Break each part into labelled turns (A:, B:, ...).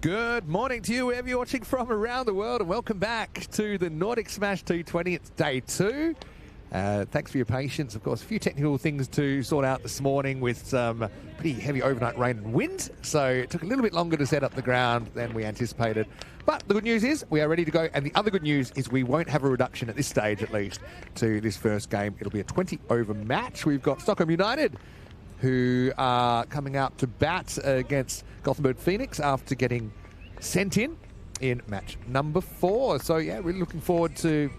A: Good morning to you, wherever you're watching from around the world, and welcome back to the Nordic Smash T20. It's day 2. Thanks for your patience. Of course, a few technical things to sort out this morning with some pretty heavy overnight rain and wind, so it took a little bit longer to set up the ground than we anticipated. But the good news is we are ready to go, and the other good news is we won't have a reduction at this stage, at least, to this first game. It'll be a 20-over match. We've got Stockholm United, who are coming out to bat against Gothenburg Phoenix after getting sent in match number 4. So, yeah, really looking forward to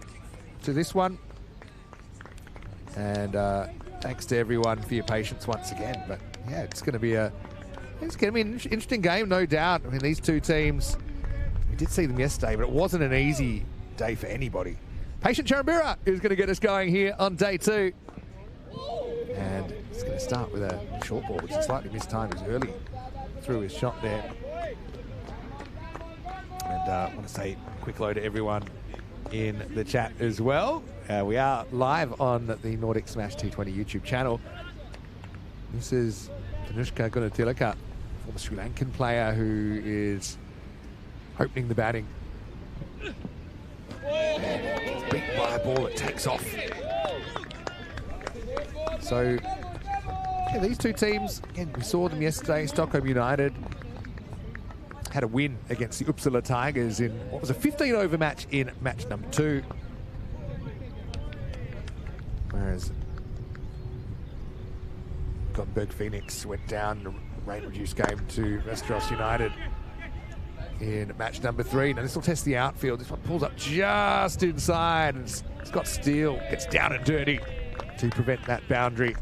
A: this one. And thanks to everyone for your patience once again. But, yeah, it's going to be an interesting game, no doubt. I mean, these two teams, we did see them yesterday, but it wasn't an easy day for anybody. Patient Charambira is going to get us going here on day 2. And it's going to start with a short ball, which is slightly mistimed. He's early through his shot there. And I want to say quick hello to everyone in the chat as well. We are live on the Nordic Smash T20 YouTube channel. This is Tanushka Gunatilaka, former Sri Lankan player who is opening the batting. And it's beaten by a ball that takes off. So, yeah, these two teams, again, we saw them yesterday. Stockholm United had a win against the Uppsala Tigers in what was a 15-over match in match number 2. Whereas Gothenburg Phoenix went down in a rain-reduced game to Västerås United in match number 3. Now, this will test the outfield. This one pulls up just inside, and Scott Steele gets down and dirty to prevent that boundary.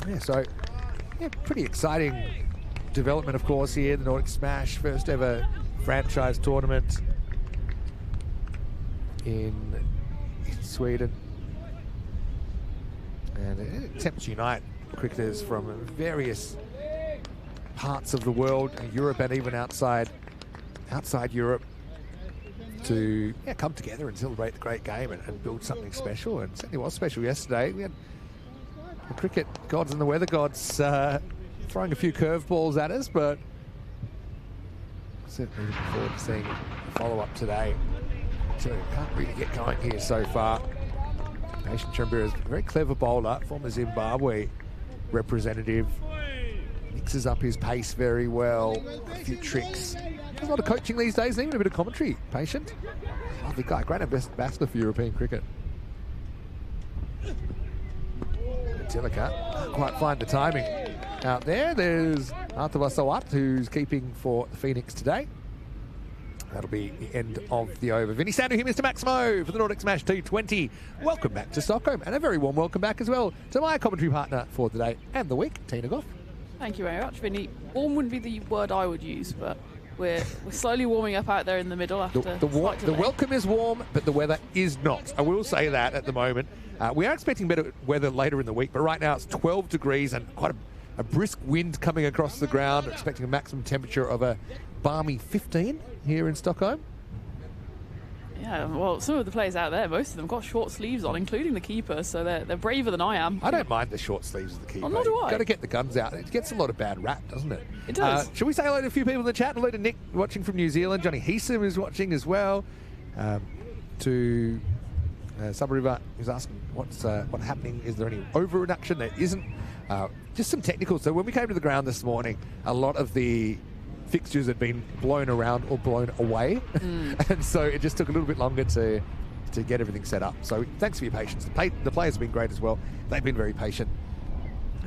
A: Yeah, so, yeah, pretty exciting development, of course, here. The Nordic Smash, first ever franchise tournament in Sweden. And it attempts to unite cricketers from various parts of the world, Europe and even outside Europe, to come together and celebrate the great game and build something special. And it certainly was special yesterday. We had the cricket gods and the weather gods throwing a few curveballs at us, but certainly looking forward to seeing a follow-up today. So can't really get going here so far. Patient Charambira is a very clever bowler, former Zimbabwe representative. Mixes up his pace very well, a few tricks. There's a lot of coaching these days, even a bit of commentary. Patient, lovely guy, great ambassador for European cricket. Tilaka can't quite find the timing out there. There's Arthur Sawat, who's keeping for the Phoenix today. That'll be the end of the over. Vinny Sandu here, Mr. Maximo, for the Nordic Smash T20. Welcome back to Stockholm, and a very warm welcome back as well to my commentary partner for the day and the week, Tina Goff.
B: Thank you very much, Vinny. Warm wouldn't be the word I would use, but we're slowly warming up out there in the middle after
A: the welcome is warm, but the weather is not. I will say that at the moment. We are expecting better weather later in the week, but right now it's 12 degrees and quite a brisk wind coming across the ground. We're expecting a maximum temperature of a balmy 15 here in Stockholm.
B: Yeah, well, some of the players out there, most of them got short sleeves on, including the keeper, so they're braver than I am.
A: I don't mind the short sleeves of the keeper.
B: Oh, nor do I.
A: You've got to get the guns out. It gets a lot of bad rap, doesn't it?
B: It does.
A: Shall we say hello to a few people in the chat? Hello to Nick watching from New Zealand. Johnny Heesum is watching as well. To Subariva, who's asking what's happening. Is there any over-reduction? There isn't. Just some technical. So when we came to the ground this morning, a lot of the fixtures had been blown around or blown away. And so it just took a little bit longer to get everything set up. So thanks for your patience. The players have been great as well. They've been very patient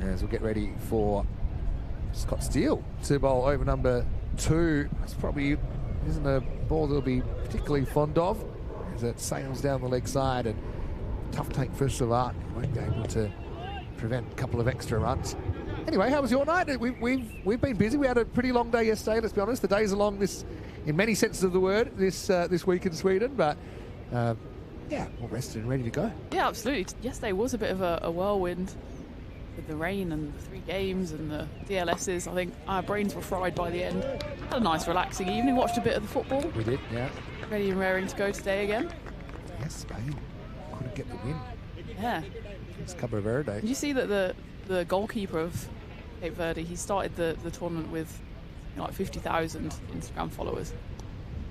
A: as we'll get ready for Scott Steele to bowl over number 2. It's probably isn't a ball they'll be particularly fond of as it sails down the leg side, and tough take for Savart. Won't be able to prevent a couple of extra runs. Anyway, how was your night? We've been busy. We had a pretty long day yesterday, let's be honest. The days are long in many senses of the word this week in Sweden, but yeah, all rested and ready to go.
B: Yeah, absolutely. Yesterday was a bit of a whirlwind with the rain and the 3 games and the DLSs. I think our brains were fried by the end. Had a nice relaxing evening, watched a bit of the football.
A: We did, yeah.
B: Ready and raring to go today again.
A: Yes, Spain couldn't get the win.
B: Yeah.
A: It's Cabo Verde.
B: Did you see that the goalkeeper of Cape Verde, he started the tournament with like 50,000 Instagram followers.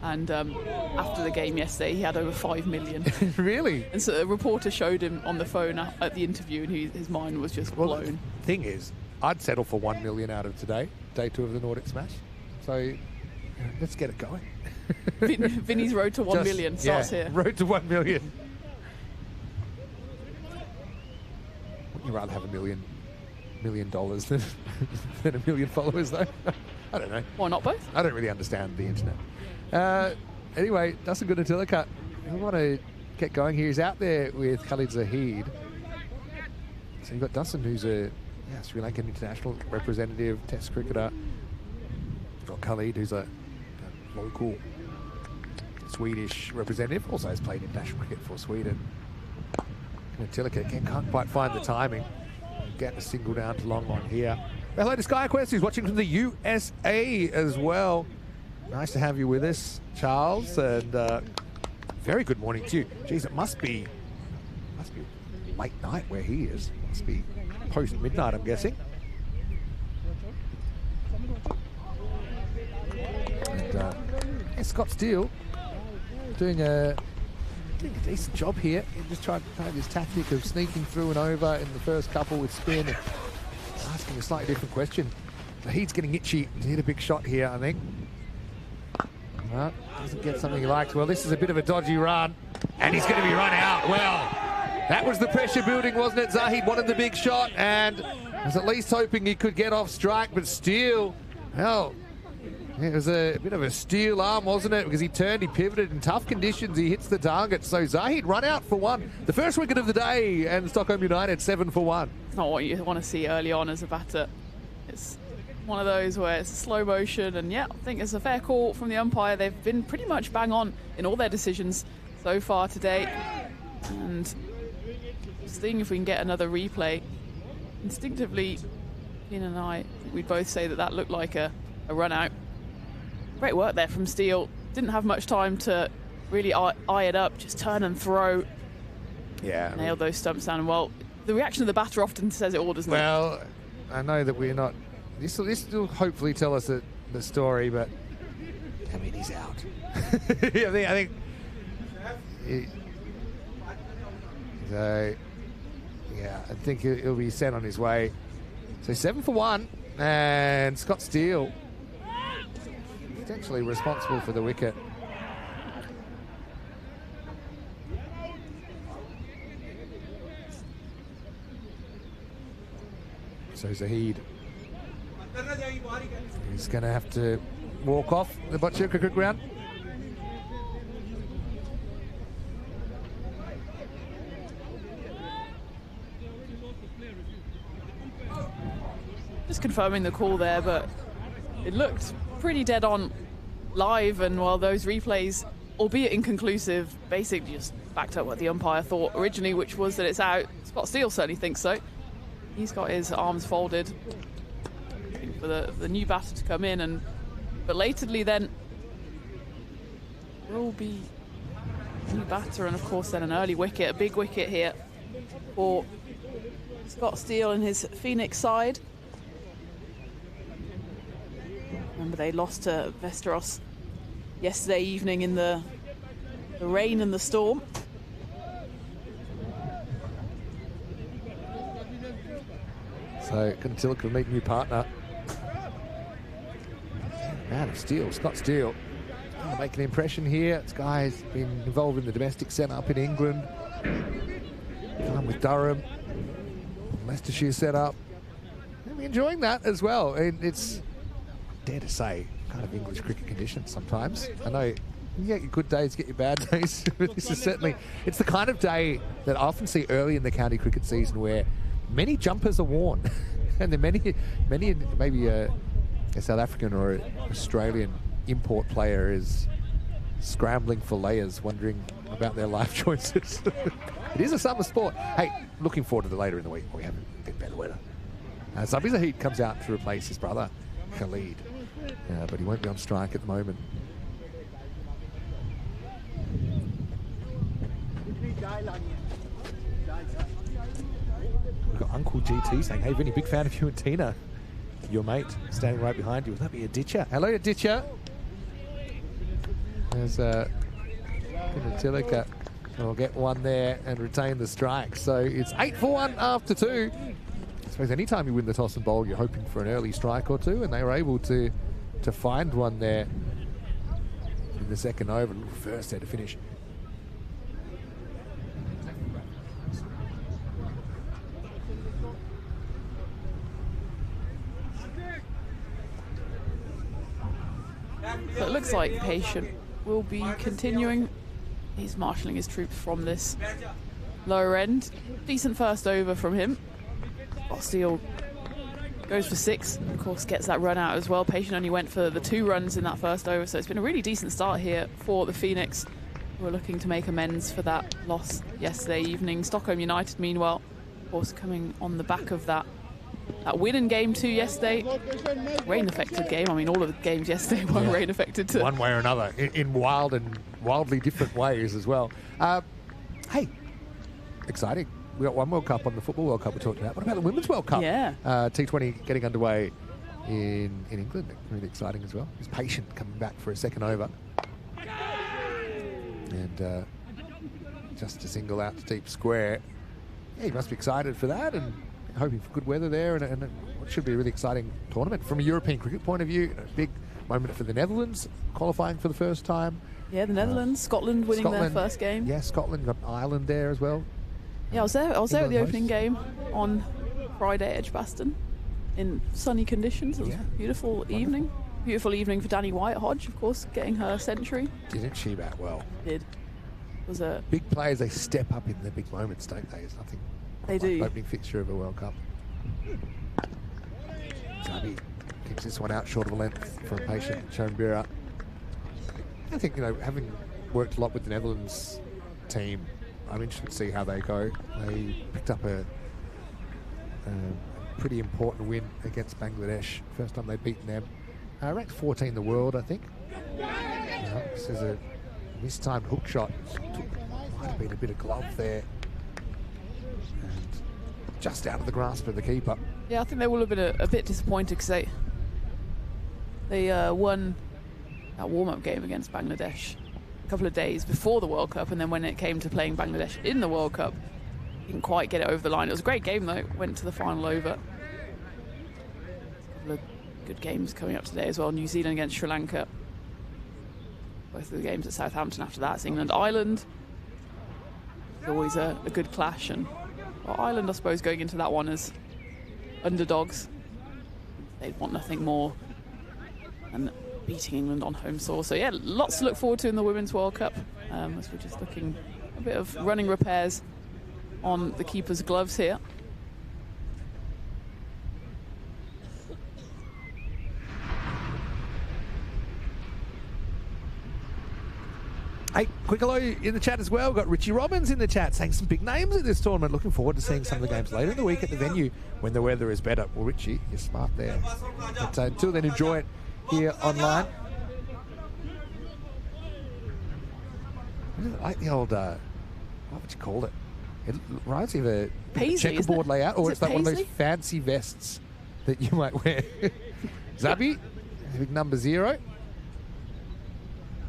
B: And after the game yesterday, he had over 5 million.
A: Really?
B: And so a reporter showed him on the phone at the interview, and his mind was just blown.
A: The thing is, I'd settle for 1 million out of today, day 2 of the Nordic Smash. So let's get it going.
B: Vinny's road to 1 million starts here.
A: Road to 1 million. Wouldn't you rather have $1 million than a million followers, though? I don't know.
B: Why not both?
A: I don't really understand the internet. Anyway, Dustin Gunatillaka, we want to get going here. He's out there with Khalid Zahid. So you've got Dustin, who's a Sri Lankan international representative, test cricketer. You've got Khalid, who's a local Swedish representative, also has played international cricket for Sweden. Gunatillaka again can't quite find the timing. Getting a single down to long on here. Hello to SkyQuest, who's watching from the USA as well. Nice to have you with us, Charles, and very good morning to you. Geez, it must be late night where he is. Must be post midnight, I'm guessing. And Scott Steele doing a decent job here. He's just trying to play this tactic of sneaking through and over in the first couple with spin and asking a slightly different question. He's getting itchy to hit a big shot here, I think. Doesn't get something he likes. Well, this is a bit of a dodgy run, and he's going to be run out. Well, that was the pressure building, wasn't it? Zahid wanted the big shot and was at least hoping he could get off strike, but Steele, well, it was a bit of a steel arm, wasn't it? Because he turned, he pivoted in tough conditions, he hits the target. So Zahid run out for 1. The first wicket of the day, and Stockholm United 7 for 1.
B: It's not what you want to see early on as a batter. It's one of those where it's a slow motion, and yeah, I think it's a fair call from the umpire. They've been pretty much bang on in all their decisions so far today. And just seeing if we can get another replay. Instinctively, Ian and I, we'd both say that looked like a run out. Great work there from Steele. Didn't have much time to really eye it up, just turn and throw.
A: Yeah.
B: Nailed those stumps down. Well, the reaction of the batter often says it all, doesn't it?
A: Well, I know that we're not... This will hopefully tell us the story, but I mean, he's out. I think so. Yeah, I think he'll be sent on his way. So 7 for 1, and Scott Steele potentially responsible for the wicket. So Zahid, he's going to have to walk off the Boccia cricket ground.
B: Just confirming the call there, but it looked pretty dead on live, and while those replays, albeit inconclusive, basically just backed up what the umpire thought originally, which was that it's out. Scott Steele certainly thinks so. He's got his arms folded for the new batter to come in, and belatedly then will be a new batter, and of course then an early wicket, a big wicket here for Scott Steele and his Phoenix side. Remember, they lost to Westeros yesterday evening in the rain and the storm.
A: So Gunatillaka will meet a new partner. Man of steel, Scott Steele. Trying to make an impression here. This guy's been involved in the domestic setup in England. Time with Durham, Leicestershire setup. I'm enjoying that as well. And it's, dare to say, kind of English cricket conditions sometimes. I know you get your good days, get your bad days. But this is certainly, it's the kind of day that I often see early in the county cricket season where many jumpers are worn. And then many, maybe a South African or an Australian import player is scrambling for layers, wondering about their life choices. It is a summer sport. Hey, looking forward to the later in the week where we have a bit better weather. Sabri Zahid comes out to replace his brother, Khalid. But he won't be on strike at the moment. We've got Uncle GT saying, hey, Vinny, big fan of you and Tina. your mate standing right behind you. Would that be a ditcher? Hello, ditcher. There's Tilika will get one there and retain the strike. So it's 8-1 after 2. I suppose anytime you win the toss and bowl, you're hoping for an early strike or two, and they were able to find one there in the second over. A little first there to finish.
B: So it looks like Patient will be continuing. He's marshalling his troops from this lower end. Decent first over from him. Steele goes for 6, of course gets that run out as well. Patient only went for the 2 runs in that first over, so it's been a really decent start here for the Phoenix, who are looking to make amends for that loss yesterday evening. Stockholm United, meanwhile, of course, coming on the back of that win in game 2 yesterday. Rain affected game. I mean, all of the games yesterday were rain affected too.
A: One way or another, in wild and wildly different ways as well. Hey, exciting. We got one World Cup on the Football World Cup we talked about. What about the Women's World Cup?
B: Yeah.
A: T20 getting underway in England. Really exciting as well. He's Patient coming back for a second over. And just to single out to deep square. Yeah, he must be excited for that and hoping for good weather there. And what should be a really exciting tournament. From a European cricket point of view, a big moment for the Netherlands, qualifying for the first time.
B: Yeah, the Netherlands, Scotland winning their first game.
A: Yeah, Scotland, got Ireland there as well.
B: Yeah, I was there at the opening game on Friday at Edgbaston in sunny conditions. It was a beautiful evening. Beautiful evening for Danny White-Hodge, of course, getting her century.
A: Didn't she bat well?
B: Did. It was a
A: big players, they step up in the big moments, don't they? It's nothing.
B: They do.
A: Opening fixture of a World Cup. Zabi kicks this one out short of a length from Patient Chambira. I think, having worked a lot with the Netherlands team, I'm interested to see how they go. They picked up a pretty important win against Bangladesh. First time they'd beaten them. Ranked 14 in the world, I think. This is a mistimed hook shot. Might have been a bit of glove there. And just out of the grasp of the keeper.
B: Yeah, I think they will have been a bit disappointed because they won that warm-up game against Bangladesh a couple of days before the World Cup, and then when it came to playing Bangladesh in the World Cup, didn't quite get it over the line. It was a great game though, went to the final over. A couple of good games coming up today as well. New Zealand against Sri Lanka. Both of the games at Southampton after that. It's England-Ireland. It's always a good clash, and Ireland, I suppose, going into that one as underdogs. They'd want nothing more than beating England on home soil. So yeah, lots to look forward to in the Women's World Cup, as we're just looking a bit of running repairs on the keeper's gloves here.
A: Hey, quick hello in the chat as well. Got Richie Robbins in the chat saying some big names in this tournament. Looking forward to seeing some of the games later in the week at the venue when the weather is better. Well, Richie, you're smart there. But until then, enjoy it here online. I like the old, what would you call it? It reminds me of a
B: Paisley,
A: checkerboard layout, or it's like
B: Paisley?
A: one of those fancy vests that you might wear. Zabi, big number 0.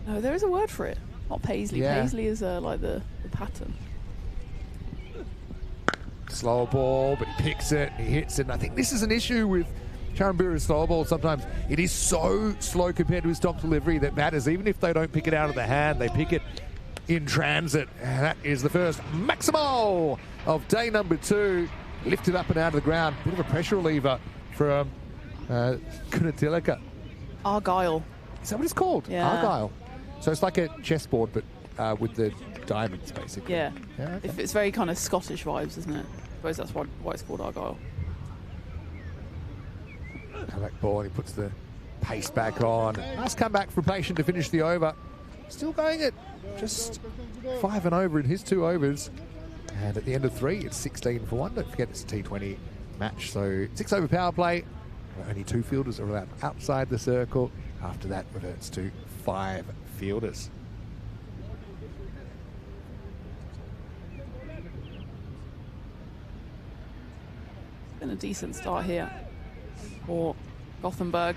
B: No, there is a word for it. Not Paisley.
A: Yeah.
B: Paisley is like the pattern.
A: Slower ball, but he picks it and he hits it. And I think this is an issue with Charambira's slower ball. Sometimes it is so slow compared to his top delivery that batters, even if they don't pick it out of the hand, they pick it in transit. And that is the first Maximo of day number 2. Lifted up and out of the ground. Bit of a pressure reliever from Kunatilaka.
B: Argyle.
A: Is that what it's called?
B: Yeah.
A: Argyle. So it's like a chessboard, but with the diamonds, basically.
B: Yeah.
A: Okay.
B: It's very kind of Scottish vibes, isn't it? I suppose that's why it's called Argyle.
A: Comeback ball, and he puts the pace back on. Nice comeback from Patient to finish the over. Still going at just 5 and over in his 2 overs. And at the end of 3, it's 16 for 1. Don't forget it's a T20 match. So 6 over power play. Only 2 fielders are allowed outside the circle. After that, reverts to 5 fielders.
B: It's been a decent start here for Gothenburg.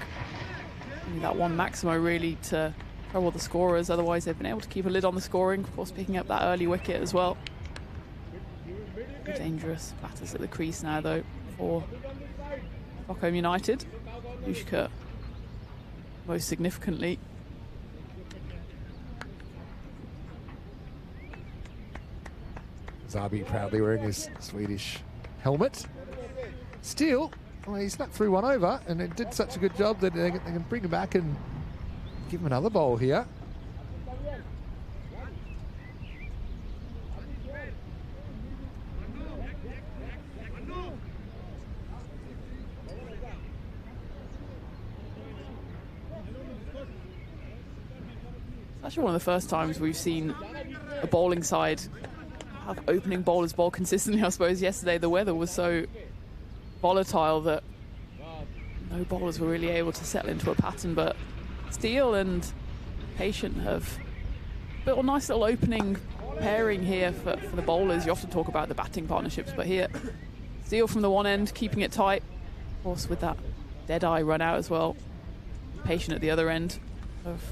B: Only that one Maximo really to trouble the scorers. Otherwise, they've been able to keep a lid on the scoring. Of course, picking up that early wicket as well. Dangerous batters at the crease now, though, for Stockholm United. Nushka most significantly.
A: Zabi proudly wearing his Swedish helmet. Still, well, he snuck through one over, and it did such a good job that they can bring him back and give him another bowl here.
B: It's actually one of the first times we've seen a bowling side have opening bowlers bowl consistently. I suppose yesterday the weather was so volatile that no bowlers were really able to settle into a pattern, but Steele and Patient have built a nice little opening pairing here for the bowlers. You often talk about the batting partnerships, but here Steele from the one end keeping it tight, of course with that dead eye run out as well. Patient at the other end have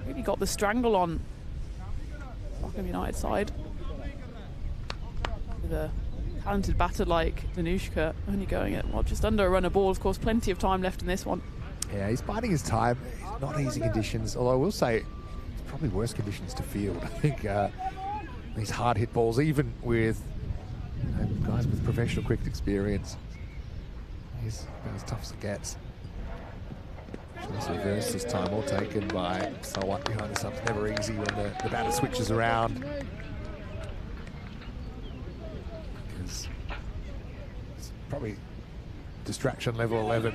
B: really got the strangle on Stockholm United side. With a talented batter like Danushka only going at, well, just under a run a ball. Of course, plenty of time left in this one.
A: Yeah, he's biding his time. It's not easy conditions, although I will say it's probably worse conditions to field. I think these hard hit balls, even with guys with professional cricket experience, he's about as tough as it gets. This reverse this time, all taken by Sawat behind the subs. Never easy when the batter switches around. It's probably distraction level 11.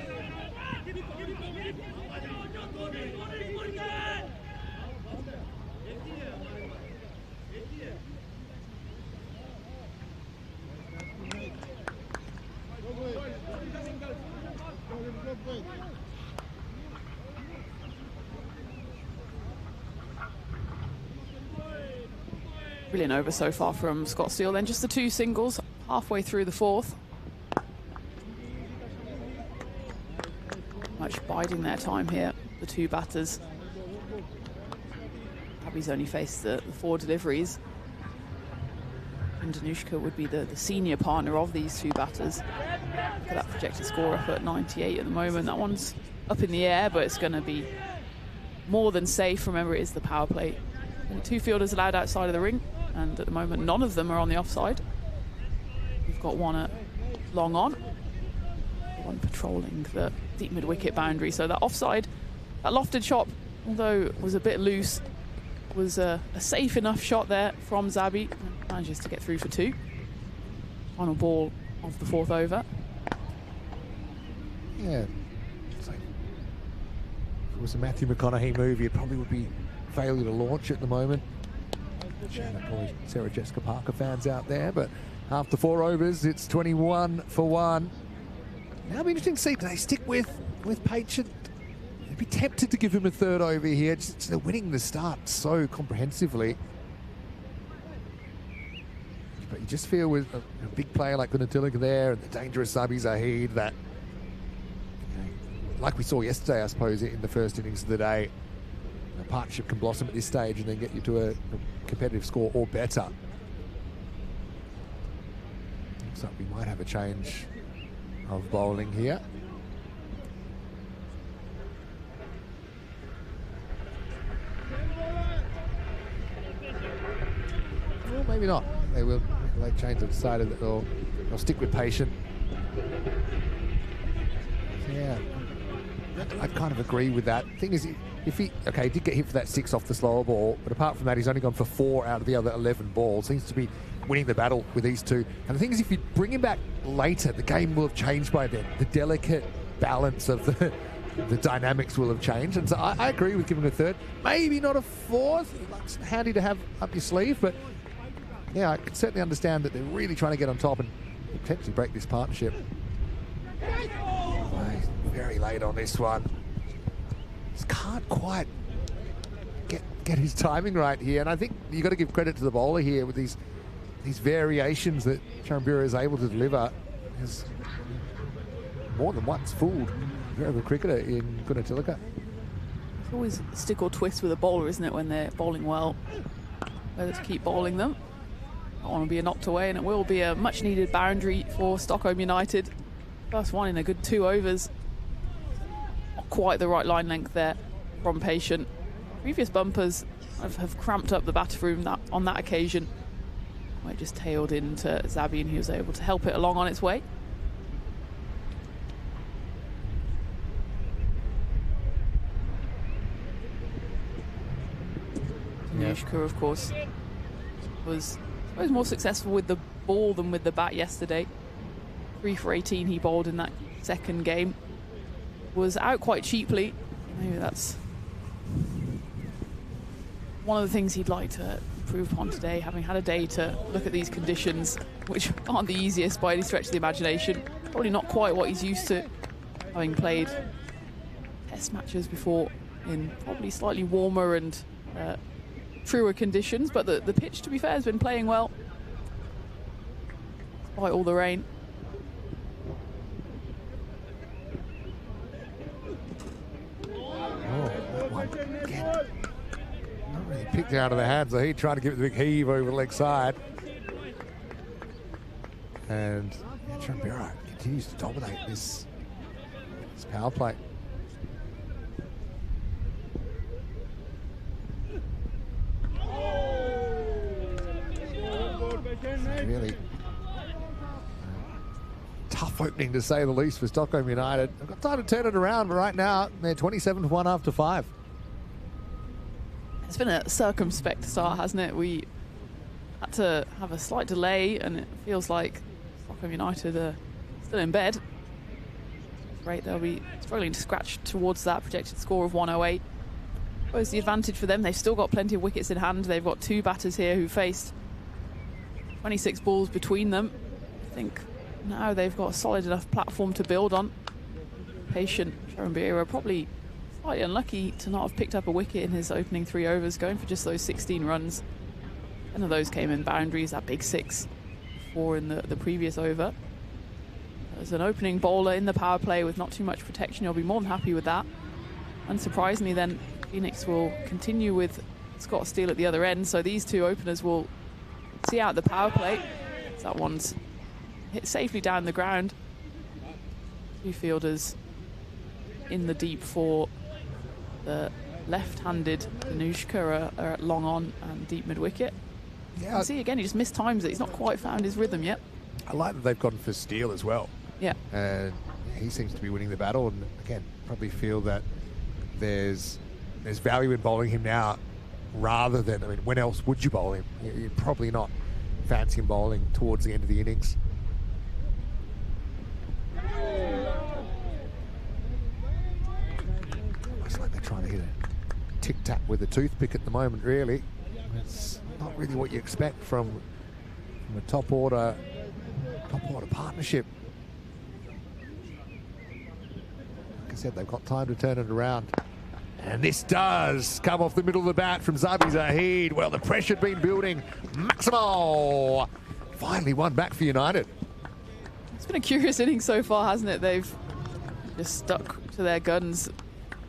B: Brilliant over so far from Scott Steele. Then just the two singles halfway through the fourth. Much biding their time here, the two batters. Abby's only faced the four deliveries. And Danushka would be the senior partner of these two batters. Look at that projected score up at 98 at the moment. That one's up in the air, but it's going to be more than safe. Remember, it is the power play. And two fielders allowed outside of the ring, and at the moment none of them are on the offside. We've got one at long on, one patrolling the deep mid-wicket boundary. So that offside, that lofted shot, although it was a bit loose, was a safe enough shot there from Zabi. Manages to get through for two. Final ball of the fourth over.
A: Yeah, it's like, if it was a Matthew McConaughey movie, it probably would be failure to launch at the moment. Probably Sarah Jessica Parker fans out there, but after 4 overs, it's 21 for 1. Now it'll be interesting to see, do they stick with Patient? They'd be tempted to give him a third over here. Just, they're winning the start so comprehensively. But you just feel with a big player like Gunnar there and the dangerous Zabi Zahid that, like we saw yesterday, I suppose, in the first innings of the day, a partnership can blossom at this stage and then get you to a competitive score or better. Looks like we might have a change of bowling here. Well, maybe not. They will. Late change have decided that they'll stick with Patient. Yeah, I kind of agree with that. Thing is, if he did get hit for that 6 off the slower ball, but apart from that, he's only gone for 4 out of the other 11 balls. Seems to be winning the battle with these two. And the thing is, if you bring him back later, the game will have changed by then. The delicate balance of the dynamics will have changed. And so I agree with giving him a third. Maybe not a fourth. It's handy to have up your sleeve, but yeah, I can certainly understand that they're really trying to get on top and potentially break this partnership. Very late on this one. Just can't quite get his timing right here, and I think you've got to give credit to the bowler here with these variations that Charambira is able to deliver. more than once fooled a very good cricketer in Gunatilaka.
B: It's always a stick or twist with a bowler, isn't it, when they're bowling well? Whether to keep bowling them. I want to be knocked away, and it will be a much-needed boundary for Stockholm United. First one in a good 2 overs. Not quite the right line length there from Patient. Previous bumpers have cramped up the batter room on that occasion. Where it just tailed into Zabi, and he was able to help it along on its way. Danushka, of course, was I suppose more successful with the ball than with the bat yesterday. 3 for 18 he bowled in that second game. Was out quite cheaply. Maybe that's one of the things he'd like to improve upon today, having had a day to look at these conditions, which aren't the easiest by any stretch of the imagination. Probably not quite what he's used to, having played test matches before in probably slightly warmer and truer conditions, but the pitch, to be fair, has been playing well despite all the rain.
A: Oh, that one again. Not really picked out of the hands. So he tried to give it the big heave over the leg side. And Trambera continues to dominate this power play. Really tough opening, to say the least, for Stockholm United. They've got time to turn it around, but right now they're 27 to 1 after 5.
B: It's been a circumspect start, hasn't it? We had to have a slight delay, and it feels like Stockholm United are still in bed. Right, they'll be struggling to scratch towards that projected score of 108. I suppose the advantage for them, they've still got plenty of wickets in hand. They've got 2 batters here who faced 26 balls between them. I think now they've got a solid enough platform to build on. Patient Trambera probably slightly unlucky to not have picked up a wicket in his opening 3 overs, going for just those 16 runs. 10 of those came in boundaries, that big 6 before in the previous over. As an opening bowler in the power play with not too much protection, you'll be more than happy with that. Unsurprisingly then, Phoenix will continue with Scott Steele at the other end, so these 2 openers will see out the power play. That one's hit safely down the ground. 2 fielders in the deep for the left-handed Danushka are at long on and deep mid-wicket. Yeah, see again, he just mistimes it. He's not quite found his rhythm yet.
A: I like that they've gone for Steele as well.
B: Yeah.
A: And he seems to be winning the battle, and again, probably feel that there's value in bowling him now, rather than, I mean, when else would you bowl him? You're probably not fancy him bowling towards the end of the innings. Looks like they're trying to hit a tic-tac with a toothpick at the moment, really. It's not really what you expect from a top order partnership. Like I said, they've got time to turn it around. And this does come off the middle of the bat from Zabi Zahid. Well, the pressure had been building. Maximo finally won back for United.
B: It's been a curious inning so far, hasn't it? They've just stuck to their guns,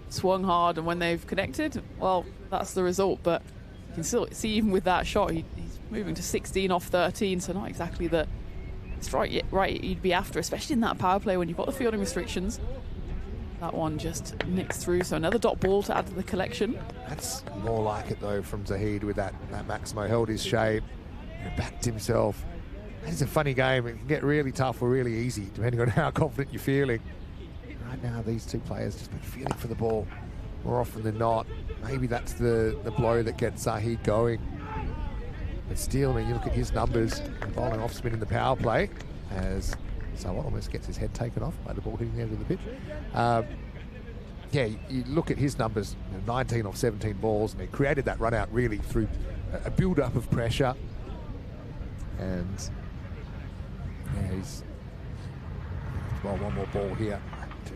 B: swung hard, and when they've connected, well, that's the result. But you can still see, even with that shot, he's moving to 16 off 13, so not exactly the strike right you'd be after, especially in that power play when you've got the fielding restrictions. That one just nicks through, so another dot ball to add to the collection.
A: That's more like it, though, from Zahid with that Maximo. Held his shape, backed himself. It's a funny game. It can get really tough or really easy, depending on how confident you're feeling. Right now, these 2 players just been feeling for the ball more often than not. Maybe that's the blow that gets Zahid going. But still, I mean, you look at his numbers, bowling off spin in the power play, as Sawat almost gets his head taken off by the ball hitting the end of the pitch. Yeah, you look at his numbers, 19 off 17 balls, and he created that run out really through a build-up of pressure. And yeah, he's well, one more ball here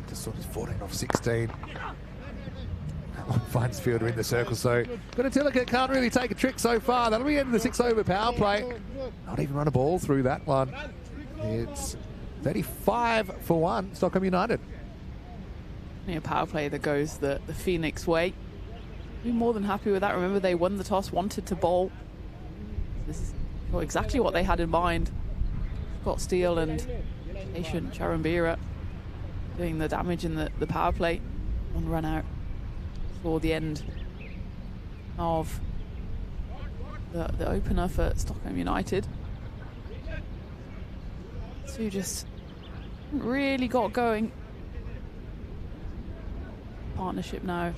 A: to sort of 14 off 16. That one finds fielder in the circle, so Gunatilaka can't really take a trick so far. That'll be the end of the 6 over power play. Not even run a ball through that one. It's 35 for 1, Stockholm United.
B: A power play that goes the Phoenix way. Be more than happy with that. Remember, they won the toss, wanted to bowl. This is exactly what they had in mind. Scott Steele and patient Charambira doing the damage in the power play. One run out for the end of the opener for Stockholm United. So just really got going. Partnership now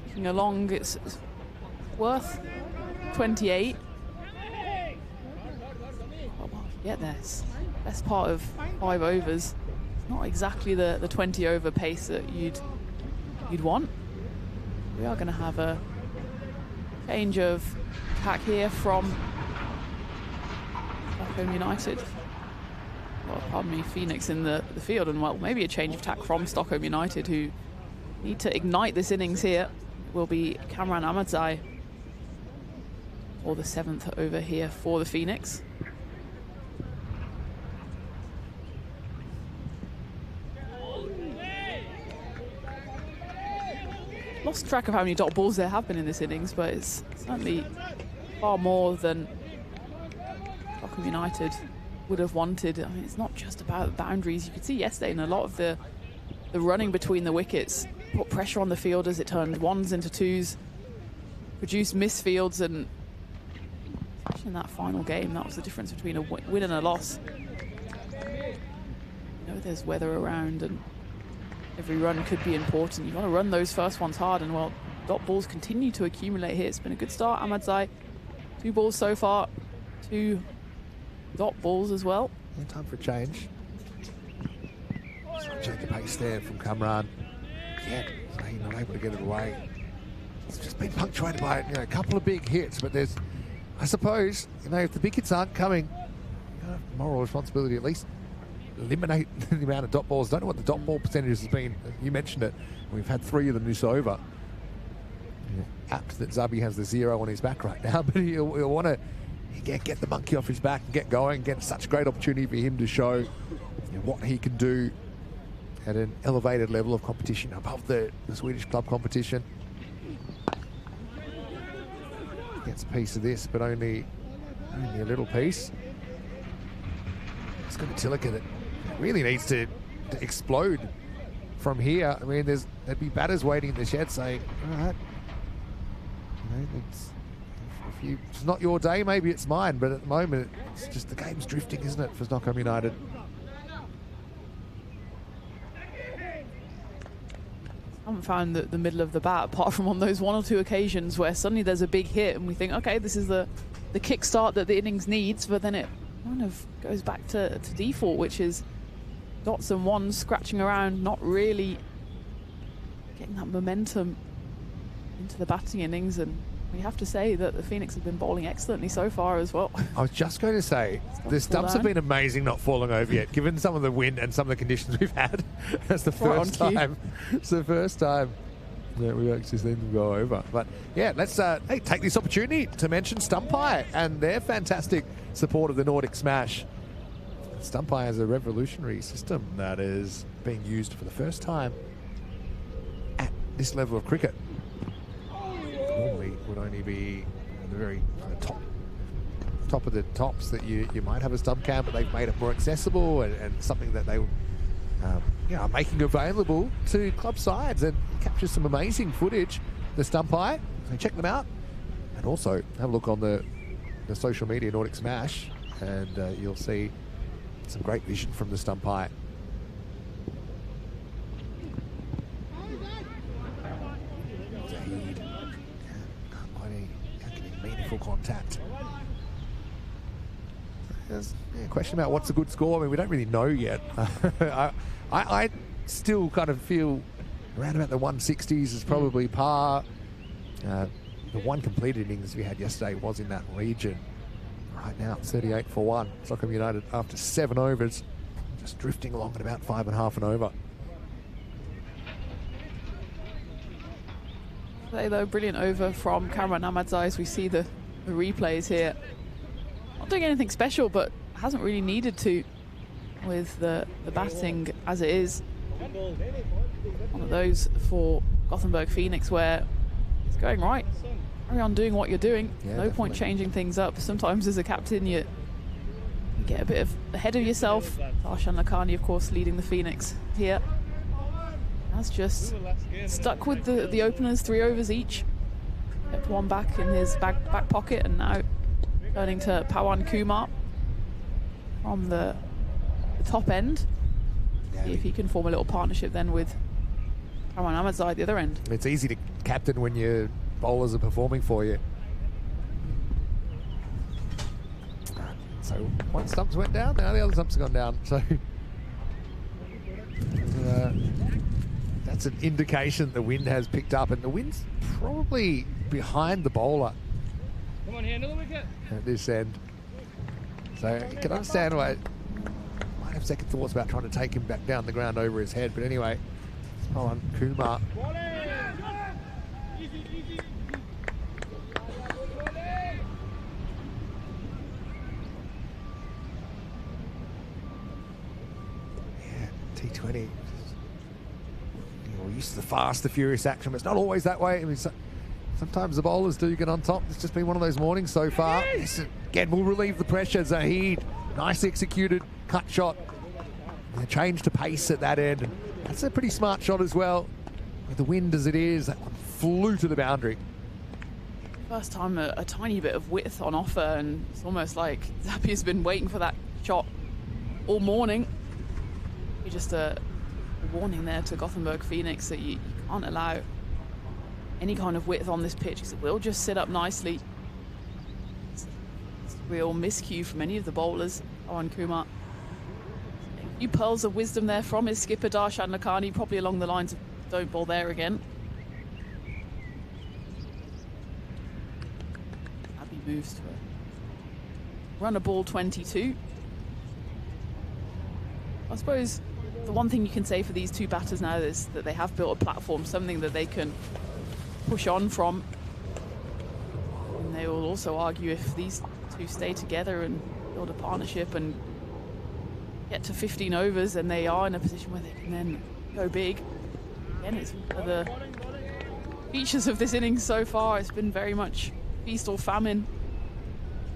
B: kicking along. It's worth 28. Oh, well, get this. Best part of 5 overs. It's not exactly the 20 over pace that you'd want. We are going to have a change of attack here from Stockholm United. Well, pardon me, Phoenix in the field, and well, maybe a change of tack from Stockholm United, who need to ignite this innings here. Will be Kamran Ahmadzai, or the 7th over here for the Phoenix. Lost track of how many dot balls there have been in this innings, but it's certainly far more than Stockholm United would have wanted. I mean, it's not just about boundaries. You could see yesterday in a lot of the running between the wickets, put pressure on the fielders. It turned 1s into 2s, produced misfields, and especially in that final game, that was the difference between a win and a loss. You know, there's weather around and every run could be important. You want to run those first ones hard, and well, dot balls continue to accumulate here. It's been a good start. Ahmadzai, 2 balls so far, 2 dot balls as well.
A: Time for a change. Change of pace there from Kamran. Yeah, not able to get it away. It's just been punctuated by a couple of big hits, but there's, I suppose, if the big hits aren't coming, moral responsibility at least eliminate the amount of dot balls. Don't know what the dot ball percentage has been. You mentioned it. We've had 3 of them this over. Apt that Zabi has the 0 on his back right now, but he'll want to get the monkey off his back and get going. Again, such a great opportunity for him to show what he can do at an elevated level of competition above the Swedish club competition. Gets a piece of this, but only a little piece. It's got a Tillicum that really needs to explode from here. I mean, there'd be batters waiting in the shed saying, all right, it's not your day, maybe it's mine, but at the moment it's just the game's drifting, isn't it, for Stockholm United?
B: I haven't found the middle of the bat, apart from on those 1 or 2 occasions where suddenly there's a big hit and we think, okay, this is the kickstart that the innings needs, but then it kind of goes back to default, which is dots and 1s scratching around, not really getting that momentum into the batting innings. And we have to say that the Phoenix have been bowling excellently so far as well.
A: I was just going to say, the stumps have been amazing not falling over yet, given some of the wind and some of the conditions we've had. That's the first time. It's the first time that we've actually seen them go over. But yeah, let's take this opportunity to mention Stumpy and their fantastic support of the Nordic Smash. Stumpy has a revolutionary system that is being used for the first time at this level of cricket. Normally would only be the very top of the tops that you might have a stump cam, but they've made it more accessible and something that they are making available to club sides, and capture some amazing footage, the Stumpy. So check them out, and also have a look on the social media Nordic Smash, and you'll see some great vision from the Stumpy. Meaningful contact. There's a question about what's a good score. I mean, we don't really know yet. I still kind of feel around about the 160s is probably par. The one completed innings we had yesterday was in that region. Right now, it's 38 for 1. Stockholm United after 7 overs, just drifting along at about 5.5 and over.
B: Today, though, brilliant over from Kamran Ahmadzai as we see the replays here. Not doing anything special, but hasn't really needed to. with the batting as it is. One of those for Gothenburg Phoenix where it's going right. Carry on doing what you're doing.
A: Yeah,
B: no
A: definitely.
B: point changing things up. Sometimes as a captain you get a bit ahead of yourself. Darshan Lakhani, of course, leading the Phoenix here. Has just stuck with the openers, 3 overs each. Kept one back in his back pocket, and now turning to Pawan Kumar from the top end. See if he can form a little partnership then with Pawan Ahmadzai at the other end.
A: It's easy to captain when your bowlers are performing for you. So one stump's went down, now the other stump's gone down. So that's an indication the wind has picked up, and the wind's probably behind the bowler.
C: Come on here, another wicket.
A: At this end. So you can understand why I might have second thoughts about trying to take him back down the ground over his head. But anyway, it's Pawan Kumar. Yeah, T20. We're used to the fast, the furious action, but it's not always that way. I mean, sometimes the bowlers do get on top. It's just been one of those mornings so far. This again will relieve the pressure. Zahid, nice executed cut shot. And a change to pace at that end. That's a pretty smart shot as well. With the wind as it is, that one flew to the boundary.
B: First time a tiny bit of width on offer, and it's almost like Zappi's been waiting for that shot all morning. Just a warning there to Gothenburg Phoenix that you can't allow any kind of width on this pitch because it will just sit up nicely. It's a real miscue from any of the bowlers. Pawan Kumar. A few pearls of wisdom there from his skipper Darshan Lakhani, probably along the lines of don't bowl there again. Abby moves to a run a ball 22. I suppose the one thing you can say for these two batters now is that they have built a platform, something that they can push on from. And they will also argue if these two stay together and build a partnership and get to 15 overs, then they are in a position where they can then go big. Again, it's one of the features of this innings so far. It's been very much feast or famine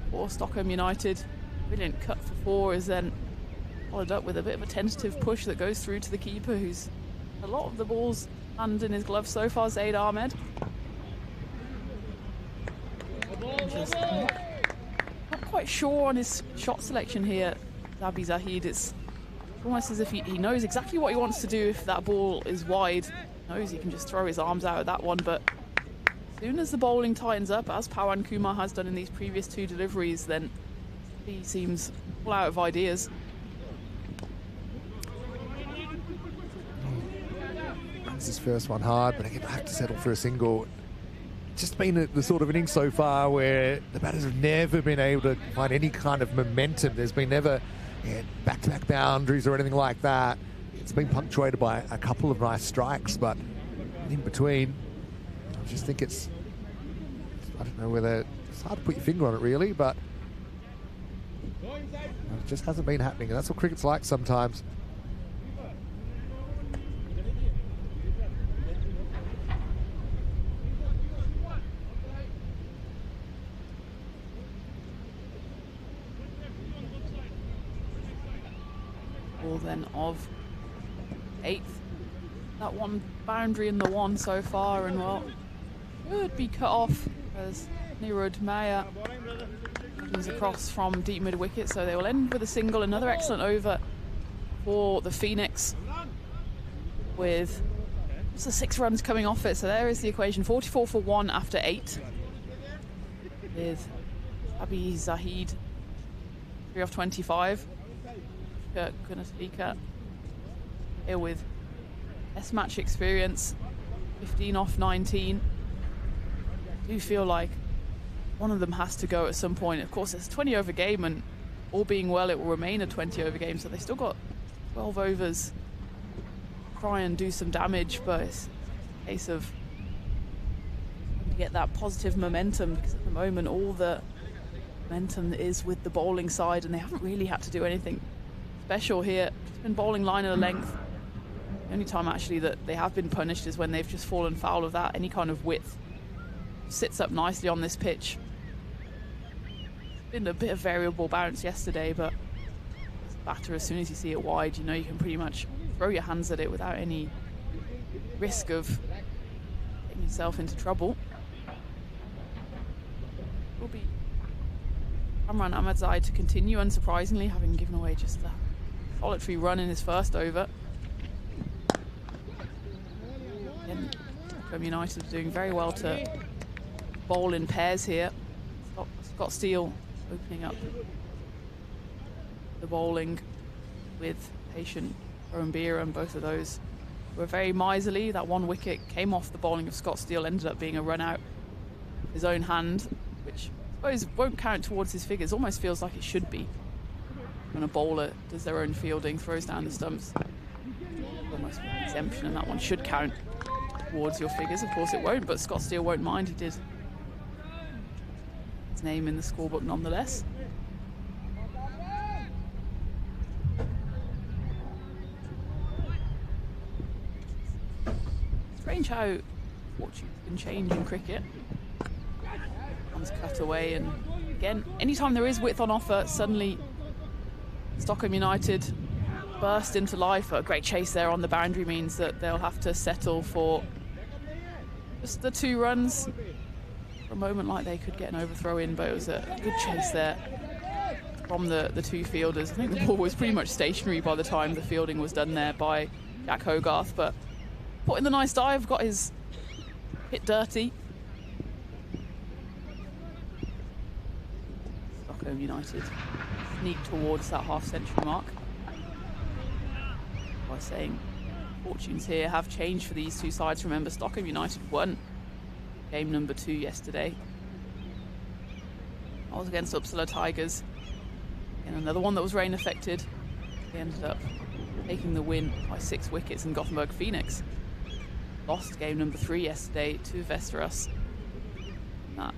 B: for Stockholm United. Brilliant cut for 4 is then followed up with a bit of a tentative push that goes through to the keeper, who's a lot of the balls land in his glove so far, Zaid Ahmed. Just not quite sure on his shot selection here, Zabi Zahid. It's almost as if he knows exactly what he wants to do if that ball is wide. He knows he can just throw his arms out at that one, but as soon as the bowling tightens up, as Pawan Kumar has done in these previous 2 deliveries, then he seems all out of ideas.
A: His first one hard, but again, I have to settle for a single. It's just been the sort of innings so far where the batters have never been able to find any kind of momentum. There's been never back-to-back boundaries or anything like that. It's been punctuated by a couple of nice strikes, but in between, I just think it's, I don't know whether, it's hard to put your finger on it really, but it just hasn't been happening, and that's what cricket's like sometimes.
B: Then of 8th. That one boundary in the 1 so far, and well, could be cut off as Nirud Maya comes across from deep mid wicket, so they will end with a single. Another excellent over for the Phoenix with just the 6 runs coming off it. So there is the equation, 44 for 1 after 8 with Abi Zahid 3 off 25. Gunasvika here with S match experience, 15 off 19. I do feel like one of them has to go at some point. Of course, it's a 20 over game, and all being well, it will remain a 20 over game. So they still got 12 overs, try and do some damage, but it's a case of to get that positive momentum, because at the moment all the momentum is with the bowling side, and they haven't really had to do anything special here. Just been bowling line of the length. The only time actually that they have been punished is when they've just fallen foul of that. Any kind of width sits up nicely on this pitch. It's been a bit of variable bounce yesterday, but as a batter, as soon as you see it wide, you know you can pretty much throw your hands at it without any risk of getting yourself into trouble. Will be Amran Ahmadzai to continue, unsurprisingly, having given away just a solitary run in his first over. Again, Stockholm United are doing very well to bowl in pairs here. Scott Steele opening up the bowling with Patient Roambira, and both of those were very miserly. That one wicket came off the bowling of Scott Steele, ended up being a run out his own hand, which I suppose won't count towards his figures. Almost feels like it should be when a bowler does their own fielding, throws down the stumps. Almost an exemption, and that one should count towards your figures. Of course it won't, but Scott Steele won't mind. He did his name in the scorebook nonetheless. Strange how fortunes can change in cricket. One's cut away, and again, anytime there is width on offer, suddenly Stockholm United burst into life. A great chase there on the boundary means that they'll have to settle for just the 2 runs. For a moment like they could get an overthrow in, but it was a good chase there from the 2 fielders. I think the ball was pretty much stationary by the time the fielding was done there by Jack Hogarth, but put in the nice dive, got his hit dirty. Stockholm United sneak towards that half-century mark by saying fortunes here have changed for these 2 sides. Remember, Stockholm United won game number 2 yesterday. I was against Uppsala Tigers, and another one that was rain affected. They ended up taking the win by 6 wickets, and Gothenburg Phoenix lost game number 3 yesterday to Västerås. That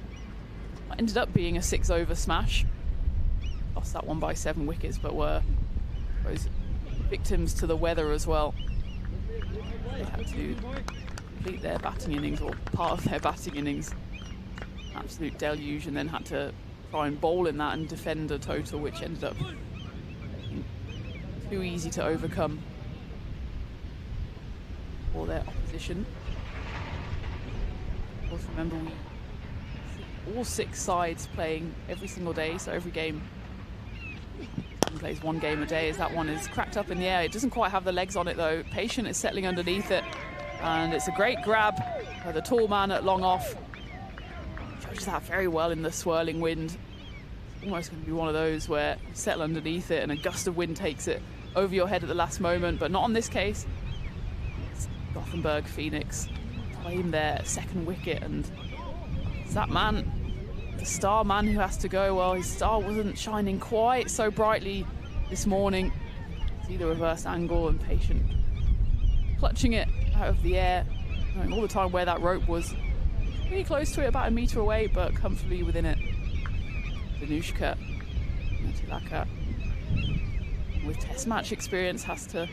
B: ended up being a 6-over smash. Lost that one by 7 wickets, but were, I suppose, victims to the weather as well. They had to complete their batting innings, or part of their batting innings, absolute deluge, and then had to try and bowl in that and defend a total which ended up being too easy to overcome for their opposition. Of course, remember, we see all 6 sides playing every single day, so every game plays 1 game a day, as that one is cracked up in the air. It doesn't quite have the legs on it though. Patient is settling underneath it, and it's a great grab by the tall man at long off. Judges that very well in the swirling wind. It's almost going to be one of those where you settle underneath it and a gust of wind takes it over your head at the last moment, but not on this case. It's Gothenburg Phoenix claim their 2nd wicket, and it's that man, the star man, who has to go. Well, his star wasn't shining quite so brightly this morning. See the reverse angle, and Patient clutching it out of the air, knowing all the time where that rope was. Pretty close to it, about 1 metre away, but comfortably within it. Danushka Matilaka, with test match experience, has to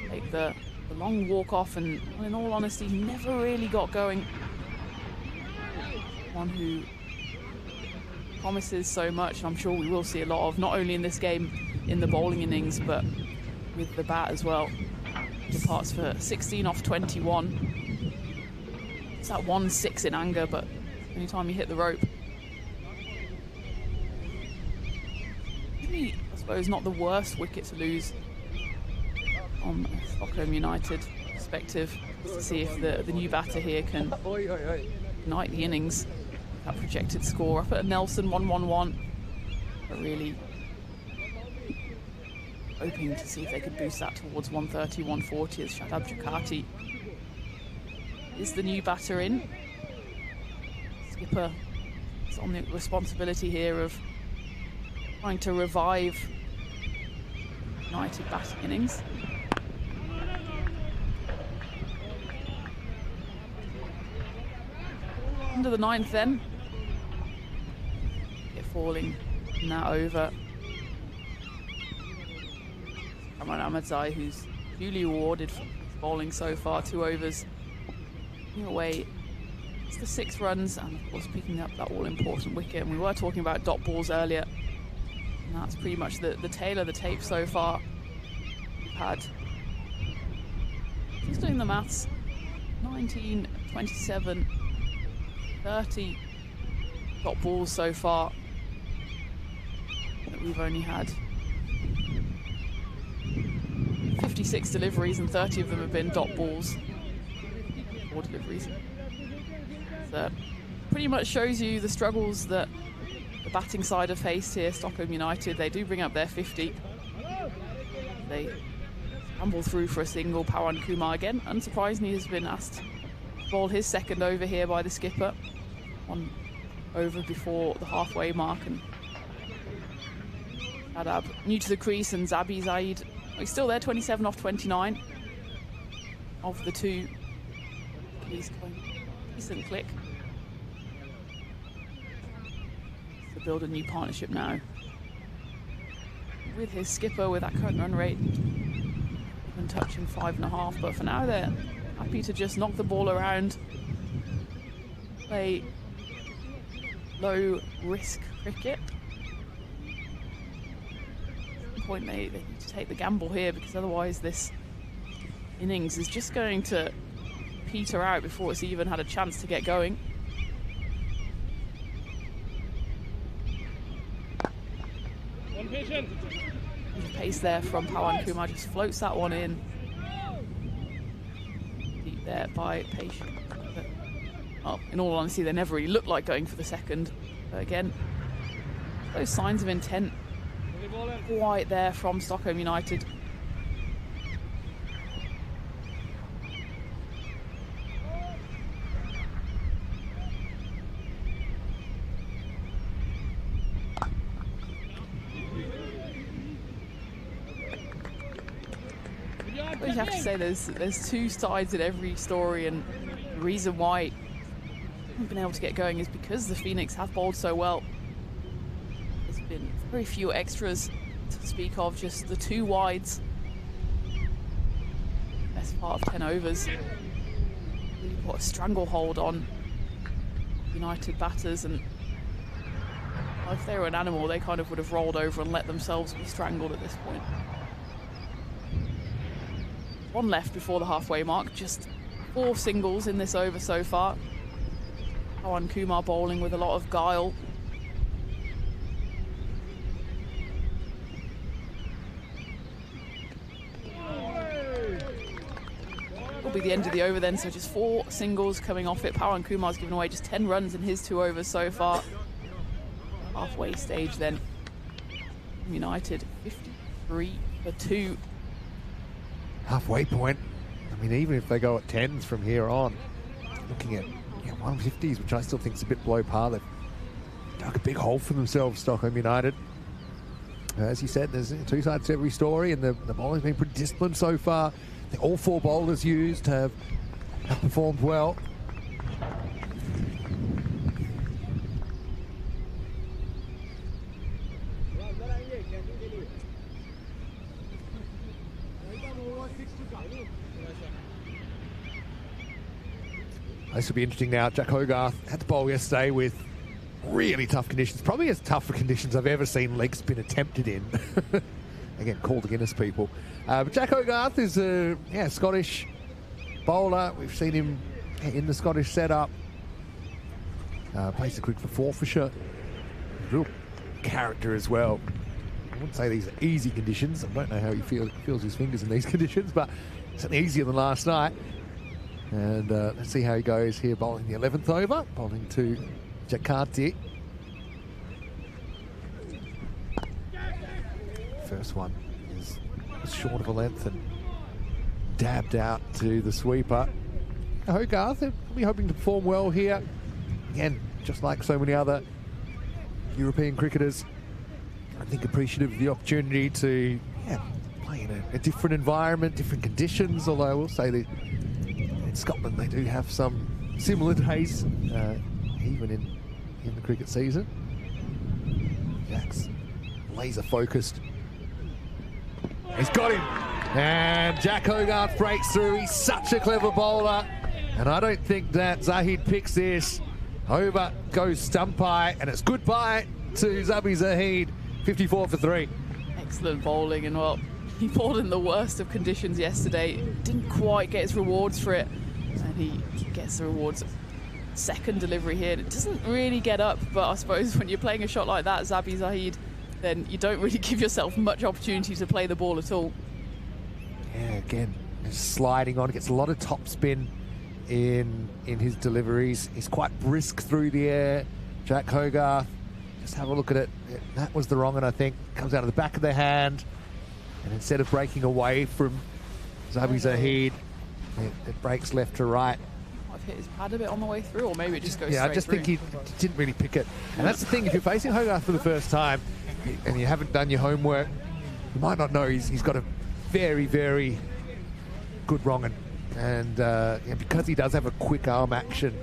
B: take the long walk off, and in all honesty, he never really got going. One who promises so much, and I'm sure we will see a lot of, not only in this game in the bowling innings, but with the bat as well. Departs for 16 off 21. It's that 1-6 in anger, but anytime you hit the rope. Maybe, I suppose, not the worst wicket to lose on Stockholm United perspective, to see if the new batter here can ignite the innings. That projected score up at Nelson 1-1-1, but really hoping to see if they could boost that towards 130, 140, as Shadab Jakati is the new batter in. Skipper is on the responsibility here of trying to revive United batting innings. Under the 9th then. It falling in that over. Cameron Ahmadzai, who's duly awarded for his bowling so far, 2 overs. Away, it's the 6 runs, and of course picking up that all-important wicket. And we were talking about dot balls earlier, and that's pretty much the tail of the tape so far. We've had, just doing the maths, 19, 27, 30 dot balls so far, but we've only had 56 deliveries, and 30 of them have been dot balls. 4 deliveries. So pretty much shows you the struggles that the batting side have faced here. Stockholm United, they do bring up their 50. They scramble through for a single. Pawan Kumar again, unsurprisingly, has been asked to bowl his second over here by the skipper. 1 over before the halfway mark, and Adab new to the crease, and Zabi Zaid, he's still there, 27 off 29 of the 2. He's going decent click to build a new partnership now with his skipper, with that current run rate even touching 5.5. But for now, they're happy to just knock the ball around, play low risk cricket. At some point they need to take the gamble here, because otherwise this innings is just going to peter out before it's even had a chance to get going.
C: One patient.
B: The pace there from Pawan Kumar just floats that one in. Deep there by Patient. But, well, in all honesty, they never really looked like going for the second. But again, those signs of intent quite there from Stockholm United. You have to say there's 2 sides in every story, and the reason why we've been able to get going is because the Phoenix have bowled so well. There's been very few extras to speak of, just the 2 wides. Best part of 10 overs. Really put a stranglehold on United batters, and if they were an animal, they kind of would have rolled over and let themselves be strangled at this point. 1 left before the halfway mark, just 4 singles in this over so far. Pawan Kumar bowling with a lot of guile. Will be the end of the over then, so just 4 singles coming off it. Pawan Kumar's given away just 10 runs in his 2 overs so far. Halfway stage then. United 53 for 2.
A: Halfway point. I mean, even if they go at 10s from here on, looking at 150s, which I still think is a bit below par. They've dug a big hole for themselves, Stockholm United. As you said, there's 2 sides to every story, and the bowling's been pretty disciplined so far. I think all 4 bowlers used have performed well. This will be interesting now. Jack Hogarth had to bowl yesterday with really tough conditions. Probably as tough conditions I've ever seen leg spin attempted in. Again, call the Guinness people. But Jack Hogarth is a Scottish bowler. We've seen him in the Scottish setup. Plays the cricket for Forfarshire. Real character as well. I wouldn't say these are easy conditions. I don't know how he feels his fingers in these conditions, but certainly easier than last night. And let's see how he goes here, bowling the 11th over, bowling to Jakarta. First one is short of a length and dabbed out to the sweeper. Hogarth will be hoping to perform well here. Again, just like so many other European cricketers, I think appreciative of the opportunity to play in a different environment, different conditions, although I will say that in Scotland they do have some similar days, even in the cricket season. Jack's laser focused. He's got him. And Jack Hogarth breaks through. He's such a clever bowler. And I don't think that Zahid picks this. Over goes stump high, and it's goodbye to Zabi Zahid. 54 for 3.
B: Excellent bowling, and well, he bowled in the worst of conditions yesterday. Didn't quite get his rewards for it, and he gets the rewards. Second delivery here. It doesn't really get up, but I suppose when you're playing a shot like that, Zabi Zahid, then you don't really give yourself much opportunity to play the ball at all.
A: Yeah, again, just sliding on. Gets a lot of top spin in his deliveries. He's quite brisk through the air. Jack Hogarth, just have a look at it. That was the wrong one, I think. Comes out of the back of the hand, and instead of breaking away from Zabi Zahid, it breaks left to right.
B: I've hit his pad a bit on the way through, or maybe it just goes straight
A: I just
B: through.
A: think he didn't really pick it. And that's the thing, if you're facing Hogarth for the first time and you haven't done your homework, you might not know he's got a very, very good wrong. And because he does have a quick arm action,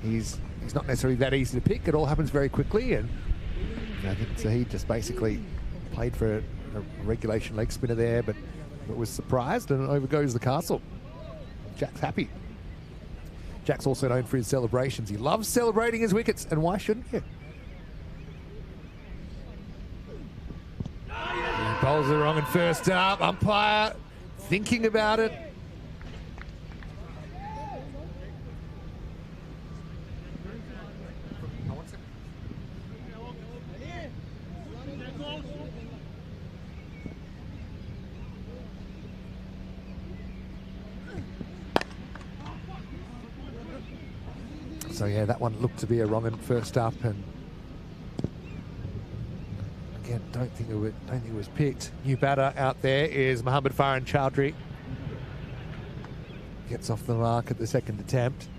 A: he's not necessarily that easy to pick. It all happens very quickly, and I think Zahid just basically played for a regulation leg spinner there, but was surprised, and over goes the castle. Jack's happy. Jack's also known for his celebrations. He loves celebrating his wickets, and why shouldn't you? He bowls the wrong and first up. Umpire thinking about it. So yeah, that one looked to be a wrong and first up, and again, don't think it was picked. New batter out there is Mohammad Farhan Chowdhury. Gets off the mark at the second attempt.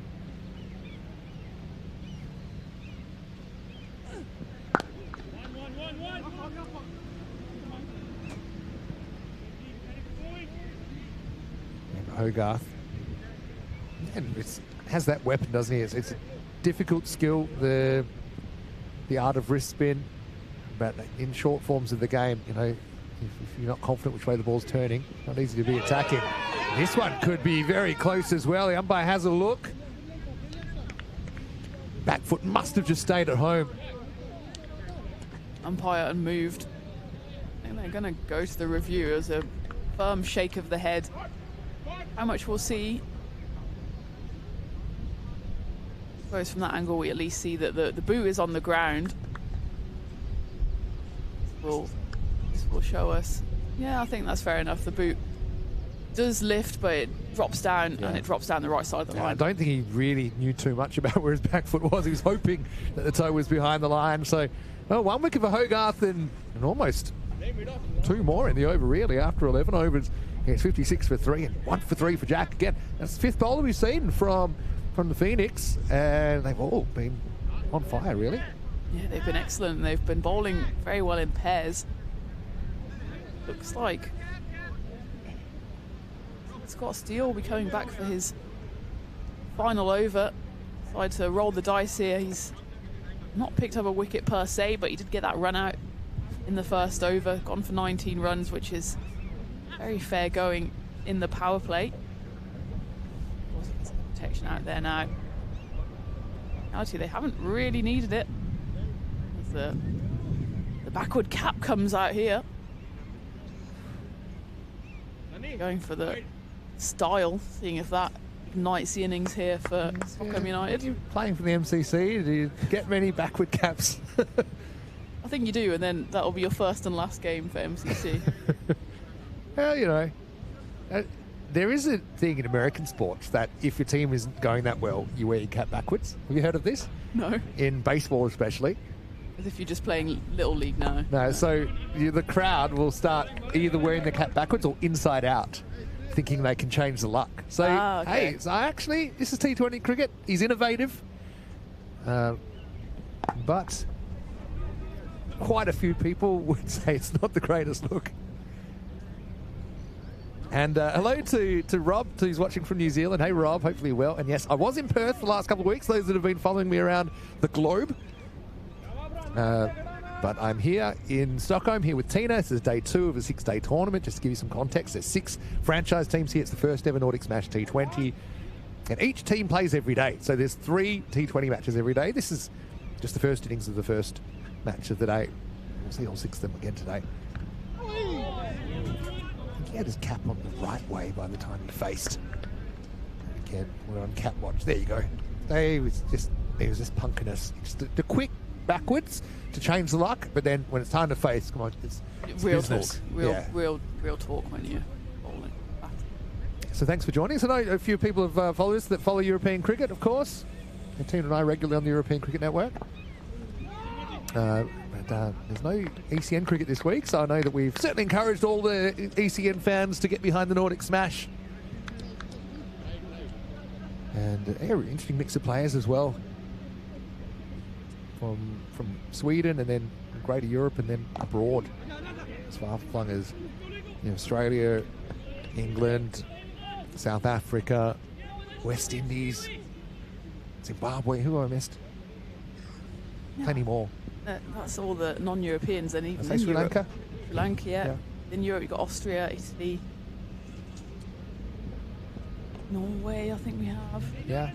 A: And Hogarth, and has that weapon, doesn't he? It's a difficult skill, the art of wrist spin. But in short forms of the game, you know, if you're not confident which way the ball's turning, not easy to be attacking. This one could be very close as well. The umpire has a look. Back foot must have just stayed at home.
B: Umpire unmoved. And they're going to go to the review as a firm shake of the head. How much we'll see. I suppose from that angle we at least see that the boot is on the ground. This will show us. Yeah, I think that's fair enough. The boot does lift, but it drops down, and it drops down the right side of the line.
A: I don't think he really knew too much about where his back foot was. He was hoping that the toe was behind the line. So, well, 1 wicket for Hogarth and almost 2 more in the over, really, after 11 overs. It's 56 for 3 and 1 for 3 for Jack. Again, that's the 5th bowler we've seen from the Phoenix, and they've all been on fire, really.
B: Yeah, they've been excellent. They've been bowling very well in pairs. Looks like Scott Steele will be coming back for his final over. Tried to roll the dice here. He's not picked up a wicket per se, but he did get that run out in the first over. Gone for 19 runs, which is very fair going in the power play. Protection out there now. Actually, they haven't really needed it. As the backward cap comes out here. Going for the style, seeing if that ignites the innings here for Stockholm United.
A: You're playing for the MCC, do you get many backward caps?
B: I think you do, and then that'll be your first and last game for MCC.
A: Well, you know, there is a thing in American sports that if your team isn't going that well, you wear your cap backwards. Have you heard of this?
B: No.
A: In baseball especially.
B: As if you're just playing Little League now.
A: No, so the crowd will start either wearing the cap backwards or inside out, thinking they can change the luck. So,
B: okay.
A: hey, so actually, this is T20 cricket. He's innovative. But quite a few people would say it's not the greatest look. And hello to Rob, who's watching from New Zealand. Hey, Rob, hopefully well. And yes, I was in Perth the last couple of weeks. Those that have been following me around the globe. But I'm here in Stockholm, here with Tina. This is day 2 of a 6-day tournament. Just to give you some context, there's 6 franchise teams here. It's the first ever Nordic Smash T20. And each team plays every day. So there's 3 T20 matches every day. This is just the first innings of the first match of the day. We'll see all 6 of them again today. I think he had his cap on the right way by the time he faced. Again, we're on cap watch. There you go. He was just punking us. Just the quick backwards to change the luck, but then when it's time to face, come on, it's
B: real
A: business.
B: talk. Real talk when you're bowling.
A: So thanks for joining us. I know a few people have followed us that follow European cricket, of course. And Tina and I regularly on the European Cricket Network. But there's no ECN cricket this week, so I know that we've certainly encouraged all the ECN fans to get behind the Nordic Smash. And interesting mix of players as well. From Sweden and then Greater Europe and then abroad. As far flung as Australia, England, South Africa, West Indies, Zimbabwe. Who have I missed? Plenty more.
B: That's all the non-Europeans, and even in
A: Sri Lanka.
B: Sri Lanka, yeah. In Europe, you've got Austria, Italy, Norway. I think we have.
A: Yeah.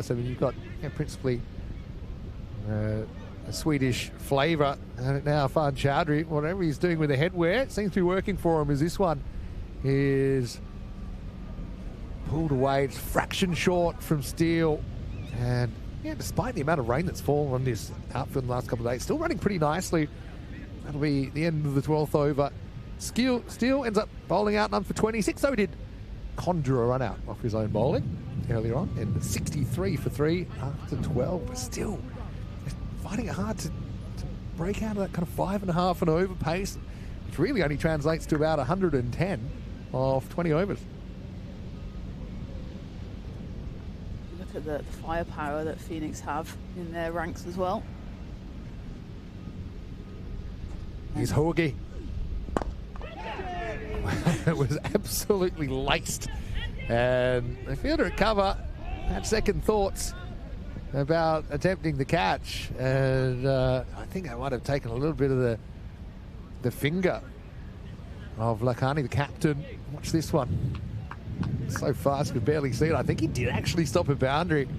A: So you've got principally a Swedish flavour. Now Farhan Chowdhury, whatever he's doing with the headwear, it seems to be working for him. As this one is pulled away, it's fraction short from Steele, and despite the amount of rain that's fallen on this outfield in the last couple of days, still running pretty nicely. That'll be the end of the 12th over. Steele ends up bowling out none for 26, so he did conjure a run out off his own bowling earlier on, and 63 for 3 after 12, but still finding it hard to break out of that kind of 5.5 and over pace, which really only translates to about 110 off 20 overs.
B: Look at the firepower that Phoenix have in their ranks as well.
A: Here's Hauge. It was absolutely laced. And the fielder at cover had second thoughts about attempting the catch. And I think I might have taken a little bit of the finger of Lakhani, the captain. Watch this one. So fast, could barely see it. I think he did actually stop a boundary.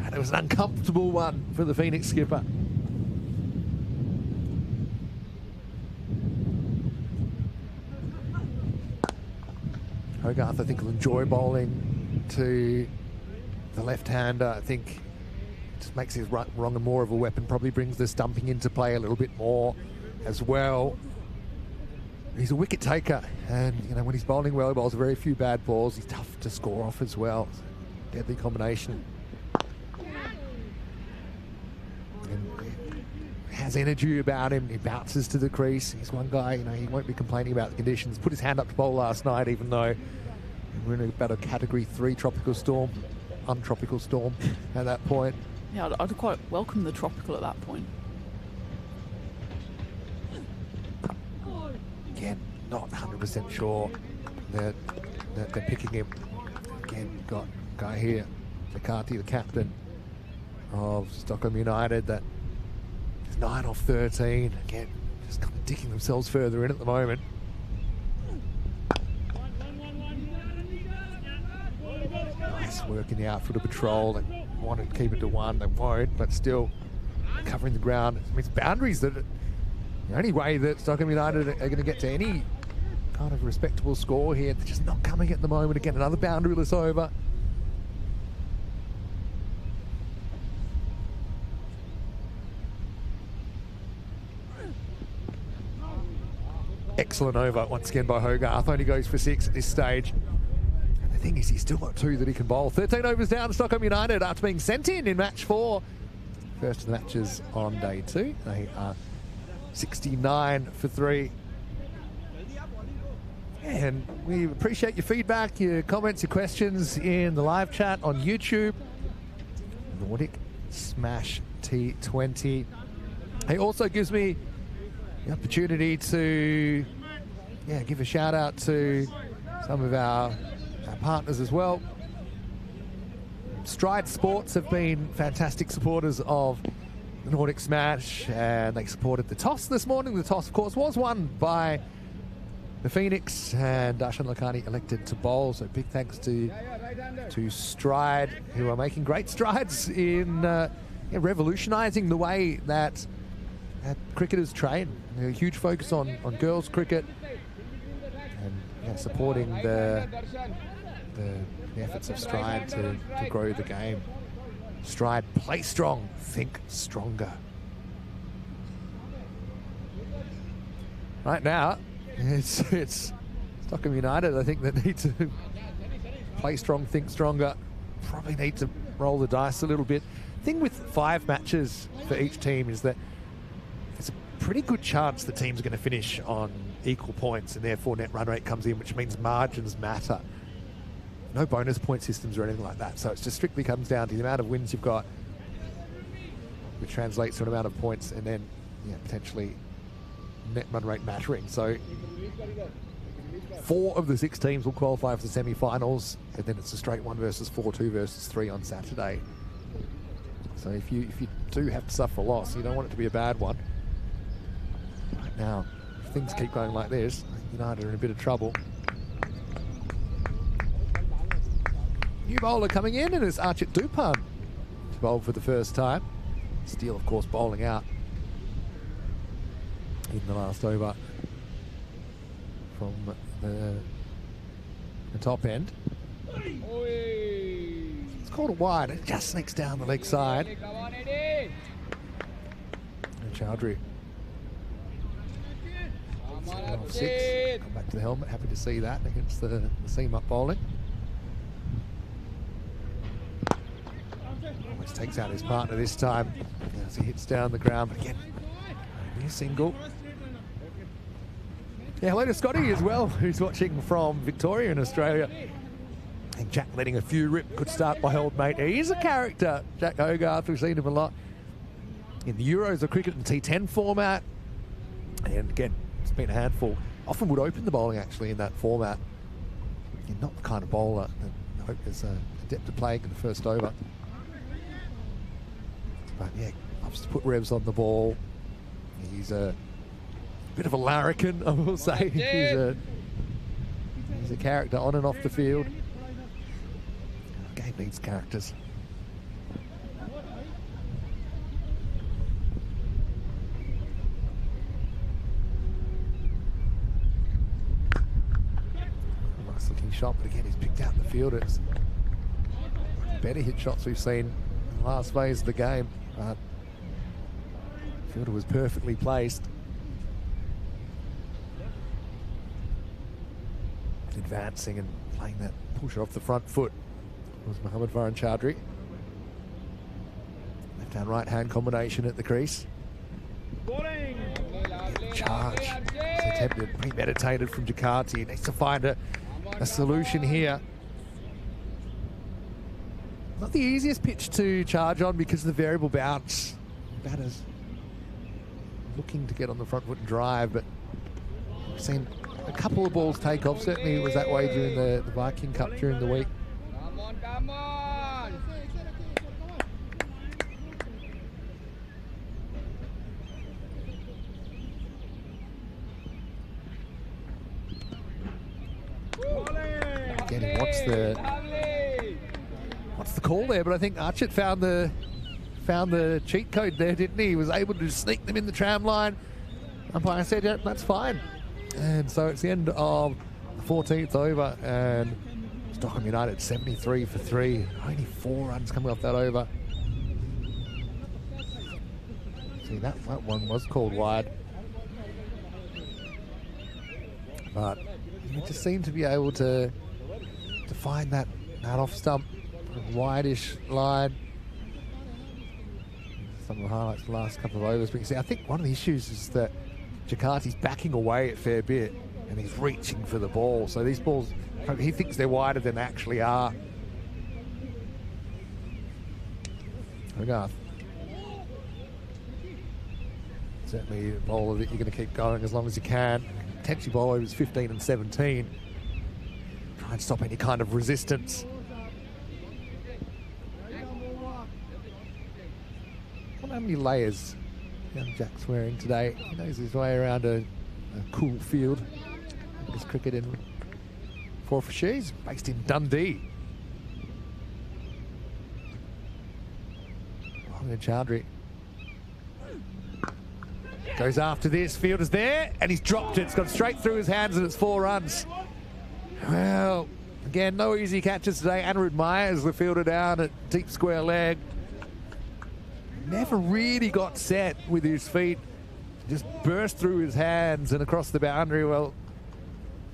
A: And it was an uncomfortable one for the Phoenix skipper. Hogarth, I think, will enjoy bowling to the left-hander. I think it just makes his wrong and more of a weapon, probably brings the stumping into play a little bit more as well. He's a wicket taker, and when he's bowling well, he bowls very few bad balls. He's tough to score off as well. Deadly combination. And has energy about him. He bounces to the crease. He's one guy, he won't be complaining about the conditions. Put his hand up to bowl last night, even though we're in about a Category 3 tropical storm, untropical storm at that point.
B: Yeah, I'd quite welcome the tropical at that point.
A: Again, not 100% sure that they're picking him. Again, got a guy here, McCarthy, the captain of Stockholm United, that is 9 off 13. Again, just kind of digging themselves further in at the moment. Nice work in the outfielder patrol. They wanted to keep it to 1, they won't, but still covering the ground. I mean, it's boundaries that the only way that Stockholm United are going to get to any kind of respectable score here. They're just not coming at the moment. Again, another boundaryless over. Excellent over once again by Hogarth. Only goes for 6 at this stage. And the thing is, he's still got 2 that he can bowl. 13 overs down to Stockholm United after being sent in match 4. First of the matches on day 2. They are 69 for 3. And we appreciate your feedback, your comments, your questions in the live chat on YouTube. Nordic Smash T20. It also gives me the opportunity to give a shout out to some of our partners as well. Stride Sports have been fantastic supporters of the Nordic smash, and they supported the toss this morning. The toss, of course, was won by the Phoenix, and Darshan Lakhani elected to bowl. So big thanks to Stride, who are making great strides in revolutionising the way that cricketers train. A huge focus on girls cricket, and supporting the efforts of Stride to grow the game. Stride, play strong, think stronger. Right now, it's Stockholm United, I think, that need to play strong, think stronger. Probably need to roll the dice a little bit. Thing with 5 matches for each team is that there's a pretty good chance the teams are going to finish on equal points, and therefore net run rate comes in, which means margins matter. No bonus point systems or anything like that. So it just strictly comes down to the amount of wins you've got, which translates to an amount of points, and then potentially net run rate mattering. So 4 of the 6 teams will qualify for the semi-finals, and then it's a straight 1 versus 4, 2 versus 3 on Saturday. So if you do have to suffer a loss, you don't want it to be a bad one. Right now, if things keep going like this, United are in a bit of trouble. New bowler coming in, and it's Archit Dupan to bowl for the first time. Steele, of course, bowling out in the last over from the top end. It's called a wide. It just sneaks down the leg side. And Chowdhury off 6. Come back to the helmet. Happy to see that against the seam up bowling. Almost takes out his partner this time as he hits down the ground. But again, only a single. Yeah, hello to Scotty as well, who's watching from Victoria in Australia. And Jack letting a few rip. Good start by old mate. He's a character, Jack Hogarth. We've seen him a lot in the Euros of cricket and T10 format. And again, it's been a handful. Often would open the bowling actually in that format. You're not the kind of bowler that I hope is adept to playing in the first over. But yeah, loves to put revs on the ball. He's a bit of a larrikin, I will say. He's a character on and off the field. The game needs characters. Nice looking shot, but again, he's picked out the field. It's better hit shots we've seen in the last phase of the game. But the fielder was perfectly placed. Advancing and playing that pusher off the front foot was Mohammad Farhan Chowdhury. Left hand, right hand combination at the crease. Charge. It's attempted, premeditated from Jakarta. He needs to find a solution here. Not the easiest pitch to charge on because of the variable bounce. Batter's looking to get on the front foot and drive, but we've seen a couple of balls take off. Certainly it was that way during the Viking Cup during the week.
C: Come on.
A: Again, he wants the call there, but I think Archit found the cheat code there, didn't he? He was able to sneak them in the tram line. Umpire said, yeah, that's fine. And so it's the end of the 14th over, and Stockholm United 73 for 3. Only 4 runs coming off that over. See, that one was called wide. But he just seemed to be able to find that off stump, wide-ish line. Some of the highlights of the last couple of overs. But you see, I think one of the issues is that Jakarta's backing away a fair bit and he's reaching for the ball. So these balls, he thinks they're wider than they actually are. Hogarth. Certainly a bowler that you're going to keep going as long as you can. Potentially bowl overs 15 and 17. Try and stop any kind of resistance. Well, many layers young Jack's wearing today. He knows his way around a cool field. His cricket in Forfarshire. He's based in Dundee. Chowdhury goes after this. Fielder's there, and he's dropped it. It's gone straight through his hands, and it's 4 runs. Well, again, no easy catches today. Anirudh Myers, the fielder down at deep square leg. Never really got set with his feet. Just burst through his hands and across the boundary. Well,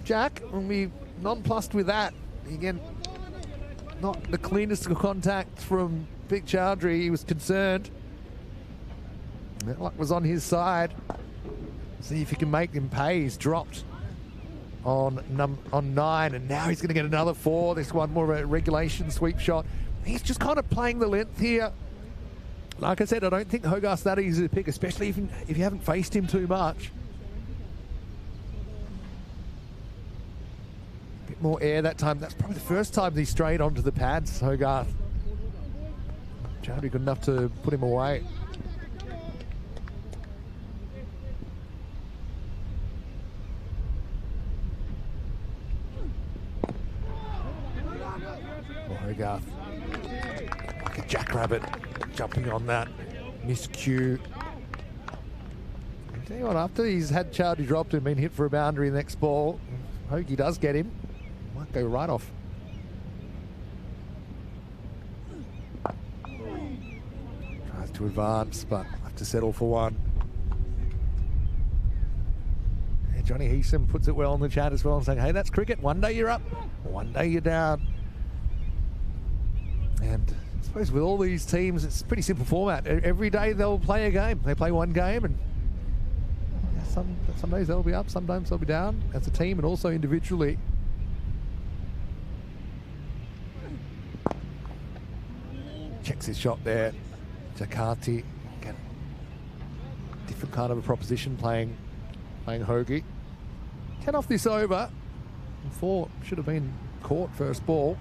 A: Jack will be nonplussed with that. Again, not the cleanest of contact from Big Chowdhury. He was concerned. That luck was on his side. See if he can make him pay. He's dropped on 9, and now he's going to get another 4. This one more of a regulation sweep shot. He's just kind of playing the length here. Like I said, I don't think Hogarth's that easy to pick, especially if you haven't faced him too much. A bit more air that time. That's probably the first time he strayed onto the pads, Hogarth. Chowdhury good enough to put him away. Hogarth, like a jackrabbit, jumping on that miscue. I tell you what, after he's had Chowdhury dropped and been hit for a boundary, the next ball, Hoagie does get him. Might go right off. Tries to advance, but have to settle for 1. And Johnny Heasom puts it well in the chat as well, saying, hey, that's cricket. One day you're up, one day you're down. And I suppose with all these teams, it's a pretty simple format. Every day they'll play a game. They play one game, and some days they'll be up, sometimes they'll be down as a team and also individually. Checks his shot there. Jakarti, again, different kind of a proposition playing Hoagie. 10 off this over. 4 should have been caught first ball.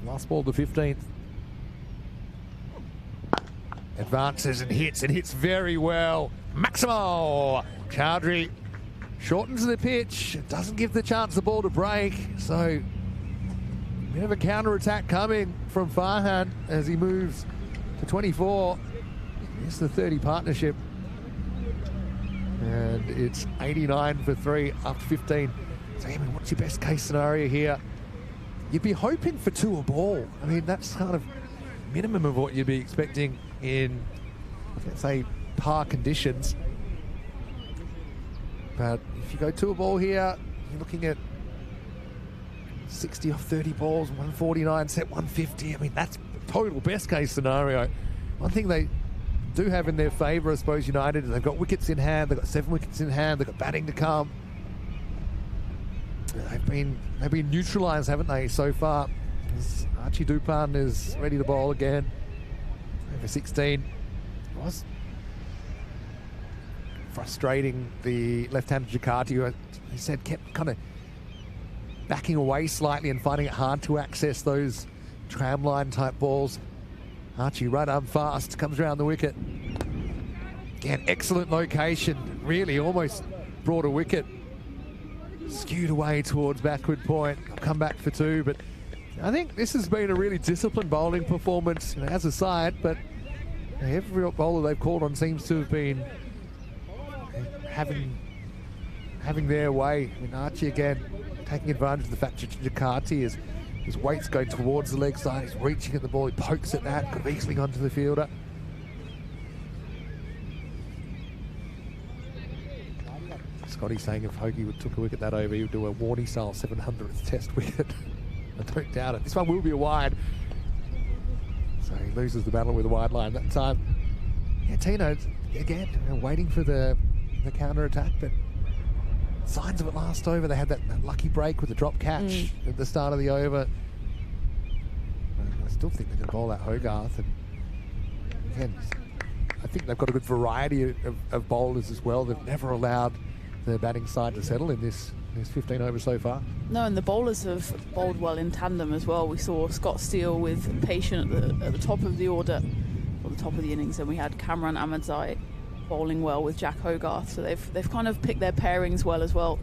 A: Last ball, the 15th. Advances and hits very well. Maximal! Chowdhury shortens the pitch. Doesn't give the chance the ball to break. So, a bit of a counter-attack coming from Farhan as he moves to 24. It's the 30 partnership. And it's 89 for 3 after 15. So, I mean, what's your best case scenario here? You'd be hoping for 2 a ball. I mean, that's kind of minimum of what you'd be expecting in, let's say, par conditions. But if you go 2 a ball here, you're looking at 60 off 30 balls, 149, set 150. I mean, that's total best case scenario. One thing they do have in their favour, I suppose, United, is they've got wickets in hand. They've got 7 wickets in hand. They've got batting to come. They've been neutralised, haven't they, so far? Archie Dupan is ready to bowl again. Over 16. It was frustrating, the left-handed Jakarta, who he said kept kind of backing away slightly and finding it hard to access those tramline type balls. Archie right arm fast, comes around the wicket. Again, excellent location. Really almost brought a wicket. Skewed away towards backward point. I'll come back for 2, but I think this has been a really disciplined bowling performance, as a side, but every bowler they've called on seems to have been having their way. I mean, Archie again taking advantage of the fact that Jakarti is his weight's going towards the leg side. He's reaching at the ball. He pokes at that. Could have easily gone to the fielder. Scotty saying if Hoagie took a wicket that over, he would do a Warney-style 700th test wicket. I don't doubt it. This one will be a wide. So he loses the battle with a wide line that time. Yeah, Tino, again, waiting for the counter-attack, but signs of it last over. They had that lucky break with the drop catch at the start of the over. I still think they're going to bowl that Hogarth. And again, I think they've got a good variety of bowlers as well. They've never allowed the batting side to settle in this 15 overs so far.
B: No, and the bowlers have bowled well in tandem as well. We saw Scott Steele with Patient at the top of the order, or the top of the innings, and we had Cameron Ahmadzai bowling well with Jack Hogarth. So they've kind of picked their pairings well as well.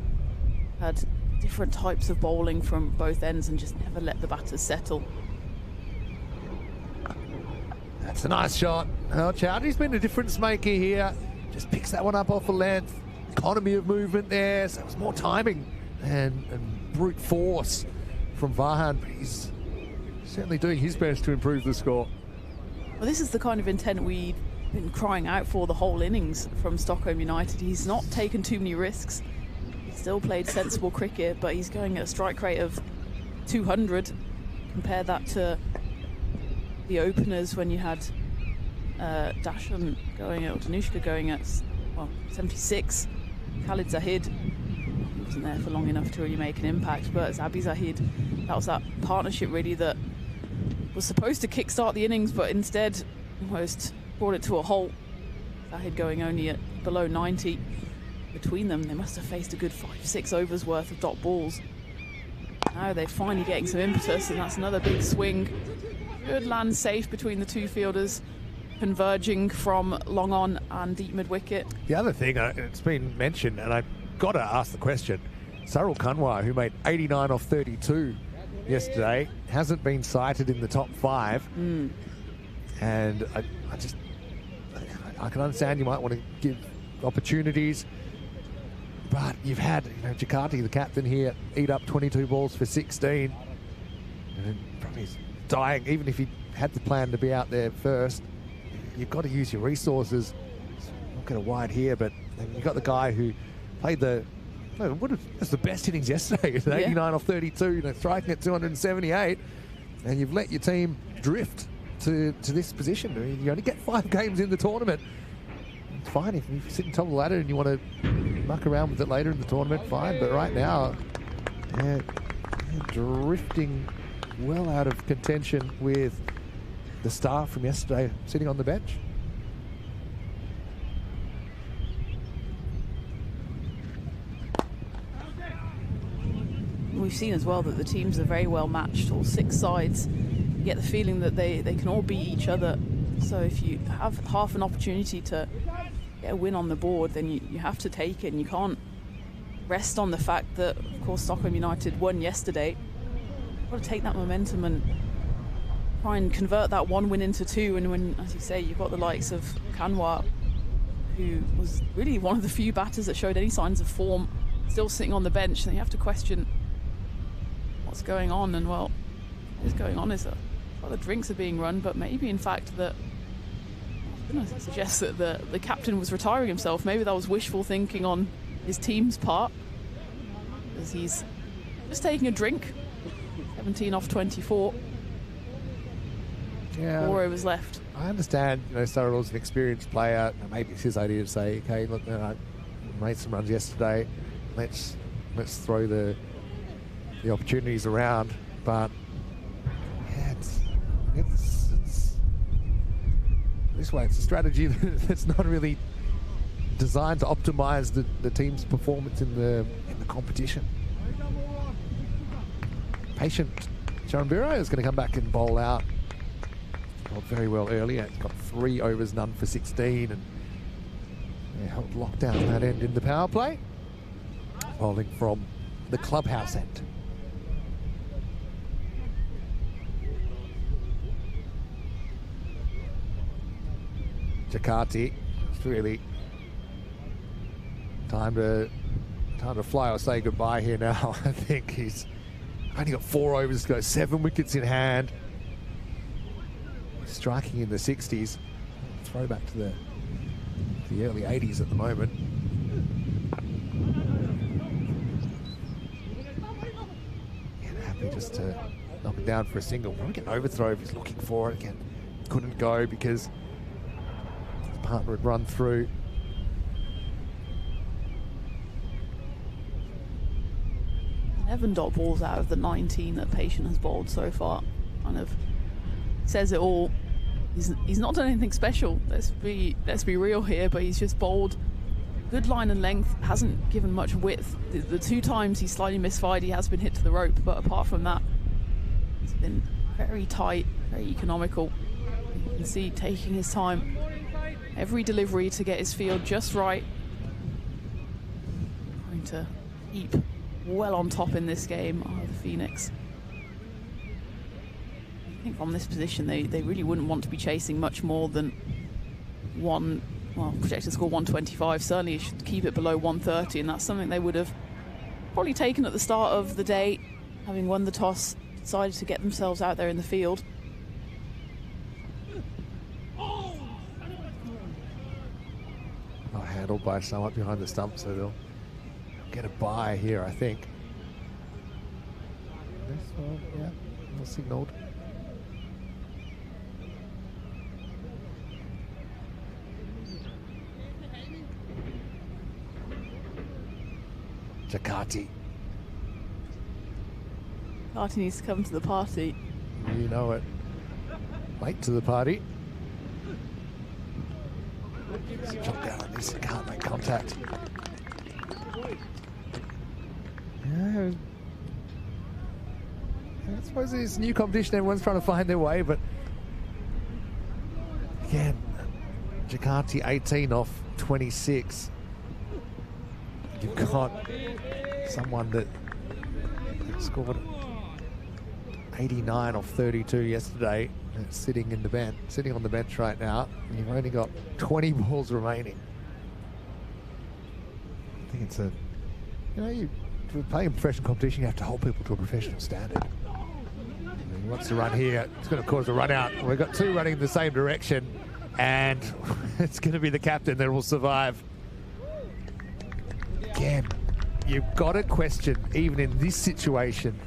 B: Had different types of bowling from both ends and just never let the batters settle.
A: That's a nice shot. Oh, Chowdhury's been a difference maker here. Just picks that one up off a length. Economy of movement there, so it was more timing and brute force from Vahan, but he's certainly doing his best to improve the score.
B: Well, this is the kind of intent we've been crying out for the whole innings from Stockholm United. He's not taken too many risks. He's still played sensible cricket, but he's going at a strike rate of 200. Compare that to the openers when you had Dashan going at, or Danushka going at, well, 76. Khalid Zahid, he wasn't there for long enough to really make an impact, but Zabi Zahid, that was that partnership really that was supposed to kickstart the innings, but instead almost brought it to a halt. Zahid going only at below 90. Between them, they must have faced a good 5-6 overs worth of dot balls. Now they're finally getting some impetus, and that's another big swing. Good land safe between the two fielders, converging from long on and deep mid-wicket.
A: The other thing, it's been mentioned, and I've got to ask the question, Sarul Kanwar, who made 89 off 32 yesterday, hasn't been cited in the top 5. And I can understand you might want to give opportunities, but you've had Jakarta, the captain here, eat up 22 balls for 16. And probably is dying, even if he had the plan to be out there first. You've got to use your resources. Not get a wide here, but you've got the guy who played that's the best innings yesterday. 89 off 32, striking at 278, and you've let your team drift to this position. I mean, you only get 5 games in the tournament. It's fine if you sit on top of the ladder and you want to muck around with it later in the tournament, fine. But right now, drifting well out of contention with the star from yesterday sitting on the bench.
B: We've seen as well that the teams are very well matched, all 6 sides. You get the feeling that they can all beat each other. So if you have half an opportunity to get a win on the board, then you have to take it, and you can't rest on the fact that, of course, Stockholm United won yesterday. You've got to take that momentum and try and convert that 1 win into 2. And when, as you say, you've got the likes of Kanwar, who was really one of the few batters that showed any signs of form, still sitting on the bench, then you have to question what's going on. And well, what is going on is that the drinks are being run, but maybe in fact that suggests that the captain was retiring himself. Maybe that was wishful thinking on his team's part, as he's just taking a drink. 17 off 24.
A: Yeah,
B: 4 overs left.
A: I understand, Sarul's an experienced player. Maybe it's his idea to say, okay, look, I made some runs yesterday. Let's throw the opportunities around. But yeah, it's this way. It's a strategy that's not really designed to optimize the team's performance in the competition. Patient Charanvira is going to come back and bowl out. Bowled very well earlier. He's got 3 overs, none for 16, and helped lock down that end in the power play. Bowling from the clubhouse end. Jakarta, it's really time to fly or say goodbye here now. I think he's only got 4 overs to go, 7 wickets in hand. Striking in the 60s. Throwback to the early 80s at the moment. Yeah, happy just to knock it down for a single. Probably get an overthrow if he's looking for it. Again, couldn't go because his partner had run through.
B: .11 balls out of the 19 that Patient has bowled so far. Kind of says it all. He's not done anything special. Let's be real here, but he's just bowled good line and length, hasn't given much width. The 2 times he slightly misfired, he has been hit to the rope, but apart from that, it's been very tight, very economical. You can see taking his time, every delivery to get his field just right. Trying to keep well on top in this game are the Phoenix. I think from this position they really wouldn't want to be chasing much more than projected score 125. Certainly it should keep it below 130, and that's something they would have probably taken at the start of the day, having won the toss, decided to get themselves out there in the field.
A: Not handled by someone behind the stump, so they'll get a bye here, I think. This one, yeah, not signalled. Jakarti.
B: Jakarti needs to come to the party.
A: You know it. Late to the party. Jump down on this, can't make contact. Yeah. I suppose it's new competition, everyone's trying to find their way, but again, Jakarti 18 off 26. You've got someone that scored 89 off 32 yesterday, sitting on the bench right now. And you've only got 20 balls remaining. I think it's to play in professional competition, you have to hold people to a professional standard. And he wants to run here. It's going to cause a run out. We've got 2 running in the same direction, and it's going to be the captain that will survive. Again, you've got to question, even in this situation,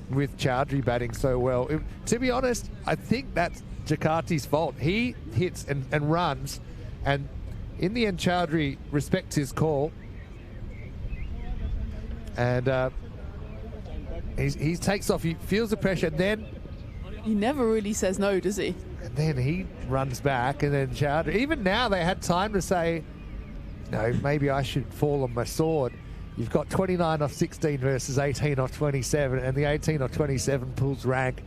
A: with Chowdhury batting so well. To be honest, I think that's Jakarti's fault. He hits and runs, and in the end, Chowdhury respects his call. And he takes off, he feels the pressure, then...
B: He never really says no, does he?
A: And then he runs back, and then Chowdhury... Even now, they had time to say, no, maybe I should fall on my sword. You've got 29 off 16 versus 18 off 27, and the 18 off 27 pulls rank.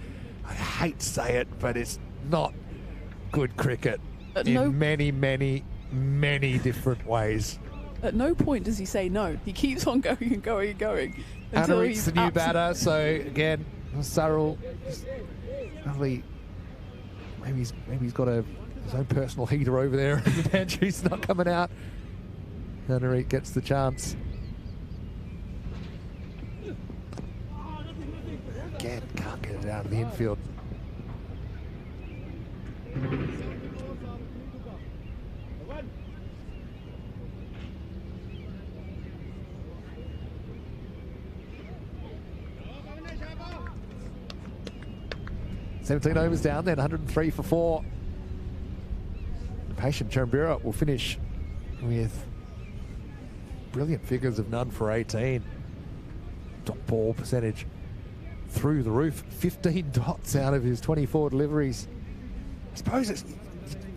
A: I hate to say it, but it's not good cricket in many, many, many different ways.
B: At no point does he say no. He keeps on going and going and going.
A: Anurik's the new batter, so again, Surrell probably maybe he's got his own personal heater over there in the pantry. He's not coming out. Anurik gets the chance. Again, can't get it out of the infield. "17 overs down, then 103 for 4. Patient Chambira will finish with brilliant figures of none for 18. Top ball percentage through the roof. 15 dots out of his 24 deliveries. I suppose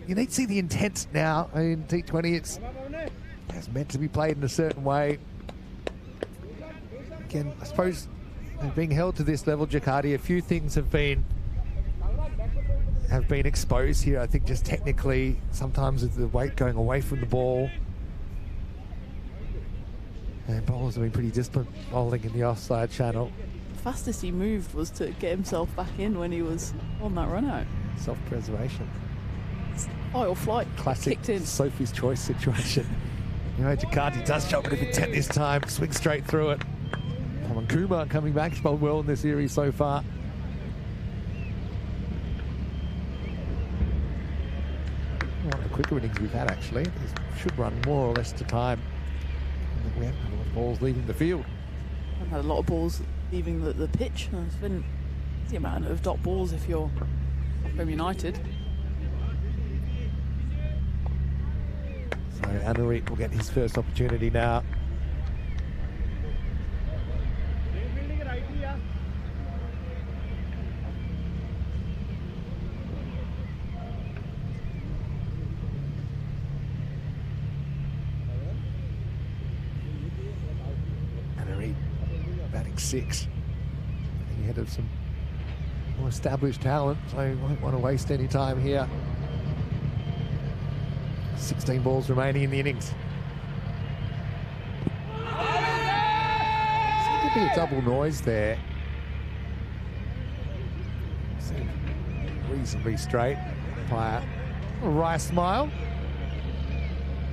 A: you need to see the intent now. In T20, it's meant to be played in a certain way. Again, I suppose being held to this level, Jakarti, a few things have been exposed here. I think just technically, sometimes with the weight going away from the ball. And bowlers have been pretty disciplined bowling in the offside channel.
B: The fastest he moved was to get himself back in when he was on that run out.
A: Self-preservation.
B: Fight or flight.
A: Classic
B: kicked in.
A: Sophie's choice situation. You know, Jakarti does jump with intent this time. Swing straight through it. Pawan Kumar coming back. He's bowled well in this series so far. One of the quicker innings we've had, actually. This should run more or less to time. We haven't had a lot of balls leaving the field.
B: I've had a lot of balls leaving the pitch. It's been the amount of dot balls if you're from United.
A: So Anurik will get his first opportunity now. 6-6. Ahead of some more established talent, so he won't want to waste any time here. 16 balls remaining in the innings. Seems to be a double noise there. Seems reasonably straight. Umpire, a wry smile.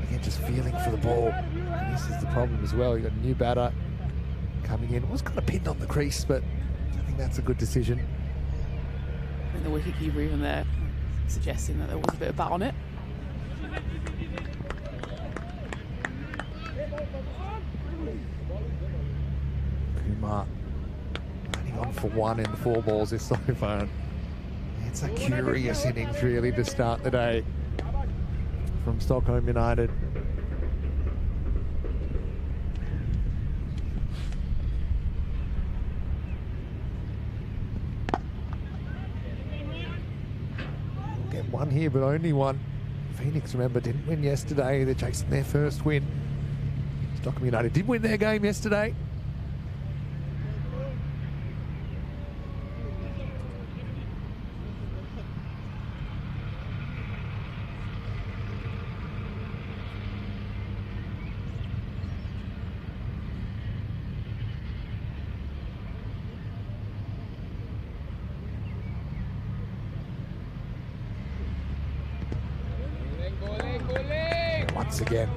A: Again, just feeling for the ball. And this is the problem as well. You've got a new batter coming in. Was kind of pinned on the crease, but I think that's a good decision.
B: I think the wicketkeeper even there suggesting that there was a bit of bat on it.
A: Kumar running on for 1 in 4 balls this so far. It's a curious innings really to start the day from Stockholm United. Get one here, but only one. Phoenix, remember, didn't win yesterday. They're chasing their first win. Stockholm United did win their game yesterday. Once again,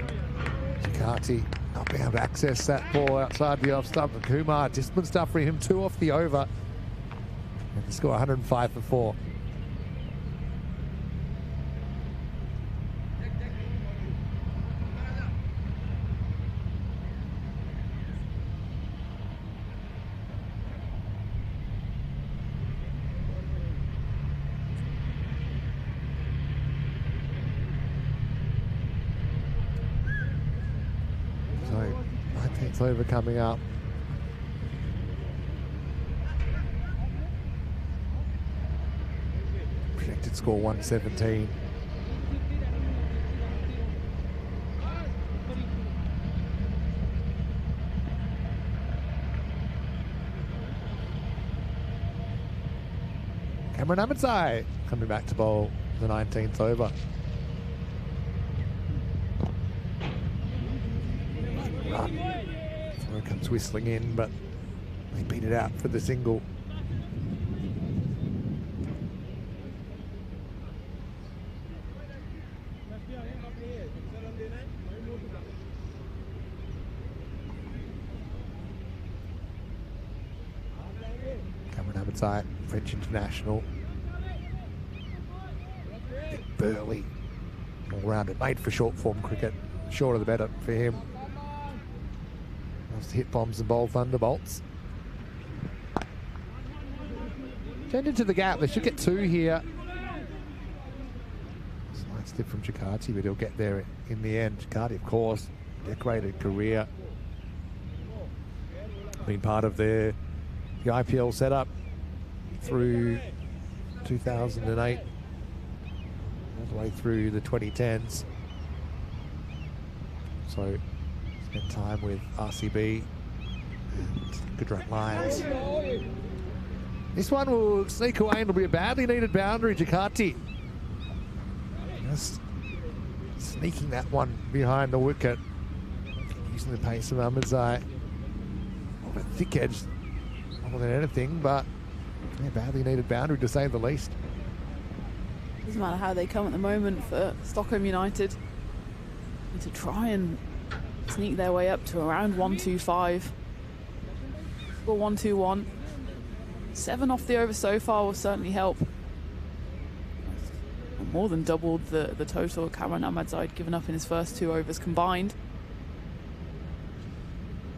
A: Jakarta not being able to access that ball outside the off stump. Kumar, discipline stuff for him, 2 off the over. And the score 105 for 4. So 19th over coming up. Projected score 117. Cameron Amatzai coming back to bowl the 19th over. Run. Throw comes whistling in, but they beat it out for the single. Cameron Amatzai, French international. Bit burly, all-rounded, made for short form cricket. Shorter the better for him. Loves to hit bombs and bowl thunderbolts. Turned into the gap. They should get 2 here. Slight slip from Jakarta, but he'll get there in the end. Jakarta, of course, decorated career. Been part of the IPL setup through 2008, all the way through the 2010s. So spent time with RCB and Gujarat Lions. This one will sneak away and it'll be a badly needed boundary. Jakarta just sneaking that one behind the wicket, using the pace of Amatzai. A thick edge more than anything, but a badly needed boundary to say the least.
B: Doesn't matter how they come at the moment for Stockholm United. And to try and sneak their way up to around 125. Score 121. 7 off the over so far will certainly help. More than doubled the total Cameron Amatzai had given up in his first 2 overs combined.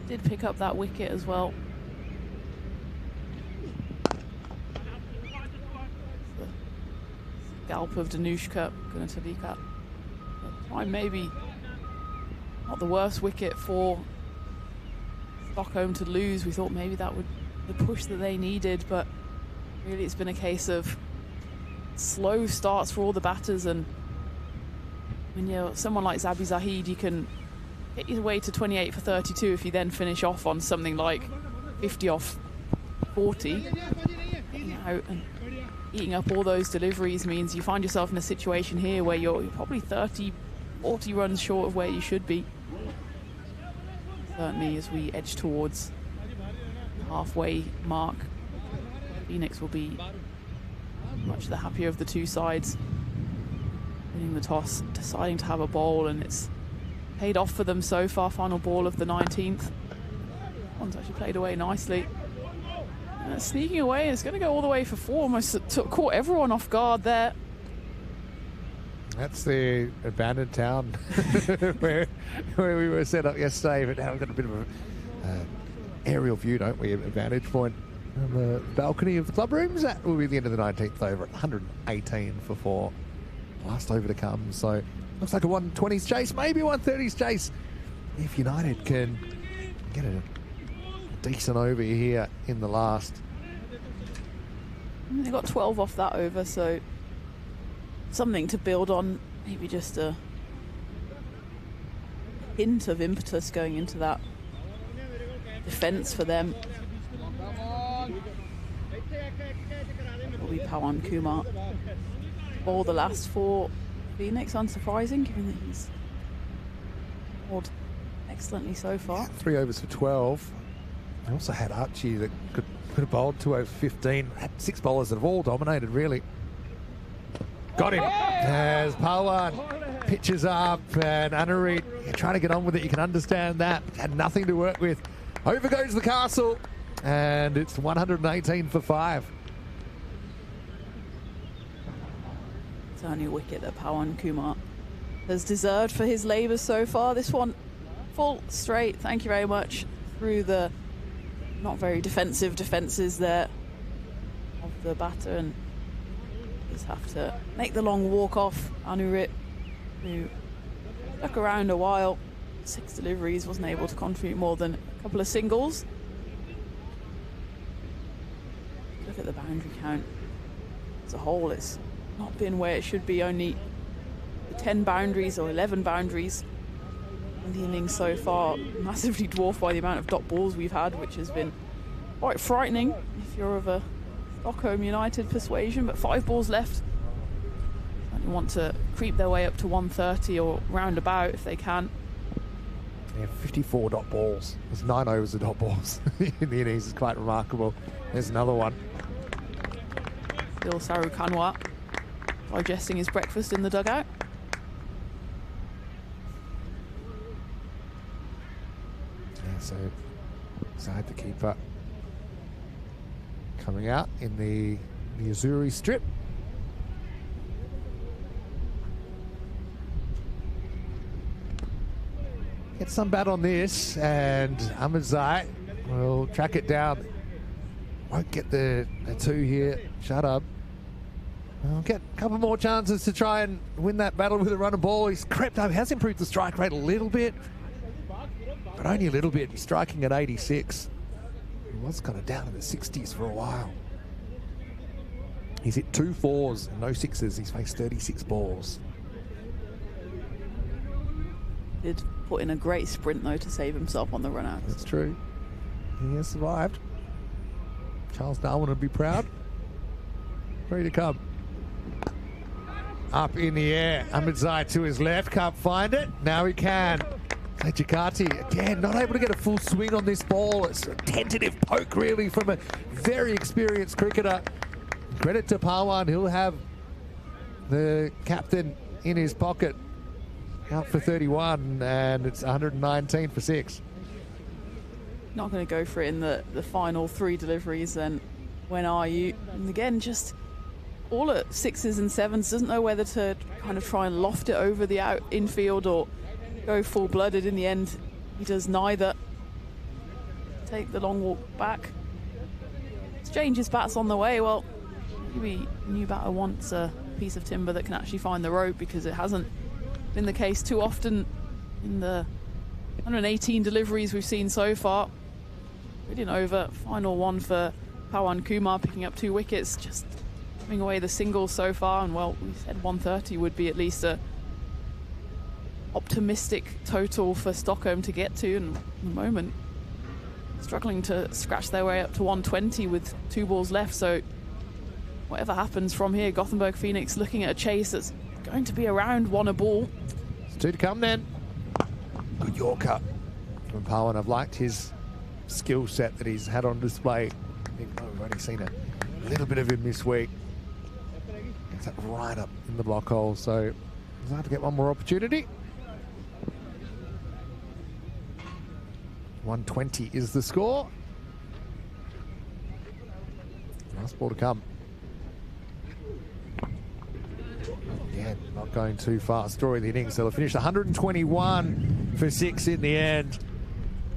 B: Did pick up that wicket as well. The scalp of Danushka Gunathilaka. Time maybe not the worst wicket for Stockholm to lose. We thought maybe that would be the push that they needed, but really it's been a case of slow starts for all the batters, and when you're someone like Zabi Zahid, you can get your way to 28 for 32 if you then finish off on something like 50 off 40. Getting out and eating up all those deliveries means you find yourself in a situation here where you're probably 30, 40 runs short of where you should be. Certainly as we edge towards the halfway mark, Phoenix will be much the happier of the two sides. Winning the toss, deciding to have a bowl, and it's paid off for them so far. Final ball of the 19th. One's actually played away nicely. Sneaking away, it's going to go all the way for 4. Almost caught everyone off guard there.
A: That's the abandoned town where we were set up yesterday, but now we've got a bit of an aerial view, don't we? A vantage point on the balcony of the club rooms. That will be the end of the 19th over at 118 for 4. Last over to come, so looks like a 120s chase, maybe 130s chase, if United can get a decent over here in the last.
B: They got 12 off that over, so something to build on. Maybe just a hint of impetus going into that defence for them. Will be Pawan Kumar. Ball the last for Phoenix, unsurprising, given that he's bowled excellently so far.
A: 3 overs for 12. They also had Archie that could have bowled 2 over 15. Had 6 bowlers that have all dominated, really. Got him. As Pawan pitches up, and Anurit trying to get on with it. You can understand that. Had nothing to work with. Over goes the castle, and it's 118 for 5.
B: It's only a wicket that Pawan Kumar has deserved for his labours so far. This one full straight, thank you very much, through the not very defensive defences there of the batter, and just have to make the long walk off. Anurit, who stuck around a while, 6 deliveries, wasn't able to contribute more than a couple of singles. Look at the boundary count as a whole. It's not been where it should be, only 10 boundaries or 11 boundaries in the innings so far, massively dwarfed by the amount of dot balls we've had, which has been quite frightening if you're of a Stockholm United persuasion. But 5 balls left. They want to creep their way up to 130 or round about if they can.
A: Yeah, 54 dot balls. There's 9 overs of dot balls in the innings. It's quite remarkable. There's another one.
B: Still Saru Kanwa digesting his breakfast in the dugout.
A: Yeah, so Zahid the keeper coming out in the Azuri strip. Get some bat on this, and Ahmed Zai will track it down. Won't get the 2 here. Shut up. I'll get a couple more chances to try and win that battle with a run of ball. He's crept up, has improved the strike rate a little bit, but only a little bit. He's striking at 86. He was kind of down in the 60s for a while. He's hit 2 4s and no 6s. He's faced 36 balls.
B: Did put in a great sprint though to save himself on the run out.
A: That's true. He has survived. Charles Darwin would be proud. Ready to come. Up in the air. Ahmed Zai to his left. Can't find it. Now he can. Jakarti again, not able to get a full swing on this ball. It's a tentative poke, really, from a very experienced cricketer. Credit to Pawan. He'll have the captain in his pocket. Out for 31, and it's 119 for 6.
B: Not going to go for it in the final 3 deliveries, then when are you? And again, just all at 6s and 7s, doesn't know whether to kind of try and loft it over the out infield or go full-blooded. In the end, he does neither. Take the long walk back. Exchange his bats on the way. Well, maybe new batter wants a piece of timber that can actually find the rope, because it hasn't been the case too often in the 118 deliveries we've seen so far. Brilliant over. Final one for Pawan Kumar, picking up 2 wickets, just giving away the singles so far. And well, we said 130 would be at least a optimistic total for Stockholm to get to. And at the moment, struggling to scratch their way up to 120 with 2 balls left. So whatever happens from here, Gothenburg Phoenix looking at a chase that's going to be around 1 a ball.
A: It's 2 to come then. Good Yorker from Pawan. I've liked his skill set that he's had on display. Even though we've only seen a little bit of him this week. Gets that right up in the block hole, so he's hard to get one more opportunity. 120 is the score. Last ball to come. Again, not going too fast. Story of the innings. They'll finish 121 for 6 in the end.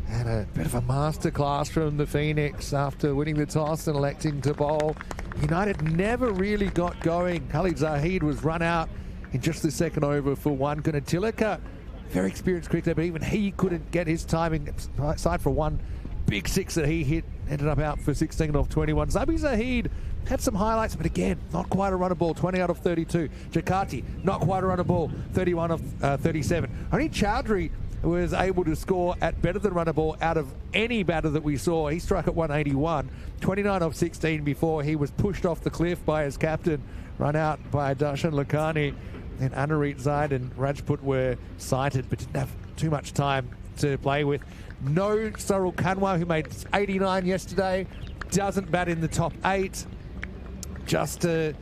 A: And a bit of a masterclass from the Phoenix after winning the toss and electing to bowl. United never really got going. Khalid Zahid was run out in just the second over for 1. Gunatilaka, very experienced cricketer, but even he couldn't get his timing, aside for 1 big 6 that he hit. Ended up out for 16 off 21. Zabi Zahid had some highlights, but again, not quite a runner ball. 20 out of 32. Jakarti, not quite a runner ball. 31 of 37. Only Chowdhury was able to score at better than runner ball out of any batter that we saw. He struck at 181, 29 of 16 before he was pushed off the cliff by his captain, run out by Darshan Lakhani. And Anurit Zaid and Rajput were sighted, but didn't have too much time to play with. No Sarul Kanwar, who made 89 yesterday, doesn't bat in the top 8. Just an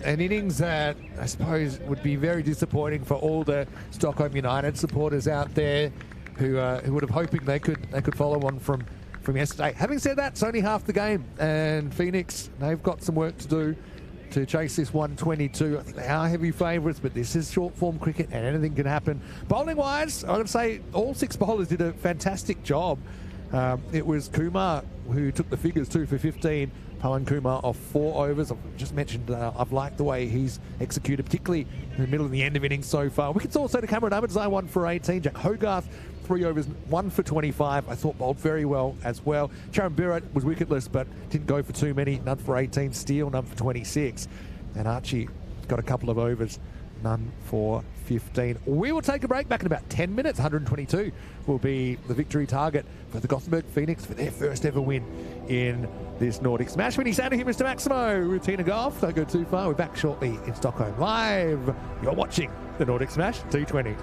A: innings that I suppose would be very disappointing for all the Stockholm United supporters out there who would have hoping they could follow on from yesterday. Having said that, it's only half the game, and Phoenix, they've got some work to do to chase this 122. I think they are heavy favourites, but this is short form cricket and anything can happen. Bowling wise, I would say all 6 bowlers did a fantastic job. It was Kumar who took the figures, 2 for 15. Pawan Kumar off 4 overs. I've just mentioned I've liked the way he's executed, particularly in the middle and the end of innings so far. Wickets also to Cameron Ahmedzai, 1 for 18. Jack Hogarth, 3 overs, 1 for 25. I thought bowled very well as well. Charan Birat was wicketless, but didn't go for too many. None for 18. Steele, none for 26. And Archie got a couple of overs, none for 15. We will take a break. Back in about 10 minutes. 122 will be the victory target for the Gothenburg Phoenix for their first ever win in this Nordic Smash. When he's out of here, Mr. Maximo with Tina Golf. Don't go too far. We're back shortly in Stockholm Live. You're watching the Nordic Smash T20.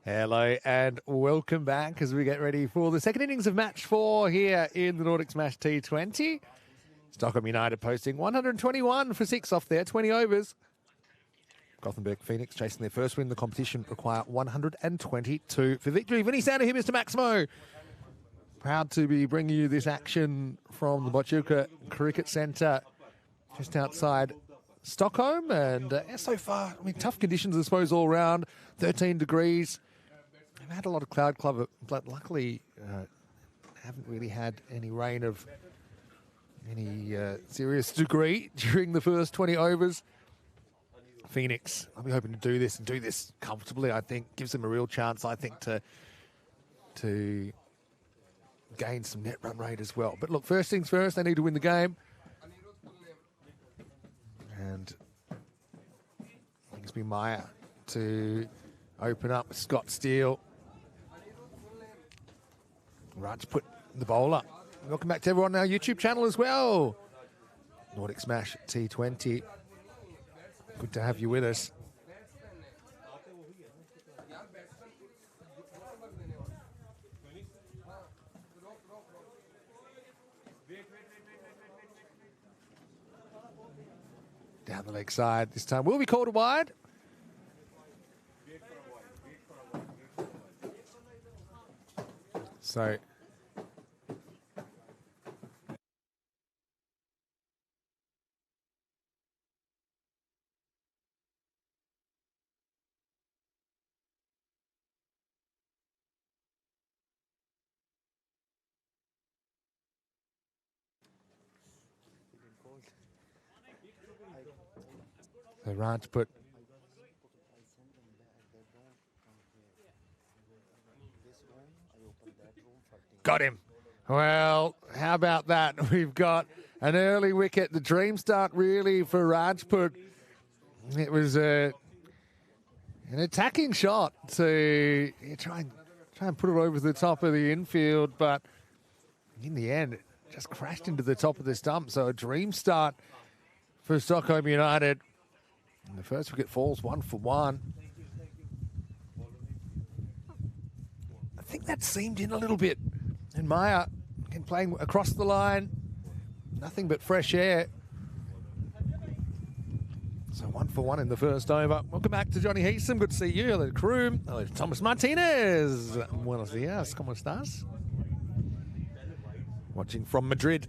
A: Hello and welcome back as we get ready for the second innings of match 4 here in the Nordic Smash T20. Stockholm United posting 121 for 6 off their 20 overs. Gothenburg Phoenix chasing their first win in the competition require 122 for victory. Vinny Sander here, Mr. Maximo. Proud to be bringing you this action from the Bochuka Cricket Centre just outside Stockholm. And so far, I mean, tough conditions, I suppose, all round. 13 degrees. We've had a lot of cloud cover, but luckily haven't really had any rain of any serious degree during the first 20 overs. Phoenix, I'll be hoping to do this and do this comfortably. I think gives them a real chance, I think, to gain some net run rate as well. But look, first things first, they need to win the game. And I think it's been Meyer to open up with Scott Steele. Raj put the bowler. Welcome back to everyone on our YouTube channel as well. Nordic Smash T20. Good to have you with us. Down the leg side this time. Will be called wide. So Raj put got him. Well, how about that? We've got an early wicket. The dream start really for Rajput. It was an attacking shot to try and put it over the top of the infield, but in the end, it just crashed into the top of the stump. So a dream start for Stockholm United. And the first wicket falls 1 for 1. I think that seamed in a little bit. And Meyer again playing across the line. Nothing but fresh air. So 1 for 1 in the first over. Welcome back to Johnny Heasom. Good to see you. Hello, crew. Hello, Thomas Martinez. Buenos dias. ¿Cómo estás? Watching from Madrid.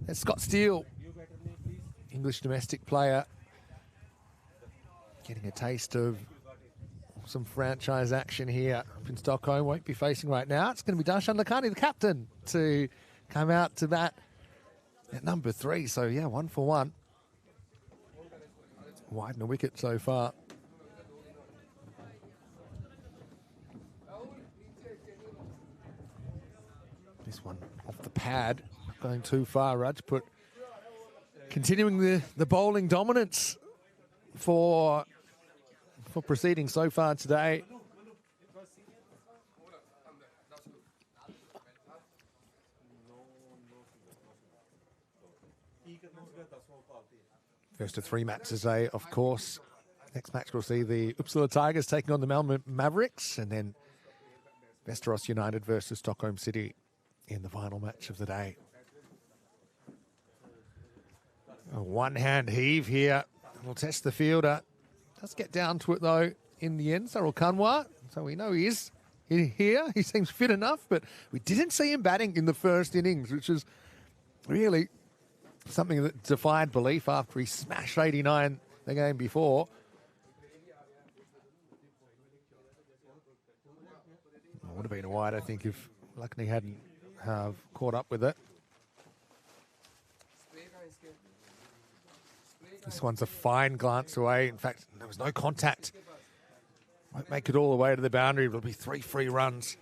A: That's Scott Steele. English domestic player. Getting a taste of some franchise action here up in Stockholm. Won't be facing right now. It's going to be Darshan Lakhani, the captain, to come out to bat at number 3. So, yeah, 1 for 1. Widen a wicket so far. This one off the pad, not going too far. Rajput continuing the bowling dominance for proceeding so far today. First of 3 matches today, of course. Next match we'll see the Uppsala Tigers taking on the Malmö Mavericks, and then Västerås United versus Stockholm City in the final match of the day. A one-hand heave here. We'll test the fielder. Does get down to it, though, in the end. Sarul Kanwar. So we know he is here. He seems fit enough, but we didn't see him batting in the first innings, which is really something that defied belief after he smashed 89 the game before. It would have been a wide, I think, if Luckney hadn't caught up with it. This one's a fine glance away. In fact, there was no contact. Won't make it all the way to the boundary. It'll be 3 free runs.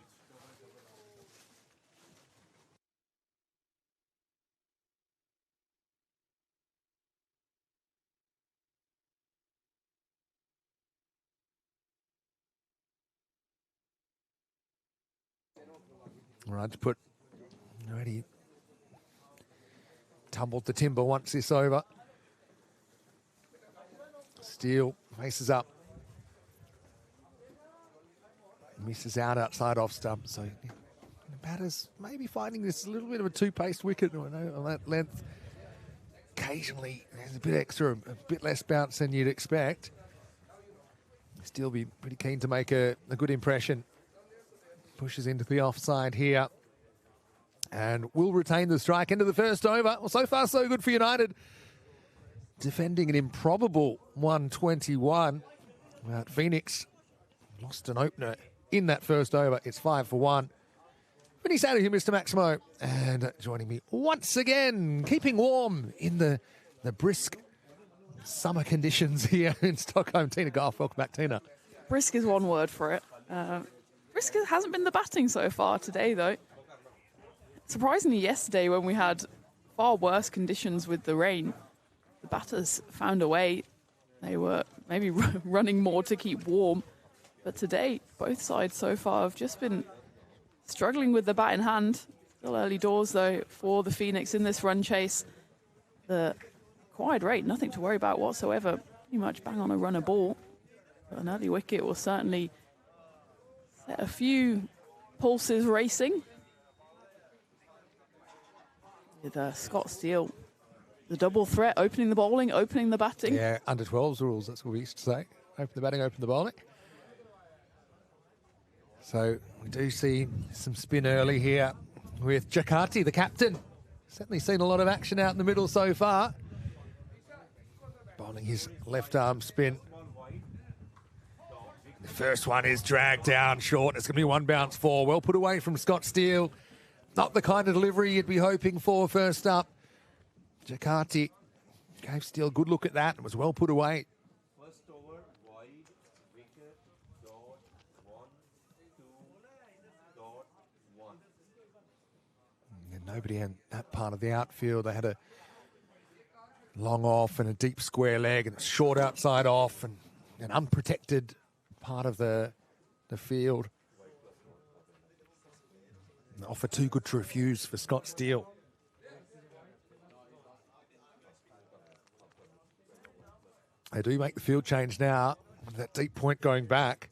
A: Rajput already tumbled the timber once this over. Steele faces up. Misses out outside off stump. So the batters maybe finding this a little bit of a two-paced wicket on that length. Occasionally, there's a bit extra, a bit less bounce than you'd expect. Still be pretty keen to make a good impression. Pushes into the offside here. And will retain the strike into the first over. Well, so far, so good for United. Defending an improbable 121. But Phoenix lost an opener in that first over. It's 5 for 1. Vinny's out of here, Mr. Maximo. And joining me once again, keeping warm in the brisk summer conditions here in Stockholm. Tina Goff, welcome back, Tina.
B: Brisk is one word for it. Brisk hasn't been the batting so far today, though. Surprisingly, yesterday when we had far worse conditions with the rain, the batters found a way. They were maybe running more to keep warm. But today, both sides so far have just been struggling with the bat in hand. Still early doors, though, for the Phoenix in this run chase. The quiet rate, nothing to worry about whatsoever. Pretty much bang on a runner ball. But an early wicket will certainly set a few pulses racing. With Scott Steele, the double threat, opening the bowling, opening the batting.
A: Yeah, under 12s rules, that's what we used to say. Open the batting, open the bowling. So we do see some spin early here with Jakarti, the captain. Certainly seen a lot of action out in the middle so far. Bowling his left arm spin. The first one is dragged down short. It's going to be one bounce four. Well put away from Scott Steele. Not the kind of delivery you'd be hoping for first up. Jakarti gave Steele a good look at that and was well put away.
D: First over, wide, wicket, dot, 1, 2, dot, 1.
A: And nobody in that part of the outfield. They had a long off and a deep square leg and a short outside off and an unprotected part of the field. And offer too good to refuse for Scott Steele. They do make the field change now with that deep point going back.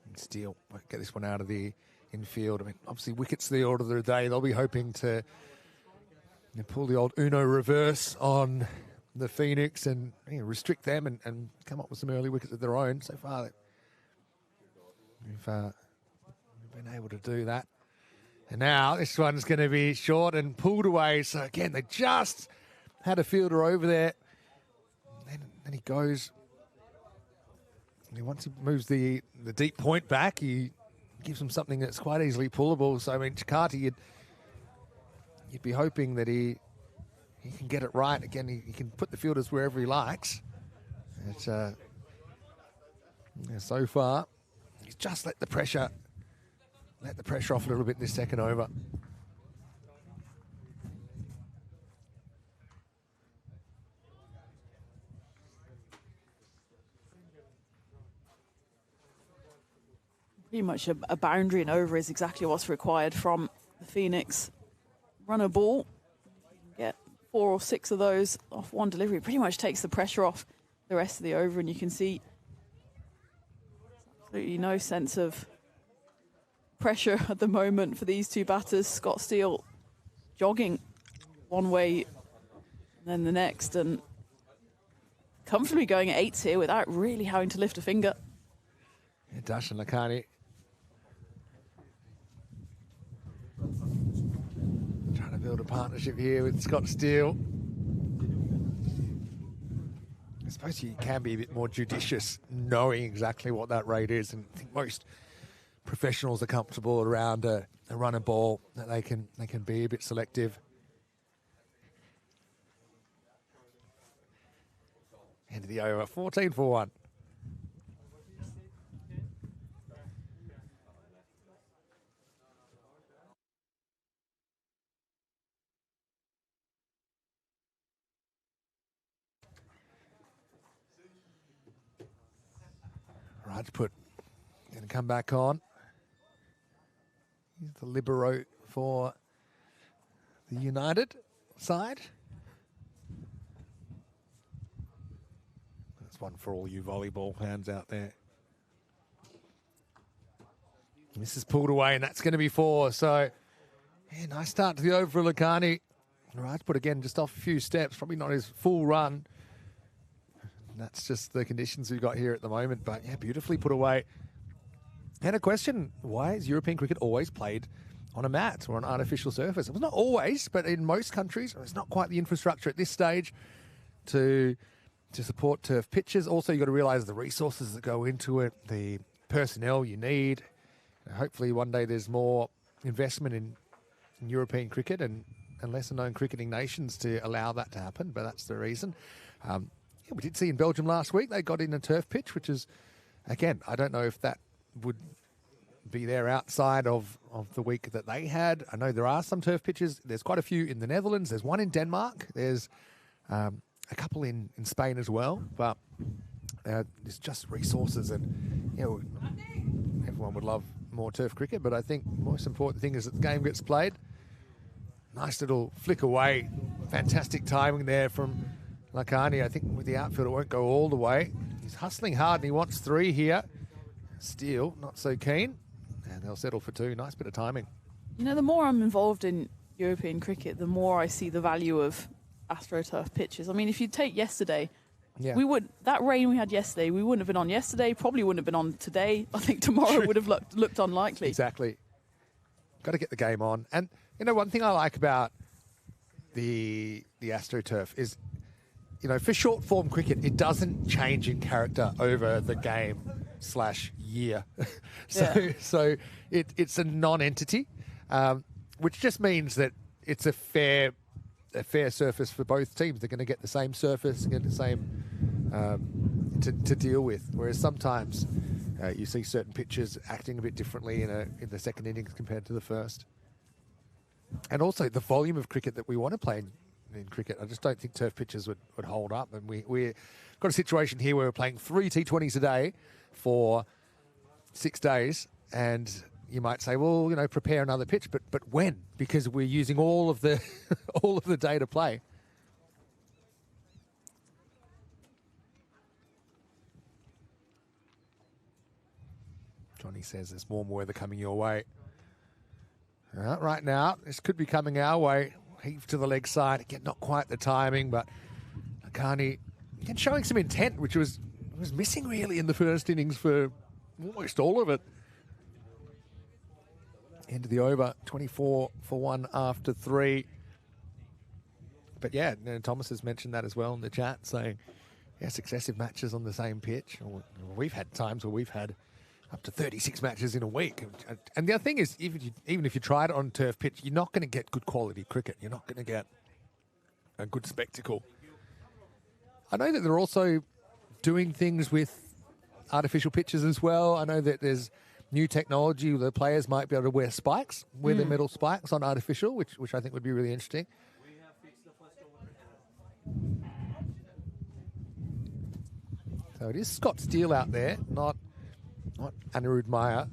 A: And Steele won't get this one out of the infield. I mean, obviously wickets the order of the day. They'll be hoping to pull the old Uno reverse on the Phoenix and restrict them and come up with some early wickets of their own. So far, we've been able to do that. And now this one's going to be short and pulled away. So again, they just had a fielder over there. And then he goes. And once he moves the deep point back, he gives him something that's quite easily pullable. So I mean, Jakarti, you'd be hoping that he can get it right. Again, he can put the fielders wherever he likes. It's so far, he's just let the pressure off a little bit in this second over.
B: Pretty much a boundary and over is exactly what's required from the Phoenix. Run a ball, get 4 or 6 of those off one delivery. Pretty much takes the pressure off the rest of the over, and you can see absolutely no sense of pressure at the moment for these two batters. Scott Steele jogging one way and then the next, and comfortably going at 8s here without really having to lift a finger.
A: Yeah, Darshan Lakhani trying to build a partnership here with Scott Steele. I suppose you can be a bit more judicious knowing exactly what that rate is, and I think most professionals are comfortable around a runner ball that they can be a bit selective. End of the over, 14 for 1. Rajput going to come back on. He's the libero for the United side. That's one for all you volleyball fans out there. And this is pulled away, and that's going to be 4. So, yeah, nice start to the over for Lakani. Rajput again, just off a few steps, probably not his full run. And that's just the conditions we've got here at the moment. But yeah, beautifully put away. And a question, why is European cricket always played on a mat or an artificial surface? Well, not always, but in most countries, there's not quite the infrastructure at this stage to support turf pitches. Also, you've got to realise the resources that go into it, the personnel you need. Hopefully one day there's more investment in European cricket and lesser-known cricketing nations to allow that to happen, but that's the reason. Yeah, we did see in Belgium last week, they got in a turf pitch, which is, again, I don't know if that would be there outside of the week that they had. I know there are some turf pitches. There's quite a few in the Netherlands. There's one in Denmark. There's a couple in Spain as well, but there's just resources, and you know, everyone would love more turf cricket, but I think the most important thing is that the game gets played. Nice little flick away. Fantastic timing there from Lakani. I think with the outfield it won't go all the way. He's hustling hard and he wants 3 here. Steele, not so keen. And they'll settle for 2. Nice bit of timing.
B: You know, the more I'm involved in European cricket, the more I see the value of AstroTurf pitches. I mean, if you take yesterday, that rain we had yesterday, we wouldn't have been on yesterday, probably wouldn't have been on today. I think tomorrow would have looked unlikely.
A: Exactly. Got to get the game on. And, you know, one thing I like about the AstroTurf is, you know, for short form cricket, it doesn't change in character over the game/year. So it's a non-entity, which just means that it's a fair surface for both teams. They're going to get the same surface, get the same to deal with. Whereas sometimes you see certain pitches acting a bit differently in the second innings compared to the first. And also the volume of cricket that we want to play in cricket, I just don't think turf pitches would hold up. And we've got a situation here where we're playing 3 T20s a day for 6 days, and you might say, well, you know, prepare another pitch, but when? Because we're using all of the all of the day to play. Johnny says there's warm weather coming your way. Right now, this could be coming our way. Heave to the leg side. Again, not quite the timing, but Lakani again showing some intent, which was missing really in the first innings for almost all of it. End of the over, 24 for 1 after 3. But yeah, you know, Thomas has mentioned that as well in the chat, saying, yeah, successive matches on the same pitch. We've had times where we've had up to 36 matches in a week. And the other thing is, even if you try it on turf pitch, you're not going to get good quality cricket. You're not going to get a good spectacle. I know that they're also doing things with artificial pitches as well. I know that there's new technology where the players might be able to wear spikes, wear their metal spikes on artificial, which I think would be really interesting. So it is Scott Steele out there, not Anirudh Maya,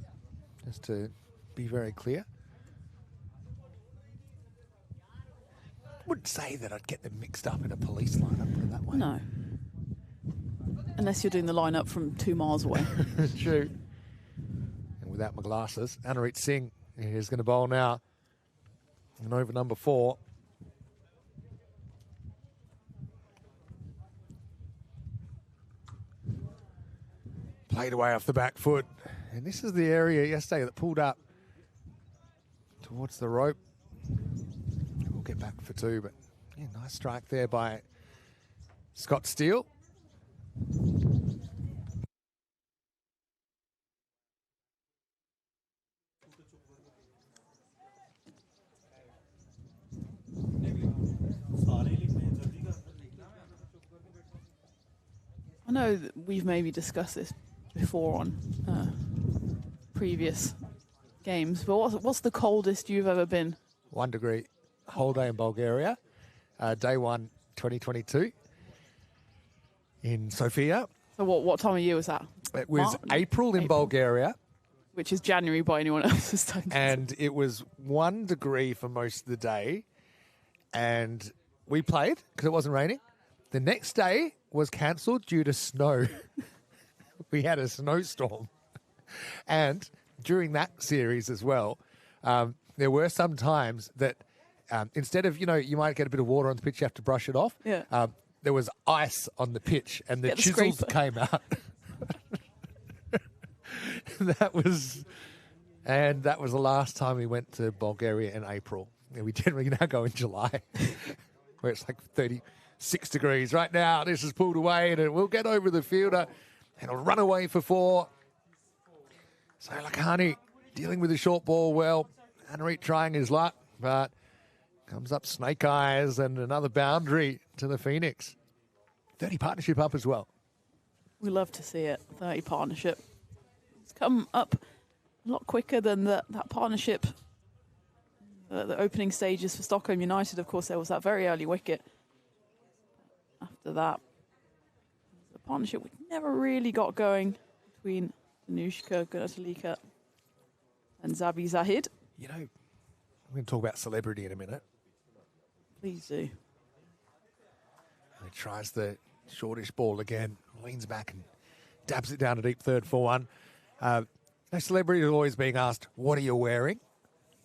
A: just to be very clear. I wouldn't say that I'd get them mixed up in a police lineup, put it that way.
B: No. Unless you're doing the lineup from 2 miles away.
A: True. And without my glasses, Anurit Singh is going to bowl now. And over number 4. Played away off the back foot. And this is the area yesterday that pulled up towards the rope. We'll get back for 2, but yeah, nice strike there by Scott Steele.
B: I know that we've maybe discussed this before on previous games, but what's the coldest you've ever been?
A: 1 degree, whole day in Bulgaria. Day 1, 2022 in Sofia.
B: So what time of year was that?
A: It was April in Bulgaria.
B: Which is January by anyone else's standards.
A: And it was 1 degree for most of the day. And we played because it wasn't raining. The next day was cancelled due to snow. We had a snowstorm. And during that series as well, there were some times that instead of, you might get a bit of water on the pitch, you have to brush it off.
B: Yeah.
A: There was ice on the pitch and the
B: Get the
A: chisels
B: scraper.
A: came out. That was the last time we went to Bulgaria in April. And we generally now go in July, where it's like 36 degrees. Right now, this is pulled away, and it will get over the fielder, and it'll run away for 4. So Lakhani dealing with the short ball well. Henry trying his luck, but comes up snake eyes and another boundary to the Phoenix. 30 partnership up as well.
B: We love to see it. 30 partnership. It's come up a lot quicker than that partnership. The opening stages for Stockholm United, of course, there was that very early wicket. After that, the partnership we never really got going between Danushka Gunatalika and Zabi Zahid.
A: I'm going to talk about celebrity in a minute.
B: Please do.
A: He tries the shortish ball again, leans back and dabs it down a deep third for 1. Celebrity is always being asked, what are you wearing?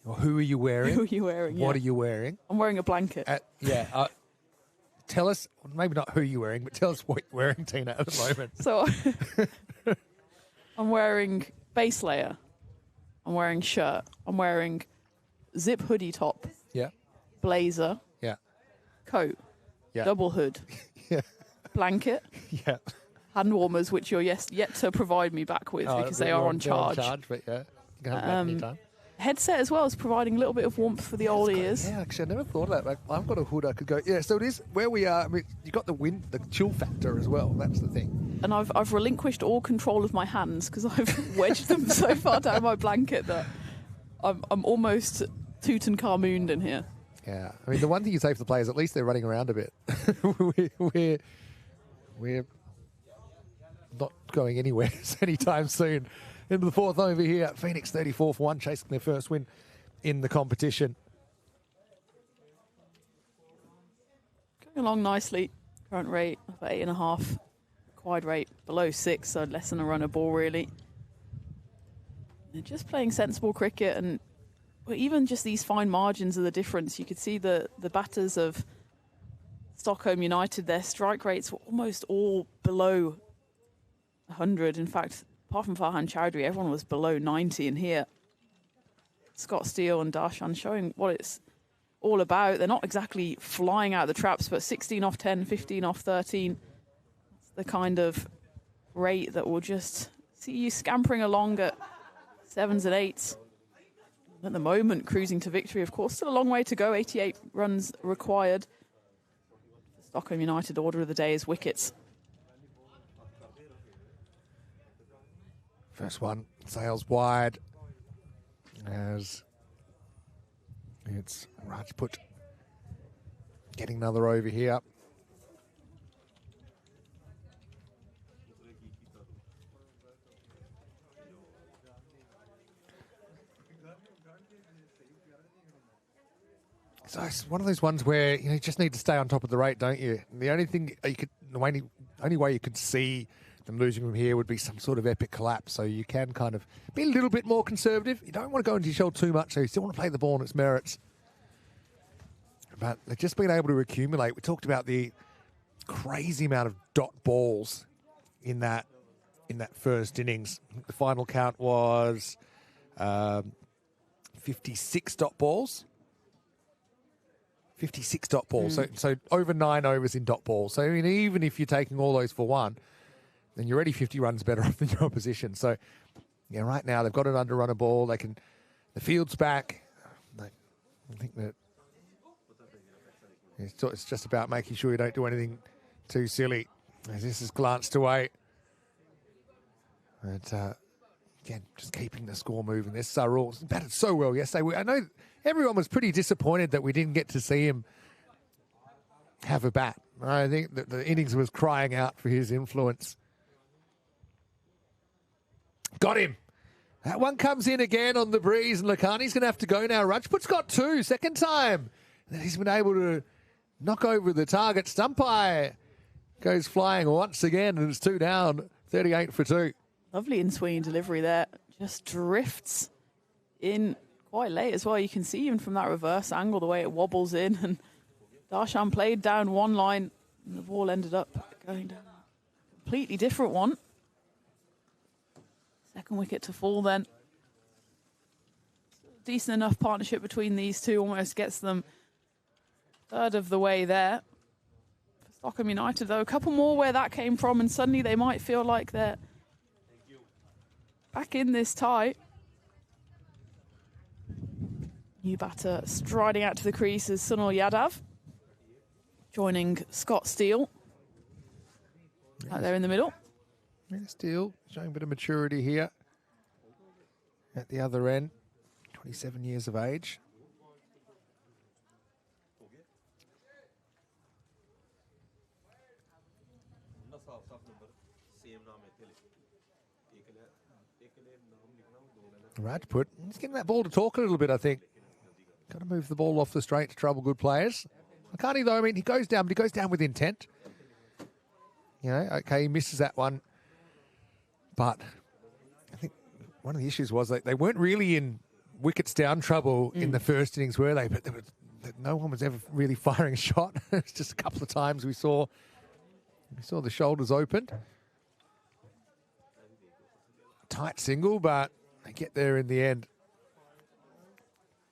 A: Or who are you wearing?
B: Who are you wearing?
A: What are you wearing?
B: I'm wearing a blanket.
A: Tell us, maybe not who you're wearing, but tell us what you're wearing, Tina, at the moment.
B: So I'm wearing base layer. I'm wearing shirt. I'm wearing zip hoodie top,
A: Yeah,
B: blazer,
A: yeah,
B: coat,
A: yeah.
B: double hood,
A: Yeah,
B: blanket,
A: yeah.
B: hand warmers, which you're yet to provide me back with because they are on charge.
A: But yeah, you can have that anytime.
B: Headset as well is providing a little bit of warmth for the old ears.
A: Yeah, actually, I never thought of that. Like, I've got a hood I could go. Yeah, so it is where we are. I mean, you got the wind, the chill factor as well. That's the thing.
B: And I've relinquished all control of my hands because I've wedged them so far down my blanket that I'm almost Tutankhamun'd in here.
A: Yeah, I mean, the one thing you say for the players, at least they're running around a bit. we're not going anywhere anytime soon. Into the 4th over here, Phoenix 34 for 1, chasing their first win in the competition.
B: Going along nicely. Current rate of 8.5. Quad rate below 6, so less than a run a ball really. They're just playing sensible cricket, and even just these fine margins are the difference. You could see the batters of Stockholm United, their strike rates were almost all below 100. In fact, apart from Farhan Chowdhury, everyone was below 90 in here. Scott Steele and Darshan showing what it's all about. They're not exactly flying out of the traps, but 16 off 10, 15 off 13. That's the kind of rate that will just see you scampering along at 7s and 8s. At the moment, cruising to victory, of course. Still a long way to go. 88 runs required. The Stockholm United order of the day is wickets.
A: First one sails wide as it's Rajput getting another over here. So it's one of those ones where you just need to stay on top of the rate, don't you? And the only thing the only way you could see them losing from here would be some sort of epic collapse. So you can kind of be a little bit more conservative. You don't want to go into your shell too much, so you still want to play the ball on its merits. But they've just been able to accumulate. We talked about the crazy amount of dot balls in that first innings. The final count was 56 dot balls. 56 dot balls. So over 9 overs in dot balls. So I mean, even if you're taking all those for 1, then you're already 50 runs better off than your opposition. So yeah, right now they've got an under-runner ball. The field's back. I think that it's just about making sure you don't do anything too silly. As this is glanced away. But again, just keeping the score moving. This Sarul batted so well yesterday. I know everyone was pretty disappointed that we didn't get to see him have a bat. I think that the innings was crying out for his influence. Got him. That one comes in again on the breeze, and Lakhani's going to have to go now. Rajput's got 2, second time. And he's been able to knock over the target. Stumpy goes flying once again, and it's 2 down, 38 for 2.
B: Lovely in-swinging delivery there. Just drifts in quite late as well. You can see even from that reverse angle the way it wobbles in. And Darshan played down one line, and the ball ended up going down a completely different one. Second wicket to fall then. Decent enough partnership between these two, almost gets them third of the way there. For Stockholm United, though, a couple more where that came from, and suddenly they might feel like they're back in this tie. New batter striding out to the crease is Sunil Yadav, joining Scott Steele out there in the middle.
A: Yeah, Steele showing a bit of maturity here at the other end, 27 years of age. Rajput, he's getting that ball to talk a little bit, I think. Got to move the ball off the straight to trouble good players. McCartney, though, I mean, he goes down, but he goes down with intent. You know, okay, he misses that one. But I think one of the issues was they weren't really in wickets down trouble in the first innings, were they? But no one was ever really firing a shot. It's just a couple of times we saw the shoulders opened. Tight single, but they get there in the end.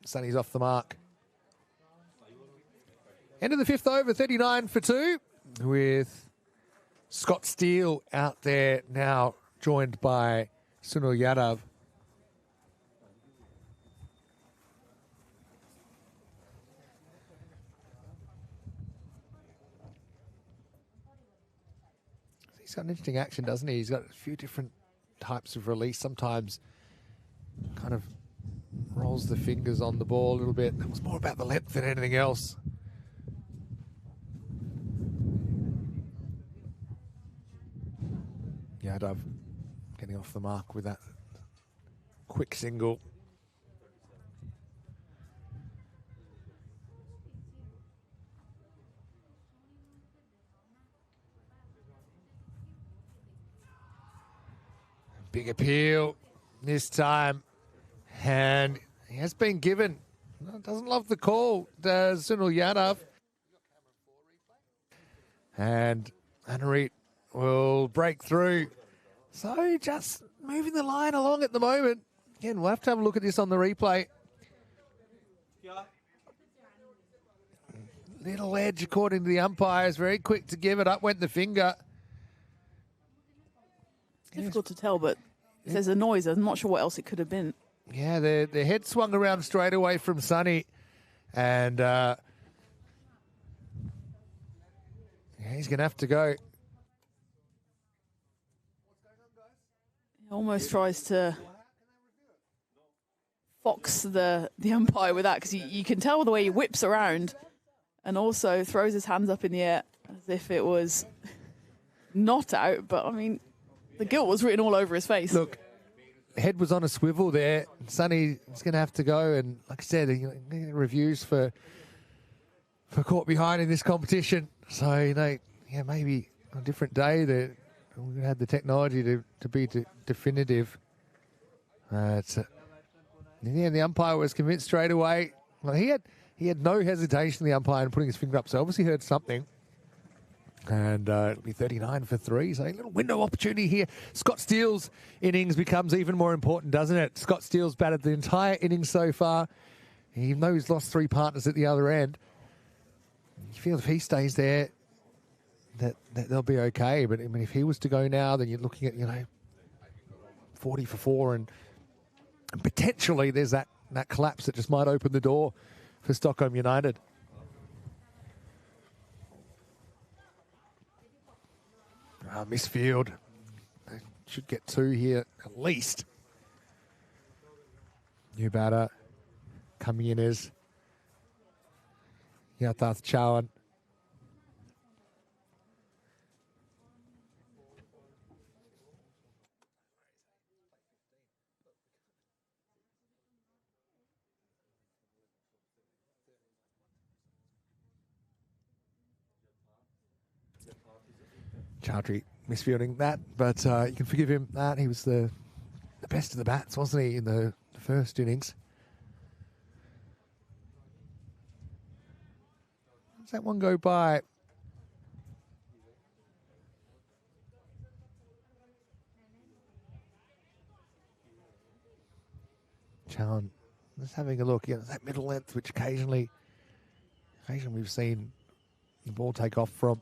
A: Sonny's off the mark. End of the 5th over, 39 for 2, with Scott Steele out there now, joined by Sunil Yadav. He's got an interesting action, doesn't he? He's got a few different types of release. Sometimes kind of rolls the fingers on the ball a little bit. That was more about the length than anything else. Yadav getting off the mark with that quick single. Big appeal this time, and he has been given. Doesn't love the call, does Sunil Yadav. And Anarit will break through. So just moving the line along at the moment. Again, we'll have to have a look at this on the replay. Little edge according to the umpires. Very quick to give it. Up went the finger.
B: Difficult to tell, but there's a noise. I'm not sure what else it could have been.
A: Yeah, their head swung around straight away from Sonny. And he's going to have to go.
B: He almost tries to fox the umpire with that, because you can tell the way he whips around and also throws his hands up in the air as if it was not out. But, I mean, the guilt was written all over his face.
A: Look, head was on a swivel there. Sonny is going to have to go. And like I said, reviews for caught behind in this competition. So, yeah, maybe on a different day that we had the technology to be definitive. The umpire was convinced straight away. Well, he had no hesitation, the umpire, in putting his finger up. So obviously heard something. And it'll be 39 for 3. So a little window opportunity here. Scott Steele's innings becomes even more important, doesn't it? Scott Steele's batted the entire innings so far. Even though he's lost 3 partners at the other end, you feel if he stays there, that they'll be okay. But I mean, if he was to go now, then you're looking at 40 for 4, and potentially there's that collapse that just might open the door for Stockholm United. Misfield. They should get 2 here at least. New batter coming in as Yatharth Chauhan. Chowdhury misfielding that, but you can forgive him that. He was the best of the bats, wasn't he, in the first innings? Does that one go by? Chown, just having a look. Yeah, that middle length, which occasionally we've seen the ball take off from.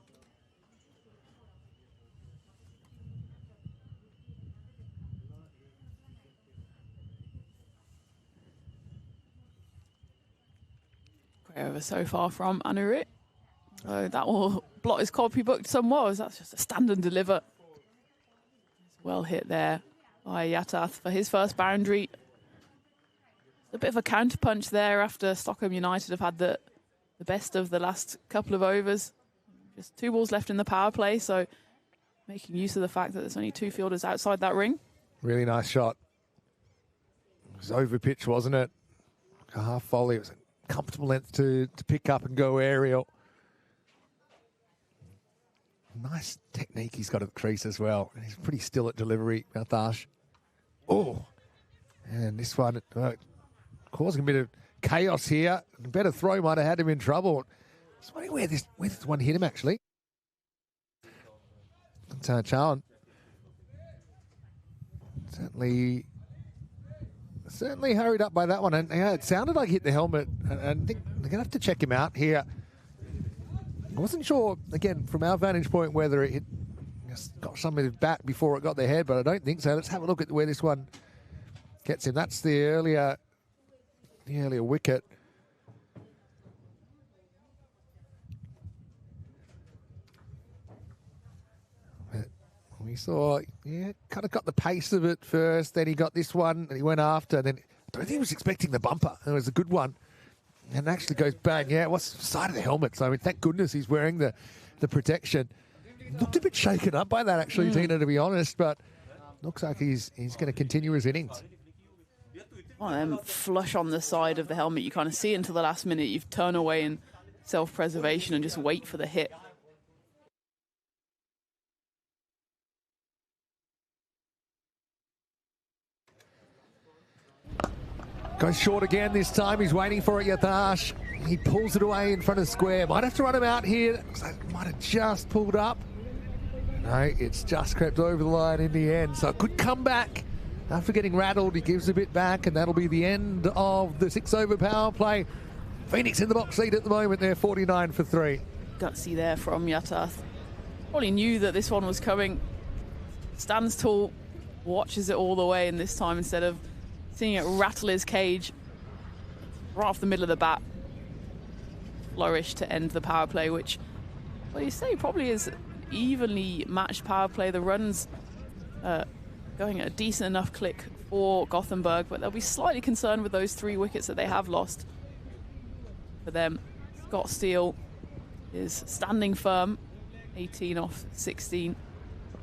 B: Great over so far from Anurit. So that will blot his copybook somewhat, as that's just a stand and deliver. Well hit there by Yatath for his first boundary. A bit of a counterpunch there after Stockholm United have had the best of the last couple of overs. Just 2 balls left in the power play, so making use of the fact that there's only 2 fielders outside that ring.
A: Really nice shot. It was over pitch, wasn't it? A half volley. It was a comfortable length to pick up and go aerial. Nice technique he's got at the crease as well. He's pretty still at delivery, Malthash. Oh, and this one causing a bit of chaos here. A better throw might have had him in trouble. Just wondering where this one hit him, actually. Chown certainly hurried up by that one. And it sounded like hit the helmet. And I think they're going to have to check him out here. I wasn't sure, again, from our vantage point, whether it got some of his bat before it got their head, but I don't think so. Let's have a look at where this one gets him. That's the earlier wicket. But we saw, kind of got the pace of it first, then he got this one, and he went after, and then I don't think he was expecting the bumper. It was a good one. And actually goes bang. Yeah, what's the side of the helmet? So, I mean, thank goodness he's wearing the protection. Looked a bit shaken up by that, actually, Tina, to be honest, but looks like he's going to continue his innings.
B: One of them flush on the side of the helmet. You kind of see it until the last minute. You turn away in self-preservation and just wait for the hit.
A: Goes short again this time. He's waiting for it, Yatharsh. He pulls it away in front of square. Might have to run him out here. Might have just pulled up. No, it's just crept over the line in the end. So it could come back. After getting rattled, he gives a bit back, and that'll be the end of the 6-over power play. Phoenix in the box seat at the moment. They're 49 for 3.
B: Gutsy there from Yatath. Probably knew that this one was coming. Stands tall, watches it all the way, and this time instead of seeing it rattle his cage right off the middle of the bat, flourish to end the power play, which, well, you say probably is evenly matched power play. The runs going at a decent enough click for Gothenburg, but they'll be slightly concerned with those 3 wickets that they have lost. For them, Scott Steele is standing firm, 18 off 16,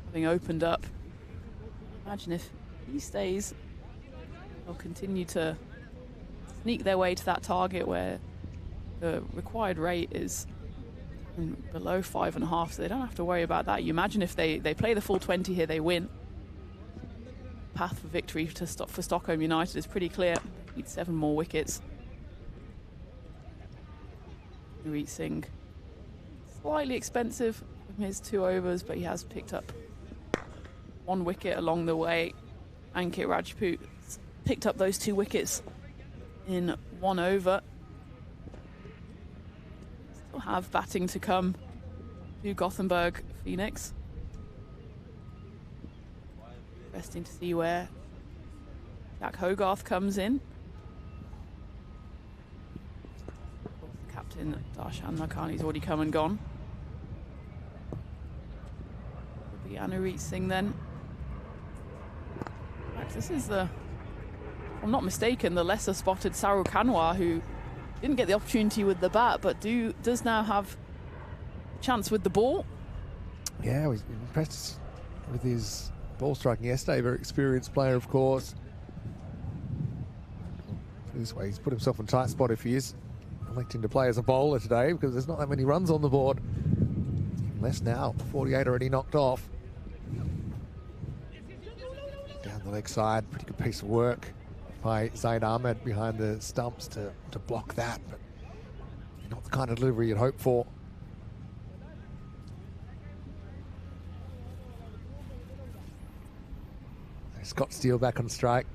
B: having opened up. Imagine if he stays, they'll continue to sneak their way to that target where the required rate is below 5.5, so they don't have to worry about that. You imagine if they play the full 20 here, they win. Path for victory for Stockholm United is pretty clear. Need 7 more wickets. Nurit Singh, slightly expensive from his 2 overs, but he has picked up 1 wicket along the way. Ankit Rajput picked up those 2 wickets in 1 over. Still have batting to come to Gothenburg Phoenix. Interesting to see where Jack Hogarth comes in. The captain, Darshan Makani's already come and gone. It'll be Anurit Singh then. In fact, this is the, if I'm not mistaken, the lesser spotted Saru Kanwar, who didn't get the opportunity with the bat, but does now have a chance with the ball.
A: Yeah, he's impressed with his ball striking yesterday. Very experienced player, of course. This way, he's put himself in a tight spot if he is electing to play as a bowler today, because there's not that many runs on the board. Less now. 48 already knocked off. Down the leg side. Pretty good piece of work by Zaid Ahmed behind the stumps to block that. But not the kind of delivery you'd hope for. Scott Steele back on strike.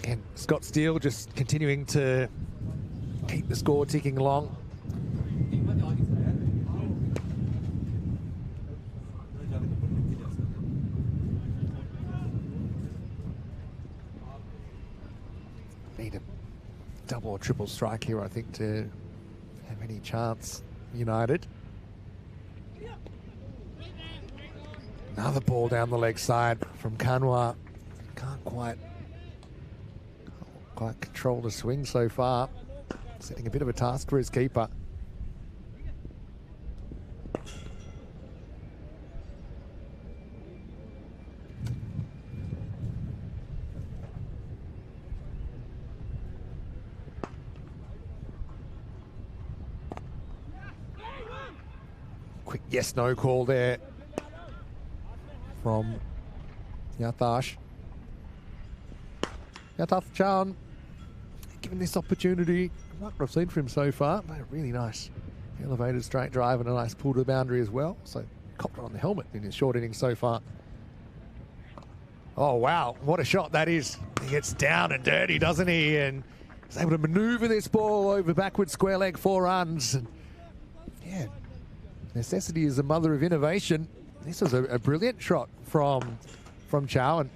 A: And Scott Steele just continuing to keep the score ticking along. Need a double or triple strike here, I think, to have any chance. United. Another ball down the leg side from Kanwa. Can't quite control the swing so far. Setting a bit of a task for his keeper. Quick yes-no call there from Yatharth. Yatharth Chan, given this opportunity, what I've seen from him so far, but a really nice elevated straight drive and a nice pull to the boundary as well. So copped it on the helmet in his short innings so far. Oh, wow, what a shot that is. He gets down and dirty, doesn't he? And he's able to maneuver this ball over backward square leg 4 runs. And yeah, necessity is the mother of innovation. This was a brilliant shot from Chow. And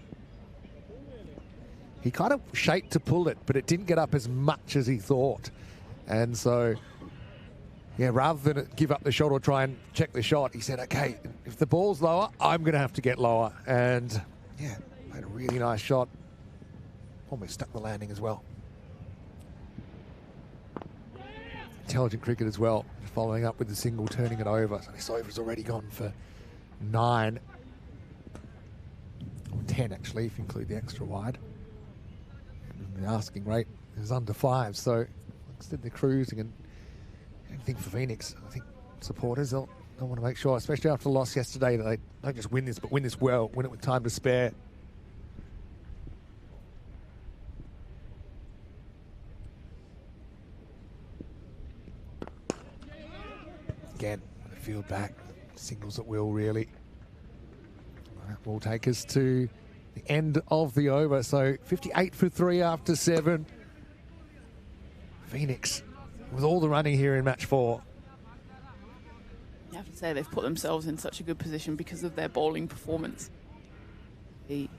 A: he kind of shaped to pull it, but it didn't get up as much as he thought. And so, yeah, rather than give up the shot or try and check the shot, he said, okay, if the ball's lower, I'm going to have to get lower. And yeah, made a really nice shot. Almost stuck the landing as well. Intelligent cricket as well, following up with the single, turning it over. So this over's already gone for 9. Or 10, actually, if you include the extra wide. The asking rate is under 5, so instead they're cruising. And anything for Phoenix, I think supporters, they'll want to make sure, especially after the loss yesterday, that they don't just win this, but win this well, win it with time to spare. Again, field back, singles at will, really. That will take us to the end of the over. So 58 for 3 after 7. Phoenix with all the running here in match 4.
B: You have to say they've put themselves in such a good position because of their bowling performance. They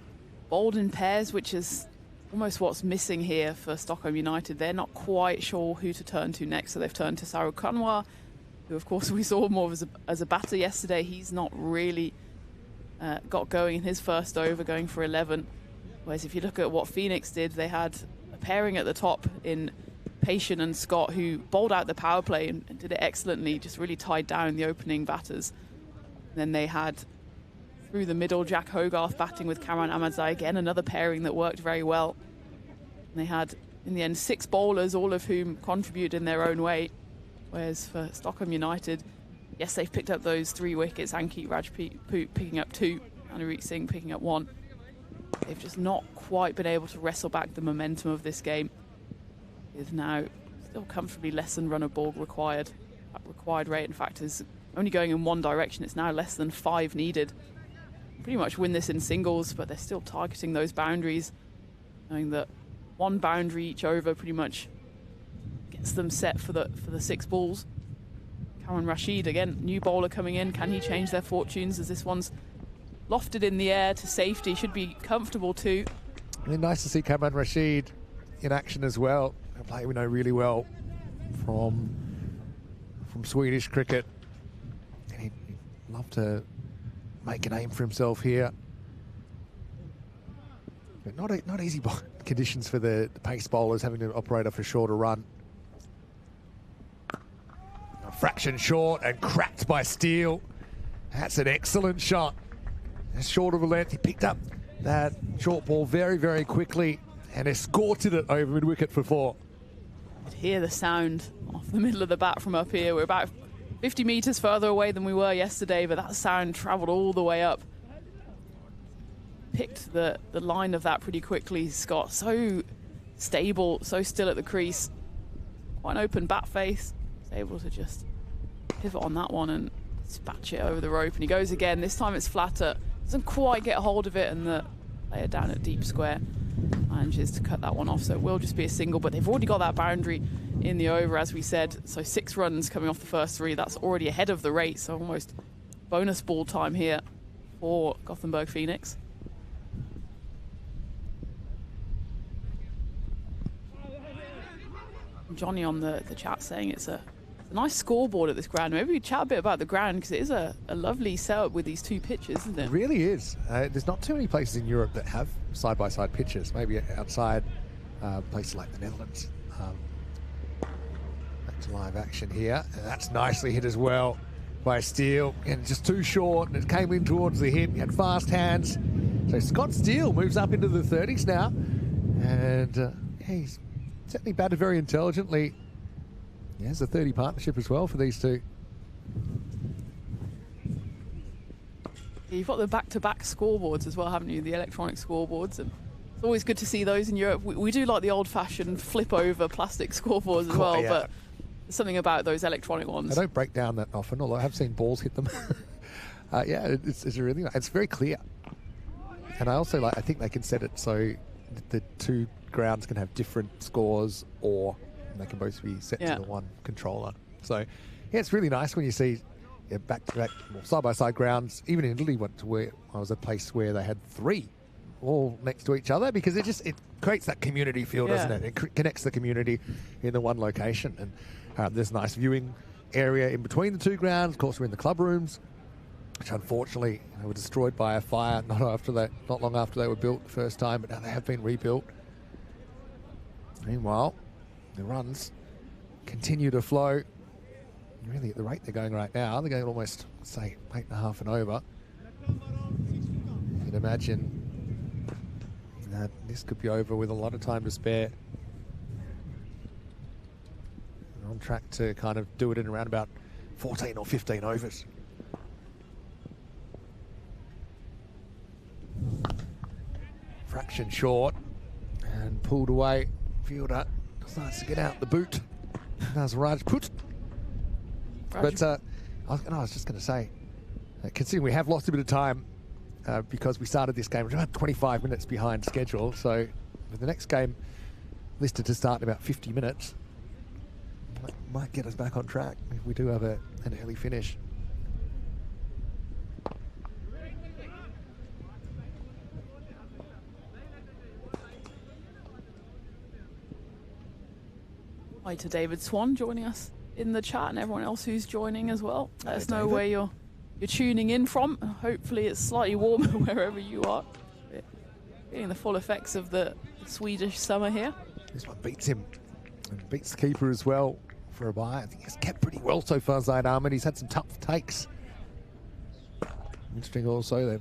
B: bowled in pairs, which is almost what's missing here for Stockholm United. They're not quite sure who to turn to next, so they've turned to Saru Kanwa, who of course we saw more as a batter yesterday. He's not really got going in his first over, going for 11. Whereas if you look at what Phoenix did, they had a pairing at the top in Patient and Scott, who bowled out the power play and did it excellently, just really tied down the opening batters. And then they had through the middle Jack Hogarth batting with Cameron Ahmadzai, again another pairing that worked very well. And they had in the end 6 bowlers, all of whom contributed in their own way. Whereas for Stockholm United, yes, they've picked up those 3 wickets, Ankit Rajput picking up 2, Anurit Singh picking up 1. They've just not quite been able to wrestle back the momentum of this game. Is now still comfortably less than run a ball required. That required rate, in fact, is only going in one direction. It's now less than 5 needed. Pretty much win this in singles, but they're still targeting those boundaries, knowing that 1 boundary each over pretty much gets them set for the 6 balls. Karan Rashid, again, new bowler coming in. Can he change their fortunes, as this one's lofted in the air to safety? Should be comfortable too.
A: Really nice to see Karan Rashid in action as well. A player we know really well from Swedish cricket. And he'd love to make a name for himself here. But not easy conditions for the pace bowlers, having to operate off a shorter run. A fraction short and cracked by Steele. That's an excellent shot. That's short of a length. He picked up that short ball very, very quickly and escorted it over mid-wicket for 4.
B: You could hear the sound off the middle of the bat from up here. We're about 50 metres further away than we were yesterday, but that sound travelled all the way up. Picked the line of that pretty quickly, Scott. So stable, so still at the crease. Quite an open bat face. He's able to just pivot on that one and dispatch it over the rope. And he goes again. This time it's flatter. Doesn't quite get a hold of it, and the player down at deep square manages to cut that one off. So it will just be a single, but they've already got that boundary in the over, as we said. So 6 runs coming off the first 3. That's already ahead of the rate. So almost bonus ball time here for Gothenburg Phoenix. Johnny on the chat saying it's a nice scoreboard at this ground. Maybe we chat a bit about the ground, because it is a lovely setup with these 2 pitches, isn't it?
A: It really is. There's not too many places in Europe that have side-by-side pitches. Maybe outside places like the Netherlands. Back to live action here. And that's nicely hit as well by Steele. And just too short, and it came in towards the hip. He had fast hands. So Scott Steele moves up into the 30s now. And he's certainly batted very intelligently. Yeah, there's a 30 partnership as well for these two.
B: You've got the back-to-back scoreboards as well, haven't you? The electronic scoreboards. And it's always good to see those in Europe. We do like the old-fashioned flip-over plastic scoreboards as well, but there's something about those electronic ones.
A: They don't break down that often, although I have seen balls hit them. Yeah, it's really nice. It's very clear. And I also I think they can set it so the 2 grounds can have different scores, or they can both be set to the one controller. So, yeah, it's really nice when you see back-to-back, side-by-side grounds. Even in Italy, went to where I was a place where they had 3 all next to each other, because it creates that community feel, doesn't it? It connects the community in the one location. And there's a nice viewing area in between the 2 grounds. Of course, we're in the club rooms, which unfortunately were destroyed by a fire not long after they were built the first time, but now they have been rebuilt. Meanwhile, the runs continue to flow. Really, at the rate they're going right now, they're going almost, say, 8.5 and over. You can imagine that this could be over with a lot of time to spare. They're on track to kind of do it in around about 14 or 15 overs. Fraction short and pulled away. Fielder starts to get out the boot. That's Rajput. But I was just going to say, considering we have lost a bit of time because we started this game about 25 minutes behind schedule, so with the next game listed to start in about 50 minutes, might get us back on track if we do have an early finish.
B: Hi to David Swan joining us in the chat, and everyone else who's joining as well. Let us know where you're tuning in from. Hopefully it's slightly warmer wherever you are. Feeling the full effects of the Swedish summer here.
A: This one beats him and beats the keeper as well for a bye. I think he's kept pretty well so far, Zaid Ahmed. He's had some tough takes. Interesting also that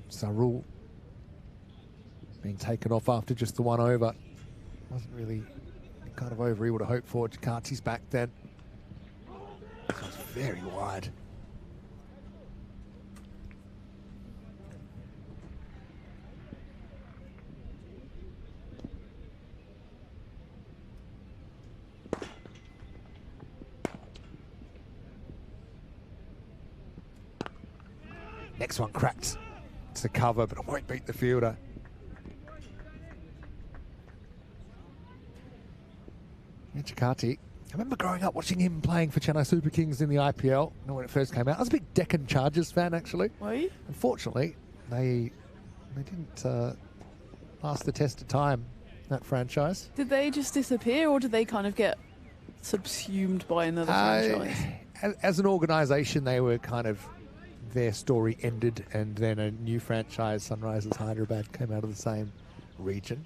A: Sarul being taken off after just the 1 over. Wasn't really the kind of over he would have hoped for. Jakarti's back then. This one's very wide. Next one cracked to cover, but it won't beat the fielder. Yeah, Jakarti. I remember growing up watching him playing for Chennai Super Kings in the IPL when it first came out. I was a big Deccan Chargers fan, actually.
B: Were you?
A: Unfortunately, they didn't last the test of time, that franchise.
B: Did they just disappear, or did they kind of get subsumed by another franchise?
A: As an organisation, they were kind of... Their story ended, and then a new franchise, Sunrisers Hyderabad, came out of the same region.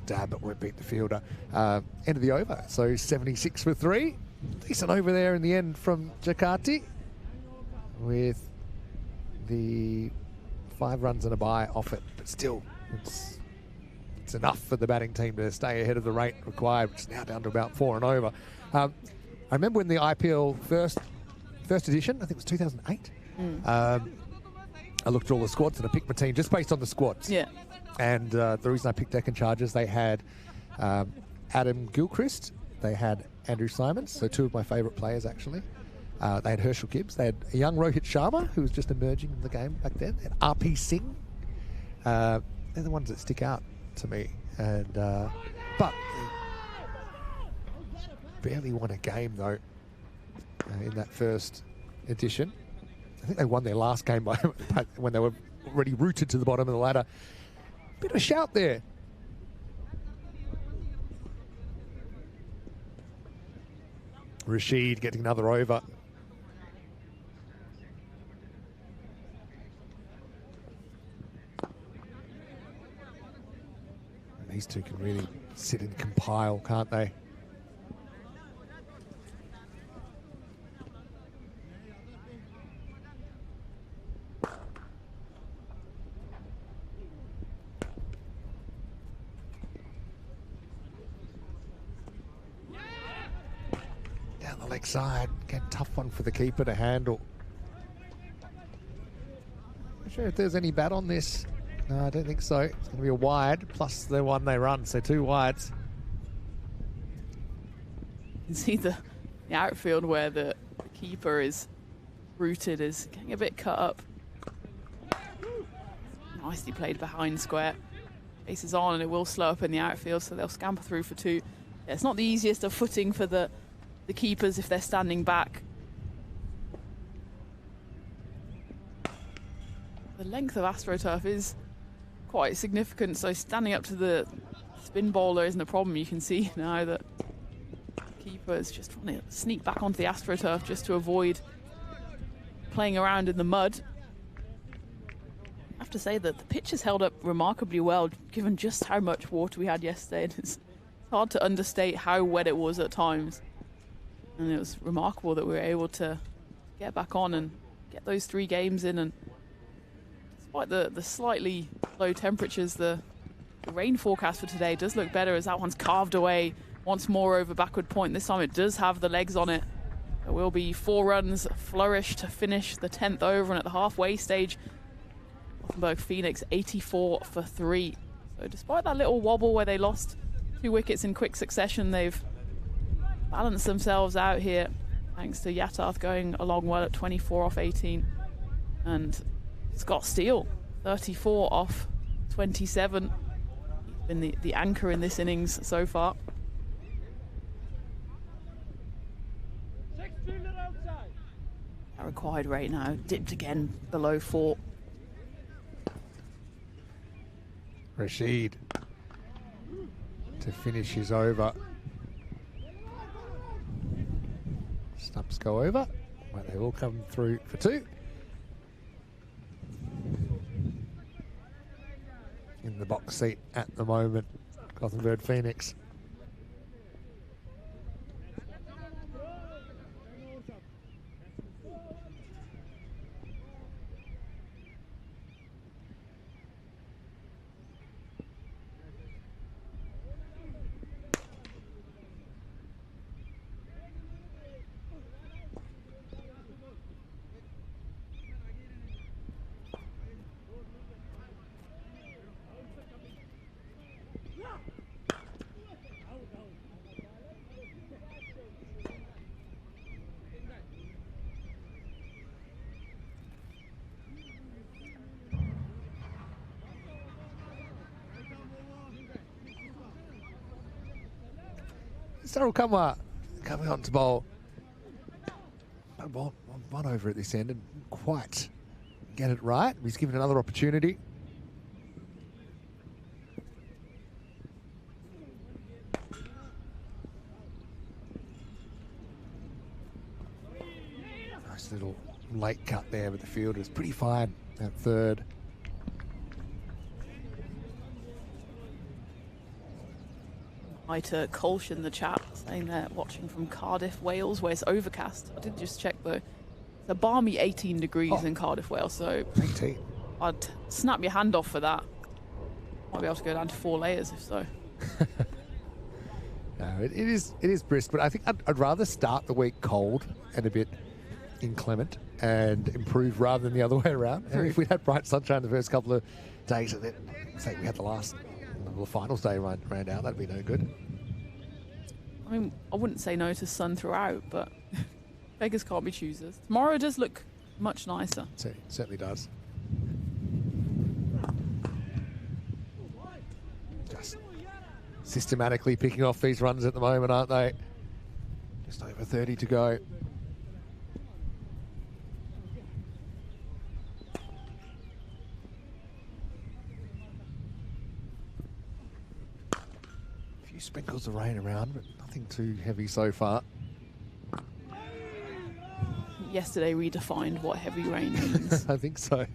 A: Dab, but won't beat the fielder. End of the over, so 76 for 3. Decent over there in the end from Jakarti. with the 5 runs and a bye off it, but still, it's enough for the batting team to stay ahead of the rate required, which is now down to about 4 and over. I remember when the IPL first edition, I think it was 2008, I looked at all the squads and I picked my team just based on the squads.
B: Yeah.
A: And the reason I picked Deccan Chargers, they had Adam Gilchrist, they had Andrew Simons, so 2 of my favourite players actually. They had Herschel Gibbs, they had a young Rohit Sharma, who was just emerging in the game back then, and RP Singh. They're the ones that stick out to me. And but they barely won a game though in that first edition. I think they won their last game by when they were already rooted to the bottom of the ladder. Bit of a shout there. Rashid getting another over. And these two can really sit and compile, can't they? Down the leg side. Again, tough one for the keeper to handle. Not sure if there's any bat on this. No, I don't think so. It's going to be a wide, plus the one they run, so 2 wides.
B: You can see the outfield where the keeper is rooted is getting a bit cut up. Nicely played behind square. Base is on and it will slow up in the outfield, so they'll scamper through for 2. Yeah, it's not the easiest of footing for the keepers if they're standing back. The length of AstroTurf is quite significant, so standing up to the spin bowler isn't a problem. You can see now that the keeper is just trying to sneak back onto the AstroTurf just to avoid playing around in the mud. I have to say that the pitch has held up remarkably well, given just how much water we had yesterday. It's hard to understate how wet it was at times. And it was remarkable that we were able to get back on and get those 3 games in. And despite the slightly low temperatures, the rain forecast for today does look better, as that one's carved away once more over backward point. This time it does have the legs on it. There will be 4 runs flourish to finish the 10th over, and at the halfway stage, Gothenburg Phoenix 84 for 3. So despite that little wobble where they lost 2 wickets in quick succession, they've balanced themselves out here thanks to Yatarth going along well at 24 off 18, and Scott Steele 34 off 27. He's been the anchor in this innings so far. That required rate now dipped again below 4.
A: Rashid to finish his over. Stumps go over, but they will come through for 2. In the box seat at the moment, Gothenburg Phoenix. Cyril Kamwa coming on to bowl. One over at this end and quite get it right. He's given another opportunity. Nice little late cut there, but the field was pretty fine at 3rd.
B: Hi to Kolsch in the chat saying they're watching from Cardiff, Wales, where it's overcast. I did just check though. It's a balmy 18 degrees in Cardiff, Wales, so
A: 18.
B: I'd snap your hand off for that. Might be able to go down to 4 layers if so.
A: No, it is brisk, but I think I'd rather start the week cold and a bit inclement and improve rather than the other way around. And if we'd had bright sunshine the first couple of days, and then say we had the finals day ran out, that'd be no good.
B: I mean, I wouldn't say no to sun throughout, but beggars can't be choosers. Tomorrow does look much nicer.
A: So, it certainly does. Just systematically picking off these runs at the moment, aren't they? Just over 30 to go. A few sprinkles of rain around, but nothing too heavy so far.
B: Yesterday redefined what heavy rain means.
A: I think so.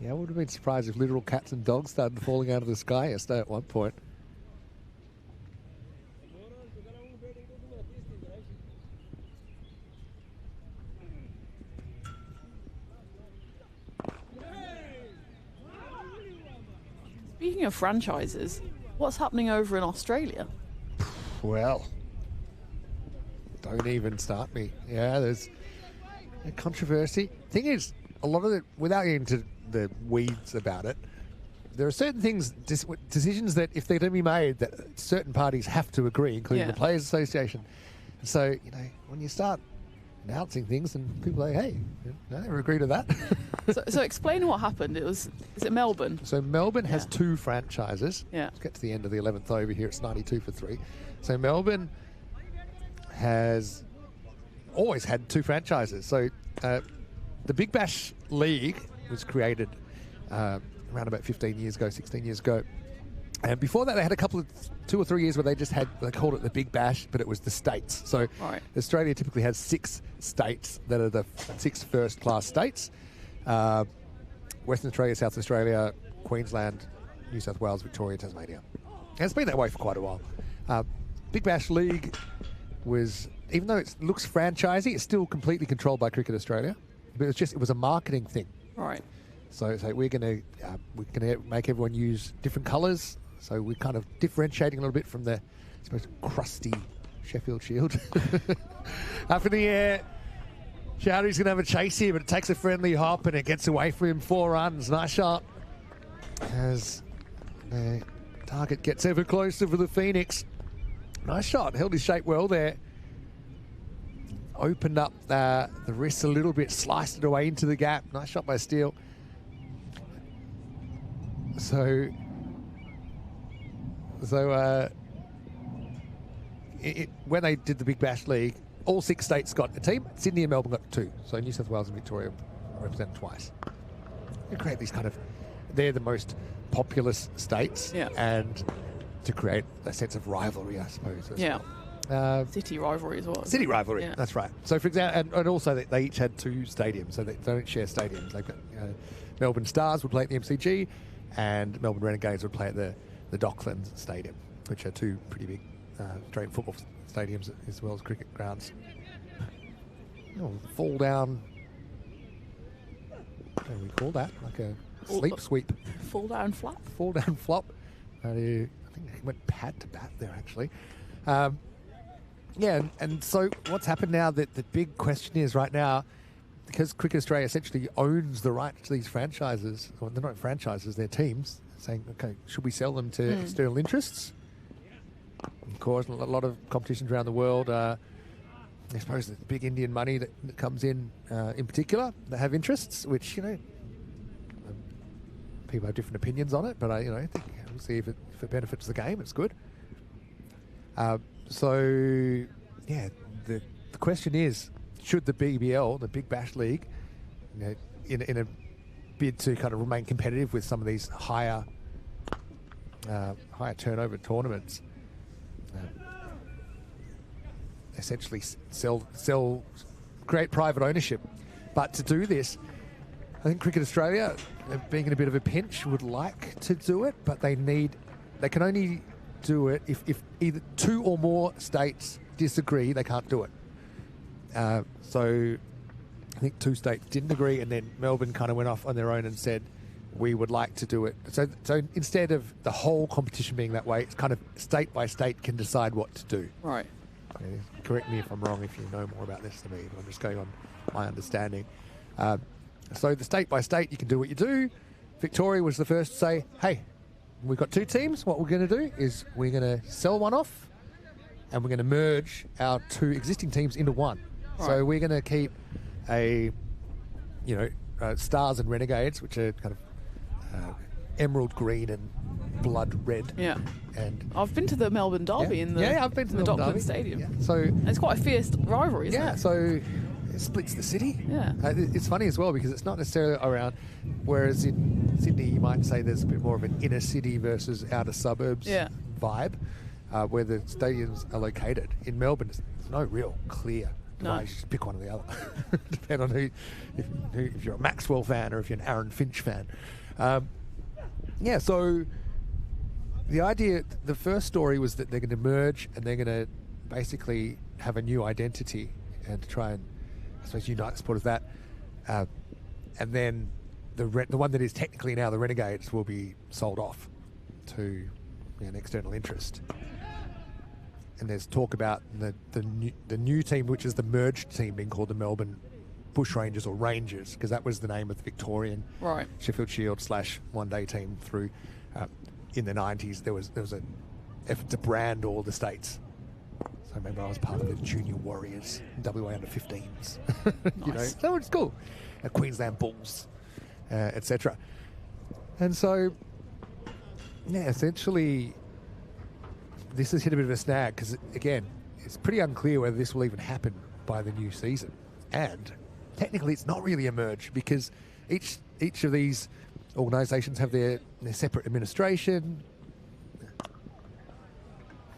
A: Yeah, I would have been surprised if literal cats and dogs started falling out of the sky yesterday at one point.
B: Speaking of franchises, what's happening over in Australia?
A: Well, don't even start me. Yeah, there's a controversy. Thing is, a lot of it, without getting into the weeds about it, there are certain things, decisions that if they're to be made, that certain parties have to agree, including the Players Association. And so, when you start announcing things and people are like, hey, I never agree to that.
B: So explain what happened. Is it Melbourne?
A: So Melbourne has 2 franchises.
B: Yeah.
A: Let's get to the end of the 11th over here. It's 92 for 3. So Melbourne has always had 2 franchises. So the Big Bash League was created around about 15 years ago, 16 years ago. And before that, they had a couple of 2 or 3 years where they just they called it the Big Bash, but it was the states. So Australia typically has 6 states that are the 6 first-class states. Western Australia, South Australia, Queensland, New South Wales, Victoria, Tasmania. And it's been that way for quite a while. Big Bash League was, even though it looks franchisey, it's still completely controlled by Cricket Australia. But it was a marketing thing.
B: Right.
A: So we're going to make everyone use different colours. So we're kind of differentiating a little bit from the, I suppose, crusty Sheffield Shield. Up in the air. Chowdhury's going to have a chase here, but it takes a friendly hop and it gets away from him. 4 runs. Nice shot. As the target gets ever closer for the Phoenix. Nice shot. Held his shape well there. Opened up the wrists a little bit. Sliced it away into the gap. Nice shot by Steele. So when they did the Big Bash League, all 6 states got a team. Sydney and Melbourne got 2. So New South Wales and Victoria represented twice. They create these they're the most populous states.
B: Yeah.
A: And to create a sense of rivalry, I suppose.
B: Yeah. City rivalry as well.
A: City rivalry,
B: yeah.
A: That's right. So, for example, and also they each had 2 stadiums, so they don't share stadiums. They've got Melbourne Stars would play at the MCG, and Melbourne Renegades would play at the Docklands Stadium, which are 2 pretty big Australian football stadiums as well as cricket grounds. Fall down. What do we call that? Like a sleep sweep.
B: Fall down flop.
A: Fall down flop. I think he went pad to bat there, actually. Yeah, and so what's happened now, that the big question is right now, because Cricket Australia essentially owns the rights to these franchises, well, they're not franchises, they're teams, saying, okay, should we sell them to external interests? Of course, a lot of competitions around the world, I suppose the big Indian money that comes in particular, that have interests, which, people have different opinions on it, but I think we'll see if it benefits the game, it's good. So, yeah, the question is, should the BBL, the Big Bash League, in a bid to kind of remain competitive with some of these higher turnover tournaments, essentially create private ownership. But to do this, I think Cricket Australia, being in a bit of a pinch, would like to do it, but they can only do it if either 2 or more states disagree, they can't do it. So I think 2 states didn't agree, and then Melbourne kind of went off on their own and said, we would like to do it. So instead of the whole competition being that way, it's kind of state by state can decide what to do.
B: Right.
A: Correct me if I'm wrong if you know more about this than me, but I'm just going on my understanding. So the state by state, you can do what you do. Victoria was the first to say, hey, we've got 2 teams. What we're going to do is we're going to sell one off and we're going to merge our 2 existing teams into one. Right. So we're going to keep Stars and Renegades, which are kind of emerald green and blood red.
B: Yeah.
A: And
B: I've been to the Melbourne Derby in the
A: I've been to the
B: Dockland
A: Derby.
B: Stadium.
A: Yeah. So
B: and it's quite a fierce rivalry, isn't it?
A: Yeah, so it splits the city.
B: Yeah.
A: It's funny as well because it's not necessarily around, whereas in Sydney you might say there's a bit more of an inner city versus outer suburbs vibe, where the stadiums are located. In Melbourne, there's no real clear. No. You just pick one or the other, depending on if you're a Maxwell fan or if you're an Aaron Finch fan. So the idea, the first story was that they're going to merge and they're going to basically have a new identity and try and, I suppose, unite the sport of that. And then the one that is technically now the Renegades will be sold off to an external interest. And there's talk about the new team, which is the merged team, being called the Melbourne Bush Rangers or Rangers, because that was the name of the Victorian Sheffield Shield / one-day team through in the 90s. There was an effort to brand all the states. So I remember I was part of the Junior Warriors, WA under-15s.
B: Nice.
A: So it's cool. Queensland Bulls, etc. And so, essentially, this has hit a bit of a snag because, again, it's pretty unclear whether this will even happen by the new season. And technically, it's not really a merge because each of these organisations have their separate administration.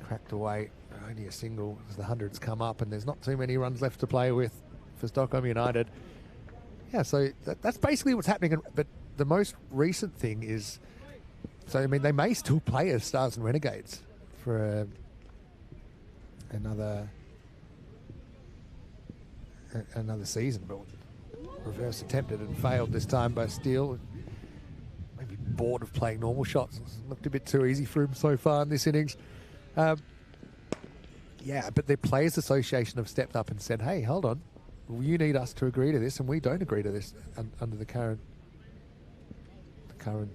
A: Cracked away, only a single as the hundreds come up, and there's not too many runs left to play with for Stockholm United. Yeah, so that's basically what's happening. But the most recent thing is, they may still play as Stars and Renegades for another season, but reverse attempted and failed this time by Steele. Maybe bored of playing normal shots. It's looked a bit too easy for him so far in this innings. But the Players Association have stepped up and said, hey, hold on, you need us to agree to this, and we don't agree to this under the current kind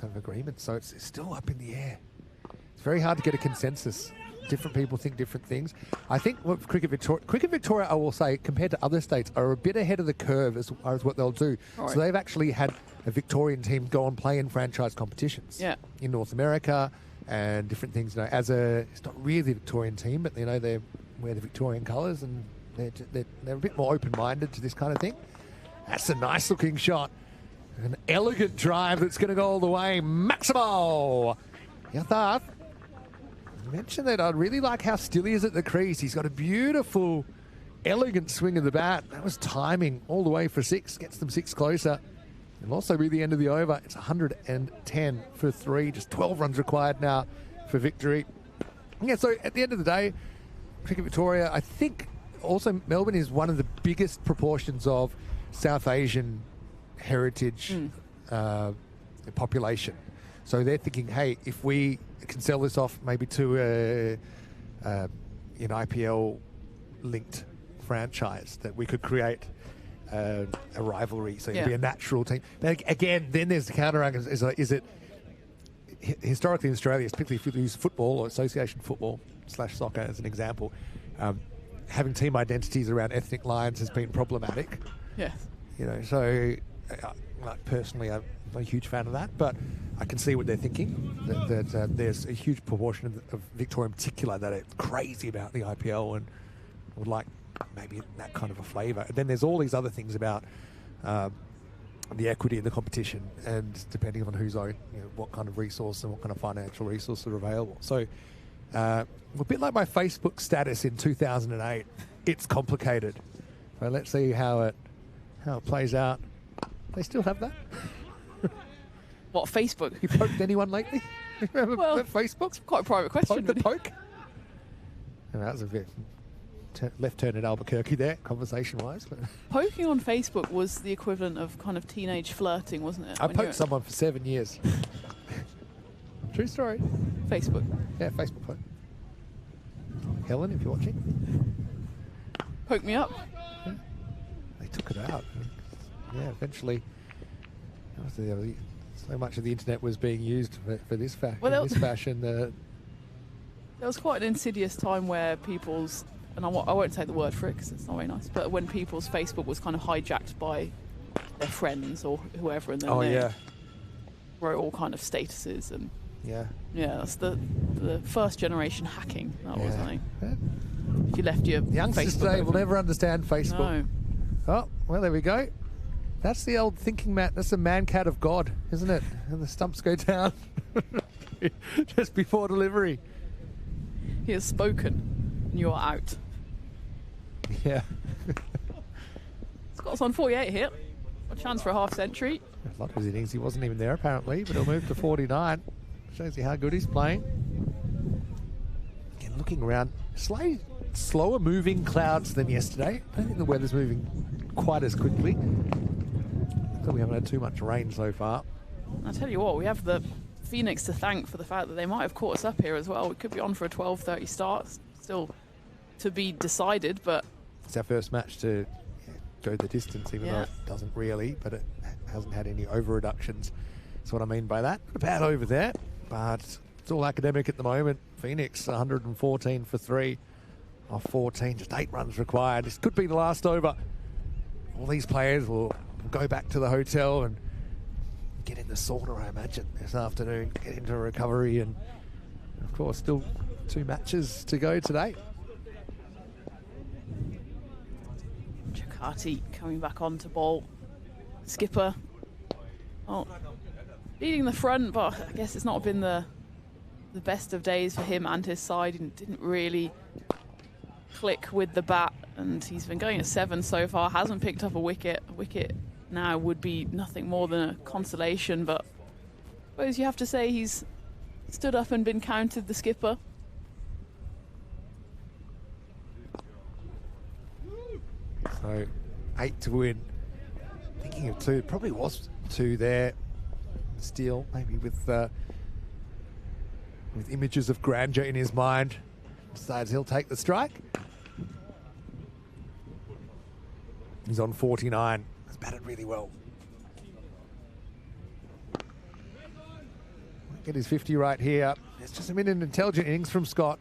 A: of agreement. So it's still up in the air. It's very hard to get a consensus. Different people think different things. I think what Cricket Victoria, I will say, compared to other states, are a bit ahead of the curve as far as what they'll do. Right. So they've actually had a Victorian team go and play in franchise competitions in North America and different things. It's not really a Victorian team, but they wear the Victorian colours and they're a bit more open-minded to this kind of thing. That's a nice-looking shot. An elegant drive that's going to go all the way. Maximo! Yathar. I mentioned that I really like how still he is at the crease. He's got a beautiful, elegant swing of the bat. That was timing all the way for 6. Gets them 6 closer. And also by the end of the over, it's 110 for 3. Just 12 runs required now for victory. So at the end of the day, Cricket Victoria, I think also Melbourne is one of the biggest proportions of South Asian heritage population. So they're thinking, hey, if we can sell this off maybe to an IPL-linked franchise, that we could create a rivalry. So it'd be a natural team. But again, then there's the counter-argument. Is it historically in Australia, particularly if you use football or association football / soccer as an example, having team identities around ethnic lines has been problematic.
B: Yes.
A: So personally, I'm not a huge fan of that, but I can see what they're thinking. That there's a huge proportion of Victoria in particular that are crazy about the IPL and would like maybe that kind of a flavour. And then there's all these other things about the equity in the competition, and depending on who's owned, what kind of resource and what kind of financial resources are available. So a bit like my Facebook status in 2008, it's complicated. So let's see how it plays out. They still have that?
B: What, Facebook?
A: You poked anyone lately? Remember Facebook?
B: It's quite a private question.
A: The poke? And that was a bit left turn at Albuquerque there, conversation-wise. But
B: Poking on Facebook was the equivalent of kind of teenage flirting, wasn't it?
A: I poked someone for 7 years. True story.
B: Facebook.
A: Yeah, Facebook poke. Helen, if you're watching.
B: Poke me up.
A: Yeah. They took it out. Yeah, eventually. So much of the internet was being used for this, this fashion.
B: There was quite an insidious time where people's, and I won't take the word for it because it's not very nice, but when people's Facebook was kind of hijacked by their friends or whoever, and then they wrote all kind of statuses and that's the first generation hacking. That was, I think. If you left your
A: youngsters
B: Facebook
A: today will
B: open.
A: never understand Facebook.
B: No.
A: Oh, well, there we go. That's the old thinking mat. That's the man cat of God, isn't it? And the stumps go down just before delivery.
B: He has spoken. You are out.
A: Yeah.
B: Scott's on 48 here. A chance for a half century.
A: A lot of his innings, he wasn't even there apparently, but he'll move to 49. Shows you how good he's playing. Again, looking around, slower moving clouds than yesterday. I don't think the weather's moving quite as quickly. So we haven't had too much rain so far.
B: I'll tell you what, we have the Phoenix to thank for the fact that they might have caught us up here as well. We could be on for a 12:30 start, still to be decided, but
A: it's our first match to go the distance, even though it doesn't really, but it hasn't had any over reductions. That's what I mean by that. About over there, but it's all academic at the moment. Phoenix 114 for 3 off 14, just 8 runs required. This could be the last over. All these players will go back to the hotel and get in the sauna, I imagine, this afternoon, get into a recovery, and of course still 2 matches to go today.
B: Chakati coming back on to bowl. Skipper, leading the front, but I guess it's not been the best of days for him and his side. He didn't really click with the bat, and he's been going at 7 so far, hasn't picked up a wicket. A wicket now would be nothing more than a consolation, but I suppose you have to say he's stood up and been counted, the skipper.
A: So 8 to win. Thinking of 2, probably was 2 there. Steele, maybe with images of grandeur in his mind, decides he'll take the strike. He's on 49. He's batted really well. Get his 50 right here. It's just been an intelligent innings from Scott.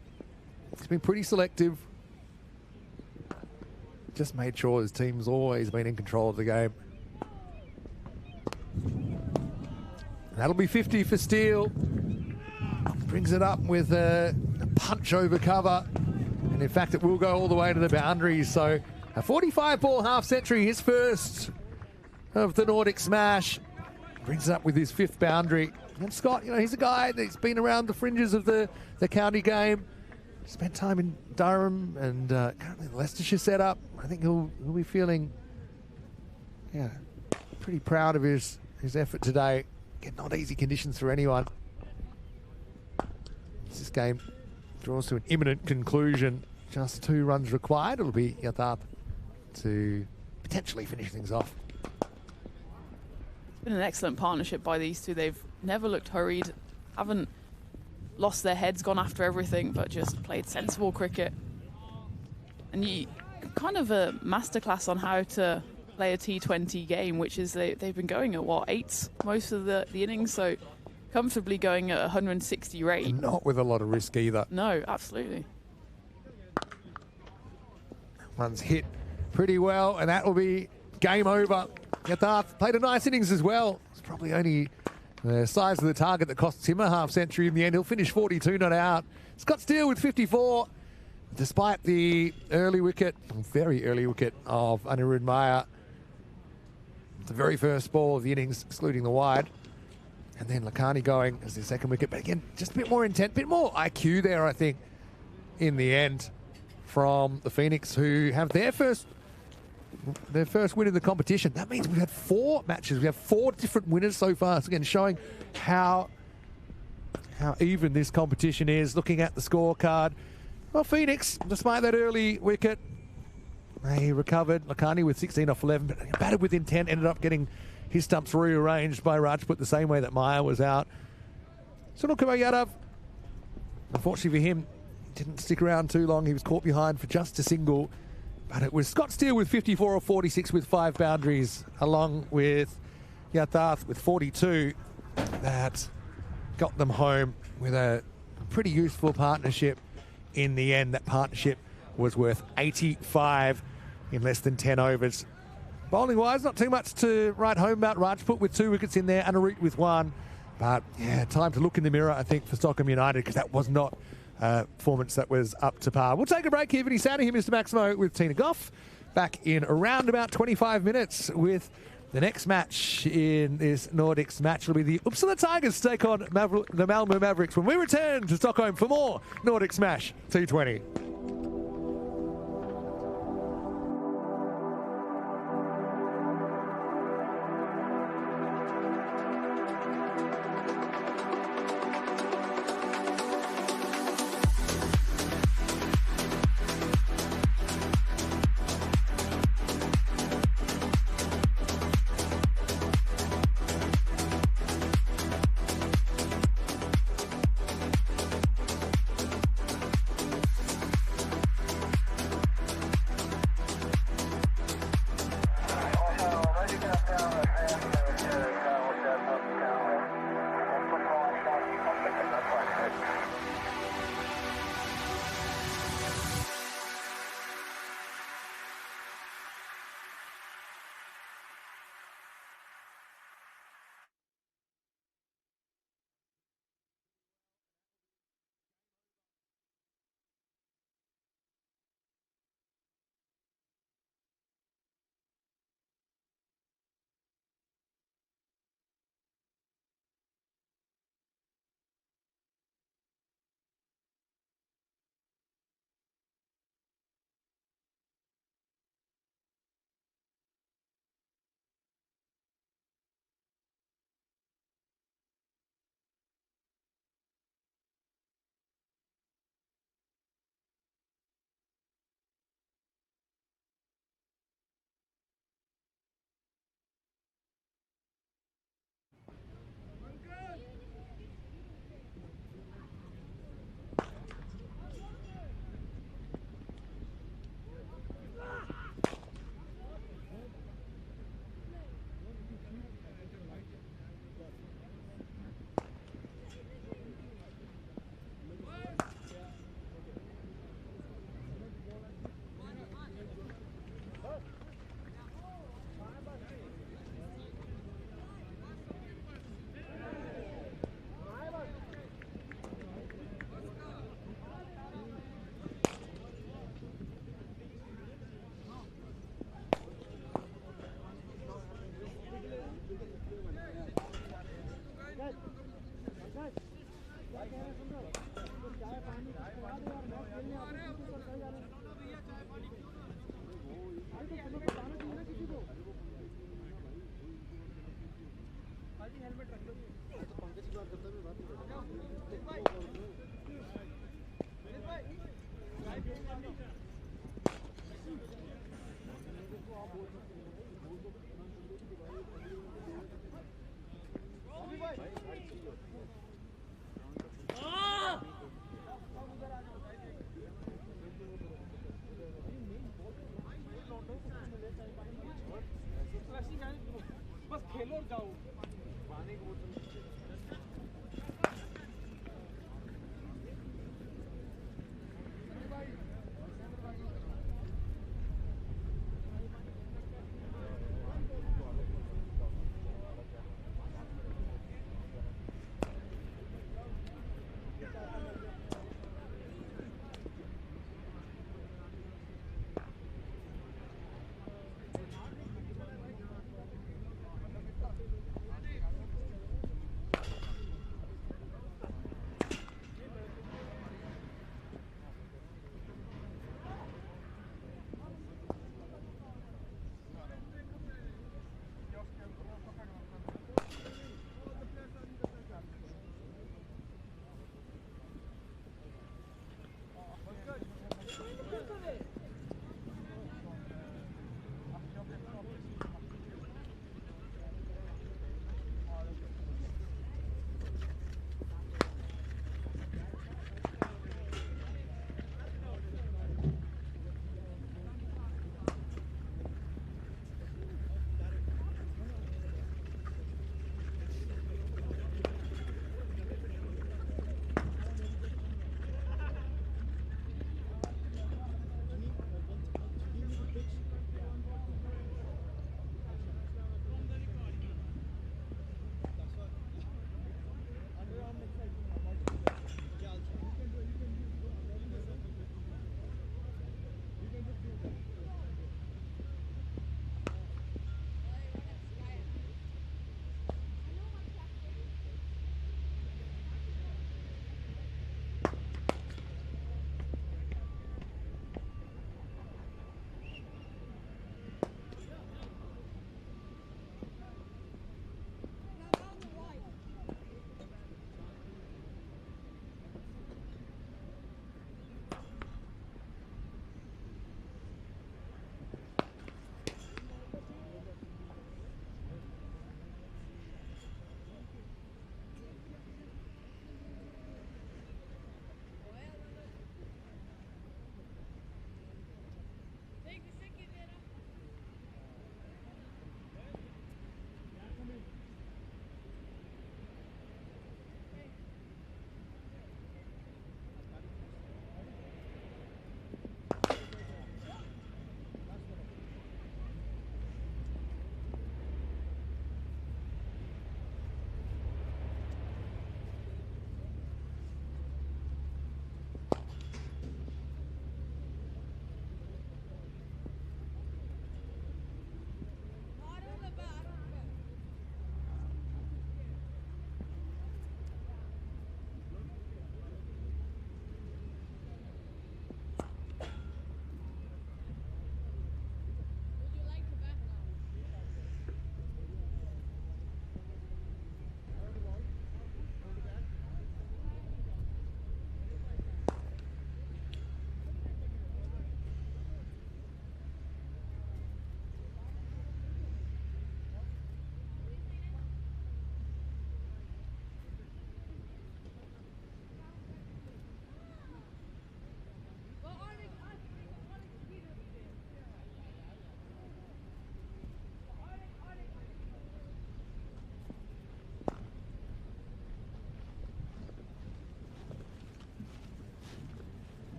A: He's been pretty selective. Just made sure his team's always been in control of the game. That'll be 50 for Steele. Brings it up with a punch over cover. And in fact, it will go all the way to the boundaries. So a 45-ball half century, his first of the Nordic smash. Brings it up with his 5th boundary. And Scott, he's a guy that's been around the fringes of the county game. Spent time in Durham and currently the Leicestershire setup. I think he'll be feeling pretty proud of his effort today. Again, not easy conditions for anyone. This game draws to an imminent conclusion. Just 2 runs required. It'll be Yatharth to potentially finish things off.
B: It's been an excellent partnership by these two. They've never looked hurried, haven't lost their heads, gone after everything, but just played sensible cricket. And kind of a masterclass on how to play a T20 game, which is they've been going at 8s most of the innings, so comfortably going at 160 rate.
A: And not with a lot of risk either.
B: No, absolutely.
A: One's hit pretty well, and that will be game over. Yatharth played a nice innings as well. It's probably only the size of the target that costs him a half century in the end. He'll finish 42 not out. Scott Steele with 54. Despite the early wicket, very early wicket of Anirudh Maya. The very first ball of the innings, excluding the wide. And then Lakhani going as the second wicket. But again, just a bit more intent, a bit more IQ there, I think, in the end from the Phoenix, who have their first win in the competition. That means we've had 4 matches. We have 4 different winners so far. So again, showing how even this competition is. Looking at the scorecard, Well, Phoenix, despite that early wicket, they recovered. Lakani with 16 off 11, but batted with intent, ended up getting his stumps rearranged by Rajput the same way that Meyer was out. Sunil Kumar Yadav, unfortunately for him, didn't stick around too long. He was caught behind for just a single. But it was Scott Steele with 54 or 46 with 5 boundaries, along with Yatharth with 42, that got them home with a pretty useful partnership. In the end, that partnership was worth 85 in less than 10 overs. Bowling-wise, not too much to write home about. Rajput with 2 wickets in there, Anarit with 1. But, yeah, time to look in the mirror, I think, for Stockholm United, because that was not a performance that was up to par. We'll take a break here. Vinny Sandy here, Mr. Maximo, with Tina Goff. Back in around about 25 minutes with the next match in this Nordics match. It'll be the Uppsala Tigers take on the Malmö Mavericks when we return to Stockholm for more Nordic Smash T20.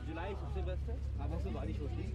E: जुलाई सबसे best है अगस्त में बारिश होती है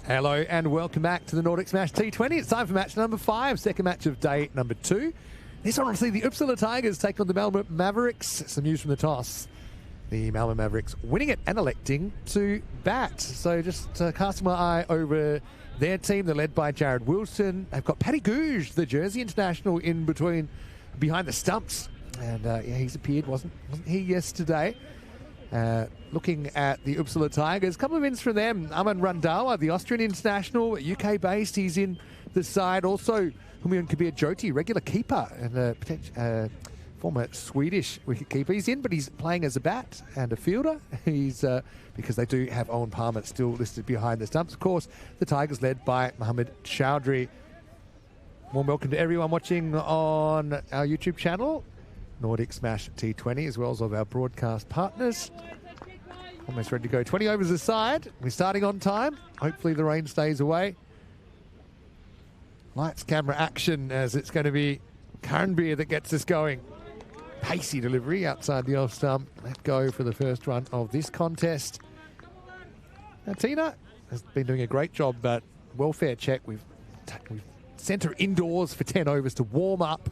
A: Hello and welcome back to the Nordic Smash T20. It's time for match number 5, second match of day number 2. This one will see the Uppsala Tigers take on the Malmö Mavericks. Some news from the toss. The Malmö Mavericks winning it and electing to bat. So just casting my eye over their team. They're led by Jared Wilson. They've got Paddy Gouge, the Jersey international, in between, behind the stumps. And yeah, he's appeared, wasn't he, yesterday? Looking at the Uppsala Tigers, a couple of wins from them. Aman Randawa, the Austrian international, UK-based. He's in the side. Also, Humayun Kabir Jyoti, regular keeper and former Swedish wicketkeeper. He's in, but he's playing as a bat and a fielder. He's because they do have Owen Palmer still listed behind the stumps. Of course, the Tigers led by Mohammed Chowdhury. Warm welcome to everyone watching on our YouTube channel, Nordic Smash T20, as well as all of our broadcast partners. Almost ready to go. 20 overs aside. We're starting on time. Hopefully the rain stays away. Lights, camera, action, as it's going to be Karanbir that gets us going. Pacey delivery outside the off stump. Let go for the first run of this contest. Now, Tina has been doing a great job, but welfare check. We've sent her indoors for 10 overs to warm up.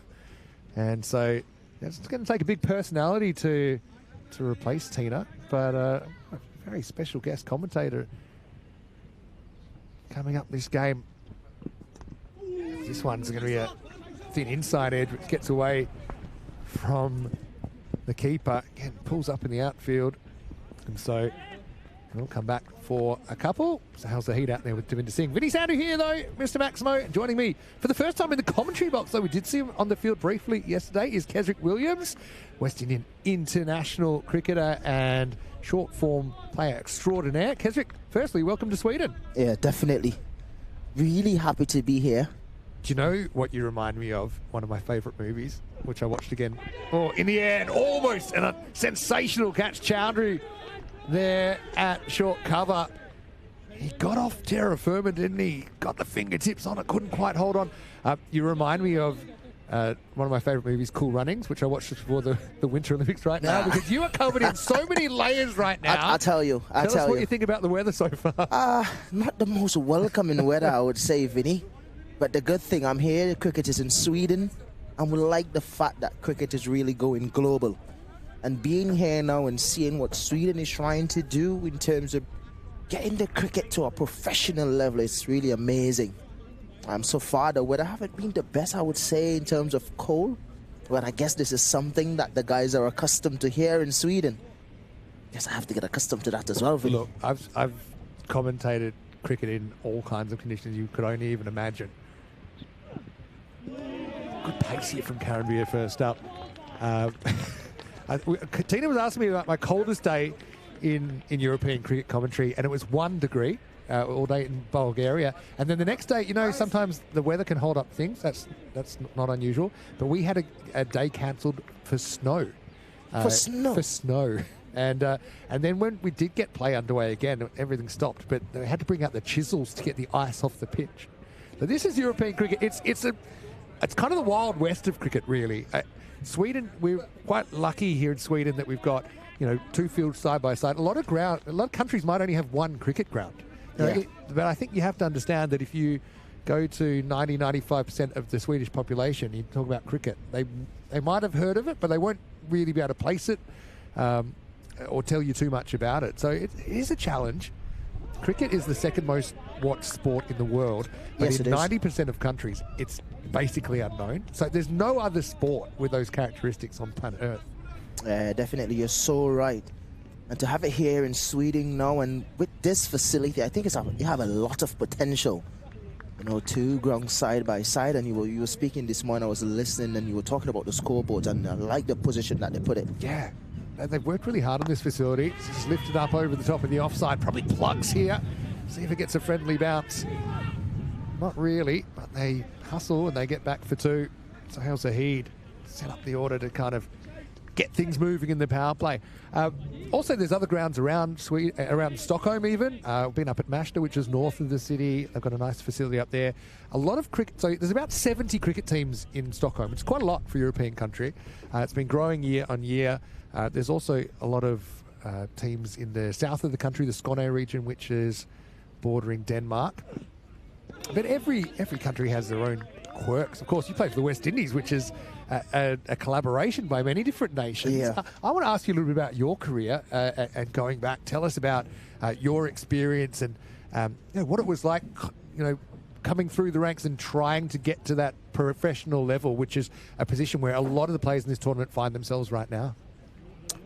A: And so it's going to take a big personality to replace Tina, but a very special guest commentator coming up this game. This one's going to be a thin inside edge, which gets away from the keeper. Again, pulls up in the outfield, and so we'll come back for a couple. So how's the heat out there with Devinder Singh? Vinny Sandhu here, though, Mr. Maximo, joining me for the first time in the commentary box, though we did see him on the field briefly yesterday, is Kesrick Williams, West Indian international cricketer and short form player extraordinaire. Kesrick, firstly, welcome to Sweden.
F: Yeah, definitely. Really happy to be here.
A: Do you know what you remind me of? One of my favourite movies, which I watched again. Oh, in the air, and almost, and a sensational catch. Chowdhury there at short cover. He got off terra firma, didn't he? Got the fingertips on it, couldn't quite hold on. You remind me of one of my favourite movies, Cool Runnings, which I watched just before the Winter Olympics right now, because you are covered in so many layers right now.
F: I'll tell you.
A: Tell us what you think about the weather so far.
F: Not the most welcoming weather, I would say, Vinny. But the good thing, I'm here, cricket is in Sweden, and we like the fact that cricket is really going global. And being here now and seeing what Sweden is trying to do in terms of getting the cricket to a professional level, it's really amazing. So far, the weather haven't been the best, I would say, in terms of cold. But I guess this is something that the guys are accustomed to here in Sweden. Guess I have to get accustomed to that as well, Vinny.
A: Look, I've commentated cricket in all kinds of conditions you could only even imagine. Good pace here from Karanbir first up. Tina was asking me about my coldest day in European cricket commentary, and it was 1 degree all day in Bulgaria. And then the next day, you know, sometimes the weather can hold up things. That's not unusual. But we had a day cancelled for snow.
F: For snow?
A: For snow. And then when we did get play underway again, everything stopped. But they had to bring out the chisels to get the ice off the pitch. So this is European cricket. It's kind of the Wild West of cricket, really. Sweden, we're quite lucky here in Sweden that we've got, you know, 2 fields side by side. A lot of countries might only have 1 cricket ground. You know, but I think you have to understand that if you go to 95% of the Swedish population, you talk about cricket, they might have heard of it, but they won't really be able to place it or tell you too much about it. So it is a challenge. Cricket is the second most watched sport in the world, but
F: yes,
A: in 90% of countries, it's basically unknown. So there's no other sport with those characteristics on planet Earth.
F: Definitely, you're so right. And to have it here in Sweden now, and with this facility, I think you have a lot of potential. You know, 2 grounds side by side, and you were speaking this morning, I was listening, and you were talking about the scoreboards, and I like the position that they put it.
A: Yeah. They've worked really hard on this facility. It's just lifted up over the top of the offside. Probably plugs here. See if it gets a friendly bounce. Not really, but they hustle and they get back for 2. Sahel Zahid set up the order to kind of get things moving in the power play. Also, there's other grounds around Stockholm even. We've been up at Mashta, which is north of the city. They've got a nice facility up there. A lot of cricket. So there's about 70 cricket teams in Stockholm. It's quite a lot for a European country. It's been growing year on year. There's also a lot of teams in the south of the country, the Skåne region, which is bordering Denmark. But every country has their own quirks. Of course, you play for the West Indies, which is a collaboration by many different nations.
F: Yeah.
A: I want to ask you a little bit about your career and going back. Tell us about your experience and what it was like, coming through the ranks and trying to get to that professional level, which is a position where a lot of the players in this tournament find themselves right now.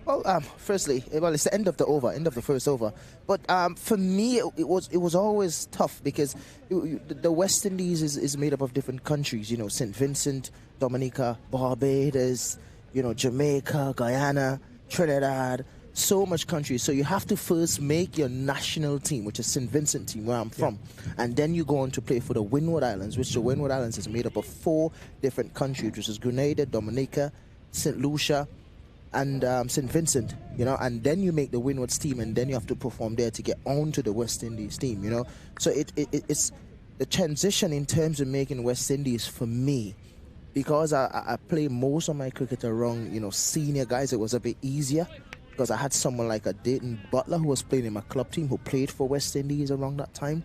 F: Well, firstly, it's the end of the first over. But for me, it was always tough because the West Indies is made up of different countries. St. Vincent, Dominica, Barbados, Jamaica, Guyana, Trinidad. So much countries. So you have to first make your national team, which is St. Vincent team, where I'm from. And then you go on to play for the Windward Islands, which the Windward Islands is made up of 4 different countries, which is Grenada, Dominica, St. Lucia, and St. Vincent, and then you make the Windward's team, and then you have to perform there to get on to the West Indies team, So it's the transition in terms of making West Indies for me, because I play most of my cricket around, senior guys. It was a bit easier because I had someone like a Dayton Butler who was playing in my club team who played for West Indies around that time.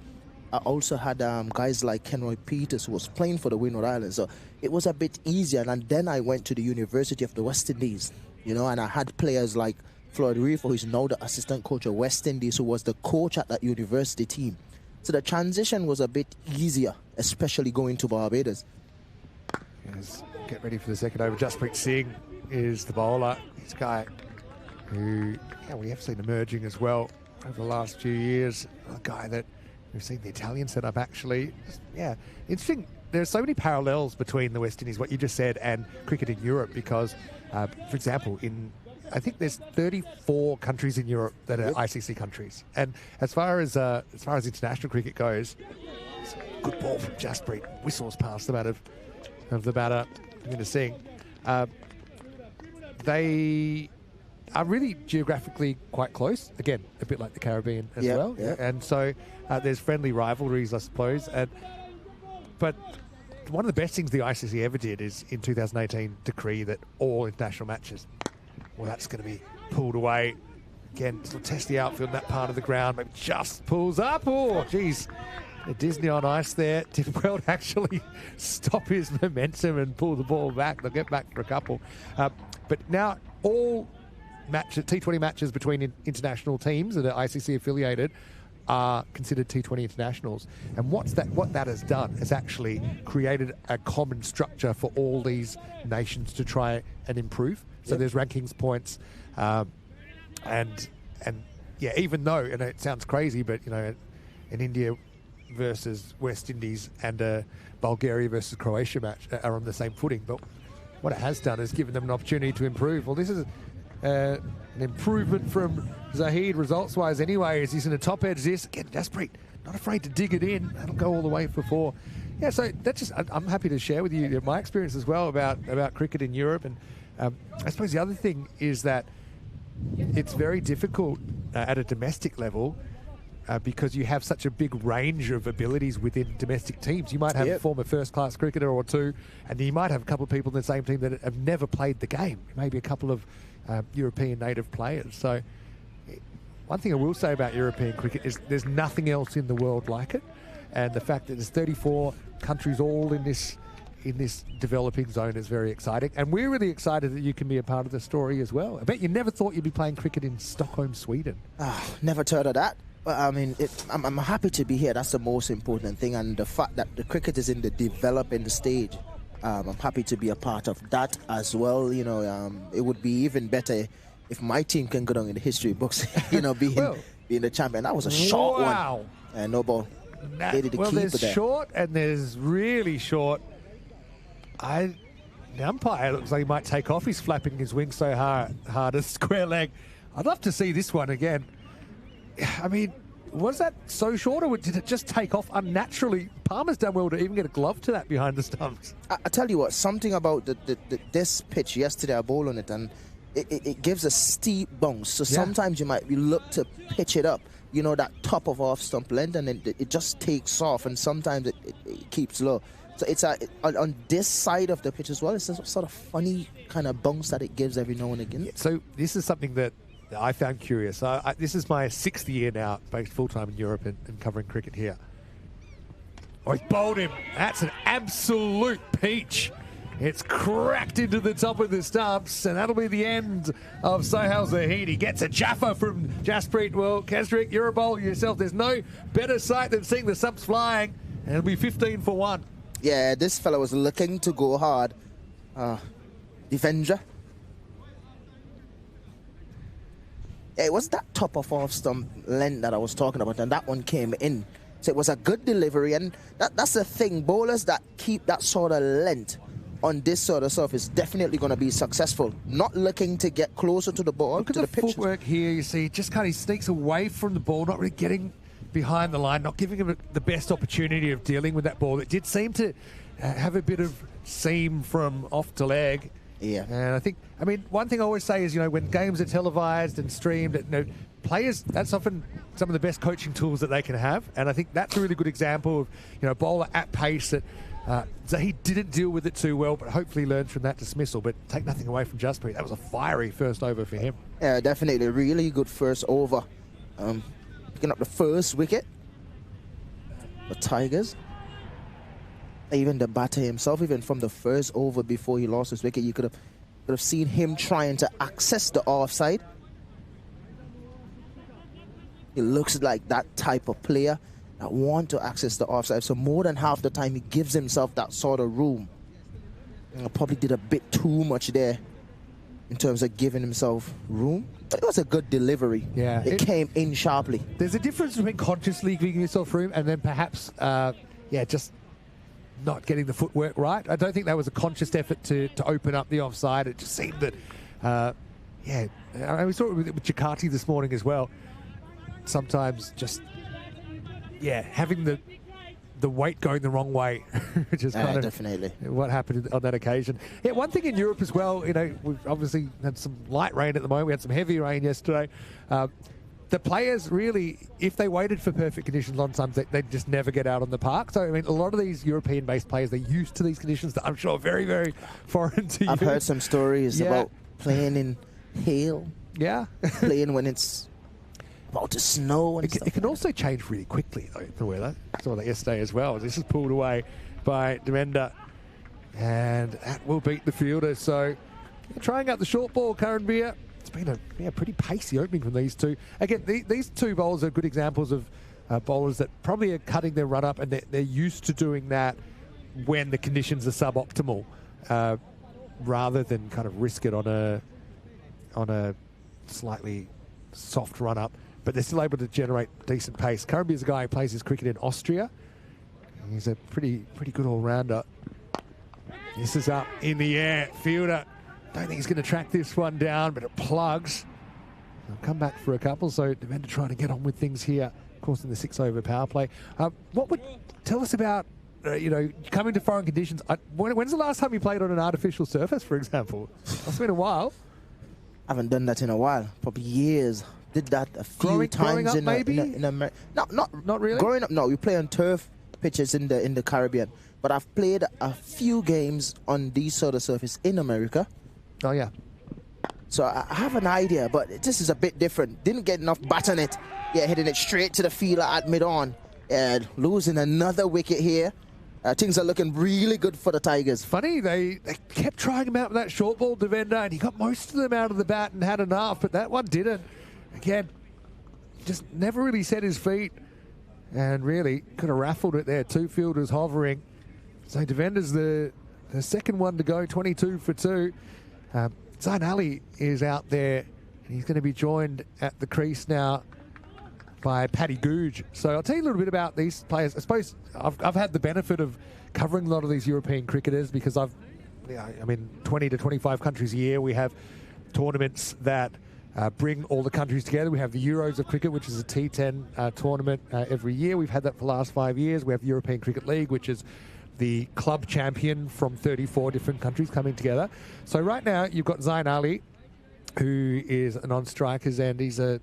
F: I also had guys like Kenroy Peters who was playing for the Windward Islands. So it was a bit easier. And then I went to the University of the West Indies, and I had players like Floyd Reefer, who is now the assistant coach of West Indies, who was the coach at that university team. So the transition was a bit easier, especially going to Barbados.
A: Yes, get ready for the second over. Jasprit Singh is the bowler. This guy who we have seen emerging as well over the last few years. A guy that we've seen the Italian setup actually. Interesting. There are so many parallels between the West Indies, what you just said, and cricket in Europe because, for example, I think there's 34 countries in Europe that are ICC countries. And as far as international cricket goes, it's a good ball from Jasprit. Whistles past the bat of the batter, Singh. They are really geographically quite close. Again, a bit like the Caribbean as well.
F: Yeah.
A: And so there's friendly rivalries, I suppose. But one of the best things the ICC ever did is in 2018 decree that all international matches, that's going to be pulled away. Again, it'll test the outfield in that part of the ground, maybe just pulls up. Oh, geez. Disney on ice there. Did well to actually stop his momentum and pull the ball back. They'll get back for a couple. But now all T20 matches between international teams that are ICC affiliated are considered T20 internationals. And what that has done is actually created a common structure for all these nations to try and improve. So there's rankings points, and even though, and it sounds crazy, but in India versus West Indies and a Bulgaria versus Croatia match are on the same footing, but what it has done is given them an opportunity to improve. Well, this is an improvement from Zahid results-wise anyway, as he's in the top edge. This again, Jasprit not afraid to dig it in. That'll go all the way for 4. Yeah, so that's just, I'm happy to share with you my experience as well about cricket in Europe. And I suppose the other thing is that it's very difficult at a domestic level because you have such a big range of abilities within domestic teams. You might have a former first-class cricketer or two, and you might have a couple of people in the same team that have never played the game, maybe a couple of European native players. So one thing I will say about European cricket is there's nothing else in the world like it, and the fact that there's 34 countries all in this developing zone is very exciting, and we're really excited that you can be a part of the story as well. I bet you never thought you'd be playing cricket in Stockholm, Sweden.
F: Never thought of that. But I mean, I'm happy to be here. That's the most important thing, and the fact that the cricket is in the developing stage, I'm happy to be a part of that as well. It would be even better if my team can go down in the history books. Being the champion. That was a short one. And no ball.
A: There's short and there's really short. The umpire looks like he might take off. He's flapping his wings so hard a square leg. I'd love to see this one again. I mean, was that so short, or did it just take off unnaturally? Palmer's done well to even get a glove to that behind the stumps.
F: I tell you what, something about this pitch yesterday, I bowled on it, and it gives a steep bounce. So sometimes you might be look to pitch it up, that top of off stump length, and then it just takes off, and sometimes it keeps low. So it's on this side of the pitch as well. It's a sort of funny kind of bounce that it gives every now and again.
A: So this is something that I found curious. This is my 6th year now, based full-time in Europe and covering cricket here. Oh, he's bowled him. That's an absolute peach. It's cracked into the top of the stumps, and that'll be the end of Sohail Zahid. He gets a jaffa from Jaspreet. Well, Kesrick, you're a bowler yourself. There's no better sight than seeing the stumps flying, and it'll be 15 for 1.
F: Yeah, this fella was looking to go hard. Devendra. Yeah, it was that top of off stump length that I was talking about, and that one came in. So it was a good delivery, and that's the thing. Bowlers that keep that sort of length on this sort of surface definitely going to be successful. Not looking to get closer to the ball.
A: Look at the footwork here. You see, just kind of sneaks away from the ball, not really getting behind the line, not giving him the best opportunity of dealing with that ball. It did seem to have a bit of seam from off to leg.
F: Yeah.
A: And I think, I mean, one thing I always say is, when games are televised and streamed, players, that's often some of the best coaching tools that they can have. And I think that's a really good example of, a bowler at pace that Zahid didn't deal with it too well, but hopefully learned from that dismissal. But take nothing away from Jaspreet. That was a fiery first over for him.
F: Yeah, definitely. Really good first over. Picking up the first wicket. The Tigers. Even the batter himself, even from the first over before he lost his wicket, you could have seen him trying to access the offside. He looks like that type of player that want to access the offside. So more than half the time, he gives himself that sort of room. And probably did a bit too much there in terms of giving himself room. But it was a good delivery.
A: Yeah,
F: it came in sharply.
A: There's a difference between consciously giving yourself room and then perhaps, just not getting the footwork right. I don't think that was a conscious effort to open up the offside. It just seemed that, we saw it with Jakarta this morning as well. Sometimes just, having the weight going the wrong way, which is kind of
F: definitely
A: what happened on that occasion. Yeah, one thing in Europe as well, we've obviously had some light rain at the moment. We had some heavy rain yesterday. The players really, if they waited for perfect conditions, a lot of times they'd just never get out on the park. So, I mean, a lot of these European-based players, they're used to these conditions that I'm sure are very, very foreign to you.
F: I've heard some stories about playing in hail.
A: Yeah.
F: Playing when it's about to snow and stuff.
A: It can also change really quickly, though, the weather. I saw that yesterday as well. This is pulled away by Devendra, and that will beat the fielder. So, trying out the short ball, Karan Beer. It's been a pretty pacey opening from these two. Again, these two bowlers are good examples of bowlers that probably are cutting their run up, and they're used to doing that when the conditions are suboptimal, rather than kind of risk it on a slightly soft run up. But they're still able to generate decent pace. Karan Beer is a guy who plays his cricket in Austria. He's a pretty good all-rounder. This is up in the air. Fielder. Don't think he's going to track this one down, but it plugs. He'll come back for a couple, so Devendra trying to get on with things here, of course, in the 6-over power play. What would tell us about, coming to foreign conditions? When's the last time you played on an artificial surface, for example? It's been a while.
F: I haven't done that in a while, probably years. Did that a few times
A: growing up, maybe?
F: in America. Not really. Growing up, no. We play on turf pitches in the Caribbean, but I've played a few games on these sort of surface in America.
A: Oh, yeah.
F: So I have an idea, but this is a bit different. Didn't get enough bat on it. Yeah, hitting it straight to the fielder at mid-on. And losing another wicket here. Things are looking really good for the Tigers.
A: Funny, they kept trying him out with that short ball, Devendra, and he got most of them out of the bat and had enough, but that one didn't. Again, just never really set his feet and really could have raffled it there. Two fielders hovering. So Devendra's the second one to go, 22 for 2. Zain Ali is out there, and he's going to be joined at the crease now by Paddy Googe. So I'll tell you a little bit about these players. I suppose I've had the benefit of covering a lot of these European cricketers because 20 to 25 countries a year. We have tournaments that bring all the countries together. We have the Euros of cricket, which is a T10 tournament every year. We've had that for the last 5 years. We have the European Cricket League, which is the club champion from 34 different countries coming together. So right now you've got Zain Ali, who is a non-strikers end. He's at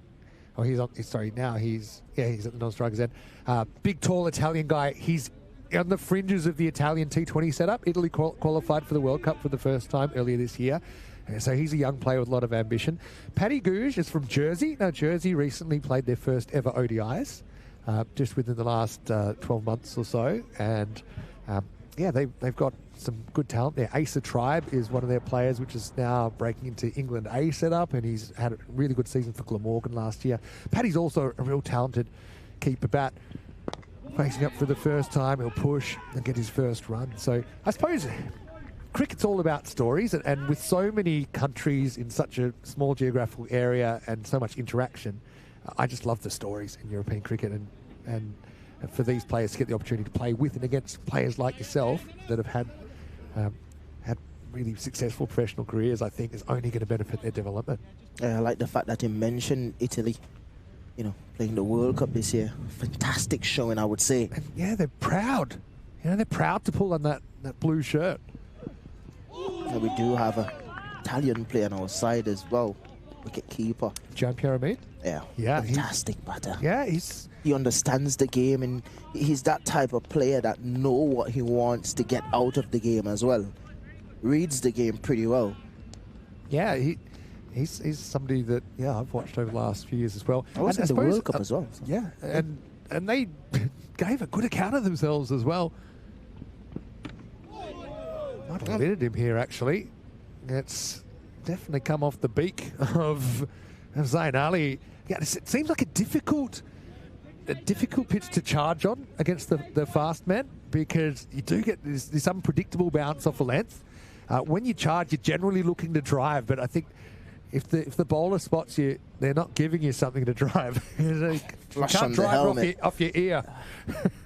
A: the non-strikers end. Big, tall Italian guy. He's on the fringes of the Italian T20 setup. Italy qualified for the World Cup for the first time earlier this year. So he's a young player with a lot of ambition. Paddy Gouge is from Jersey. Now, Jersey recently played their first ever ODIs, just within the last 12 months or so. And yeah, they've got some good talent there. Asa Tribe is one of their players, which is now breaking into England A setup, and he's had a really good season for Glamorgan last year. Paddy's also a real talented keeper bat. Facing up for the first time, he'll push and get his first run. So I suppose cricket's all about stories, and with so many countries in such a small geographical area and so much interaction, I just love the stories in European cricket, and for these players to get the opportunity to play with and against players like yourself that have had really successful professional careers, I think is only going to benefit their development.
F: I like the fact that you mentioned Italy, you know, playing the World Cup this year. Fantastic showing, I would say.
A: And yeah, they're proud. You know, they're proud to pull on that blue shirt.
F: And we do have an Italian player on our side as well, wicket keeper.
A: Gian Pieramid?
F: Yeah, fantastic batter.
A: Yeah,
F: he understands the game, and he's that type of player that know what he wants to get out of the game as well. Reads the game pretty well.
A: Yeah, he's somebody that I've watched over the last few years as well.
F: I was in the World Cup as well. So.
A: Yeah, and they gave a good account of themselves as well. Might have omitted him here, actually. It's definitely come off the beak of Zayn Ali. Yeah, it seems like a difficult pitch to charge on against the fast men, because you do get this unpredictable bounce off a length. When you charge, you're generally looking to drive, but I think if the bowler spots you, they're not giving you something to drive. You can't drive off your ear.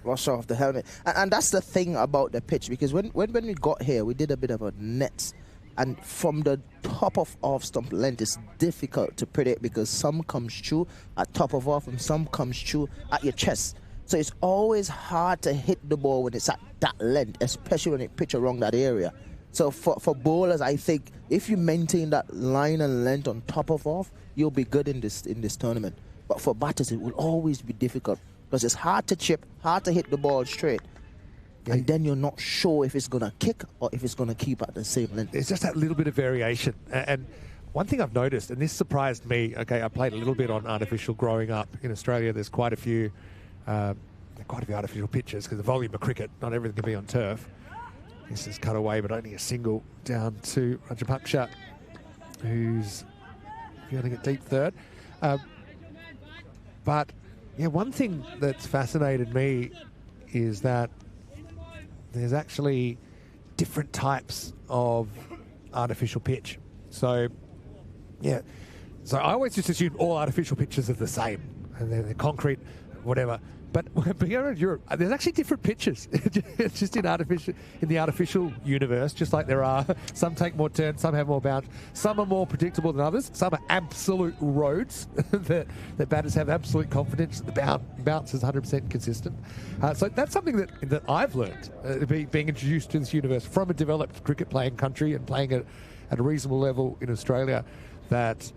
F: Rush off the helmet. And that's the thing about the pitch, because when we got here, we did a bit of a net. And from the top of off stump length, it's difficult to predict, because some comes through at top of off and some comes through at your chest. So it's always hard to hit the ball when it's at that length, especially when it pitch around that area. So for bowlers, I think if you maintain that line and length on top of off, you'll be good in this tournament. But for batters, it will always be difficult, because it's hard to chip, hard to hit the ball straight. Yeah. And then you're not sure if it's going to kick or if it's going to keep at the same length.
A: It's just that little bit of variation. And one thing I've noticed, and this surprised me, okay, I played a little bit on artificial growing up. In Australia, there's quite a few artificial pitches, because the volume of cricket, not everything can be on turf. This is cut away, but only a single down to Rajapaksha, who's fielding at deep third. But yeah, one thing that's fascinated me is that there's actually different types of artificial pitch. So yeah, so I always just assume all artificial pitches are the same, and they're concrete, whatever. But here in Europe, there's actually different pitches. It's just in the artificial universe, just like there are. Some take more turns, some have more bounce, some are more predictable than others. Some are absolute roads that batters have absolute confidence. The bounce is 100% consistent. So that's something that I've learned, being introduced to this universe from a developed cricket playing country and playing at a reasonable level in Australia. That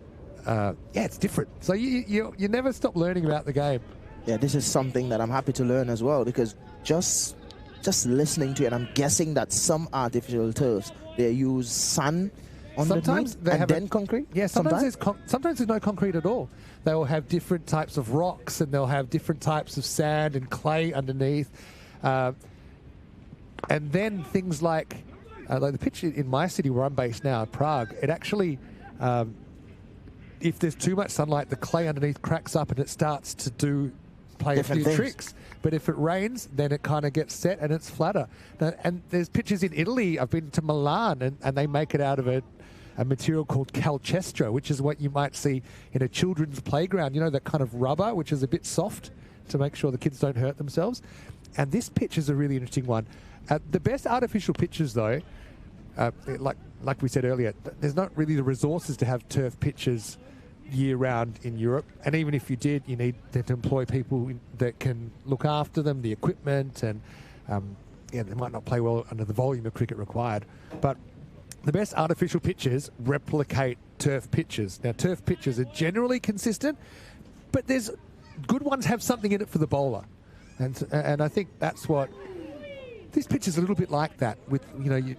A: it's different. So you never stop learning about the game.
F: Yeah, this is something that I'm happy to learn as well, because just listening to it, I'm guessing that some artificial turfs, they use sand
A: sometimes they have
F: then concrete.
A: Yeah, sometimes there's no concrete at all. They will have different types of rocks, and they'll have different types of sand and clay underneath, and then things like the pitch in my city where I'm based now, Prague. It actually, if there's too much sunlight, the clay underneath cracks up and it starts to play a few tricks. But if it rains, then it kind of gets set and it's flatter. And there's pitches in Italy. I've been to Milan, and they make it out of a material called calcestro, which is what you might see in a children's playground. You know, that kind of rubber, which is a bit soft to make sure the kids don't hurt themselves. And this pitch is a really interesting one. The best artificial pitches, though, like we said earlier, there's not really the resources to have turf pitches year-round in Europe, and even if you did, you need to employ people that can look after them, the equipment, and they might not play well under the volume of cricket required. But the best artificial pitches replicate turf pitches. Now, turf pitches are generally consistent, but there's good ones have something in it for the bowler, and I think that's what this pitch is a little bit like that, with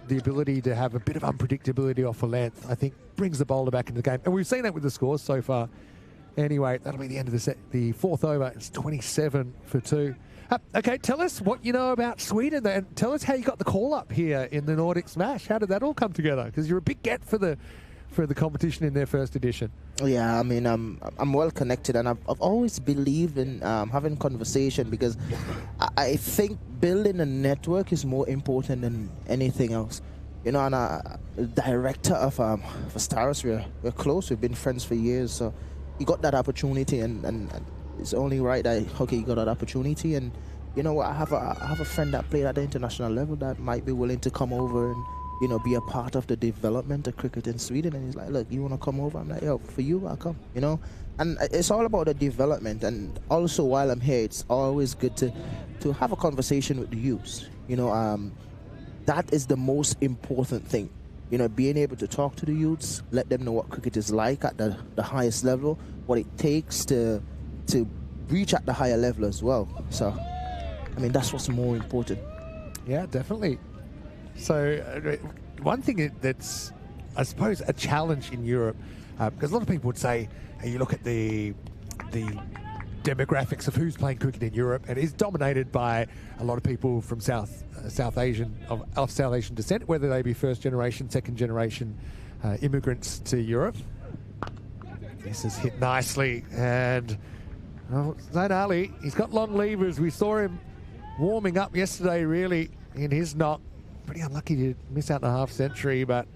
A: the ability to have a bit of unpredictability off a length. I think brings the bowler back into the game, and we've seen that with the scores so far. Anyway, that'll be the end of the set. The fourth over, it's 27 for 2. Okay, tell us what you know about Sweden, and tell us how you got the call up here in the Nordic Smash. How did that all come together? Because you're a big get for the competition in their first edition.
F: Yeah, I mean, I'm well connected, and I've always believed in having conversation, because I think building a network is more important than anything else. And the director of Staros, we're close. We've been friends for years, so he got that opportunity, and it's only right that he got that opportunity. And you know what? I have a friend that played at the international level that might be willing to come over and be a part of the development of cricket in Sweden. And he's like, look, you want to come over? I'm like, yo, for you, I'll come, And it's all about the development. And also, while I'm here, it's always good to have a conversation with the youths. That is the most important thing. Being able to talk to the youths, let them know what cricket is like at the highest level, what it takes to reach at the higher level as well. So, I mean, that's what's more important.
A: Yeah, definitely. So one thing that's, I suppose, a challenge in Europe, because a lot of people would say, hey, you look at the demographics of who's playing cricket in Europe, and it is dominated by a lot of people from South Asian descent, whether they be first generation, second generation immigrants to Europe. This is hit nicely, and Zain Ali, he's got long levers. We saw him warming up yesterday, really, in his knock. Pretty unlucky to miss out on a half century, but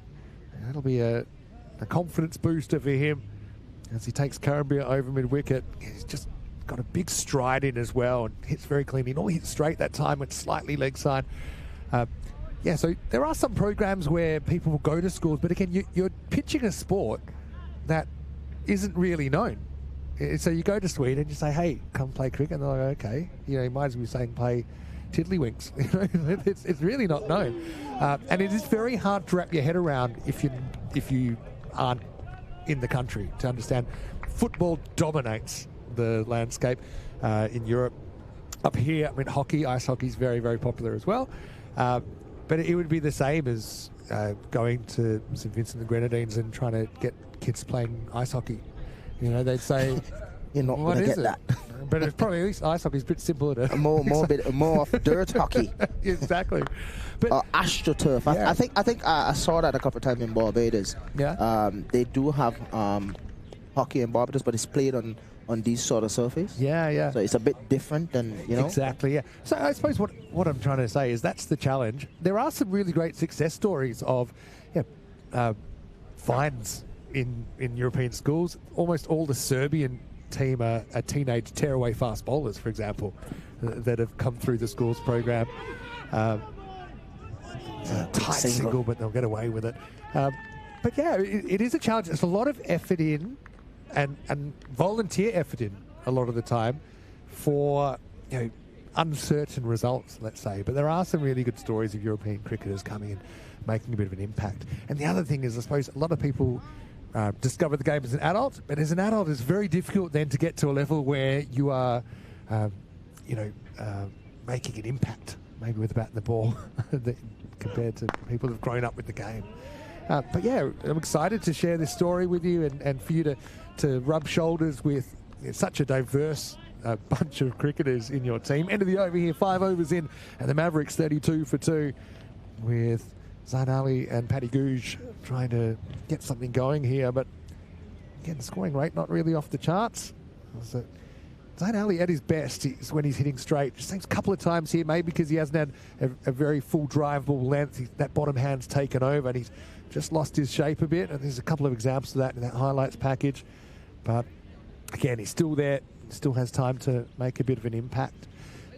A: that'll be a confidence booster for him as he takes Columbia over mid-wicket. He's just got a big stride in as well and hits very clean. He normally hits straight that time, went slightly leg side. Yeah, so there are some programs where people will go to schools, but again, you're pitching a sport that isn't really known. So you go to Sweden and you say, hey, come play cricket, and they're like, okay. You might as well be saying play tiddlywinks. It's really not known, and it is very hard to wrap your head around if you aren't in the country to understand. Football dominates the landscape in Europe. Up here, I mean, ice hockey is very, very popular as well, but it would be the same as going to St Vincent and Grenadines and trying to get kids playing ice hockey. They'd say,
F: you're not going to get that.
A: But it's probably, at least ice hockey is a bit simpler to
F: more of dirt hockey.
A: Exactly. But
F: AstroTurf. Yeah. I think I saw that a couple of times in Barbados.
A: Yeah.
F: They do have hockey in Barbados, but it's played on these sort of surface.
A: Yeah.
F: So it's a bit different than
A: Exactly. Yeah. So I suppose what I'm trying to say is that's the challenge. There are some really great success stories of finds in European schools. Almost all the Serbian team are teenage tearaway fast bowlers, for example, that have come through the schools program. Tight single, but they'll get away with it. But yeah, it is a challenge. There's a lot of effort in and volunteer effort in a lot of the time for uncertain results, let's say. But there are some really good stories of European cricketers coming in, making a bit of an impact. And the other thing is, I suppose, a lot of people discover the game as an adult, but as an adult it's very difficult then to get to a level where you are making an impact, maybe with the bat and the ball, compared to people who've grown up with the game. But yeah, I'm excited to share this story with you and for you to rub shoulders with such a diverse bunch of cricketers in your team. End of the over here, 5 overs in, and the Mavericks 32 for 2 with Zain Ali and Paddy Googe trying to get something going here, but again, the scoring rate not really off the charts. So Zain Ali at his best is when he's hitting straight. Just seems a couple of times here, maybe because he hasn't had a very full drive ball length. That bottom hand's taken over and he's just lost his shape a bit, and there's a couple of examples of that in that highlights package. But again, he's still there, still has time to make a bit of an impact.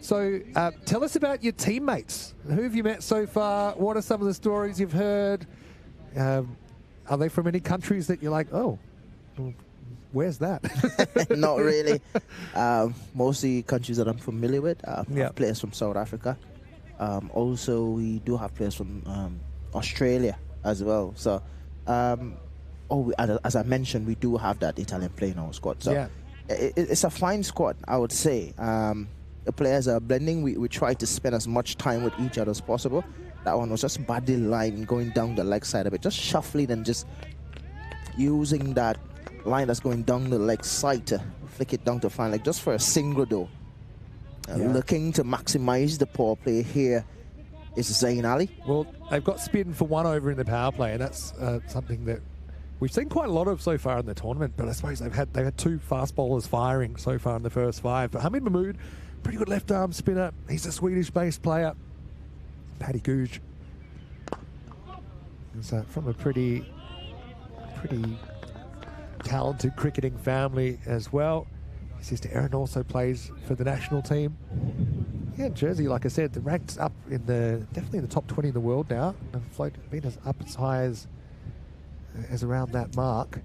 A: So tell us about your teammates. Who have you met so far? What are some of the stories you've heard? Are they from any countries that you're like, oh, where's that?
F: Not really. Mostly countries that I'm familiar with. Have players from South Africa. Also, we do have players from Australia as well. So, as I mentioned, we do have that Italian player in our squad. So it's a fine squad, I would say. the players are blending. We try to spend as much time with each other as possible. That one was just body line going down the leg side of it, just shuffling and just using that line that's going down the leg side to flick it down to fine leg, just for a single though. Looking to maximize the power play here is Zayn Ali.
A: Well, they've got spin for 1 over in the power play, and that's something that we've seen quite a lot of so far in the tournament. But I suppose they've had 2 fast bowlers firing so far in the first 5. But Hamid Mahmood, pretty good left arm spinner. He's a Swedish-based player. Paddy Googe is from a pretty talented cricketing family as well. His sister Erin also plays for the national team. Yeah, Jersey, like I said, the ranked up in definitely in the top 20 in the world now. And been up as high as around that mark.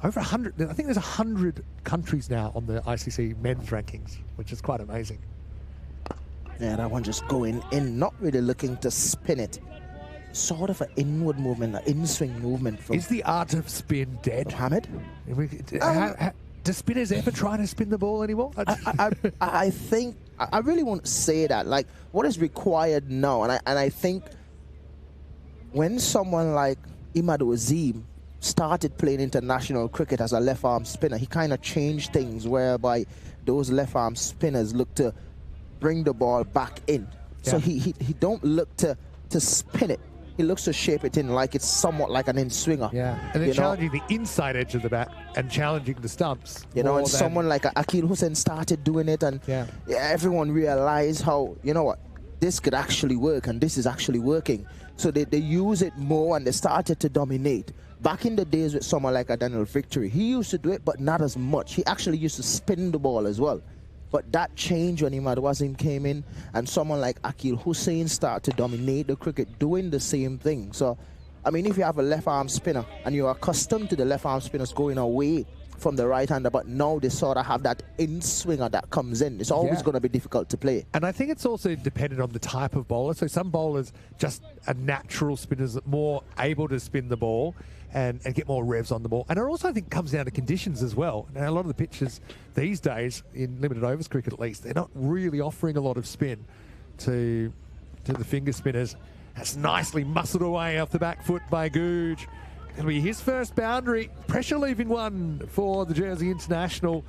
A: Over 100. I think there's 100 countries now on the ICC men's rankings, which is quite amazing.
F: Yeah, that one just going in, not really looking to spin it. Sort of an inward movement, an in-swing movement.
A: Is the art of spin dead?
F: Mohammed?
A: Do spinners ever try to spin the ball anymore?
F: I think, I really won't say that. Like, what is required now, and I think when someone like Imad Azim started playing international cricket as a left-arm spinner, he kind of changed things whereby those left-arm spinners look to bring the ball back in. Yeah. So he don't look to spin it. He looks to shape it in like it's somewhat like an in-swinger.
A: Yeah, and then challenging the inside edge of the bat and challenging the stumps.
F: You know, and someone like Akil Hussain started doing it, and everyone realized how, you know what, this could actually work, and this is actually working. So they use it more, and they started to dominate. Back in the days with someone like a Daniel Victory, he used to do it, but not as much. He actually used to spin the ball as well. But that changed when Imad Wasim came in, and someone like Akil Hussain started to dominate the cricket, doing the same thing. So, I mean, if you have a left-arm spinner, and you're accustomed to the left-arm spinners going away from the right-hander, but now they sort of have that in-swinger that comes in, it's always going to be difficult to play.
A: And I think it's also dependent on the type of bowler. So some bowlers just are natural spinners, more able to spin the ball and get more revs on the ball. And it also, I think, comes down to conditions as well. Now, a lot of the pitches these days, in limited overs cricket at least, they're not really offering a lot of spin to the finger spinners. That's nicely muscled away off the back foot by Googe. It'll be his first boundary. Pressure leaving one for the Jersey International.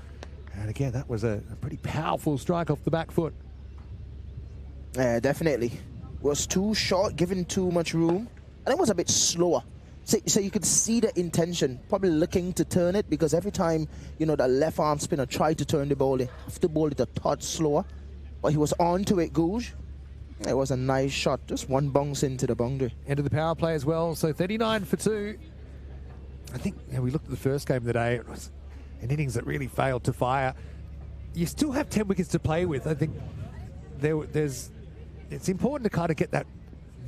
A: And again, that was a pretty powerful strike off the back foot.
F: Yeah, definitely. Was too short, given too much room. And it was a bit slower. So you could see the intention, probably looking to turn it, because every time, you know, the left arm spinner tried to turn the ball, they have to bowl it a touch slower. But he was on to it, Googe. It was a nice shot, just one bounce into the boundary.
A: End of the power play as well, so 39 for 2. I think we looked at the first game of the day. It was an innings that really failed to fire. You still have 10 wickets to play with. I think it's important to kind of get that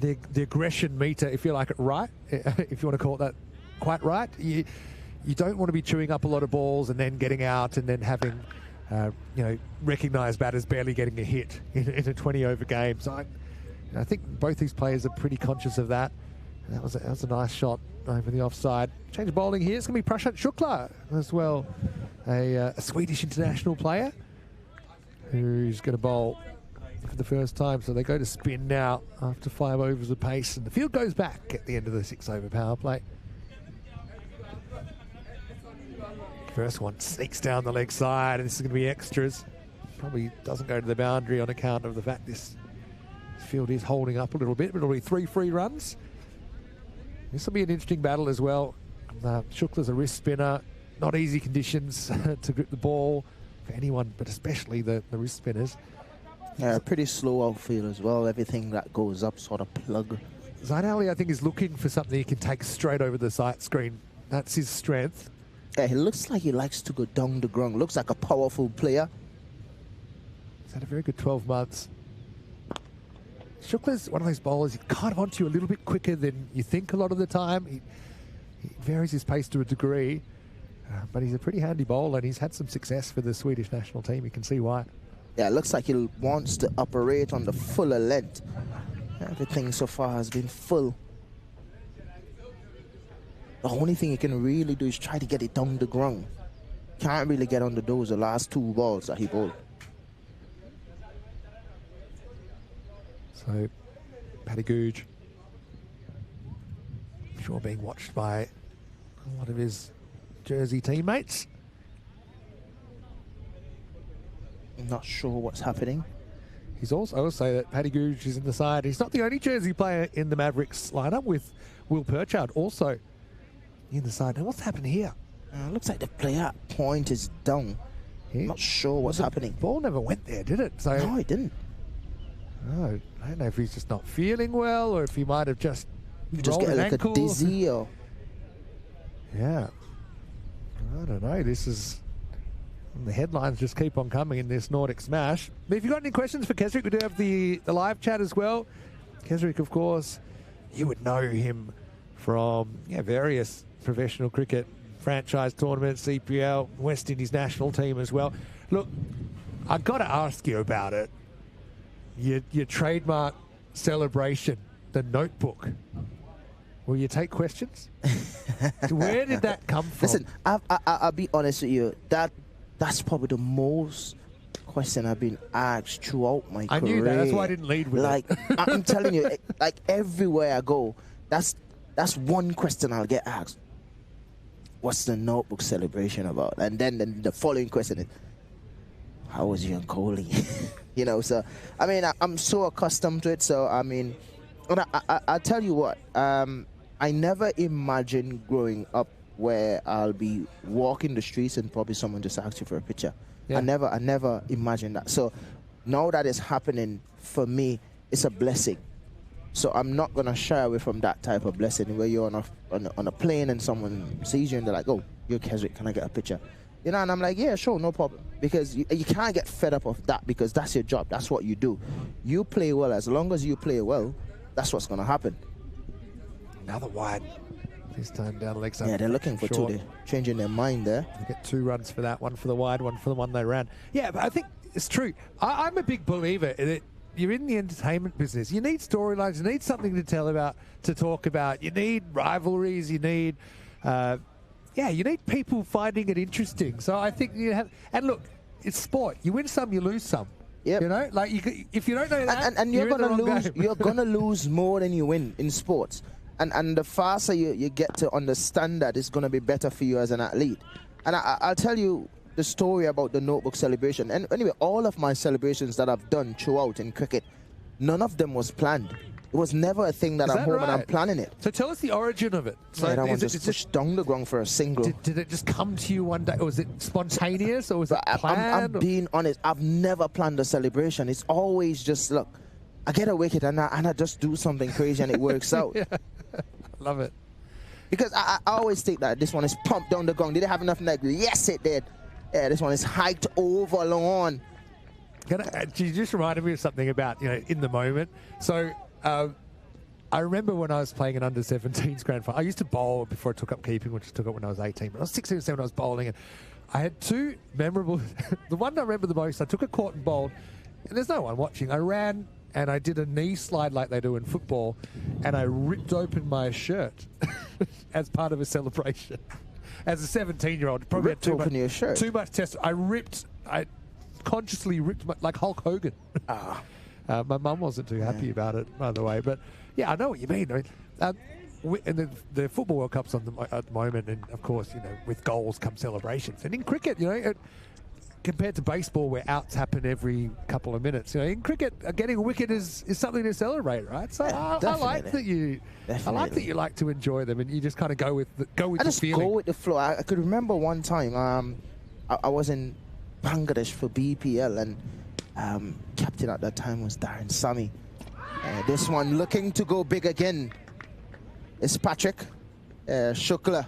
A: the aggression meter, if you like it, right, if you want to call it that, quite right. You don't want to be chewing up a lot of balls and then getting out and then having recognised batters barely getting a hit in a 20-over game. So I think both these players are pretty conscious of that. That was a nice shot over the offside. Change of bowling here. It's going to be Prashant Shukla as well, a Swedish international player who's going to bowl for the first time. So they go to spin now after 5 overs of pace, and the field goes back at the end of the 6-over power play. First one sneaks down the leg side, and this is going to be extras. Probably doesn't go to the boundary on account of the fact this field is holding up a little bit, but it'll be 3 free runs. This will be an interesting battle as well. Shukla's a wrist spinner. Not easy conditions to grip the ball for anyone, but especially the wrist spinners.
F: Yeah, pretty slow outfield as well. Everything that goes up sort of plug.
A: Zayn Ali, I think, is looking for something he can take straight over the sight screen. That's his strength.
F: Yeah, he looks like he likes to go down the ground. Looks like a powerful player.
A: He's had a very good 12 months. Shukla's one of those bowlers, he's kind of onto you a little bit quicker than you think a lot of the time. He varies his pace to a degree, but he's a pretty handy bowler, and he's had some success for the Swedish national team. You can see why.
F: Yeah, it looks like he wants to operate on the fuller length. Everything so far has been full. The only thing he can really do is try to get it down the ground. Can't really get under those the last 2 balls that he bowled.
A: So, Paddy Googe, I'm sure being watched by a lot of his Jersey teammates.
F: I'm not sure what's happening.
A: He's also, I will say that Paddy Googe is in the side. He's not the only Jersey player in the Mavericks lineup, with Will Purchard also in the side. Now, what's happened here?
F: Looks like the player point is down. I'm not sure what's happening.
A: The ball never went there, did it? So,
F: no, it didn't.
A: Oh, I don't know if he's just not feeling well, or if he might have just rolled
F: get
A: an
F: like
A: ankle.
F: a dizzy or...
A: Yeah. I don't know. This is... The headlines just keep on coming in this Nordic smash. But if you've got any questions for Kesrick, we do have the live chat as well. Kesrick, of course, you would know him from various professional cricket franchise tournaments, CPL, West Indies national team as well. Look, I've got to ask you about it. Your trademark celebration, the notebook. Will you take questions? Where did that come from?
F: Listen, I'll be honest with you. That's probably the most question I've been asked throughout my career.
A: I knew that. That's why I didn't lead with
F: it. I'm telling you, like everywhere I go, that's one question I'll get asked. What's the notebook celebration about? And then the following question is, how was you and Coley? You know, so, I mean, I'm so accustomed to it. So, I mean, I'll tell you what, I never imagined growing up where I'll be walking the streets and probably someone just asks you for a picture. Yeah. I never imagined that. So now that it's happening for me, it's a blessing. So I'm not gonna shy away from that type of blessing where you're on a plane and someone sees you and they're like, "Oh, you're Kesrick, can I get a picture?" You know, and I'm like, "Yeah, sure, no problem." Because you can't get fed up of that, because that's your job. That's what you do. You play well. As long as you play well, that's what's gonna happen.
A: Another wide. This time down the leg side.
F: Yeah, they're looking for two. They're changing their mind there.
A: They get 2 runs for that. One for the wide, one for the one they ran. Yeah, but I think it's true. I'm a big believer that you're in the entertainment business. You need storylines. You need something to tell about, to talk about. You need rivalries. You need, you need people finding it interesting. So I think you have. And look, it's sport. You win some, you lose some.
F: Yep.
A: You know, like if you don't know that,
F: and you're gonna lose. You're gonna lose more than you win in sports. And the faster you get to understand that, it's going to be better for you as an athlete. And I'll tell you the story about the notebook celebration. And anyway, all of my celebrations that I've done throughout in cricket, none of them was planned. It was never a thing that I'm home and I'm planning it.
A: So tell us the origin of it. So
F: that one just pushed down the ground for a single.
A: Did it just come to you one day? Or was it spontaneous, or was it planned?
F: I'm being honest. I've never planned a celebration. It's always just, look, I get a wicket and I just do something crazy and it works out.
A: Yeah. Love it.
F: Because I always think that this one is pumped down the ground. Did it have enough leg? Yes, it did. Yeah, this one is hiked over lawn.
A: You just reminded me of something about, in the moment. So I remember when I was playing an under-17s grand final. I used to bowl before I took up keeping, which I took up when I was 18. But I was 16 or 17 when I was bowling. And I had 2 memorable... The one I remember the most, I took a court and bowled. And there's no one watching. I ran... and I did a knee slide like they do in football, and I ripped open my shirt as part of a celebration. As a 17-year-old, probably
F: ripped open your shirt.
A: Too much test. I consciously ripped like Hulk Hogan. My mum wasn't too happy about it, by the way. But yeah, I know what you mean. And the Football World Cup's on at the moment, and of course, with goals come celebrations. And in cricket, compared to baseball, where outs happen every couple of minutes, in cricket, getting a wicket is something to celebrate, right? So I like that you like to enjoy them, and you just kind of go with the feeling.
F: I just go with the flow. I could remember one time I was in Bangladesh for BPL, and captain at that time was Darren Sami. This one looking to go big again. It's Patrick Shukla.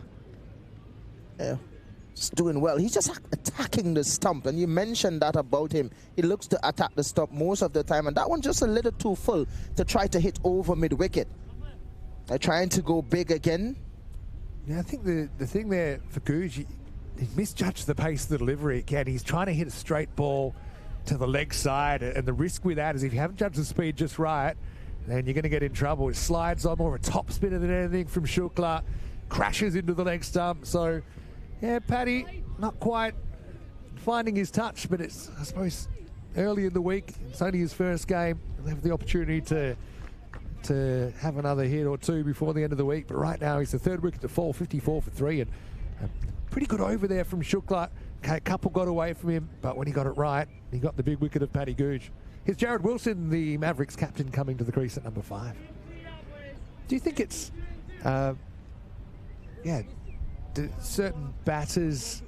F: He's doing well. He's just attacking the stump, and you mentioned that about him. He looks to attack the stump most of the time, and that one just a little too full to try to hit over mid-wicket. They're trying to go big again.
A: Yeah, I think the thing there for Googe, he misjudged the pace of the delivery again. He's trying to hit a straight ball to the leg side, and the risk with that is if you haven't judged the speed just right, then you're going to get in trouble. It slides on more of a top spinner than anything from Shukla, crashes into the leg stump. So, yeah, Paddy, not quite finding his touch, but it's, I suppose, early in the week. It's only his first game. He'll have the opportunity to have another hit or two before the end of the week. But right now, he's the third wicket to fall, 54 for 3. And pretty good over there from Shukla. A couple got away from him, but when he got it right, he got the big wicket of Paddy Googe. Here's Jared Wilson, the Mavericks captain, coming to the crease at number 5. Do you think it's, do certain batters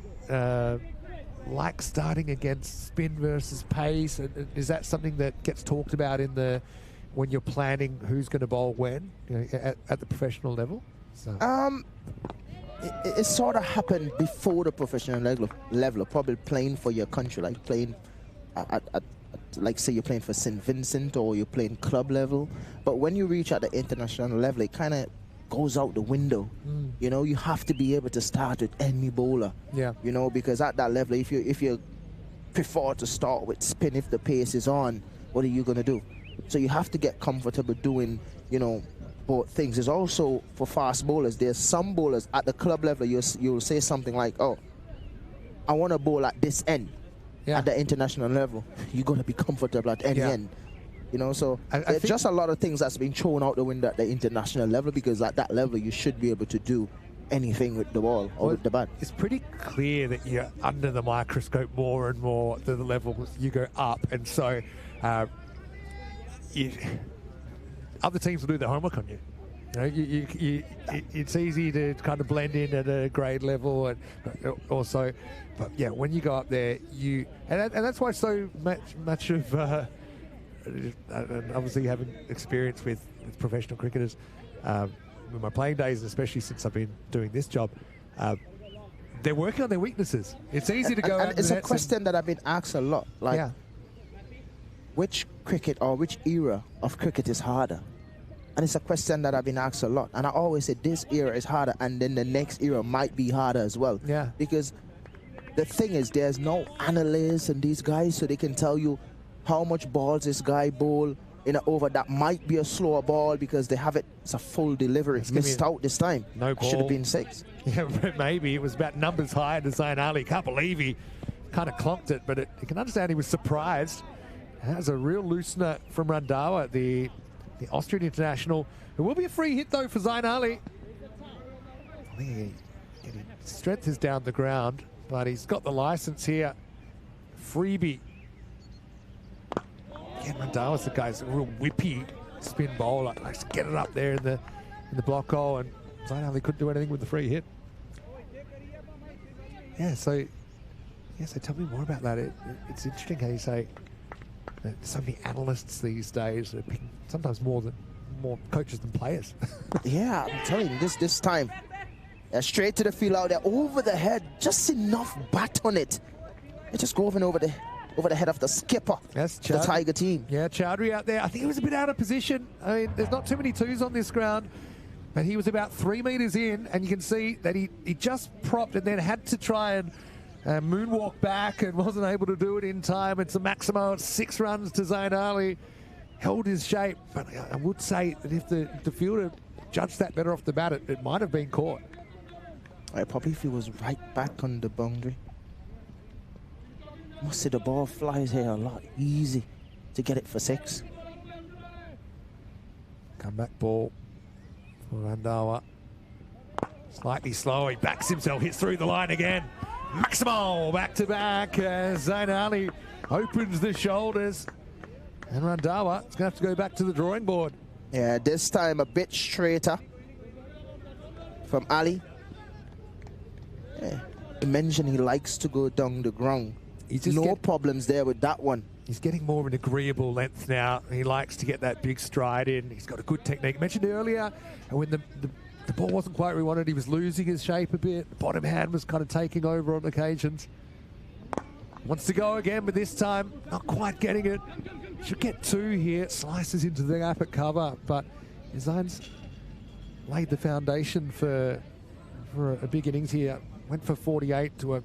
A: like starting against spin versus pace? And is that something that gets talked about in the when you're planning who's going to bowl when, at the professional level? So.
F: It sort of happened before the professional level, probably playing for your country, like playing at like say you're playing for St. Vincent or you're playing club level. But when you reach at the international level, it kind of goes out the window. You know, you have to be able to start with any bowler. Yeah. You know, because at that level, if you prefer to start with spin, if the pace is on, what are you going to do? So you have to get comfortable doing, you know, both things. There's also, for fast bowlers, there's some bowlers at the club level, you'll say something like, oh, I want to bowl at this end. At the international level, you're going to be comfortable at any end. You know, so there's just a lot of things that's been thrown out the window at the international level, because at that level, you should be able to do anything with the ball or with the bat.
A: It's pretty clear that you're under the microscope more and more the levels you go up. And so other teams will do their homework on you. You know, it's easy to kind of blend in at a grade level, and also, but yeah, when you go up there, and that's why so much of, and obviously having experience with professional cricketers, in my playing days, especially since I've been doing this job, they're working on their weaknesses. It's easy to go out.
F: And it's a question that I've been asked a lot, like, which cricket or which era of cricket is harder? And it's a question that I've been asked a lot. And I always say this era is harder, and then the next era might be harder as well. Yeah. Because the thing is, there's no analysts and these guys, so they can tell you how much balls this guy bowl in an over that might be a slower ball because they have it. It's a full delivery. Missed out this time.
A: No ball.
F: Should have been 6.
A: Yeah, maybe it was about numbers higher to Zayn Ali. Can't believe he kind of clonked it, but you can understand he was surprised. That was a real loosener from Randhawa, the Austrian international. It will be a free hit, though, for Zayn Ali. His strength is down the ground, but he's got the license here. Freebie. Again, Randhawa's the guy's a real whippy spin bowler. Likes to get it up there in the block hole, and Zayn Ali couldn't do anything with the free hit. So tell me more about that. It's interesting how you say there's so many analysts these days that are picking sometimes more coaches than players. Yeah,
F: I'm telling you, this time, straight to the field out there, over the head, just enough bat on it. It just going over the head of the skipper. That's the Tiger team.
A: Yeah, Chowdhury out there. I think he was a bit out of position. I mean, there's not too many twos on this ground, but he was about 3 meters in, and you can see that he just propped and then had to try and moonwalk back and wasn't able to do it in time. It's a maximum of 6 runs to Zayn Ali. Held his shape, but I would say that if the fielder judged that better off the bat, it might have been caught.
F: Probably if he was right back on the boundary. Must say the ball flies here a lot. Easy to get it for 6.
A: Comeback ball for Randhawa. Slightly slow. He backs himself, hits through the line again. Maximal back to back as Zayn Ali opens the shoulders. And Randhawa is going to have to go back to the drawing board.
F: Yeah, this time a bit straighter from Ali. Yeah. He mentioned he likes to go down the ground. No problems there with that one.
A: He's getting more of an agreeable length now. He likes to get that big stride in. He's got a good technique. I mentioned earlier, when the ball wasn't quite where he wanted, he was losing his shape a bit. The bottom hand was kind of taking over on occasions. Wants to go again, but this time not quite getting it. Should get 2 here. Slices into the gap at cover, but Zayn's laid the foundation for a big innings here. Went for 48 to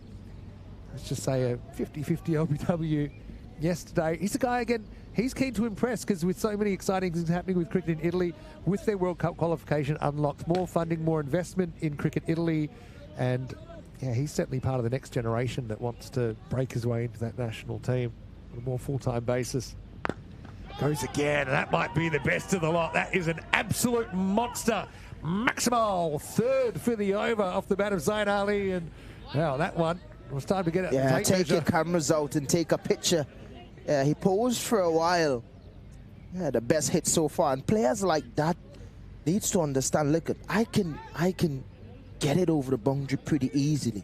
A: let's just say a 50-50 LBW yesterday. He's a guy, again, he's keen to impress because with so many exciting things happening with cricket in Italy, with their World Cup qualification unlocked, more funding, more investment in Cricket Italy, and yeah, he's certainly part of the next generation that wants to break his way into that national team. on a more full-time basis. Goes again, and that might be the best of the lot. That is an absolute monster. Maximal, third for the over off the bat of Zayn Ali. And now that one, it was time to get it.
F: Yeah, take your cameras out and take a picture. He posed for a while. Yeah, the best hit so far. And players like that needs to understand, look, I can get it over the boundary pretty easily.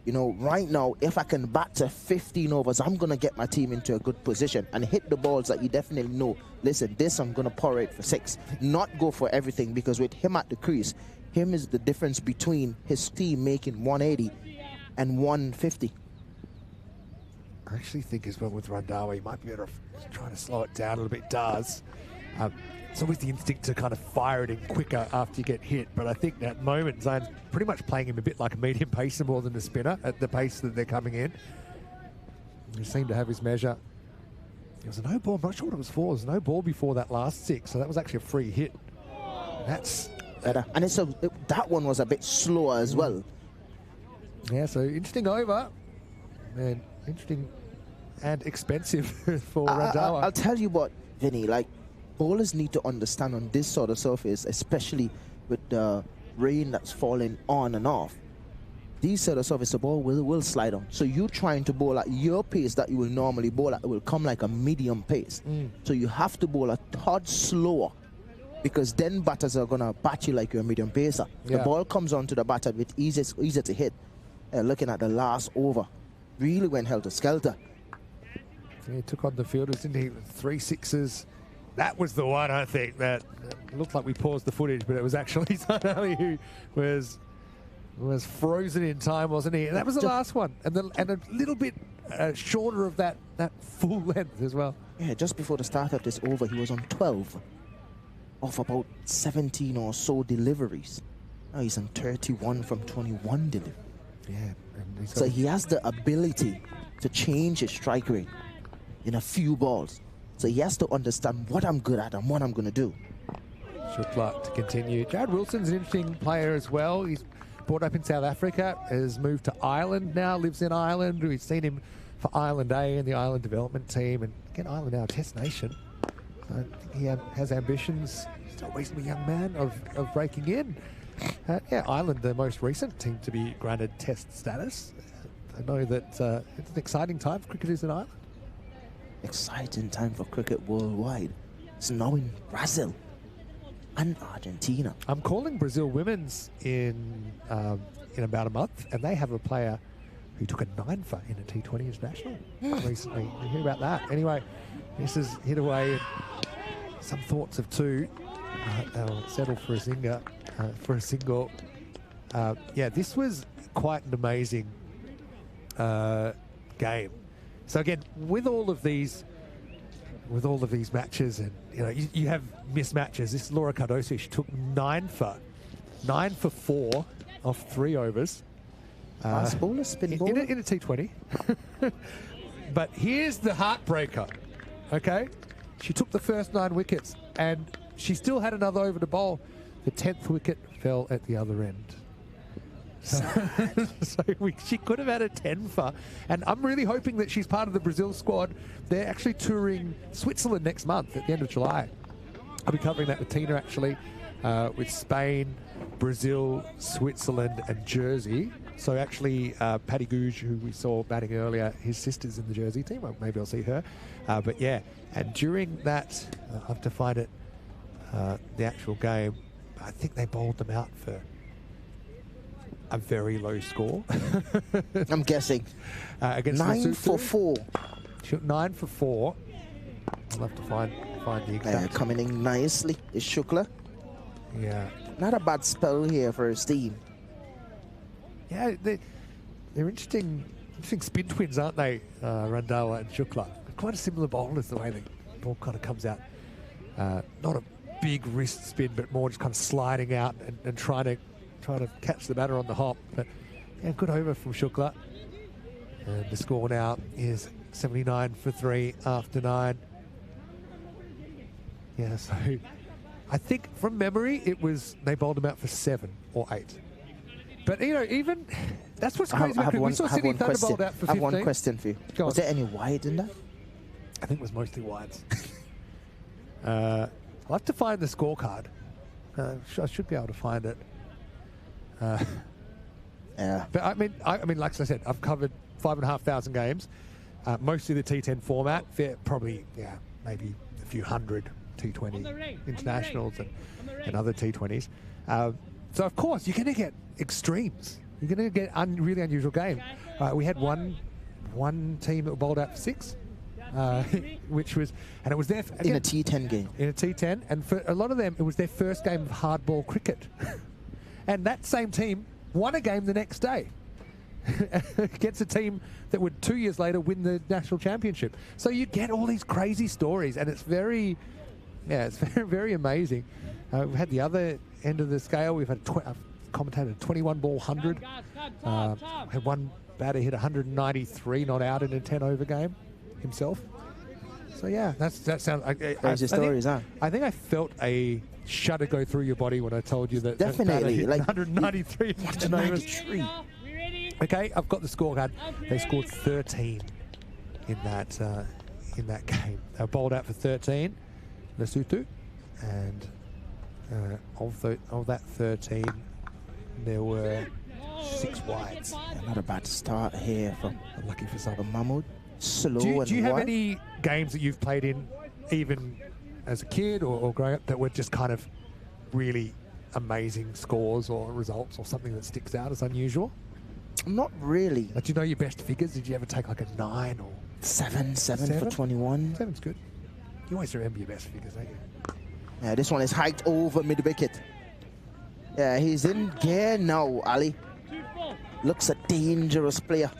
F: You know, right now, if I can bat to 15 overs, I'm going to get my team into a good position and hit the balls that you definitely know. Listen, this I'm going to pour it for 6. Not go for everything, because with him at the crease, him is the difference between his team making 180 and 150.
A: I actually think as well with Randhawa, he might be better off trying to slow it down a little bit. Does. It's always the instinct to kind of fire it in quicker after you get hit. But I think at the moment, Zayn's pretty much playing him a bit like a medium pacer more than a spinner at the pace that they're coming in. He seemed to have his measure. It was a no ball. I'm not sure what it was for. It was a no ball before that last 6. So that was actually a free hit. That's
F: better. And that one was a bit slower as well.
A: Yeah, so interesting over. And interesting and expensive for Randhawa.
F: I'll tell you what, Vinny, like, bowlers need to understand on this sort of surface, especially with the rain that's falling on and off, these sort of surface, the ball will slide on. So you trying to bowl at your pace that you will normally bowl at, it will come like a medium pace. So you have to bowl a tad slower, because then batters are going to bat you like you're a medium pacer. The ball comes onto the batter with easier to hit. Looking at the last over, really went helter-skelter.
A: Yeah, he took on the fielders, didn't he? 3 6s. That was the one, I think, that looked like we paused the footage, but it was actually Zayn Ali who was frozen in time, wasn't he? And that was the last one. And a little bit shorter of that full length as well. Yeah,
F: just before the start of this over, he was on 12 off about 17 or so deliveries. Now he's on 31 from 21 deliveries.
A: Yeah.
F: So he has the ability to change his strike rate in a few balls. So he has to understand what I'm good at and what I'm going to do.
A: Shukla to continue. Jared Wilson's an interesting player as well. He's brought up in South Africa, has moved to Ireland now, lives in Ireland. We've seen him for Ireland A and the Ireland development team. And again, Ireland now a test nation. So I think he has ambitions, still a reasonably young man, of breaking in. Yeah, Ireland, the most recent team to be granted test status. I know that it's an exciting time for cricketers in Ireland.
F: Exciting time for cricket worldwide. It's now in Brazil and Argentina. I'm
A: calling Brazil women's in about a month, and they have a player who took a 9-for in a T20 international recently. You hear about that? Anyway, this is hit away. Some thoughts of 2. They'll settle for a zinger, for a single. Yeah, this was quite an amazing game. So again, with all of these matches, and you have mismatches. This is Laura Cardoso. She took 9 for 4 off 3 overs.
F: Fast bowler, spin bowler
A: in a T20. But here's the heartbreaker. Okay, she took the first 9 wickets, and she still had another over to bowl. The 10th wicket fell at the other end. So she could have had a 10-for, and I'm really hoping that she's part of the Brazil squad. They're actually touring Switzerland next month at the end of July. I'll be covering that with Tina, actually, with Spain, Brazil, Switzerland, and Jersey. So actually, Paddy Gouge, who we saw batting earlier, his sister's in the Jersey team. Well, maybe I'll see her. But yeah, and during that, I'll have to find it, the actual game, I think they bowled them out for a very low score.
F: I'm guessing.
A: Against
F: 9 for 4.
A: 9 for 4. I'll have to find the exact.
F: Coming in nicely is Shukla.
A: Yeah.
F: Not a bad spell here for his team.
A: Yeah, they're interesting spin twins, aren't they? Randhawa and Shukla. Quite a similar bowlers, the way the ball kind of comes out. Not a big wrist spin, but more just kind of sliding out and trying to catch the batter on the hop. But yeah, good over from Shukla. And the score now is 79 for 3 after 9. Yeah, so I think from memory they bowled him out for 7 or 8. But even that's what's crazy. We saw Sydney Thunder bowled out for 15.
F: I have one question for you. Was there any wide in that?
A: I think it was mostly wides. I'll have to find the scorecard. I should be able to find it.
F: Yeah.
A: But I mean, like I said, I've covered 5,500 games, mostly the T10 format. Probably, maybe a few hundred T20 internationals and other T20s. So of course you're going to get extremes. You're going to get really unusual games. We had one team that bowled out for 6. Which was, and it was their
F: in a T10 game.
A: In a T10, and for a lot of them, it was their first game of hardball cricket, and that same team won a game the next day. Gets a team that would 2 years later win the national championship. So you get all these crazy stories, and it's very, it's very, very amazing. We've had the other end of the scale. We've had commentated a 21 ball 100. Had one batter hit 193 not out in a 10 over game himself. So that sounds
F: crazy stories, huh?
A: I think I felt a shudder go through your body when I told you that
F: definitely
A: hit
F: like
A: 193.
F: 193.
A: Okay, I've got the scorecard. They scored 13 in that game. They were bowled out for 13, Lesotho, and of that 13, there were 6 wides.
F: Not a bad start here from
A: Unlucky for some.
F: Mahmood. Slow
A: Do you
F: and
A: have
F: wide.
A: any games that you've played in, even as a kid or growing up, that were just kind of really amazing scores or results or something that sticks out as unusual?
F: Not really.
A: Like, do you know your best figures? Did you ever take like a 9 or
F: 7 for 21?
A: 7's good. You always remember your best figures, don't you?
F: Yeah, this one is hiked over mid-wicket. Yeah, he's in gear now, Ali. Looks a dangerous player.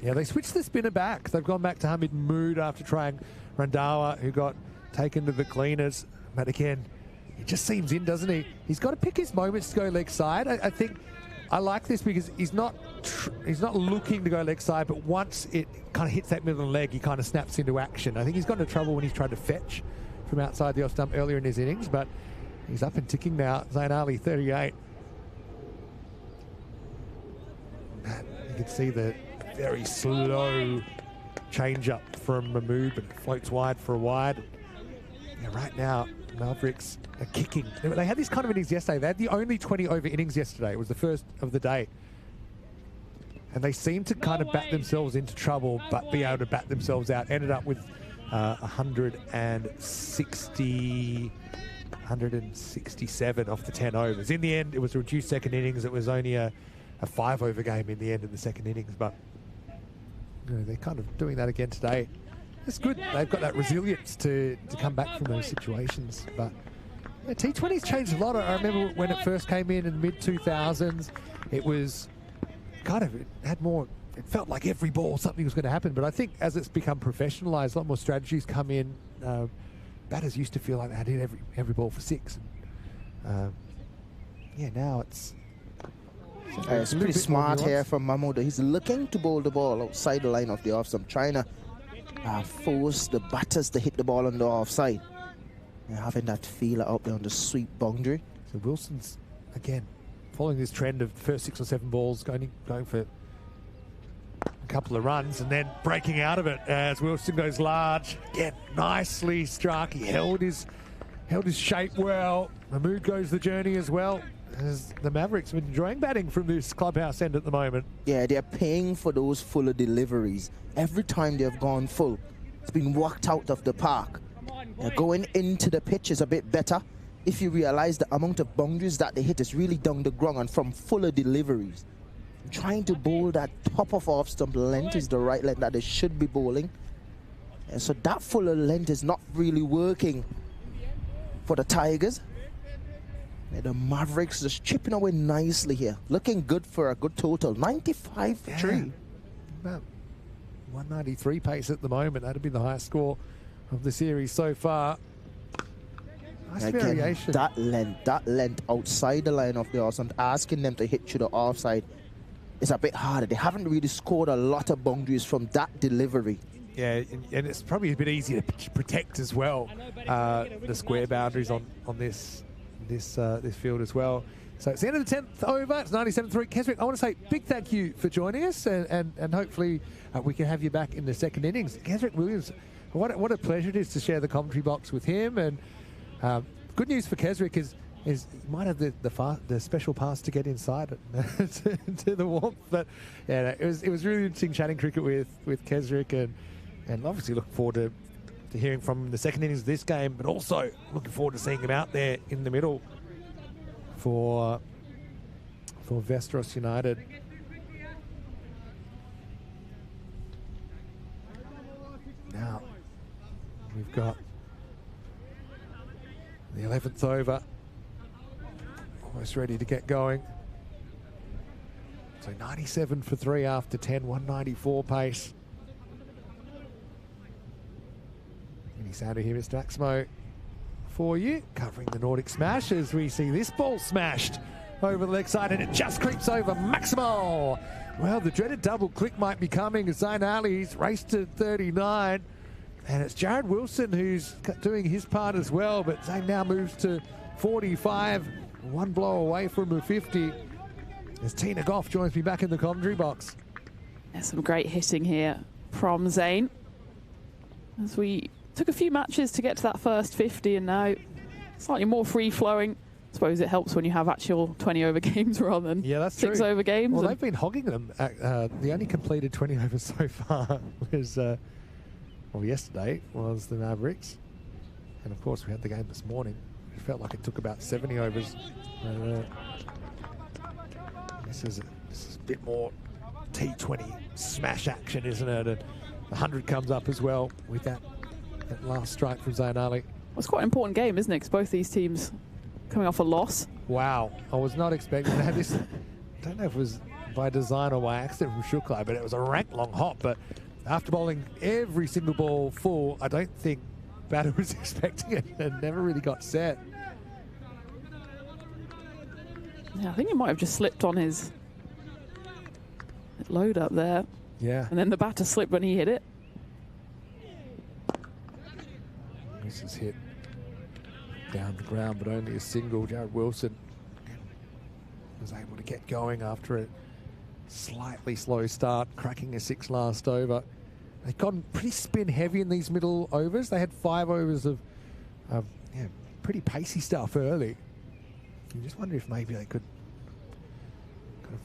A: Yeah, they switched the spinner back. They've gone back to Hamid Mood after trying Randhawa, who got taken to the cleaners. But again, he just seems in, doesn't he? He's got to pick his moments to go leg side. I think I like this because he's not looking to go leg side, but once it kind of hits that middle leg, he kind of snaps into action. I think he's got into trouble when he's tried to fetch from outside the off stump earlier in his innings, but he's up and ticking now. Zain Ali, 38. You can see the very slow change up from Mahmood, but it floats wide for a wide. Yeah, right now, Mavericks are kicking. They had this kind of innings yesterday. They had the only 20 over innings yesterday. It was the first of the day. And they seemed to kind of bat themselves into trouble, but be able to bat themselves out. Ended up with 167 off the 10 overs. In the end, it was a reduced second innings. It was only a 5 over game in the end of the second innings, but they're kind of doing that again today. It's good. They've got that resilience to come back from those situations. But T20's changed a lot. I remember when it first came in the mid-2000s, it was kind of, it felt like every ball something was going to happen. But I think as it's become professionalised, a lot more strategies come in. Batters used to feel like they had hit every ball for 6. Now it's
F: pretty smart here from Mahmood. He's looking to bowl the ball outside the line of the off stump, trying to force the batters to hit the ball on the offside. Having that feeler out there on the sweep boundary.
A: So Wilson's, again, following this trend of the first 6 or 7 balls, going for a couple of runs and then breaking out of it as Wilson goes large. Again, nicely struck. He held his shape well. Mahmood goes the journey as well. As the Mavericks have been enjoying batting from this clubhouse end at the moment.
F: Yeah, they're paying for those fuller deliveries. Every time they've gone full, it's been walked out of the park. Going into the pitch is a bit better if you realize the amount of boundaries that they hit is really down the ground and from fuller deliveries. Trying to bowl that top of off stump length is the right length that they should be bowling. And so that fuller length is not really working for the Tigers. The Mavericks just chipping away nicely here. Looking good for a good total. 95 for 3.
A: About 193 pace at the moment. That'd be the highest score of the series so far. Nice variation.
F: That length outside the line of the offside, asking them to hit to the offside is a bit harder. They haven't really scored a lot of boundaries from that delivery.
A: Yeah, and it's probably a bit easier to protect as well, the square boundaries on this field as well. So it's the end of the 10th over. It's 97-3. Keswick, I want to say big thank you for joining us, and hopefully we can have you back in the second innings. Keswick Williams what a pleasure it is to share the commentary box with him. And good news for Keswick is he might have the special pass to get inside to the warmth. But yeah, it was really interesting chatting cricket with Keswick, and obviously looking forward to hearing from him in the second innings of this game, but also looking forward to seeing him out there in the middle for Vestros United. Now we've got the 11th over, almost ready to get going. So 97 for 3 after 10, 194 pace. Any sounder here, Mr. Axmo, for you, covering the Nordic smash as we see this ball smashed over the leg side, and it just creeps over Maximal. Well, the dreaded double click might be coming as Zayn Ali's raced to 39, and it's Jared Wilson who's doing his part as well, but Zayn now moves to 45, one blow away from a 50. As Tina Goff joins me back in the commentary box.
B: There's some great hitting here from Zayn. As we took a few matches to get to that first 50, and now slightly more free-flowing. I suppose it helps when you have actual 20-over games rather than 6-over games.
A: Well, they've been hogging them. The only completed 20 overs so far was, well, yesterday was the Mavericks. And, of course, we had the game this morning. It felt like it took about 70 overs. This is a bit more T20 smash action, isn't it? And the 100 comes up as well with that last strike from Zayn Ali.
B: Well, it's quite an important game, isn't it? Because both these teams coming off a loss.
A: Wow, I was not expecting to have this. I don't know if it was by design or by accident from Shukla, but it was a rank long hop. But after bowling every single ball full, I don't think batter was expecting it and never really got set.
B: Yeah, I think he might have just slipped on his load up there.
A: Yeah.
B: And then the batter slipped when he hit it.
A: This is hit down the ground, but only a single. Jared Wilson was able to get going after a slightly slow start, cracking a 6 last over. They've gone pretty spin heavy in these middle overs. They had 5 overs of pretty pacey stuff early. You just wonder if maybe they could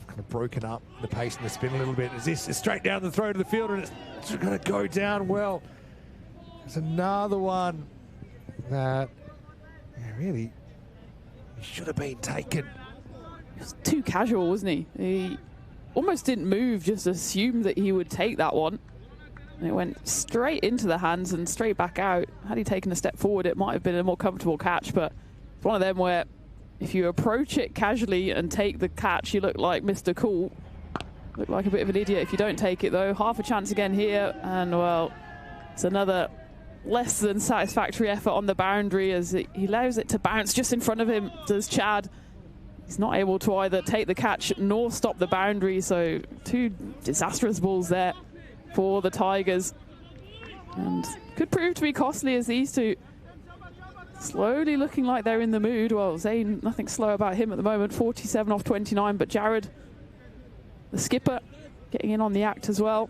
A: kind of broken up the pace and the spin a little bit. As this is straight down the throat of the fielder, and it's going to go down well. There's another one that really should have been taken.
B: He was too casual, wasn't he? He almost didn't move, just assumed that he would take that one. And it went straight into the hands and straight back out. Had he taken a step forward, it might have been a more comfortable catch, but it's one of them where if you approach it casually and take the catch, you look like Mr. Cool. Look like a bit of an idiot if you don't take it, though. Half a chance again here, and, well, it's another less than satisfactory effort on the boundary as he allows it to bounce just in front of him, does Chad. He's not able to either take the catch nor stop the boundary, so 2 disastrous balls there for the Tigers. And could prove to be costly as these two slowly looking like they're in the mood. Well, Zayn, nothing slow about him at the moment, 47 off 29, but Jared, the skipper, getting in on the act as well.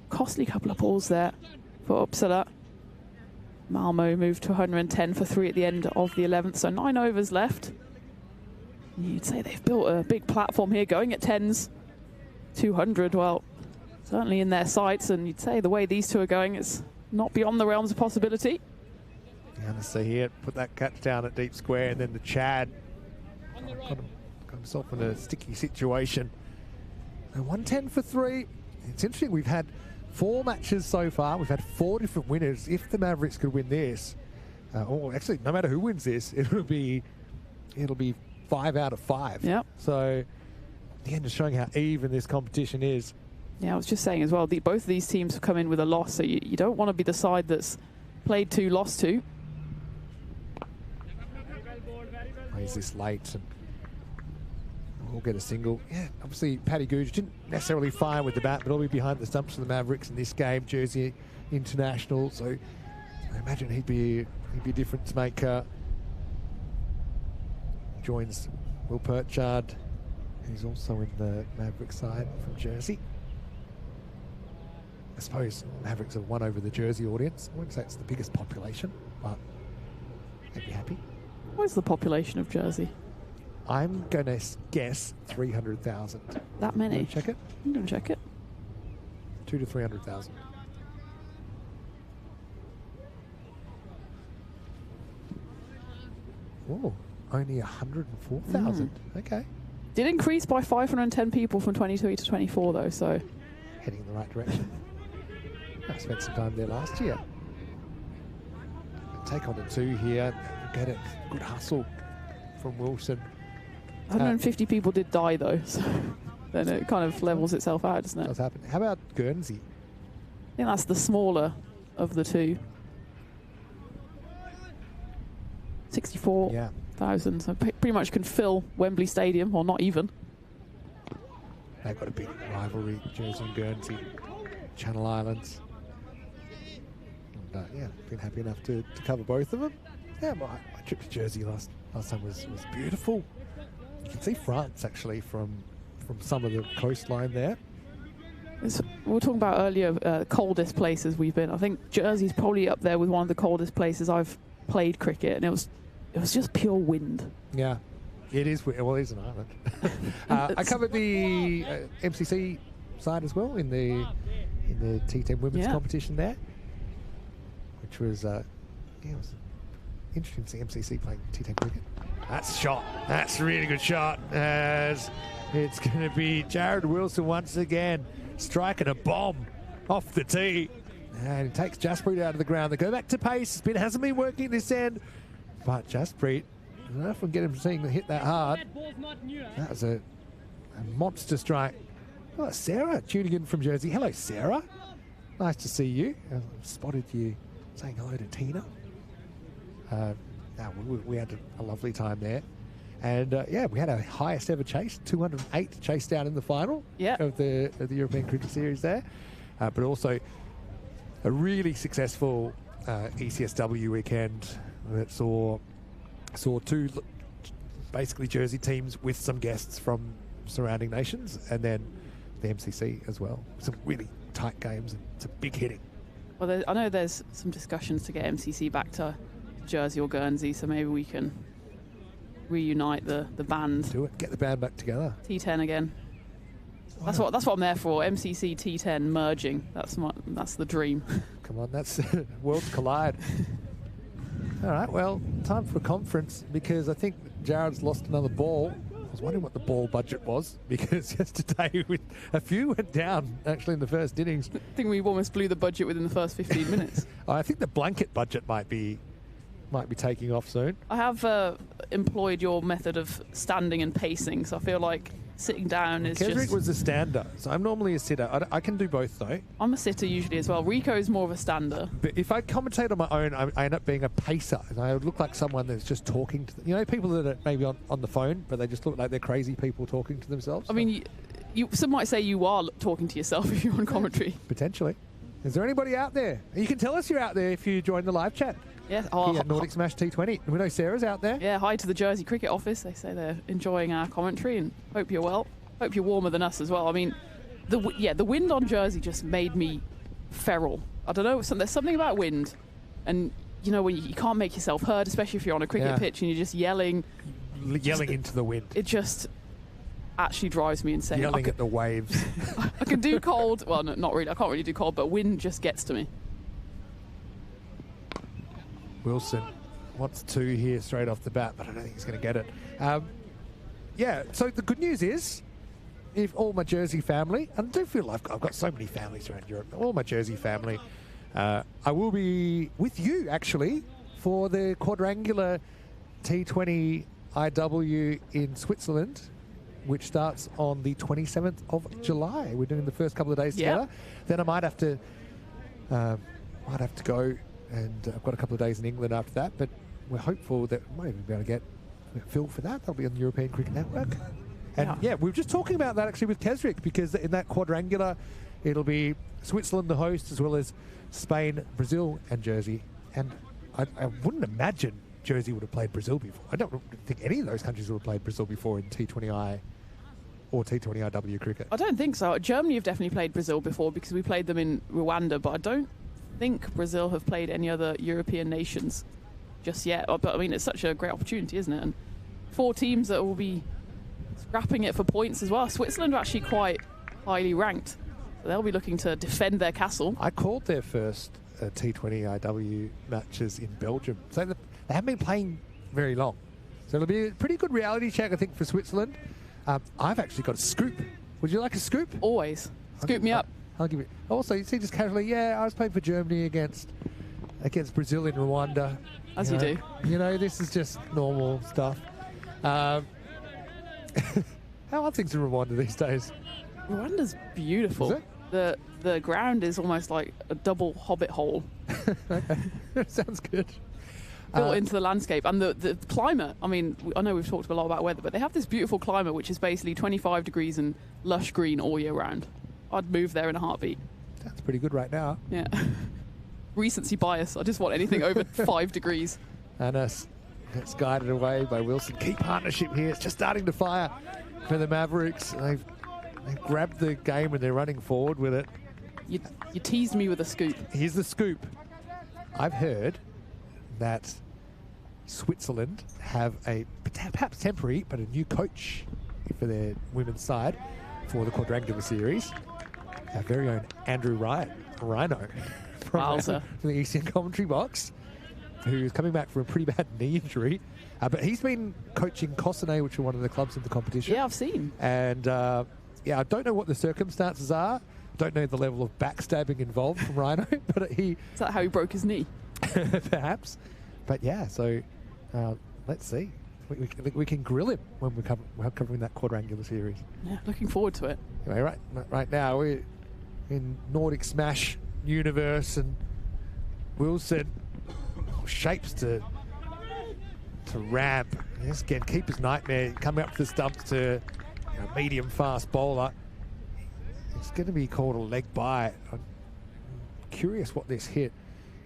B: Costly couple of balls there for Uppsala. Malmo moved to 110 for 3 at the end of the 11th, so 9 overs left. You'd say they've built a big platform here, going at 10s, 200, well, certainly in their sights, and you'd say the way these two are going, it's not beyond the realms of possibility.
A: Yeah, let's see here, put that catch down at deep square, and then the Chad got himself in a sticky situation. And 110 for 3. It's interesting, we've had 4 matches so far. We've had 4 different winners. If the Mavericks could win this, or actually, no matter who wins this, it'll be 5 out of 5.
B: Yep.
A: So, again, just showing how even this competition is.
B: Yeah, I was just saying as well, both of these teams have come in with a loss, so you don't want to be the side that's played 2, lost 2.
A: Plays this late, and we'll get a single. Yeah, obviously Paddy Goodge didn't necessarily fire with the bat, but he'll be behind the stumps for the Mavericks in this game. Jersey international, so I imagine he'd be a difference maker. Joins Will Purchard, who's also in the Maverick side from Jersey. I suppose Mavericks have won over the Jersey audience. I wouldn't say it's the biggest population, but they'd be happy.
B: What is the population of Jersey?
A: I'm going to guess 300,000.
B: That many?
A: Can you check it?
B: I'm going to check it.
A: 200 to 300,000. Oh, only 104,000. Okay.
B: Did increase by 510 people from 23 to 24, though, so...
A: Heading in the right direction. I spent some time there last year. Take on the 2 here. Get it. Good hustle from Wilson.
B: 150 people did die, though, so then it kind of levels itself out, doesn't it?
A: What's happened? How about Guernsey?
B: I think that's the smaller of the 2. 64,000, so pretty much can fill Wembley Stadium, or not even.
A: They've got a big rivalry, Jersey and Guernsey, Channel Islands. And yeah, been happy enough to cover both of them. Yeah, my trip to Jersey last time was beautiful. You can see France actually from some of the coastline there.
B: We were talking about earlier coldest places we've been. I think Jersey's probably up there with one of the coldest places I've played cricket, and it was just pure wind.
A: Yeah, it is. Well, it is an island. I covered the MCC side as well in the T10 women's competition there, which was it was interesting to see MCC playing T10 cricket. That's a shot. That's a really good shot. As it's going to be Jared Wilson once again striking a bomb off the tee. And it takes Jaspreet out of the ground. They go back to pace. It hasn't been working this end. But Jaspreet, I don't know if I can get him seeing the hit that hard. That was a monster strike. Oh, Sarah tuning in from Jersey. Hello, Sarah. Nice to see you. I spotted you saying hello to Tina. We had a lovely time there. And yeah, we had our highest ever chase, 208 chase down in the final of the European Cricket Series there. But also a really successful ECSW weekend that saw 2 basically Jersey teams with some guests from surrounding nations, and then the MCC as well. Some really tight games and some big hitting.
B: Well, I know there's some discussions to get MCC back to Jersey or Guernsey, so maybe we can reunite the band.
A: Do it. Get the band back together.
B: T10 again. That's what I'm there for. MCC T10 merging. That's the dream.
A: Come on, that's worlds collide. All right, well, time for a conference, because I think Jared's lost another ball. I was wondering what the ball budget was, because yesterday a few went down actually in the first innings.
B: I think we almost blew the budget within the first 15 minutes.
A: I think the blanket budget might be taking off soon.
B: I have employed your method of standing and pacing, so I feel like sitting down is
A: Kesrick
B: just...
A: was a stander, so I'm normally a sitter. I can do both, though.
B: I'm a sitter usually as well. Rico is more of a stander.
A: But if I commentate on my own, I end up being a pacer, and I would look like someone that's just talking to them. You know, people that are maybe on the phone, but they just look like they're crazy people talking to themselves.
B: I mean, some might say you are talking to yourself if you're on commentary.
A: Potentially. Is there anybody out there? You can tell us you're out there if you join the live chat.
B: Yeah,
A: Nordic Smash T20. We know Sarah's out there.
B: Yeah, hi to the Jersey Cricket office. They say they're enjoying our commentary and hope you're well. Hope you're warmer than us as well. I mean, the wind on Jersey just made me feral. I don't know, there's something about wind, and you know, when you can't make yourself heard, especially if you're on a cricket pitch and you're just yelling
A: into the wind.
B: It just actually drives me insane.
A: Yelling at the waves.
B: I can do cold. Well, no, not really. I can't really do cold, but wind just gets to me.
A: Wilson wants 2 here straight off the bat, but I don't think he's going to get it. Yeah, so the good news is, if all my Jersey family, and I do feel like I've got so many families around Europe, all my Jersey family, I will be with you, actually, for the quadrangular T20 IW in Switzerland, which starts on the 27th of July. We're doing the first couple of days together. Then I might have to go, and I've got a couple of days in England after that, but we're hopeful that we might even be able to get Phil for that. That'll be on the European Cricket Network. And yeah, we were just talking about that actually with Kesrick, because in that quadrangular, it'll be Switzerland the host, as well as Spain, Brazil, and Jersey. And I wouldn't imagine Jersey would have played Brazil before. I don't think any of those countries would have played Brazil before in T20I or T20 IW cricket?
B: I don't think so. Germany have definitely played Brazil before because we played them in Rwanda, but I don't think Brazil have played any other European nations just yet. But I mean, it's such a great opportunity, isn't it? And 4 teams that will be scrapping it for points as well. Switzerland are actually quite highly ranked, so they'll be looking to defend their castle.
A: I called their first T20 IW matches in Belgium, so they haven't been playing very long. So it'll be a pretty good reality check, I think, for Switzerland. I've actually got a scoop. Would you like a scoop?
B: Always. Scoop me up.
A: I'll give you. Also, you see, just casually, yeah, I was playing for Germany against Brazil in Rwanda.
B: As you do.
A: You know, this is just normal stuff. How are things in Rwanda these days?
B: Rwanda's beautiful.
A: Is it?
B: The ground is almost like a double hobbit hole
A: Okay. Sounds good.
B: built into the landscape. And the climate, I mean, I know we've talked a lot about weather, but they have this beautiful climate which is basically 25 degrees and lush green all year round. I'd move there in a heartbeat.
A: That's pretty good right now.
B: Yeah. Recency bias. I just want anything over 5 degrees.
A: And it's guided away by Wilson. Key partnership here. It's just starting to fire for the Mavericks. They've grabbed the game and they're running forward with it.
B: You teased me with a scoop.
A: Here's the scoop. I've heard that Switzerland have a perhaps temporary but a new coach for their women's side for the quadrangular series. Our very own Andrew Rhino from the ECN commentary box, who's coming back from a pretty bad knee injury. But he's been coaching Cossonay, which are one of the clubs in the competition.
B: Yeah, I've seen.
A: And yeah, I don't know what the circumstances are. Don't know the level of backstabbing involved from Rhino, but
B: Is that how he broke his knee?
A: perhaps. But yeah, so let's see. We can grill him when we're covering that quadrangular series.
B: Yeah, looking forward to it.
A: Anyway, right now we're in Nordic Smash universe, and Wilson shapes to ramp. Yes, again, keeper's nightmare coming up to the stumps to a medium fast bowler. It's going to be called a leg bite. I'm curious what this hit.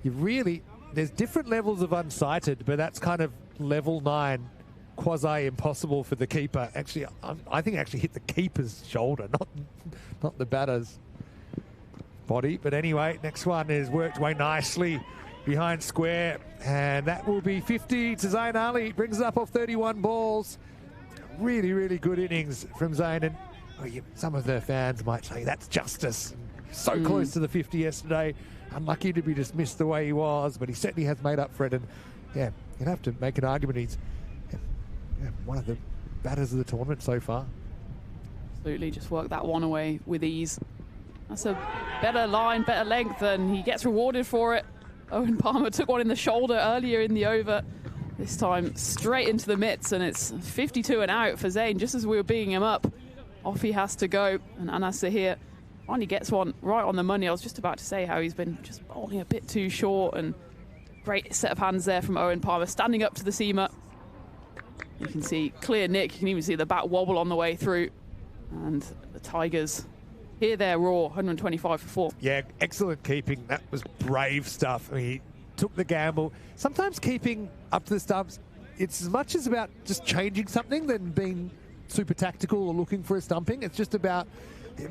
A: There's different levels of unsighted, but that's kind of level 9, quasi impossible for the keeper. Actually, I think it actually hit the keeper's shoulder, not the batter's body. But anyway, next one is worked away nicely behind square, and that will be 50 to Zayn Ali. Brings it up off 31 balls. Really, really good innings from Zayn, and some of the fans might say that's justice. So close to the 50 yesterday. Unlucky to be dismissed the way he was, but he certainly has made up for it. And yeah, you'd have to make an argument he's one of the batters of the tournament so far.
B: Absolutely, just work that one away with ease. That's a better line, better length, and he gets rewarded for it. Owen Palmer took one in the shoulder earlier in the over. This time straight into the mitts, and it's 52 and out for Zayn. Just as we were beating him up, off he has to go. And Anas here finally gets one right on the money. I was just about to say how he's been just bowling a bit too short, and great set of hands there from Owen Palmer, standing up to the seamer. You can see clear nick. You can even see the bat wobble on the way through. And the Tigers hear their roar, 125 for 4.
A: Yeah, excellent keeping. That was brave stuff. I mean, he took the gamble. Sometimes keeping up to the stumps, it's as much as about just changing something than being super tactical or looking for a stumping. It's just about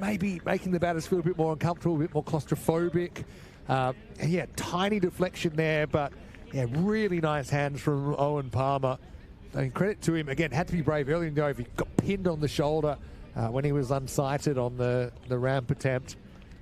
A: maybe making the batters feel a bit more uncomfortable, a bit more claustrophobic. And yeah, tiny deflection there, but yeah, really nice hands from Owen Palmer. I mean, credit to him. Again, had to be brave early in the over. He got pinned on the shoulder when he was unsighted on the ramp attempt.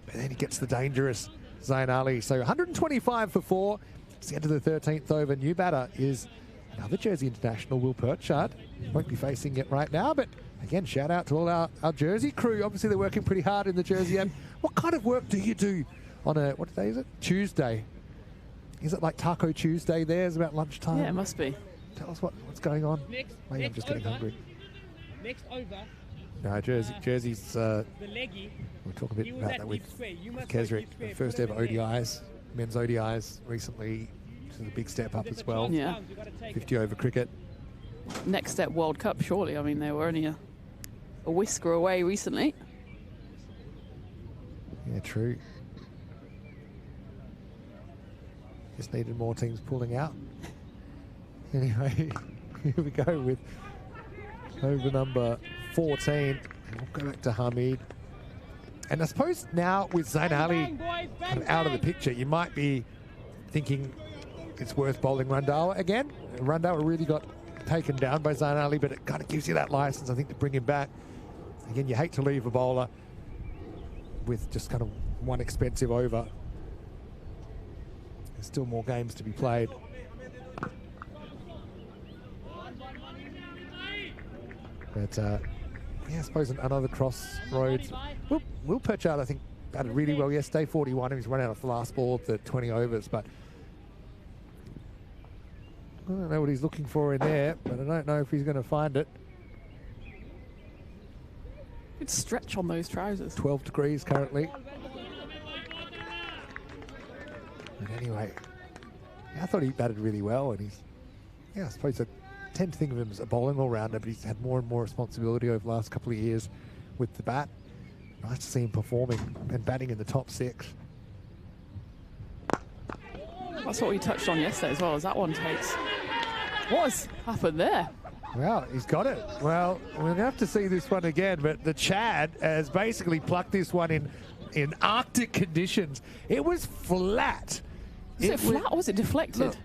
A: But then he gets the dangerous Zayn Ali. So 125 for 4. It's the end of the 13th over. New batter is another Jersey international, Will Perchard. Won't be facing it right now, but again, shout out to all our Jersey crew. Obviously, they're working pretty hard in the Jersey end. What kind of work do you do on what day is it? Tuesday. Is it like Taco Tuesday there? Is it about lunchtime?
B: Yeah, it must be.
A: Tell us what's going on. Maybe I'm just getting hungry.
C: Next over.
A: No, Jersey's.
C: The leggy.
A: We'll talk a bit about that with Kesrick. First ever ODIs, men's ODIs recently. Which is a big step up as well.
B: Yeah.
A: 50 over cricket.
B: Next step World Cup, surely. I mean, they were only a whisker away recently.
A: Yeah, true. Just needed more teams pulling out. Anyway, here we go with over number 14. And we'll go back to Hamid. And I suppose now with Zain Ali kind of out of the picture, you might be thinking it's worth bowling Randhawa again. Randhawa really got taken down by Zain Ali, but it kind of gives you that license, I think, to bring him back. Again, you hate to leave a bowler with just kind of one expensive over. There's still more games to be played. But yeah, I suppose another crossroads. Will Perchard, I think, batted really well yesterday, 41. He's run out of the last ball of the 20 overs, but I don't know what he's looking for in there, but I don't know if he's going to find it.
B: Good stretch on those trousers.
A: 12 degrees currently. But anyway, yeah, I thought he batted really well, and he's, yeah, I suppose I tend to think of him as a bowling all-rounder, but he's had more and more responsibility over the last couple of years with the bat. Nice to see him performing and batting in the top 6.
B: That's what we touched on yesterday as well, as that one takes. What has happened there?
A: Well, he's got it. Well, we're going to have to see this one again, but the Chad has basically plucked this one in Arctic conditions. It was flat.
B: Was it flat or was it deflected?
A: Look.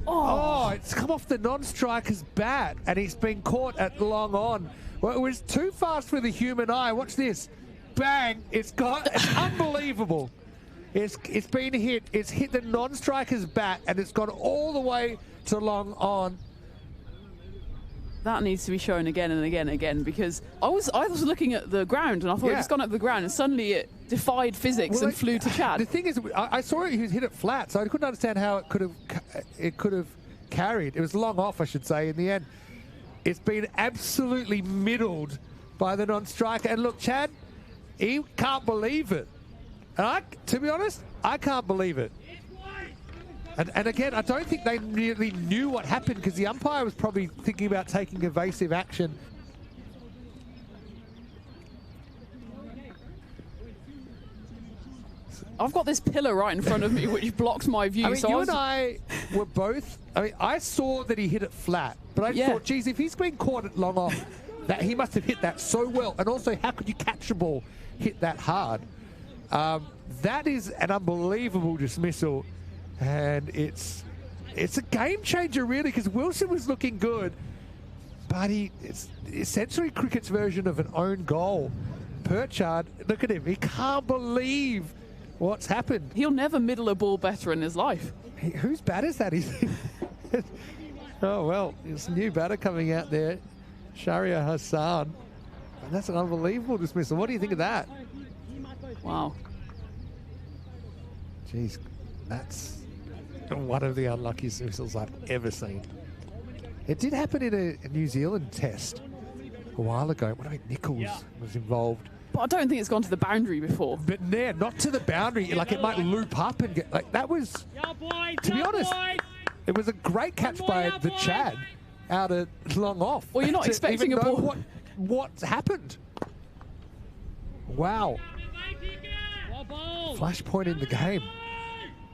A: Oh, it's come off the non-striker's bat, and it's been caught at long on. Well, it was too fast for the human eye. Watch this. Bang. It's unbelievable. It's been hit. It's hit the non-striker's bat, and it's gone all the way to long on.
B: That needs to be shown again and again and again, because I was looking at the ground and I thought it's gone up the ground, and suddenly it defied physics and flew to Chad.
A: The thing is, I saw it. He was hit it flat, so I couldn't understand how it could have carried. It was long off, I should say. In the end, it's been absolutely middled by the non-striker. And look, Chad, he can't believe it. And to be honest, I can't believe it. And again, I don't think they really knew what happened, because the umpire was probably thinking about taking evasive action.
B: I've got this pillar right in front of me which blocks my view.
A: I mean,
B: so
A: you and I were both, I mean, I saw that he hit it flat, but I thought, geez, if he's been caught at long off, that he must have hit that so well. And also, how could you catch a ball hit that hard? That is an unbelievable dismissal. And it's a game changer, really, because Wilson was looking good, but it's essentially cricket's version of an own goal. Perchard, look at him. He can't believe what's happened.
B: He'll never middle a ball better in his life.
A: Whose bat is that? Oh, well, it's a new batter coming out there, Sharia Hassan. And that's an unbelievable dismissal. What do you think of that?
B: Wow.
A: Jeez, that's one of the unluckiest dismissals I've ever seen. It did happen in a New Zealand test a while ago. What about Nichols was involved?
B: But I don't think it's gone to the boundary before.
A: But yeah, not to the boundary. Like, it might loop up and get, like, that was, to be honest, it was a great catch by the Chad out of long off.
B: Well, you're not expecting a ball.
A: What's happened? Wow. Flashpoint in the game.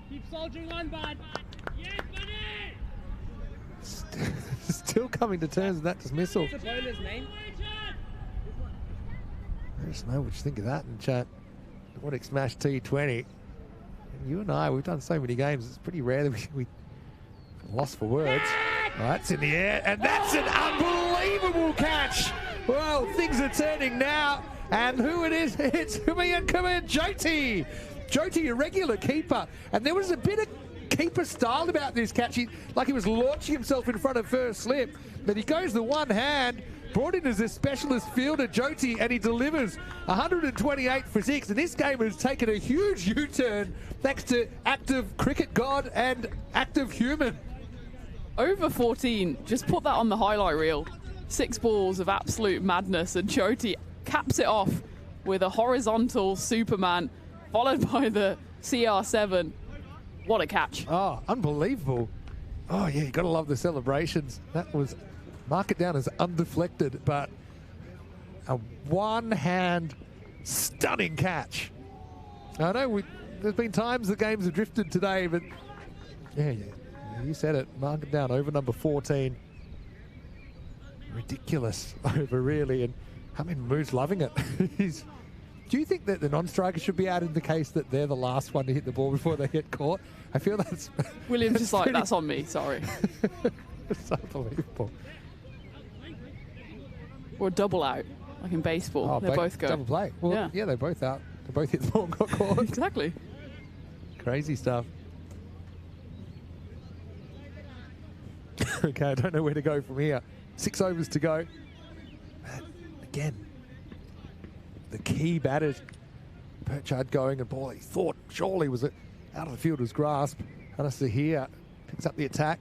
C: Keep soldiering on, bud. Yes, buddy.
A: Still coming to terms with that dismissal.
C: What's the bowler's name?
A: Let us know what you think of that in chat. Nordic Smash T20. And you and I, we've done so many games, it's pretty rare that we lost for words. Oh, that's in the air, and that's an unbelievable catch. Well, things are turning now. And who it is, it's Humayun Kumar Jyoti. Jyoti, a regular keeper. And there was a bit of keeper style about this catch. Like he was launching himself in front of first slip. But he goes the one hand, brought in as a specialist fielder, Jyoti, and he delivers 128 for 6. And this game has taken a huge U-turn thanks to active cricket god and active human.
B: Over 14, just put that on the highlight reel. 6 balls of absolute madness, and Jyoti caps it off with a horizontal Superman, followed by the CR7. What a catch.
A: Oh, unbelievable. Oh, yeah, you got to love the celebrations. That was, mark it down as undeflected, but a one-hand stunning catch. I know there's been times the games have drifted today, but yeah, you said it. Mark it down, over number 14. Ridiculous over, really. And I mean, Moo's loving it. Do you think that the non-striker should be out in the case that they're the last one to hit the ball before they get caught? I feel that's...
B: William's just like, that's on me, sorry.
A: It's unbelievable.
B: Or a double out, like in baseball. They both go.
A: Double play. Well, yeah, they're both out. They both hit the ball and got caught.
B: Exactly.
A: Crazy stuff. Okay, I don't know where to go from here. 6 overs to go. Again, the key batters. Perchard going and ball he thought surely was out of the fielder's grasp. Hannah here picks up the attack.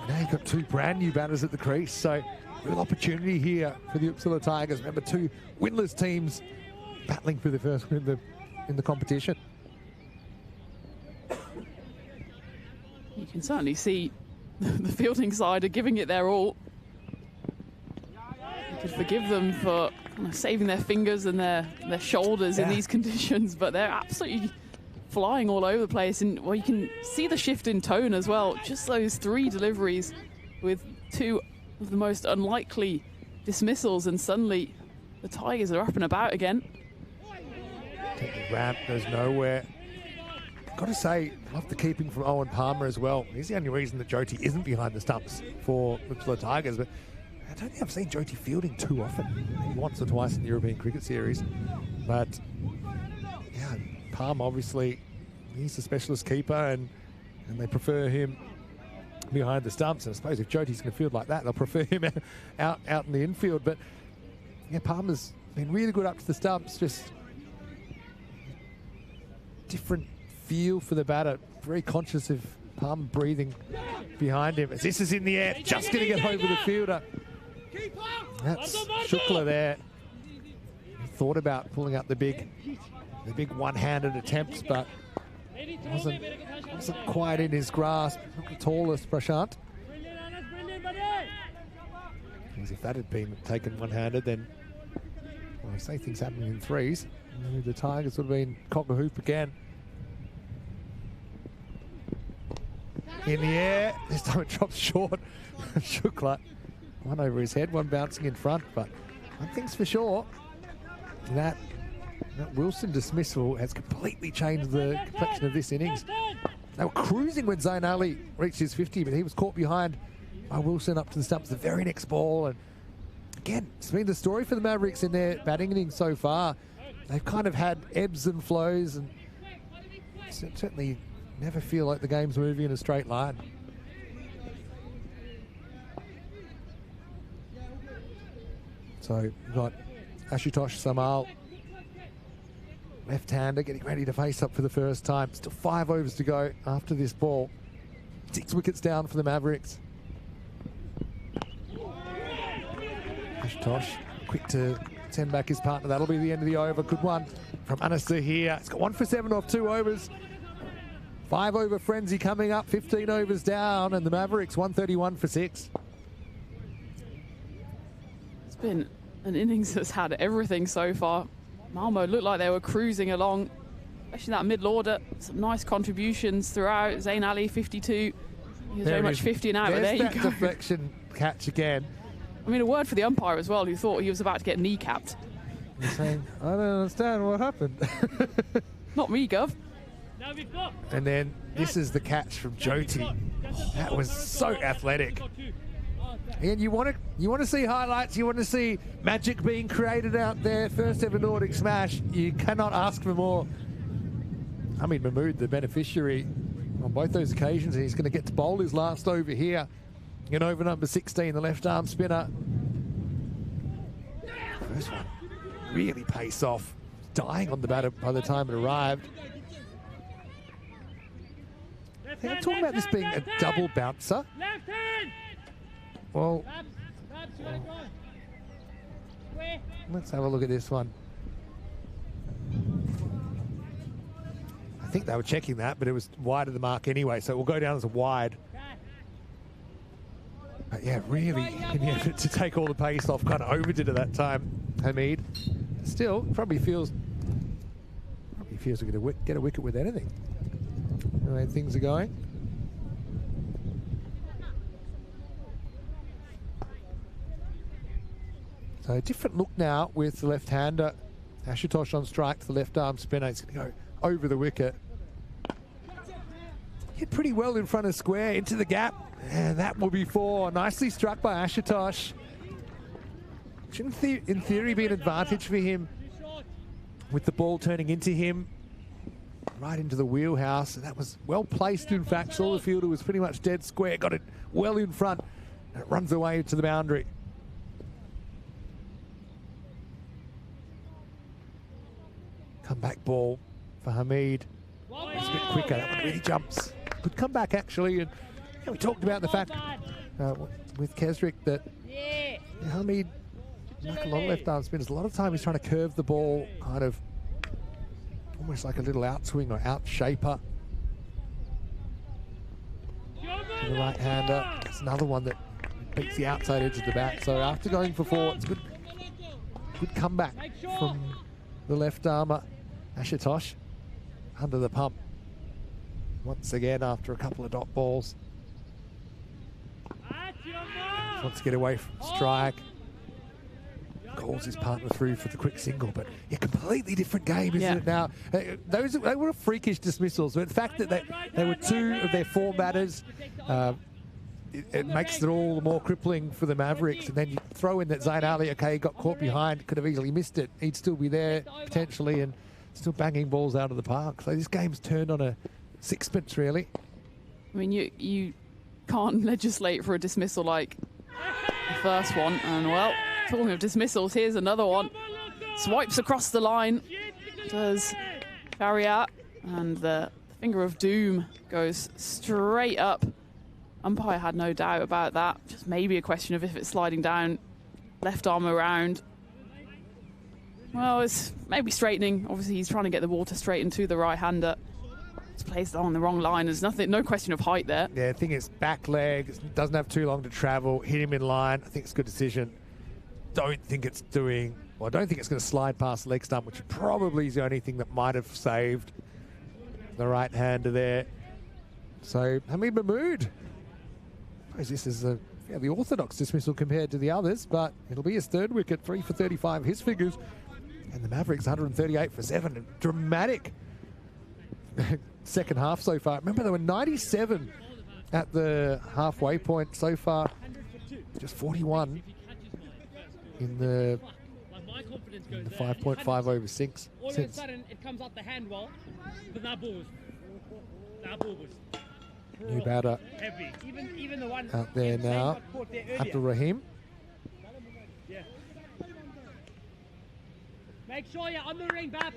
A: Now you've got 2 brand new batters at the crease, so real opportunity here for the Uppsala Tigers. Remember, 2 winless teams battling for the first win in the competition.
B: You can certainly see the fielding side are giving it their all. You could forgive them for kind of saving their fingers and their shoulders in these conditions, but they're absolutely flying all over the place. And well, you can see the shift in tone as well. Just those 3 deliveries with 2 of the most unlikely dismissals, and suddenly the Tigers are up and about again.
A: Take the ramp, goes nowhere. Got to say, love the keeping from Owen Palmer as well. He's the only reason that Jyoti isn't behind the stumps for Uppsala Tigers, but I don't think I've seen Jyoti fielding too often. Maybe once or twice in the European Cricket Series. But, yeah, Palmer, obviously, he's a specialist keeper, and they prefer him behind the stumps. And I suppose if Jyoti's going to field like that, they'll prefer him out in the infield. But, yeah, Palmer's been really good up to the stumps, just different feel for the batter, very conscious of Palmer breathing behind him. As this is in the air, just going to get over the fielder. That's Shukla there. He thought about pulling up the big one-handed attempts, but wasn't quite in his grasp. Not the tallest, Prashant. Because if that had been taken one-handed, then well, I say things happening in 3s. The Tigers would have been cock a hoop again. In the air, this time it drops short. Shukla, one over his head, one bouncing in front. But one thing's for sure, that Wilson dismissal has completely changed the complexion of this innings. They were cruising when Zayn Ali reached his 50, but he was caught behind by Wilson up to the stumps the very next ball. And again, it's been the story for the Mavericks in their batting innings so far. They've kind of had ebbs and flows, and certainly never feel like the game's moving in a straight line. So we've got Ashutosh Samal, left-hander, getting ready to face up for the first time. Still 5 overs to go after this ball. 6 wickets down for the Mavericks. Ashutosh quick to send back his partner. That'll be the end of the over. Good one from Anas here. It's got 1 for 7 off 2 overs. 5 over frenzy coming up, 15 overs down, and the Mavericks 131 for 6.
B: It's been an innings that's had everything so far. Malmo looked like they were cruising along, especially that middle order. Some nice contributions throughout. Zayn Ali 52. He was very much 50 and out, but there you go.
A: Deflection catch again.
B: I mean, a word for the umpire as well, who thought he was about to get kneecapped.
A: He's saying, I don't understand what happened.
B: Not me, Gov.
A: And then this is the catch from Jyoti. That was so athletic. And you want to see highlights. You want to see magic being created out there. First ever Nordic smash. You cannot ask for more. I mean, Mahmood, the beneficiary on both those occasions, and he's going to get to bowl his last over here in over number 16, the left arm spinner. First one really pace off, dying on the batter by the time it arrived. I'm talking about this being a double bouncer. Well, let's have a look at this one. I think they were checking that, but it was wide of the mark anyway, so it will go down as a wide. But yeah, really, in the effort to take all the pace off, kind of overdid it that time, Hamid. Still, probably feels we're going to get a wicket with anything. The way things are going. So a different look now with the left-hander. Ashutosh on strike to the left arm spinner. He's going to go over the wicket. Hit pretty well in front of square, into the gap. And that will be 4. Nicely struck by Ashutosh. Should in theory be an advantage for him with the ball turning into him. Right into the wheelhouse. And that was well placed, in fact. Saw the fielder was pretty much dead square. Got it well in front. And it runs away to the boundary. Comeback ball for Hamid. It's a bit quicker. That one really jumps. Good comeback, actually. And we talked about the fact with Kesrick that Hamid, like a lot of left arm spinners, a lot of time he's trying to curve the ball, kind of almost like a little outswing or out shaper. To the right hander. It's another one that beats the outside edge of the bat. So after going for 4, it's good comeback from the left armer. Ashutosh under the pump once again after a couple of dot balls. Wants to get away from strike. Calls his partner through for the quick single, but a completely different game, isn't it now? They were freakish dismissals, but the fact that they were 2 of their 4 batters, it makes it all the more crippling for the Mavericks. And then you throw in that Zayn Ali, okay, got caught behind, could have easily missed it. He'd still be there potentially and still banging balls out of the park. So this game's turned on a sixpence, really.
B: I mean, you can't legislate for a dismissal like the first one. And, well, talking of dismissals, here's another one. Swipes across the line, does Shariat, and the finger of doom goes straight up. Umpire had no doubt about that. Just maybe a question of if it's sliding down, left arm around. Well, it's maybe straightening. Obviously, he's trying to get the ball to straighten to the right-hander. It's placed on the wrong line. There's no question of height there.
A: Yeah, I think it's back leg. It doesn't have too long to travel. Hit him in line. I think it's a good decision. Don't think it's going to slide past the leg stump, which probably is the only thing that might have saved the right-hander there. So, Hamid Mahmood. I suppose this is the orthodox dismissal compared to the others, but it'll be his 3rd wicket, 3 for 35, his figures. And the Mavericks 138 for 7. A dramatic second half so far. Remember, they were 97 at the halfway point so far. Just 41 in the 5.5 over 6.
C: All of a sudden, it comes out the hand well, but that ball was
A: New batter
C: heavy. Even the one
A: out there now. Abdul Rahim.
C: Yeah. Make sure you're on the ring, Babs.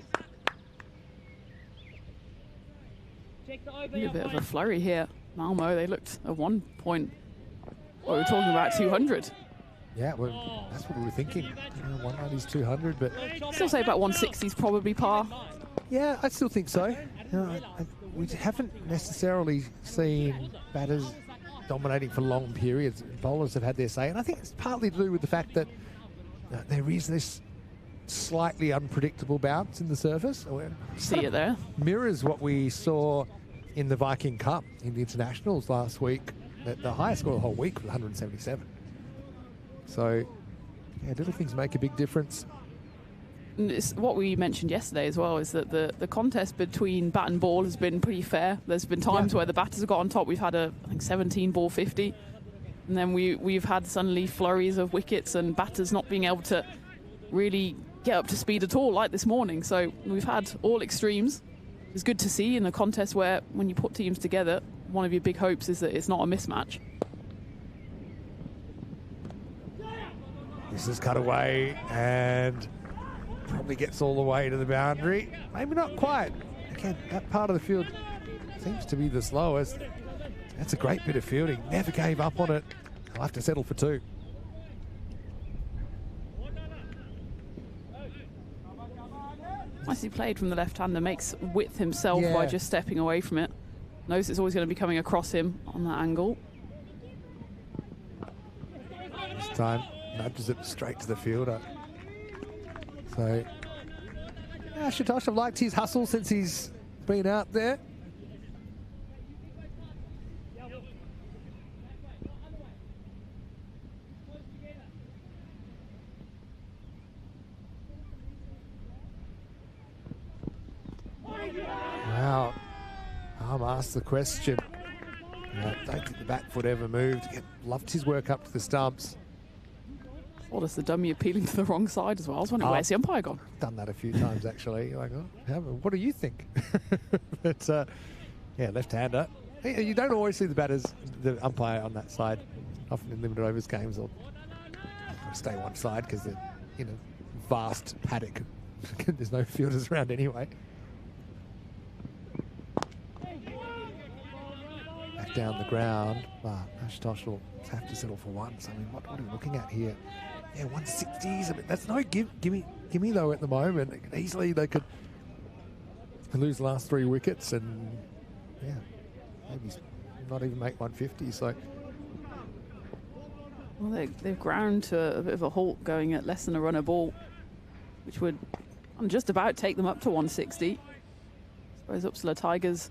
C: Check the over.
B: A bit of a flurry here. Malmo, they looked at one point. Well, we were talking about 200.
A: Yeah, well, that's what we were thinking. 190's 200, but
B: Still say about 160's probably par.
A: yeah, I still think so. We haven't necessarily seen batters dominating for long periods. Bowlers have had their say, and I think it's partly to do with the fact that there is this slightly unpredictable bounce in the surface.
B: See it there.
A: Mirrors what we saw in the Viking Cup in the internationals last week. The highest score of the whole week was 177. So, yeah, little things make a big difference.
B: And it's what we mentioned yesterday as well, is that the contest between bat and ball has been pretty fair. There's been times where the batters have got on top. We've had I think 17 ball 50. And then we've had suddenly flurries of wickets and batters not being able to really get up to speed at all, like this morning. So we've had all extremes. It's good to see in a contest where when you put teams together, one of your big hopes is that it's not a mismatch.
A: This is cut away and probably gets all the way to the boundary. Maybe not quite. Again, that part of the field seems to be the slowest. That's a great bit of fielding. Never gave up on it. I'll have to settle for 2.
B: Nicely played from the left-hander. Makes width himself by just stepping away from it. Knows it's always going to be coming across him on that angle.
A: This time, nudges it straight to the fielder. So, Ashutosh, I've liked his hustle since he's been out there. Tom asked the question. Don't think the back foot ever moved. Again, loved his work up to the stumps.
B: What is the dummy appealing to the wrong side as well? I was wondering, where's the umpire gone?
A: Done that a few times, actually. You're like, oh, what do you think? But, yeah, left-hander. You don't always see the umpire on that side. Often in limited overs games, or stay one side because they're in a vast paddock. There's no fielders around anyway. Back down the ground. Ashutosh will have to settle for ones. I mean, what are we looking at here? Yeah, 160s. I mean, that's no gimme though at the moment. Easily they could lose the last 3 wickets and yeah, maybe not even make 150. So.
B: Well, they've ground to a bit of a halt going at less than a run a ball, which would just about take them up to 160. I suppose Uppsala Tigers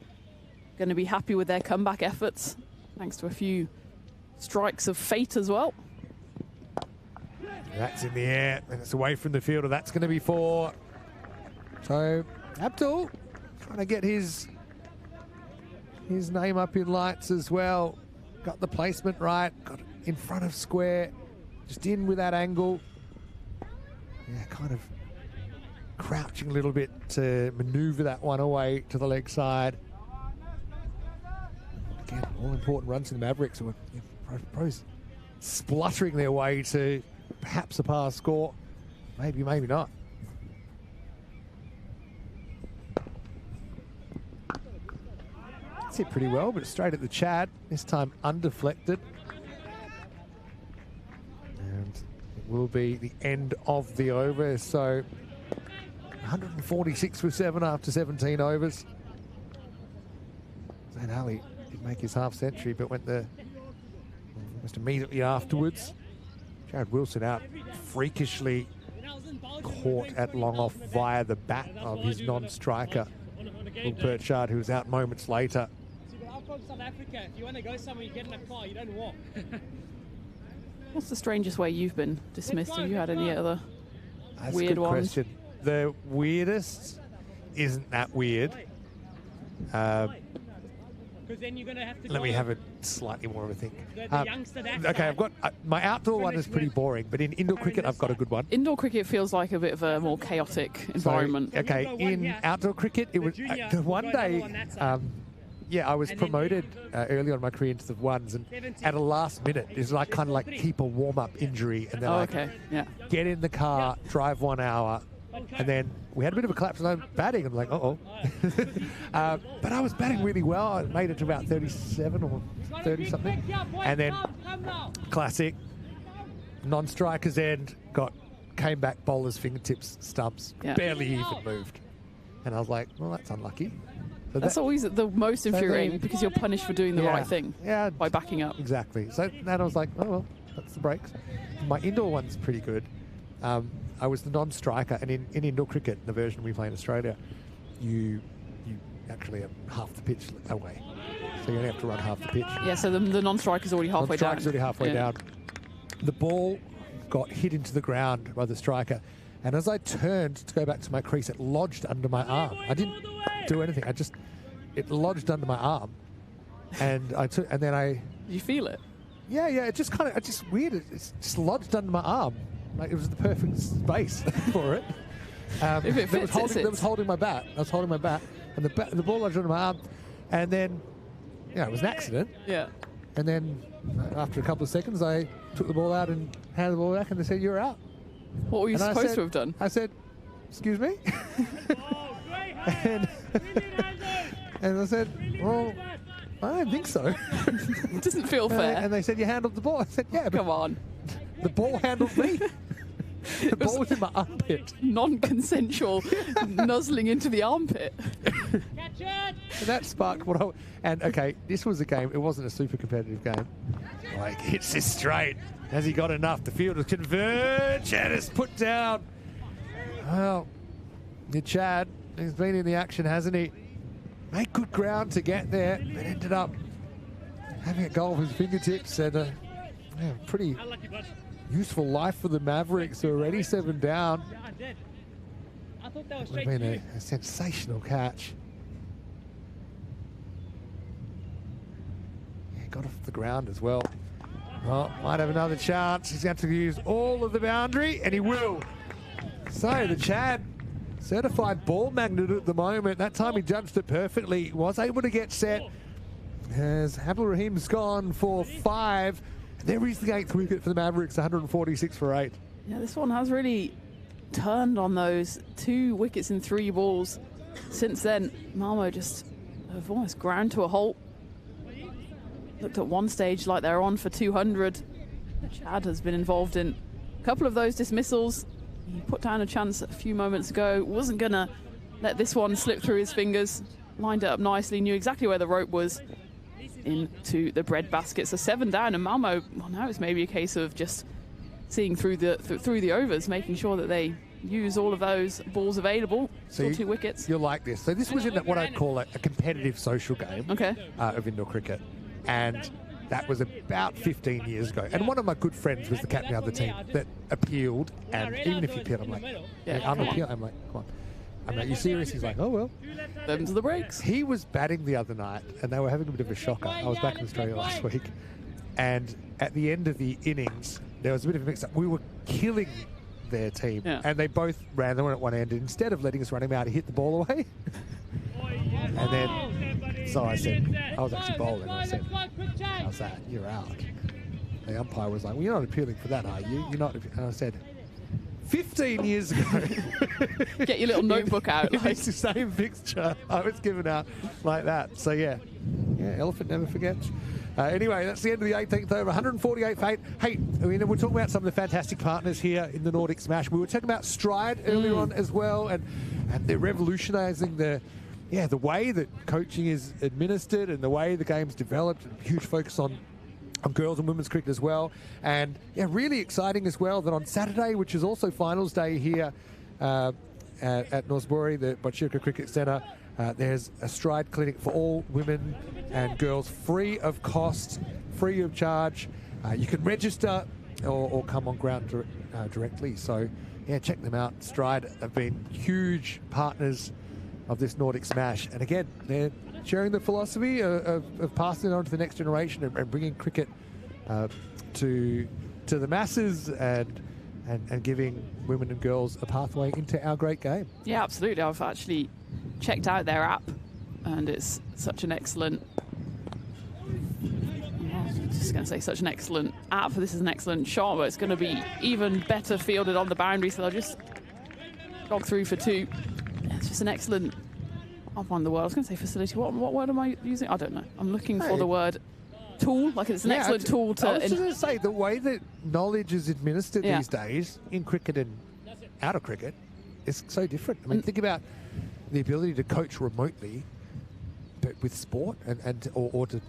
B: going to be happy with their comeback efforts, thanks to a few strikes of fate as well.
A: That's in the air, and it's away from the fielder. That's going to be 4. So Abdul trying to get his name up in lights as well. Got the placement right, got it in front of square, just in with that angle. Yeah, kind of crouching a little bit to manoeuvre that one away to the leg side. Again, all important runs to the Mavericks, who are probably spluttering their way to perhaps a par score. Maybe, maybe not. That's it pretty well, but straight at the Chad. This time undeflected. And it will be the end of the over. So 146 for 7 after 17 overs. Zayn Ali did make his half century, but went there almost immediately afterwards. Jared Wilson out freakishly caught at long off via the bat of his non-striker, Will Perchard, who was out moments later.
C: From South Africa, if you want to go somewhere, you get in a car, you don't walk.
B: What's the strangest way you've been dismissed? Have you had any other
A: That's
B: weird
A: a good
B: ones?
A: question. The weirdest isn't that weird.
C: Then you're gonna have to
A: Let me have a slightly more of a think.
C: The youngster that
A: Okay, I've got my outdoor one is pretty boring, but in indoor cricket I've got a good one.
B: Indoor cricket feels like a bit of a more chaotic environment.
A: So, okay, in outdoor cricket, it was the one day. Yeah, I was promoted early on in my career into the ones, and at a last minute, it's like kind of like keep a warm-up injury, and then get in the car, drive 1 hour, and then we had a bit of a collapse, and I'm batting. I'm like, but I was batting really well. I made it to about 37 or 30 something, and then classic non-strikers end came back bowlers fingertips stumps, barely even moved, and I was like, well, that's unlucky. So
B: that's always the most infuriating because you're punished for doing the right thing by backing up.
A: Exactly. So then I was like, oh, well, that's the breaks. My indoor one's pretty good. I was the non-striker, and in indoor cricket, the version we play in Australia, you actually are half the pitch away. So you only have to run half the pitch.
B: Yeah, so the non-striker's already halfway down.
A: Non-striker's already halfway down. The ball got hit into the ground by the striker, and as I turned to go back to my crease, it lodged under my arm. I didn't do anything. It lodged under my arm, and then I.
B: Did you feel it?
A: Yeah. It just kind of, it's just weird. It's just lodged under my arm. Like it was the perfect space for it.
B: If it fits,
A: that was holding my bat. I was holding my bat, and the ball lodged under my arm, and then, it was an accident.
B: Yeah.
A: And then after a couple of seconds, I took the ball out and handed the ball back, and they said, "You're out."
B: What were you supposed to have done?
A: I said, "Excuse me," and I said, "Well, I don't think so."
B: It doesn't feel fair.
A: And they said, "You handled the ball." I said, "Yeah, but
B: come on."
A: The ball handled me. The ball was in my armpit.
B: Non-consensual nuzzling into the armpit.
C: Catch it!
A: And that sparked what this was a game. It wasn't a super competitive game. Like, hits this straight. Has he got enough? The field was converged and it's put down. Well, the Chad, he's been in the action, hasn't he? Made good ground to get there, but ended up having a goal with his fingertips and a pretty useful life for the Mavericks, who are already 7 down.
C: Yeah, I did. I thought that was
A: Would
C: straight
A: have
C: to
A: been
C: you.
A: a sensational catch. got off the ground as well. Well, might have another chance. He's going to use all of the boundary, and he will. So the Chad, certified ball magnet at the moment. That time he judged it perfectly. Was able to get set. As Abdul Rahim's gone for 5. There is the 8th wicket for the Mavericks, 146 for 8.
B: Yeah, this one has really turned on those 2 wickets in 3 balls. Since then, Malmo just have almost ground to a halt. Looked at one stage like they're on for 200. Chad has been involved in a couple of those dismissals. He put down a chance a few moments ago. Wasn't going to let this one slip through his fingers. Lined it up nicely, knew exactly where the rope was into the bread basket. So 7 down, and Malmo, well, now it's maybe a case of just seeing through the overs, making sure that they use all of those balls available.
A: So
B: Still 2 wickets.
A: You'll like this. So this was in what I'd call a competitive social game
B: Okay.
A: Of indoor cricket. And that was about 15 years ago. And one of my good friends was the captain of the team that appealed. And even if he appealed, I'm like, I'm appealing. I'm like, come on. I'm like, you serious? He's like, oh, well.
B: Them's the breaks.
A: He was batting the other night, and they were having a bit of a shocker. I was back in Australia last week. And at the end of the innings, there was a bit of a mix-up. We were killing their team.
B: Yeah.
A: And they both ran. They went at one end. And instead of letting us run him out, he hit the ball away. And then, so I said, I was actually bowling. I said, how's that? You're out. The umpire was like, well, you're not appealing for that, are you? You're not. And I said, 15 years ago.
B: Get your little notebook out. Like.
A: It's the same fixture. I was given out like that. So, yeah, elephant never forgets. Anyway, that's the end of the 18th over, 148 for 8. Hey, we're talking about some of the fantastic partners here in the Nordic Smash. We were talking about Stride earlier on as well, and they're revolutionising the way that coaching is administered and the way the game's developed. Huge focus on girls and women's cricket as well. And, really exciting as well that on Saturday, which is also finals day here at Norsbury, the Bochilka Cricket Centre, there's a Stride clinic for all women and girls, free of cost, free of charge. You can register or come on ground directly. So, check them out. Stride have been huge partners of this Nordic Smash. And again, they're sharing the philosophy of passing it on to the next generation and bringing cricket to the masses and giving women and girls a pathway into our great game. Yeah,
B: absolutely. I've actually checked out their app, and it's such an excellent, such an excellent app. This is an excellent shot, but it's going to be even better fielded on the boundary, so they'll just log through for 2. It's just an excellent, I'll find the word. I was going to say facility. What word am I using? I don't know. I'm looking for the word tool. Like, it's an excellent tool to...
A: I was just going to say, the way that knowledge is administered these days in cricket and out of cricket is so different. I mean, think about the ability to coach remotely, but with sport or to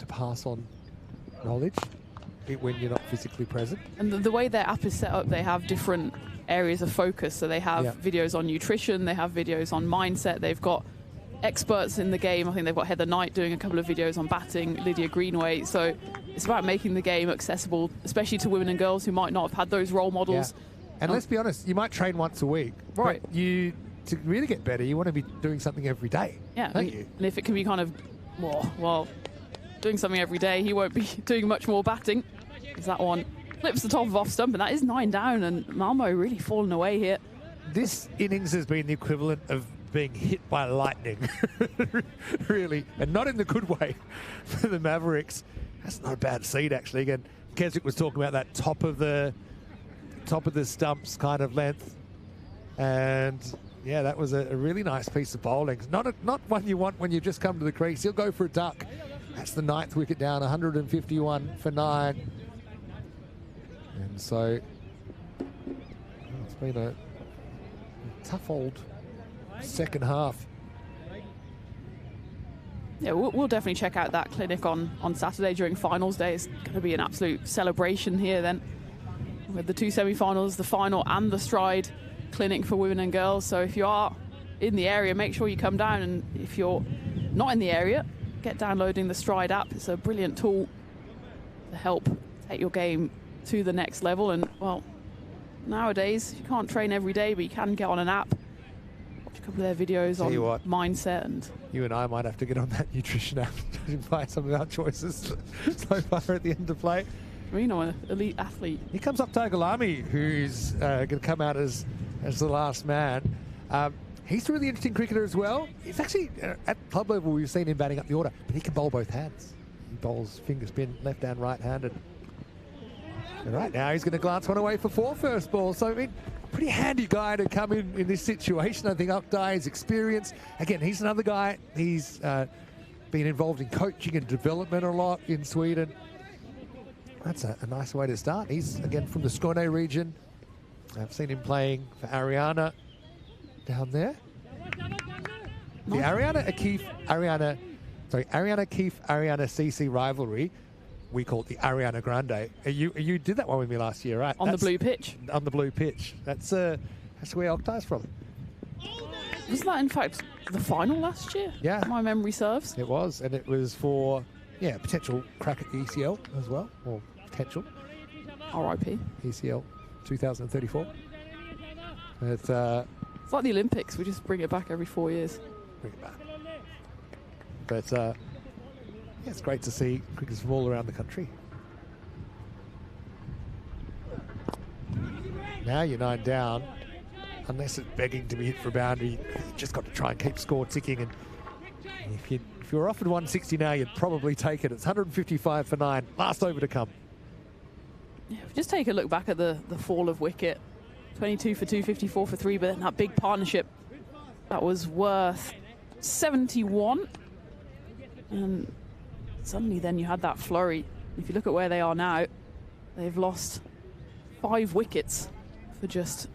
A: pass on knowledge when you're not physically present. And
B: the way their app is set up, they have different areas of focus. So they have videos on nutrition, they have videos on mindset, they've got experts in the game. I think they've got Heather Knight doing a couple of videos on batting, Lydia Greenway. So it's about making the game accessible, especially to women and girls who might not have had those role models.
A: And let's be honest, you might train once a week,
B: right?
A: But to really get better, you want to be doing something every day.
B: Yeah,
A: don't you?
B: And if it can be kind of, well, doing something every day, he won't be doing much more batting. Because that one flips the top of off stump, and that is 9 down, and Malmo really falling away here.
A: This innings has been the equivalent of being hit by lightning, really, and not in the good way for the Mavericks. That's not a bad seed, actually. Again, Keswick was talking about that top of the stumps kind of length, and yeah, that was a really nice piece of bowling. Not one you want when you just come to the crease. He'll go for a duck. That's the 9th wicket down, 151 for 9. And so it's been a tough old second half.
B: Yeah, we'll definitely check out that clinic on Saturday during finals day. It's going to be an absolute celebration here then, with the 2 semi-finals, the final and the Stride clinic for women and girls. So if you are in the area, make sure you come down, and if you're not in the area, get downloading the Stride app. It's a brilliant tool to help take your game to the next level. And, well, nowadays you can't train every day, but you can get on an app, a couple of their videos
A: Tell
B: on
A: you what.
B: mindset and
A: You and I might have to get on that nutrition app by some of our choices so far at the end of play.
B: an elite athlete.
A: Here comes up Togalami, who's going to come out as the last man. He's a really interesting cricketer as well. He's actually, at club level, we've seen him batting up the order, but he can bowl both hands. He bowls finger spin, left and right-handed. And right now, he's going to glance one away for 4 first ball. So, I mean, pretty handy guy to come in this situation. I think Updike, his experience. Again, he's another guy. He's been involved in coaching and development a lot in Sweden. That's a nice way to start. He's, again, from the Skåne region. I've seen him playing for Ariana down there. The Ariana Keefe, Ariana CC rivalry, we call it the Ariana Grande. You did that one with me last year, right?
B: On the blue pitch.
A: On the blue pitch. That's where Octai's from.
B: Was that, in fact, the final last year?
A: Yeah.
B: My memory serves.
A: It was, and it was for, potential crack at the ECL as well, or potential.
B: R.I.P.
A: ECL 2034. It's
B: like the Olympics. We just bring it back every 4 years.
A: bring it back. But it's great to see cricketers from all around the country. Now you're 9 down. Unless it's begging to be hit for a boundary, you've just got to try and keep score ticking. And if you were offered 160 now, you'd probably take it. It's 155 for 9. Last over to come.
B: Yeah, if we just take a look back at the fall of wicket. 22 for 2, 54 for 3, but then that big partnership that was worth 71. And suddenly then you had that flurry. If you look at where they are now, they've lost 5 wickets for just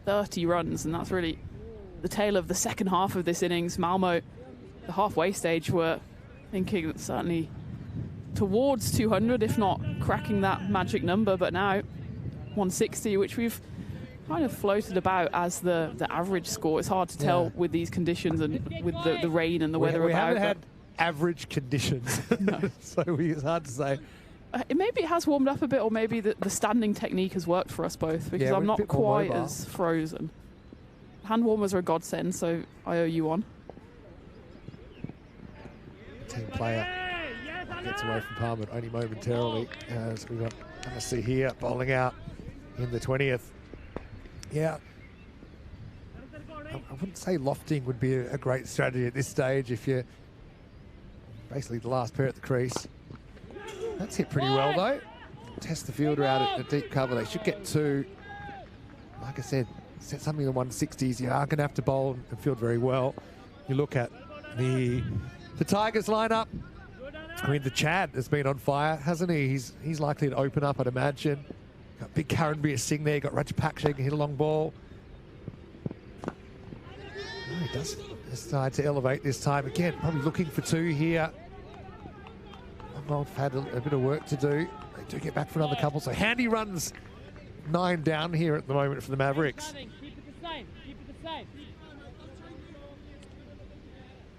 B: 30 runs, and that's really the tail of the second half of this innings. Malmo, the halfway stage, were thinking that certainly towards 200, if not cracking that magic number, but now 160, which we've kind of floated about as the average score. It's hard to tell with these conditions and with the rain and the weather
A: We
B: about.
A: haven't had average conditions, so it's hard to say.
B: Maybe it has warmed up a bit, or maybe the standing technique has worked for us both, because I'm not quite as frozen. Hand warmers are a godsend, so I owe you one.
A: Team player gets away from Palmer only momentarily, as we got Anasi here bowling out in the 20th. Yeah, I wouldn't say lofting would be a great strategy at this stage if you're basically the last pair at the crease. That's hit pretty well though. Test the fielder out at deep cover. They should get 2. Like I said, set something in the 160s. You are going to have to bowl and field very well. You look at the Tigers lineup. I mean, the Chad has been on fire, hasn't he? He's likely to open up, I'd imagine. Got big Karanbir Singh there. Got Rajapaksa can hit a long ball. Oh, he does decide to elevate this time again. Probably looking for 2 here. I've had a bit of work to do. They do get back for another couple. So handy runs 9 down here at the moment for the Mavericks.
C: Keep it the same. Keep it the same.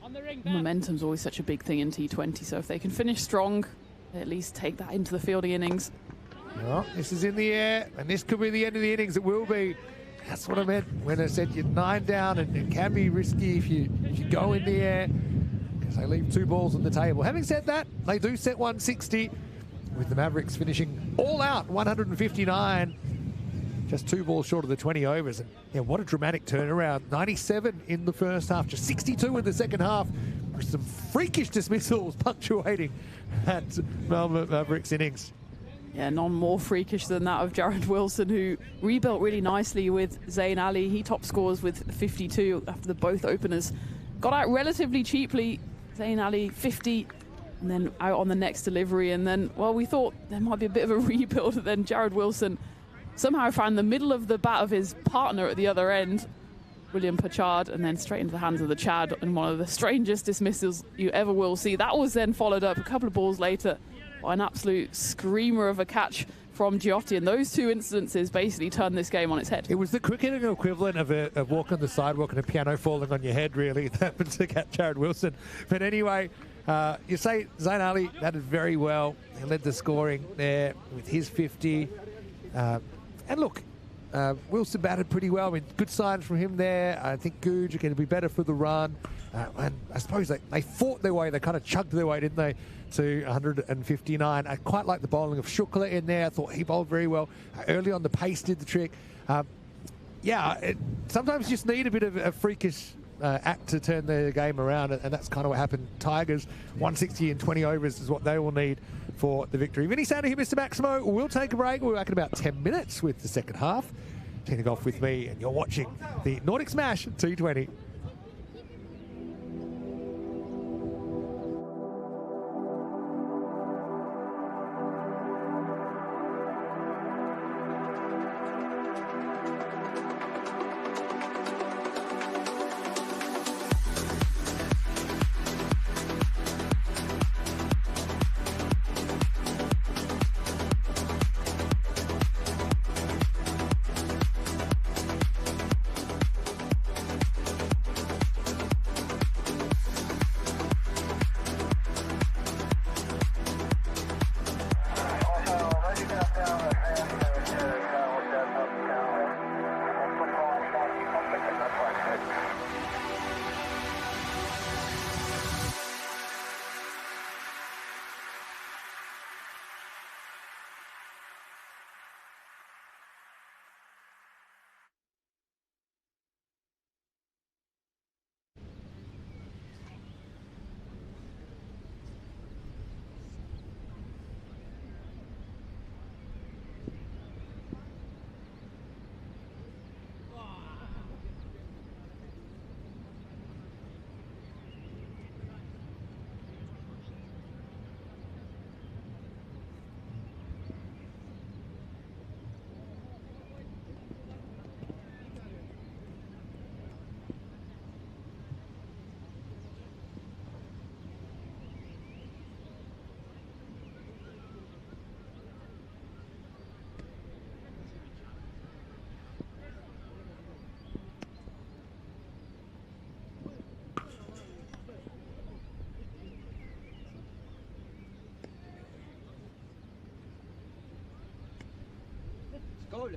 C: On the ring.
B: Momentum's always such a big thing in T20, so if they can finish strong, they at least take that into the fielding innings.
A: Well, this is in the air, and this could be the end of the innings. It will be. That's what I meant when I said you're 9 down, and it can be risky if you go in the air, because they leave 2 balls on the table. Having said that, they do set 160, with the Mavericks finishing all out 159, just 2 balls short of the 20 overs. And yeah, what a dramatic turnaround. 97 in the first half, just 62 in the second half, with some freakish dismissals punctuating that Melbourne Mavericks innings.
B: Yeah, none more freakish than that of Jared Wilson, who rebuilt really nicely with Zayn Ali. He top scores with 52 after both openers got out relatively cheaply. Zayn Ali 50, and then out on the next delivery. And then, well, we thought there might be a bit of a rebuild. And then Jared Wilson somehow found the middle of the bat of his partner at the other end, William Pachard, and then straight into the hands of the Chad in one of the strangest dismissals you ever will see. That was then followed up a couple of balls later by an absolute screamer of a catch from Giotti, and those 2 incidences basically turned this game on its head.
A: It was the cricketing equivalent of a walk on the sidewalk and a piano falling on your head, really. That happened to catch Jared Wilson. But anyway, you say Zayn Ali batted very well. He led the scoring there with his 50. And look, Wilson batted pretty well. I mean, good signs from him there. I think Googe are going to be better for the run. And I suppose they fought their way. They kind of chugged their way, didn't they, to 159. I quite like the bowling of Shukla in there. I thought he bowled very well. Early on, the pace did the trick. Sometimes you just need a bit of a freakish act to turn the game around, and that's kind of what happened. Tigers, 160 in 20 overs is what they will need for the victory. Vinny Sander here, Mr. Maximo. We'll take a break. We're back in about 10 minutes with the second half. Teeing off with me, and you're watching the Nordic Smash T20.
E: Goal.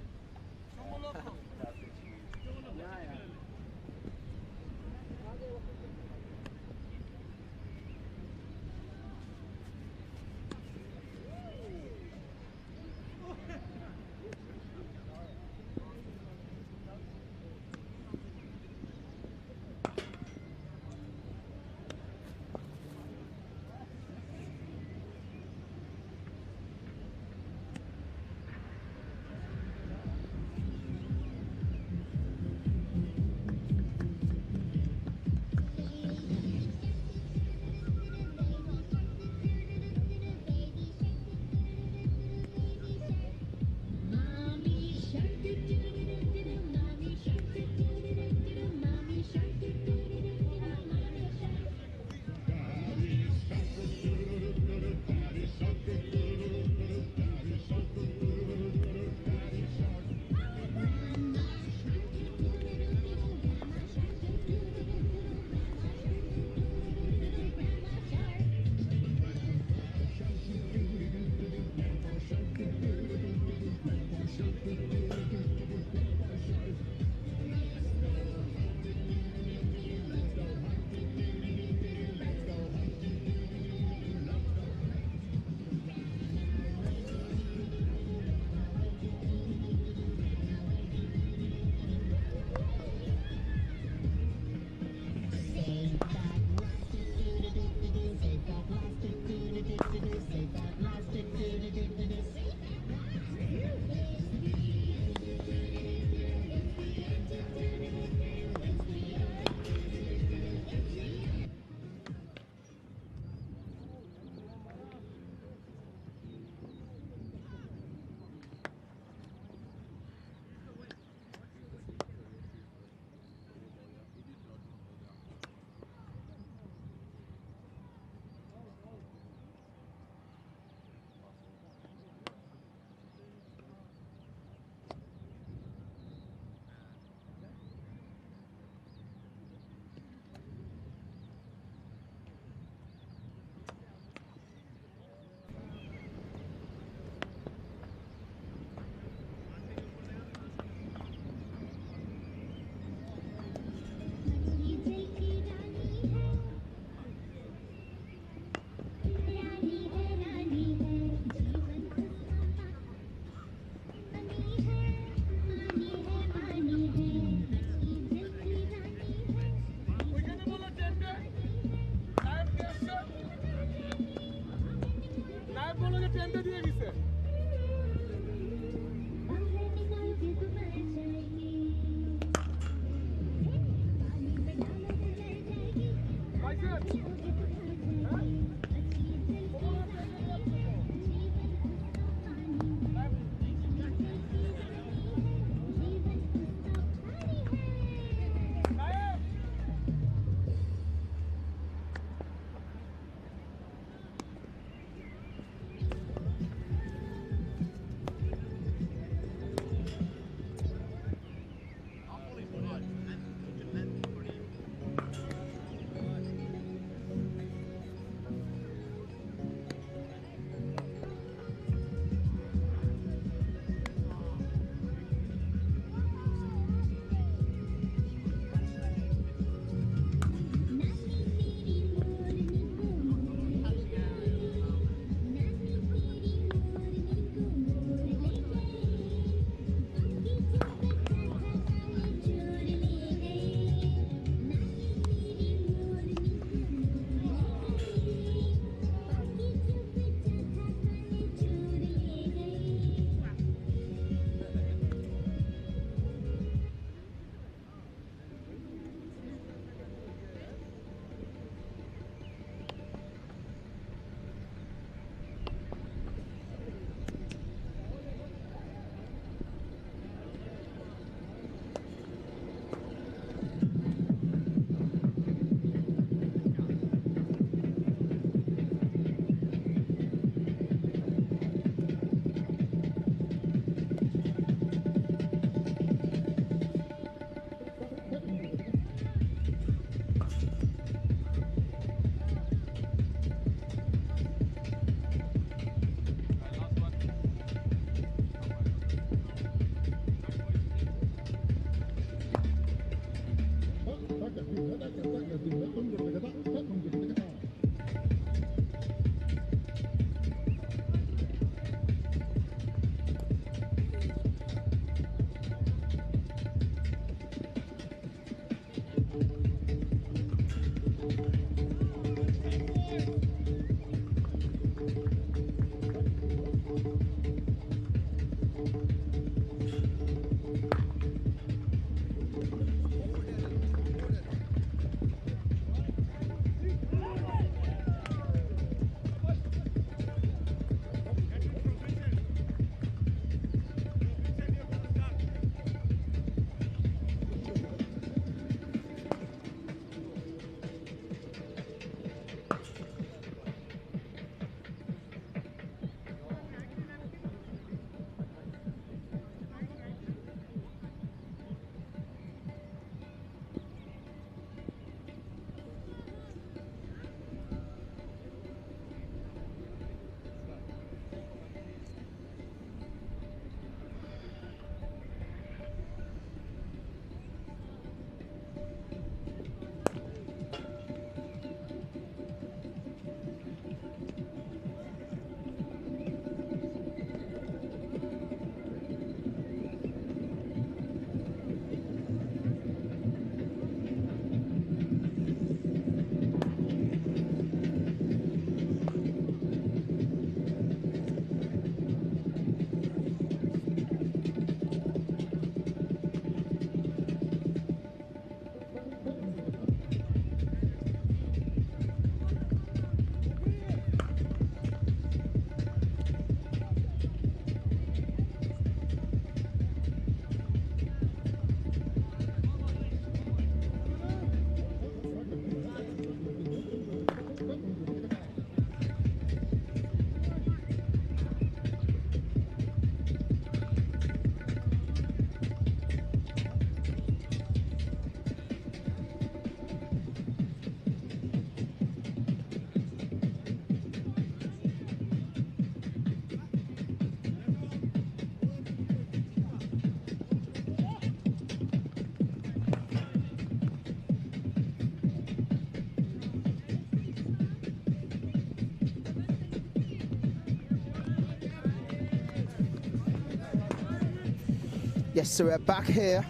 F: Yes, so we're back here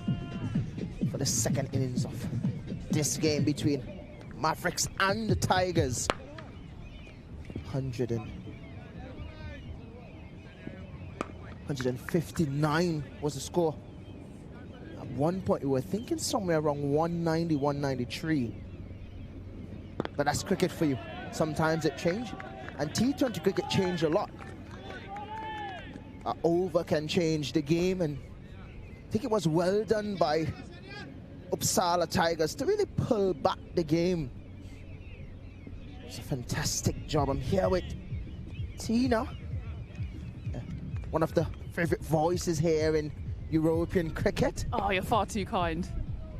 F: for the second innings of this game between Mavericks and the Tigers. 159 was the score. At one point, we were thinking somewhere around 190, 193. But that's cricket for you. Sometimes it changes. And T20 cricket changed a lot. An over can change the game, and I think it was well done by Uppsala Tigers to really pull back the game. It's a fantastic job. I'm here with Tina, one of the favorite voices here in European cricket.
B: Oh, you're far too kind.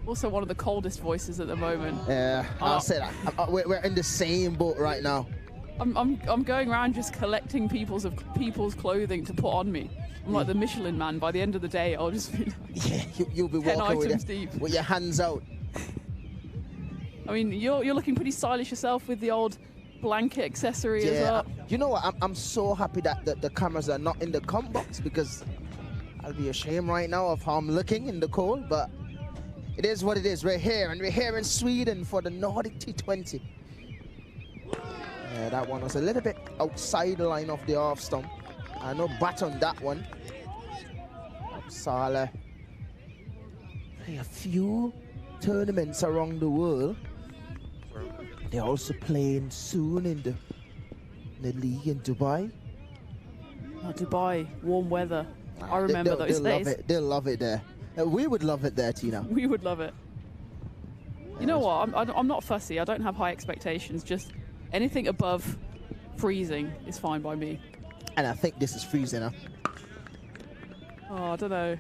B: Also one of the coldest voices at the moment.
F: Yeah, I'll say that. We're in the same boat right now.
B: I'm going around just collecting people's clothing to put on me. I'm like the Michelin man. By the end of the day, I'll just be like,
F: yeah, you'll be
B: 10
F: walking
B: items deep.
F: with your hands out.
B: I mean, you're looking pretty stylish yourself with the old blanket accessory as well.
F: You know what? I'm so happy that the cameras are not in the comp box, because I'll be ashamed right now of how I'm looking in the cold, but it is what it is. We're here, and we're here in Sweden for the Nordic T20. Yeah, that one was a little bit outside the line of the off stump. No bat on that one. Uppsala play a few tournaments around the world. They're also playing soon in the league in Dubai.
B: Oh, Dubai, warm weather. I remember those days.
F: They'll love it there. We would love it there, Tina.
B: We would love it. You know what? I'm not fussy. I don't have high expectations. Just anything above freezing is fine by me.
F: And I think this is freezing, huh?
B: Oh, I don't know.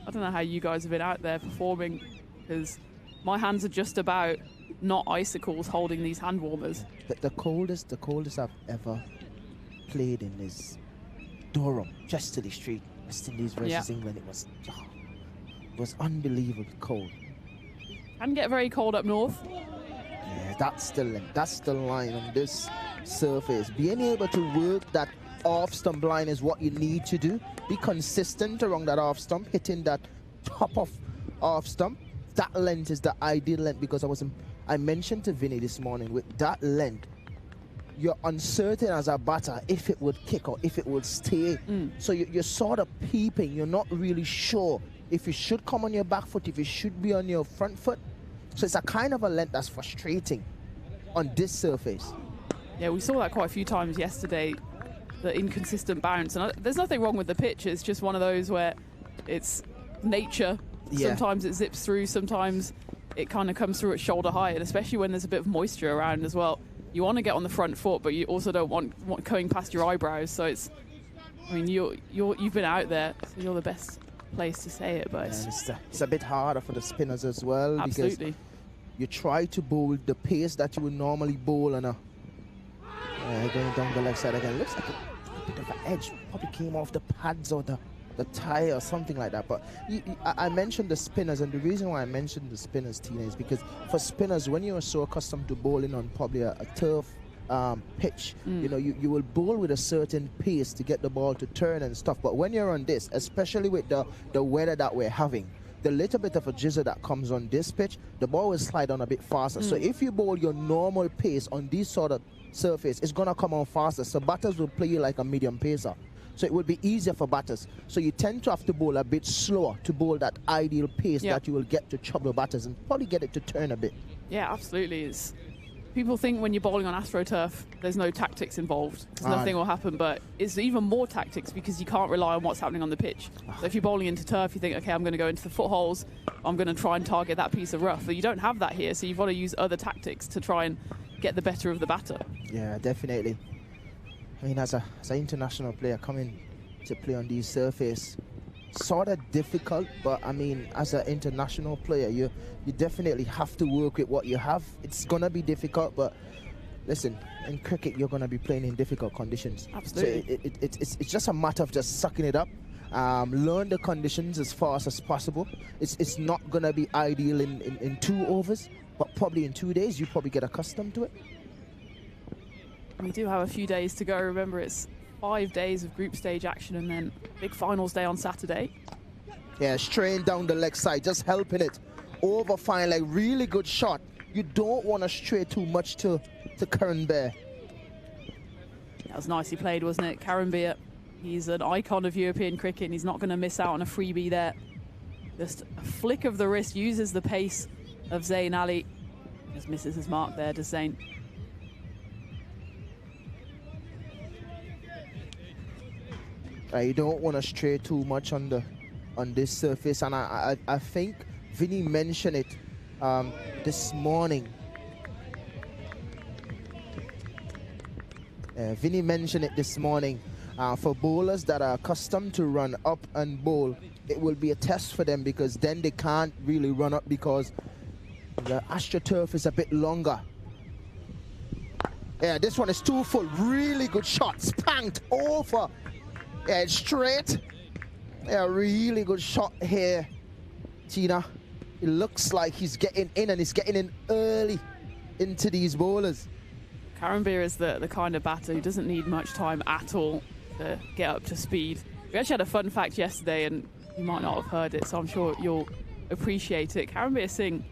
B: I don't know how you guys have been out there performing, because my hands are just about not icicles holding these hand warmers.
F: The coldest I've ever played in is Durham, Chesterley Street, West Indies versus England. It was unbelievably cold.
B: Can get very cold up north.
F: Yeah, that's the line on this surface. Being able to work that off stump line is what you need to do. Be consistent around that off stump, hitting that top of off stump. That length is the ideal length, because I mentioned to Vinny this morning, with that length, you're uncertain as a batter if it would kick or if it would stay. So you're sort of peeping. You're not really sure if you should come on your back foot, if you should be on your front foot. So it's a kind of a length that's frustrating on this surface.
B: Yeah, we saw that quite a few times yesterday, the inconsistent bounce. And there's nothing wrong with the pitch. It's just one of those where it's nature.
F: Yeah.
B: Sometimes it zips through, sometimes it kind of comes through at shoulder height, and especially when there's a bit of moisture around as well. You want to get on the front foot, but you also don't want going past your eyebrows. So it's, I mean, you've been out there, so you're the best place to say it. But
F: it's a bit harder for the spinners as well.
B: Absolutely.
F: Because you try to bowl the pace that you would normally bowl on a going down the left side again. Looks like a bit of an edge. Probably came off the pads or the tie or something like that. But I mentioned the spinners, and the reason why I mentioned the spinners, Tina, is because for spinners, when you're so accustomed to bowling on probably a turf pitch, you know, you will bowl with a certain pace to get the ball to turn and stuff. But when you're on this, especially with the weather that we're having, the little bit of a jizzle that comes on this pitch, the ball will slide on a bit faster. So if you bowl your normal pace on this sort of surface, it's going to come on faster. So batters will play you like a medium pacer. So it would be easier for batters. So you tend to have to bowl a bit slower to bowl that ideal pace that you will get to trouble batters and probably get it to turn a bit.
B: Yeah, absolutely. People think when you're bowling on AstroTurf, there's no tactics involved, because nothing will happen, but it's even more tactics because you can't rely on what's happening on the pitch. So if you're bowling into turf, you think, okay, I'm going to go into the footholes, I'm going to try and target that piece of rough. But you don't have that here, so you've got to use other tactics to try and get the better of the batter. Yeah,
F: definitely. I mean, as an international player coming to play on these surfaces, sort of difficult, but I mean, as an international player, you definitely have to work with what you have. It's gonna be difficult, but listen, in cricket, you're gonna be playing in difficult conditions.
B: Absolutely.
F: So it's just a matter of just sucking it up. Learn the conditions as fast as possible. It's not gonna be ideal in 2 overs, but probably in 2 days, you probably get accustomed to it.
B: We do have a few days to go. Remember, it's 5 days of group stage action and then big finals day on Saturday.
F: Yeah, straight down the leg side, just helping it. Over fine leg, really good shot. You don't want to stray too much to Karen Bear.
B: That was nicely played, wasn't it? Karen Beer, he's an icon of European cricket, and he's not going to miss out on a freebie there. Just a flick of the wrist, uses the pace of Zayn Ali. Just misses his mark there, does Zayn.
F: You don't want to stray too much on this surface, and I think Vinny mentioned it this morning. Vinny mentioned it this morning. For bowlers that are accustomed to run up and bowl, it will be a test for them, because then they can't really run up because the AstroTurf is a bit longer. Yeah, this one is too full. Really good shot. Spanked over. Yeah, it's straight. Yeah, really good shot here, Tina. It looks like he's getting in, and he's getting in early into these bowlers.
B: Karen Beer is the kind of batter who doesn't need much time at all to get up to speed. We actually had a fun fact yesterday, and you might not have heard it, so I'm sure you'll appreciate it. Karen Beer Singh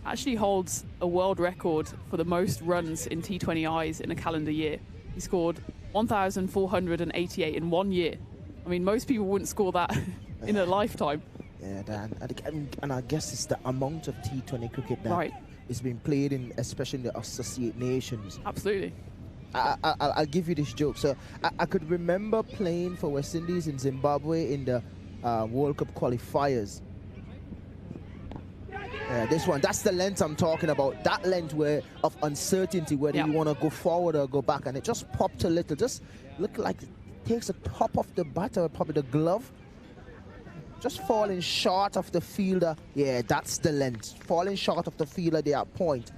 B: actually holds a world record for the most runs in T20Is in a calendar year. He scored 1,488 in 1 year. I mean, most people wouldn't score that in a lifetime.
F: Yeah, Dan. And I guess it's the amount of T20 cricket that
B: right.
F: is being played in, especially in the Associate Nations.
B: Absolutely.
F: I'll give you this joke. So I could remember playing for West Indies in Zimbabwe in the World Cup qualifiers. This one, that's the length I'm talking about. That length of uncertainty, whether you want to go forward or go back, and it just popped a little. Just look like it takes a top of the bat or probably the glove. Just falling short of the fielder. Yeah, that's the length. Falling short of the fielder there at point.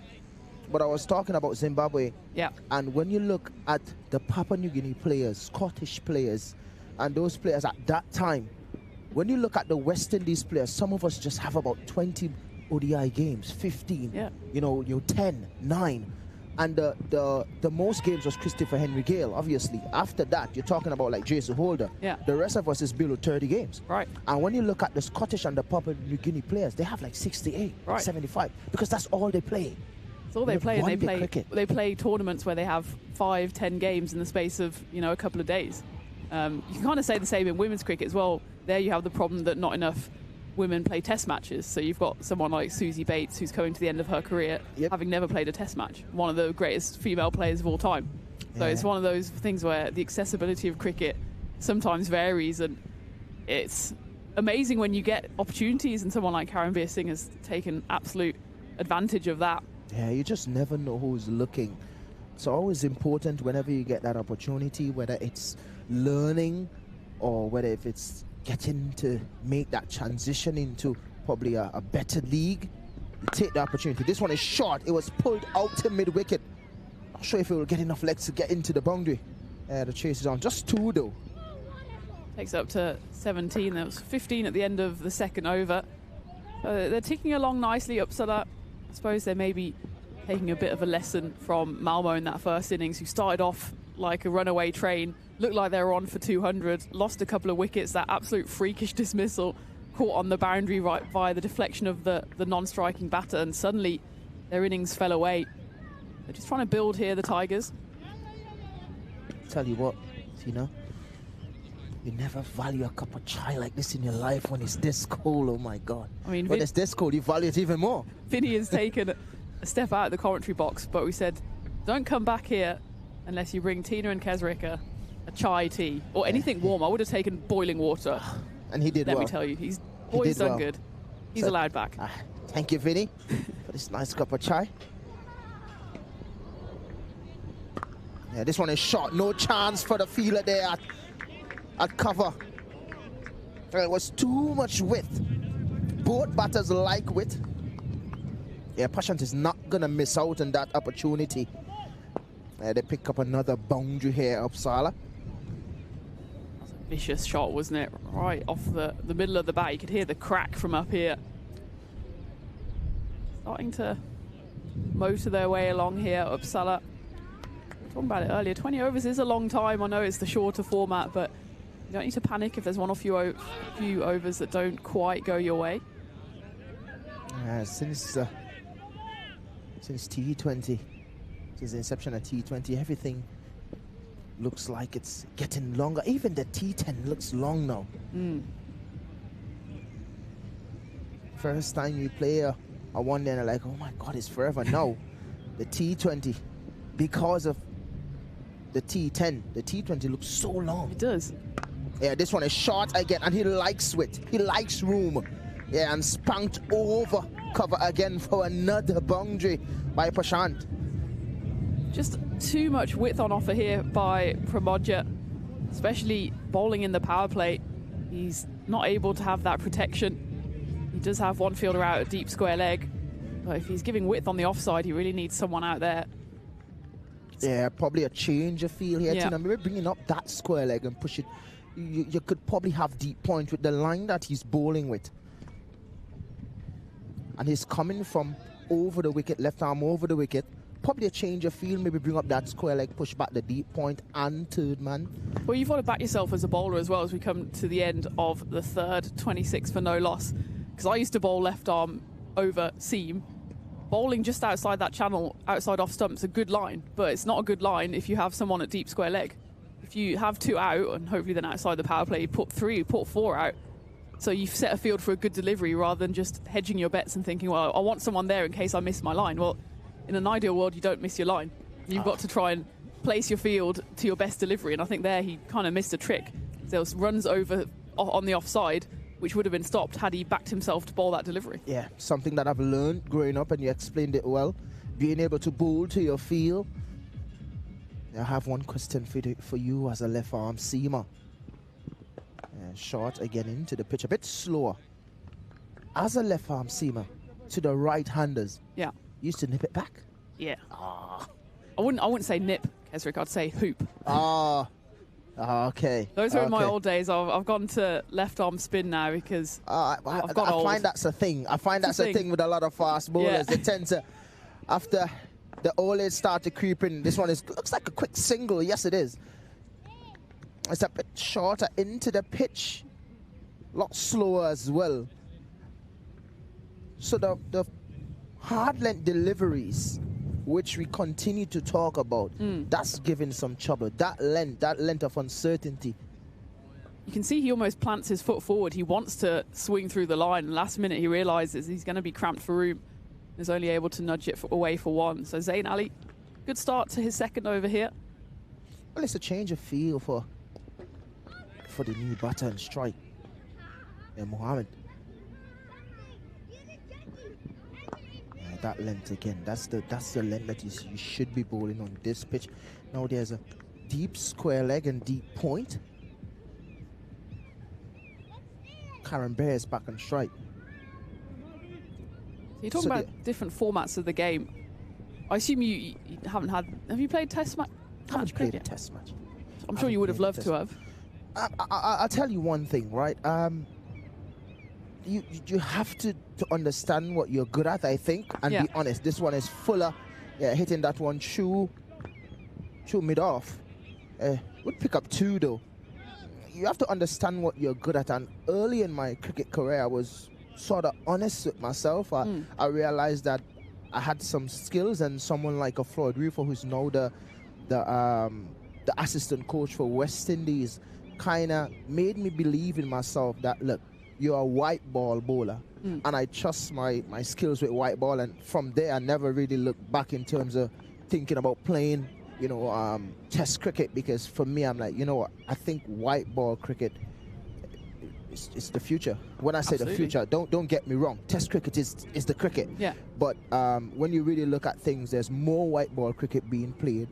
F: But I was talking about Zimbabwe.
B: Yeah.
F: And when you look at the Papua New Guinea players, Scottish players, and those players at that time, when you look at the West Indies players, some of us just have about 20 ODI games, 15, 10, 9. And the most games was Christopher Henry Gale, obviously. After that, you're talking about like Jason Holder.
B: Yeah.
F: The rest of us is below 30 games.
B: Right.
F: And when you look at the Scottish and the Papua New Guinea players, they have like 68, 75, because that's all they play.
B: That's all they play, and they play tournaments where they have 5, 10 games in the space of a couple of days. You can kind of say the same in women's cricket as well. There you have the problem that not enough women play test matches. So you've got someone like Susie Bates, who's coming to the end of her career, having never played a test match. One of the greatest female players of all time. So it's one of those things where the accessibility of cricket sometimes varies, and it's amazing when you get opportunities, and someone like Karen Beer Singh has taken absolute advantage of that.
F: Yeah, you just never know who's looking. It's always important whenever you get that opportunity, whether it's learning or whether if it's getting to make that transition into probably a better league, you take the opportunity. This one is short. It was pulled out to mid-wicket. Not sure if it will get enough legs to get into the boundary. The chase is on. Just 2 though.
B: Takes it up to 17. There was 15 at the end of the second over. They're ticking along nicely. Uppsala, I suppose they may be taking a bit of a lesson from Malmo in that first innings, who started off like a runaway train, looked like they were on for 200, lost a couple of wickets, that absolute freakish dismissal, caught on the boundary right via the deflection of the non-striking batter, and suddenly their innings fell away. They're just trying to build here, the Tigers.
F: Tell you what, Tina, you never value a cup of chai like this in your life when it's this cold. Oh my God. I mean, when it's this cold, you value it even more.
B: Vinny has taken a step out of the commentary box, but we said, don't come back here unless you bring Tina and Kesrick a chai tea or anything warm. I would have taken boiling water.
F: And he did well.
B: Let me tell you, boy's done good. He's allowed back.
F: Thank you, Vinny, for this nice cup of chai. Yeah, this one is short. No chance for the fielder there at cover. It was too much width. Both batters like width. Yeah, Prashant is not going to miss out on that opportunity. They pick up another boundary here, Uppsala.
B: That's a vicious shot, wasn't it? Right off the middle of the bat. You could hear the crack from up here. Starting to motor their way along here, Uppsala. We were talking about it earlier. 20 overs is a long time. I know it's the shorter format, but You don't need to panic if there's one or few overs that don't quite go your way.
F: Since T20, since the inception of T20, everything looks like it's getting longer. Even the T10 looks long now. First time you play a one day and like, oh my God, it's forever. No, the T20, because of the T20 looks so long.
B: It does.
F: Yeah, this one is short again, and he likes width. He likes room. Yeah, and spanked over cover again for another boundary by Prashant.
B: Just too much width on offer here by Pramodya, especially bowling in the power play. He's not able to have that protection. He does have one fielder out at deep square leg, but if he's giving width on the offside, he really needs someone out there.
F: Yeah, probably a change of feel here.
B: Yeah.
F: Maybe bringing up that square leg and push it. You could probably have deep point with the line that he's bowling with. And he's coming from over the wicket, left arm over the wicket. Probably a change of feel, maybe bring up that square leg, push back the deep point and third man.
B: Well, you've got to back yourself as a bowler as well as we come to the end of the third 26 for no loss. Because I used to bowl left arm over seam. Bowling just outside that channel, outside off stump's a good line, but it's not a good line if you have someone at deep square leg. If you have two out, and hopefully then outside the power play, you put three, put four out. So you've set a field for a good delivery rather than just hedging your bets and thinking, well, I want someone there in case I miss my line. Well, in an ideal world, you don't miss your line. You've got to try and place your field to your best delivery. And I think there he kind of missed a trick. There was runs over on the offside, which would have been stopped had he backed himself to bowl that delivery. Yeah, something that I've learned growing up, and you explained it well. Being able to bowl to your field. I have one question for you as a left arm seamer. Short again into the pitch, a bit slower. As a left arm seamer, to the right-handers, yeah,
F: you used to nip it back.
B: Yeah. I wouldn't say nip, Kesrick. I'd say hoop.
F: Okay.
B: Those were in my old days. I've gone to left arm spin now because I've got old.
F: I find that's a thing. I find that's a thing with a lot of fast bowlers.
B: Yeah.
F: They tend to, after the old age start to creep in, this one looks like a quick single. Yes, it is. It's a bit shorter into the pitch. A lot slower as well. So the hard length deliveries, which we continue to talk about, that's giving some trouble. That length of uncertainty.
B: You can see he almost plants his foot forward. He wants to swing through the line. And last minute he realizes he's going to be cramped for room. He's only able to nudge it away for one. So Zayn Ali, good start to his second over here.
F: Well, it's a change of feel for the new batter and strike. And Mohammed. That length again. That's the length that you should be bowling on this pitch. Now there's a deep square leg and deep point. Karen Bear is back on strike.
B: You're talking about different formats of the game. I assume you haven't had. Have you played test match?
F: I haven't played a test match.
B: I'm sure you would have loved to have.
F: I'll tell you one thing, right? You have to understand what you're good at, I think, and be honest. This one is fuller. Yeah, hitting that one true mid-off. Would pick up two, though. You have to understand what you're good at, and early in my cricket career, I was sort of honest with myself. I realized that I had some skills, and someone like a Floyd Rufo, who's now the assistant coach for West Indies, kind of made me believe in myself that, look, you're a white ball bowler, and I trust my skills with white ball. And from there, I never really looked back in terms of thinking about playing, test cricket, because for me, I'm like, you know what, I think white ball cricket is the future. When I say the future, don't get me wrong, test cricket is the cricket.
B: Yeah.
F: But when you really look at things, there's more white ball cricket being played,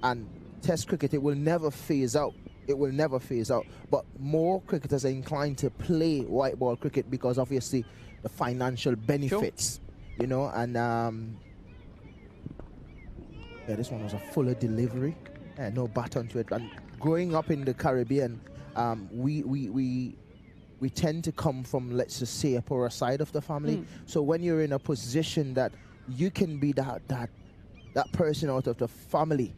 F: and test cricket, it will never phase out. It will never phase out. But more cricketers are inclined to play white ball cricket because obviously the financial benefits, and yeah, this one was a fuller delivery. No bat onto it. And growing up in the Caribbean, we tend to come from, let's just say, a poorer side of the family. So when you're in a position that you can be that person out of the family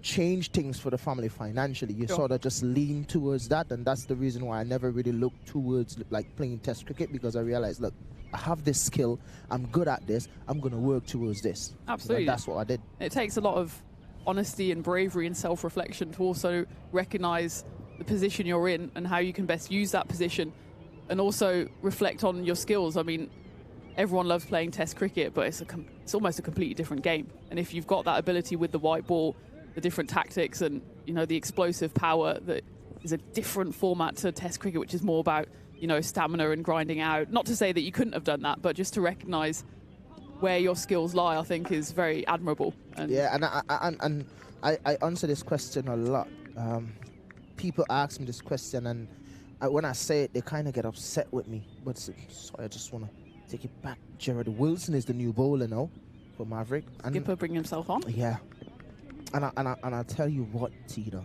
F: change things for the family financially. You
B: Sure.
F: sort of just lean towards that, and that's the reason why I never really looked towards like playing Test cricket, because I realized, look, I have this skill, I'm good at this, I'm going to work towards this.
B: Absolutely.
F: And that's what I did.
B: It takes a lot of honesty and bravery and self-reflection to also recognize the position you're in and how you can best use that position, and also reflect on your skills. I mean, everyone loves playing Test cricket, but it's almost a completely different game. And if you've got that ability with the white ball, the different tactics, and the explosive power, that is a different format to Test cricket, which is more about stamina and grinding out. Not to say that you couldn't have done that, but just to recognise where your skills lie, I think is very admirable. And
F: yeah, and I answer this question a lot. People ask me this question, and when I say it, they kind of get upset with me. But sorry, I just want to take it back. Jared Wilson is the new bowler now for Maverick. And
B: Skipper bringing himself on.
F: yeah, and I'll tell you what, Tina.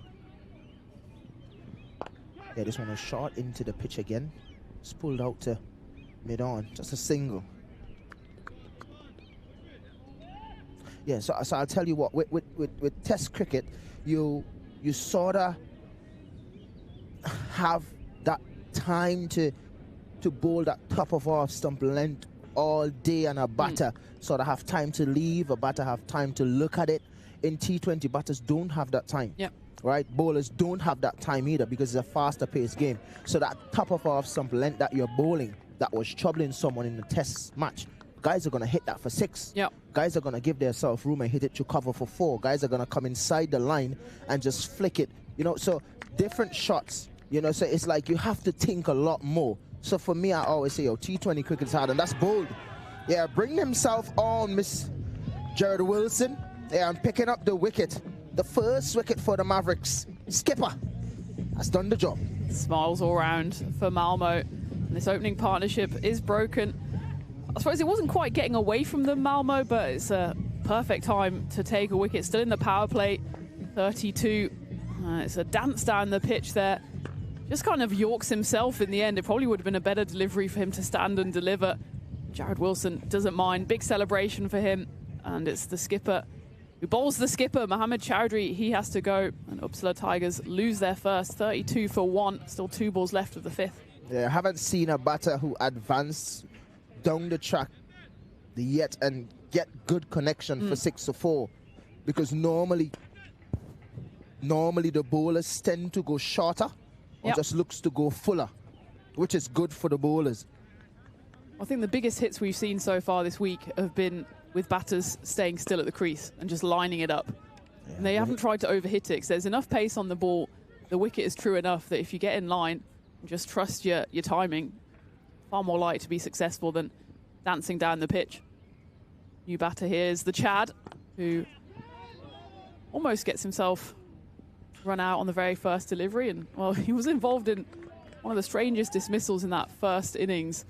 F: Yeah, this one was shot into the pitch again. It's pulled out to mid-on, just a single. Yeah, so I'll tell you what, with Test cricket, you sort of have that time to bowl that top of off stump length all day, and a batter sort of have time to leave, a batter have time to look at it. In T20, batters don't have that time.
B: Yep.
F: Right? Bowlers don't have that time either, because it's a faster paced game. So that top of off stump length that you're bowling, that was troubling someone in the Test match, guys are going to hit that for 6.
B: Yep.
F: Guys are going to give themselves room and hit it to cover for 4. Guys are going to come inside the line and just flick it. So different shots, so it's like you have to think a lot more. So for me, I always say, T20 cricket's hard, and that's bold. Yeah, bring himself on, Miss Jared Wilson. Yeah, I'm picking up the wicket. The first wicket for the Mavericks. Skipper has done the job.
B: Smiles all round for Malmo. And this opening partnership is broken. I suppose it wasn't quite getting away from them, Malmo, but it's a perfect time to take a wicket. Still in the power play, 32. It's a dance down the pitch there. Just kind of Yorks himself in the end. It probably would have been a better delivery for him to stand and deliver. Jared Wilson doesn't mind. Big celebration for him. And it's the skipper who bowls the skipper, Mohammad Chowdhury. He has to go. And Uppsala Tigers lose their first, 32 for 1. Still 2 balls left of the 5th.
F: Yeah, I haven't seen a batter who advanced down the track yet and get good connection for 6 for 4. Because normally the bowlers tend to go shorter or just looks to go fuller, which is good for the bowlers.
B: I think the biggest hits we've seen so far this week have been with batters staying still at the crease and just lining it up. Yeah, and they haven't tried to overhit it, because there's enough pace on the ball. The wicket is true enough that if you get in line and just trust your timing, far more likely to be successful than dancing down the pitch. New batter here is the Chad, who almost gets himself run out on the very first delivery. And, well, he was involved in one of the strangest dismissals in that first innings,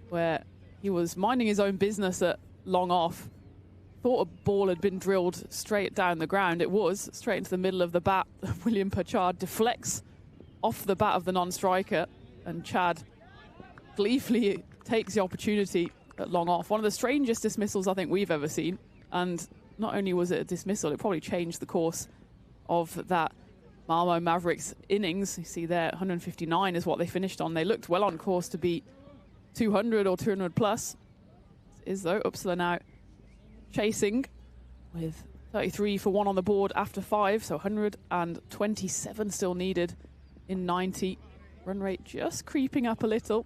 B: where he was minding his own business at long off. Thought a ball had been drilled straight down the ground. It was straight into the middle of the bat. William Perchard deflects off the bat of the non-striker, and Chad gleefully takes the opportunity at long off. One of the strangest dismissals I think we've ever seen. And not only was it a dismissal, it probably changed the course of that Malmo Mavericks innings. You see there, 159 is what they finished on. They looked well on course to beat 200 or 200 plus. Is though Uppsala now chasing with 33 for 1 on the board after 5, so 127 still needed in 90. Run rate just creeping up a little.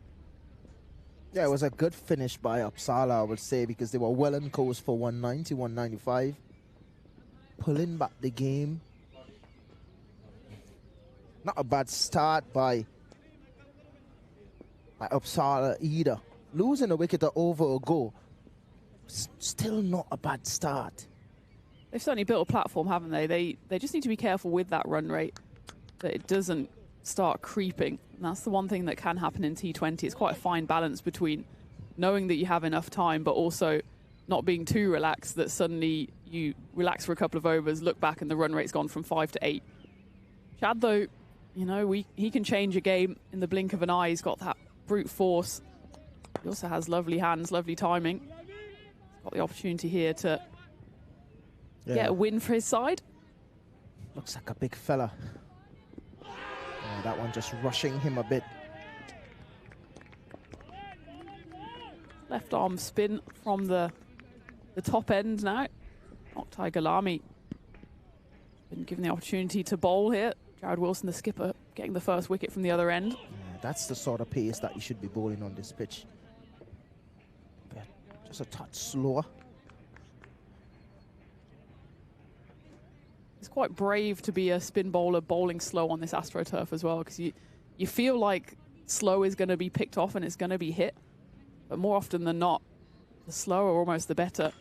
F: Yeah, it was a good finish by Uppsala, I would say, because they were well on course for 190, 195. Pulling back the game. Not a bad start by Uppsala either. Losing a wicket over a goal, still not a bad start.
B: They've certainly built a platform, haven't they? They just need to be careful with that run rate, that it doesn't start creeping. And that's the one thing that can happen in T20. It's quite a fine balance between knowing that you have enough time, but also not being too relaxed, that suddenly you relax for a couple of overs, look back, and the run rate's gone from 5 to 8. Chad, though, he can change a game in the blink of an eye. He's got that brute force. He also has lovely hands, lovely timing. He's got the opportunity here to get a win for his side.
F: Looks like a big fella. That one just rushing him a bit.
B: Left arm spin from the top end now. Oktay Galami been given the opportunity to bowl here. Jared Wilson, the skipper, getting the first wicket from the other end.
F: That's the sort of pace that you should be bowling on this pitch. But just a touch slower.
B: It's quite brave to be a spin bowler bowling slow on this AstroTurf as well, because you feel like slow is going to be picked off and it's going to be hit. But more often than not, the slower almost the better.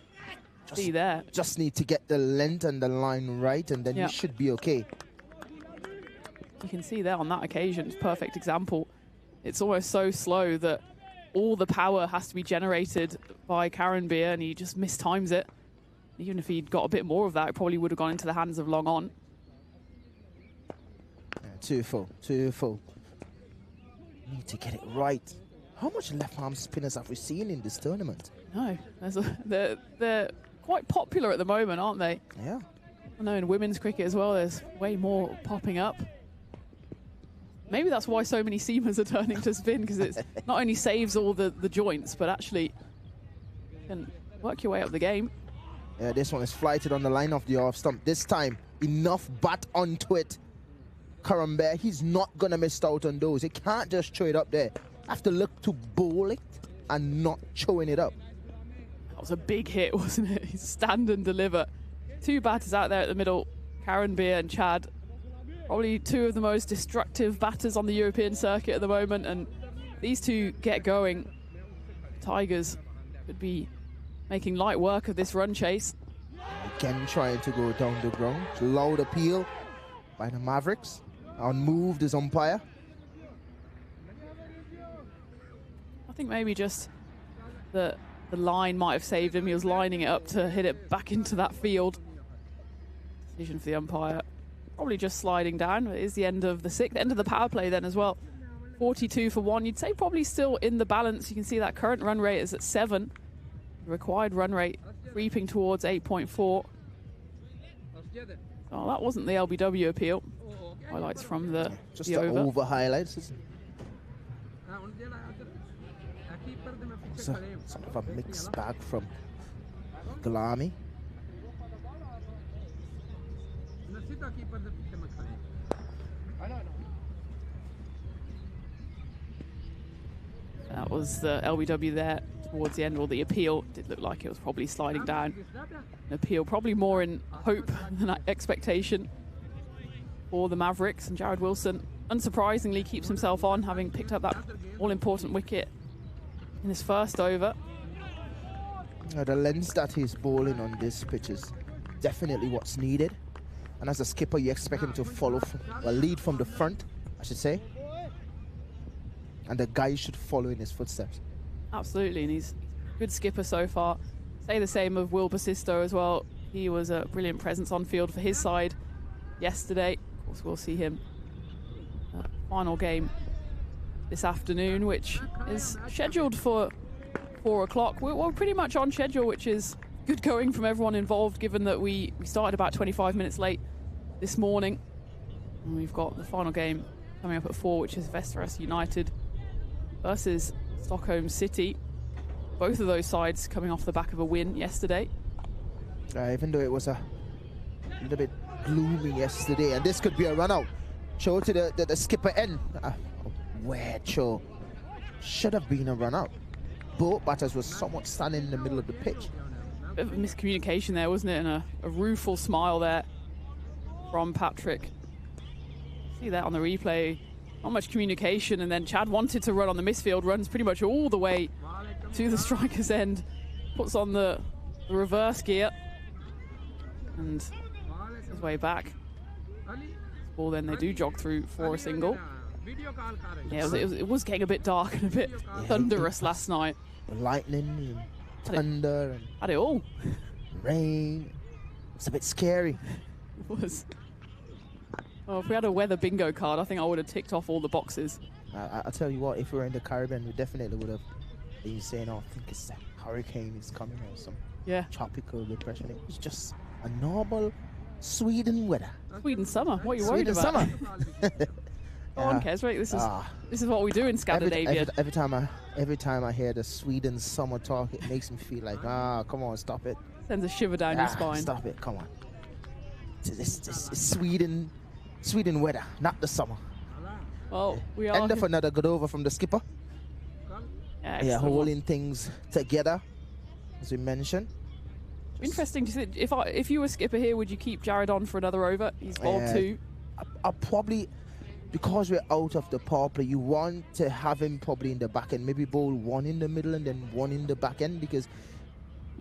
B: See there.
F: Just need to get the length and the line right, and then you should be okay.
B: You can see there on that occasion, it's a perfect example. It's almost so slow that all the power has to be generated by Karen Beer, and he just mistimes it. Even if he'd got a bit more of that, it probably would have gone into the hands of Long On.
F: Too full, too full. Need to get it right. How much left-arm spinners have we seen in this tournament?
B: No, they're quite popular at the moment, aren't they?
F: Yeah.
B: I know in women's cricket as well, there's way more popping up. Maybe that's why so many seamers are turning to spin, because it not only saves all the joints, but actually can work your way up the game.
F: Yeah, this one is flighted on the line of the off stump. This time, enough bat onto it. Karambe, he's not going to miss out on those. He can't just throw it up there. Have to look to bowl it and not throwing it up.
B: That was a big hit, wasn't it? He's stand and deliver. Two batters out there at the middle, Karen Beer and Chad. Probably two of the most destructive batters on the European circuit at the moment, and these two get going. Tigers could be making light work of this run chase.
F: Again trying to go down the ground. Loud appeal by the Mavericks. Unmoved as umpire.
B: I think maybe just the line might have saved him. He was lining it up to hit it back into that field. Decision for the umpire. Probably just sliding down. It is the end of the sixth, end of the power play then as well. 42 for 1. You'd say probably still in the balance. You can see that current run rate is at 7. The required run rate creeping towards 8.4. Oh, that wasn't the LBW appeal. Highlights from the
F: just
B: the
F: over highlights. It's sort of a mixed bag from Galami.
B: That was the LBW there towards the end, or the appeal. Did look like it was probably sliding down. An appeal probably more in hope than expectation for the Mavericks, and Jared Wilson unsurprisingly keeps himself on, having picked up that all-important wicket in his first over.
F: The length that he's bowling on this pitch is definitely what's needed, and as a skipper you expect him to follow, lead from the front, I should say, and the guy should follow in his footsteps.
B: Absolutely, and he's a good skipper so far. Say the same of Will Basisto as well. He was a brilliant presence on field for his side yesterday. Of course, we'll see him final game this afternoon, which is scheduled for 4 o'clock. We're pretty much on schedule, which is good going from everyone involved, given that we started about 25 minutes late this morning. And we've got the final game coming up at 4, which is Västerås United versus Stockholm City. Both of those sides coming off the back of a win yesterday.
F: Even though it was a little bit gloomy yesterday, and this could be a run out. Show to the skipper end. A weird show. Should have been a run out. Both batters were somewhat standing in the middle of the pitch.
B: Bit of a miscommunication there, wasn't it? And a rueful smile there from Patrick. See that on the replay. Not much communication, and then Chad wanted to run on the misfield, runs pretty much all the way to the striker's end, puts on the reverse gear, and his way back. Ball then they do jog through for a single. Yeah, it was getting a bit dark and a bit thunderous last night.
F: Lightning and thunder and
B: had it all.
F: Rain. It's a bit scary.
B: It was. Well, if we had a weather bingo card, I think I would have ticked off all the boxes.
F: I'll tell you what, if we were in the Caribbean, we definitely would have been saying, oh, I think it's a hurricane is coming or some tropical depression. It was just a normal Sweden weather.
B: Sweden summer. What are you worried
F: Sweden
B: about?
F: summer.
B: Go on, Keswick. This is what we do in Scandinavia.
F: Every time I hear the Sweden summer talk, it makes me feel like, come on, stop it.
B: Sends a shiver down your spine.
F: Stop it, come on. It's Sweden weather, not the summer.
B: Well, we are.
F: End of another good over from the skipper.
B: Yeah,
F: holding things together, as we mentioned.
B: Interesting to see. If you were skipper here, would you keep Jared on for another over? He's bowled 2.
F: I'll probably, because we're out of the power play, you want to have him probably in the back end, maybe bowl 1 in the middle and then 1 in the back end, because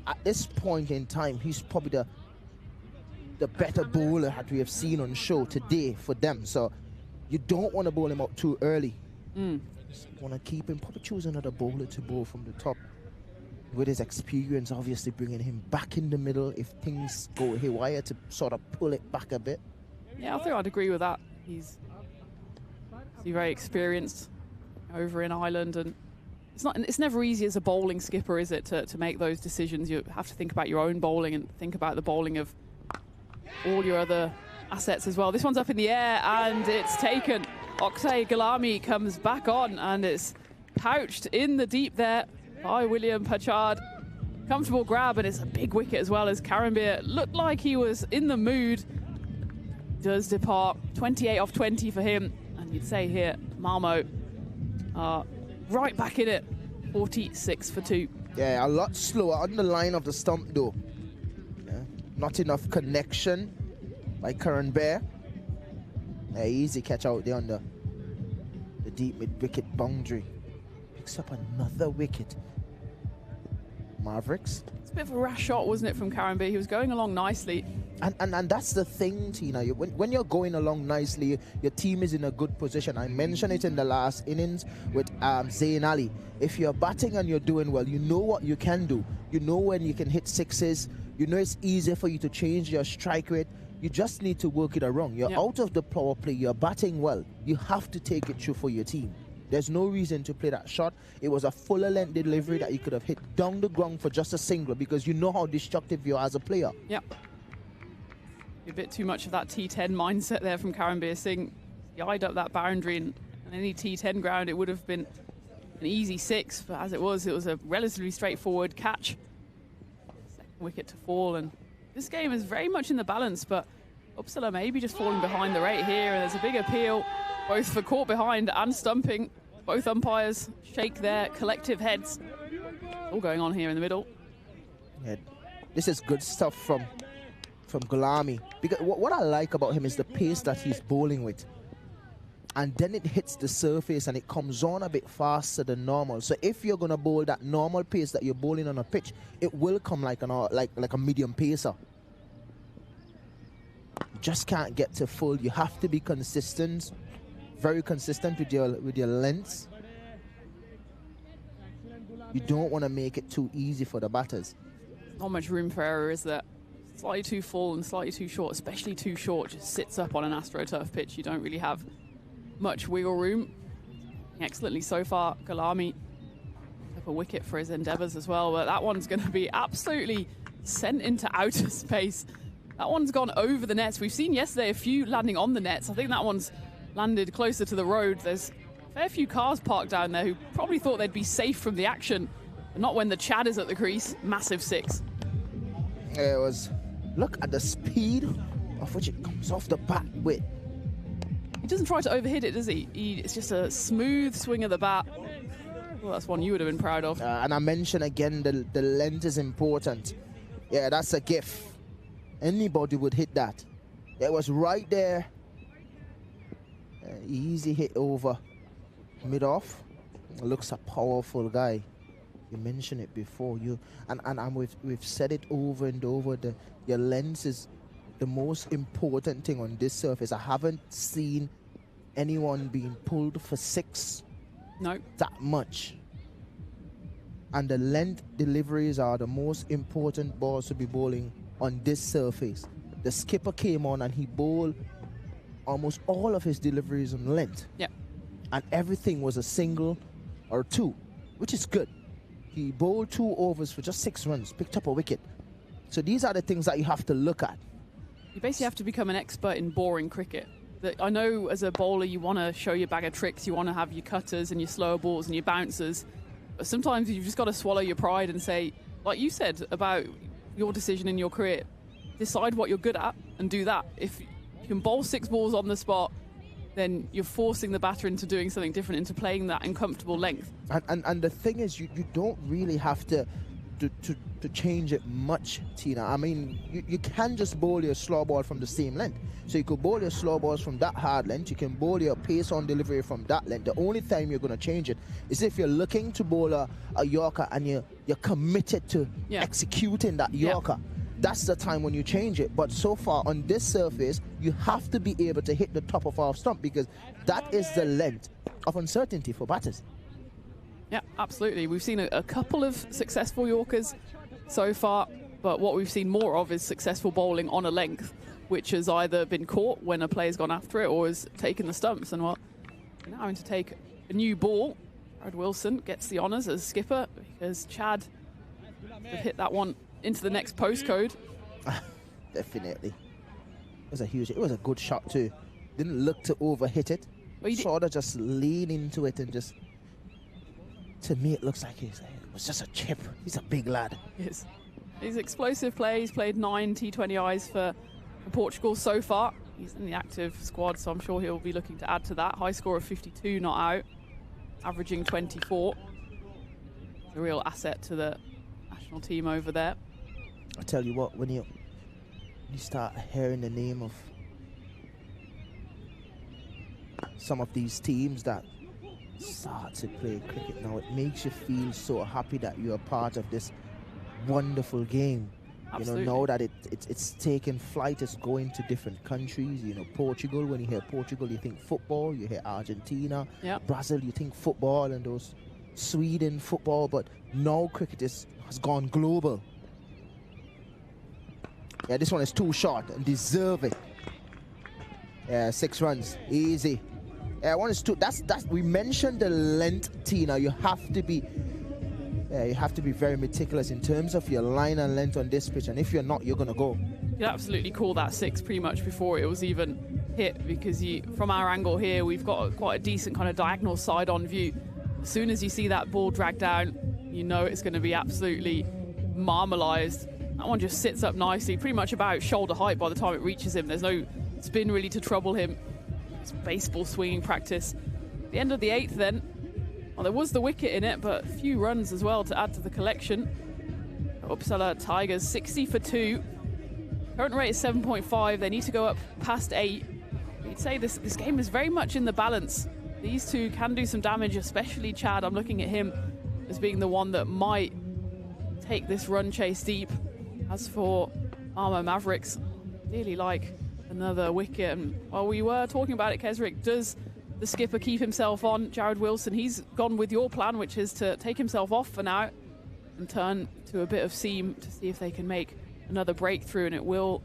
F: at this point in time, he's probably the better bowler that we have seen on show today for them. So you don't want to bowl him out too early. Just want to keep him, probably choose another bowler to bowl from the top. With his experience, obviously bringing him back in the middle if things go haywire, to sort of pull it back a bit.
B: Yeah, I think I'd agree with that. He's very experienced over in Ireland, and it's never easy as a bowling skipper, is it, to make those decisions. You have to think about your own bowling and think about the bowling of all your other assets as well. This one's up in the air and it's taken. Oktay Gulami comes back on and it's pouched in the deep there by William Pachard. Comfortable grab, and it's a big wicket as well, as Karambir looked like he was in the mood. Does depart. 28 off 20 for him. And you'd say here, Malmo right back in it. 46 for 2.
F: Yeah, a lot slower on the line of the stump though. Yeah. Not enough connection by Karambir. Easy catch out there on the deep mid-wicket boundary. Picks up another wicket. Mavericks.
B: It's a bit of a rash shot, wasn't it, from Karambir? He was going along nicely.
F: And that's the thing, Tina. When you're going along nicely, your team is in a good position. I mentioned it in the last innings with Zayn Ali. If you're batting and you're doing well, you know what you can do. You know when you can hit sixes. You know it's easier for you to change your strike rate. You just need to work it around. You're out of the power play. You're batting well. You have to take it through for your team. There's no reason to play that shot. It was a fuller length delivery that you could have hit down the ground for just a single, because you know how destructive you are as a player.
B: Yep. A bit too much of that T10 mindset there from Karambir Singh. He eyed up that boundary, and any T10 ground, it would have been an easy 6. But as it was a relatively straightforward catch. Second wicket to fall, and this game is very much in the balance, but Uppsala maybe just falling behind the rate here, and there's a big appeal both for caught behind and stumping. Both umpires shake their collective heads. All going on here in the middle.
F: Yeah, this is good stuff from Gulami. Because what I like about him is the pace that he's bowling with. And then it hits the surface and it comes on a bit faster than normal. So if you're going to bowl that normal pace that you're bowling on a pitch, it will come like a medium pacer. You just can't get to full. You have to be consistent, very consistent with your lengths. You don't want to make it too easy for the batters.
B: Not much room for error, is there? Slightly too full and slightly too short, especially too short, just sits up on an AstroTurf pitch. You don't really have much wiggle room. Excellently so far. Gulami up a wicket for his endeavours as well, but that one's going to be absolutely sent into outer space. That one's gone over the nets. We've seen yesterday a few landing on the nets. I think that one's landed closer to the road. There's a fair few cars parked down there who probably thought they'd be safe from the action, but not when the Chad is at the crease. Massive 6.
F: It was, look at the speed of which it comes off the bat with.
B: He doesn't try to overhit it, does he? It's just a smooth swing of the bat. Well, that's one you would have been proud of.
F: And I mentioned again, the length is important. Yeah, that's a gift. Anybody would hit that. It was right there. Easy hit over mid-off. Looks a powerful guy. You mentioned it before. We've said it over and over. Your lens is the most important thing on this surface. I haven't seen anyone being pulled for 6 that much. And the length deliveries are the most important balls to be bowling on this surface. The skipper came on and he bowled almost all of his deliveries on length.
B: Yep.
F: And everything was a single or 2, which is good. He bowled 2 overs for just 6 runs, picked up a wicket. So these are the things that you have to look at.
B: You basically have to become an expert in boring cricket. I know as a bowler you want to show your bag of tricks, you want to have your cutters and your slower balls and your bouncers, but sometimes you've just got to swallow your pride and say, like you said about your decision in your career, decide what you're good at and do that. If you can bowl 6 balls on the spot, then you're forcing the batter into doing something different, into playing that uncomfortable length.
F: And the thing is, you don't really have to change it much, Tina. I mean, you can just bowl your slow ball from the same length. So you could bowl your slow balls from that hard length. You can bowl your pace on delivery from that length. The only time you're going to change it is if you're looking to bowl a Yorker and you're committed to executing that Yorker. That's the time when you change it. But so far on this surface, you have to be able to hit the top of our stump, because that is the length of uncertainty for batters.
B: Yeah, absolutely. We've seen a couple of successful Yorkers so far, but what we've seen more of is successful bowling on a length, which has either been caught when a player's gone after it or has taken the stumps. And what, now having to take a new ball. Jared Wilson gets the honours as skipper, because Chad have hit that one into the next postcode.
F: Definitely. It was a good shot too. Didn't look to overhit it.
B: Well,
F: sort of just lean into it and just, to me it looks like it was just a chip. He's a big lad.
B: Yes. He's explosive play. He's played 9 T20Is for Portugal so far. He's in the active squad, so I'm sure he'll be looking to add to that. High score of 52 not out, averaging 24. A real asset to the national team over there.
F: I tell you what, when you start hearing the name of some of these teams that start to play cricket now, it makes you feel so happy that you're a part of this wonderful game.
B: Absolutely.
F: You know, now that it's taking flight, it's going to different countries. You know, Portugal, when you hear Portugal, you think football. You hear Argentina, Brazil, you think football, and those Sweden football. But now cricket has gone global. Yeah, this one is too short and deserving. Yeah, 6 runs, easy. Yeah, one is too. That's we mentioned the length, Tina. You have to be very meticulous in terms of your line and length on this pitch, and if you're not, you're gonna go.
B: You'd absolutely call that 6 pretty much before it was even hit, because from our angle here, we've got quite a decent kind of diagonal side-on view. As soon as you see that ball drag down, you know it's going to be absolutely marmalised. That one just sits up nicely, pretty much about shoulder height by the time it reaches him. There's no spin really to trouble him. It's baseball swinging practice. At the end of the 8th then, well, there was the wicket in it, but a few runs as well to add to the collection. Uppsala Tigers 60 for 2. Current rate is 7.5. They need to go up past 8. You'd say this game is very much in the balance. These two can do some damage, especially Chad. I'm looking at him as being the one that might take this run chase deep. As for Malmo Mavericks, really like another wicket. And while we were talking about it, Kesrick, does the skipper keep himself on? Jared Wilson, he's gone with your plan, which is to take himself off for now and turn to a bit of seam to see if they can make another breakthrough. And it will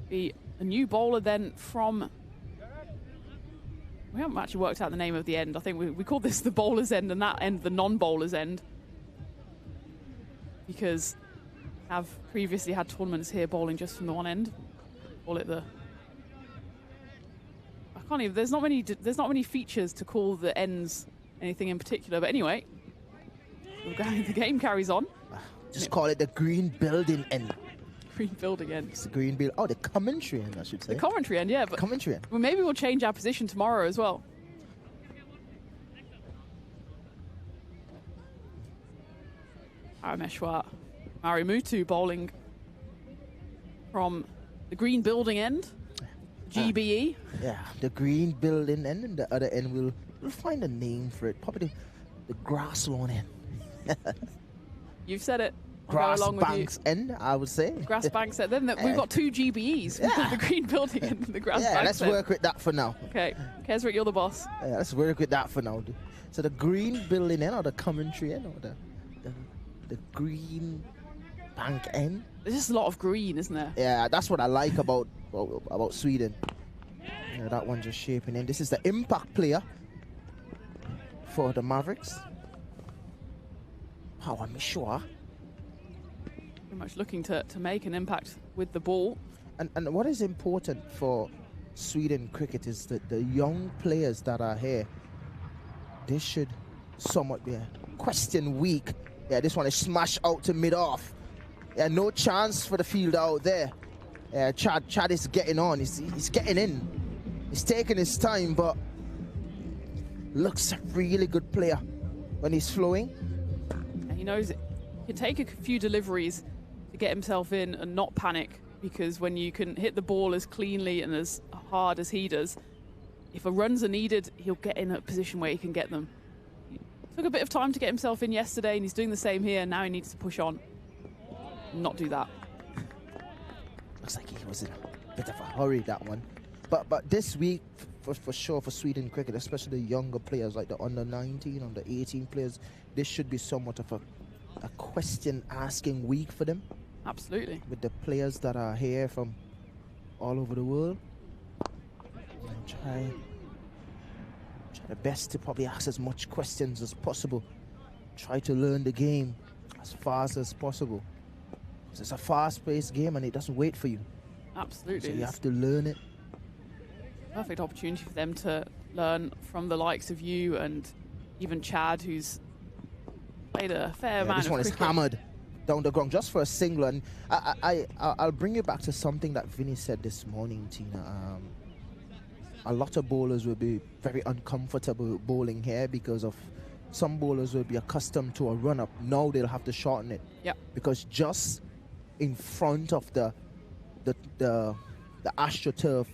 B: be a new bowler then from... We haven't actually worked out the name of the end. I think we call this the bowler's end and that end the non-bowler's end, because I've previously had tournaments here bowling just from the one end. Call it the... I can't even... There's not many features to call the ends anything in particular. But anyway, the game carries on.
F: Just call it the green building end.
B: Green building end.
F: It's the green build. Oh, the commentary end, I should say.
B: The commentary end, yeah. But
F: commentary end.
B: Well, maybe we'll change our position tomorrow as well. Parameshwar Marimutu bowling from the green building end, GBE.
F: Yeah, the green building end, and the other end we'll find a name for it. Probably the grass lawn end.
B: You've said it.
F: Grass banks end, I would say.
B: Grass banks end. Then we've got 2 GBEs.
F: Yeah.
B: The green building and the grass banks.
F: Yeah, let's work with that for now.
B: Okay, Kesrick, you're the boss.
F: Yeah, let's work with that for now. So the green building end, or the commentary end, or the green bank end.
B: There's just a lot of green, isn't there?
F: Yeah, that's what I like about Sweden. You know, that one just shaping in. This is the impact player for the Mavericks. Wow, I'm sure.
B: Pretty much looking to make an impact with the ball.
F: And what is important for Sweden cricket is that the young players that are here, they should somewhat be a question weak. Yeah, this one is smashed out to mid-off. Yeah, no chance for the fielder out there. Yeah, Chad is getting on. He's getting in. He's taking his time, but looks a really good player when he's flowing.
B: And he knows it can take a few deliveries to get himself in and not panic, because when you can hit the ball as cleanly and as hard as he does, if a runs are needed, he'll get in a position where he can get them. He took a bit of time to get himself in yesterday, and he's doing the same here. Now he needs to push on, not do that.
F: Looks like he was in a bit of a hurry, that one. But this week, for sure, for Sweden cricket, especially the younger players like the under-19, under-18 players, this should be somewhat of a question-asking week for them.
B: Absolutely.
F: With the players that are here from all over the world. And try the best to probably ask as much questions as possible. Try to learn the game as fast as possible. Because it's a fast-paced game and it doesn't wait for you.
B: Absolutely.
F: So you have to learn it.
B: Perfect opportunity for them to learn from the likes of you and even Chad, who's played a fair amount of
F: This one is
B: cricket.
F: hammered down the ground just for a single. And I'll bring you back to something that Vinny said this morning, Tina. A lot of bowlers will be very uncomfortable bowling here because of some bowlers will be accustomed to a run-up. Now they'll have to shorten it.
B: Yeah.
F: Because just in front of the AstroTurf,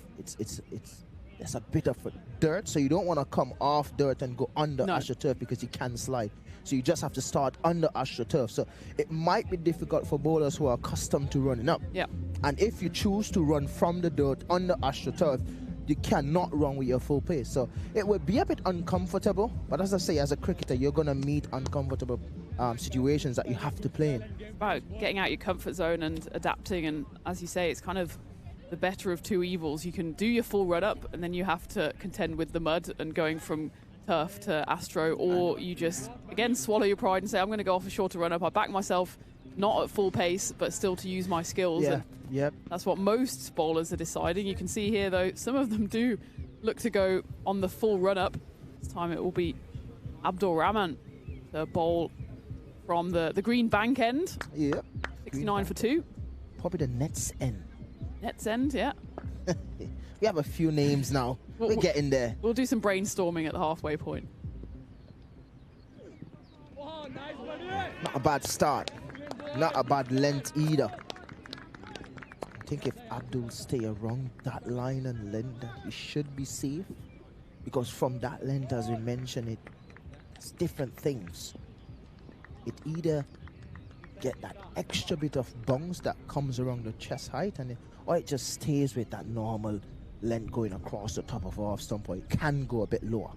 F: there's a bit of dirt, so you don't want to come off dirt and go under AstroTurf because you can slide. So you just have to start under AstroTurf. So it might be difficult for bowlers who are accustomed to running up.
B: Yeah.
F: And if you choose to run from the dirt under AstroTurf, you cannot run with your full pace. So it would be a bit uncomfortable. But as I say, as a cricketer, you're going to meet uncomfortable situations that you have to play in.
B: About getting out your comfort zone and adapting. And as you say, it's kind of the better of two evils. You can do your full run up and then you have to contend with the mud and going from turf to Astro, or you just again swallow your pride and say, I'm going to go off a shorter run up. I back myself not at full pace but still to use my skills.
F: Yeah.
B: And
F: Yep.
B: that's what most bowlers are deciding. You can see here though, some of them do look to go on the full run up. This time it will be Abdul Rahman to bowl from the green bank end.
F: Yep.
B: 69 for 2.
F: Probably the Nets end.
B: Nets end, yeah.
F: We have a few names now. We're getting there.
B: We'll do some brainstorming at the halfway point.
F: Not a bad start. Not a bad length either. I think if Abdul stay around that line and length, he should be safe. Because from that length, as we mentioned, it's different things. It either get that extra bit of bounce that comes around the chest height, or it just stays with that normal length going across the top of off stump, or it can go a bit lower.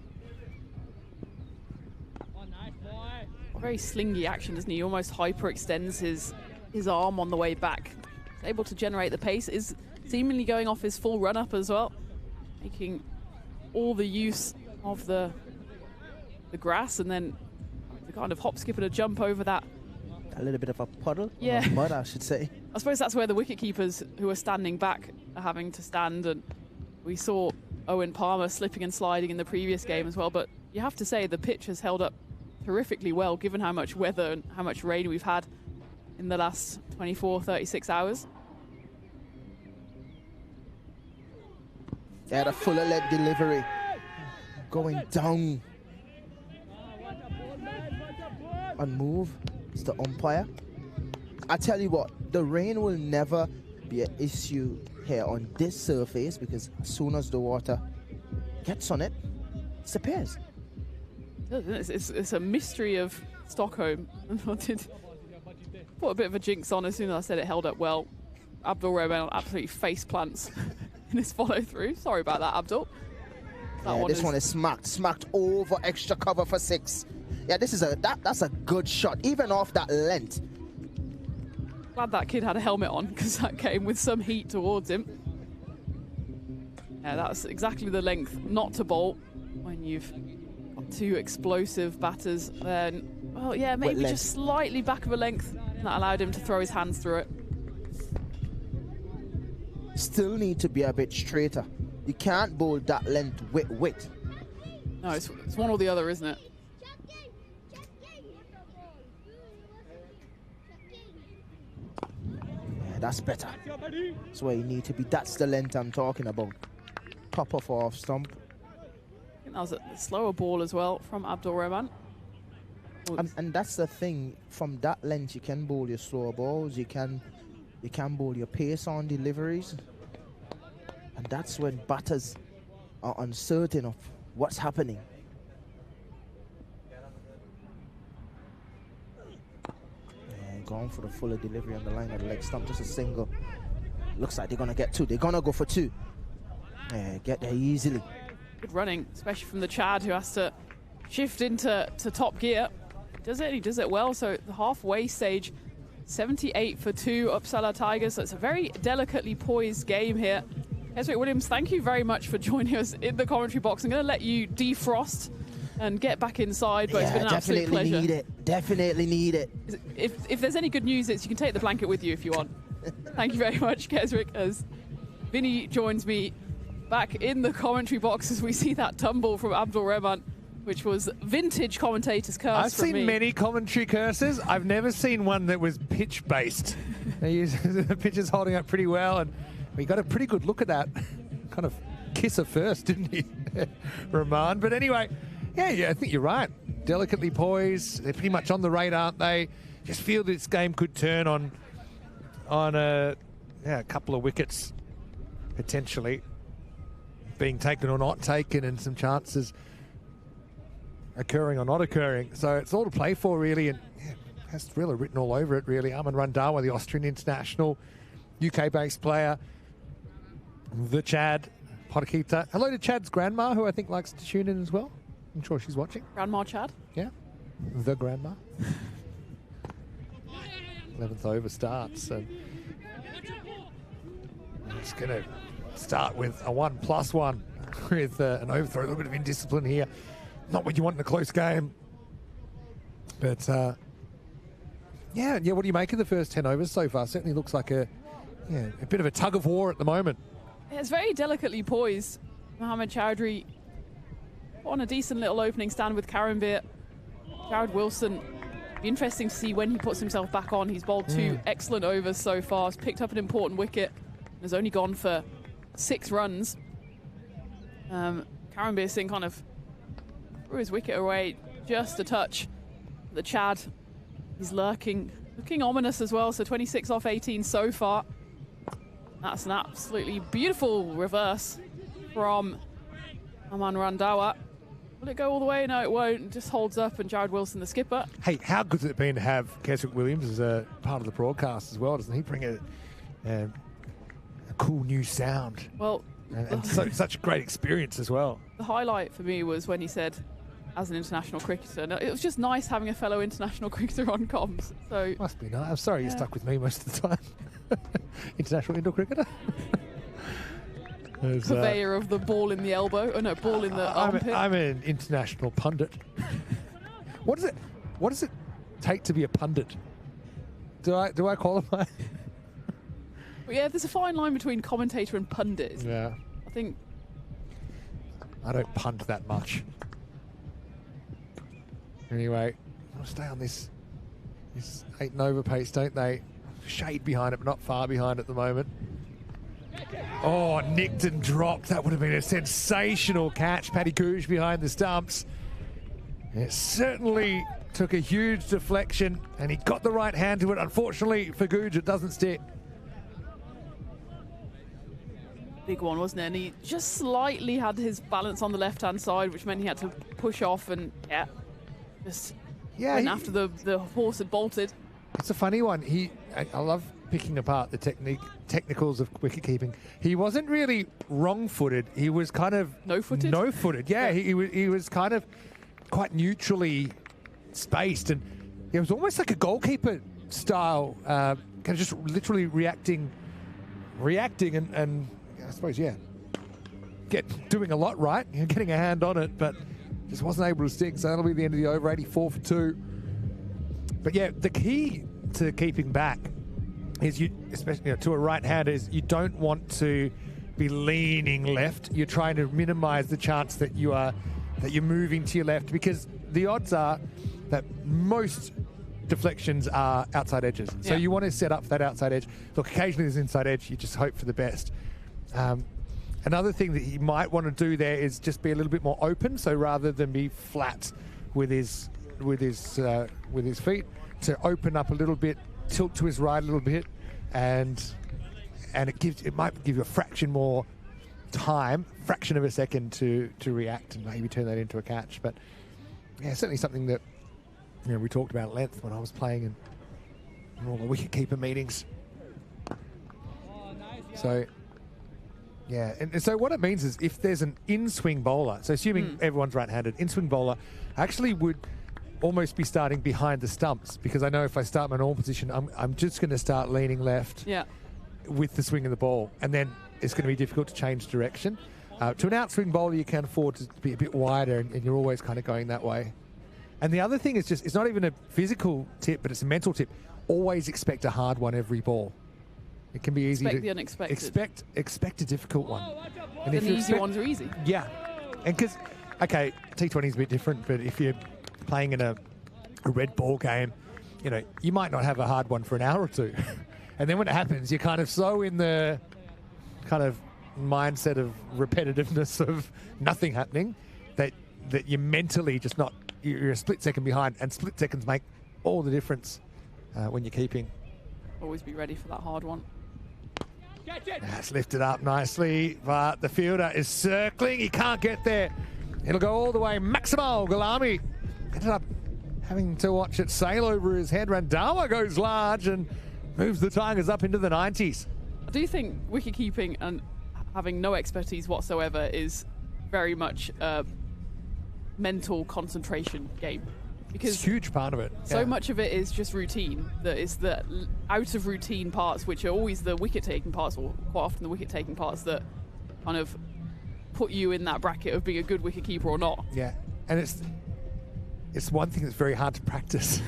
B: Very slingy action, doesn't he? He almost hyperextends his arm on the way back. He's able to generate the pace, is seemingly going off his full run up as well, making all the use of the grass, and then the kind of hop, skip and a jump over that.
F: A little bit of a puddle,
B: Yeah.
F: or mud, I should say.
B: I suppose that's where the wicket keepers who are standing back are having to stand, and we saw Owen Palmer slipping and sliding in the previous game as well. But you have to say the pitch has held up terrifically well given how much weather and how much rain we've had in the last 36 hours.
F: They had a fuller leg delivery going down on move. It's the umpire. I tell you what, the rain will never be an issue here on this surface, because as soon as the water gets on it, it disappears.
B: It's a mystery of Stockholm. I did put a bit of a jinx on as soon as I said it held up well. Abdul Rahman absolutely face plants in his follow through. Sorry about that, Abdul.
F: This one is smacked over extra cover for 6. Yeah, that's a good shot, even off that length.
B: Glad that kid had a helmet on, because that came with some heat towards him. Yeah, that's exactly the length not to bowl when you've got two explosive batters. Then, well, yeah, maybe just slightly back of a length. That allowed him to throw his hands through it.
F: still need to be a bit straighter. You can't bowl that length with width.
B: No, it's one or the other, isn't it?
F: Yeah, that's better. That's where you need to be. That's the length I'm talking about. Pop off or off stump.
B: I think that was a slower ball as well from Abdul Rahman.
F: And that's the thing. From that length, you can bowl your slower balls. You can bowl your pace on deliveries. And that's when batters are uncertain of what's happening. And going for the fuller delivery on the line of the leg stump, just a single. Looks like they're going to get two. They're going to go for two. Yeah, get there easily.
B: Good running, especially from the Chad, who has to shift into top gear. Does it? He does it well. So the halfway stage, 78 for 2 Uppsala Tigers. So it's a very delicately poised game here. Keswick Williams, thank you very much for joining us in the commentary box. I'm going to let you defrost and get back inside, but it's been an absolute pleasure.
F: Definitely need it.
B: If there's any good news, it's you can take the blanket with you if you want. Thank you very much, Keswick, as Vinny joins me back in the commentary box as we see that tumble from Abdul Rahman, which was vintage commentator's curse.
A: I've seen many commentary curses. I've never seen one that was pitch-based. The pitch is holding up pretty well, and we got a pretty good look at that. Kind of kisser first, didn't he, Rahman? But anyway, yeah, I think you're right. Delicately poised. They're pretty much on the radar, aren't they? Just feel this game could turn on a couple of wickets, potentially being taken or not taken, and some chances occurring or not occurring. So it's all to play for, really, and has thriller written all over it, really. Aman Randhawa, the Austrian international, UK-based player. The Chad, Podakita. Hello to Chad's grandma, who I think likes to tune in as well. I'm sure she's watching.
B: Grandma Chad?
A: Yeah, the grandma. 11th over starts, and it's going to start with a 1+1 with an overthrow. A little bit of indiscipline here. Not what you want in a close game. But, yeah, what do you make of the first 10 overs so far? Certainly looks like a bit of a tug of war at the moment.
B: It's very delicately poised. Mohammed Chowdhury on a decent little opening stand with Karimbir. Jared Wilson, be interesting to see when he puts himself back on. He's bowled 2 excellent overs so far. He's picked up an important wicket. Has only gone for 6 runs. Karimbir Singh kind of threw his wicket away just a touch. The Chad, he's looking ominous as well. So 26 off 18 so far. That's an absolutely beautiful reverse from Aman Randhawa. Will it go all the way? No, it won't. It just holds up, and Jared Wilson, the skipper.
A: Hey, how good has it been to have Keswick Williams as a part of the broadcast as well? Doesn't he bring a cool new sound?
B: Well,
A: and such a great experience as well.
B: The highlight for me was when he said, as an international cricketer. No, it was just nice having a fellow international cricketer on comms. So
A: must be nice. I'm sorry you're stuck with me most of the time. International indoor cricketer.
B: Purveyor of the ball in the elbow. Oh no, ball in the armpit.
A: I'm an international pundit. What does it take to be a pundit? Do I qualify?
B: Well, yeah, there's a fine line between commentator and pundit.
A: Yeah.
B: I think
A: I don't punt that much. Anyway, I'll stay on this 8 and over pace, don't they? Shade behind it, but not far behind at the moment. Oh, nicked and dropped. That would have been a sensational catch. Paddy Googe behind the stumps. It certainly took a huge deflection, and he got the right hand to it. Unfortunately for Googe, it doesn't stick.
B: Big one, wasn't it? And he just slightly had his balance on the left-hand side, which meant he had to push off and, went after the horse had bolted.
A: It's a funny one. I love picking apart the technicals of wicket keeping. He wasn't really wrong-footed. He was kind of
B: no-footed.
A: No-footed. Yeah, he was kind of quite neutrally spaced, and it was almost like a goalkeeper style, kind of just literally reacting, and I suppose doing a lot right, getting a hand on it, but just wasn't able to stick. So that'll be the end of the over. 84 for 2. But yeah, the key to keeping back is you, especially to a right-hander, is you don't want to be leaning left. You're trying to minimize the chance that you're moving to your left, because the odds are that most deflections are outside edges. So you want to set up that outside edge. Look, occasionally there's inside edge. You just hope for the best. Another thing that he might want to do there is just be a little bit more open. So rather than be flat with his feet, to open up a little bit, tilt to his right a little bit, and it might give you a fraction more time, fraction of a second to react and maybe turn that into a catch. But yeah, certainly something that we talked about at length when I was playing in all the wicket-keeper meetings. So yeah, and so what it means is if there's an in-swing bowler, so assuming everyone's right-handed, in-swing bowler actually would almost be starting behind the stumps, because I know if I start my normal position, I'm just going to start leaning left with the swing of the ball, and then it's going to be difficult to change direction. To an outswing bowler, you can afford to be a bit wider, and you're always kind of going that way. And the other thing is just, it's not even a physical tip, but it's a mental tip. Always expect a hard one every ball. It can be easy
B: expect the unexpected.
A: Expect a difficult one.
B: And the easy ones are easy.
A: Yeah. And because, okay, T20 is a bit different, but if you're playing in a red ball game, you might not have a hard one for an hour or two. And then when it happens, you're kind of so in the kind of mindset of repetitiveness of nothing happening that you're mentally just not, you're a split second behind, and split seconds make all the difference when you're keeping.
B: Always be ready for that hard one.
A: That's lifted up nicely, but the fielder is circling. He can't get there. It'll go all the way. Maximal Gulami ended up having to watch it sail over his head. Randhawa goes large and moves the Tigers up into the 90s.
B: I do think wicket keeping and having no expertise whatsoever is very much a mental concentration game. Because
A: it's a huge part of it.
B: So much of it is just routine. That is the out of routine parts, which are always the wicket-taking parts, or quite often the wicket-taking parts that kind of put you in that bracket of being a good wicket-keeper or not.
A: Yeah, and it's one thing that's very hard to practice,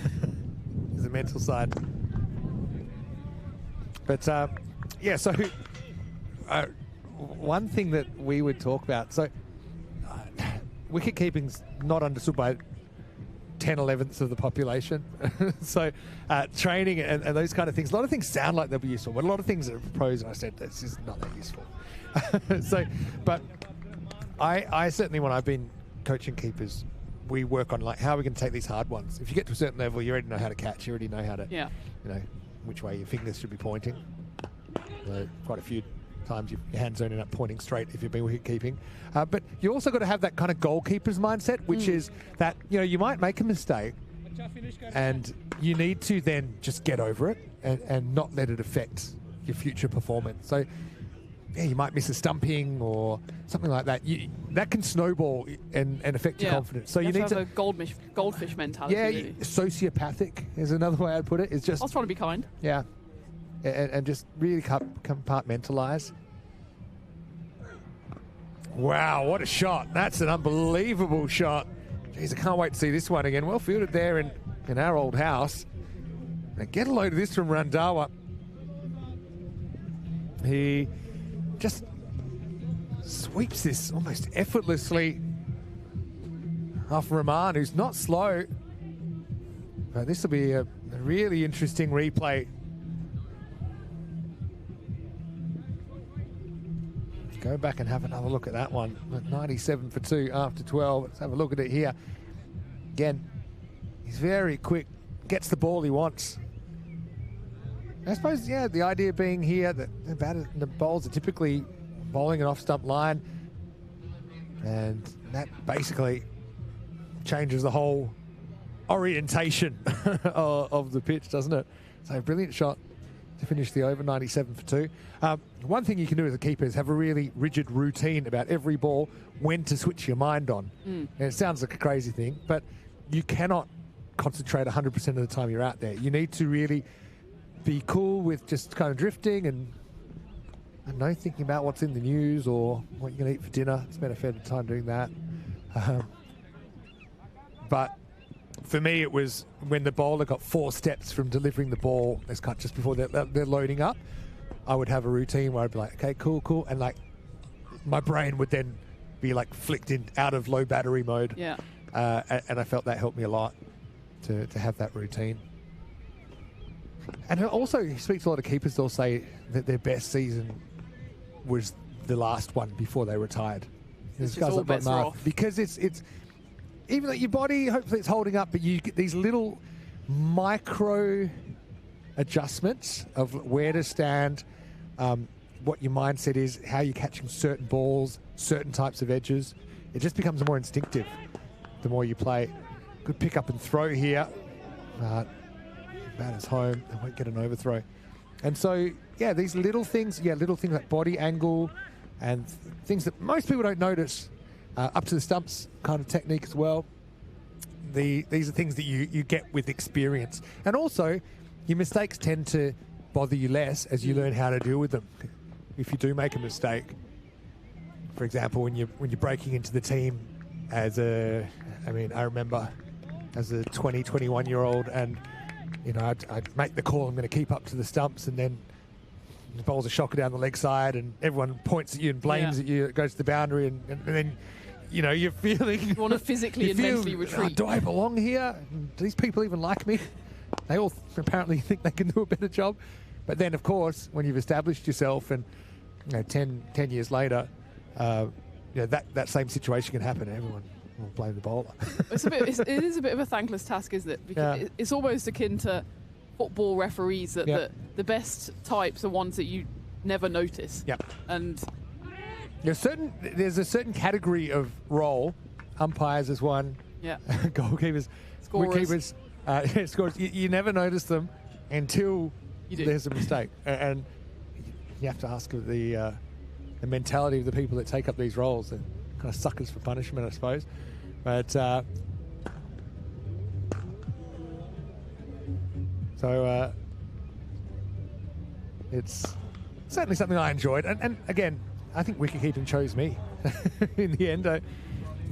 A: is the mental side. But yeah, so one thing that we would talk about, so wicket-keeping's not understood by 10/11ths of the population. So training and those kind of things, a lot of things sound like they'll be useful, but a lot of things are pros, and I said this is not that useful. So, but I certainly, when I've been coaching keepers, we work on like how we can take these hard ones. If you get to a certain level, you already know how to catch, you already know how to, which way your fingers should be pointing. So quite a few times your hands don't end up pointing straight if you've been wicket keeping. But you also got to have that kind of goalkeeper's mindset, which is that, you might make a mistake and you need to then just get over it and not let it affect your future performance. So yeah, you might miss a stumping or something like that. That can snowball and affect your confidence. So you need
B: to have a goldfish mentality.
A: Yeah,
B: really.
A: Sociopathic is another way I'd put it. It's just,
B: I was trying to be kind.
A: Yeah. And just really compartmentalize. Wow, what a shot. That's an unbelievable shot. Jeez, I can't wait to see this one again. Well fielded there in our old house. Now get a load of this from Randhawa. He just sweeps this almost effortlessly off Rahman, who's not slow. But this will be a really interesting replay. Go back and have another look at that one. 97 for 2 after 12. Let's have a look at it here. Again, he's very quick. Gets the ball he wants. I suppose, yeah, the idea being here that the bowls are typically bowling an off-stump line. And that basically changes the whole orientation of the pitch, doesn't it? So brilliant shot to finish the over, 97 for 2. One thing you can do as a keeper is have a really rigid routine about every ball, when to switch your mind on. And it sounds like a crazy thing, but you cannot concentrate 100% of the time you're out there. You need to really be cool with just kind of drifting and I don't know, thinking about what's in the news or what you're going to eat for dinner. Spend a fair bit of time doing that. But for me, it was when the bowler got 4 steps from delivering the ball, this cut just before they're loading up, I would have a routine where I'd be like, okay, cool. And like my brain would then be like flicked in out of low battery mode.
B: Yeah.
A: And I felt that helped me a lot to have that routine. And also, you speak to a lot of keepers, they'll say that their best season was the last one before they retired.
B: It's just all bets are off.
A: Because it's even though your body, hopefully it's holding up, but you get these little micro adjustments of where to stand, what your mindset is, how you're catching certain balls, certain types of edges. It just becomes more instinctive the more you play. Good pick up and throw here. Batter's home. They won't get an overthrow. And so, yeah, these little things like body angle and things that most people don't notice, up to the stumps kind of technique as well. These are things that you get with experience. And also, your mistakes tend to bother you less as you learn how to deal with them. If you do make a mistake, for example, when you're breaking into the team I remember as a 20, 21-year-old, and I'd make the call, I'm going to keep up to the stumps, and then the bowls a shocker down the leg side, and everyone points at you and blames at you. It goes to the boundary, and then you're feeling... You
B: want to physically and mentally retreat.
A: Do I belong here? Do these people even like me? They all apparently think they can do a better job. But then, of course, when you've established yourself and 10 years later, that same situation can happen. Everyone will blame the bowler.
B: It is a bit of a thankless task, isn't it? Because it's almost akin to football referees that the best types are ones that you never notice. Yeah. And there's a certain category of role. Umpires is one. Yeah. Goalkeepers, scorers.
A: Scorers. You never notice them until there's a mistake, and you have to ask the mentality of the people that take up these roles. They're kind of suckers for punishment, I suppose. But it's certainly something I enjoyed, and again, I think wicketkeeping chose me in the end. I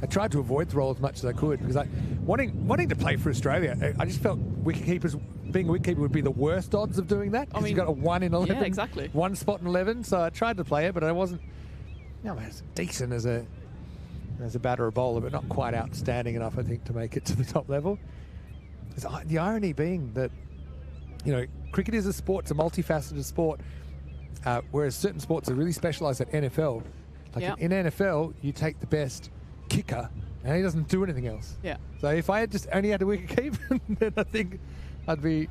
A: tried to avoid the role as much as I could because wanting to play for Australia, I just felt being a wicketkeeper would be the worst odds of doing that, because you got a 1 in 11.
B: Yeah, exactly.
A: 1 spot in 11, so I tried to play it, but I wasn't as decent as a batter or bowler, but not quite outstanding enough, I think, to make it to the top level. The irony being that, cricket is a sport, it's a multifaceted sport, whereas certain sports are really specialised at NFL. Like in NFL, you take the best kicker, and he doesn't do anything else. Yeah. So if I had just only had a wicket keep, then I think I'd be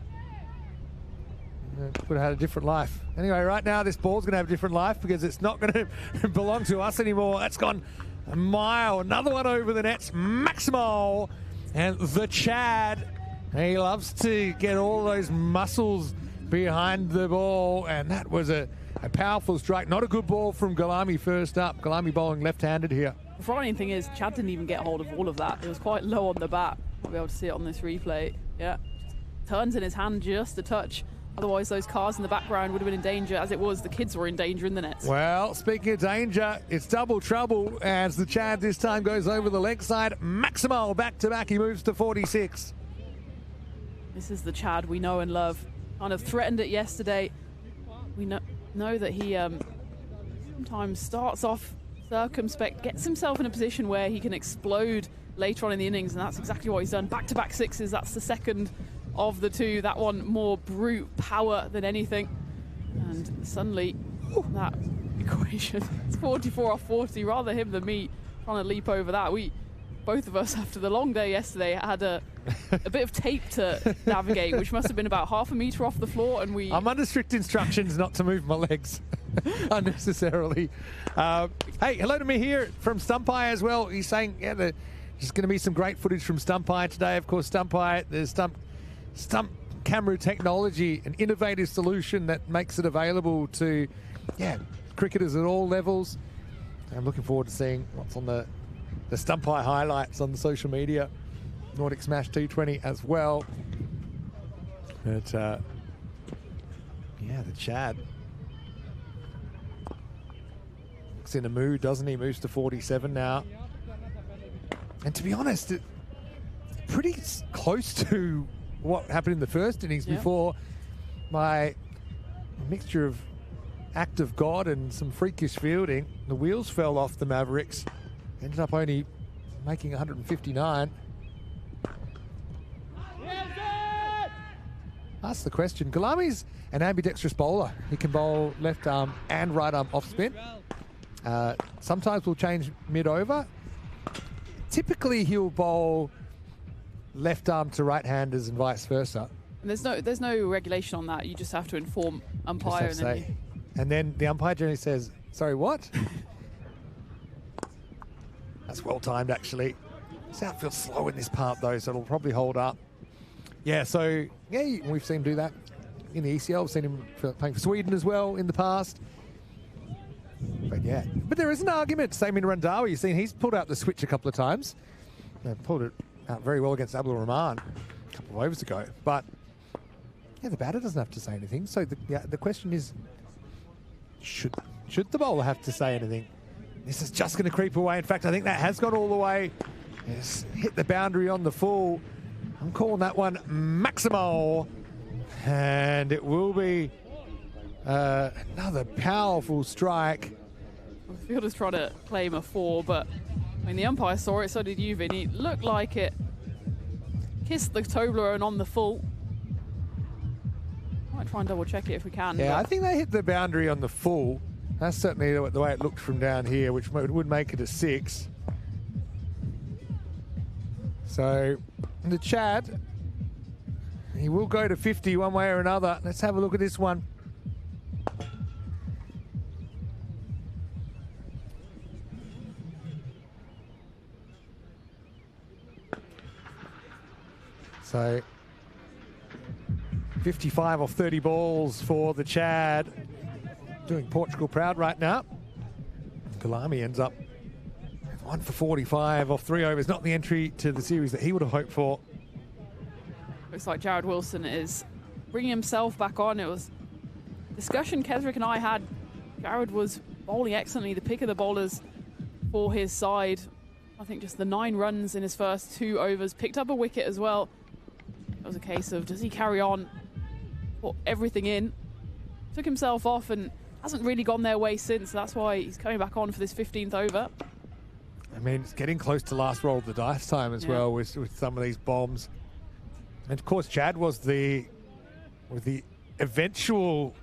A: would have had a different life. Anyway, right now this ball's going to have a different life because it's not going to belong to us anymore. That's gone a mile. Another one over the nets. Maximal, and the Chad. He loves to get all those muscles behind the ball, and that was a powerful strike. Not a good ball from Gulami first up. Gulami bowling left-handed here.
B: The frightening thing is Chad didn't even get hold of all of that. It was quite low on the bat. We'll be able to see it on this replay. Yeah, turns in his hand just a touch. Otherwise, those cars in the background would have been in danger. As it was, the kids were in danger in the nets.
A: Well, speaking of danger, it's double trouble as the Chad this time goes over the leg side. Maximal back-to-back. He moves to 46.
B: This is the Chad we know and love. Kind of threatened it yesterday. We know that he sometimes starts off circumspect, gets himself in a position where he can explode later on in the innings, and that's exactly what he's done. Back-to-back sixes, that's the second of the two. That one more brute power than anything. And suddenly, that equation, it's 44 off 40, rather him than me trying to leap over that. Both of us, after the long day yesterday, had a bit of tape to navigate, which must have been about half a metre off the floor, and I'm
A: under strict instructions not to move my legs unnecessarily. Hey, hello to me here from Stumpy as well. He's saying, there's going to be some great footage from Stumpy today. Of course, Stumpy, the stump camera technology, an innovative solution that makes it available to, cricketers at all levels. I'm looking forward to seeing what's on the Stumpy highlights on the social media. Nordic Smash T20 as well. But, the Chad looks in a mood, doesn't he? Moves to 47 now. And to be honest, pretty close to what happened in the first innings before my mixture of act of God and some freakish fielding. The wheels fell off the Mavericks. Ended up only making 159. Ask the question. Gulami's an ambidextrous bowler. He can bowl left arm and right arm off spin. Sometimes we'll change mid-over. Typically he'll bowl left arm to right-handers and vice versa.
B: And there's no regulation on that. You just have to inform umpire.
A: And then the umpire generally says, sorry, what? That's well timed, actually. This outfield's slow in this part, though, so it'll probably hold up. Yeah, so, yeah, we've seen him do that in the ECL. We've seen him playing for Sweden as well in the past. But, yeah. But there is an argument. Same in Randhawa. You've seen he's pulled out the switch a couple of times. Pulled it out very well against Abdul Rahman a couple of overs ago. But, yeah, the batter doesn't have to say anything. So, the question is, should the bowler have to say anything? This is just going to creep away. In fact, I think that has gone all the way. It's hit the boundary on the full. I'm calling that one maximal. And it will be another powerful strike.
B: The fielder's trying to claim a 4, but when the umpire saw it, so did you, Vinny. It looked like it kissed the Toblerone on the full. Might try and double check it if we can.
A: Yeah, I think they hit the boundary on the full. That's certainly the way it looked from down here, which would make it a 6. So the Chad, he will go to 50 one way or another. Let's have a look at this one. So 55 off 30 balls for the Chad. Doing Portugal proud right now. Gulami ends up 1 for 45 off 3 overs. Not the entry to the series that he would have hoped for.
B: Looks like Jared Wilson is bringing himself back on. It was discussion Kesrick and I had. Jared was bowling excellently, the pick of the bowlers for his side. I think just the 9 runs in his first 2 overs. Picked up a wicket as well. It was a case of, does he carry on? Put everything in. Took himself off and hasn't really gone their way since. That's why he's coming back on for this 15th over.
A: I mean, it's getting close to last roll of the dice time as well with some of these bombs. And of course, Chad was the eventual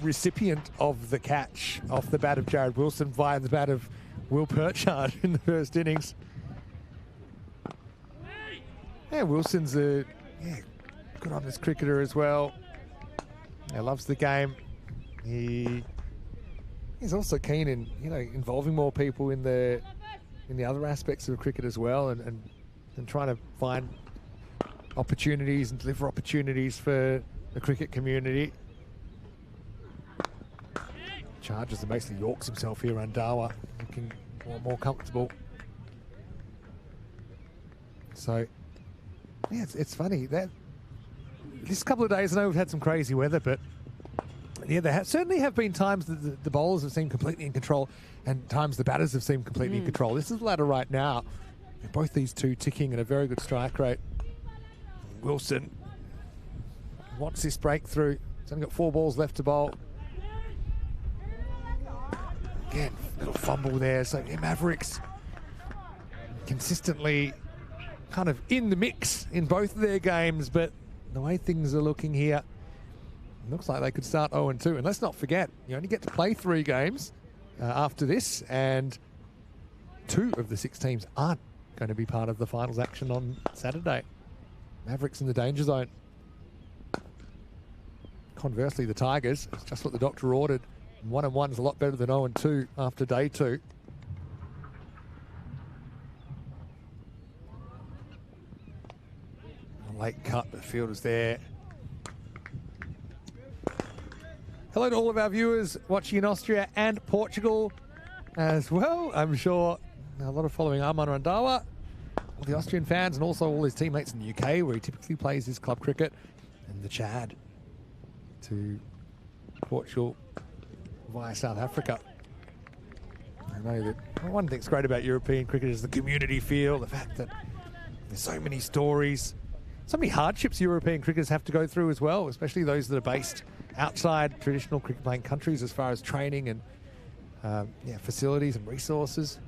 A: recipient of the catch off the bat of Jared Wilson via the bat of Will Perchard in the first innings. Yeah, Wilson's a good on this cricketer as well. He loves the game. He's also keen in involving more people in the other aspects of cricket as well, and trying to find opportunities and deliver opportunities for the cricket community. Charges and basically Yorks himself here, Randhawa, looking more comfortable. So yeah, it's funny that this couple of days, I know we've had some crazy weather, but yeah, there certainly have been times that the bowlers have seemed completely in control and times the batters have seemed completely in control. This is the ladder right now. Both these two ticking at a very good strike rate. Wilson wants this breakthrough. He's only got 4 balls left to bowl. Again, little fumble there. So yeah, Mavericks consistently kind of in the mix in both of their games, but the way things are looking here, looks like they could start 0-2. And let's not forget, you only get to play 3 games after this, and 2 of the 6 teams aren't going to be part of the finals action on Saturday. Mavericks in the danger zone. Conversely, the Tigers, it's just what the doctor ordered. 1-1 is a lot better than 0-2 after day 2. A late cut, the fielder's there. Hello to all of our viewers watching in Austria and Portugal as well. I'm sure a lot of following Arman Randhawa, all the Austrian fans, and also all his teammates in the UK where he typically plays his club cricket, and the Chad to Portugal via South Africa. I know that one thing's great about European cricket is the community feel, the fact that There's so many stories, so many hardships European cricketers have to go through as well, especially those that are based outside traditional cricket playing countries as far as training and facilities and resources.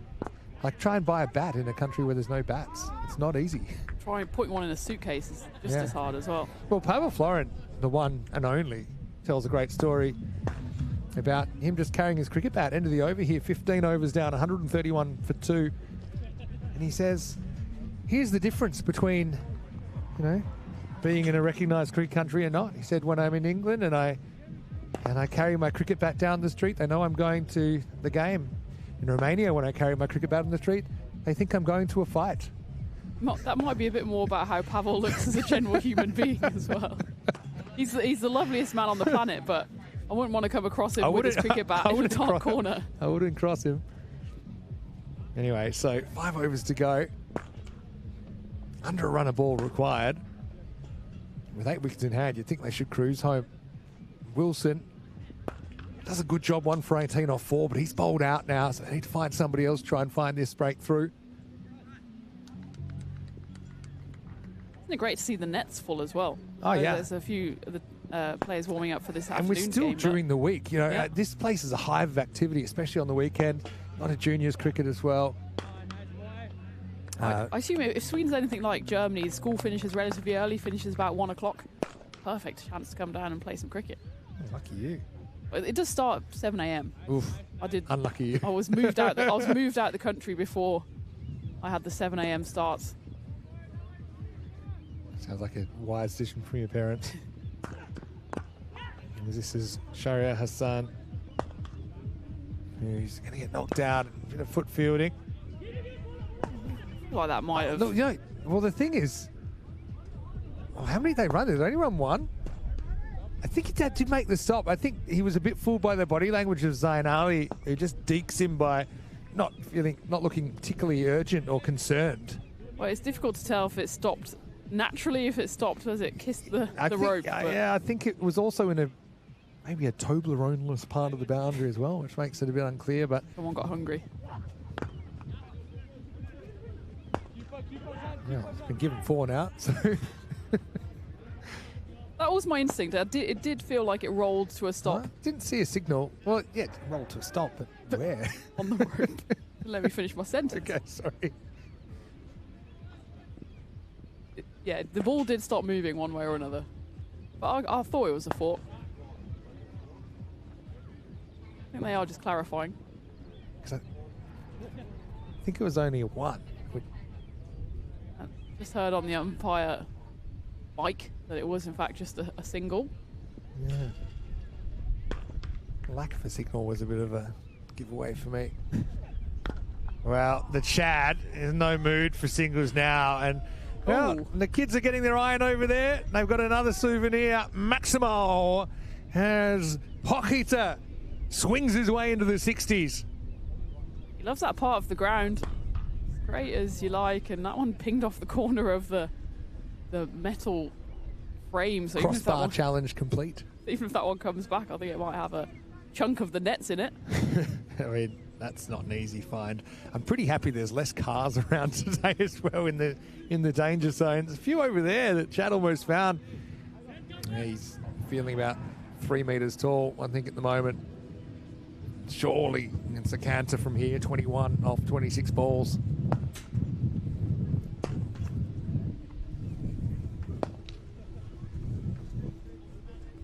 A: Like, try and buy a bat in a country where there's no bats. It's not easy.
B: Try putting one in a suitcase is just as hard as well.
A: Well, Pavel Florent, the one and only, tells a great story about him just carrying his cricket bat into the over here, 15 overs down, 131 for 2. And he says, here's the difference between, being in a recognised cricket country and not. He said, when I'm in England and I carry my cricket bat down the street, they know I'm going to the game. In Romania, when I carry my cricket bat on the street, they think I'm going to a fight.
B: That might be a bit more about how Pavel looks as a general human being as well. He's the loveliest man on the planet, but I wouldn't want to come across him with his cricket bat in the top corner.
A: I wouldn't cross him. Anyway, so 5 overs to go. Under a run of ball required. With 8 wickets in hand, you'd think they should cruise home. Wilson does a good job, 1 for 18 off 4, but he's bowled out now, so they need to find somebody else, try and find this breakthrough.
B: Isn't it great to see the nets full as well?
A: Oh, yeah.
B: There's a few of the players warming up for this
A: And
B: afternoon's
A: we're still
B: game,
A: during the week. This place is a hive of activity, especially on the weekend. A lot of juniors cricket as well.
B: I assume if Sweden's anything like Germany, school finishes relatively early, finishes about 1 o'clock. Perfect chance to come down and play some cricket.
A: Lucky you.
B: But it does start at 7 a.m.
A: Oof. Unlucky you.
B: I was moved out. I was moved out the country before I had the 7 a.m. starts.
A: Sounds like a wise decision from your parents. And this is Sharia Hassan, who's going to get knocked out. A bit of foot fielding.
B: Like that might have.
A: Look, well, the thing is, how many did they run? Did they only run 1? I think he did make the stop. I think he was a bit fooled by the body language of Zayn Ali, who just dekes him by not looking particularly urgent or concerned.
B: Well, it's difficult to tell if it stopped naturally, if it stopped as it kissed the rope.
A: Yeah, I think it was also in maybe a Toblerone-less part of the boundary as well, which makes it a bit unclear. But
B: someone got hungry.
A: Yeah, it's been given 4 now, so.
B: That was my instinct. It did feel like it rolled to a stop.
A: I didn't see a signal. Well, yeah, it rolled to a stop, but where?
B: On the rope. Let me finish my sentence.
A: Okay, sorry.
B: The ball did stop moving one way or another. But I thought it was a 4. I think they are just clarifying.
A: I think it was only a 1.
B: I just heard on the umpire mic that it was in fact just a single.
A: Yeah. Lack of a signal was a bit of a giveaway for me. Well, the Chad is no mood for singles now, and the kids are getting their iron over there. They've got another souvenir. Maximo has Pochita swings his way into the 60s.
B: He loves that part of the ground. As great as you like, and that one pinged off the corner of the metal frame. So
A: crossbar challenge complete.
B: Even if that one comes back, I think it might have a chunk of the nets in it.
A: I mean, that's not an easy find. I'm pretty happy there's less cars around today as well in the danger zone. There's a few over there that Chad almost found. Yeah, he's feeling about 3 meters tall, I think, at the moment. Surely it's a canter from here, 21 off 26 balls.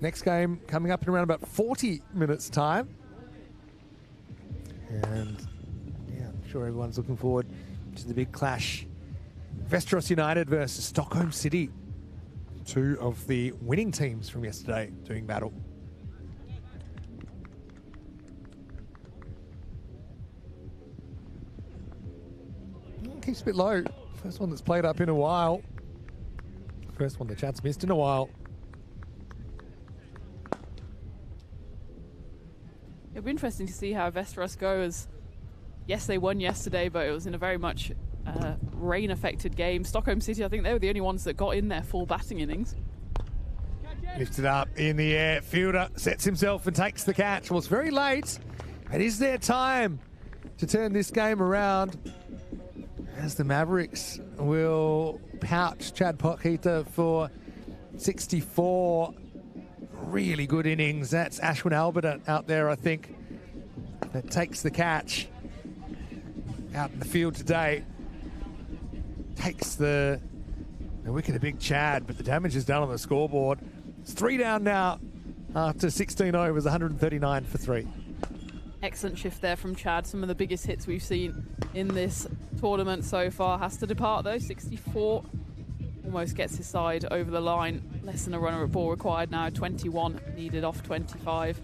A: Next game coming up in around about 40 minutes time. And yeah, I'm sure everyone's looking forward to the big clash. Västerås United versus Stockholm City. 2 of the winning teams from yesterday doing battle. Keeps a bit low. First one that's played up in a while. First one the Chad's missed in a while.
B: It'll be interesting to see how Västerås go, as yes, they won yesterday, but it was in a very much rain-affected game. Stockholm City, I think they were the only ones that got in their full batting innings.
A: Lifted up in the air. Fielder sets himself and takes the catch. Well, it's very late. It is their time to turn this game around. as the Mavericks will pouch Chad Pockheater for 64. Really good innings. That's Ashwin Albert out there, I think, that takes the catch out in the field today. Takes the wicket of Big Chad, but the damage is done on the scoreboard. It's 3 down now after 16 overs, 139 for 3.
B: Excellent shift there from Chad. Some of the biggest hits we've seen in this tournament so far. Has to depart though, 64. Almost gets his side over the line. Less than a runner at ball required now, 21 needed off 25.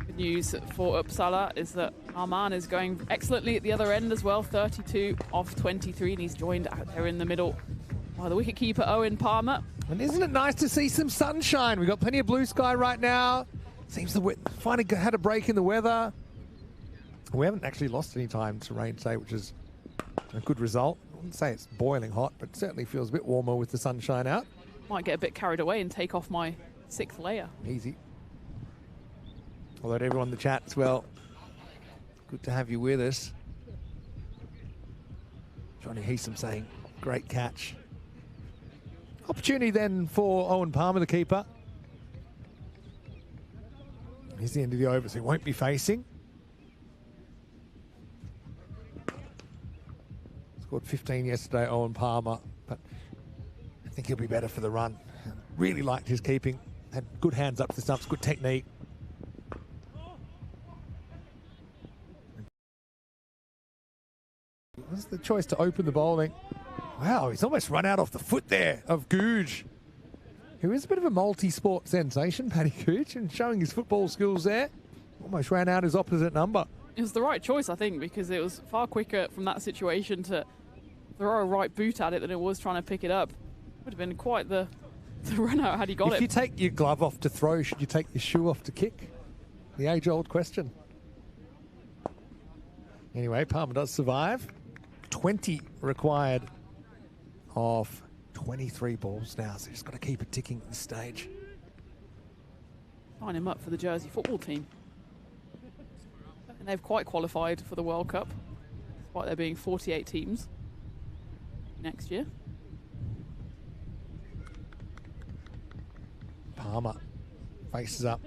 B: Good news for Uppsala is that our man is going excellently at the other end as well, 32 off 23, and he's joined out there in the middle by the wicketkeeper Owen Palmer.
A: And isn't it nice to see some sunshine? We've got plenty of blue sky right now. Seems the finally had a break in the weather. We haven't actually lost any time to rain today, which is a good result. I wouldn't say it's boiling hot, but it certainly feels a bit warmer with the sunshine out.
B: Might get a bit carried away and take off my 6th layer.
A: Easy. Although to everyone in the chat as well, good to have you with us. Johnny Heasom saying, great catch. Opportunity then for Owen Palmer, the keeper. Here's the end of the over, so he won't be facing. Scored 15 yesterday, Owen Palmer, but I think he'll be better for the run. Really liked his keeping. Had good hands up to the stumps, good technique. What's the choice to open the bowling? Wow, he's almost run out off the foot there of Googe, who is a bit of a multi-sport sensation, Paddy Googe, and showing his football skills there. Almost ran out his opposite number.
B: It was the right choice, I think, because it was far quicker from that situation to throw a right boot at it than it was trying to pick it up. Would have been quite the run out had he got it.
A: If you take your glove off to throw, should you take your shoe off to kick? The age-old question. Anyway, Palmer does survive. 20 required of 23 balls now, so he's got to keep it ticking at this stage.
B: Sign him up for the Jersey football team. And they've quite qualified for the World Cup, despite there being 48 teams next year.
A: Palmer faces up.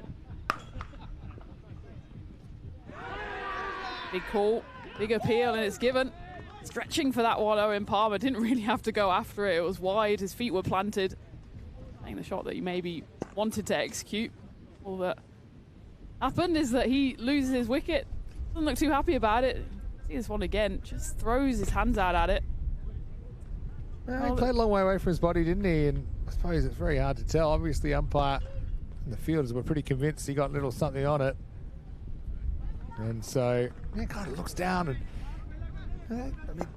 B: Big call, big appeal, and it's given. Stretching for that one, Owen Palmer didn't really have to go after it. It was wide, his feet were planted. Playing the shot that he maybe wanted to execute. All that happened is that he loses his wicket. Doesn't look too happy about it. See this one again, just throws his hands out at it.
A: Well, he played a long way away from his body, didn't he? And I suppose it's very hard to tell. Obviously, the umpire and the fielders were pretty convinced he got a little something on it. And so, he kind of looks down and I mean,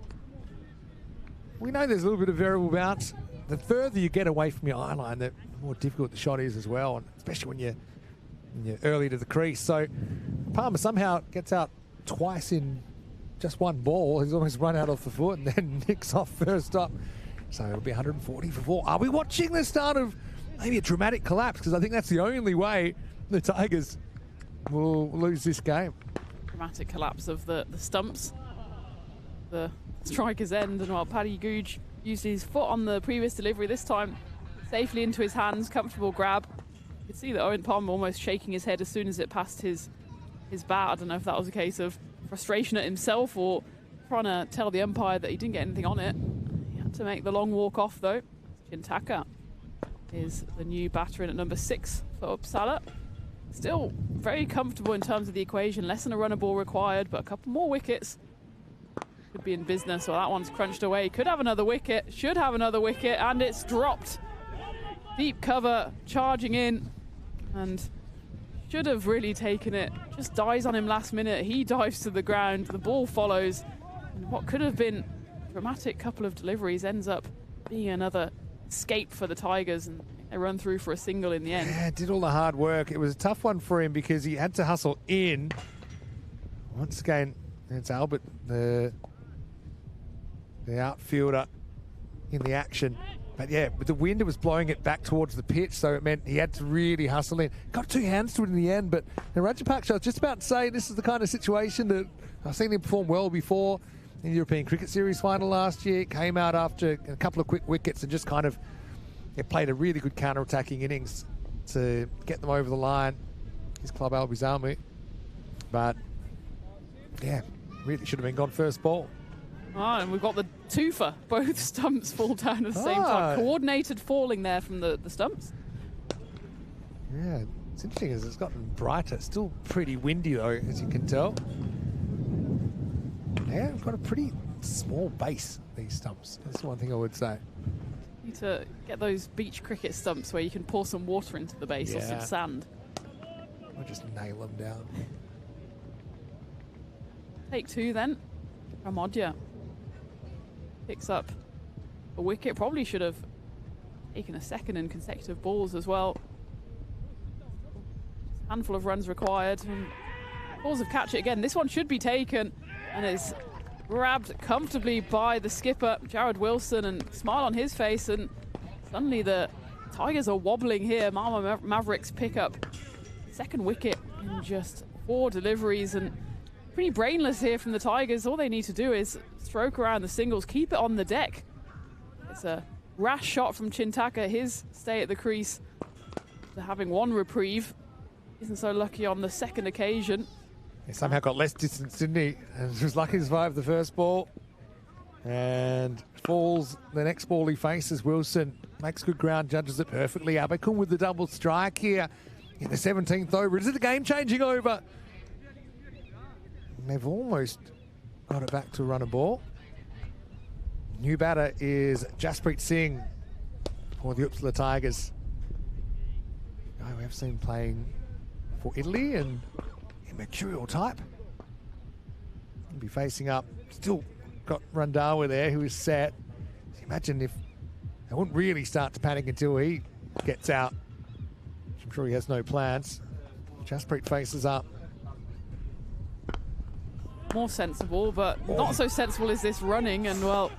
A: we know there's a little bit of variable bounce. The further you get away from your eye line, the more difficult the shot is as well, and especially when you're early to the crease. So Palmer somehow gets out twice in just one ball. He's almost run out off the foot and then nicks off first up. So it'll be 140 for 4. Are we watching the start of maybe a dramatic collapse? Because I think that's the only way the Tigers will lose this game.
B: Dramatic collapse of the stumps. The striker's end, and while Paddy Googe used his foot on the previous delivery, this time safely into his hands, comfortable grab. You could see that Owen Palmer almost shaking his head as soon as it passed his bat. I don't know if that was a case of frustration at himself or trying to tell the umpire that he didn't get anything on it. He had to make the long walk off though. Chintaka is the new batter in at number 6 for Uppsala. Still very comfortable in terms of the equation, less than a runner ball required, but a couple more wickets. Could be in business. Well, that one's crunched away. Could have another wicket, should have another wicket, and it's dropped. Deep cover, charging in, and should have really taken it. Just dies on him last minute. He dives to the ground. The ball follows. And what could have been a dramatic couple of deliveries ends up being another escape for the Tigers, and they run through for a single in the end.
A: Yeah, did all the hard work. It was a tough one for him because he had to hustle in. Once again, it's Albert, the outfielder in the action. But yeah, with the wind, it was blowing it back towards the pitch, so it meant he had to really hustle in. Got 2 hands to it in the end, but Rajapaksha, I was just about to say, this is the kind of situation that I've seen him perform well before. in the European Cricket Series final last year. Came out after a couple of quick wickets and just kind of played a really good counter-attacking innings to get them over the line. His club, Albizamu. But, yeah, really should have been gone first ball.
B: Ah, and we've got the twofer. Both stumps fall down at the same time. Coordinated falling there from the stumps.
A: Yeah, it's interesting as it's gotten brighter. Still pretty windy, though, as you can tell. Yeah, we've got a pretty small base, these stumps. That's the one thing I would say.
B: Need to get those beach cricket stumps where you can pour some water into the base or some sand.
A: Or just nail them down.
B: Take 2 then. Ramadja picks up a wicket. Probably should have taken a second in consecutive balls as well. Handful of runs required. Balls of catch it again. This one should be taken and is grabbed comfortably by the skipper, Jared Wilson, and smile on his face. And suddenly the Tigers are wobbling here. Mama Mavericks pick up second wicket in just 4 deliveries, and pretty brainless here from the Tigers. All they need to do is stroke around the singles, keep it on the deck. It's a rash shot from Chintaka. His stay at the crease to having 1 reprieve. Isn't so lucky on the second occasion.
A: He somehow got less distance, didn't he? And was lucky to survive the first ball. And falls the next ball he faces. Wilson makes good ground, judges it perfectly. Abacum with the double strike here in the 17th over. Is it a game-changing over? And they've almost got it back to run a ball. New batter is Jasprit Singh for the Uppsala Tigers. Guy we have seen playing for Italy and in mercurial type. He'll be facing up. Still got Randhawa there, who is set. So imagine if they wouldn't really start to panic until he gets out. I'm sure he has no plans. Jasprit faces up.
B: More sensible, but not so sensible is this running. And well,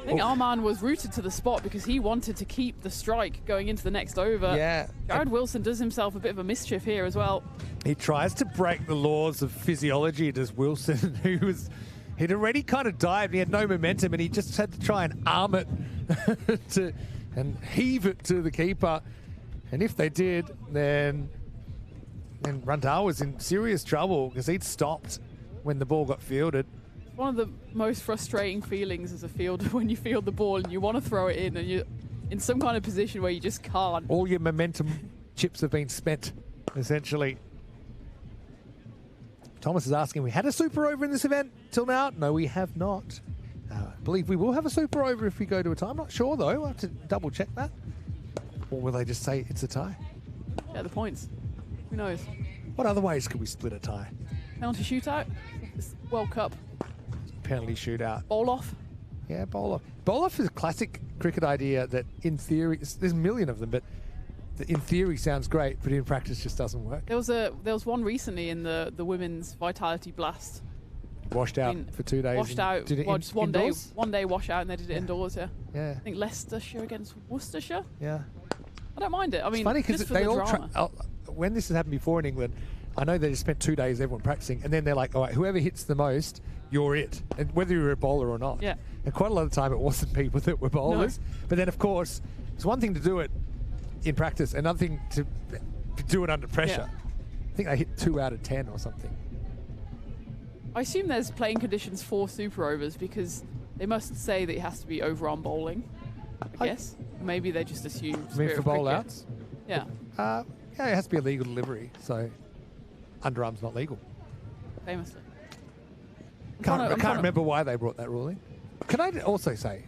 B: I think Arman was rooted to the spot because he wanted to keep the strike going into the next over.
A: Yeah.
B: Jared Wilson does himself a bit of a mischief here as well.
A: He tries to break the laws of physiology, does Wilson, he'd already kind of dived, he had no momentum, and he just had to try and arm it and heave it to the keeper. And if they did, then Randhawa was in serious trouble because he'd stopped when the ball got fielded.
B: One of the most frustrating feelings as a fielder when you field the ball and you want to throw it in and you're in some kind of position where you just can't.
A: All your momentum chips have been spent, essentially. Thomas is asking, we had a super over in this event till now? No, we have not. I believe we will have a super over if we go to a tie. I'm not sure, though. We'll have to double check that. Or will they just say it's a tie?
B: Yeah, the points. Who knows?
A: What other ways could we split a tie?
B: Penalty shootout? This World Cup.
A: Penalty shootout.
B: Bowl off?
A: Yeah, bowl off. Bowl off is a classic cricket idea that in theory, there's a million of them, but in theory sounds great, but in practice just doesn't work.
B: There was one recently in the women's Vitality Blast.
A: Washed out for 2 days.
B: Washed out.
A: Did it
B: just one day wash out, and they did it indoors. Yeah.
A: Yeah.
B: I think Leicestershire against Worcestershire.
A: Yeah.
B: I don't mind it. I mean,
A: it's funny because they all
B: drama.
A: when this has happened before in England, I know they just spent 2 days everyone practicing, and then they're like, all right, whoever hits the most, you're it, and whether you're a bowler or not.
B: Yeah.
A: And quite a lot of the time it wasn't people that were bowlers.
B: No.
A: But then, of course, it's one thing to do it in practice, another thing to do it under pressure.
B: Yeah.
A: I think they hit 2 out of 10 or something.
B: I assume there's playing conditions for super overs because they must say that it has to be overarm bowling. I guess. Maybe they just assume.
A: I mean, for bowl outs?
B: Yeah.
A: Yeah, it has to be a legal delivery, so underarm's not legal.
B: Famously.
A: I can't remember why they brought that ruling. Can I also say,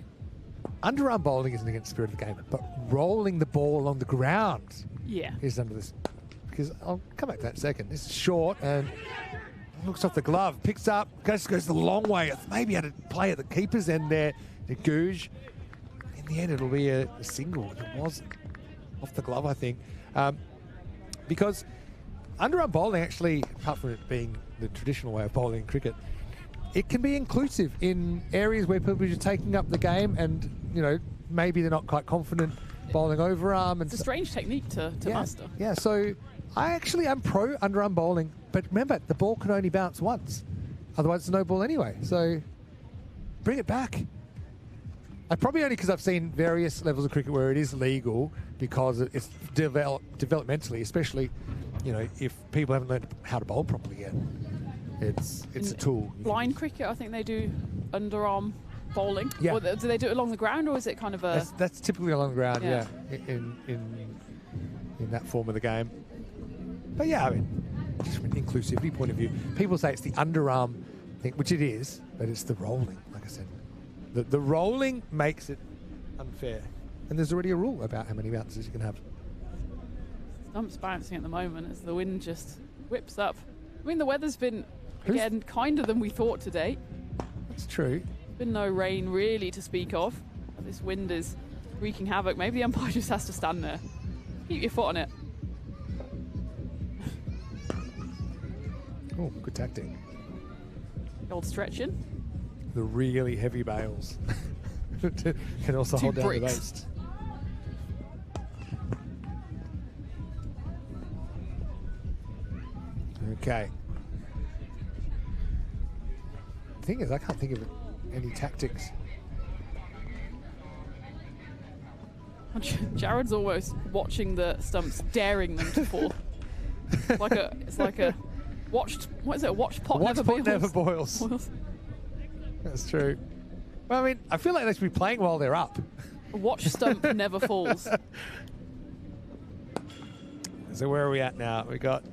A: underarm bowling isn't against the spirit of the game, but rolling the ball along the ground is under this. Because I'll come back to that in a second. This is short and looks off the glove, picks up, goes the long way. Maybe had to play at the keeper's end there, the Googe. In the end, it'll be a single. It wasn't off the glove, I think. Because underarm bowling actually, apart from it being the traditional way of bowling in cricket, it can be inclusive in areas where people are just taking up the game and, you know, maybe they're not quite confident bowling overarm.
B: It's a strange technique to master.
A: Yeah, so I actually am pro underarm bowling, but remember, the ball can only bounce once. Otherwise, it's no ball anyway. So bring it back. Probably only because I've seen various levels of cricket where it is legal because it's developmentally, especially, you know, if people haven't learned how to bowl properly yet. It's a tool.
B: Blind cricket, I think they do underarm bowling.
A: Yeah.
B: Or do they do it along the ground, or is it kind of a...
A: That's typically along the ground, yeah, in that form of the game. But yeah, I mean, just from an inclusivity point of view, people say it's the underarm thing, which it is, but it's the rolling, like I said. The rolling makes it unfair. And there's already a rule about how many bounces you can have.
B: Stump's bouncing at the moment as the wind just whips up. I mean, the weather's been, again, kinder than we thought today.
A: That's true.
B: Been no rain really to speak of. This wind is wreaking havoc. Maybe the umpire just has to stand there. Keep your foot on it.
A: Oh, good tactic.
B: Old stretching.
A: The really heavy bales can also hold down the base. Okay. The thing is, I can't think of any tactics.
B: Jared's almost watching the stumps, daring them to fall. It's like a watched. What is it? A watched pot never boils.
A: Never boils. That's true. Well, I mean, I feel like they should be playing while they're up.
B: A watch stump never falls.
A: So where are we at now? We got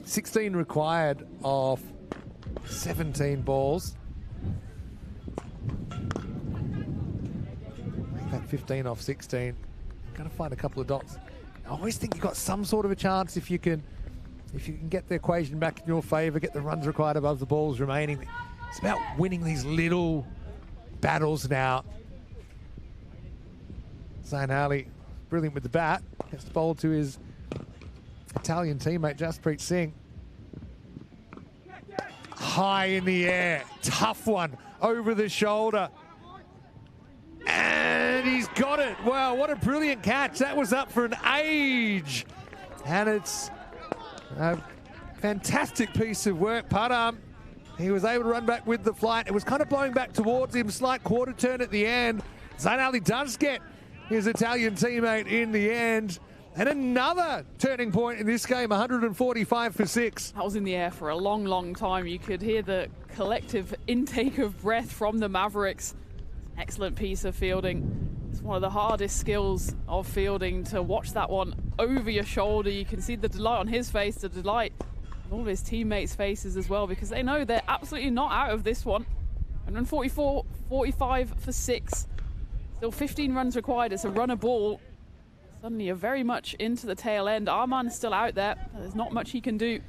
A: 16 required of 17 balls. Make that 15 off 16. Got to find a couple of dots. I always think you've got some sort of a chance if you can get the equation back in your favour, get the runs required above the balls remaining. It's about winning these little battles now. Zain Ali, brilliant with the bat. Gets the ball to his Italian teammate, Jaspreet Singh. High in the air. Tough one. Over the shoulder. And he's got it. Wow, what a brilliant catch. That was up for an age. And it's a fantastic piece of work. Padam. He was able to run back with the flight. It was kind of blowing back towards him. Slight quarter turn at the end. Zain Ali does get his Italian teammate in the end. And another turning point in this game, 145 for 6.
B: That was in the air for a long, long time. You could hear the collective intake of breath from the Mavericks. Excellent piece of fielding. It's one of the hardest skills of fielding, to watch that one over your shoulder. You can see the delight on his face, the delight on all of his teammates' faces as well, because they know they're absolutely not out of this one. 144-45 for 6. Still 15 runs required. It's a runner ball. Suddenly you're very much into the tail end. Arman is still out there. There's not much he can do.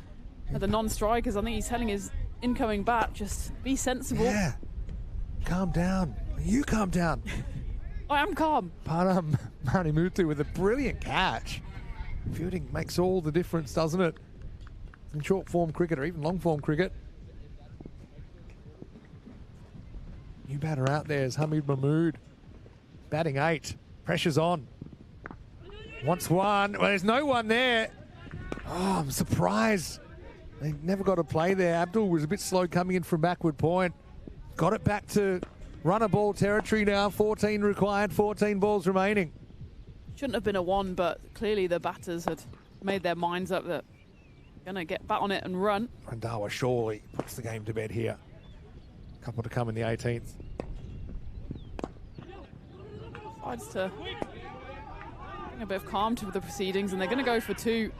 B: The non-strikers, I think he's telling his incoming bat, just be sensible.
A: Yeah. Calm down. You calm down.
B: I am calm.
A: Padam Manimutu with a brilliant catch. Fielding makes all the difference, doesn't it? In short form cricket or even long form cricket. New batter out there is Hamid Mahmood. Batting 8. Pressure's on. Wants one. Well, there's no one there. Oh, I'm surprised. They never got a play there. Abdul was a bit slow coming in from backward point. Got it back to runner ball territory now. 14 required, 14 balls remaining.
B: Shouldn't have been a 1, but clearly the batters had made their minds up that they're going to get bat on it and run.
A: Randawa surely puts the game to bed here. Couple to come in the 18th.
B: Decides to bring a bit of calm to the proceedings, and they're going to go for 2.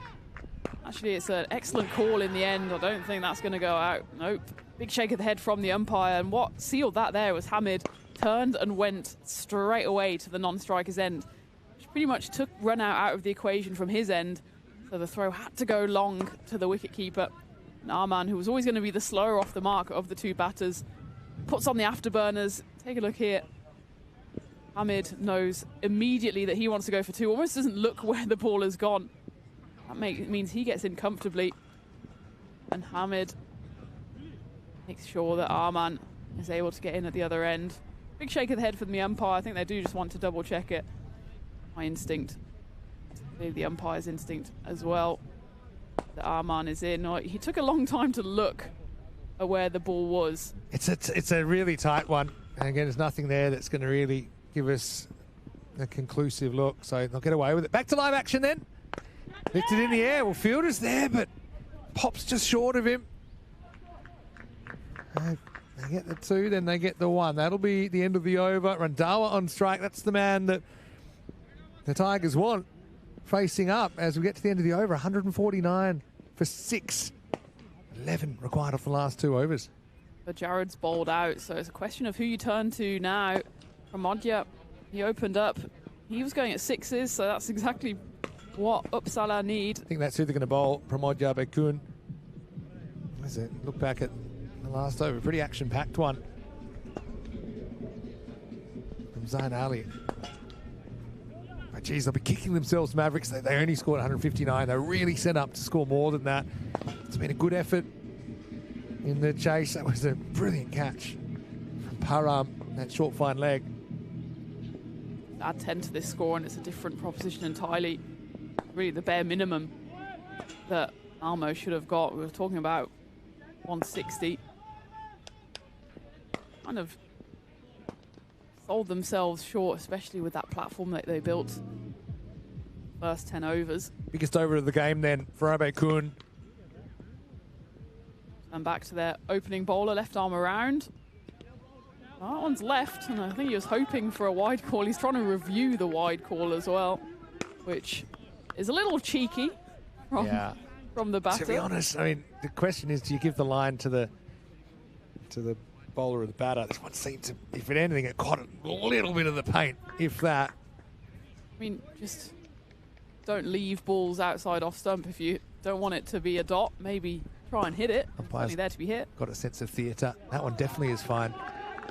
B: Actually, it's an excellent call in the end. I don't think that's going to go out. Nope. Big shake of the head from the umpire, and what sealed that there was Hamid turned and went straight away to the non-striker's end, which pretty much took run out of the equation from his end. So the throw had to go long to the wicketkeeper. And Arman, who was always going to be the slower off the mark of the 2 batters, puts on the afterburners. Take a look here. Hamid knows immediately that he wants to go for 2. Almost doesn't look where the ball has gone. That means he gets in comfortably. And Hamid makes sure that Arman is able to get in at the other end. Big shake of the head from the umpire. I think they do just want to double check it. My instinct, maybe the umpire's instinct as well, that Arman is in. He took a long time to look at where the ball was.
A: It's a really tight one. And again, there's nothing there that's going to really give us a conclusive look. So they'll get away with it. Back to live action then. Lifted in the air. Well, Fielder's there, but pops just short of him. They get the 2, then they get the 1. That'll be the end of the over. Randhawa on strike. That's the man that the Tigers want facing up as we get to the end of the over. 149 for 6. 11 required off the last 2 overs.
B: But Jared's bowled out, so it's a question of who you turn to now. Pramodya, he opened up. He was going at 6s, so that's exactly what Uppsala need.
A: I think that's who they're going to bowl. Pramodya Bekun. As it look back at the last over, pretty action-packed one from Zain Ali. But geez, they'll be kicking themselves, Mavericks. They only scored 159. They're really set up to score more than that. It's been a good effort in the chase. That was a brilliant catch from Param, that short fine leg.
B: Add 10 to this score and it's a different proposition entirely. Really the bare minimum that Malmo should have got. We were talking about 160. Kind of sold themselves short, especially with that platform that they built first 10 overs.
A: Biggest over of the game then for Abe Kun.
B: And back to their opening bowler, left arm around. Well, that one's left, and I think he was hoping for a wide call. He's trying to review the wide call as well, which is a little cheeky from the batter.
A: To be honest, I mean, the question is, do you give the line to the bowler or the batter? This one seemed to, if it anything, it caught a little bit of the paint, if that.
B: I mean, just don't leave balls outside off stump if you don't want it to be a dot. Maybe try and hit it. It's only there to be hit.
A: Got a sense of theatre. That one definitely is fine.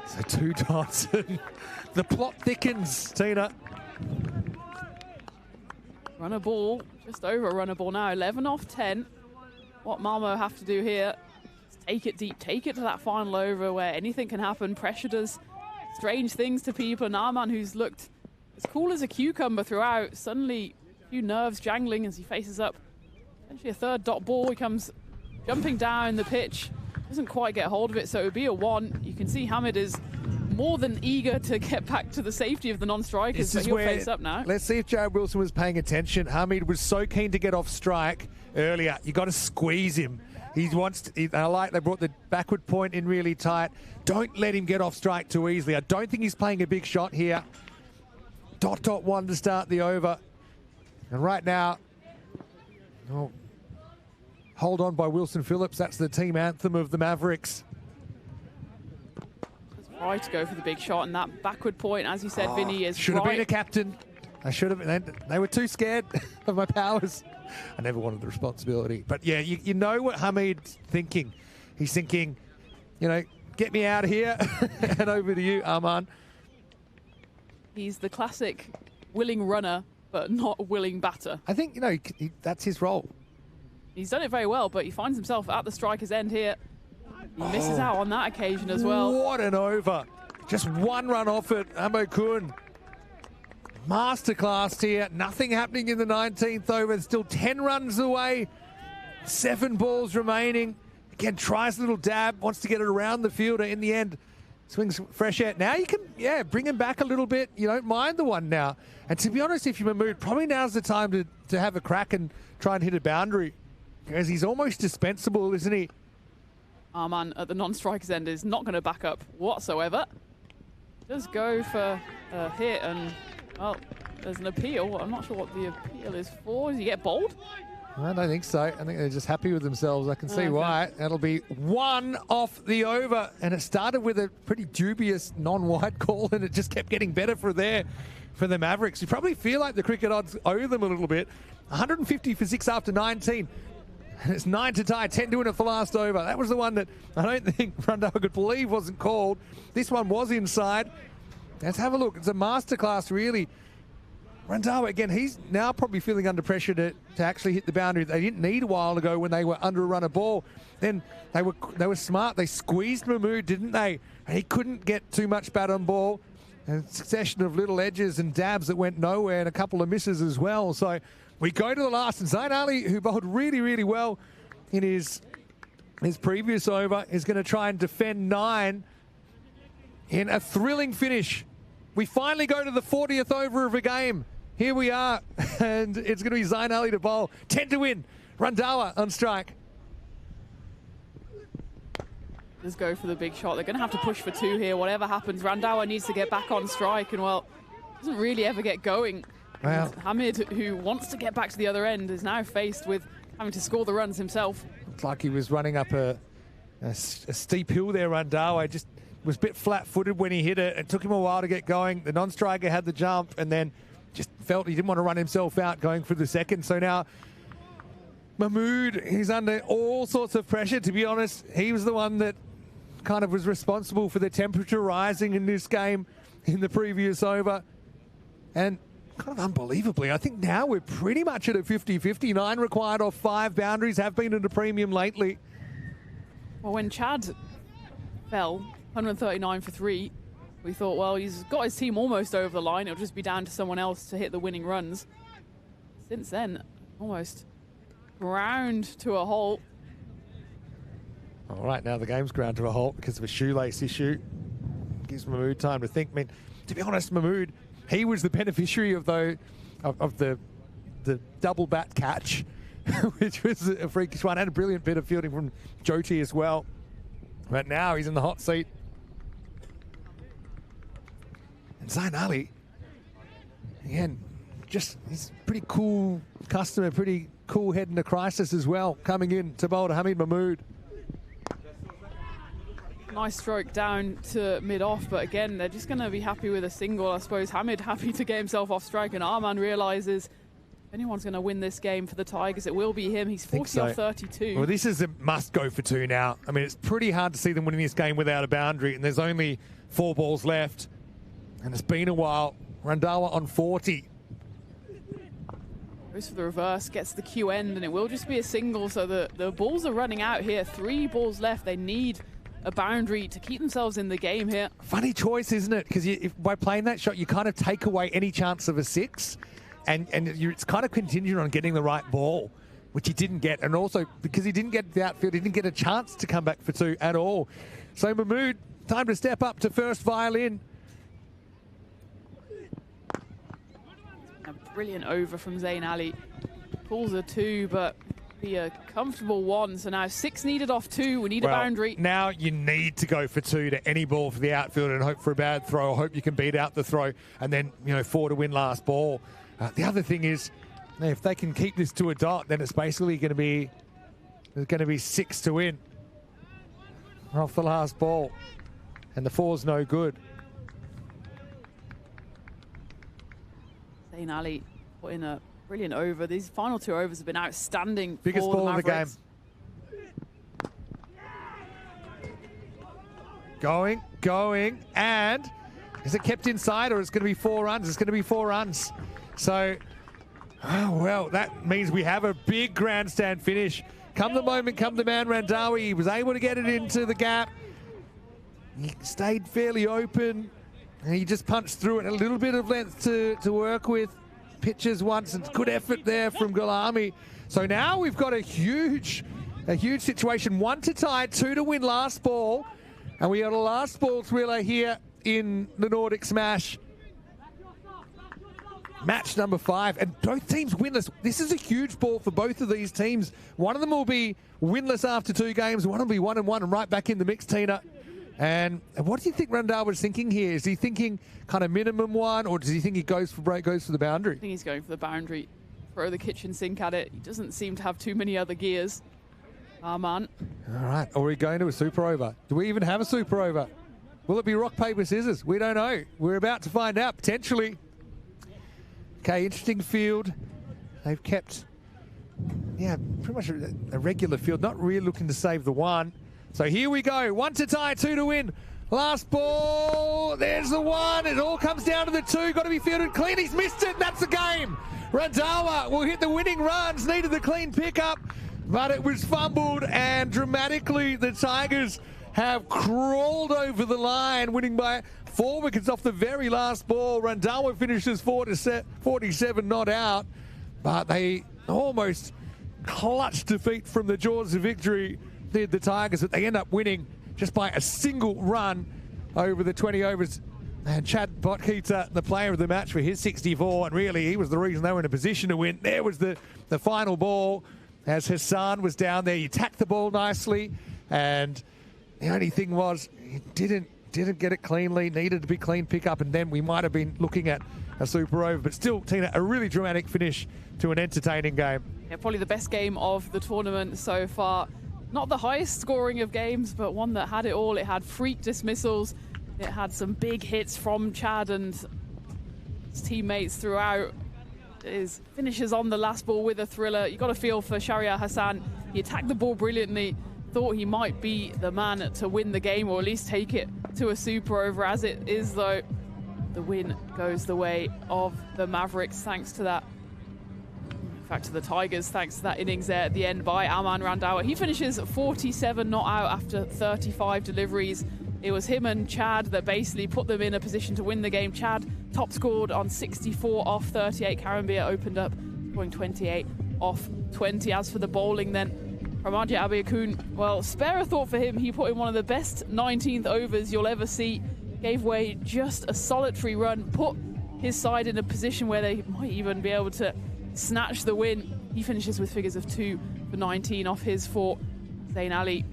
A: So 2 dots and the plot thickens, Tina.
B: Run a ball, just over a runner ball now. 11 off 10. What Malmo have to do here is take it deep, take it to that final over where anything can happen. Pressure does strange things to people. Narman, who's looked as cool as a cucumber throughout, suddenly a few nerves jangling as he faces up. Essentially a 3rd dot ball. He comes jumping down the pitch. Doesn't quite get hold of it, so it would be a 1. You can see Hamid is more than eager to get back to the safety of the non-strikers, but he'll face up now.
A: Let's see if Jared Wilson was paying attention. Hamid was so keen to get off strike earlier. You got to squeeze him. He wants to, I like they brought the backward point in really tight. Don't let him get off strike too easily. I don't think he's playing a big shot here. Dot 1 to start the over. And right now, hold on by Wilson Phillips. That's the team anthem of the Mavericks.
B: Right to go for the big shot, and that backward point, as you said, Vinny, is
A: should have been a captain. I should have. They were too scared of my powers. I never wanted the responsibility. But yeah, you know what Hamid's thinking. He's thinking, get me out of here and over to you, Arman.
B: He's the classic willing runner, but not willing batter.
A: I think, that's his role.
B: He's done it very well, but he finds himself at the striker's end here. He misses out on that occasion as well.
A: What an over. Just 1 run off it. Amo Kun. Masterclass here. Nothing happening in the 19th over. Still 10 runs away. 7 balls remaining. Again, tries a little dab. Wants to get it around the fielder. In the end, swings fresh air. Now you can, bring him back a little bit. You don't mind the one now. And to be honest, if you're in a mood, probably now's the time to have a crack and try and hit a boundary. Because he's almost dispensable, isn't he?
B: Arman at the non-striker's end is not going to back up whatsoever. Does go for a hit, and, well, there's an appeal. I'm not sure what the appeal is for. Does he get bowled?
A: I don't think so. I think they're just happy with themselves. I can see why. That'll be 1 off the over. And it started with a pretty dubious non-wide call, and it just kept getting better for the Mavericks. You probably feel like the cricket odds owe them a little bit. 150 for 6 after 19. And it's 9 to tie, 10 doing it for last over. That was the one that I don't think Randhawa could believe wasn't called. This one was inside. Let's have a look. It's a masterclass, really. Randhawa, again, he's now probably feeling under pressure to actually hit the boundary. They didn't need a while ago when they were under a run of ball. Then they were smart. They squeezed Mahmood, didn't they? And he couldn't get too much bat on ball. And a succession of little edges and dabs that went nowhere, and a couple of misses as well. So we go to the last, and Zain Ali, who bowled really, really well in his previous over, is going to try and defend 9 in a thrilling finish. We finally go to the 40th over of a game. Here we are, and it's going to be Zain Ali to bowl. 10 to win. Randhawa on strike.
B: Just go for the big shot. They're going to have to push for 2 here. Whatever happens, Randhawa needs to get back on strike, and well, doesn't really ever get going.
A: Well,
B: Hamid, who wants to get back to the other end, is now faced with having to score the runs himself.
A: looks like he was running up a steep hill there, Randhawa. Just was a bit flat-footed when he hit it. It took him a while to get going. The non-striker had the jump and then just felt he didn't want to run himself out going for the second. So now Mahmood, he's under all sorts of pressure, to be honest. He was the one that kind of was responsible for the temperature rising in this game in the previous over. And kind of unbelievably, I think now we're pretty much at a 50-50. 9 required off 5 boundaries, have been at a premium lately.
B: Well, when Chad fell 139 for 3, we thought, well, he's got his team almost over the line. It'll just be down to someone else to hit the winning runs. Since then, almost ground to a halt.
A: All right, now the game's ground to a halt because of a shoelace issue. Gives Mahmood time to think. I mean, to be honest, Mahmood, he was the beneficiary of the double bat catch, which was a freakish one, and a brilliant bit of fielding from Jyoti as well. But now he's in the hot seat. And Zain Ali, again, just he's a pretty cool customer, pretty cool head in a crisis as well, coming in to bowl to Hamid Mahmood.
B: Nice stroke down to mid-off, but again, they're just going to be happy with a single. I suppose Hamid happy to get himself off strike, and Arman realises if anyone's going to win this game for the Tigers, it will be him. He's 40 off 32.
A: Well, this is a must go for 2 now. I mean, it's pretty hard to see them winning this game without a boundary, and there's only 4 balls left. And it's been a while. Randhawa on 40.
B: Goes for the reverse, gets the Q end, and it will just be a single. So the balls are running out here. 3 balls left. They need a boundary to keep themselves in the game here.
A: Funny choice, isn't it? Because by playing that shot, you kind of take away any chance of a 6. And it's kind of contingent on getting the right ball, which he didn't get. And also, because he didn't get the outfield, he didn't get a chance to come back for 2 at all. So Mahmood, time to step up to first violin.
B: A brilliant over from Zain Ali. Pulls a 2, but be a comfortable 1. So now 6 needed off 2. We need a boundary.
A: Now you need to go for 2 to any ball for the outfield and hope for a bad throw, or hope you can beat out the throw, and then 4 to win last ball. The other thing is, if they can keep this to a dot, then it's basically going to be 6 to win off the last ball, and the 4's no good.
B: Zain Ali put in a brilliant over. These final 2 overs have been outstanding.
A: Biggest
B: for
A: ball
B: the
A: of the game. Going, and is it kept inside, or it's going to be 4 runs? It's going to be 4 runs. So, well, that means we have a big grandstand finish. Come the moment, come the man, Randhawa. He was able to get it into the gap. He stayed fairly open. And he just punched through it. A little bit of length to work with. Pitches once, and good effort there from Gulami. So now we've got a huge situation. 1 to tie, 2 to win last ball. And we got a last ball thriller here in the Nordic Smash. Match number 5, and both teams winless. This is a huge ball for both of these teams. One of them will be winless after 2 games. One will be 1-1 and right back in the mix, Tina. And what do you think Randhawa was thinking here? Is he thinking kind of minimum 1, or does he think he goes for the boundary?
B: I think he's going for the boundary. Throw the kitchen sink at it. He doesn't seem to have too many other gears. Arman.
A: All right, are we going to a super over? Do we even have a super over? Will it be rock, paper, scissors? We don't know. We're about to find out, potentially. Okay, interesting field. They've kept, pretty much a regular field. Not really looking to save the 1. So here we go. 1 to tie, 2 to win. Last ball. There's the 1. It all comes down to the 2. Got to be fielded clean. He's missed it. That's the game. Randhawa will hit the winning runs. Needed the clean pickup, but it was fumbled. And dramatically, the Tigers have crawled over the line, winning by 4 wickets off the very last ball. Randhawa finishes 47 not out, but they almost clutched defeat from the jaws of victory. The Tigers, but they end up winning just by a single run. over the 20 overs. And Chad Botkita, the player of the match for his 64, and really he was the reason they were in a position to win. There was the final ball as Hassan was down there. He attacked the ball nicely, and the only thing was he didn't get it cleanly, needed to be clean pickup, and then we might have been looking at a super over. But still, Tina, a really dramatic finish to an entertaining game.
B: Yeah, probably the best game of the tournament so far. Not the highest scoring of games, but one that had it all. It had freak dismissals. It had some big hits from Chad and his teammates throughout. His finishes on the last ball with a thriller. You got a feel for Shahriar Hassan. He attacked the ball brilliantly. Thought he might be the man to win the game, or at least take it to a super over. As it is, though, the win goes the way of the Mavericks, thanks to that. In fact, to the Tigers, thanks to that innings there at the end by Aman Randawa. He finishes 47 not out after 35 deliveries. It was him and Chad that basically put them in a position to win the game. Chad top scored on 64 off 38. Karambir opened up, scoring 28 off 20. As for the bowling then, Ramaji Abiakun, well, spare a thought for him. He put in one of the best 19th overs you'll ever see. Gave away just a solitary run, put his side in a position where they might even be able to snatch the win. He finishes with figures of 2 for 19 off his 4. Zain Ali,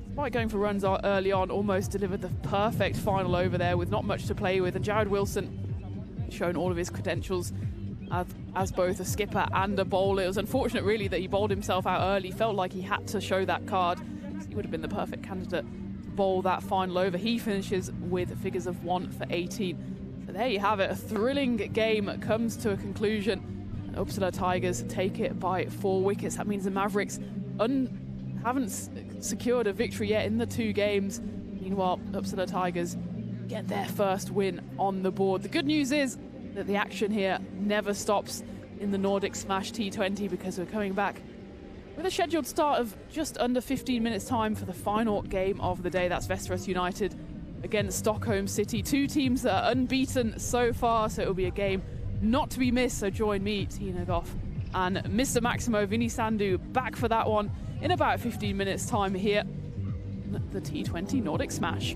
B: despite going for runs early on, almost delivered the perfect final over there with not much to play with. And Jared Wilson shown all of his credentials as both a skipper and a bowler. It was unfortunate really that he bowled himself out early. Felt like he had to show that card. He would have been the perfect candidate to bowl that final over. He finishes with figures of 1 for 18. So there you have it. A thrilling game comes to a conclusion. Uppsala Tigers take it by 4 wickets. That means the Mavericks haven't secured a victory yet in the 2 games. Meanwhile, Uppsala Tigers get their first win on the board. The good news is that the action here never stops in the Nordic Smash T20, because we're coming back with a scheduled start of just under 15 minutes time for the final game of the day. That's Västerås United against Stockholm City. 2 teams that are unbeaten so far, so it'll be a game not to be missed. So join me, Tina Goff, and Mr. Maximo Vinny Sandu back for that one in about 15 minutes time here at the T20 Nordic Smash.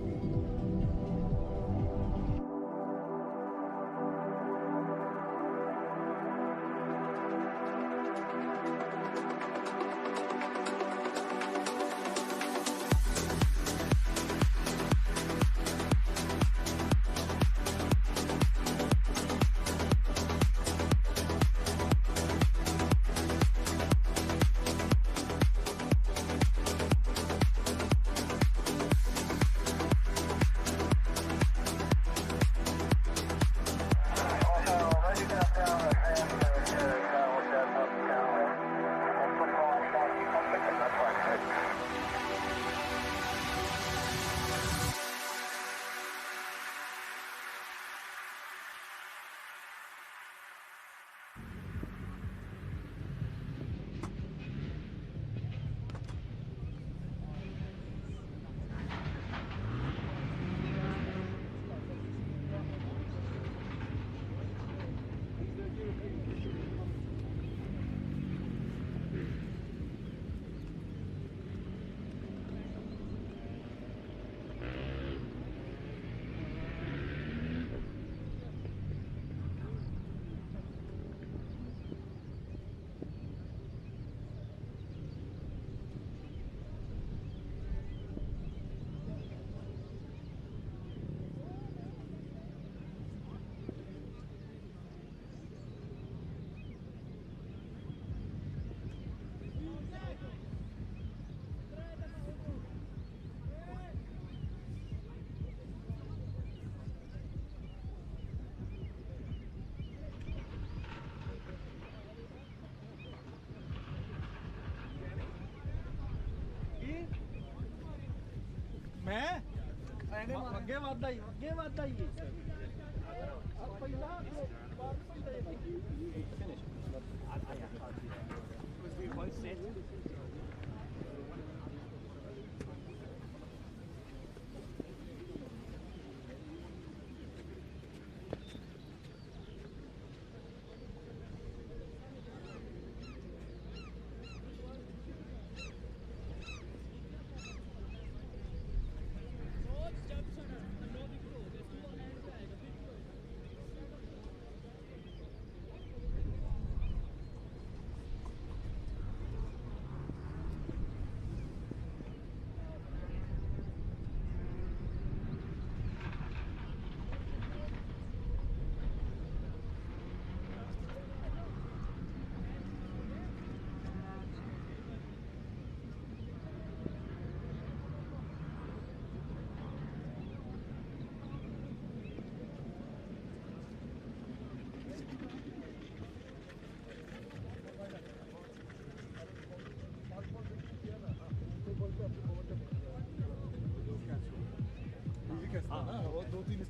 E: ਅੱਗੇ ਵਧਦਾ ਹੀ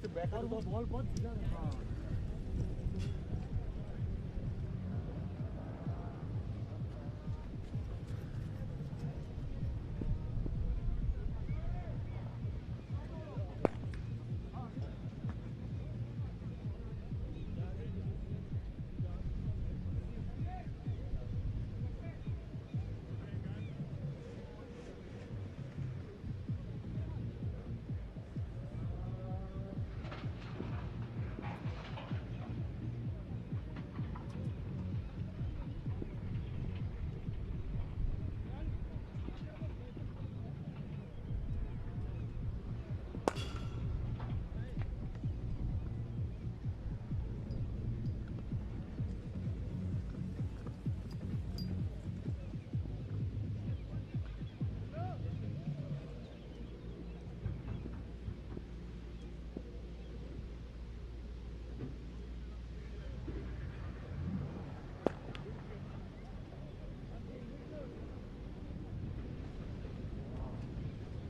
C: और वो ball बहुत सीधा है। हाँ।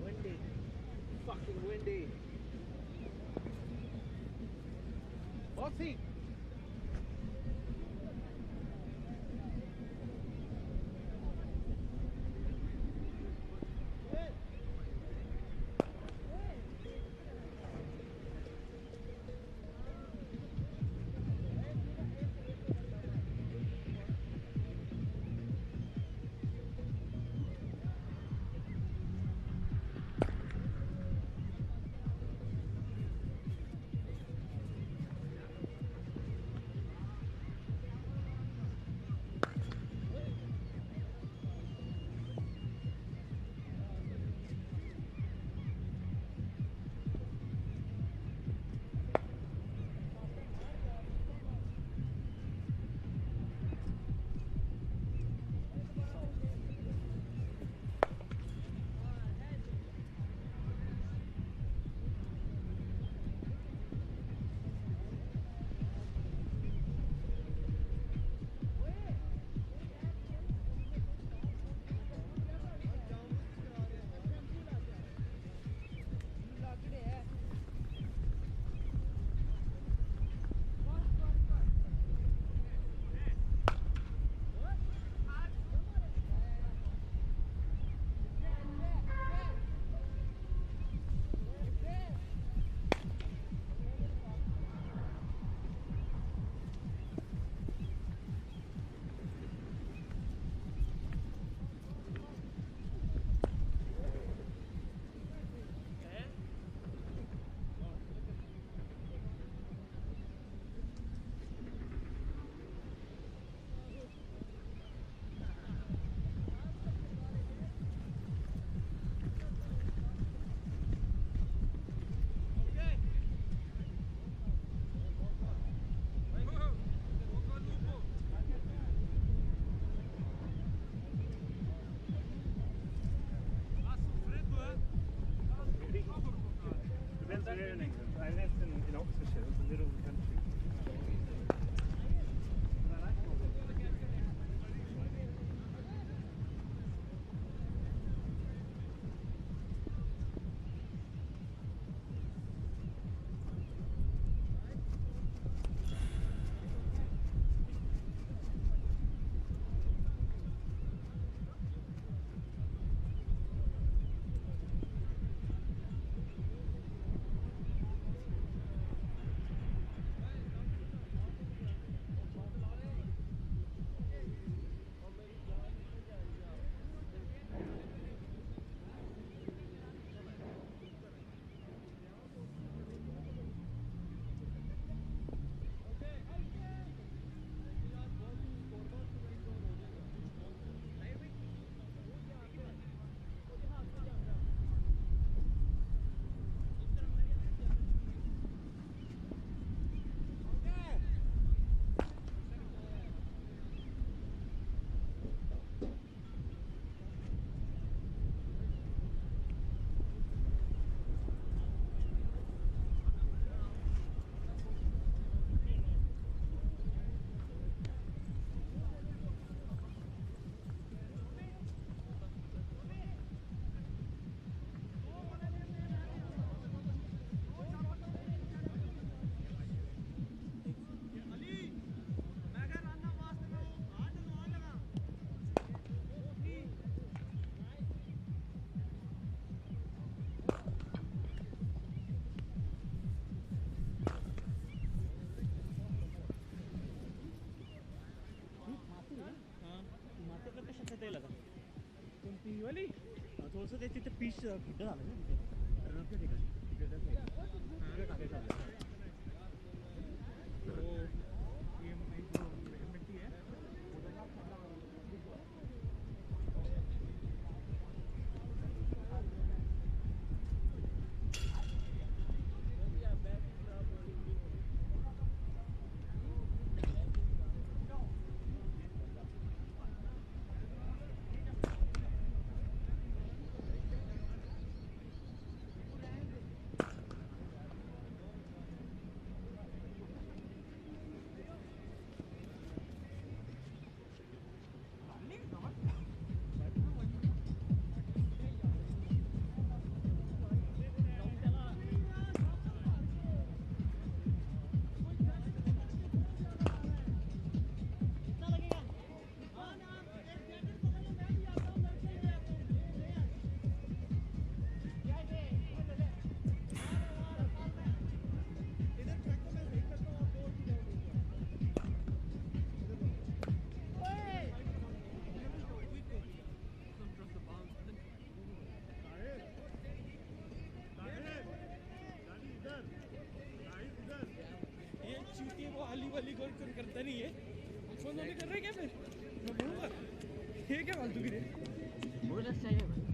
E: Windy. Fucking windy. Bossy.
G: Where in England? I lived in Oxfordshire, it was a little country. ही वाली थोडंसं ते तिथे पीस फुटं झालं ना तिथे रफच्या ठिकाणी तिथे टाकायचं आपल्याला तो ये जो मिट्टी है करता नहीं है फोन वाले कर रहे क्या फिर मैं बोलूँगा ये क्या फालतू की रे बोनस चाहिए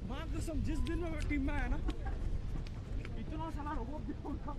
G: भाई कसम जिस दिन में टीम में आया ना इतना सारा रोबो उनका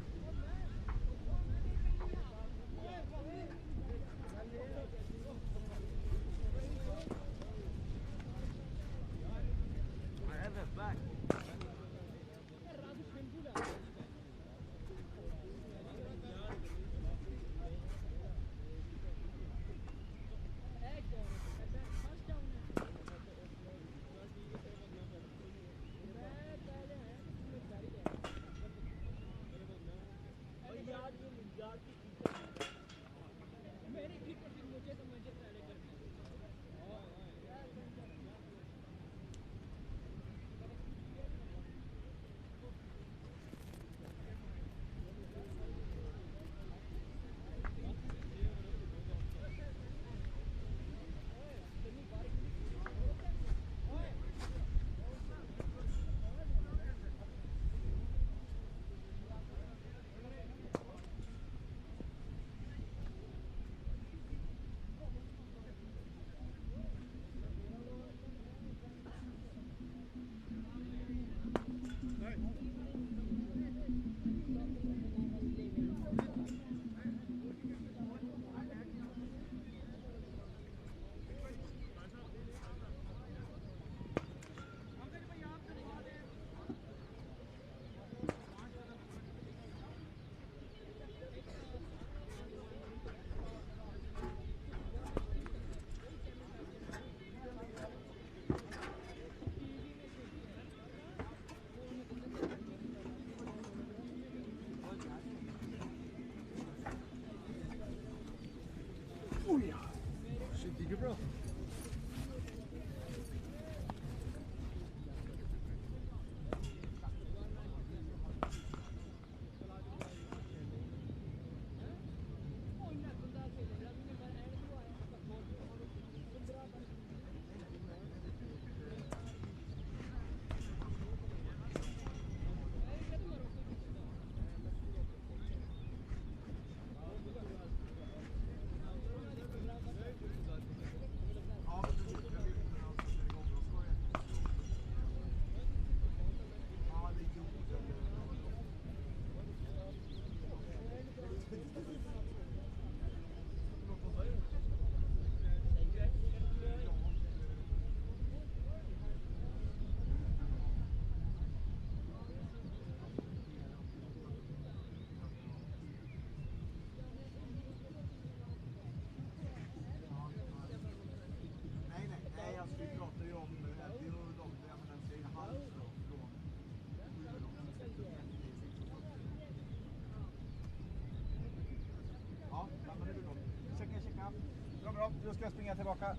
E: Bra, då ska jag springa tillbaka.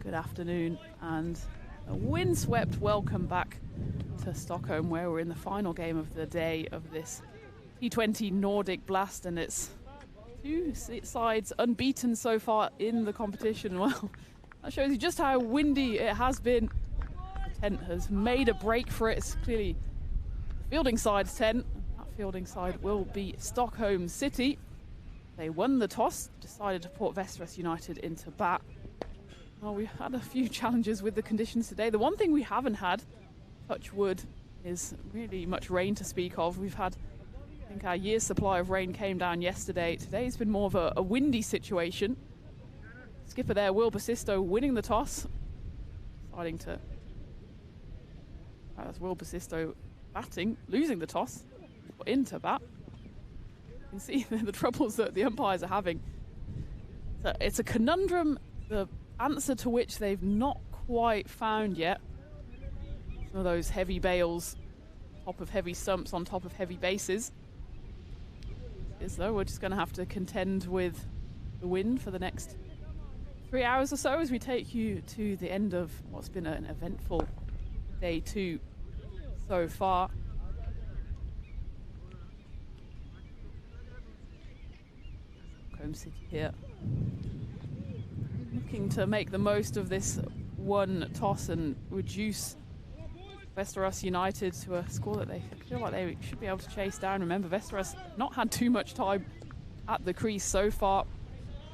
B: good afternoon, and a windswept welcome back to Stockholm, where we're in the final game of the day of this T20 Nordic Blast, and it's two sides unbeaten so far in the competition. Well, that shows you just how windy it has been. The tent has made a break for it. It's clearly the fielding side's tent. That fielding side will be Stockholm City. They won the toss, decided to put Västerås United into bat. Well, we've had a few challenges with the conditions today. The one thing we haven't had, touch wood, is really much rain to speak of. We've had, I think our year's supply of rain came down yesterday. Today's been more of a windy situation. Skipper there, Will Basisto, winning the toss. Deciding to... That's Will Basisto batting, losing the toss, but into bat. You can see the troubles that the umpires are having. So it's a conundrum, the answer to which they've not quite found yet. Some of those heavy bales, top of heavy stumps on top of heavy bases. As though we're just going to have to contend with the wind for the next 3 hours or so as we take you to the end of what's been an eventful day 2 so far. Stockholm City here, looking to make the most of this one toss and reduce Västerås United to a score that they feel like they should be able to chase down. Remember, Västerås not had too much time at the crease so far.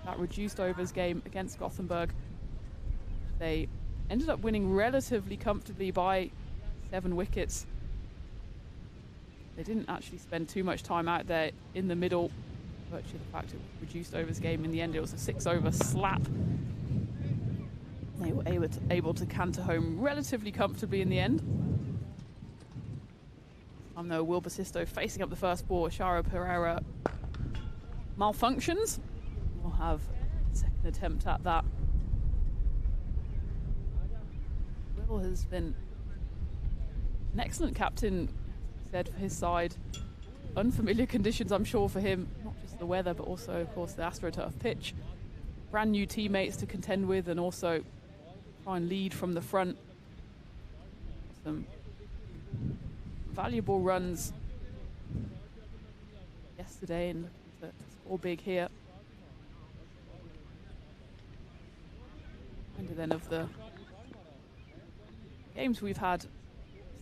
B: That reduced overs game against Gothenburg, they ended up winning relatively comfortably by 7 wickets. They didn't actually spend too much time out there in the middle. Virtually the fact it was reduced overs game. In the end, it was a 6-over slap. They were able to canter home relatively comfortably in the end. Though Will Basisto facing up the first ball, Charo Pereira malfunctions. We'll have a second attempt at that. Will has been an excellent captain, he said, for his side. Unfamiliar conditions, I'm sure, for him. Not just the weather, but also, of course, the AstroTurf pitch. Brand new teammates to contend with, and also try and lead from the front. Some valuable runs yesterday, and to score big here. And then of the games we've had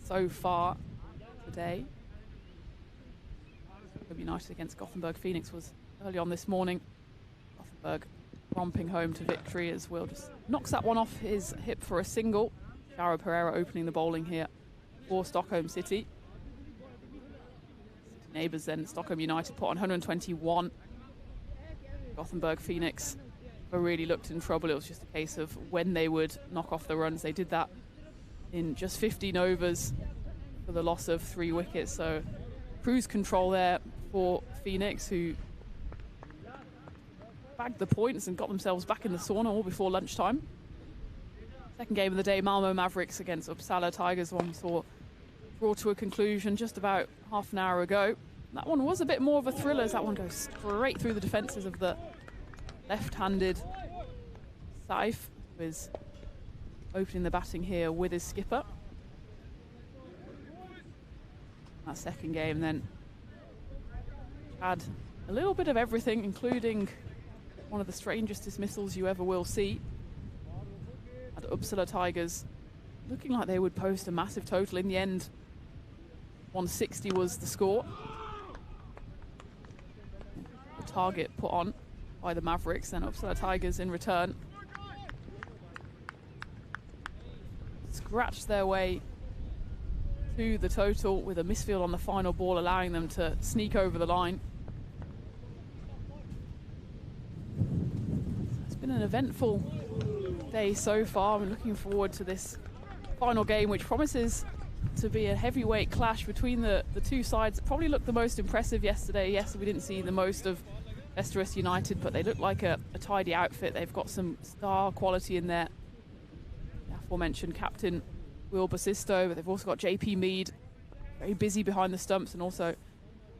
B: so far today, United against Gothenburg Phoenix was early on this morning. Gothenburg romping home to victory as Will just knocks that one off his hip for a single. Charo Pereira opening the bowling here for Stockholm City. Neighbours then, Stockholm United put on 121. Gothenburg Phoenix really looked in trouble. It was just a case of when they would knock off the runs. They did that in just 15 overs for the loss of 3 wickets. So cruise control there for Phoenix, who bagged the points and got themselves back in the sauna all before lunchtime. Second game of the day, Malmo Mavericks against Uppsala Tigers, one we saw brought to a conclusion just about half an hour ago. That one was a bit more of a thriller, as that one goes straight through the defences of the left-handed Saif, who is opening the batting here with his skipper. That second game then had a little bit of everything, including one of the strangest dismissals you ever will see. Had Uppsala Tigers looking like they would post a massive total. In the end, 160 was the score. The target put on by the Mavericks, and Uppsala Tigers in return scratched their way to the total with a misfield on the final ball, allowing them to sneak over the line. It's been an eventful day so far. I'm looking forward to this final game, which promises to be a heavyweight clash between the two sides. It probably looked the most impressive yesterday. Yes, we didn't see the most of Västerås United, but they look like a tidy outfit. They've got some star quality in there. The aforementioned captain Will Basisto, but they've also got JP Mead, very busy behind the stumps and also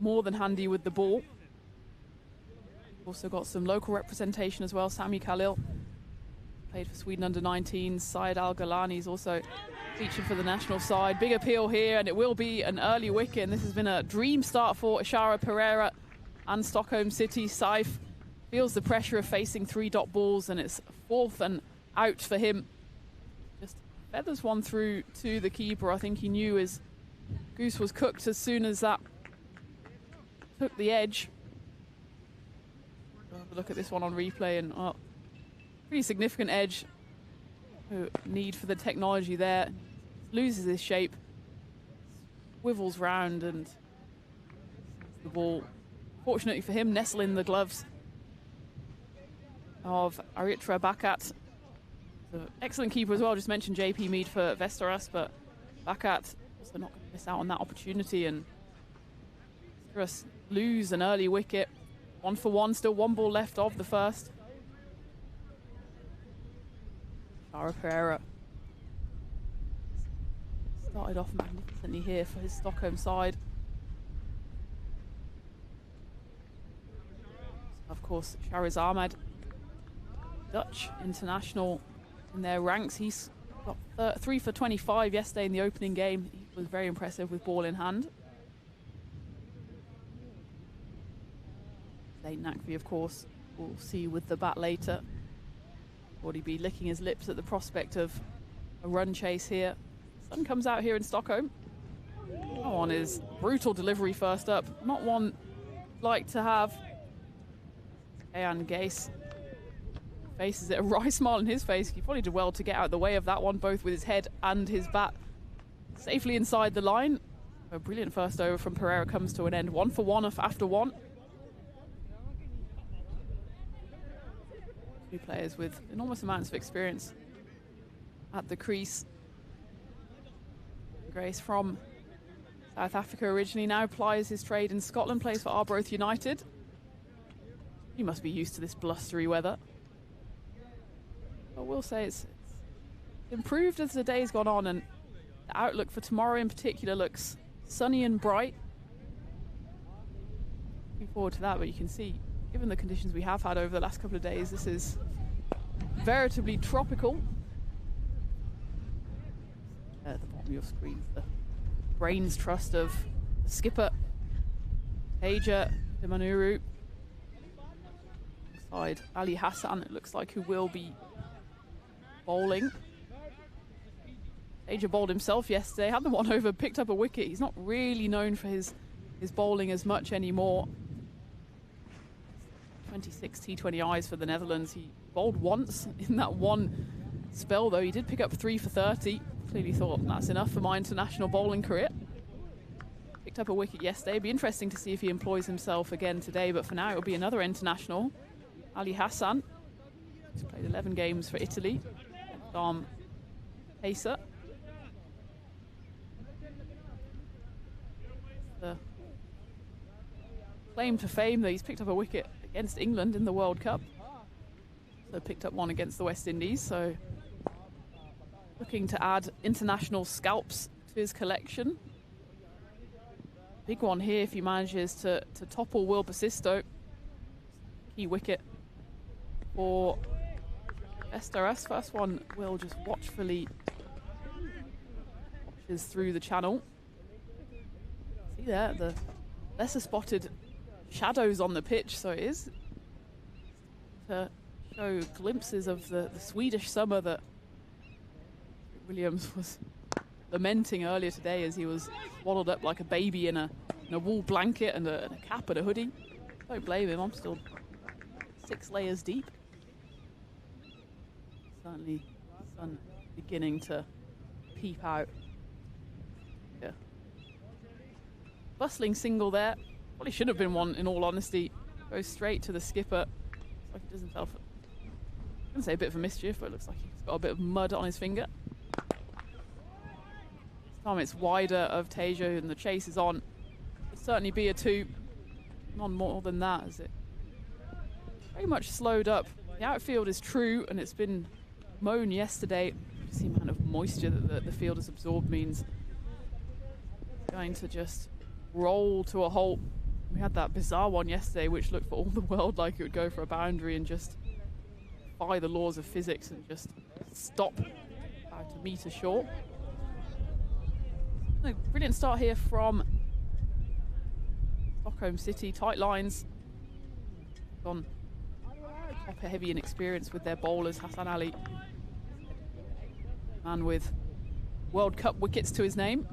B: more than handy with the ball. Also got some local representation as well. Sami Khalil played for Sweden under-19s. Syed Al-Galani's also featured for the national side. Big appeal here, and it will be an early wicket. And this has been a dream start for Ishara Pereira and Stockholm City. Saif feels the pressure of facing 3-dot balls, and it's 4th and out for him. Just feathers one through to the keeper. I think he knew his goose was cooked as soon as that took the edge. We'll have a look at this one on replay, and pretty significant edge. Need for the technology there. Loses his shape, swivels round, and the ball, fortunately for him, nestle in the gloves of Aritra Bakat. Excellent keeper as well. Just mentioned JP Mead for Västerås, but Bakat also not going to miss out on that opportunity, and Västerås lose an early wicket. 1 for 1, still 1 ball left of the first. Ishara Pereira started off magnificently here for his Stockholm side. Of course, Shahriz Ahmad, Dutch international in their ranks. He's got 3 for 25 yesterday in the opening game. He was very impressive with ball in hand. Zayn Naqvi, of course, we'll see with the bat later. Would he be licking his lips at the prospect of a run chase here? Sun comes out here in Stockholm. On his brutal delivery first up. Not one like to have. Ayan Gase faces it, a wry smile on his face. He probably did well to get out of the way of that one, both with his head and his bat safely inside the line. A brilliant first over from Pereira comes to an end. 1 for 1 after 1. Two players with enormous amounts of experience at the crease. Grace from South Africa originally, now plies his trade in Scotland, plays for Arbroath United. He must be used to this blustery weather. But we'll say it's improved as the day's gone on, and the outlook for tomorrow in particular looks sunny and bright. Looking forward to that, but you can see, given the conditions we have had over the last couple of days, this is veritably tropical. At the bottom of your screen, the brains trust of the skipper, Teja Demanuru. Alongside Ali Hassan, it looks like, who will be bowling. Teja bowled himself yesterday, had the one over, picked up a wicket. He's not really known for his bowling as much anymore. 26 T20Is for the Netherlands. He bowled once in that one spell, though. He did pick up 3 for 30. Clearly thought that's enough for my international bowling career. Picked up a wicket yesterday. Be interesting to see if he employs himself again today, but for now it will be another international. Ali Hassan. He's played 11 games for Italy. Arm pacer. The claim to fame that he's picked up a wicket against England in the World Cup. So picked up one against the West Indies. So looking to add international scalps to his collection. Big one here if he manages to topple Will Basisto. Key wicket for Västerås. First one, Will just watchfully watches through the channel. See there, the lesser spotted shadows on the pitch, so it is to show glimpses of the Swedish summer that Williams was lamenting earlier today as he was swaddled up like a baby in a wool blanket and a cap and a hoodie. Don't blame him, I'm still 6 layers deep. Certainly the sun beginning to peep out. Yeah. Bustling single there. Probably should have been one, in all honesty. Goes straight to the skipper. Looks like he does himself, I'm going to say a bit of a mischief, but it looks like he's got a bit of mud on his finger. This time it's wider of Teja and the chase is on. It'll certainly be a 2. Not more than that, as it very much slowed up. The outfield is true, and it's been mown yesterday. Just the amount of moisture that the field has absorbed means it's going to just roll to a halt. We had that bizarre one yesterday which looked for all the world like it would go for a boundary and just defy the laws of physics and just stop about a meter short. A brilliant start here from Stockholm City. Tight lines. Gone top heavy in experience with their bowlers. Hassan Ali, man with World Cup wickets to his name.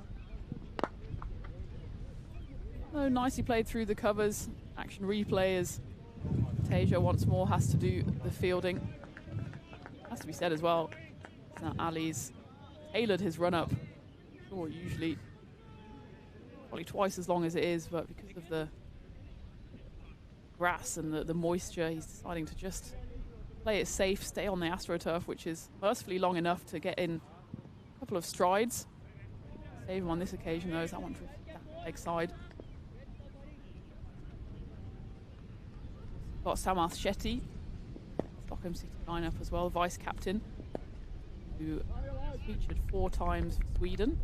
B: Oh, nicely played through the covers. Action replay as Tasia once more has to do the fielding. Has to be said as well, that Ali's tailored his run up. Sure, usually probably twice as long as it is, but because of the grass and the moisture, he's deciding to just play it safe, stay on the AstroTurf, which is mercifully long enough to get in a couple of strides. Save him on this occasion though, as that one drifted down the leg side. Got Samath Shetty, Stockholm City lineup as well, vice captain, who featured 4 times for Sweden.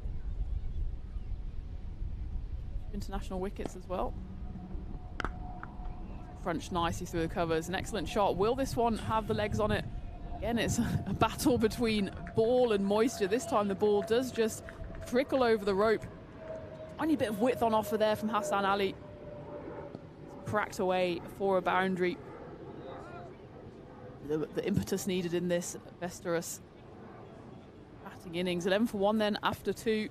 B: International wickets as well. Crunched nicely through the covers. An excellent shot. Will this one have the legs on it? Again, it's a battle between ball and moisture. This time the ball does just trickle over the rope. Tiny bit of width on offer there from Hassan Ali. Cracked away for a boundary. The impetus needed in this Västerås batting innings. 11 for 1 then after 2.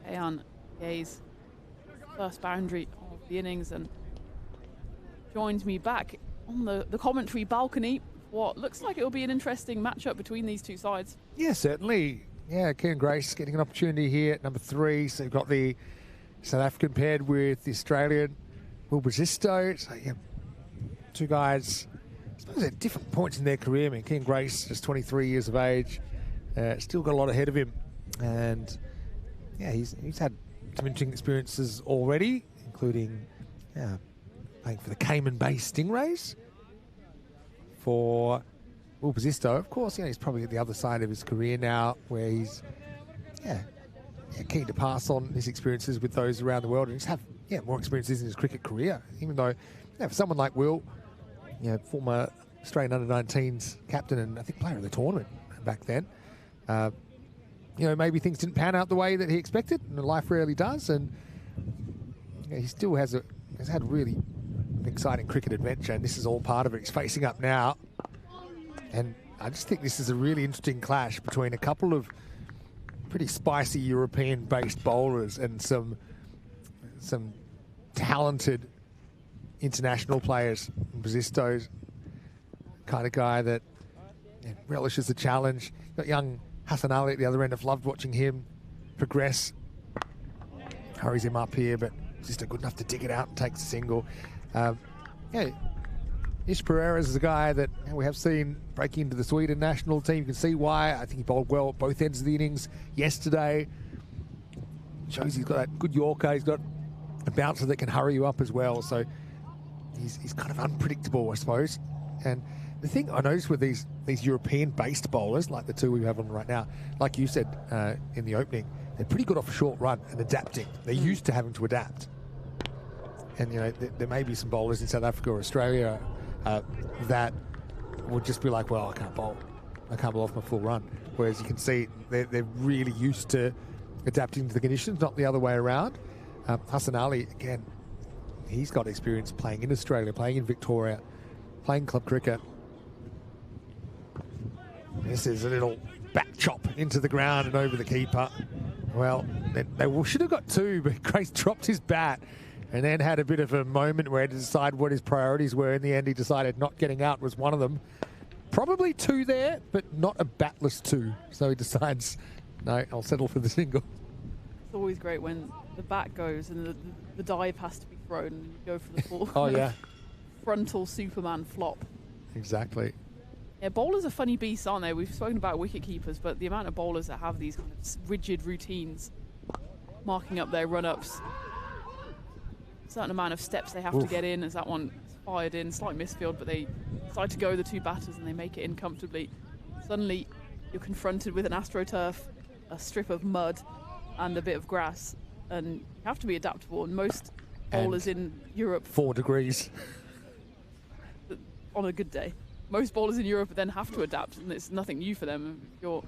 B: Ayan Gaze, first boundary of the innings, and joins me back on the commentary balcony. What looks like it will be an interesting matchup between these two sides.
A: Yeah, certainly. Yeah, Kieran Grace getting an opportunity here at number 3. So you've got the South African paired with the Australian Will Basisto. So, yeah, 2 guys, I suppose, at different points in their career. I mean, Kieran Grace, just 23 years of age, still got a lot ahead of him. And, yeah, he's had some interesting experiences already, including playing for the Cayman Bay Stingrays. For Will Basisto, of course, he's probably at the other side of his career now, where he's keen to pass on his experiences with those around the world and just have more experiences in his cricket career. Even though, for someone like Will, former Australian under-19s captain and I think player of the tournament back then, maybe things didn't pan out the way that he expected, and life rarely does. And he still has had really an exciting cricket adventure, and this is all part of it. He's facing up now, and I just think this is a really interesting clash between a couple of pretty spicy European-based bowlers and some talented international players. Basisto's kind of guy that relishes the challenge. Got young Hassan Ali at the other end. I've loved watching him progress. Hurries him up here, but just good enough to dig it out and takes a single. Ish Pereira is a guy that we have seen breaking into the Sweden national team. You can see why. I think he bowled well at both ends of the innings yesterday. Shows he's got that good Yorker. He's got a bouncer that can hurry you up as well. So he's kind of unpredictable, I suppose. And the thing I noticed with these European-based bowlers, like the 2 we have on right now, like you said in the opening, they're pretty good off a short run and adapting. They're used to having to adapt. And, there may be some bowlers in South Africa or Australia that would just be like, well, I can't bowl. I can't bowl off my full run. Whereas you can see they're really used to adapting to the conditions, not the other way around. Hassan Ali, again, he's got experience playing in Australia, playing in Victoria, playing club cricket. This is a little back chop into the ground and over the keeper. Well, they should have got 2, but Grace dropped his bat and then had a bit of a moment where he had to decide what his priorities were. In the end, he decided not getting out was one of them. Probably 2 there, but not a batless 2. So he decides, no, I'll settle for the single.
B: It's always great when the bat goes and the dive has to be thrown and you go for the full frontal Superman flop.
A: Exactly.
B: Yeah, bowlers are funny beasts, aren't they? We've spoken about wicket keepers, but the amount of bowlers that have these kind of rigid routines, marking up their run-ups, certain amount of steps they have to get in as that one is fired in, slight misfield, but they decide to go the 2 batters and they make it in comfortably. Suddenly you're confronted with an AstroTurf, a strip of mud and a bit of grass, and you have to be adaptable, and most bowlers in Europe
A: 4 degrees
B: on a good day. most bowlers in Europe then have to adapt, and it's nothing new for them. If you're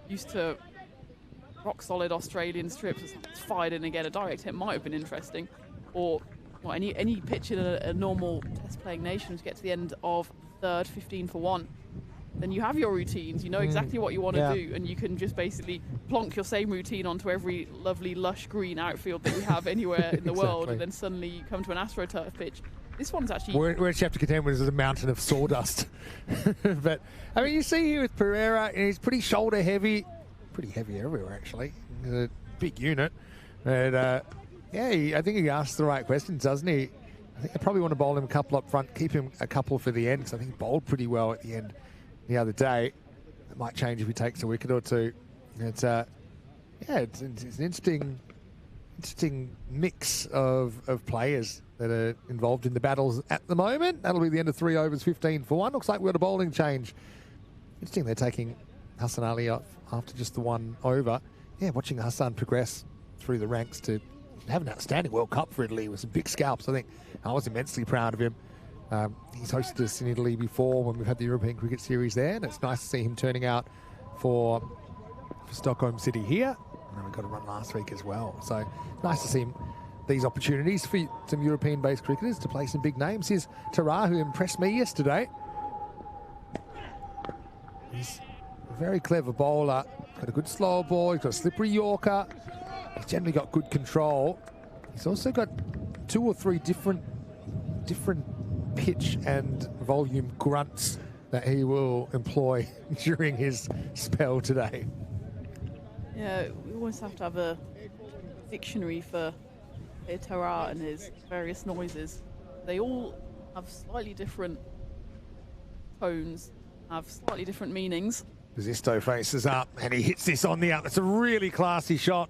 B: used to rock solid Australian strips, it's fired in again. A direct hit might have been interesting, or well, any pitch in a normal test playing nation to get to the end of third, 15 for 1. Then you have your routines, you know exactly what you want to do, and you can just basically plonk your same routine onto every lovely lush green outfield that we have anywhere in the world, and then suddenly you come to an AstroTurf pitch. This one's actually...
A: Where you have to contend with is a mountain of sawdust. But, I mean, you see here with Pereira, and he's pretty shoulder heavy. Pretty heavy everywhere, actually. He's a big unit. But, yeah, I think he asks the right questions, doesn't he? I think they probably want to bowl him a couple up front, keep him a couple for the end, because I think he bowled pretty well at the end the other day. It might change if he takes a wicket or two. It's yeah, it's an interesting mix of players that are involved in the battles at the moment. That'll be the end of 3 overs, 15 for 1. Looks like we've got a bowling change. Interesting they're taking Hassan Ali off after just the 1 over. Yeah, watching Hassan progress through the ranks to have an outstanding World Cup for Italy with some big scalps. I think I was immensely proud of him. He's hosted us in Italy before when we've had the European Cricket Series there, and it's nice to see him turning out for Stockholm City here. And we got a run last week as well. So nice to see him, these opportunities for some European-based cricketers to play some big names. Here's Tara, who impressed me yesterday. He's a very clever bowler. Got a good slow ball. He's got a slippery Yorker. He's generally got good control. He's also got 2 or 3 different pitch and volume grunts that he will employ during his spell today.
B: Yeah, we always have to have a dictionary for Tara and his various noises. They all have slightly different tones, have slightly different meanings.
A: Zisto faces up and he hits this on the up. It's a really classy shot.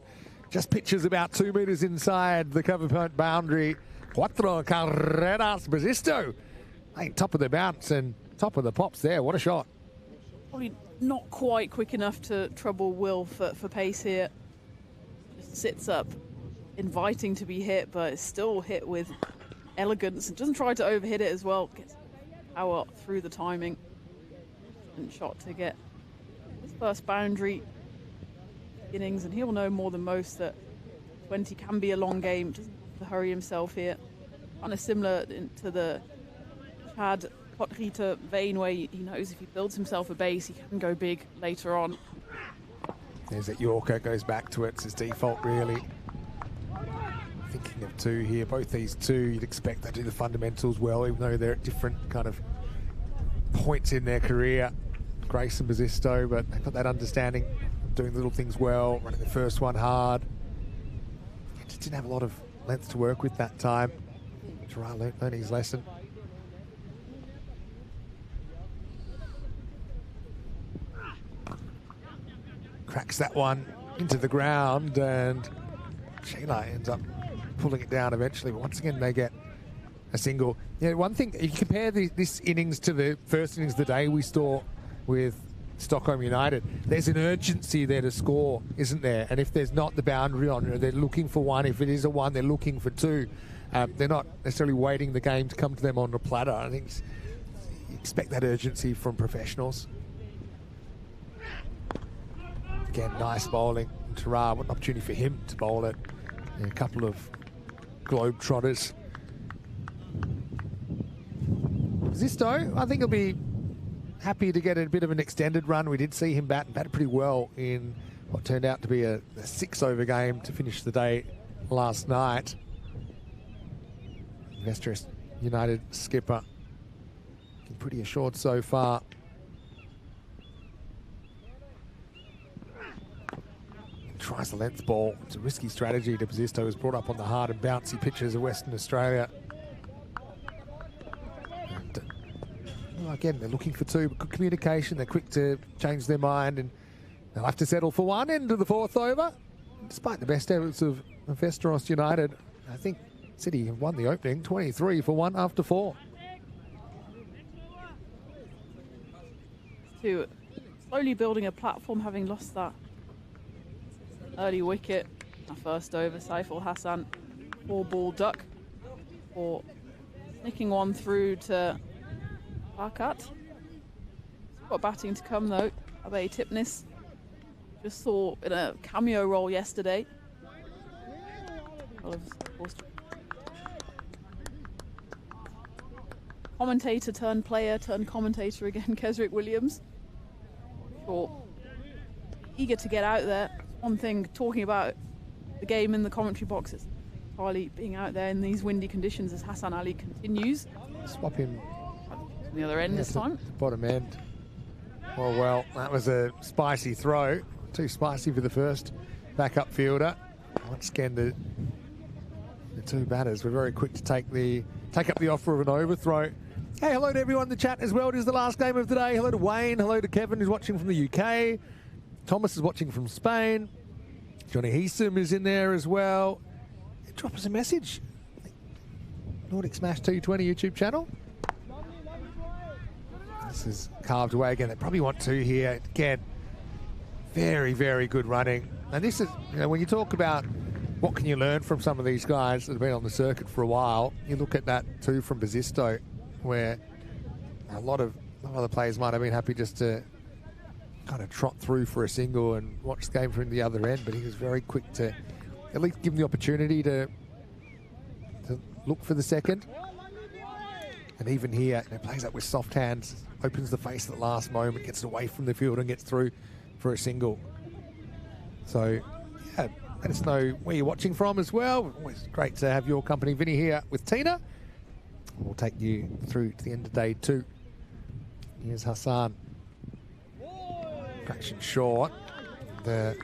A: Just pitches about 2 meters inside the cover point boundary. Cuatro carreras, Zisto. I think top of the bounce and top of the pops there. What a shot.
B: Probably not quite quick enough to trouble Will for pace here. Just sits up, inviting to be hit, but it's still hit with elegance. And doesn't try to overhit it as well. Gets power through the timing. And shot to get his first boundary innings. And he'll know more than most that 20 can be a long game. Doesn't have to hurry himself here. Kind of similar to the Chad Potrita vein, where he knows if he builds himself a base, he can go big later on.
A: There's that Yorker, goes back to it. It's his default, really. Thinking of 2 here. Both these 2, you'd expect they do the fundamentals well, even though they're at different kind of points in their career. Grace and Bazisto, but they've got that understanding of doing little things well, running the first one hard. Just didn't have a lot of length to work with that time. Gerard learning his lesson. Cracks that one into the ground, and Sheila ends up pulling it down eventually. But once again, they get a single. Yeah, one thing, if you compare this innings to the first innings of the day we saw with Stockholm United, there's an urgency there to score, isn't there? And if there's not the boundary on it, they're looking for 1. If it is a 1, they're looking for 2. They're not necessarily waiting the game to come to them on a platter. I think you expect that urgency from professionals. Again, nice bowling. Tara, what an opportunity for him to bowl it. A couple of globetrotters. Zisto, I think he'll be happy to get a bit of an extended run. We did see him bat pretty well in what turned out to be a 6-over game to finish the day last night. Investors United skipper looking pretty assured so far. Tries the length ball. It's a risky strategy to Bazisto, who's brought up on the hard and bouncy pitches of Western Australia. And, well, again, they're looking for 2, but good communication. They're quick to change their mind, and they'll have to settle for 1 into the 4th over. Despite the best efforts of Westeros United, I think City have won the opening 23 for 1 after 4.
B: To slowly building a platform, having lost that early wicket. Our first over, Saiful Hassan, 4-ball duck for snicking one through to Barkat. got batting to come though. Abe Tipnis just saw in a cameo role yesterday. Well, of course, commentator turned player turned commentator again, Kesrick Williams. Sure, eager to get out there. One thing talking about the game in the commentary box is entirely being out there in these windy conditions as Hassan Ali continues.
A: Swap him
B: On the other end this time.
A: bottom end. Oh well, that was a spicy throw. Too spicy for the first backup fielder. Once again, the two batters were very quick to take up the offer of an overthrow. Hey, hello to everyone in the chat as well. It is the last game of the day. Hello to Wayne. Hello to Kevin, who's watching from the UK. Thomas is watching from Spain. Johnny Heesum is in there as well. Drop us a message. Nordic Smash T20 YouTube channel. This is carved away again. They probably want two here. Again, very, very good running. And this is, when you talk about what can you learn from some of these guys that have been on the circuit for a while, you look at that too from Basisto, where a lot of other players might have been happy just to kind of trot through for a single and watch the game from the other end, but he was very quick to at least give him the opportunity to look for the second. And even here, plays up with soft hands, opens the face at the last moment, gets away from the field and gets through for a single. So, yeah, let us know where you're watching from as well. Always great to have your company. Vinny here with Tina. We'll take you through to the end of day 2. Here's Hassan. Fraction short. The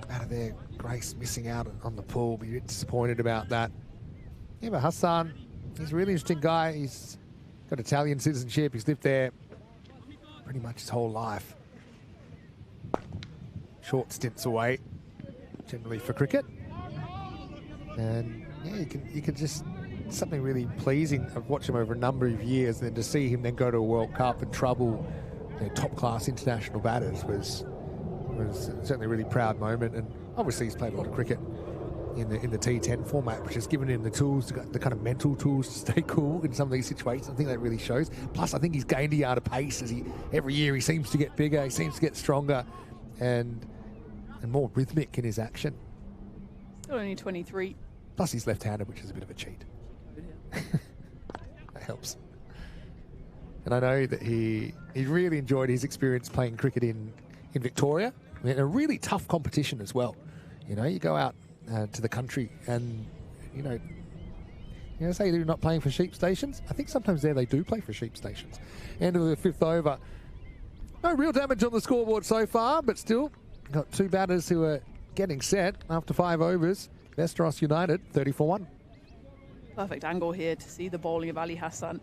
A: out of there, Grace missing out on the pull. Be a bit disappointed about that. Yeah, but Hassan, he's a really interesting guy. He's got Italian citizenship. He's lived there pretty much his whole life. Short stints away, generally for cricket. And yeah, you can just, something really pleasing of watching him over a number of years, and then to see him then go to a World Cup and trouble top class international batters was certainly a really proud moment. And obviously he's played a lot of cricket in the T10 format, which has given him the tools, the kind of mental tools to stay cool in some of these situations. I think that really shows. Plus, I think he's gained a yard of pace as every year he seems to get bigger, he seems to get stronger, and more rhythmic in his action.
B: Still only 23.
A: Plus, he's left-handed, which is a bit of a cheat. That helps. And I know that he really enjoyed his experience playing cricket in Victoria. I mean, a really tough competition as well. You go out to the country and, say they're not playing for sheep stations. I think sometimes there they do play for sheep stations. End of the 5th over. No real damage on the scoreboard so far, but still got two batters who are getting set after 5 overs. Westeros United, 34-1.
B: Perfect angle here to see the bowling of Ali Hassan.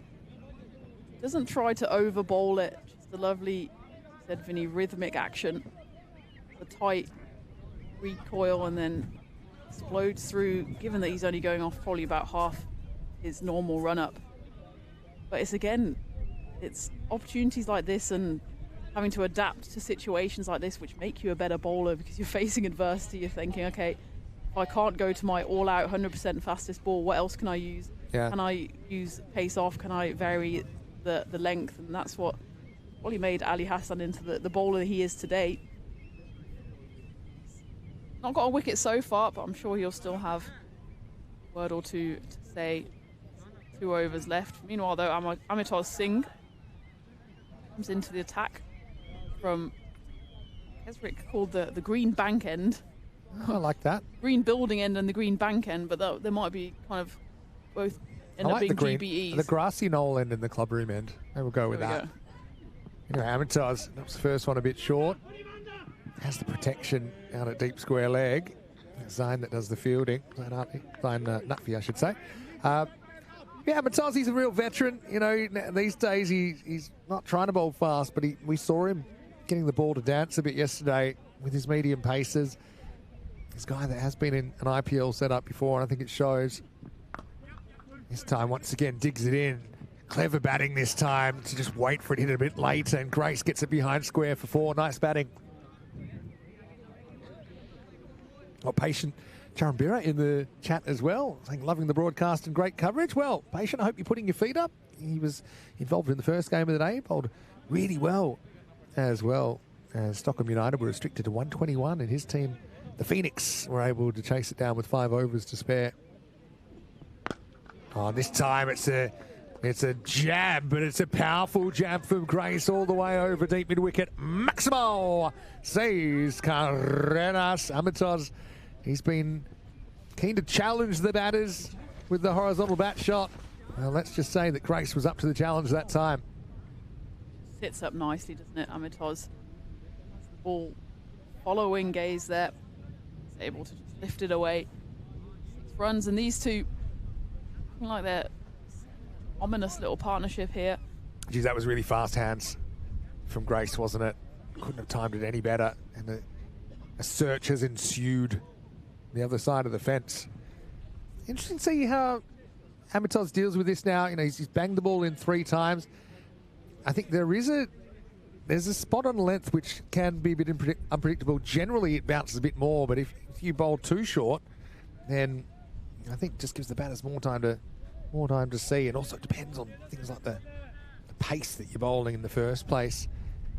B: Doesn't try to over bowl it. Just a lovely, said Vinny, rhythmic action. The tight recoil and then explodes through, given that he's only going off probably about half his normal run up. But it's opportunities like this and having to adapt to situations like this which make you a better bowler, because you're facing adversity. You're thinking, okay, if I can't go to my all-out 100% fastest ball, what else can I use?
A: Yeah.
B: Can I use pace off? Can I vary the length? And that's what probably made Ali Hassan into the bowler he is today. Not got a wicket so far, but I'm sure he'll still have a word or two to say. 2 overs left. Meanwhile, though, Amitabh Singh comes into the attack from Kesrick, called the green bank end.
A: I like that.
B: Green building end and the green bank end, but there might be kind of both end up being GBEs.
A: The grassy knoll end and the club room end. And we'll go with that. Anyway, Amitabh, that was the first one a bit short. Has the protection out at deep square leg. Zain that does the fielding. Zain Nutfi, I should say. Yeah, Matazzi's a real veteran. These days he's not trying to bowl fast, but we saw him getting the ball to dance a bit yesterday with his medium paces. This guy that has been in an IPL setup before, and I think it shows. This time, once again, digs it in. Clever batting this time to just wait for it to hit a bit late, and Grace gets it behind square for 4. Nice batting. Patient Charambira in the chat as well, saying loving the broadcast and great coverage. Well, Patient, I hope you're putting your feet up he was involved in the first game of the day, bowled really well as well. Stockholm United were restricted to 121, and his team, the Phoenix, were able to chase it down with 5 overs to spare. Oh, this time it's a jab, but it's a powerful jab from Grace all the way over deep mid-wicket. Maximo sees Carreras. Amatos, he's been keen to challenge the batters with the horizontal bat shot. Well, let's just say that Grace was up to the challenge that time.
B: Sits up nicely, doesn't it, Amatos? The ball following gaze there. He's able to just lift it away. 6 runs, and these two looking like they're ominous little partnership here.
A: Geez, that was really fast hands from Grace, wasn't it? Couldn't have timed it any better. And a search has ensued on the other side of the fence. Interesting to see how Amatos deals with this now. You know, he's banged the ball in 3 times. I think there's a spot on length which can be a bit unpredictable. Generally, it bounces a bit more, but if you bowl too short, then I think it just gives the batters more time to see. And also it depends on things like the pace that you're bowling in the first place.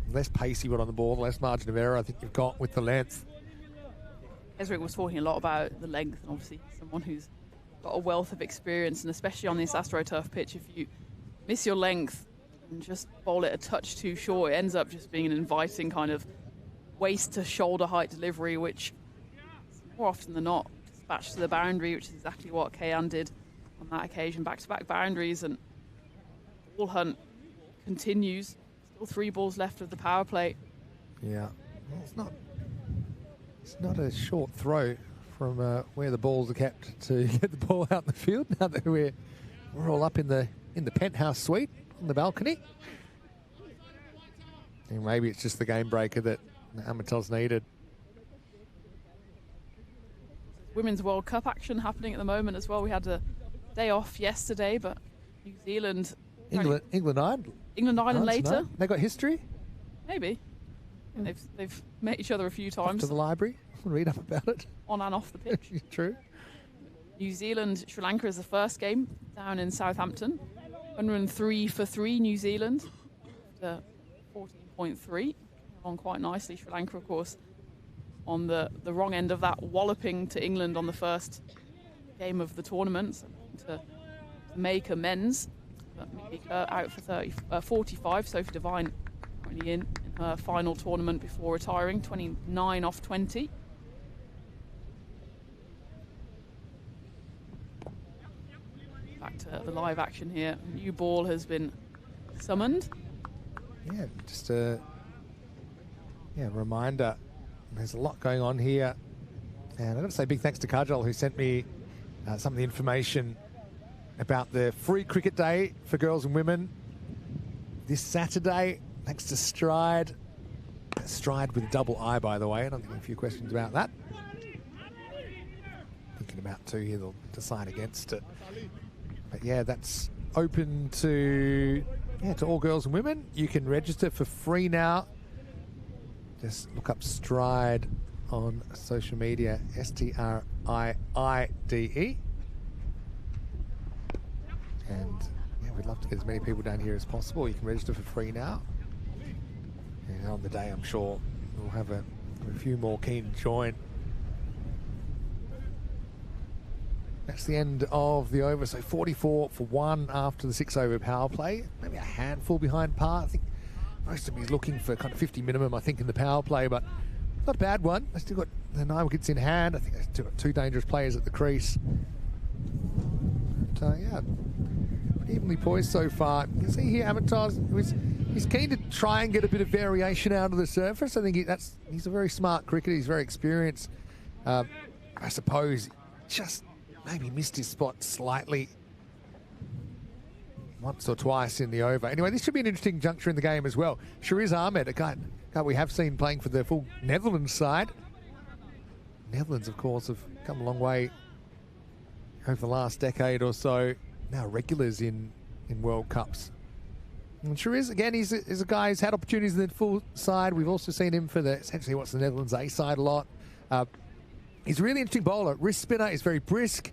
A: The less pace you got on the ball, the less margin of error I think you've got with the length.
B: Ezric was talking a lot about the length, and obviously someone who's got a wealth of experience, and especially on this AstroTurf pitch, if you miss your length and just bowl it a touch too short, it ends up just being an inviting kind of waist to shoulder height delivery, which more often than not dispatched to the boundary, which is exactly what Kayan did on that occasion. Back-to-back boundaries, and ball hunt continues. Still 3 balls left of the power play.
A: Yeah, well, it's not a short throw from where the balls are kept to get the ball out in the field. Now that we're all up in the penthouse suite on the balcony, and maybe it's just the game breaker that Amatos needed.
B: Women's World Cup action happening at the moment as well. We had a day off yesterday, but New Zealand,
A: England,
B: Ireland later.
A: Tonight. They got history.
B: Maybe. They've met each other a few times.
A: Off to the library, read up about it.
B: On and off the pitch.
A: True.
B: New Zealand, Sri Lanka is the first game down in Southampton. 103 for 3 New Zealand. 14.3. On quite nicely. Sri Lanka, of course, on the wrong end of that, walloping to England on the first game of the tournament. So to make amends. But Mika out for 45. Sophie Devine currently in her final tournament before retiring. 29 off 20. Back to the live action here. New ball has been summoned.
A: Yeah, just a reminder. There's a lot going on here. And I've got to say big thanks to Kajal, who sent me some of the information about the free cricket day for girls and women this Saturday, thanks to Stride. Stride with a double I, by the way. And I'm getting a few questions about that. Thinking about 2 here, they'll decide against it. But yeah, that's open to all girls and women. You can register for free now. Just look up Stride on social media, STRIIDE. And yeah, we'd love to get as many people down here as possible. You can register for free now. And on the day, I'm sure we'll have a few more keen to join. That's the end of the over. So 44 for 1 after the 6-over power play. Maybe a handful behind par. I think most of them is looking for kind of 50 minimum, I think, in the power play, but not a bad one. They still got the 9 wickets in hand. I think they've still got 2 dangerous players at the crease. But, yeah, pretty evenly poised so far. You can see here, Amatos, he's keen to try and get a bit of variation out of the surface. I think he's a very smart cricketer. He's very experienced. I suppose just maybe missed his spot slightly once or twice in the over. Anyway, this should be an interesting juncture in the game as well. Shariz Ahmed, a guy we have seen playing for the full Netherlands side. Netherlands, of course, have come a long way over the last decade or so. Now regulars in World Cups. And Shariz, again, he's a guy who's had opportunities in the full side. We've also seen him for essentially what's the Netherlands A side a lot. He's a really interesting bowler. Wrist spinner, is very brisk.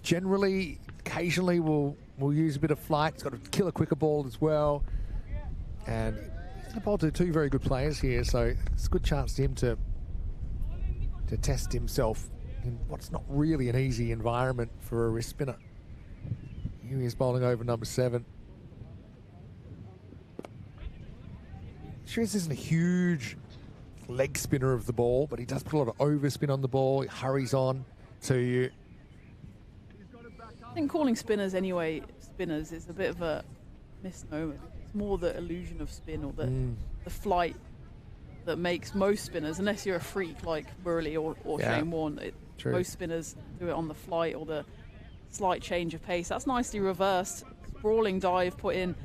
A: Generally, occasionally will will use a bit of flight. He's got a killer quicker ball as well. And he's going to bowl to two very good players here, so it's a good chance to him to test himself in what's not really an easy environment for a wrist spinner. Here he is bowling over number 7. Shrez isn't a huge leg spinner of the ball, but he does put a lot of overspin on the ball. He hurries on to you.
B: I think calling spinners anyway, spinners, is a bit of a misnomer. It's more the illusion of spin or the flight that makes most spinners, unless you're a freak like Burley or Shane Warne, most spinners do it on the flight or the slight change of pace. That's nicely reversed. Sprawling dive put in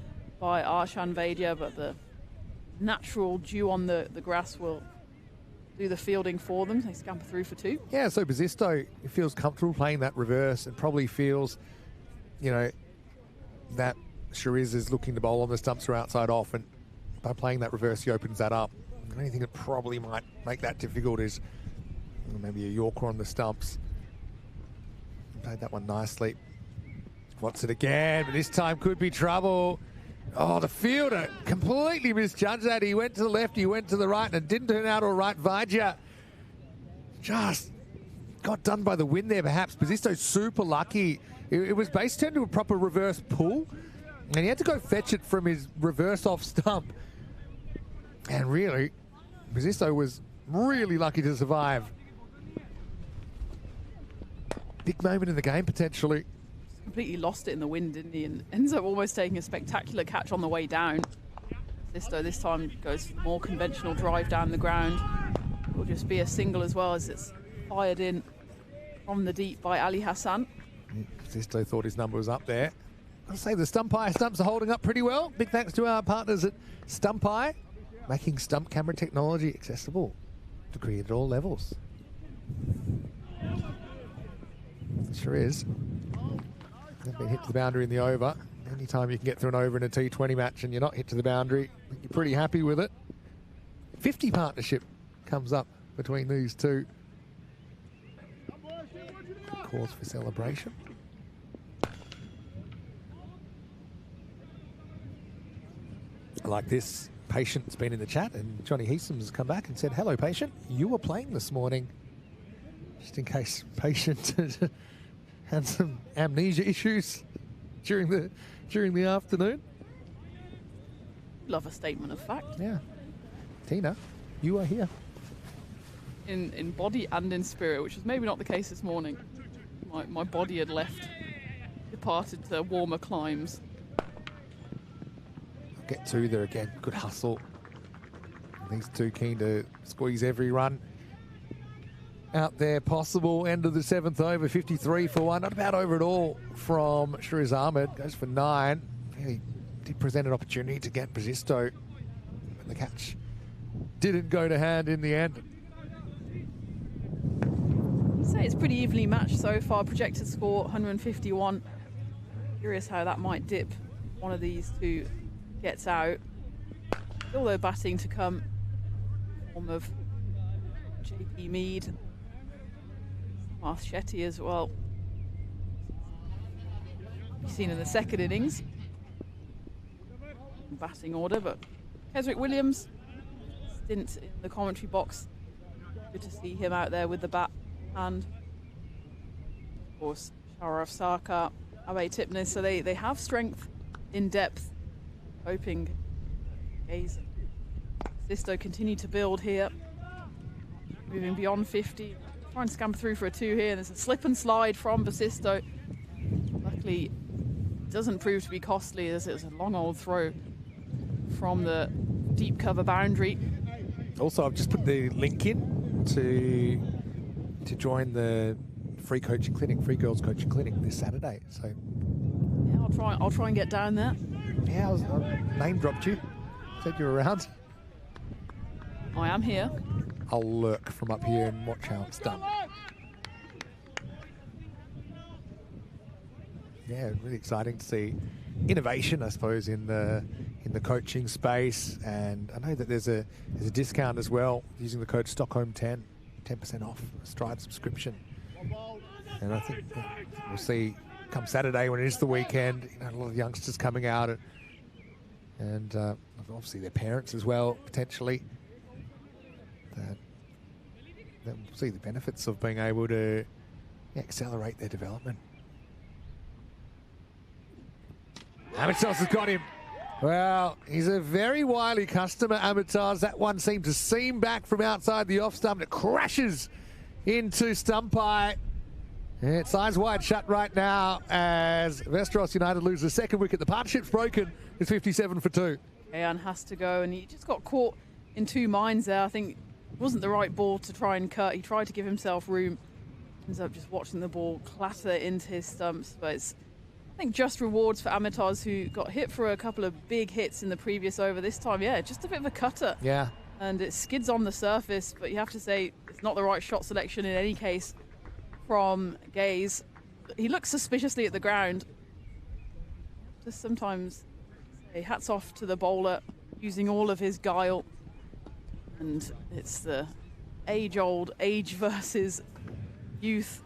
B: by Arshan Vaidya, but the natural dew on the grass will do the fielding for them. They scamper through for 2.
A: Yeah, so Basisto feels comfortable playing that reverse and probably feels, you know, that Shrez is looking to bowl on the stumps or outside off, and by playing that reverse, he opens that up. The only thing that probably might make that difficult is maybe a Yorker on the stumps. Played that one nicely. Wants it again, but this time could be trouble. Oh, the fielder completely misjudged that. He went to the left, he went to the right, and it didn't turn out all right. Vaidya just got done by the wind there, perhaps. Basisto's super lucky. It was base turned to a proper reverse pull, and he had to go fetch it from his reverse off stump. And really, Basisto was really lucky to survive. Big moment in the game, potentially.
B: Completely lost it in the wind, didn't he? And ends up almost taking a spectacular catch on the way down. Basisto this time goes for the more conventional drive down the ground. Will just be a single as well, as it's fired in from the deep by Ali Hassan.
A: Basisto thought his number was up there. I'll say the stumps are holding up pretty well. Big thanks to our partners at Stumpi, making stump camera technology accessible to create at all levels. It sure is. They've been hit to the boundary in the over. Anytime you can get through an over in a T20 match and you're not hit to the boundary, you're pretty happy with it. 50 partnership comes up between these two. Cause for celebration. Like this, Patient's been in the chat, and Johnny Heesum's come back and said, "Hello, Patient. You were playing this morning." Just in case Patient had some amnesia issues during the afternoon.
B: Love a statement of fact.
A: Yeah. Tina, you are here.
B: In body and in spirit, which was maybe not the case this morning. My body had departed to warmer climes.
A: Get 2 there again. Good hustle. These two keen to squeeze every run out there possible. End of the 7th over, 53 for 1. Not a bad over at all from Shrez Ahmed. Goes for 9. He did present an opportunity to get Basisto. The catch didn't go to hand in the end.
B: I'd say it's pretty evenly matched so far. Projected score 151. Curious how that might dip. One of these two gets out. Still though batting to come in the form of JP Mead. Marth Shetty as well. You've seen in the second innings. Batting order, but Keswick Williams stint in the commentary box. Good to see him out there with the bat hand. Of course, Sharaf Sarkar, Abe Tipnis, so they have strength in depth. Hoping Gaze and Basisto continue to build here. Moving beyond 50. Trying to scamper through for a 2 here. There's a slip and slide from Basisto. Luckily, it doesn't prove to be costly as it's a long old throw from the deep cover boundary.
A: Also, I've just put the link in to join the free coaching clinic, free girls coaching clinic this Saturday. So
B: yeah, I'll try and get down there.
A: Yeah, I name dropped you. Said you were around.
B: I am here.
A: I'll lurk from up here and watch how it's done. Yeah, really exciting to see innovation, I suppose, in the coaching space. And I know that there's a discount as well using the code Stockholm10, 10% off a Stride subscription. And I think we'll see come Saturday when it is the weekend, you know, a lot of youngsters coming out and obviously their parents as well, potentially. They'll see the benefits of being able to accelerate their development. Amitas has got him. Well, he's a very wily customer, Amitas. That one seemed to seam back from outside the off stump. It crashes into Stumpai. It's eyes wide shut right now as Vesteros United lose the second wicket. The partnership's broken. It's 57 for 2.
B: Ayan has to go, and he just got caught in two minds there. I think it wasn't the right ball to try and cut. He tried to give himself room. Ends up just watching the ball clatter into his stumps. But it's, I think, just rewards for Amitas, who got hit for a couple of big hits in the previous over. This time, yeah, just a bit of a cutter.
A: Yeah.
B: And it skids on the surface, but you have to say it's not the right shot selection in any case from Gaze. He looks suspiciously at the ground. Just sometimes say hats off to the bowler, using all of his guile. And it's the age-old age versus youth.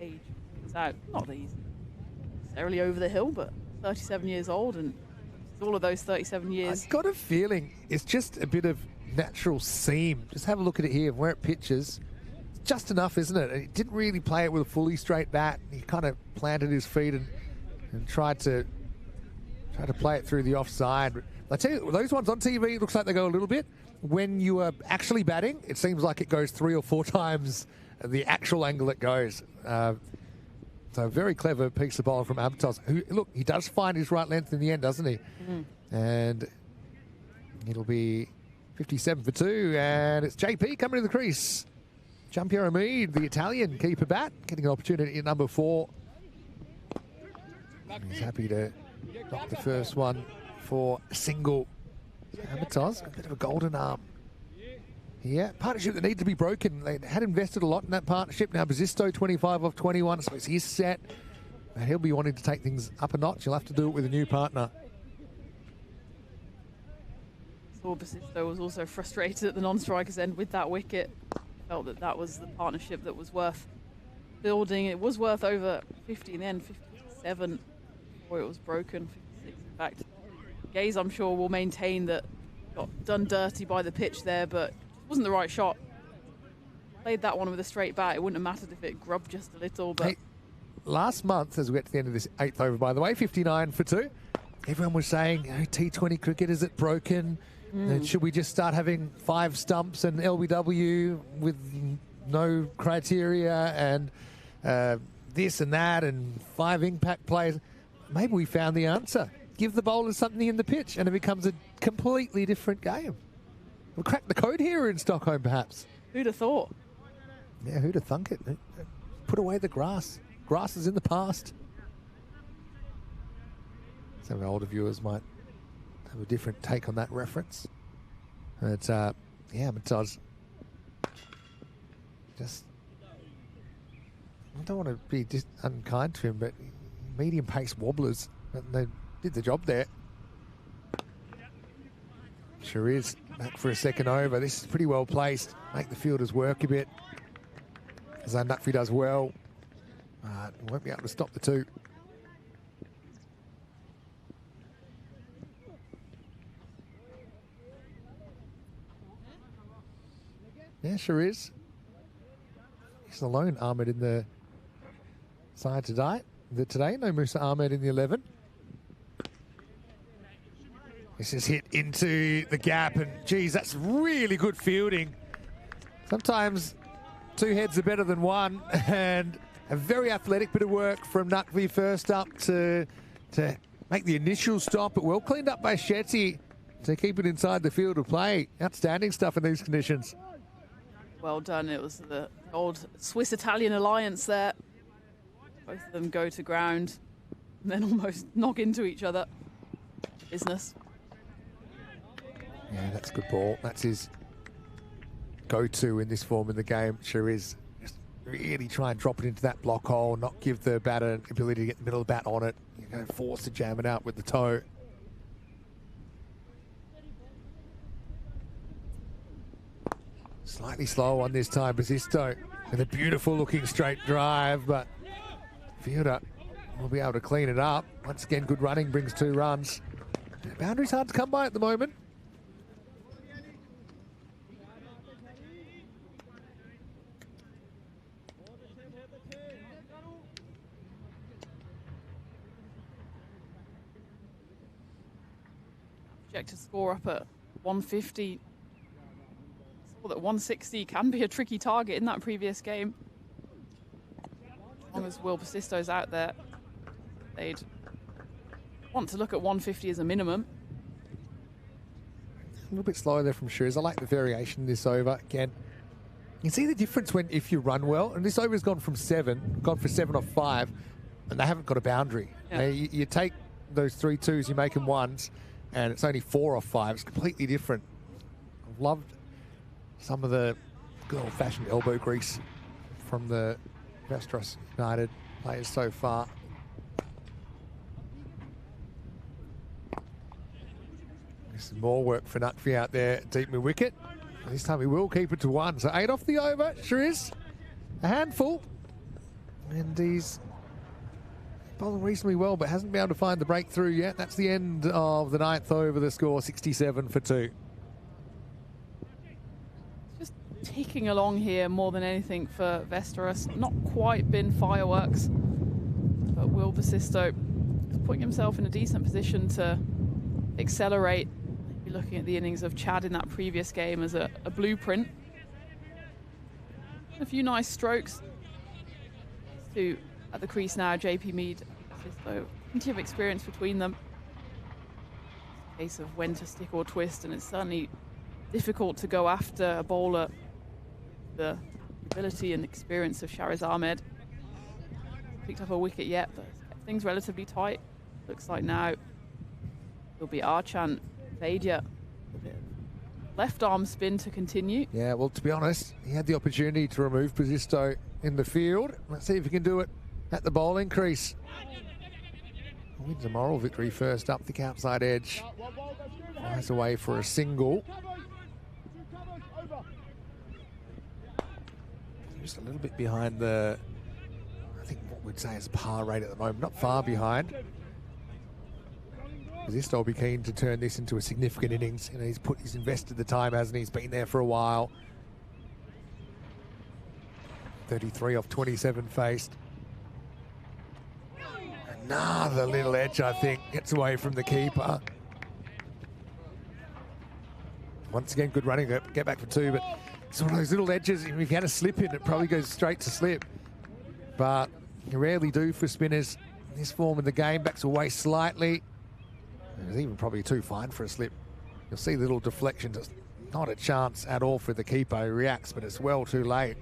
B: Age is out. Not that he's necessarily over the hill, but 37 years old, and all of those 37 years.
A: I've got a feeling it's just a bit of natural seam. Just have a look at it here, where it pitches. It's just enough, isn't it? And he didn't really play it with a fully straight bat. He kind of planted his feet and tried to play it through the offside. I tell you, those ones on TV, it looks like they go a little bit. When you are actually batting, it seems like it goes 3 or 4 times the actual angle it goes. So a very clever piece of bowling from Amitas. Who, look, he does find his right length in the end, doesn't he? And it'll be 57 for 2, and it's JP coming to the crease. Giampiero Mead, the Italian keeper bat, getting an opportunity at number 4. He's happy to knock the first one for a single. Amitas, a bit of a golden arm. Yeah, partnership that needed to be broken. They had invested a lot in that partnership. Now Bazisto 25 off 21, so he's set. And he'll be wanting to take things up a notch. He'll have to do it with a new partner.
B: So Bazisto was also frustrated at the non-strikers end with that wicket. Felt that that was the partnership that was worth building. It was worth over 50 in the end, 57 before it was broken, 56 in fact. Gaze, I'm sure, will maintain that got done dirty by the pitch there, but it wasn't the right shot. Played that one with a straight bat. It wouldn't have mattered if it grubbed just a little, but...
A: Hey, last month, as we get to the end of this 8th over, by the way, 59 for 2, everyone was saying, oh, T20 cricket, is it broken? And should we just start having 5 stumps and LBW with no criteria and this and that and 5 impact players? Maybe we found the answer. Give the bowlers something in the pitch and it becomes a completely different game. We'll crack the code here in Stockholm, perhaps.
B: Who'd have thought?
A: Yeah, who'd have thunk it? Put away the grass. Grass is in the past. Some of our older viewers might have a different take on that reference. But, yeah, Amitas just... I don't want to be just unkind to him, but medium pace wobblers, they did the job there. Sure is. Back for a second over. This is pretty well placed. Make the fielders work a bit. As Nutfi does well. Won't be able to stop the 2. Yeah, sure is. He's alone, Ahmed, in the side today. No Musa Ahmed in the 11. This is hit into the gap, and geez, that's really good fielding. Sometimes 2 heads are better than 1, and a very athletic bit of work from Nutvi first up to make the initial stop, but well cleaned up by Shetty to keep it inside the field of play. Outstanding stuff in these conditions.
B: Well done. It was the old Swiss-Italian alliance there. Both of them go to ground and then almost knock into each other. Business.
A: Yeah, that's a good ball. That's his go-to in this form in the game. Sure is. Just really try and drop it into that block hole, not give the batter an ability to get the middle of the bat on it. You're going to force to jam it out with the toe. Slightly slow on this time, Bazisto, with a beautiful looking straight drive, but fielder will be able to clean it up. Once again, good running brings 2 runs. Boundary's hard to come by at the moment.
B: Projected score up at 150. Saw that 160 can be a tricky target in that previous game. As long as Will Basisto's out there, they'd want to look at 150 as a minimum.
A: A little bit slower there from Shoes. I like the variation in this over. Again, you can see the difference when if you run well. And this over has gone from 7, gone for 7 off 5, and they haven't got a boundary.
B: Yeah.
A: Now, you take those 3 2s, you make them 1s, and it's only 4 off 5. It's completely different. I've loved some of the good old-fashioned elbow grease from the Vestros United players so far. This is more work for Nutfi out there deep mid wicket. This time he will keep it to 1. So 8 off the over, sure is. A handful. And he's bowling reasonably well, but hasn't been able to find the breakthrough yet. That's the end of the 9th over, the score 67 for 2.
B: Just ticking along here more than anything for Vesteros. Not quite been fireworks, but Will Basisto is putting himself in a decent position to accelerate. Maybe looking at the innings of Chad in that previous game as a blueprint. A few nice strokes. Two at the crease now, JP Mead, Basisto. Plenty of experience between them. It's a case of when to stick or twist, and it's certainly difficult to go after a bowler the ability and experience of Shariz Ahmed. Picked up a wicket yet, but kept things relatively tight. Looks like now it'll be Archant Vaidya. Left arm spin to continue.
A: Yeah, well, to be honest, he had the opportunity to remove Basisto in the field. Let's see if he can do it at the bowling crease. Wins a moral victory first up the outside edge. Flies away for a single. Just a little bit behind the, I think what we'd say is par rate at the moment. Not far behind. Basisto will be keen to turn this into a significant innings. You know, he's invested the time, hasn't he? He's been there for a while. 33 off 27 faced. Another little edge, I think, gets away from the keeper. Once again, good running, get back for 2, but it's one of those little edges. If you had a slip in, it probably goes straight to slip. But you rarely do for spinners. This form of the game backs away slightly. It's even probably too fine for a slip. You'll see the little deflection, just not a chance at all for the keeper. He reacts, but it's well too late.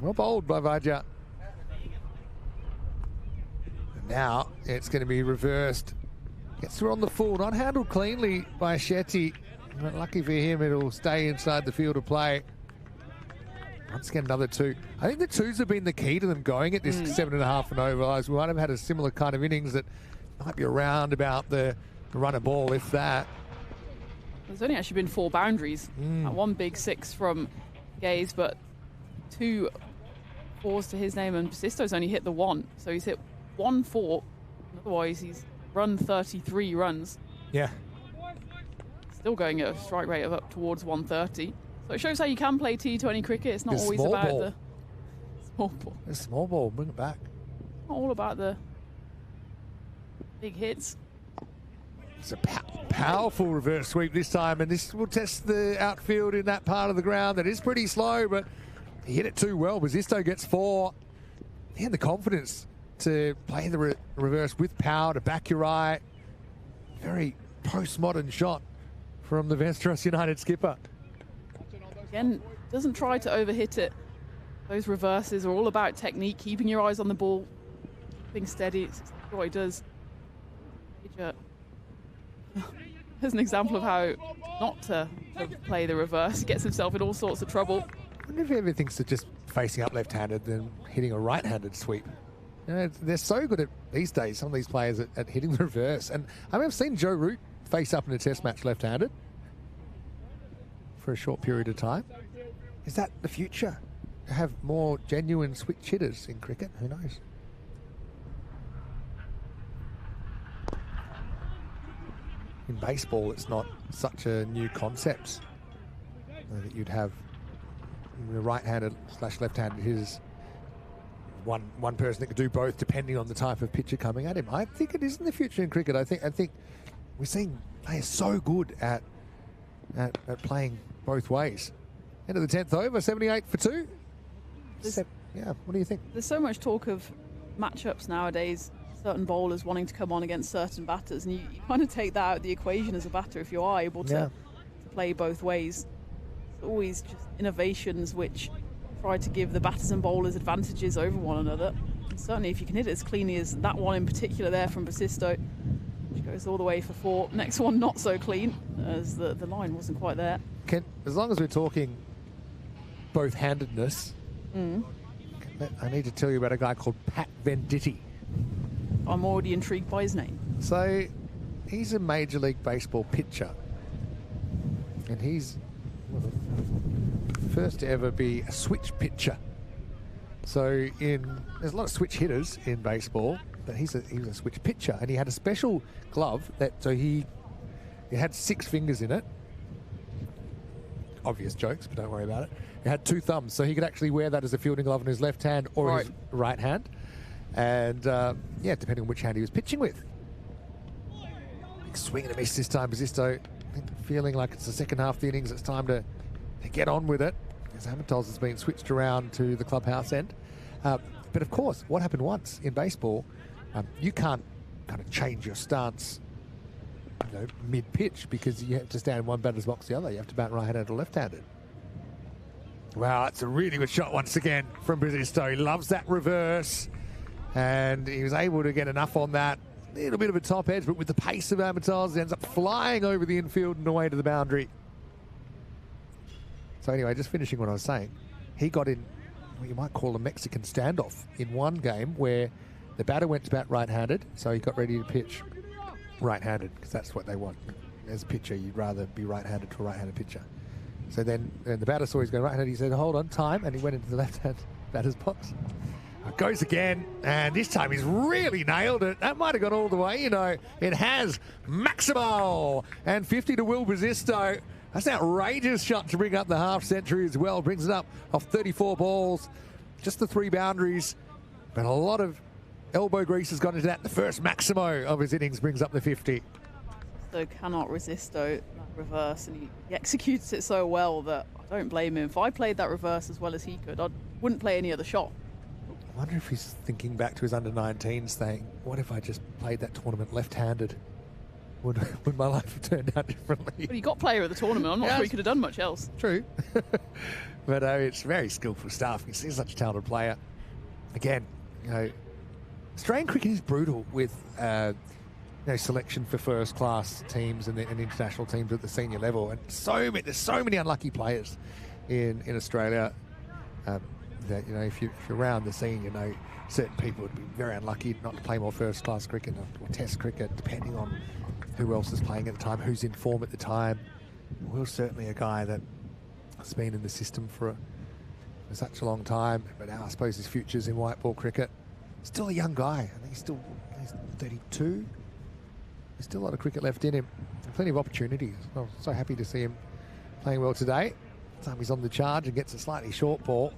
A: Well bowled by Vaidya. And now it's going to be reversed. Gets through on the full, not handled cleanly by Shetty. But lucky for him, it'll stay inside the field of play. Once again, another 2. I think the 2s have been the key to them going at this 7.5 and over. We might have had a similar kind of innings that might be around about the run of ball, if that.
B: There's only actually been 4 boundaries. One big 6 from Gaze, but 2 4s to his name, and Basisto's only hit the 1. So he's hit 1 4. Otherwise, he's run 33 runs.
A: Yeah.
B: Still going at a strike rate of up towards 130. So it shows how you can play T20 cricket. It's not always about the small ball.
A: A small ball, bring it back.
B: Not all about the big hits.
A: It's a powerful reverse sweep this time, and this will test the outfield in that part of the ground that is pretty slow, but he hit it too well. Basisto gets 4. He had the confidence to play the reverse with power to back your eye. Very postmodern shot from the Vestros United skipper.
B: Again, doesn't try to overhit it. Those reverses are all about technique, keeping your eyes on the ball, being steady. It's what he does. There's an example of how not to play the reverse. He gets himself in all sorts of trouble.
A: I wonder if he ever thinks that just facing up left-handed than hitting a right-handed sweep. You know, they're so good at these days, some of these players, at hitting the reverse. And I mean, I've seen Joe Root face up in a test match left-handed for a short period of time. Is that the future? To have more genuine switch hitters in cricket? Who knows? in baseball, it's not such a new concept that you'd have right-handed / left-handed hitters. One person that could do both, depending on the type of pitcher coming at him. I think it is in the future in cricket. I think we're seeing players so good at playing both ways. End of the 10th over, 78 for 2. Yeah, what do you think?
B: There's so much talk of matchups nowadays, certain bowlers wanting to come on against certain batters, and you kind of take that out of the equation as a batter if you are able to play both ways. It's always just innovations which try to give the batters and bowlers advantages over one another. And certainly if you can hit it as cleanly as that one in particular there from Basisto, which goes all the way for 4. Next one not so clean, as the line wasn't quite there.
A: As long as we're talking both-handedness, I need to tell you about a guy called Pat Venditti.
B: I'm already intrigued by his name.
A: So he's a Major League Baseball pitcher, and he's the first to ever be a switch pitcher. So there's a lot of switch hitters in baseball, but he was a switch pitcher, and he had a special glove it had 6 fingers in it. Obvious jokes, but don't worry about it. It had 2 thumbs, so he could actually wear that as a fielding glove in his left hand or his right hand. And depending on which hand he was pitching with. Big swing and a miss this time, Basisto. Feeling like it's the second half of the innings. It's time to get on with it. As Amatol's has been switched around to the clubhouse end. But of course, what happened once in baseball, you can't kind of change your stance mid-pitch, because you have to stand in one batter's box the other. You have to bat right-handed or left-handed. Wow, it's a really good shot once again from Basisto. He loves that reverse. And he was able to get enough on that. A little bit of a top edge, but with the pace of Amatol's, he ends up flying over the infield and away to the boundary. So anyway, just finishing what I was saying, he got in what you might call a Mexican standoff in one game where the batter went to bat right-handed, so he got ready to pitch right-handed, because that's what they want. As a pitcher, you'd rather be right-handed to a right-handed pitcher. So then the batter saw he's going right-handed, he said, hold on, time, and he went into the left-hand batter's box. Goes again, and this time he's really nailed it. That might have gone all the way, It has. Maximo, and 50 to Will Basisto. That's an outrageous shot to bring up the half century as well. Brings it up off 34 balls. Just the 3 boundaries, but a lot of elbow grease has gone into that. The first Maximo of his innings brings up the 50.
B: So cannot resist that reverse, and he executes it so well that I don't blame him. If I played that reverse as well as he could, I wouldn't play any other shot.
A: I wonder if he's thinking back to his under-19s saying, what if I just played that tournament left-handed? Would my life have turned out differently?
B: Well, he got player of the tournament. I'm not sure he could have done much else.
A: True. But it's very skillful stuff. He's such a talented player. Again, Australian cricket is brutal with selection for first-class teams and international teams at the senior level. And there's so many unlucky players in Australia. That if you're around the scene, certain people would be very unlucky not to play more first-class cricket or test cricket, depending on who else is playing at the time, who's in form at the time. Will's certainly a guy that has been in the system for such a long time, but now I suppose his future's in white ball cricket. Still a young guy. I think he's 32. There's still a lot of cricket left in him, and plenty of opportunities. I'm so happy to see him playing well today. Time he's on the charge and gets a slightly short ball.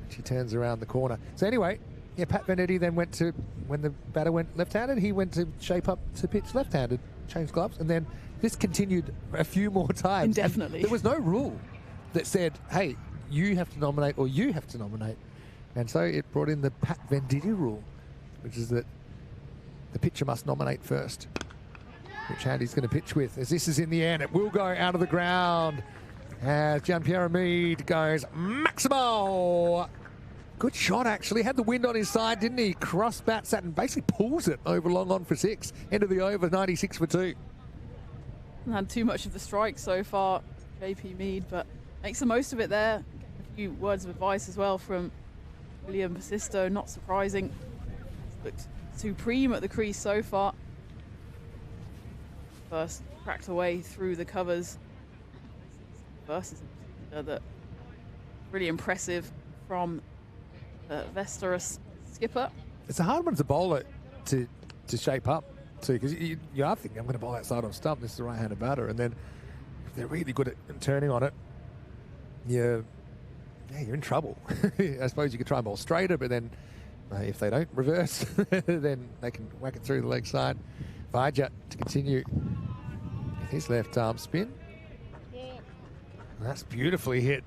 A: She turns around the corner. So anyway, Pat Venditti then went to, when the batter went left-handed, he went to shape up to pitch left-handed, changed gloves, and then this continued a few more times.
B: Indefinitely.
A: And there was no rule that said, hey, you have to nominate or you have to nominate. And so it brought in the Pat Venditti rule, which is that the pitcher must nominate first which hand he's going to pitch with. As this is in the end, it will go out of the ground. As Gianpiero Mead goes, Maximo! Good shot, actually. Had the wind on his side, didn't he? Cross bats that and basically pulls it over long on for 6. End of the over, 96 for 2.
B: Hasn't had too much of the strike so far, JP Mead, but makes the most of it there. A few words of advice as well from William Basisto, not surprising. He's looked supreme at the crease so far. First cracked away through the covers. Versus that really impressive from Vesterus skipper.
A: It's a hard one as a bowler to shape up too, because you are thinking, I'm going to bowl that side on stump. This is a right-handed batter, and then if they're really good at turning on it, you're in trouble. I suppose you could try and bowl straighter, but then if they don't reverse, then they can whack it through the leg side. Vajat to continue with his left arm spin. That's beautifully hit.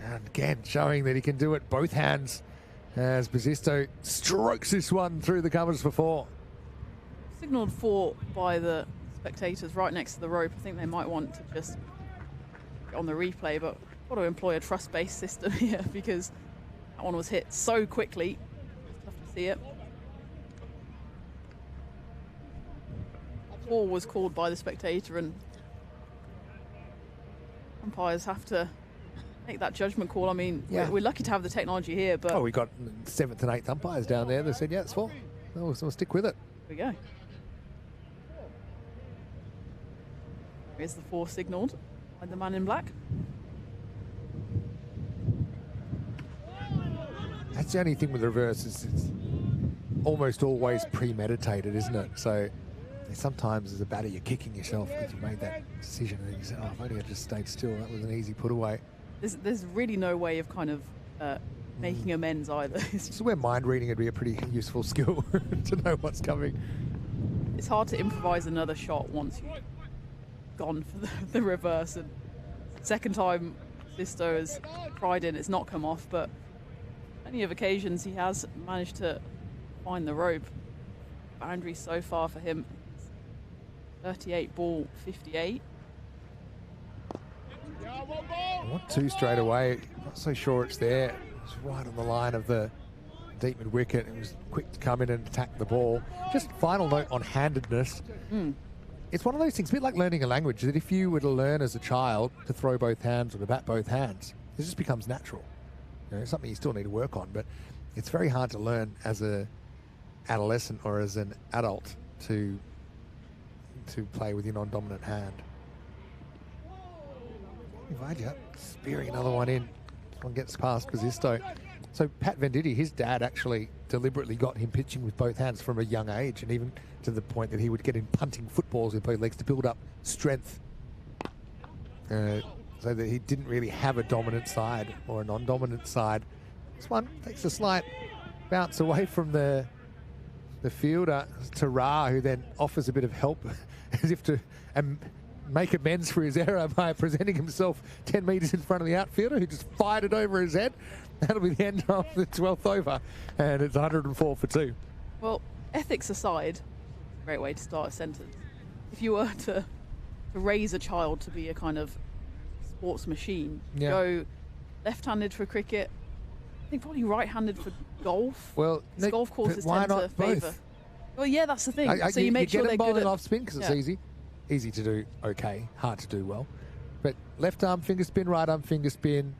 A: And again, showing that he can do it both hands as Basisto strokes this one through the covers for 4.
B: Signalled 4 by the spectators right next to the rope. I think they might want to just get on the replay, but got to employ a trust-based system here because that one was hit so quickly. It's tough to see it. 4 was called by the spectator, and umpires have to make that judgment call. I mean, we're lucky to have the technology here, but...
A: we got 7th and 8th umpires down there. They said, yeah, it's 4. We'll stick with it.
B: There we go. Here's the 4 signalled by the man in black.
A: That's the only thing with the reverse is it's almost always premeditated, isn't it? So sometimes as a batter, you're kicking yourself because you made that decision and you say, oh, if only I just stayed still, that was an easy put away.
B: There's really no way of kind of making amends either.
A: This is where mind reading would be a pretty useful skill to know what's coming.
B: It's hard to improvise another shot once you've gone for the reverse. And second time Sisto has tried it, it's not come off, but plenty of occasions he has managed to find the rope. Boundary so far for him, 38 ball 58.
A: 1-2 straight away. Not so sure it's there. It's right on the line of the deep mid wicket. It was quick to come in and attack the ball. Just final note on handedness. It's one of those things, a bit like learning a language, that if you were to learn as a child to throw both hands or to bat both hands, it just becomes natural. It's something you still need to work on, but it's very hard to learn as a adolescent or as an adult to play with your non-dominant hand. Vajat spearing another one in. This one gets past Basisto. So Pat Venditti, his dad actually deliberately got him pitching with both hands from a young age, and even to the point that he would get him punting footballs with both legs to build up strength. So that he didn't really have a dominant side or a non-dominant side. This one takes a slight bounce away from the fielder to Ra, who then offers a bit of help as if to make amends for his error by presenting himself 10 metres in front of the outfielder, who just fired it over his head. That'll be the end of the 12th over, and it's 104 for 2.
B: Well, ethics aside, great way to start a sentence. If you were to raise a child to be a kind of sports machine, go left-handed for cricket, I think probably right-handed for golf.
A: Well,
B: golf courses
A: why
B: tend to
A: not
B: favour.
A: both?
B: Well, yeah, that's the thing. So you make sure they're good at
A: off spin because it's easy to do. Okay, hard to do well. But left arm finger spin, right arm finger spin.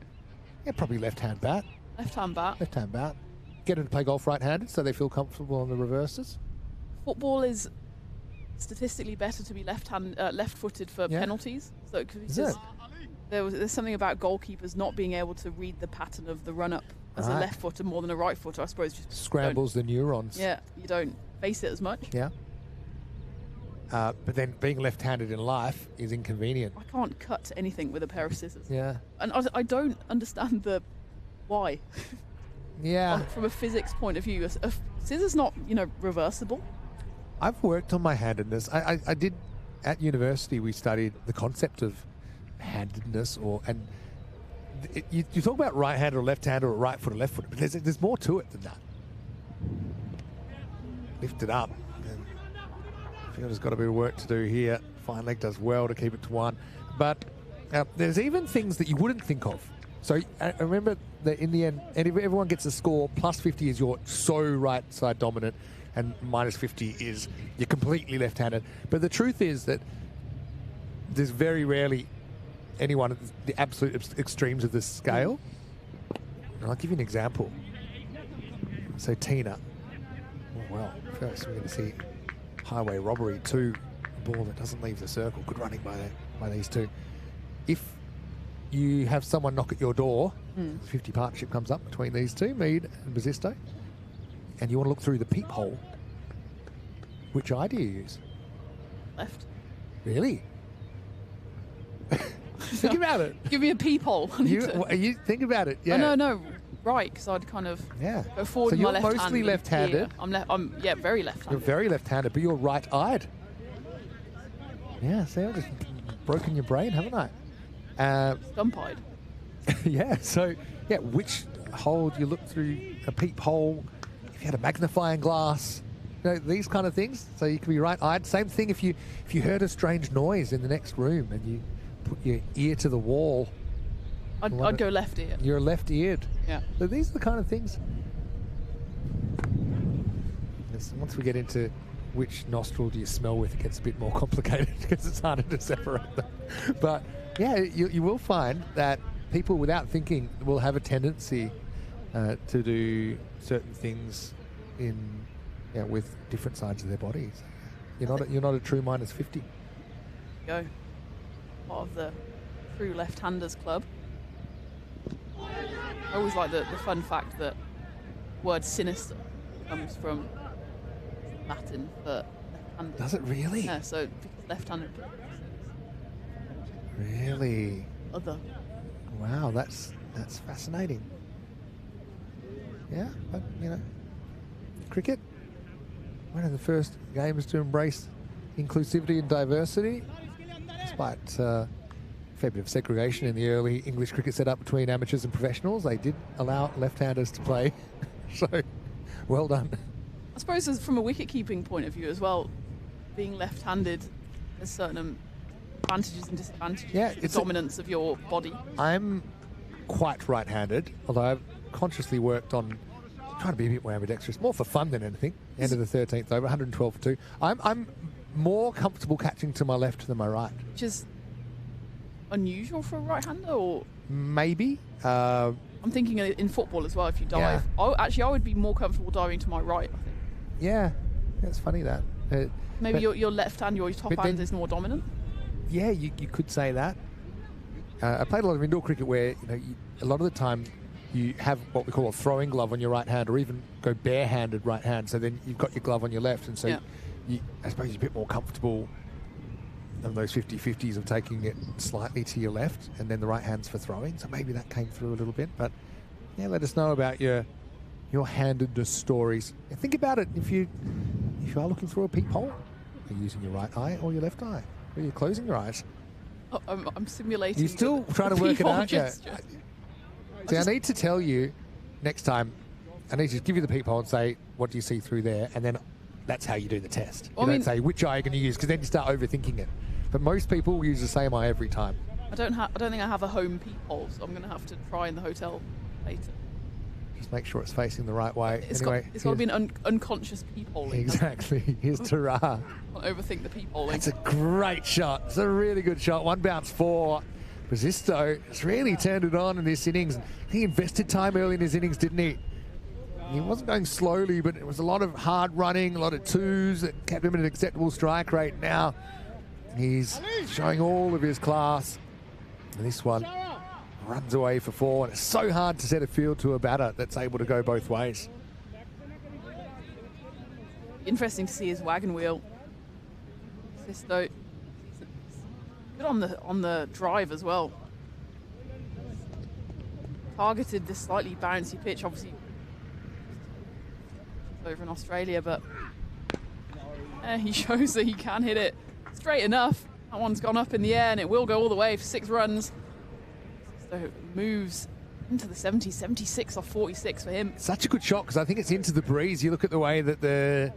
A: Yeah, probably left hand bat.
B: Left hand bat.
A: Left hand bat. Get them to play golf right-handed so they feel comfortable on the reverses.
B: Football is statistically better to be left-footed for penalties. So because there's something about goalkeepers not being able to read the pattern of the run-up as a left footer more than a right footer, I suppose. Just
A: scrambles the neurons.
B: Yeah, you don't face it as much.
A: Yeah. But then being left-handed in life is inconvenient.
B: I can't cut anything with a pair of scissors.
A: Yeah.
B: And I don't understand the why.
A: Yeah.
B: From a physics point of view, a scissors not, reversible.
A: I've worked on my handedness. I did, at university, we studied the concept of handedness, you talk about right-handed or left-handed or right foot or left foot, but there's more to it than that. Lift it up. Fielder's got a bit of work to do here. Fine leg does well to keep it to 1. But there's even things that you wouldn't think of. So I remember that in the end, and if everyone gets a score, plus 50 is your right side dominant, and minus 50 is you're completely left-handed. But the truth is that there's very rarely anyone at the absolute extremes of this scale. And I'll give you an example. So Tina, first we're going to see highway robbery, 2, a ball that doesn't leave the circle, good running by these two. If you have someone knock at your door, the 50 partnership comes up between these two, Mead and Basisto, and you want to look through the peephole, Which eye do you use?
B: Left.
A: Really? Think about it.
B: Give me a peephole.
A: You think about it. Yeah.
B: Oh, no, right, because I'd kind of go forward
A: So
B: with my
A: you're
B: left hand.
A: mostly left-handed.
B: I'm very left-handed.
A: You're very left-handed, but you're right-eyed. Yeah, see, I've just broken your brain, haven't I?
B: Stump-eyed.
A: Yeah, so, yeah, which hole do you look through? A peephole? If you had a magnifying glass? You know, these kind of things. So you can be right-eyed. Same thing if you heard a strange noise in the next room and you put your ear to the wall.
B: I'd go left ear.
A: You're left-eared.
B: Yeah.
A: So these are the kind of things. Once we get into which nostril do you smell with, it gets a bit more complicated because it's harder to separate them. But yeah, you will find that people without thinking will have a tendency to do certain things with different sides of their bodies. You're not a true minus 50.
B: Go. Part of the true left-handers club. I always like the fun fact that word sinister comes from Latin for left-handed.
A: Does it really?
B: Yeah, so because left-handed.
A: Really?
B: Other.
A: Wow, that's fascinating. Yeah, but cricket, one of the first games to embrace inclusivity and diversity, despite a fair bit of segregation in the early English cricket setup between amateurs and professionals. They did allow left-handers to play, so well done.
B: I suppose from a wicket-keeping point of view as well, being left-handed, there's certain advantages and disadvantages.
A: Yeah,
B: the dominance of your body.
A: I'm quite right-handed, although I've consciously worked on trying to be a bit more ambidextrous, more for fun than anything. End of the 13th over, 112 for 2. I'm more comfortable catching to my left than my right.
B: Which is unusual for a right-hander, or
A: maybe.
B: I'm thinking in football as well. If you dive, I would be more comfortable diving to my right, I think.
A: Yeah, it's funny that.
B: Maybe your left hand, your top hand is more dominant.
A: Yeah, you could say that. I played a lot of indoor cricket where a lot of the time you have what we call a throwing glove on your right hand, or even go barehanded right hand. So then you've got your glove on your left, and so I suppose you're a bit more comfortable on those 50-50s of taking it slightly to your left, and then the right hand's for throwing. So maybe that came through a little bit. But yeah, let us know about your handedness stories. Yeah, think about it. If you are looking through a peephole, are you using your right eye or your left eye? Or are you closing your eyes?
B: Oh, I'm simulating.
A: You're still trying to work it out, yeah. See, I need to tell you next time. I need to give you the peephole and say, "What do you see through there?" And then that's how you do the test. You don't say which eye you're going to use, because then you start overthinking it. But most people will use the same eye every time.
B: I don't think I have a home peephole, so I'm going to have to try in the hotel later.
A: Just make sure it's facing the right way.
B: It's
A: anyway,
B: got to be an unconscious peephole.
A: Exactly. Here's Tara.
B: Don't overthink the peephole.
A: It's a great shot. It's a really good shot. One bounce for Resisto. Has really turned it on in this innings. He invested time early in his innings, didn't he? He wasn't going slowly, but it was a lot of hard running, a lot of twos that kept him at an acceptable strike rate. Now he's showing all of his class. And this one runs away for 4, and it's so hard to set a field to a batter that's able to go both ways.
B: Interesting to see his wagon wheel. Sisto good on the drive as well. Targeted this slightly bouncy pitch, obviously over in Australia, but he shows that he can hit it straight enough. That one's gone up in the air, and it will go all the way for 6 runs. So it moves into the 70s, 76 off 46 for him.
A: Such a good shot, because I think it's into the breeze. You look at the way that the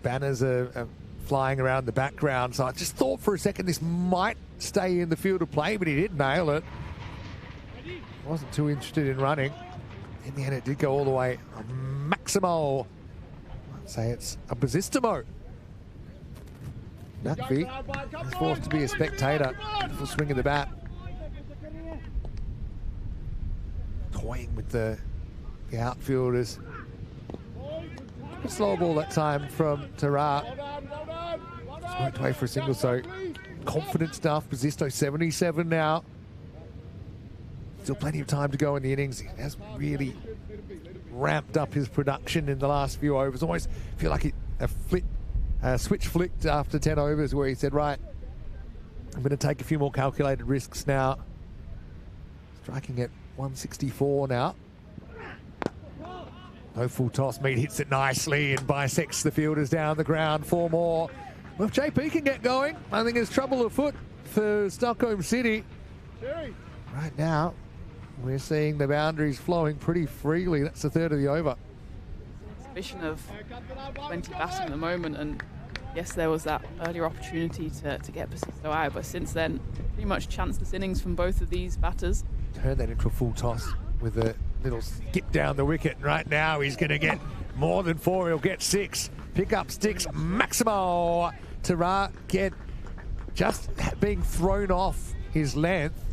A: banners are flying around the background. So I just thought for a second this might stay in the field of play, but he did nail it. Wasn't too interested in running. In the end, it did go all the way. Maximo. I'd say it's a Basistimo. Nutby is forced to be a spectator. Full swing of the bat. Toying with the outfielders. A slower ball that time from Tara. Just worked away for a single, so confident stuff. Basisto 77 now. Still plenty of time to go in the innings. He has really ramped up his production in the last few overs. Almost feel like a switch flicked after 10 overs where he said, right, I'm going to take a few more calculated risks now. Striking at 164 now. No full toss. Mead hits it nicely and bisects the fielders down the ground. 4 more. Well, if JP can get going, I think there's trouble afoot for Stockholm City. Right now, we're seeing the boundaries flowing pretty freely. That's the third of the over.
B: Exhibition of 20 batting at the moment, and yes, there was that earlier opportunity to get Bassisto out, but since then, pretty much chanceless innings from both of these batters.
A: Turn that into a full toss with a little skip down the wicket. Right now, he's going to get more than 4. He'll get 6. Pick up sticks. Maximo to get just being thrown off his length.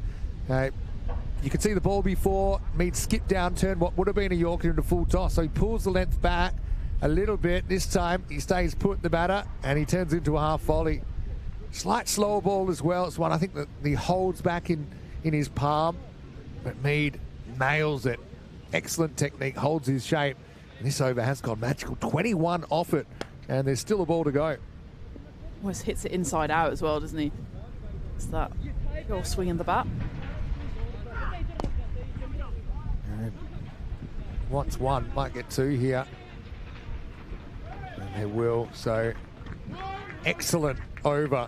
A: You could see the ball before. Mead skip down, turn what would have been a Yorker into full toss. So he pulls the length back a little bit. This time he stays put in the batter and he turns into a half volley. Slight slower ball as well. It's one I think that he holds back in his palm. But Mead nails it. Excellent technique, holds his shape. And this over has gone magical. 21 off it. And there's still a ball to go.
B: Almost hits it inside out as well, doesn't he? It's that pure swing in the bat.
A: And wants 1, might get 2 here. And they will. So excellent over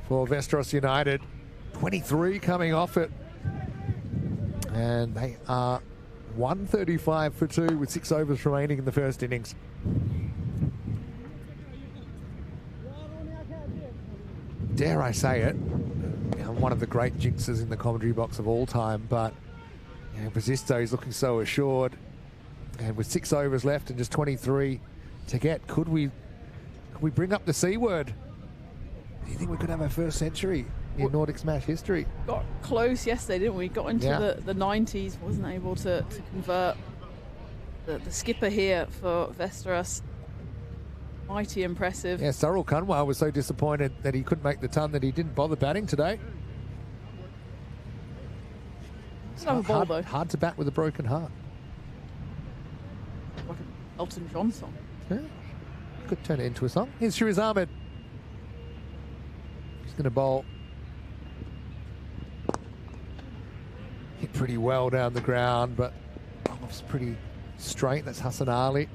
A: for Västerås United. 23 coming off it. And they are 135 for 2 with 6 overs remaining in the first innings. Dare I say it, one of the great jinxes in the commentary box of all time, but Bassisto is looking so assured. And with 6 overs left and just 23 to get, could we bring up the C word? Do you think we could have our first century in Nordic Smash history?
B: Got close yesterday, didn't we? Got into the 90s, wasn't able to convert. The skipper here for Västerås, mighty impressive.
A: Yeah, Sarul Kanwar was so disappointed that he couldn't make the ton that he didn't bother batting today. Hard to bat with a broken heart.
B: Like an Elton John song.
A: Yeah, could turn it into a song. Here's Shiriz Ahmed. He's going to bowl. Hit pretty well down the ground, but off's pretty straight. That's Hassan Ali.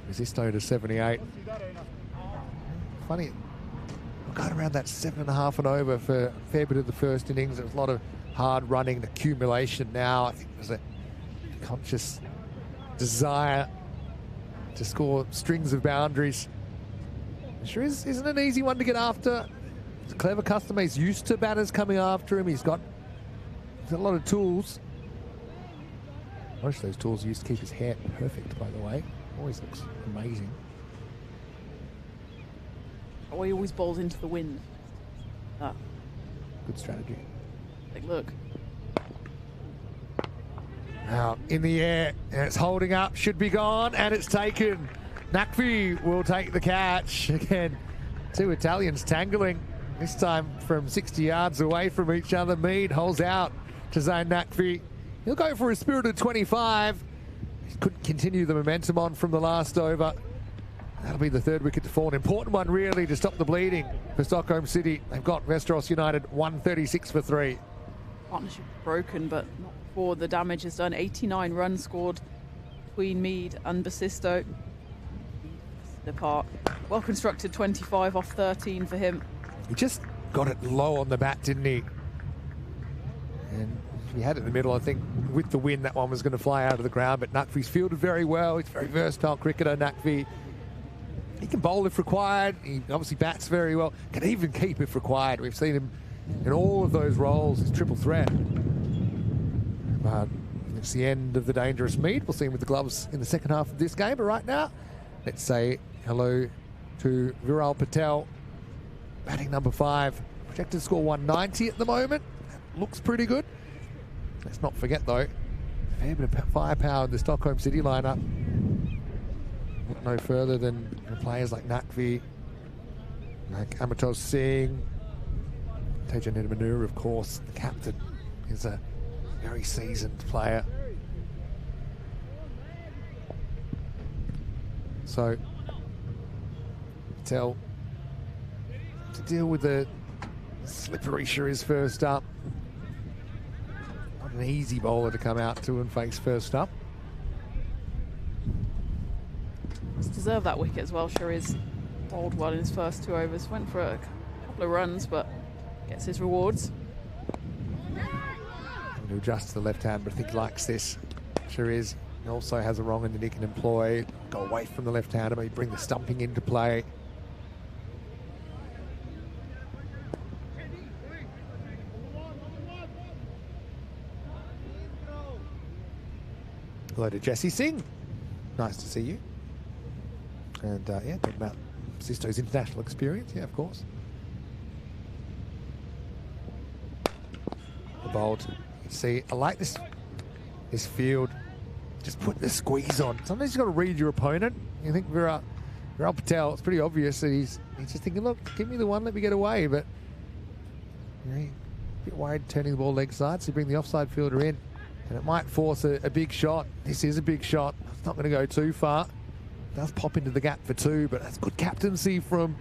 A: Bassisto to 78. Funny, we got around that 7.5 and over for a fair bit of the first innings. There was a lot of hard running, accumulation now. I think there's a conscious desire to score strings of boundaries. Sure isn't an easy one to get after. He's a clever customer. He's used to batters coming after him. He's got a lot of tools. Most of those tools used to keep his hair perfect, by the way. Always looks amazing.
B: Oh, he always bowls into the wind.
A: Good strategy.
B: Take a look.
A: Now in the air, and it's holding up, should be gone, and it's taken. Nakvi will take the catch. Again, 2 Italians tangling, this time from 60 yards away from each other. Mead holds out to Zain Nakvi. He'll go for a spirited 25. He couldn't continue the momentum on from the last over. That'll be the 3rd wicket to fall. An important one, really, to stop the bleeding for Stockholm City. They've got Västerås United 136 for 3.
B: Partnership broken, but not before the damage is done. 89 runs scored between Mead and Bassisto. Apart. Well constructed 25 off 13 for him.
A: He just got it low on the bat, didn't he? And he had it in the middle. I think with the wind, that one was going to fly out of the ground, but Nakvi's fielded very well. He's a very versatile cricketer, Nakvi. He can bowl if required. He obviously bats very well. Can even keep if required. We've seen him in all of those roles as triple threat. But it's the end of the dangerous Mead. We'll see him with the gloves in the second half of this game. But right now, let's say hello to Viral Patel, batting number 5. Projected score 190 at the moment. That looks pretty good. Let's not forget, though, a fair bit of firepower in the Stockholm City lineup. Look no further than players like Nakvi, like Amitosh Singh, Tejan Manur, of course. The captain is a very seasoned player. So Patel to deal with the slippery Shariz first up. Not an easy bowler to come out to and face first up.
B: He's deserved that wicket as well. Shariz bowled well in his first 2 overs. Went for a couple of runs, but gets his rewards.
A: He'll adjust to the left hand, but I think he likes this. Shariz also has a wrong end that he can employ. Go away from the left hander, maybe bring the stumping into play. Hello to Jesse Singh. Nice to see you. And yeah, talking about Sisto's international experience. Yeah, of course. The bowled. You see, I like this field. Just put the squeeze on. Sometimes you've got to read your opponent. You think Viral Patel, it's pretty obvious that he's just thinking, look, give me the one, let me get away. But you know, a bit worried turning the ball leg side, so you bring the offside fielder in. And it might force a big shot. This is a big shot. It's not going to go too far. It does pop into the gap for 2, but that's good captaincy from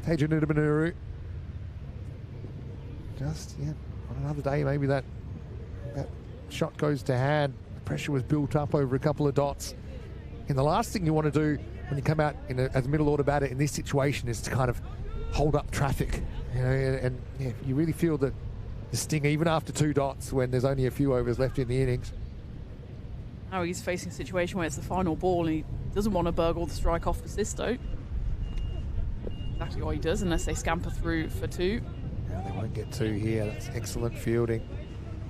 A: Tejan Udamanuru. Just, yeah, on another day, maybe that shot goes to hand. The pressure was built up over a couple of dots. And the last thing you want to do when you come out as a middle order batter in this situation is to kind of hold up traffic. You know, and yeah, you really feel the sting even after 2 dots when there's only a few overs left in the innings.
B: Now he's facing a situation where it's the final ball and he doesn't want to burgle the strike off Sisto. Exactly what he does, unless they scamper through for 2.
A: No, they won't get 2 here. That's excellent fielding.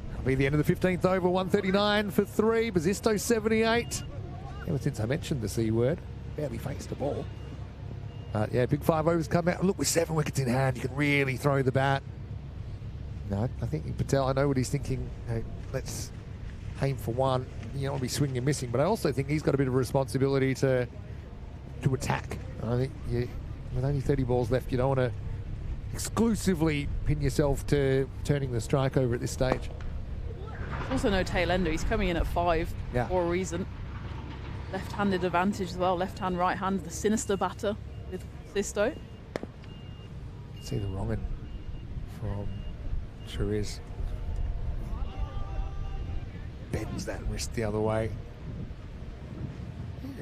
A: That'll be the end of the 15th over. 139 for 3. Bazisto 78. Ever since I mentioned the C word, barely faced the ball. Yeah, big 5 overs come out. Look, with 7 wickets in hand, you can really throw the bat. No, I think Patel, I know what he's thinking. Hey, let's aim for 1. You don't want to be swinging and missing, but I also think he's got a bit of a responsibility to attack. I think with only 30 balls left, you don't want to exclusively pin yourself to turning the strike over at this stage.
B: Also no tail ender. He's coming in at 5
A: yeah.
B: for a reason. Left-handed advantage as well. Left hand, right hand. The sinister batter with Sisto.
A: See the wrong end from Shariz. Bends that wrist the other way.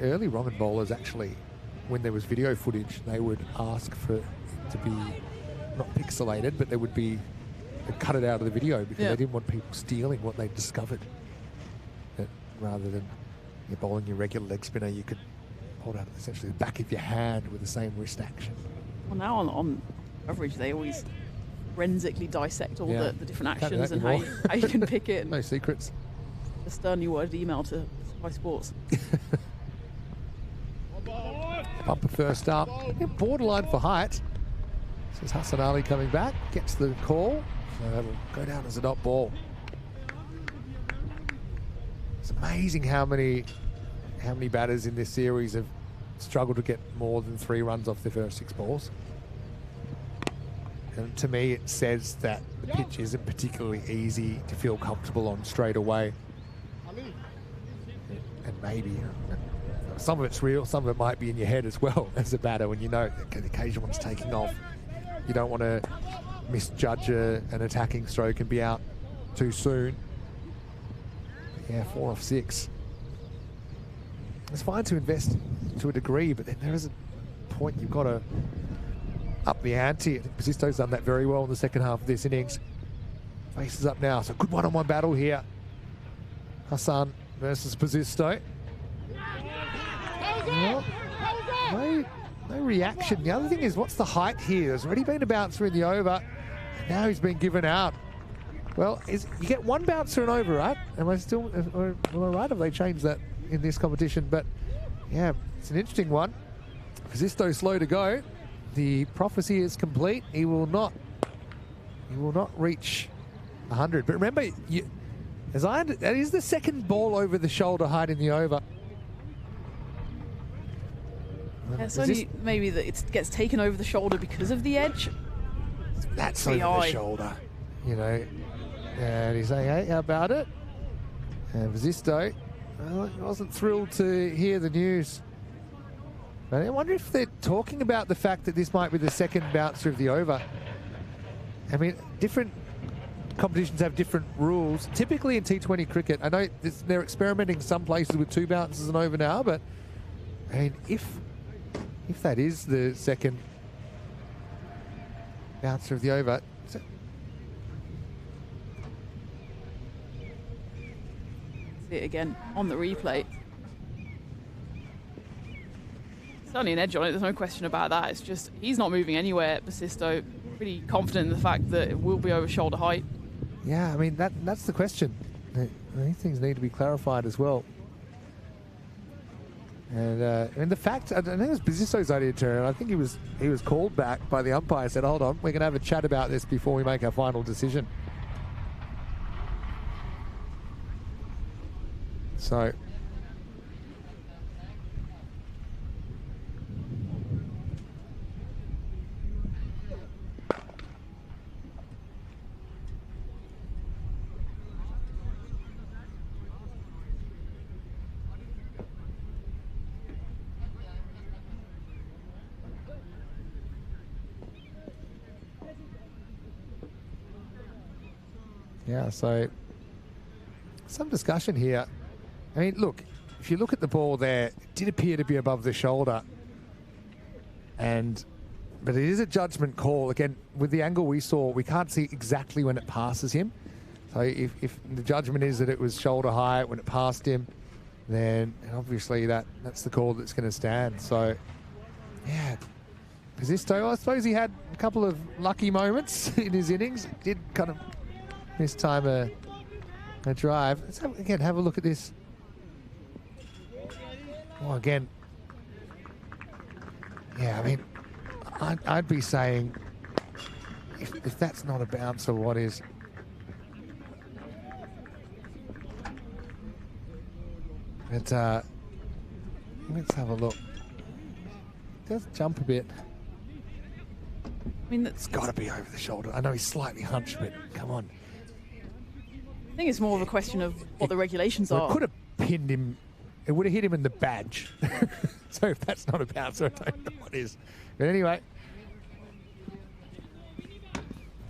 A: Early wrong end bowlers actually, when there was video footage, they would ask for it to be not pixelated, but they would be cut it out of the video because they didn't want people stealing what they discovered. That rather than you're bowling your regular leg spinner, you could hold out essentially the back of your hand with the same wrist action.
B: Well, now on coverage, they always forensically dissect all the different actions and how you can pick it.
A: No secrets.
B: A sternly worded email to Sky Sports.
A: Bumper first up. Yeah, borderline for height. This is Hassan Ali coming back. Gets the call. So that'll go down as a dot ball. It's amazing how many batters in this series have struggled to get more than 3 runs off their first 6 balls. And to me, it says that the pitch isn't particularly easy to feel comfortable on straight away. And maybe some of it's real, some of it might be in your head as well as a batter when you know the occasion one's taking off. You don't want to misjudge an attacking stroke and be out too soon. Yeah, 4 off 6. It's fine to invest to a degree, but then there is a point you've got to up the ante. I think Bazisto's done that very well in the second half of this innings. Faces up now, so good one-on-one battle here. Hassan versus Bazisto. Well, no reaction. The other thing is, what's the height here? There's already been a bouncer in the over. Now he's been given out. Well, you get 1 bouncer and over, right? Am I right? Have they changed that in this competition? But yeah, it's an interesting one. Bazisto slow to go. The prophecy is complete. He will not reach 100. But remember, that is the second ball over the shoulder height in the over.
B: Yeah, it's only maybe that it gets taken over the shoulder because of the edge.
A: That's over the shoulder, you know. And he's saying, hey, how about it? And Bazisto, well, he wasn't thrilled to hear the news. I wonder if they're talking about the fact that this might be the second bouncer of the over. I mean, different competitions have different rules. Typically in T20 cricket, I know they're experimenting some places with 2 bounces and over now, but I mean, if that is the second bouncer of the over,
B: see it again on the replay. Certainly an edge on it, there's no question about that. It's just he's not moving anywhere. Basisto pretty confident in the fact that it will be over shoulder height.
A: Yeah, I mean, that's the question. These things need to be clarified as well. And the fact, I think it was Basisto's idea to turn. I think he was called back by the umpire. Said, "Hold on, we're going to have a chat about this before we make our final decision." So. Yeah, so some discussion here. I mean, look, if you look at the ball there, it did appear to be above the shoulder. But it is a judgment call. Again, with the angle we saw, we can't see exactly when it passes him. So if the judgment is that it was shoulder high when it passed him, then obviously that's the call that's going to stand. So, yeah, Basisto, I suppose he had a couple of lucky moments in his innings. Did kind of this time a drive. Let's have a look at this. Well, again, yeah, I mean, I'd be saying if that's not a bouncer, what is? But let's have a look. It does jump a bit.
B: I mean,
A: it's got to be over the shoulder. I know he's slightly hunched, but come on.
B: I think it's more of a question of what the regulations are.
A: It could have pinned him. It would have hit him in the badge. So if that's not a bouncer, I don't know what is. But anyway,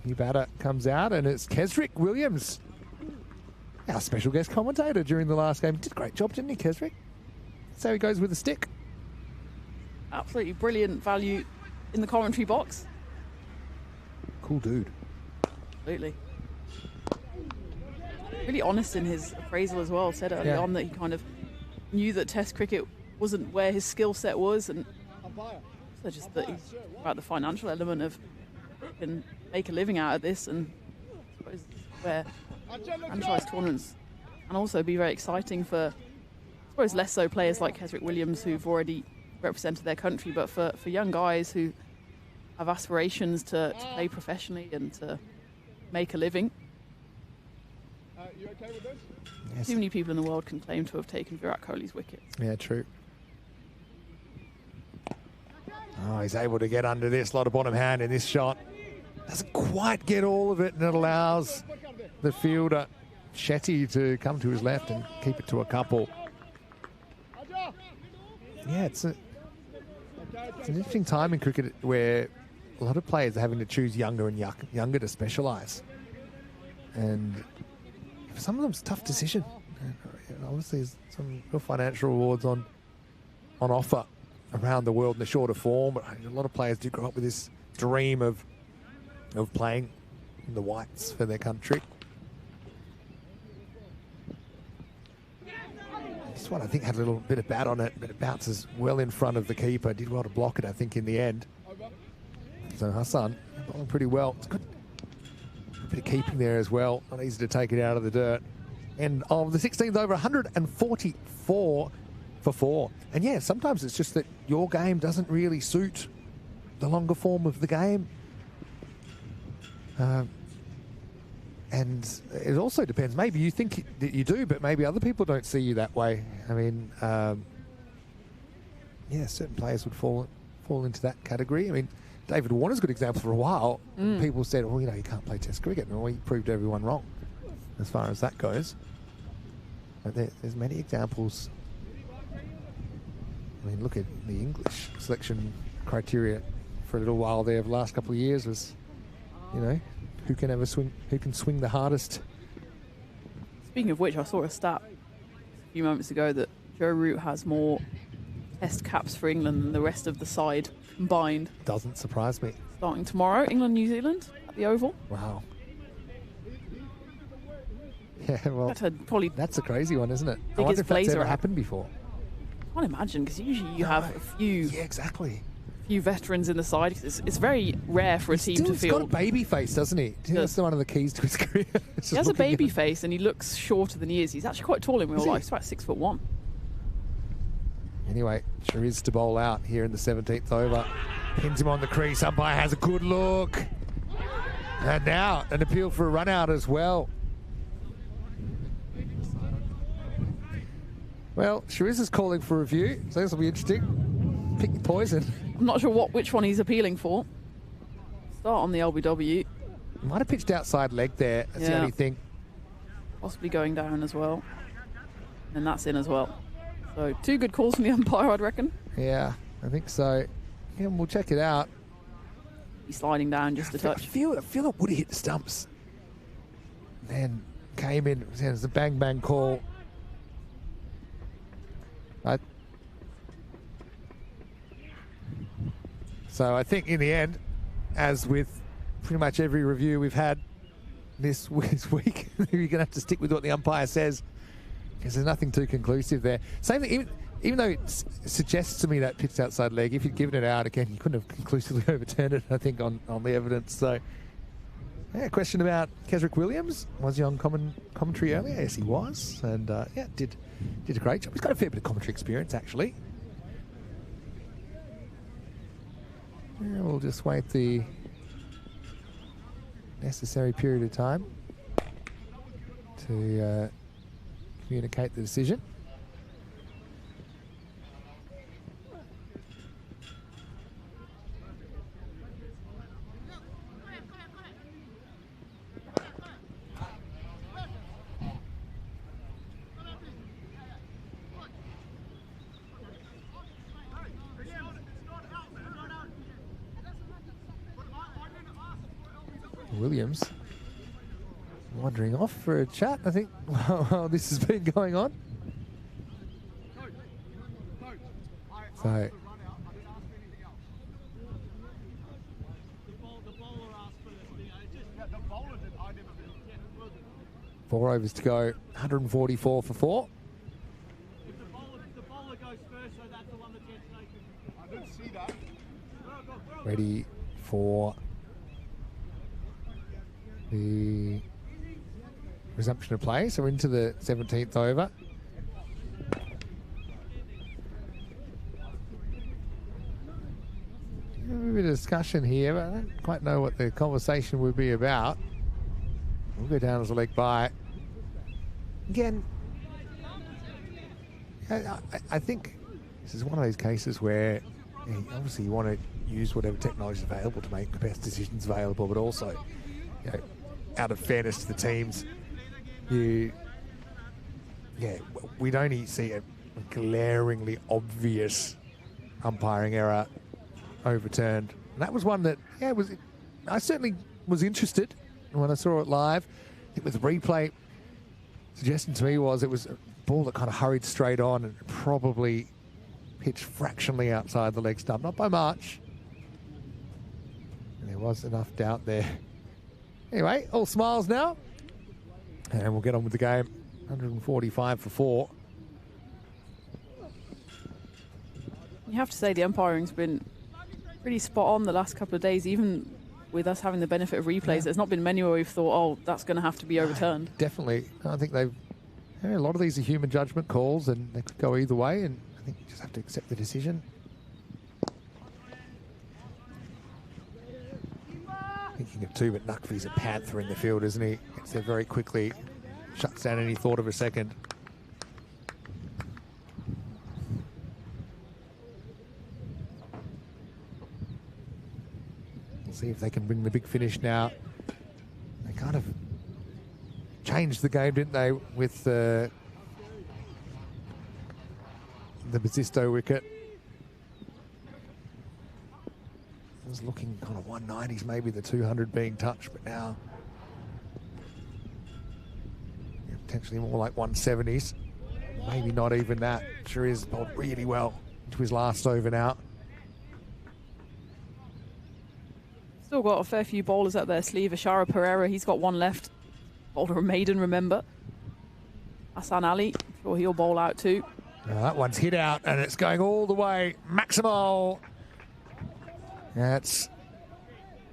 A: new batter comes out, and it's Kesrick Williams, our special guest commentator during the last game. Did a great job, didn't he, Kesrick? That's how he goes with the stick.
B: Absolutely brilliant value in the commentary box.
A: Cool dude.
B: Absolutely. Really honest in his appraisal as well. Said early on that he kind of knew that Test cricket wasn't where his skill set was, and so just that he's about the financial element of can make a living out of this, and I suppose where franchise tournaments can also be very exciting for, I suppose, less so players like Kesrick Williams who've already represented their country, but for young guys who have aspirations to play professionally and to make a living.
E: You okay with this?
A: Yes.
B: Too many people in the world can claim to have taken Virat Kohli's wicket.
A: Yeah, true. Oh, he's able to get under this. A lot of bottom hand in this shot. Doesn't quite get all of it, and it allows the fielder, Shetty, to come to his left and keep it to a couple. Yeah, it's an interesting time in cricket where a lot of players are having to choose younger and younger to specialise. And for some of them, it's a tough decision. And obviously, there's some real financial rewards on offer around the world in the shorter form. But a lot of players do grow up with this dream of playing in the whites for their country. This one, I think, had a little bit of bat on it, but it bounces well in front of the keeper. Did well to block it, I think, in the end. So Hassan bowling pretty well. It's good. A bit of keeping there as well. Not easy to take it out of the dirt. And of the 16th over, 144 for 4. And yeah, sometimes it's just that your game doesn't really suit the longer form of the game. And it also depends. Maybe you think that you do, but maybe other people don't see you that way. I mean, yeah, certain players would fall into that category. I mean, David Warner's a good example. For a while, people said, well, you know, you can't play Test cricket. And he proved everyone wrong as far as that goes. But there's many examples I mean, look at the English selection criteria for a little while there. The last couple of years was, you know, who can swing the hardest.
B: Speaking of which, I saw a stat a few moments ago that Joe Root has more test caps for England than the rest of the side combined.
A: Doesn't surprise me.
B: Starting tomorrow, England, New Zealand at the Oval.
A: Wow. Yeah, well, that's a crazy one, isn't it? I wonder if that's ever happened before.
B: I can't imagine, because usually you have a few.
A: Yeah, exactly.
B: Few veterans in the side. It's very rare for a team to field.
A: He's got a baby face, doesn't he? That's one of the keys to his career.
B: He has a baby face and he looks shorter than he is. He's actually quite tall in real life. He's about 6'1".
A: Anyway, Shariz to bowl out here in the 17th over. Pins him on the crease. Umpire has a good look. And now an appeal for a run out as well. Well, Shariz is calling for review, so this will be interesting. Pick your poison.
B: I'm not sure which one he's appealing for. Start on the LBW.
A: He might have pitched outside leg there. That's the only thing.
B: Possibly going down as well. And that's in as well. So 2 good calls from the umpire, I'd reckon.
A: Yeah, I think so. Yeah, we'll check it out.
B: He's sliding down just a touch.
A: I feel it would have hit the stumps. Then came in. It was a bang bang call. So I think in the end, as with pretty much every review we've had this week, you're going to have to stick with what the umpire says, because there's nothing too conclusive there. Same thing, even though it suggests to me that pitched outside leg, if you'd given it out again, you couldn't have conclusively overturned it, I think, on the evidence. So, yeah, question about Kesrick Williams. Was he on commentary earlier? Yes, he was. And, yeah, did a great job. He's got a fair bit of commentary experience, actually. Yeah, we'll just wait the necessary period of time to communicate the decision. Williams wandering off for a chat, I think, while this has been going on. So, four overs to go, 144 for 4.
C: If the bowler goes first, so that's the one that gets taken. I didn't see that.
A: Ready for the resumption of play. So we're into the 17th over. A bit of discussion here, but I don't quite know what the conversation would be about. We'll go down as a leg by. Again, I think this is one of those cases where obviously you want to use whatever technology is available to make the best decisions available, but also, you know, out of fairness to the teams, we'd only see a glaringly obvious umpiring error overturned. And that was one that, I certainly was interested when I saw it live. I think with the replay, suggestion to me was it was a ball that kind of hurried straight on and probably pitched fractionally outside the leg stump, not by much. And there was enough doubt there. Anyway, all smiles now. And we'll get on with the game. 145 for 4.
B: You have to say the umpiring's been pretty spot on the last couple of days, even with us having the benefit of replays. There's not been many where we've thought, oh, that's going to have to be overturned.
A: Definitely. I think a lot of these are human judgment calls and they could go either way, and I think you just have to accept the decision. Thinking of 2, but Nuckvy's a panther in the field, isn't he? Gets there very quickly, shuts down any thought of a second. We'll see if they can bring the big finish now. They kind of changed the game, didn't they, with the Basisto wicket. looking kind of 190s, maybe the 200 being touched, but now potentially more like 170s. Maybe not even that. Shariz bowled really well into his last over now.
B: Still got a fair few bowlers out their sleeve. Ashara Pereira, he's got one left. Bowler a maiden, remember. Hassan Ali, I'm sure he'll bowl out too.
A: That one's hit out and it's going all the way. Maximal. That's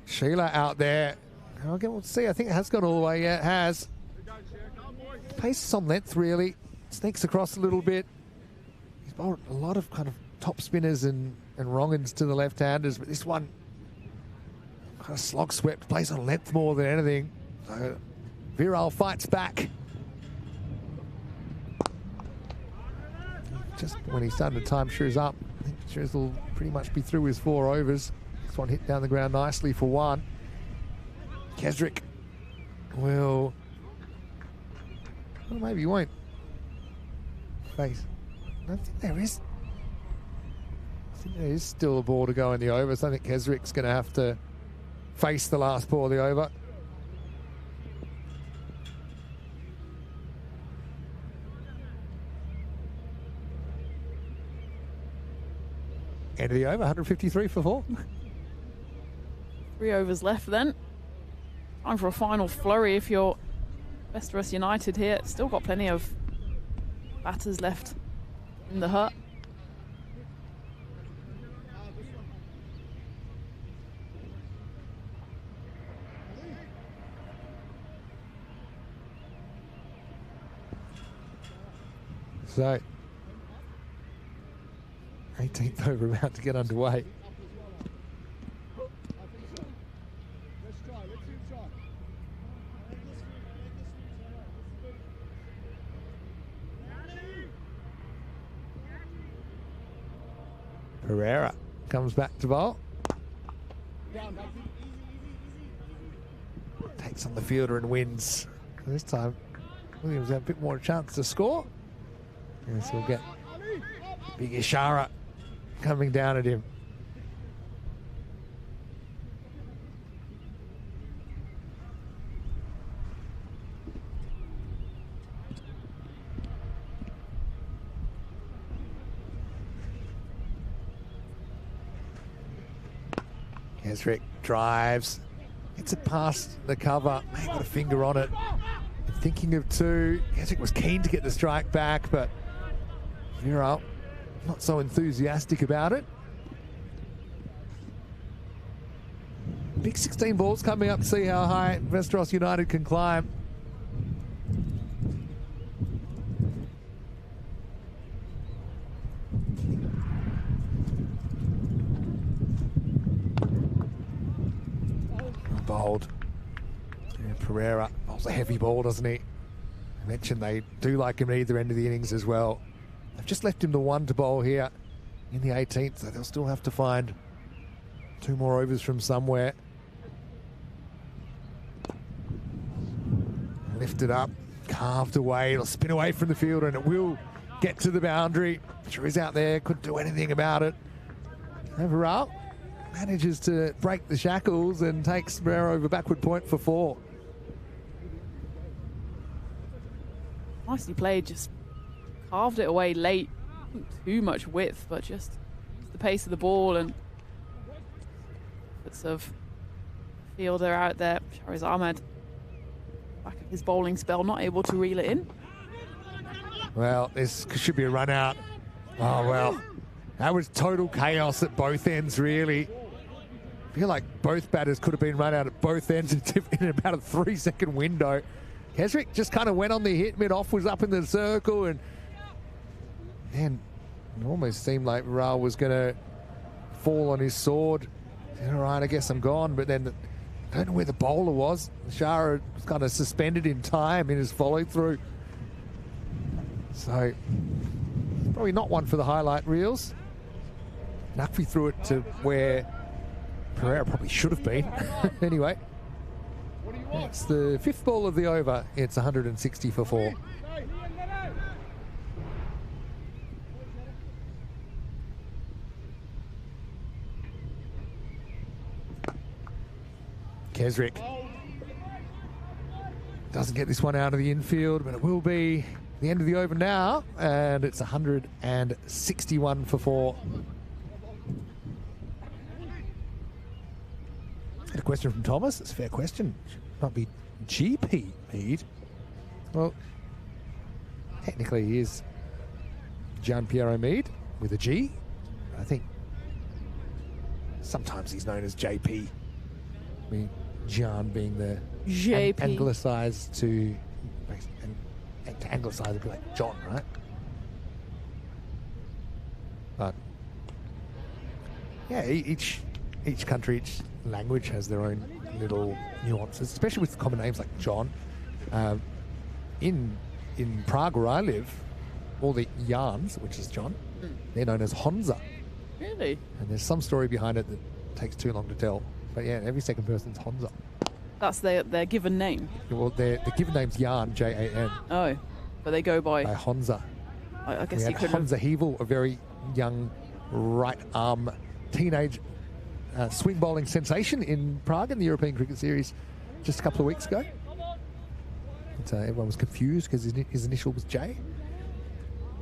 A: Sheila out there. We'll see. I think it has gone all the way. Yeah, it has. Pace is on length, really. Sneaks across a little bit. He's bowled a lot of kind of top spinners and wrong-uns to the left-handers, but this one kind of slog swept, plays on length more than anything. So Viral fights back. Just when he started to time Shariz up, I think Shariz will pretty much be through his 4 overs. This one hit down the ground nicely for 1. Kesrick will... Well, maybe he won't face. I don't think there is. I think there is still a ball to go in the over, so I think Kesrick's going to have to face the last ball of the over. End of the over, 153 for 4.
B: 3 overs left then. Time for a final flurry if you're Westeros United here. Still got plenty of batters left in the hut.
A: So, 18th over about to get underway. Pereira comes back to bowl. Takes on the fielder and wins. This time, Williams had a bit more chance to score. Yes, we'll get big Ishara coming down at him. Kesrick drives, gets it past the cover, may got a finger on it. Thinking of 2, Kesrick was keen to get the strike back, but Viral not so enthusiastic about it. Big 16 balls coming up to see how high Westeros United can climb. Bowled. Yeah, Pereira bowls a heavy ball, doesn't he? I mentioned they do like him at either end of the innings as well. They've just left him the 1 to bowl here in the 18th, so they'll still have to find 2 more overs from somewhere. Lifted up, carved away. It'll spin away from the fielder and it will get to the boundary. Shariz out there, couldn't do anything about it. Overall, manages to break the shackles and takes Pereira over backward point for 4.
B: Nicely played, just carved it away late. Not too much width, but just the pace of the ball and bits of fielder out there. Shariz Ahmed, back of his bowling spell, not able to reel it in.
A: Well, this should be a run out. Oh, well, that was total chaos at both ends, really. I feel like both batters could have been run out at both ends in about a 3-second window. Kesrick just kind of went on the hit, mid-off, was up in the circle, and man, it almost seemed like Viral was going to fall on his sword. All right, I guess I'm gone, but then I don't know where the bowler was. Shara was kind of suspended in time in his follow-through. So, probably not one for the highlight reels. Naqvi threw it to where Pereira probably should have been. Anyway, it's the 5th ball of the over. It's 160 for 4. Kesrick doesn't get this one out of the infield, but it will be the end of the over now, and it's 161 for 4. Had a question from Thomas. It's a fair question. Might be GP Mead. Well, technically he is Gian Piero Mead with a G. I think sometimes he's known as JP. I mean, Gian being the
B: JP.
A: anglicized to anglicize would be like John, right? But yeah, each country, each language has their own little nuances, especially with common names like John. In Prague, where I live, all the Jans, which is John, they're known as Honza.
B: Really?
A: And there's some story behind it that takes too long to tell. But yeah, every second person's Honza.
B: That's their given name.
A: Well, the given name's Jan, Jan,
B: Oh, but they go by
A: Honza.
B: I guess
A: We
B: you
A: had
B: could have.
A: Honza Hevel, a very young right arm teenage swing bowling sensation in Prague in the European Cricket Series just a couple of weeks ago. But, everyone was confused because his initial was J.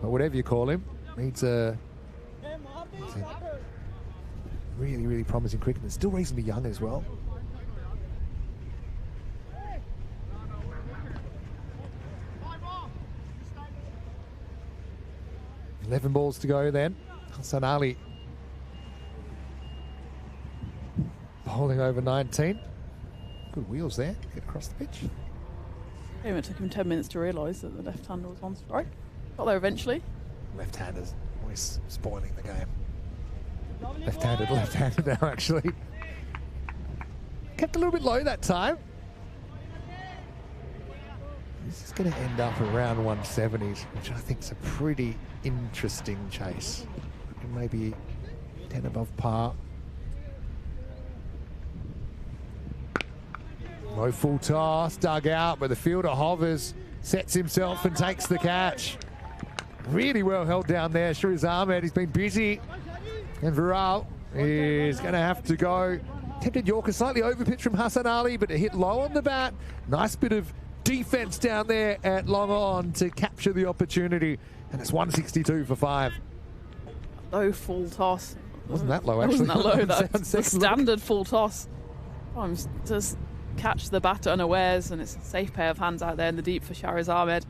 A: But whatever you call him, he's a really, really promising cricketer. Still reasonably young as well. $11 balls to go then. Hassan Ali bowling over 19. Good wheels there. Get across the pitch.
B: It took him 10 minutes to realise that the left-hander was on strike. Got there eventually.
A: Left-handers always spoiling the game. Left-handed now, actually. Kept a little bit low that time. This is going to end up around 170s, which I think is a pretty interesting chase. Maybe 10 above par. No full toss, dug out, but the fielder hovers, sets himself and takes the catch. Really well held down there. Shariz Ahmed, he's been busy. And Viral is going to have to go. Tempted Yorker, slightly overpitched from Hassan Ali, but it hit low on the bat. Nice bit of defense down there at long on to capture the opportunity. And it's 162 for 5.
B: Low full toss.
A: Wasn't that low, actually?
B: Wasn't that low? That's the
A: Sounds
B: standard full toss. Sometimes just catch the batter unawares, and it's a safe pair of hands out there in the deep for Shariz Ahmed.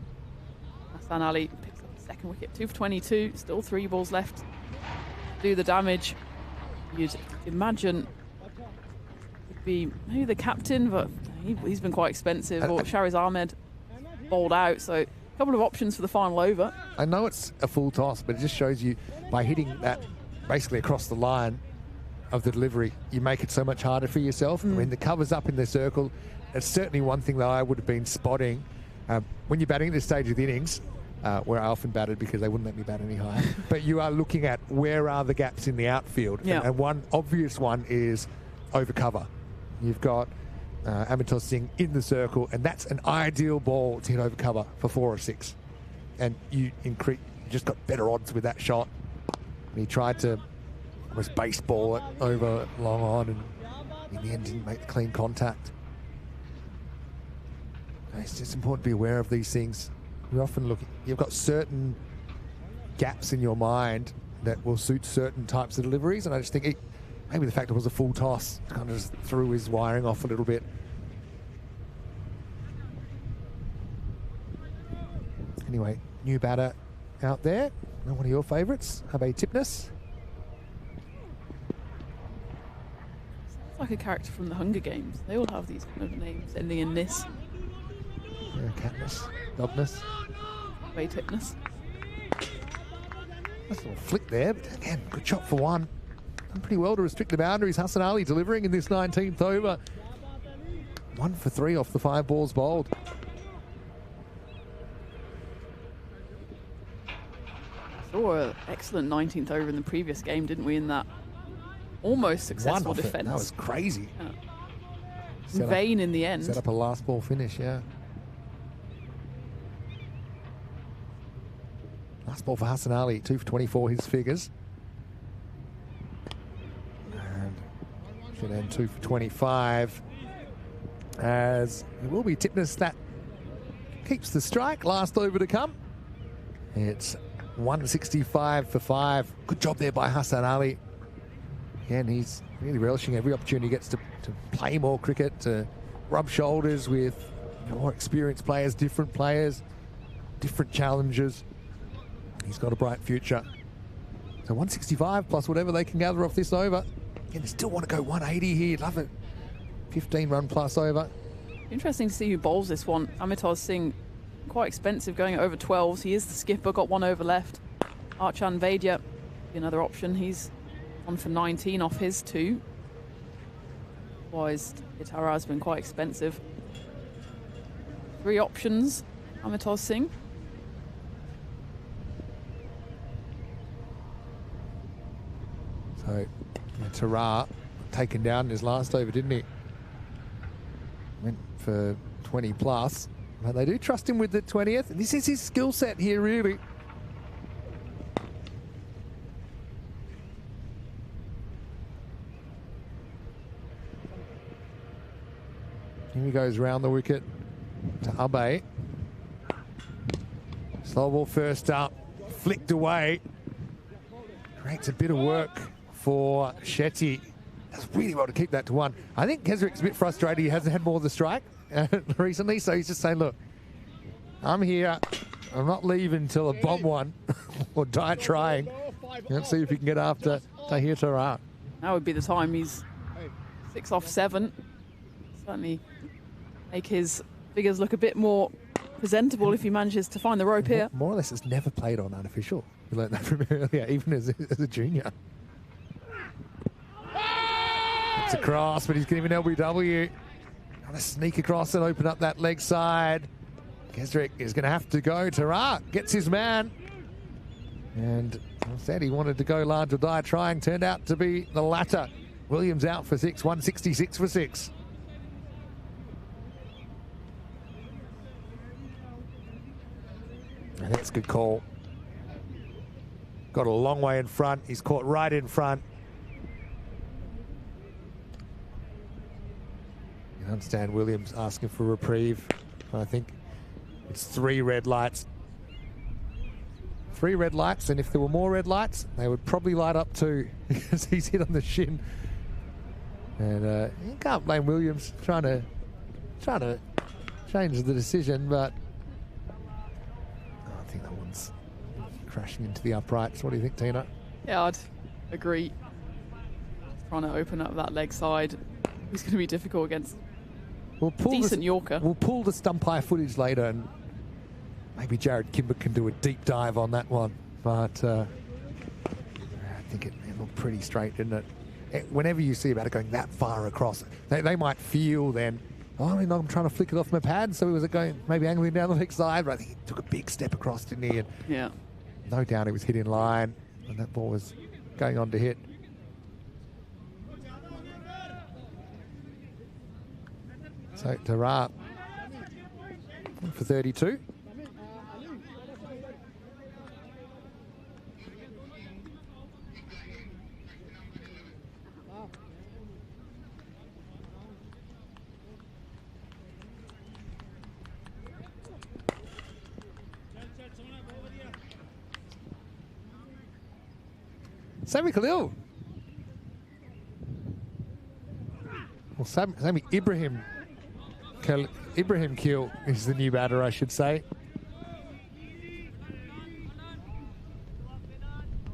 B: Hassan Ali picks up the second wicket. 2 for 22. Still 3 balls left to do the damage. You'd imagine would be maybe the captain, but he's been quite expensive. Or Shariz Ahmed bowled out, so a couple of options for the final over.
A: I know it's a full toss, but it just shows you by hitting that basically across the line of the delivery, you make it so much harder for yourself. I mean, the cover's up in the circle. It's certainly one thing that I would have been spotting when you're batting at this stage of the innings, where I often batted because they wouldn't let me bat any higher. But you are looking at where are the gaps in the outfield.
B: Yeah.
A: And one obvious one is over cover. You've got Amitabh Singh in the circle, and that's an ideal ball to hit over cover for 4 or 6. And you just got better odds with that shot. And he tried to almost baseball it over long on, and in the end didn't make the clean contact. It's just important to be aware of these things. You often look, you've got certain gaps in your mind that will suit certain types of deliveries, and I just think maybe the fact it was a full toss kind of just threw his wiring off a little bit. Anyway, new batter out there. One of your favourites, Abe Tipnis.
B: Like a character from the Hunger Games. They all have these kind of names ending in this.
A: Yeah, Katniss, Dogness.
B: Tipness.
A: Nice little flick there, but again, good shot for 1. Done pretty well to restrict the boundaries. Hassan Ali delivering in this 19th over. 1 for 3 off the 5 balls bowled.
B: Saw an excellent 19th over in the previous game, didn't we, in that almost successful defence.
A: That was crazy.
B: In vain in the end.
A: Set up a last ball finish, yeah. Last ball for Hassan Ali, 2 for 24, his figures. And should end 2 for 25. as it will be Tipnis that keeps the strike. Last over to come. It's 165 for 5. Good job there by Hassan Ali. Again, he's really relishing every opportunity he gets to play more cricket, to rub shoulders with more experienced players, different challenges. He's got a bright future. So 165 plus whatever they can gather off this over. Again, they still want to go 180 here. Love it. 15-run plus over.
B: Interesting to see who bowls this one. Amitaz Singh, quite expensive, going over 12s. He is the skipper, got 1 over left. Archan Vaidya, another option. He's on for 19 off his 2. Otherwise, Itara has been quite expensive. 3 options, Amitaz Singh.
A: So, Tara taken down in his last over, didn't he? Went for 20 plus. But they do trust him with the 20th. And this is his skill set here, really. Here he goes round the wicket to Abe. Slow ball first up, flicked away. Creates a bit of work for Shetty. Does really well to keep that to 1. I think Kesrick's a bit frustrated. He hasn't had more of the strike recently, so he's just saying, look, I'm here. I'm not leaving until I bomb 1 or die trying. Let's see if he can get after Tahir Tara.
B: That would be the time. He's 6 off 7. Certainly make his figures look a bit more presentable if he manages to find the rope here.
A: More or less, it's never played on unofficial. We learned that from earlier, even as a junior. It's across, but he's getting an LBW. Trying to sneak across and open up that leg side. Kesrick is going to have to go. Tara gets his man. And I said he wanted to go large or die trying. Turned out to be the latter. Williams out for 6, 166 for 6. I think it's a good call. Got a long way in front. He's caught right in front. You understand Williams asking for reprieve. I think it's 3 red lights. 3 red lights, and if there were more red lights, they would probably light up too, because he's hit on the shin. And you can't blame Williams trying to change the decision, but I think that one's crashing into the uprights. What do you think, Tina?
B: Yeah, I'd agree. Trying to open up that leg side is going to be difficult against decent Yorker.
A: We'll pull the stump high footage later, and maybe Jared Kimber can do a deep dive on that one. But I think it looked pretty straight, didn't it? Whenever you see a batter going that far across, they might feel then, oh, I'm trying to flick it off my pad, so was it going maybe angling down the leg side? But I think he took a big step across, didn't he? And
B: yeah.
A: No doubt it was hit in line, and that ball was going on to hit. So Tara for 32. Sami Khalil. Well, Sami Ibrahim Keel is the new batter, I should say.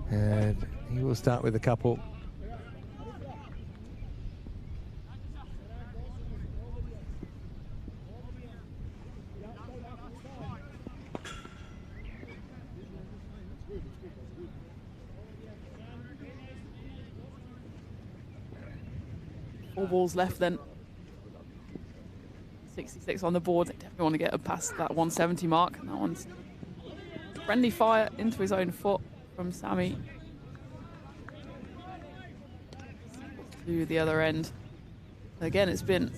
A: And he will start with a couple.
B: Four balls left then. 66 on the board. They definitely want to get past that 170 mark. And that one's friendly fire into his own foot from Sami. To the other end. Again, it's been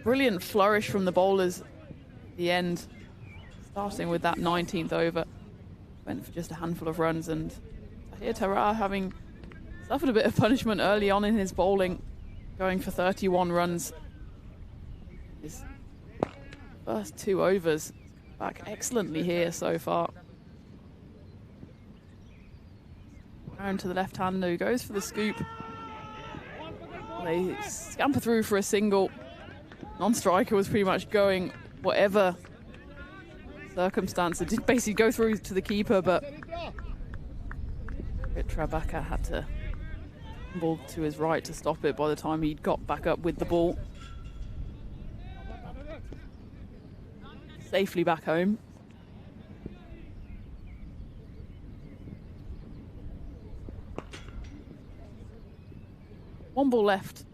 B: brilliant flourish from the bowlers at the end. Starting with that 19th over. Went for just a handful of runs, and Tahir Tara, having suffered a bit of punishment early on in his bowling, going for 31 runs. His first 2 overs back excellently here so far. Aaron to the left-hander who goes for the scoop. They scamper through for a single. Non-striker was pretty much going whatever circumstance. It did basically go through to the keeper, but Trabaka had to ball to his right to stop it by the time he got back up with the ball. Safely back home. One ball left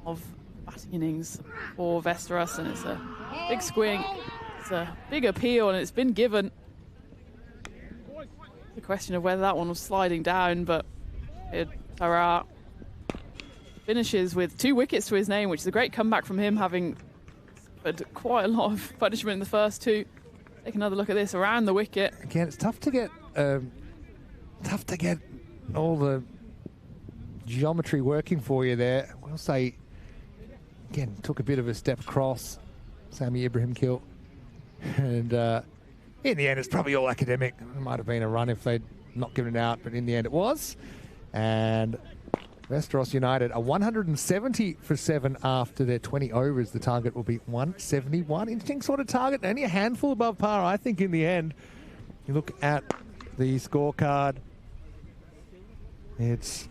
B: of batting innings for Västerås, and it's a big swing. It's a big appeal, and it's been given. The question of whether that one was sliding down, but Tara finishes with 2 wickets to his name, which is a great comeback from him, having had quite a lot of punishment in the first 2. Take another look at this around the wicket.
A: Again, it's tough to get all the geometry working for you there. We'll say, again, took a bit of a step across. Sammy Ibrahim killed. And in the end, it's probably all academic. It might have been a run if they'd not given it out, but in the end it was. And Västerås United are 170 for 7 after their 20 overs. The target will be 171. Interesting sort of target. Only a handful above par, I think, in the end. You look at the scorecard. It's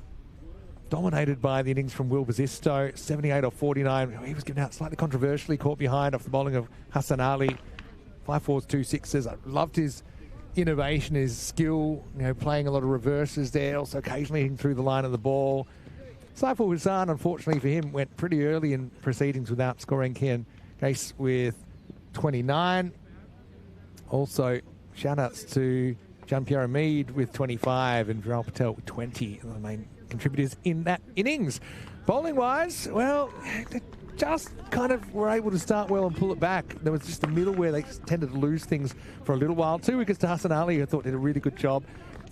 A: dominated by the innings from Will Basisto, 78 or 49. He was given out slightly controversially, caught behind off the bowling of Hassan Ali. 5 fours, 2 sixes. I loved his innovation, his skill, playing a lot of reverses there, also occasionally hitting through the line of the ball. Saiful Hassan, unfortunately for him, went pretty early in proceedings without scoring. Ken Case with 29. Also, shout-outs to Jean-Pierre Mead with 25 and Viral Patel with 20, the main contributors in that innings. Bowling-wise, well, they just kind of were able to start well and pull it back. There was just the middle where they tended to lose things for a little while. 2 wickets to Hassan Ali, who I thought did a really good job.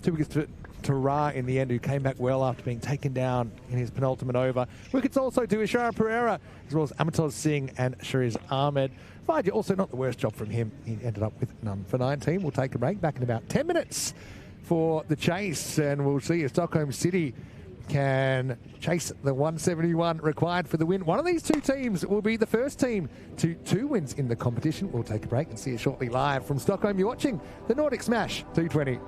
A: 2 wickets to Ra in the end, who came back well after being taken down in his penultimate over. Wickets also to Ishara Pereira, as well as Amitoz Singh and Shariz Ahmed. Vardy also not the worst job from him. He ended up with none for 19. We'll take a break back in about 10 minutes for the chase, and we'll see if Stockholm City can chase the 171 required for the win. One of these 2 teams will be the first team to 2 wins in the competition. We'll take a break and see you shortly live from Stockholm. You're watching the Nordic Smash T20.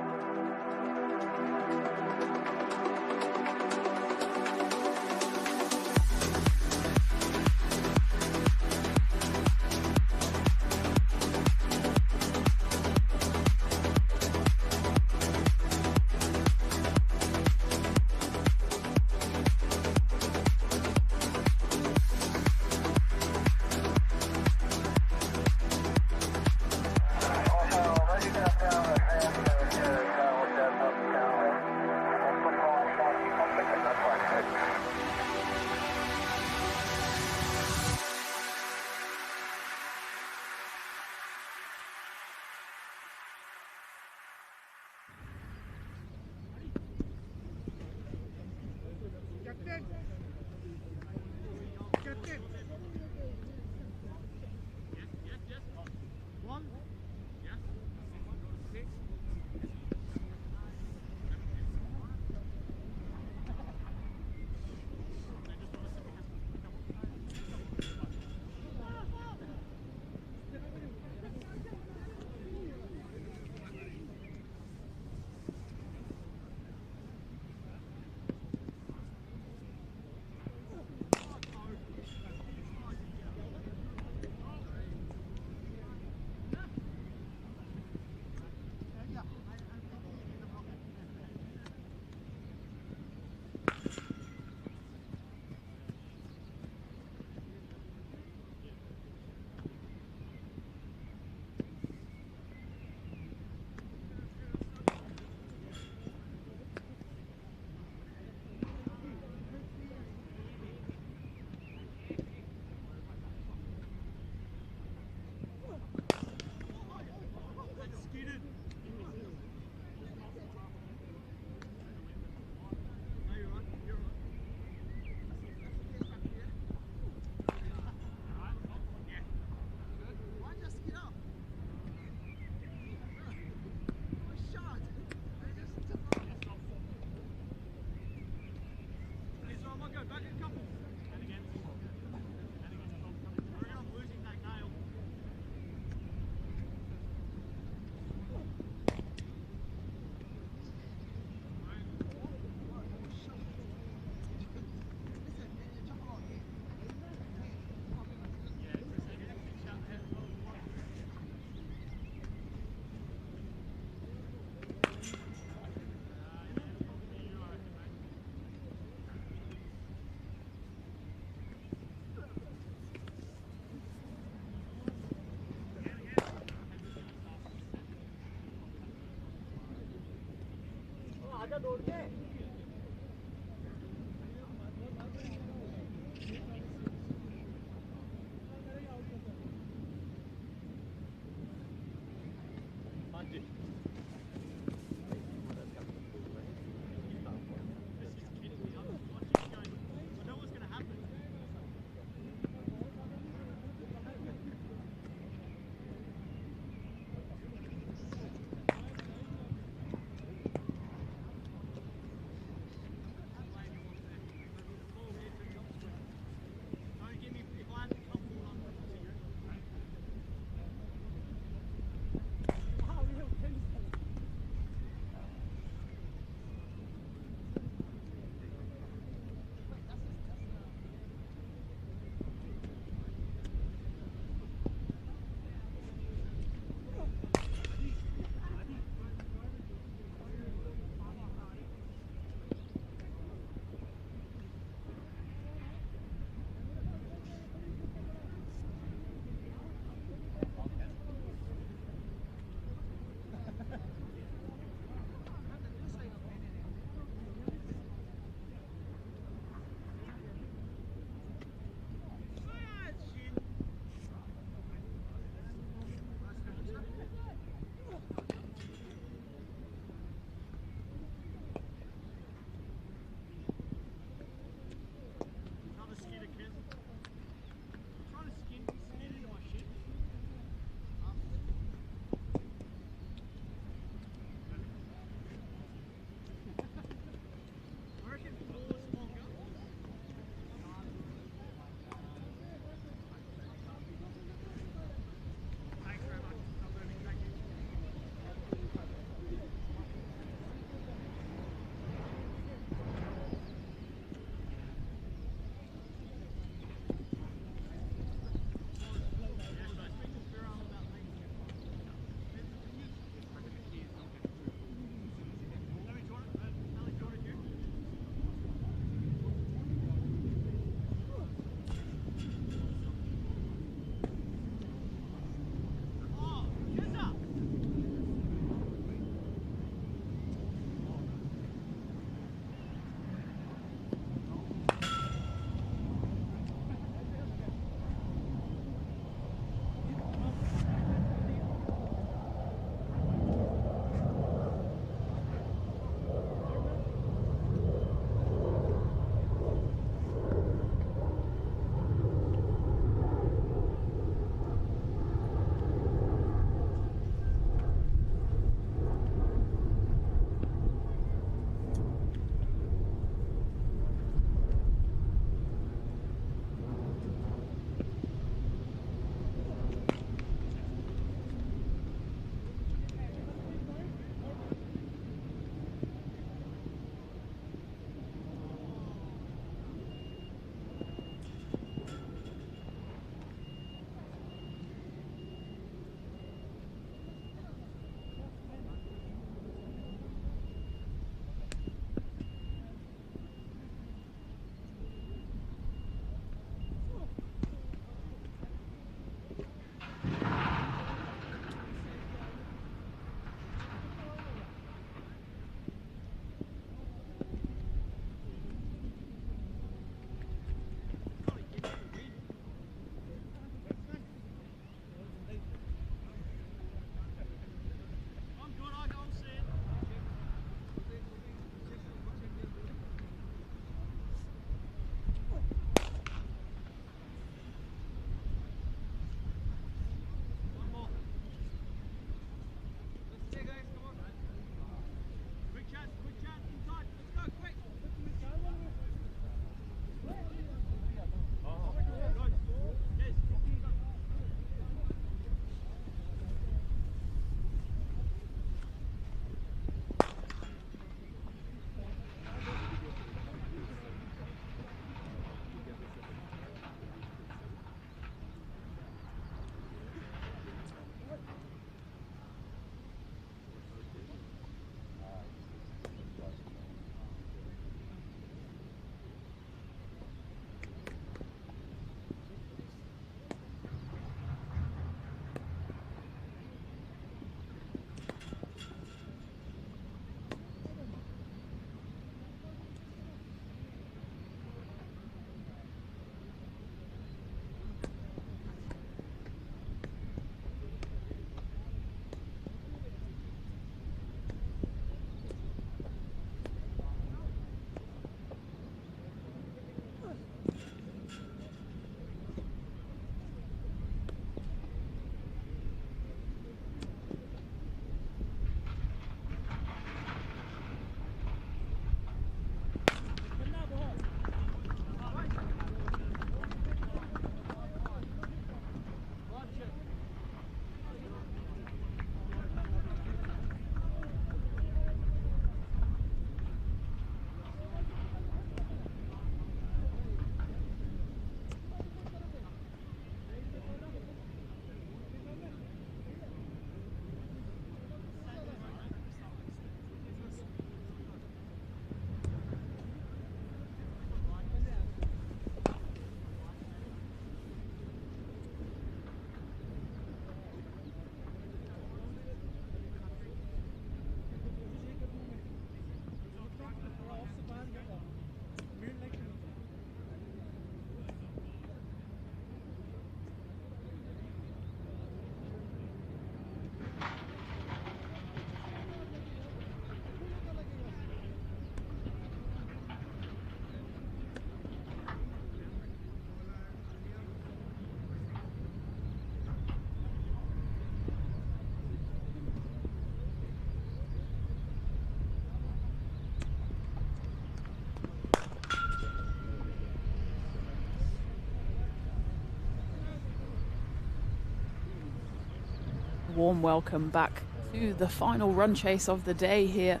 B: warm welcome back to the final run chase of the day here.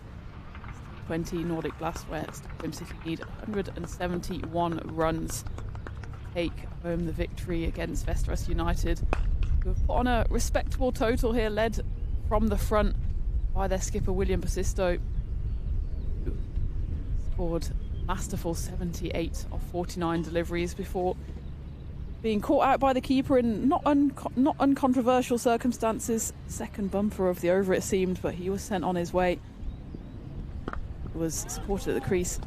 B: T20 Nordic Blast, where Stockholm City need 171 runs to take home the victory against Västerås United, who have put on a respectable total here, led from the front by their skipper William Basisto, who scored masterful 78 of 49 deliveries before being caught out by the keeper in not uncontroversial circumstances. Second bumper of the over, it seemed, but he was sent on his way. He was supported at the crease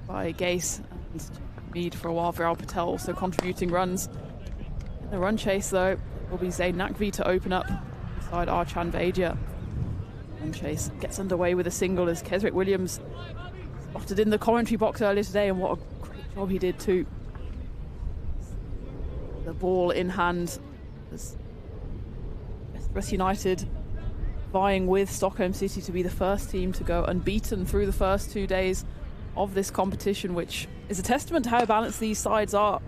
B: by Gase and Mead for a while. Viral Patel also contributing runs. In the run chase, though, will be Zayn Nakvi to open up beside Archan Vaidya. Run chase gets underway with a single as Kesrick Williams spotted in the commentary box earlier today, and what a great job he did too. The ball in hand as Västerås United vying with Stockholm City to be the first team to go unbeaten through the first 2 days of this competition, which is a testament to how balanced these sides are.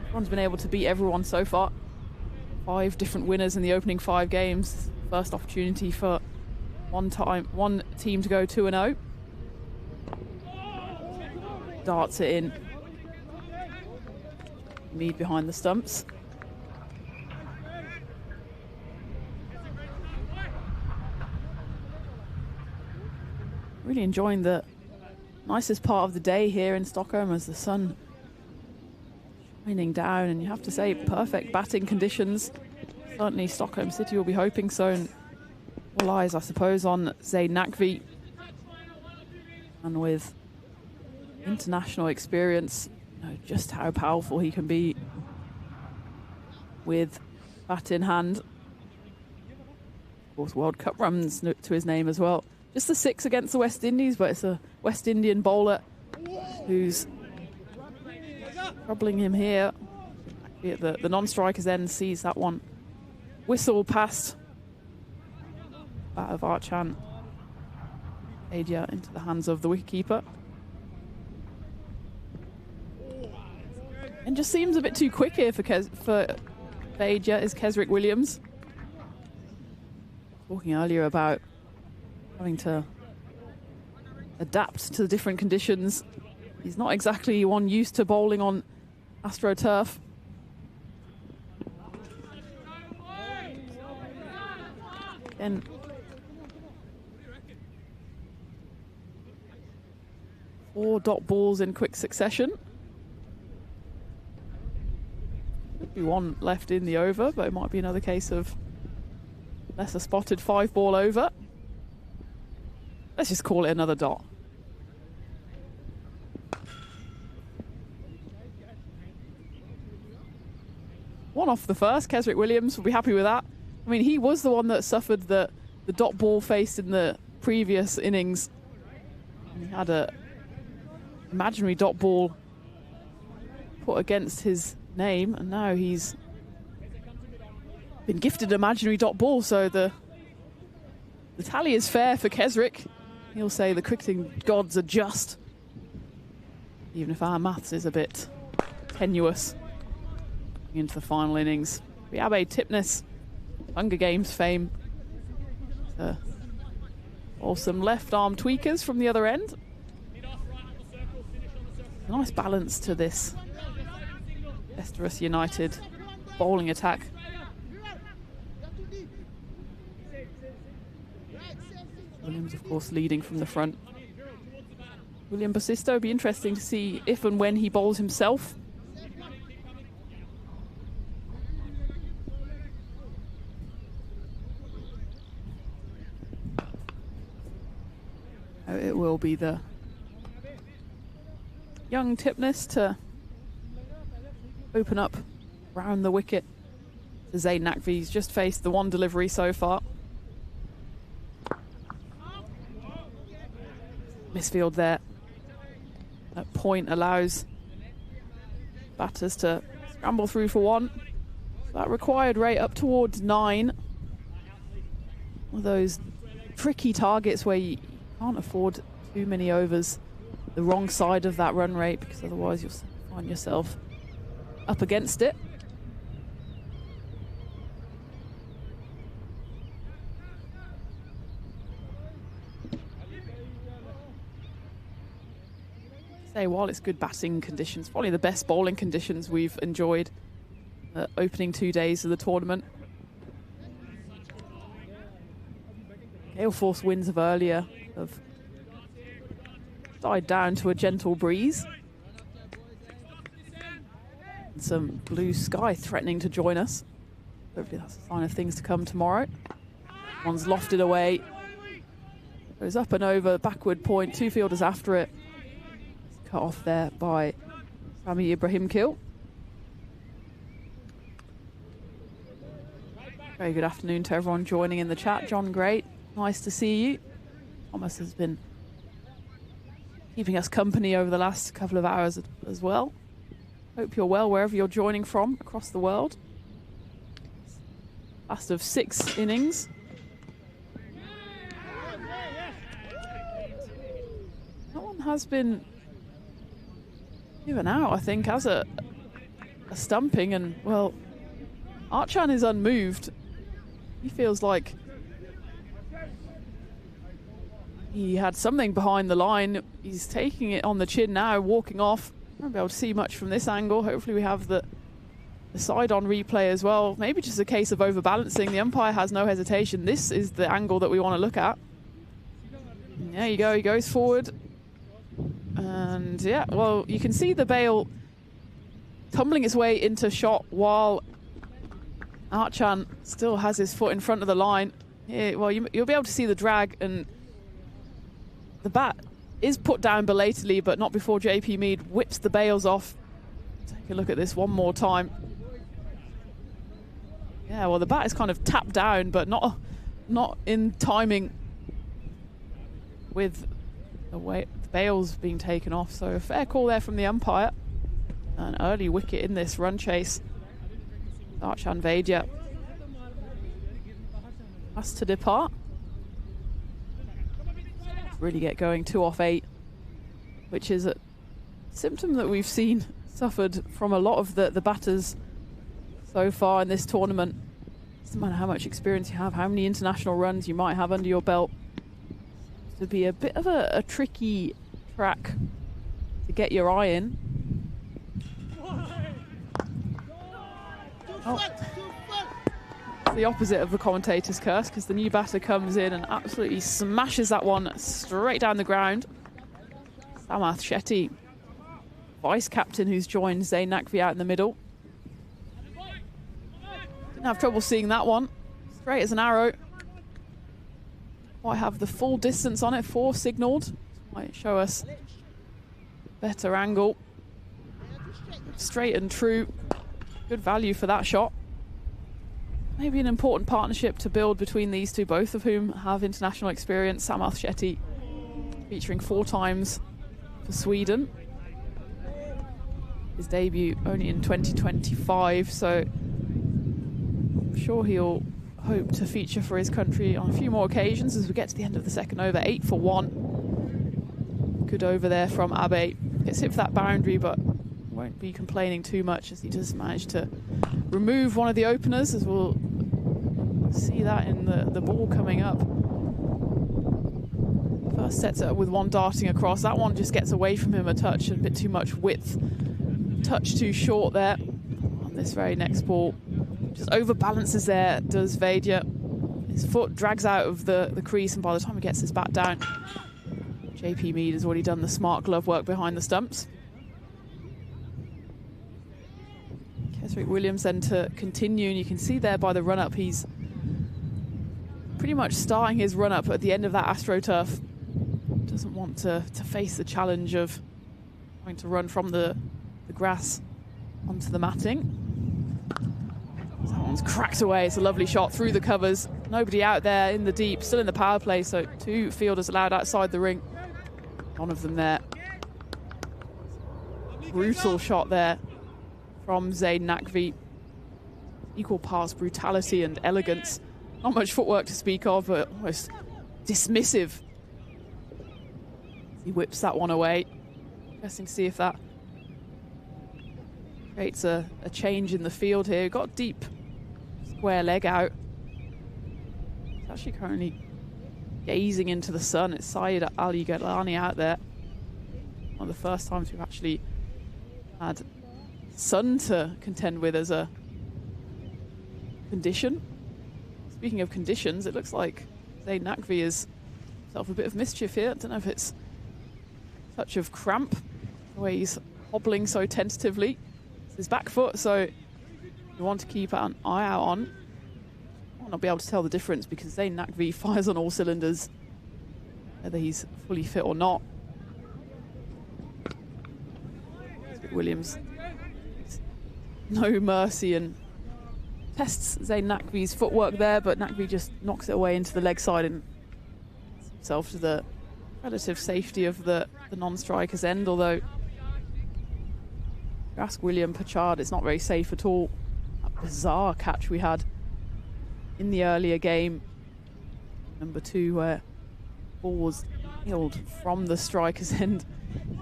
B: Everyone's been able to beat everyone so far. 5 different winners in the opening 5 games. First opportunity for one team to go 2-0. Darts it in. Mead behind the stumps. Really enjoying the nicest part of the day here in Stockholm as the sun shining down, and you have to say perfect batting conditions. Certainly Stockholm City will be hoping so, and all eyes, I suppose, on Zayn Nakvi. And with international experience, you know just how powerful he can be with bat in hand. Of course, World Cup runs to his name as well. Just the 6 against the West Indies, but it's a West Indian bowler who's troubling him here. The non-striker's end sees that one whistle past that of Archan Vaidya into the hands of the wicketkeeper. And just seems a bit too quick here for Vaidya is Kesrick Williams. Talking earlier about having to adapt to the different conditions. He's not exactly one used to bowling on AstroTurf. And 4 dot balls in quick succession. Could be 1 left in the over, but it might be another case of lesser spotted 5 ball over. Let's just call it another dot. One off the first. Kesrick Williams will be happy with that. I mean, he was the one that suffered the dot ball faced in the previous innings. He had a imaginary dot ball put against his name, and now he's been gifted an imaginary dot ball, so the tally is fair for Kesrick. He'll say the cricketing gods are just, even if our maths is a bit tenuous. Into the final innings, Abe Tipness, Hunger Games fame. Awesome left arm tweakers from the other end. A nice balance to this Västerås United bowling attack. Williams, of course, leading from the front. William Basisto, be interesting to see if and when he bowls himself. It will be the young Tipness to open up round the wicket. Zayn Nakvi's just faced the 1 delivery so far. Misfield there. That point allows batters to scramble through for 1. That required rate up towards 9. One of those tricky targets where you can't afford too many overs the wrong side of that run rate, because otherwise you'll find yourself up against it. say, while it's good batting conditions, probably the best bowling conditions we've enjoyed opening 2 days of the tournament. Gale force winds of earlier have died down to a gentle breeze. And some blue sky threatening to join us. Hopefully that's a sign of things to come tomorrow. One's lofted away. Goes up and over, backward point, 2 fielders after it. Cut off there by Sami Ibrahimkil. Very good afternoon to everyone joining in the chat. John, great. Nice to see you. Thomas has been keeping us company over the last couple of hours as well. Hope you're well wherever you're joining from across the world. Last of 6 innings. That one has been given out, I think, as a stumping, and, well, Archan is unmoved. He feels like he had something behind the line. He's taking it on the chin now, walking off. I won't be able to see much from this angle. Hopefully we have the side-on replay as well. Maybe just a case of overbalancing. The umpire has no hesitation. This is the angle that we want to look at. And there you go, he goes forward. And yeah, well, you can see the bail tumbling its way into shot while Archan still has his foot in front of the line. Yeah, well, you'll be able to see the drag, and the bat is put down belatedly, but not before JP Mead whips the bails off. Take a look at this one more time. Yeah, well, the bat is kind of tapped down, but not in timing with the way the bails being taken off. So a fair call there from the umpire. An early wicket in this run chase. Archan Vaidya has to depart. Really get going, 2 off 8, which is a symptom that we've seen suffered from a lot of the batters so far in this tournament. Doesn't matter how much experience you have, how many international runs you might have under your belt. To be a bit of a tricky track to get your eye in. Oh. It's the opposite of the commentator's curse, because the new batter comes in and absolutely smashes that one straight down the ground. Samath Shetty, vice-captain, who's joined Zain Naqvi out in the middle. Didn't have trouble seeing that one. Straight as an arrow. Might have the full distance on it, 4 signalled. Might show us better angle. Straight and true. Good value for that shot. Maybe an important partnership to build between these two, both of whom have international experience. Samath Shetty featuring 4 times for Sweden. His debut only in 2025, so I'm sure he'll hope to feature for his country on a few more occasions as we get to the end of the second over. 8 for 1. Good over there from Abe. Gets hit for that boundary, but won't be complaining too much as he does manage to remove one of the openers, as we'll see that in the ball coming up. First sets it up with one darting across. That one just gets away from him a touch, a bit too much width. Touch too short there on this very next ball. Just overbalances there, does Vaidya. His foot drags out of the crease, and by the time he gets his bat down, JP Mead has already done the smart glove work behind the stumps. Kesrick Williams then to continue, and you can see there by the run-up, he's pretty much starting his run-up at the end of that AstroTurf. Doesn't want to face the challenge of trying to run from the grass onto the matting. So that one's cracked away. It's a lovely shot through the covers. Nobody out there in the deep, still in the power play, so 2 fielders allowed outside the ring. One of them there. Brutal shot there from Zain Naqvi. Equal parts brutality and elegance. Not much footwork to speak of, but almost dismissive. He whips that one away. Interesting to see if that creates a change in the field here. Got deep square leg out. He's actually currently gazing into the sun. It's Syed Ali Galani out there. one of the first times we've actually had sun to contend with as a condition. Speaking of conditions, it looks like Zayn Nakvi has himself a bit of mischief here. I don't know if it's touch of cramp, the way he's hobbling so tentatively. It's his back foot, so you want to keep an eye out on. I'll not be able to tell the difference because Zayn Nakvi fires on all cylinders, whether he's fully fit or not. Williams, no mercy, and tests Zayn Nakvi's footwork there, but Nakvi just knocks it away into the leg side and himself to the relative safety of the non-striker's end, although if you ask William Pritchard, it's not very safe at all. That bizarre catch we had in the earlier game, number 2, where ball was heeled from the striker's end,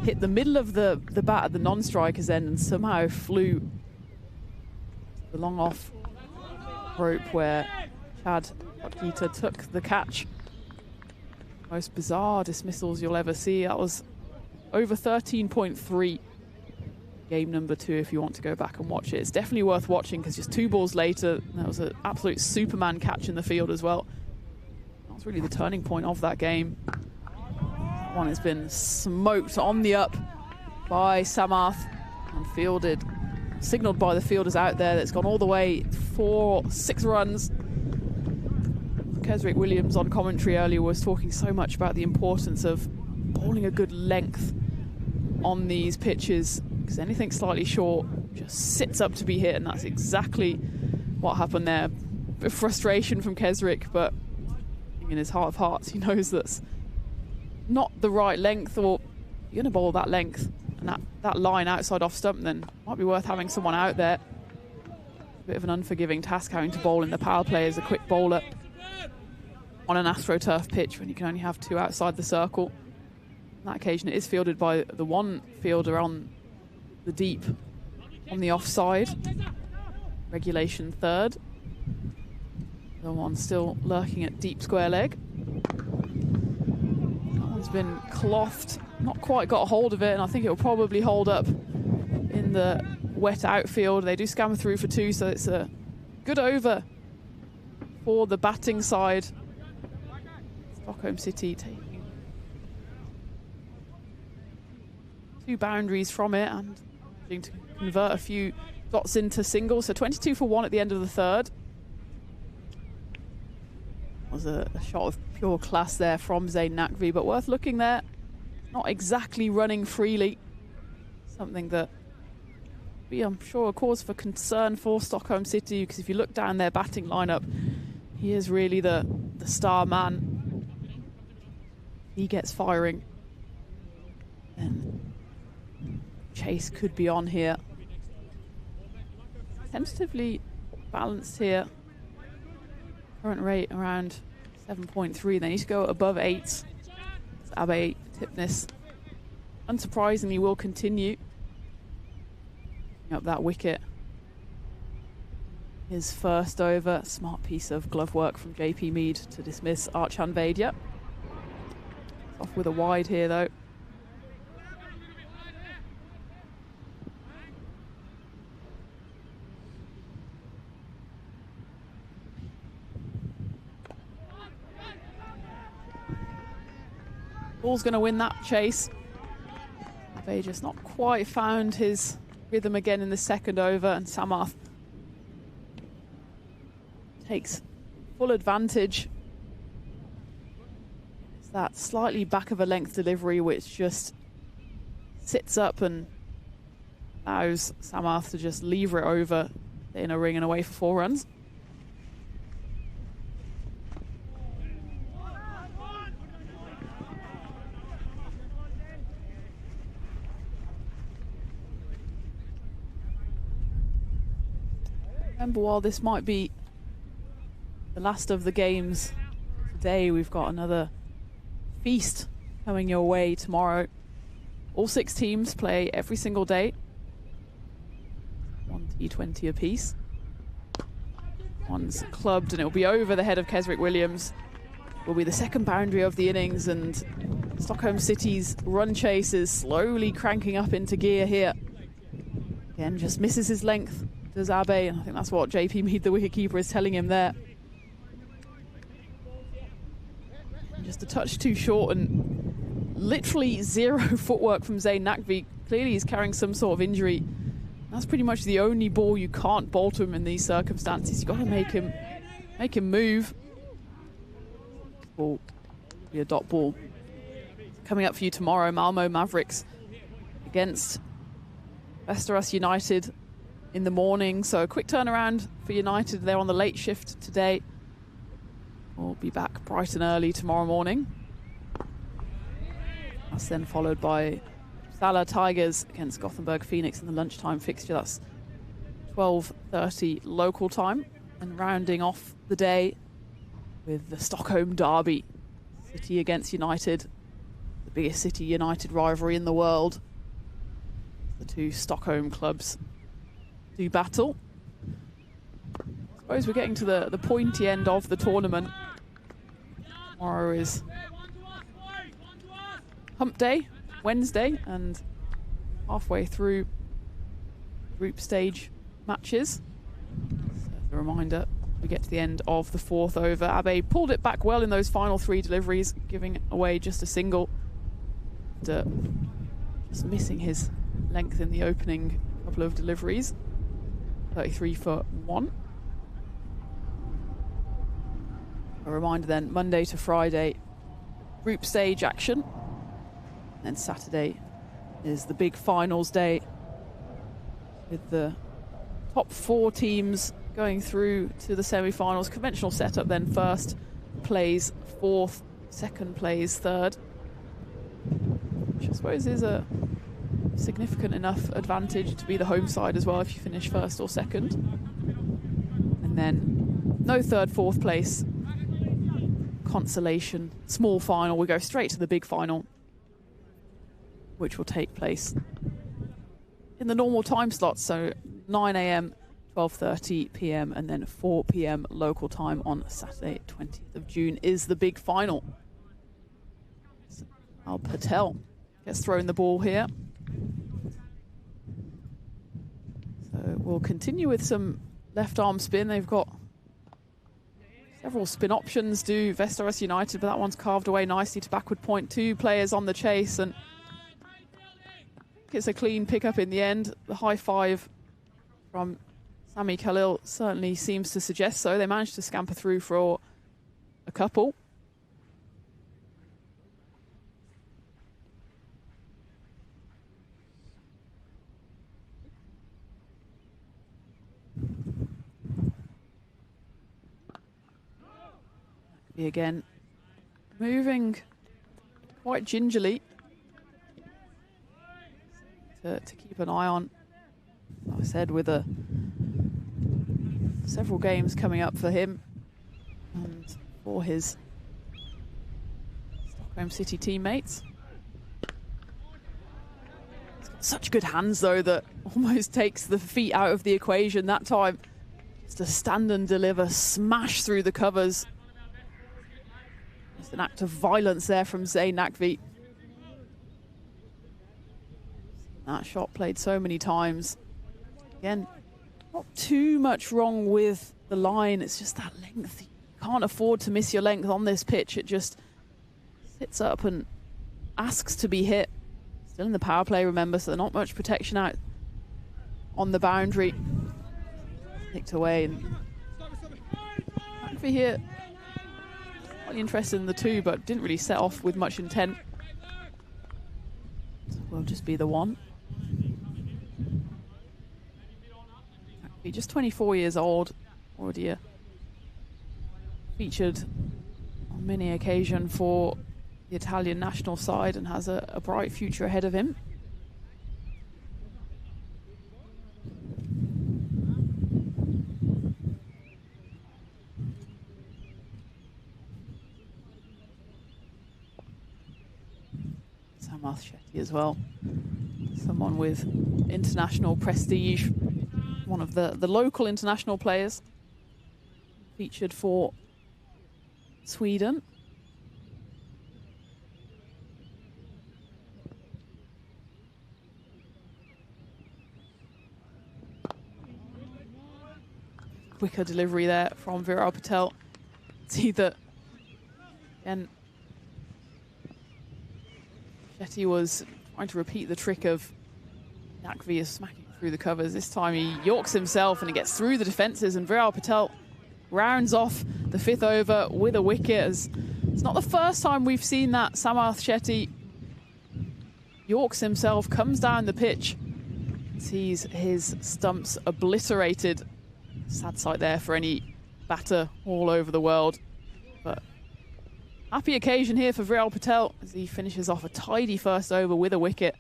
B: hit the middle of the bat at the non-striker's end and somehow flew the long off rope where Chad Potgieter took the catch. Most bizarre dismissals you'll ever see. That was over 13.3, game number 2, if you want to go back and watch it. It's definitely worth watching because just 2 balls later, that was an absolute Superman catch in the field as well. That was really the turning point of that game. That one has been smoked on the up by Samarth and fielded, signalled by the fielders out there. That's gone all the way for 6 runs. Kesrick Williams on commentary earlier was talking so much about the importance of bowling a good length on these pitches, because anything slightly short just sits up to be hit, and that's exactly what happened there. A bit of frustration from Kesrick, but in his heart of hearts he knows that's not the right length, or you're going to bowl that length and that line outside off stump, then it might be worth having someone out there. A bit of an unforgiving task having to bowl in the power play as a quick bowler on an AstroTurf pitch when you can only have 2 outside the circle. On that occasion it is fielded by the one fielder on the deep on the offside, regulation 3rd. The one still lurking at deep square leg. That one's been clothed, not quite got a hold of it, and I think it will probably hold up in the wet outfield. They do scamper through for 2, so it's a good over for the batting side. Stockholm City taking 2 boundaries from it and managing to convert a few dots into singles. So 22 for 1 at the end of the 3rd. Was a shot of pure class there from Zayn Nakvi, but worth looking there. Not exactly running freely. Something that would be, I'm sure, a cause for concern for Stockholm City, because if you look down their batting lineup, he is really the star man. He gets firing, and chase could be on here. Tentatively balanced here. Current rate around 7.3. They need to go above 8. It's Abe Tipnis, unsurprisingly, will continue up that wicket. His first over, smart piece of glove work from JP Mead to dismiss Archan Vaidya. Off with a wide here though. Ball's going to win that chase. Vaidya's not quite found his rhythm again in the 2nd over, and Samarth takes full advantage. It's that slightly back of a length delivery which just sits up and allows Samarth to just lever it over the inner ring and away for 4 runs. Remember, while this might be the last of the games today, we've got another feast coming your way tomorrow. All 6 teams play every single day. 1 T20 apiece. One's clubbed and it'll be over the head of Kesrick Williams. Will be the 2nd boundary of the innings, and Stockholm City's run chase is slowly cranking up into gear here. Again, just misses his length, does Abe, and I think that's what JP Mead, the wicketkeeper, is telling him there. Just a touch too short and literally zero footwork from Zayn Nakvi. Clearly he's carrying some sort of injury. That's pretty much the only ball you can't bowl to him in these circumstances. You've got to make him move. Ball be a dot ball. Coming up for you tomorrow, Malmo Mavericks against Västerås United in the morning. So a quick turnaround for United. They're on the late shift today. We'll be back bright and early tomorrow morning. That's then followed by Salah Tigers against Gothenburg Phoenix in the lunchtime fixture. That's 12:30 local time. And rounding off the day with the Stockholm Derby. City against United. The biggest City-United rivalry in the world. The two Stockholm clubs do battle. I suppose we're getting to the pointy end of the tournament. Tomorrow is Hump Day, Wednesday, and halfway through group stage matches. So as a reminder, we get to the end of the fourth over. Abe pulled it back well in those final three deliveries, giving away just a single. Just missing his length in the opening couple of deliveries. 33 for 1. A reminder then, Monday to Friday, group stage action. And Saturday is the big finals day with the top 4 teams going through to the semi-finals. Conventional setup then, first plays fourth, second plays third. Which I suppose is a significant enough advantage to be the home side as well if you finish first or second. And then no third, fourth place. Consolation, small final. We go straight to the big final, which will take place in the normal time slots. So 9 a.m., 12:30 p.m. and then 4 p.m. local time on Saturday, 20th of June is the big final. Al Patel gets thrown the ball here. So we'll continue with some left arm spin. They've got several spin options, do Västerås United, but that one's carved away nicely to backward point. 2 players on the chase, and I think it's a clean pickup in the end. The high five from Sami Khalil certainly seems to suggest so. They managed to scamper through for a couple. Again, moving quite gingerly to keep an eye on. Like I said, with several games coming up for him and for his Stockholm City teammates. He's got such good hands, though, that almost takes the feet out of the equation that time. Just a stand and deliver, smash through the covers. Just an act of violence there from Zayn Nakvi. That shot played so many times. Again, not too much wrong with the line. It's just that length. You can't afford to miss your length on this pitch. It just sits up and asks to be hit. Still in the power play, remember, so not much protection out on the boundary. Nicked away. And Nakvi here, quite interested in the 2, but didn't really set off with much intent. So will just be the 1. Just 24 years old, already featured on many occasions for the Italian national side and has a bright future ahead of him. Samath Shetty as well, someone with international prestige. One of the local international players featured for Sweden. quicker delivery there from Viral Patel. See that, again, Shetty was trying to repeat the trick of Nakvi is smacking through the covers. This time he yorks himself and he gets through the defences, and Viral Patel rounds off the 5th over with a wicket. It's not the first time we've seen that. Samarth Shetty yorks himself, comes down the pitch, sees his stumps obliterated. Sad sight there for any batter all over the world. But happy occasion here for Viral Patel as he finishes off a tidy first over with a wicket.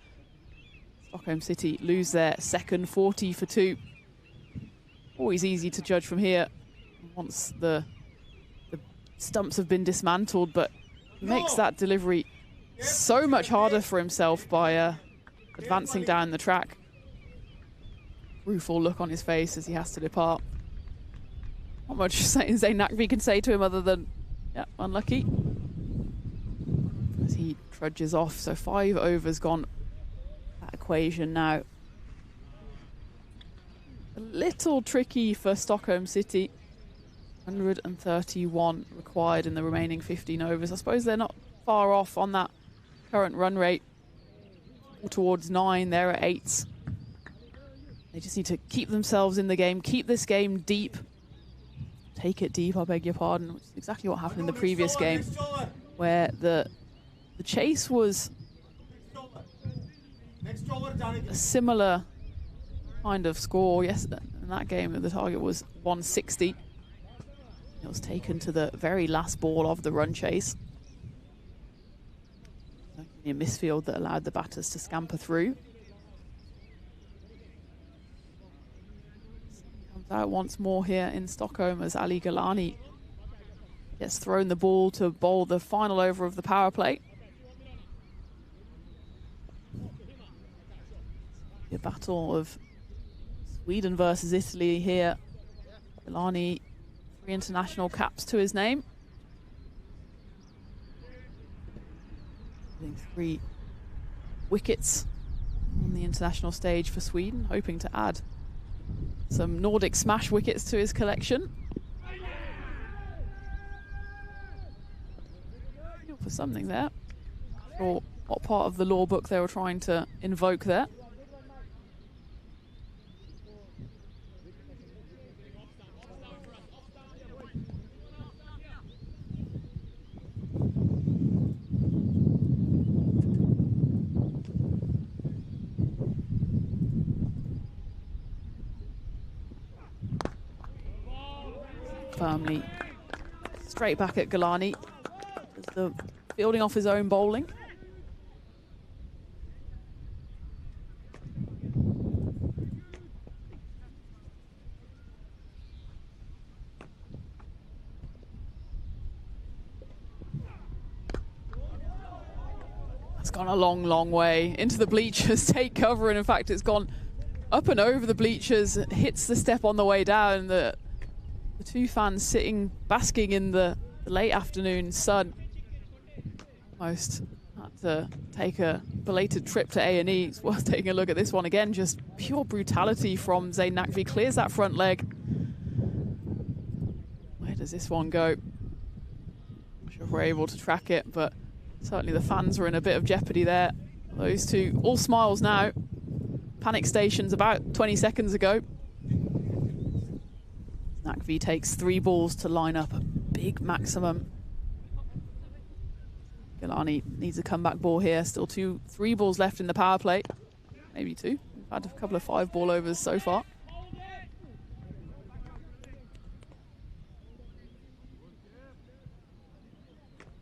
B: Stockholm City lose their second 40 for 2. Always easy to judge from here once the stumps have been dismantled, but he makes that delivery so much harder for himself by advancing down the track. Rueful look on his face as he has to depart. Not much Zain Nakvi can say to him other than, yeah, unlucky. As he trudges off, so 5 overs gone. That equation now a little tricky for Stockholm City. 131 required in the remaining 15 overs. I suppose they're not far off on that current run rate. Towards 9, they're at 8s. They just need to keep themselves in the game, keep this game deep. Take it deep, I beg your pardon, which is exactly what happened in the previous game, where the chase was a similar kind of score. Yes, in that game, the target was 160. It was taken to the very last ball of the run chase. A misfield that allowed the batters to scamper through. Comes out once more here in Stockholm as Ali Galani gets thrown the ball to bowl the final over of the power play. The battle of Sweden versus Italy here. Galani, 3 international caps to his name. 3 wickets on the international stage for Sweden, hoping to add some Nordic smash wickets to his collection. For something there. Not sure what part of the law book they were trying to invoke there. Firmly straight back at Galani. The fielding off his own bowling. That's gone a long, long way into the bleachers. Take cover, and in fact it's gone up and over the bleachers. It hits the step on the way down. The 2 fans sitting, basking in the late afternoon sun. Almost had to take a belated trip to A&E. It's worth taking a look at this one again. Just pure brutality from Zain Nakvi. Clears that front leg. Where does this one go? Not sure if we're able to track it, but certainly the fans were in a bit of jeopardy there. Those 2, all smiles now. Panic stations about 20 seconds ago. Nakvi takes 3 balls to line up a big maximum. Galani needs a comeback ball here. Still 3 balls left in the power play. Maybe 2. We've had a couple of 5 ball overs so far.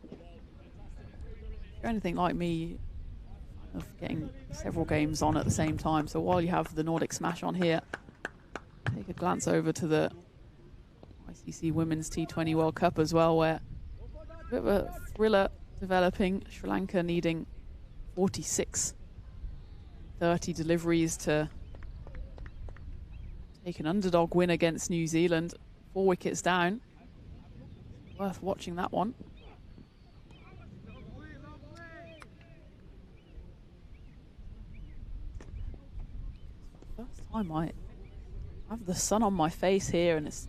B: If you're anything like me, of getting several games on at the same time, so while you have the Nordic Smash on here, take a glance over to the ICC Women's T20 World Cup as well, where a bit of a thriller developing. Sri Lanka needing 46, 30 deliveries to take an underdog win against New Zealand. 4 wickets down. Worth watching that one. First time I have the sun on my face here, and it's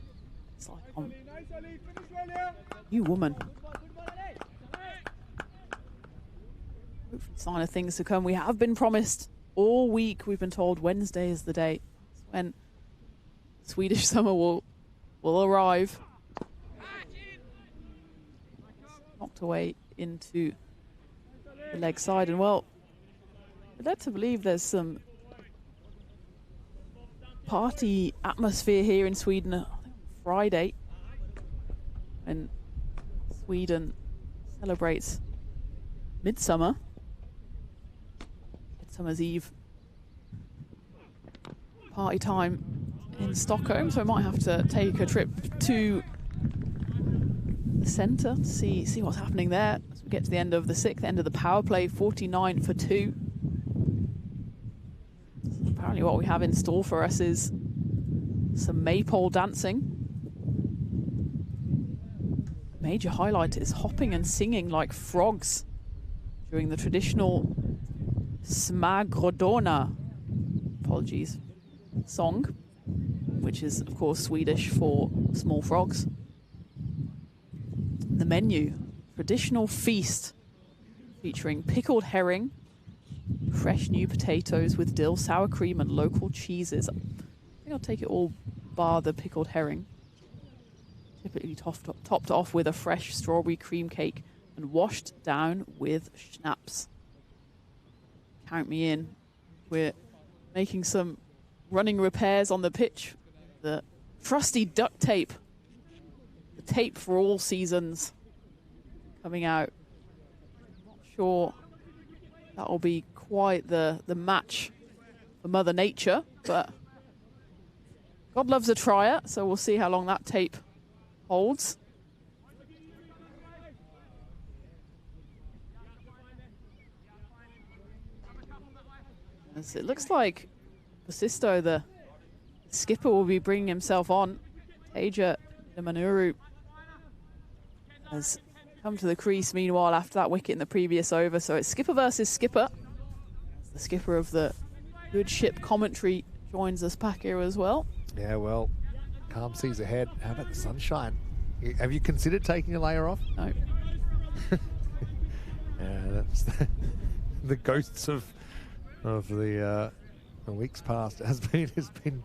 B: You woman. Sign of things to come. We have been promised all week. We've been told Wednesday is the day when Swedish summer will arrive. Knocked away into the leg side, and well, we're led to believe there's some party atmosphere here in Sweden. I think Friday, when Sweden celebrates Midsummer's Eve. Party time in Stockholm, so I might have to take a trip to the centre to see what's happening there as we get to the end of the sixth, end of the power play, 49 for 2. So apparently what we have in store for us is some maypole dancing. Major highlight is hopping and singing like frogs during the traditional Smagrodona, apologies, song, which is of course Swedish for small frogs. The menu, traditional feast featuring pickled herring, fresh new potatoes with dill, sour cream and local cheeses. I think I'll take it all bar the pickled herring. Typically topped off with a fresh strawberry cream cake and washed down with schnapps. Count me in. We're making some running repairs on the pitch. The trusty duct tape. The tape for all seasons coming out. Not sure that'll be quite the match for Mother Nature, but God loves a trier, so we'll see how long that tape holds. As it looks like Basisto, the skipper, will be bringing himself on. Teja Manuru has come to the crease meanwhile after that wicket in the previous over. So it's skipper versus skipper. The skipper of the Good Ship commentary joins us back here as well.
A: Yeah, well, calm seas ahead. How about the sunshine? Have you considered taking a layer off?
B: No.
A: Yeah, that's the ghosts of the weeks past. It's been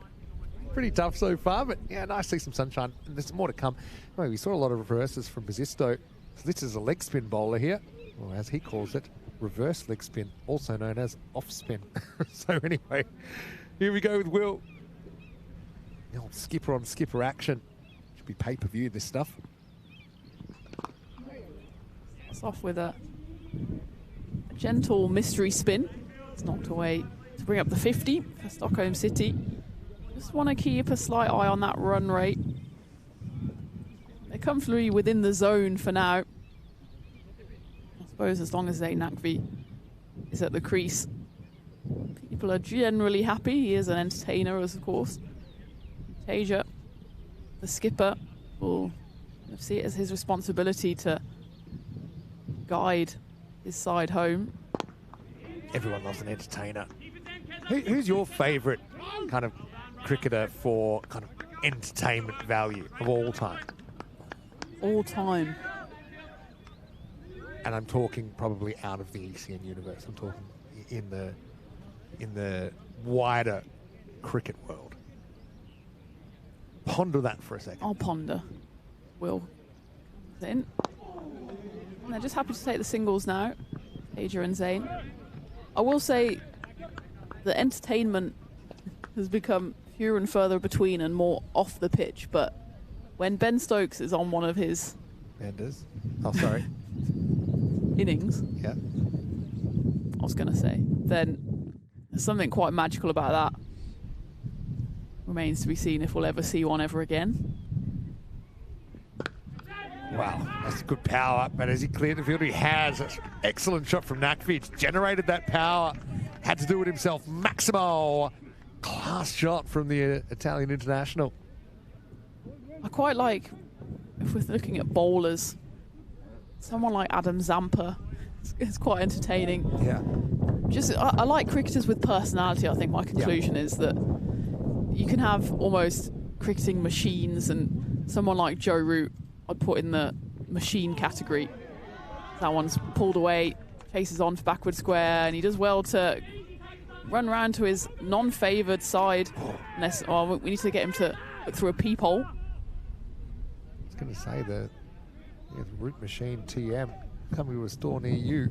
A: pretty tough so far, but yeah, nice to see some sunshine. And there's more to come. Well, we saw a lot of reverses from Basisto. So this is a leg spin bowler here, or as he calls it, reverse leg spin, also known as off spin. So anyway, here we go with Will. The old skipper on skipper action. Should be pay-per-view, this stuff.
B: It's off with a gentle mystery spin. It's knocked away to bring up the 50 for Stockholm City. Just want to keep a slight eye on that run rate. They're comfortably within the zone for now. I suppose as long as Zayn Nakvi is at the crease, people are generally happy. He is an entertainer, as of course. Teja, the skipper, will see it as his responsibility to guide his side home.
A: Everyone loves an entertainer. Who's your favourite kind of cricketer for kind of entertainment value of all time?
B: All time.
A: And I'm talking probably out of the ECN universe. I'm talking in the wider cricket world. Ponder that for a second.
B: I'll ponder. Will. Then. And they're just happy to take the singles now. Teja and Zayn. I will say the entertainment has become fewer and further between and more off the pitch, but when Ben Stokes is on one of his innings,
A: yeah,
B: I was going to say, then there's something quite magical about that. Remains to be seen if we'll ever see one ever again.
A: Wow, that's good power, but as he cleared the field, he has. That's an excellent shot from Nakvi. It's generated that power. Had to do it himself. Maximo, class shot from the Italian international.
B: I quite like, if we're looking at bowlers, someone like Adam Zampa. It's quite entertaining.
A: Yeah.
B: Just, I like cricketers with personality. I think my conclusion is that you can have almost cricketing machines, and someone like Joe Root I'd put in the machine category. That one's pulled away, chases on for backward square, and he does well to run round to his non-favoured side. We need to get him to look through a peephole.
A: I was going to say the Route Machine TM coming to a store near you.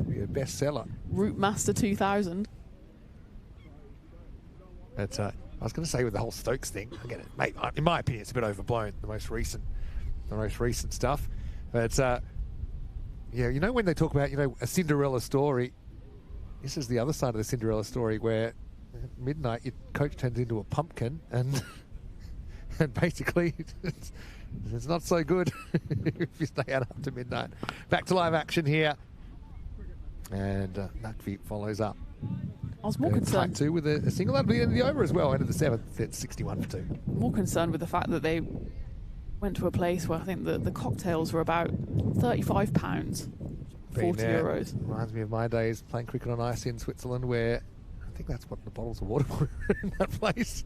A: Be a bestseller.
B: Route Master 2000.
A: But I was going to say with the whole Stokes thing, again, mate, in my opinion, it's a bit overblown. The most recent stuff. But yeah, you know when they talk about a Cinderella story, this is the other side of the Cinderella story where at midnight your coach turns into a pumpkin and basically it's not so good if you stay out up to midnight. Back to live action here. And Nakvi follows up.
B: I was more concerned
A: too with a single at the end of the over as well. End of the 7th, it's 61 for 2.
B: More concerned with the fact that they went to a place where I think the cocktails were about £35, 40 euros.
A: Reminds me of my days playing cricket on ice in Switzerland, where I think that's what the bottles of water were in that place.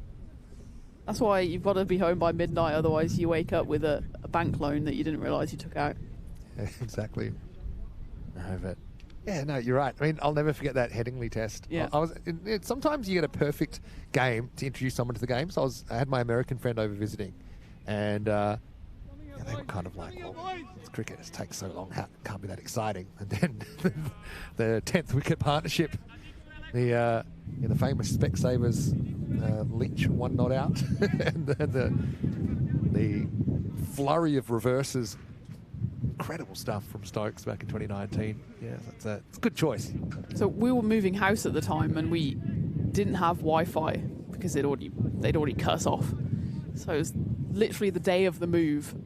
B: That's why you've got to be home by midnight, otherwise you wake up with a bank loan that you didn't realise you took out.
A: Yeah, exactly. No, but yeah, no, you're right. I mean, I'll never forget that Headingley test.
B: Yeah.
A: Sometimes you get a perfect game to introduce someone to the game. So I had my American friend over visiting, and they were kind of like, well, it's cricket. It takes so long. Can't be that exciting. And then the 10th wicket partnership, the famous Specsavers Lynch 1 not out, and the flurry of reverses. Incredible stuff from Stokes back in 2019. Yeah, it's a good choice.
B: So we were moving house at the time, and we didn't have Wi-Fi because they'd already cut us off. So it was literally the day of the move,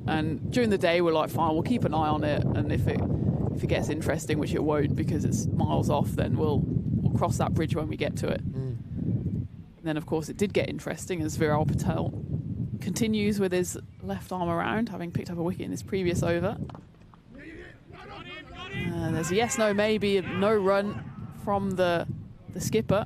B: and during the day we're like, fine, we'll keep an eye on it, and if it gets interesting, which it won't because it's miles off, then we'll cross that bridge when we get to it. And then of course it did get interesting as Viral Patel continues with his left arm around, having picked up a wicket in his previous over. There's a yes, no, maybe, no run from the skipper.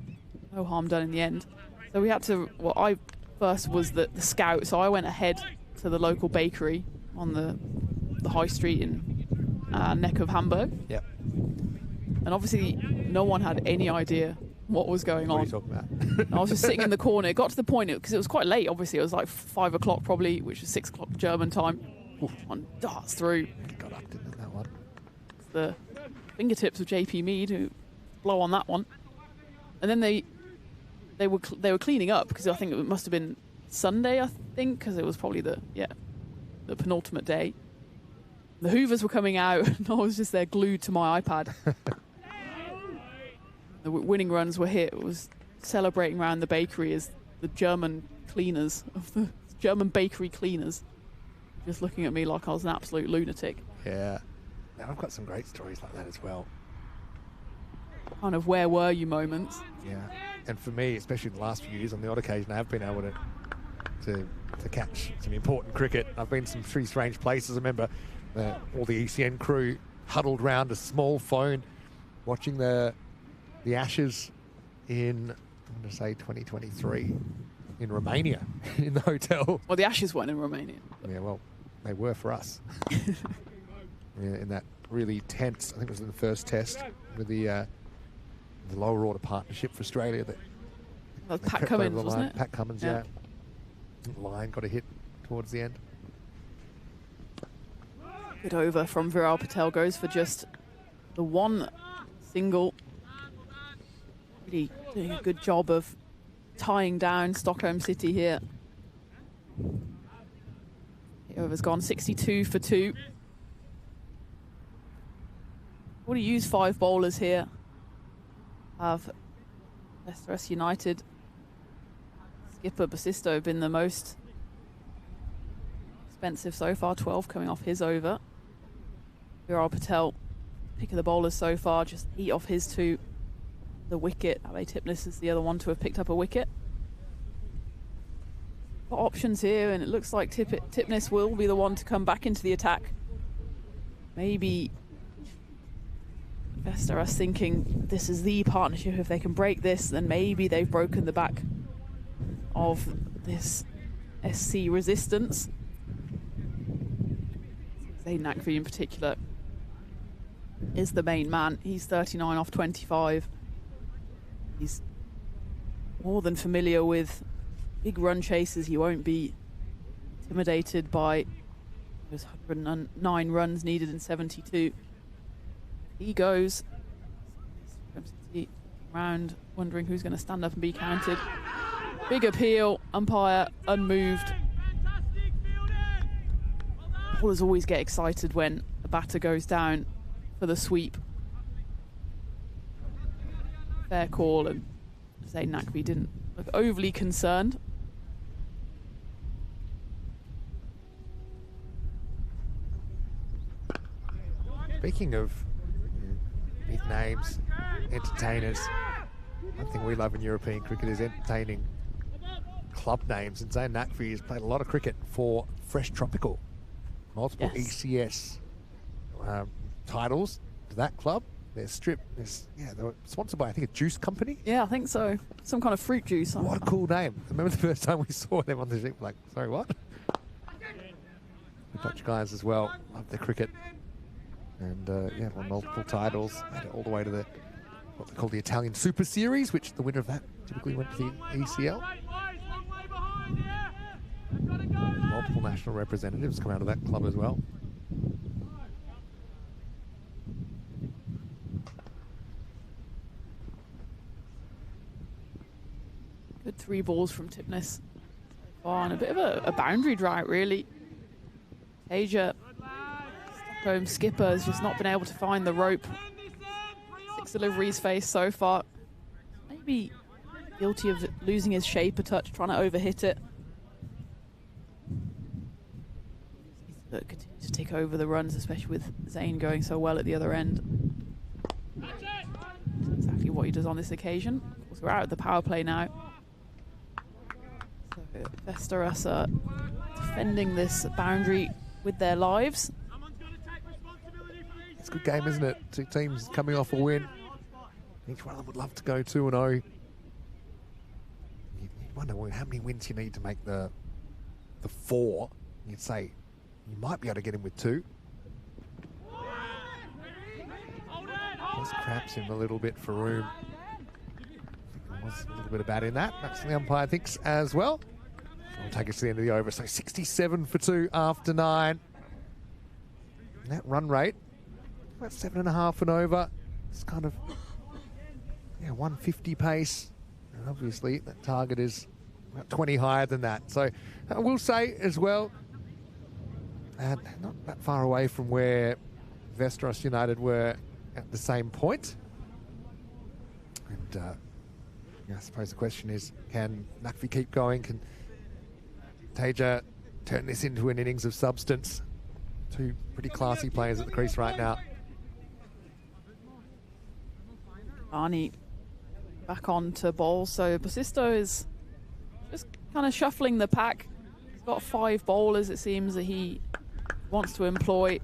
B: No harm done in the end. So we had to, I first was the scout, so I went ahead to the local bakery on the high street in neck of Hamburg.
A: Yep.
B: And obviously no one had any idea what was going on.
A: What are you talking about?
B: I was just sitting in the corner. It got to the point, because it was quite late, obviously. It was like 5 o'clock probably, which is 6 o'clock German time. One darts through.
A: Got up, didn't it, that one?
B: The fingertips of JP Mead, who blow on that one. And then they were cleaning up, because I think it must have been Sunday, because it was probably the penultimate day. The Hoovers were coming out, and I was just there glued to my iPad. The winning runs were hit. It was celebrating around the bakery as the German cleaners, of the German bakery cleaners, just looking at me like I was an absolute lunatic.
A: Yeah. Now I've got some great stories like that as well.
B: Kind of where were you moments.
A: Yeah. And for me, especially in the last few years, on the odd occasion, I have been able to catch some important cricket. I've been to some pretty strange places. I remember all the ECN crew huddled round a small phone watching the Ashes in, I'm going to say 2023, in Romania, in the hotel.
B: Well, the Ashes weren't in Romania.
A: Yeah, well, they were for us. In that really tense, I think it was in the first test, with the lower order partnership for Australia. That
B: was Pat Cummins, wasn't it?
A: Pat Cummins, yeah. Line got a hit towards the end.
B: Good over from Viral Patel, goes for just the one single. Really doing a good job of tying down Stockholm City here. The over's gone 62 for 2. Would he use 5 bowlers here? Have Leicester United skipper Basisto been the most expensive so far? 12 coming off his over. Viral Patel, pick of the bowlers so far, just 8 off his 2. The wicket. Abe Tipnis is the other one to have picked up a wicket. Got options here, and it looks like Tipnis will be the one to come back into the attack. Maybe Vesteras thinking this is the partnership. If they can break this, then maybe they've broken the back of this SC resistance. Zayn Nakvi in particular is the main man. He's 39 off 25. He's more than familiar with big run chases. He won't be intimidated by those 109 runs needed in 72. He goes round, wondering who's going to stand up and be counted. Big appeal, umpire unmoved. Bowlers always get excited when a batter goes down for the sweep. Fair call, and Zayn Nakvi didn't look overly concerned.
A: Speaking of big names, entertainers, one thing we love in European cricket is entertaining club names, and Zayn Nakvi has played a lot of cricket for Fresh Tropical. Multiple ECS titles to that club. They're they were sponsored by, I think, a juice company.
B: Yeah, I think so. Some kind of fruit juice.
A: What a cool name. I remember the first time we saw them on the ship, like, sorry, what? The Dutch guys as well love their cricket. And won multiple titles, made it all the way to what they call the Italian Super Series, which the winner of that typically went to the ECL. Multiple national representatives come out of that club as well.
B: Good 3 balls from Tipnis so far, and a bit of a boundary drought, really. Tasia, Stockholm skipper, has just not been able to find the rope. 6 deliveries faced so far. Maybe guilty of losing his shape a touch, trying to overhit it. But continue to take over the runs, especially with Zayn going so well at the other end. That's exactly what he does on this occasion. Of course, we're out of the power play now. So Västerås are defending this boundary with their lives.
A: It's a good game, isn't it? 2 teams coming off a win. Each one of them would love to go 2-0. You wonder how many wins you need to make the 4. You'd say you might be able to get him with 2. Just craps him a little bit for room. There was a little bit of bat in that. That's the umpire thinks as well. We'll take us to the end of the over. So 67 for 2 after 9. And that run rate, about 7.5 and over. It's kind of 150 pace. And obviously that target is about 20 higher than that. So I will say as well, and not that far away from where Västerås United were at the same point. And I suppose the question is, can Nakvi keep going? Can Tasia turn this into an innings of substance? 2 pretty classy players at the crease right now.
B: Arnie back on to bowl. So Basisto is just kind of shuffling the pack. He's got 5 bowlers, it seems, that he wants to employ.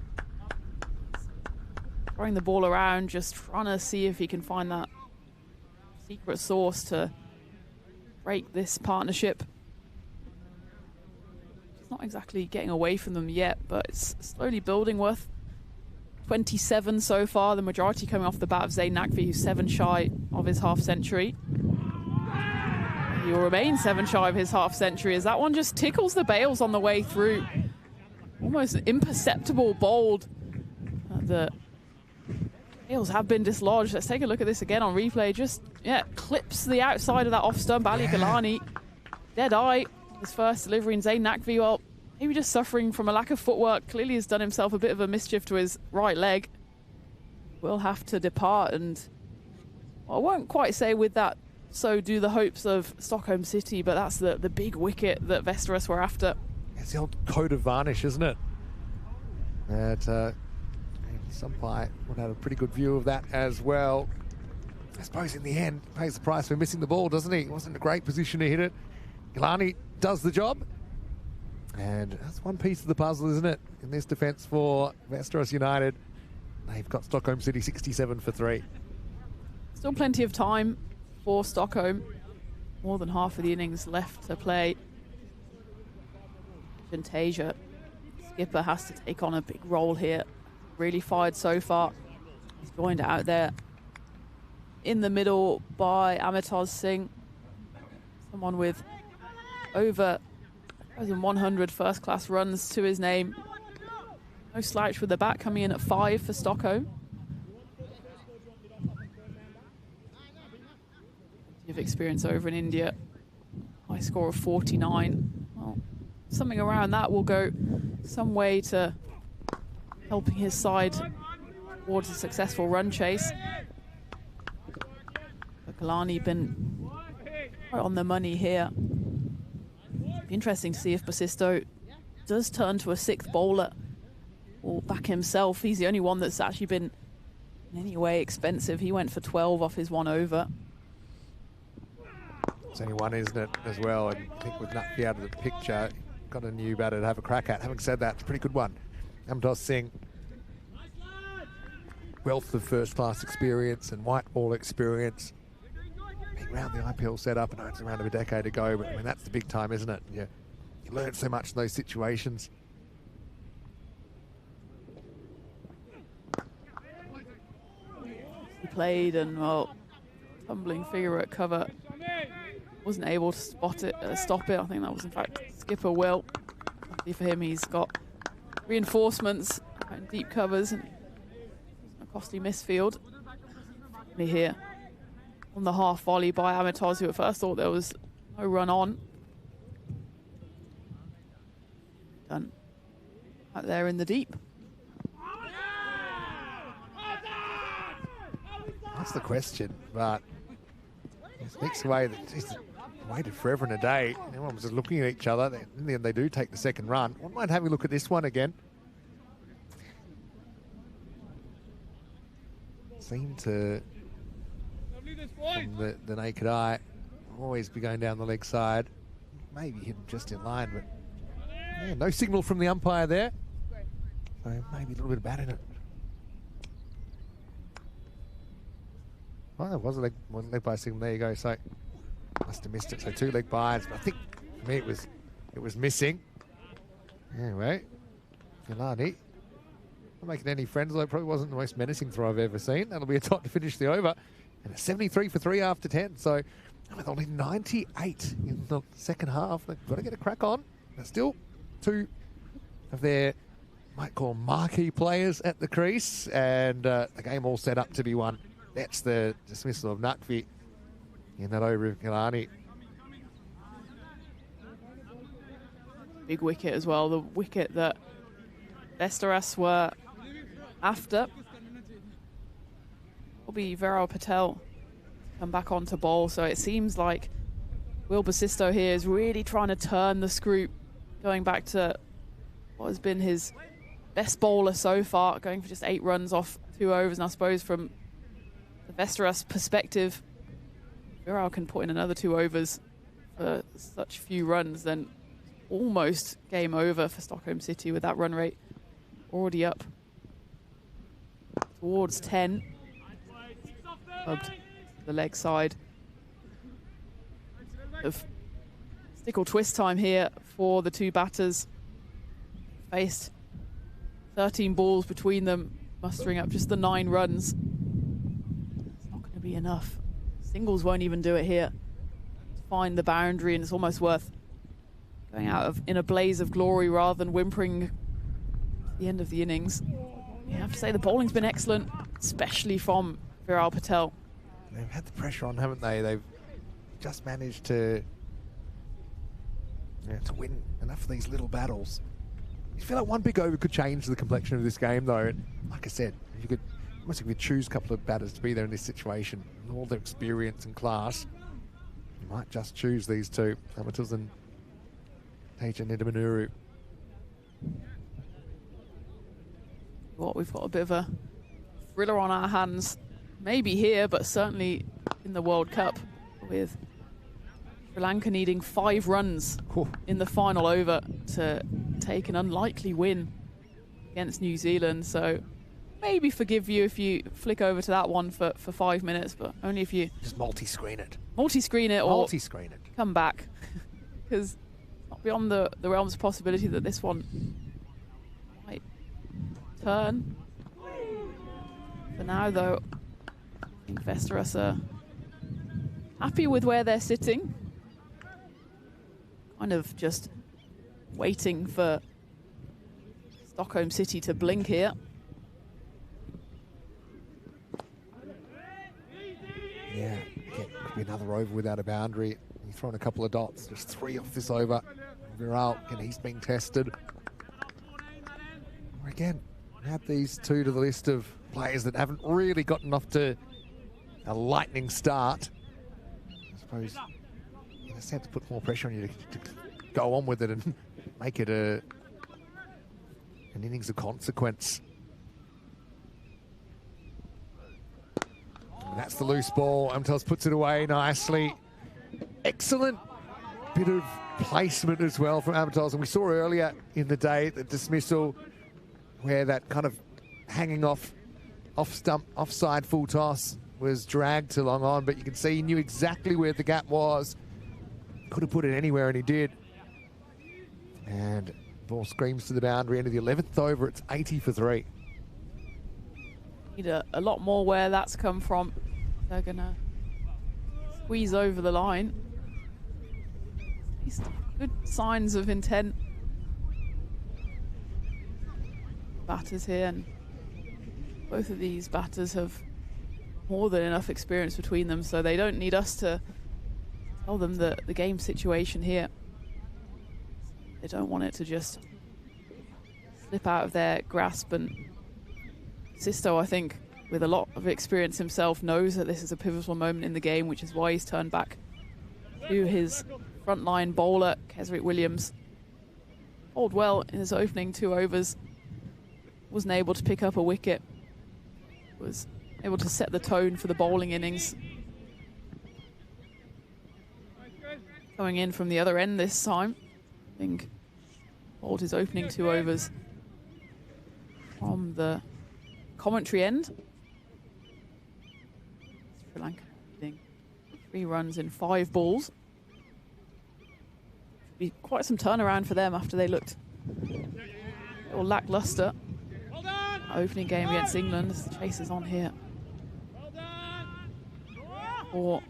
B: Throwing the ball around, just trying to see if he can find that secret sauce to break this partnership. It's not exactly getting away from them yet, but it's slowly building. Worth 27 so far, the majority coming off the bat of Zayn Nakvi, who's 7 shy of his half century. He will remain 7 shy of his half century as that one just tickles the bails on the way through. Almost imperceptible bowled. The bails have been dislodged. Let's take a look at this again on replay. Just, clips the outside of that off stump. Ali Galani, dead eye. His first delivery in Zayn Nakvi, well, maybe just suffering from a lack of footwork. Clearly has done himself a bit of a mischief to his right leg. Will have to depart, and I won't quite say with that, so do the hopes of Stockholm City, but that's the big wicket that Västerås were after.
A: It's the old coat of varnish, isn't it? That umpire would have a pretty good view of that as well. I suppose in the end, pays the price for missing the ball, doesn't he? He wasn't in a great position to hit it. Galani does the job. And that's one piece of the puzzle, isn't it? In this defence for Västerås United. They've got Stockholm City 67 for 3.
B: Still plenty of time for Stockholm. More than half of the innings left to play. Tasia skipper has to take on a big role here. Really fired so far. He's joined out there in the middle by Amitaz Singh, someone with over 1,100 first-class runs to his name. No slouch with the bat, coming in at 5 for Stockholm. Of experience over in India. High score of 49. Well, something around that will go some way to helping his side towards a successful run chase. Kalani been right on the money here. Interesting to see if Basisto does turn to a 6th bowler or back himself. He's the only one that's actually been in any way expensive. He went for 12 off his 1 over.
A: It's only one, isn't it, as well? And I think with Nutfi out of the picture, got a new batter to have a crack at. Having said that, it's a pretty good one. Amitaz Singh, wealth of first-class experience and white ball experience. Being around the IPL setup, I know it's around a decade ago, but I mean, that's the big time, isn't it? You learn so much in those situations.
B: He played and, well, tumbling figure at cover. Wasn't able to stop it. I think that was, in fact, skipper Will. Luckily for him, he's got reinforcements and deep covers and a costly misfield. Here on the half volley by Amitaz, who at first thought there was no run on. Done out there in the deep.
A: That's the question, but it's next way that just waited forever and a day. Everyone was just looking at each other. In the end, they do take the second run. I might have a look at this one again. Seem to, from the naked eye, always be going down the leg side. Maybe hit him just in line, but yeah, no signal from the umpire there. So maybe a little bit of bat in it. Well, there was a leg by signal. There you go. So must have missed it. So 2 leg byes. But I think for me it was missing. Anyway, Kalani not making any friends, although it probably wasn't the most menacing throw I've ever seen. That'll be a top to finish the over. And a 73 for 3 after 10. So with only 98 in the second half, they've got to get a crack on. There's still 2 of their, might call marquee players at the crease, and the game all set up to be won. That's the dismissal of Nutfi in that over of Kalani.
B: Big wicket as well, the wicket that Vestaras were after. Will be Viral Patel come back on to bowl, so it seems like Will Basisto here is really trying to turn the screw, going back to what has been his best bowler so far, going for just 8 runs off 2 overs, and I suppose from the Vestaras perspective, Viral can put in another 2 overs for such few runs, then almost game over for Stockholm City with that run rate already up towards 10. Clubbed the leg side. Of stick or twist time here for the 2 batters. Faced 13 balls between them, mustering up just the 9 runs. It's not going to be enough. Singles won't even do it here to find the boundary, and it's almost worth going out in a blaze of glory rather than whimpering at the end of the innings. You have to say the bowling's been excellent, especially from Viral Patel.
A: They've had the pressure on, haven't they? They've just managed to win enough of these little battles. You feel like one big over could change the complexion of this game, though. And like I said, if you could choose a couple of batters to be there in this situation, and all their experience and class, you might just choose these 2, Amitaz and Teja Nidamanuru.
B: Well, we've got a bit of a thriller on our hands. Maybe here, but certainly in the World Cup, with Sri Lanka needing 5 runs in the final over to take an unlikely win against New Zealand. So maybe forgive you if you flick over to that one for 5 minutes, but only if you
A: just multi-screen it.
B: Multi-screen it or
A: multi-screen it.
B: Come back. Because it's not beyond the realms of possibility that this one turn. For now, though, I think Västerås are happy with where they're sitting. Kind of just waiting for Stockholm City to blink here.
A: Yeah, again, could be another over without a boundary. He's thrown a couple of dots, just 3 off this over. Viral, and he's being tested. Again, add these 2 to the list of players that haven't really gotten off to a lightning start. I suppose you just have to put more pressure on you to go on with it and make it an innings of consequence. And that's the loose ball. Amtels puts it away nicely. Excellent bit of placement as well from Amtels. And we saw earlier in the day the dismissal where that kind of hanging off stump, offside full toss was dragged too long on, but you can see he knew exactly where the gap was. Could have put it anywhere, and he did. And ball screams to the boundary, into the 11th over. It's 80 for 3.
B: Need a lot more where that's come from. They're gonna squeeze over the line. At least good signs of intent. Batters here, and both of these batters have more than enough experience between them, so they don't need us to tell them the game situation here. They don't want it to just slip out of their grasp, and Sisto, I think, with a lot of experience himself, knows that this is a pivotal moment in the game, which is why he's turned back to his frontline bowler, Kesrick Williams. Bowled well in his opening 2 overs. Wasn't able to pick up a wicket. Was able to set the tone for the bowling innings. Coming in from the other end this time. I think bowled his opening 2 overs from the commentary end. Sri Lanka needing 3 runs in 5 balls. Be quite some turnaround for them after they looked a little lackluster. Opening game against England. The chase is on here for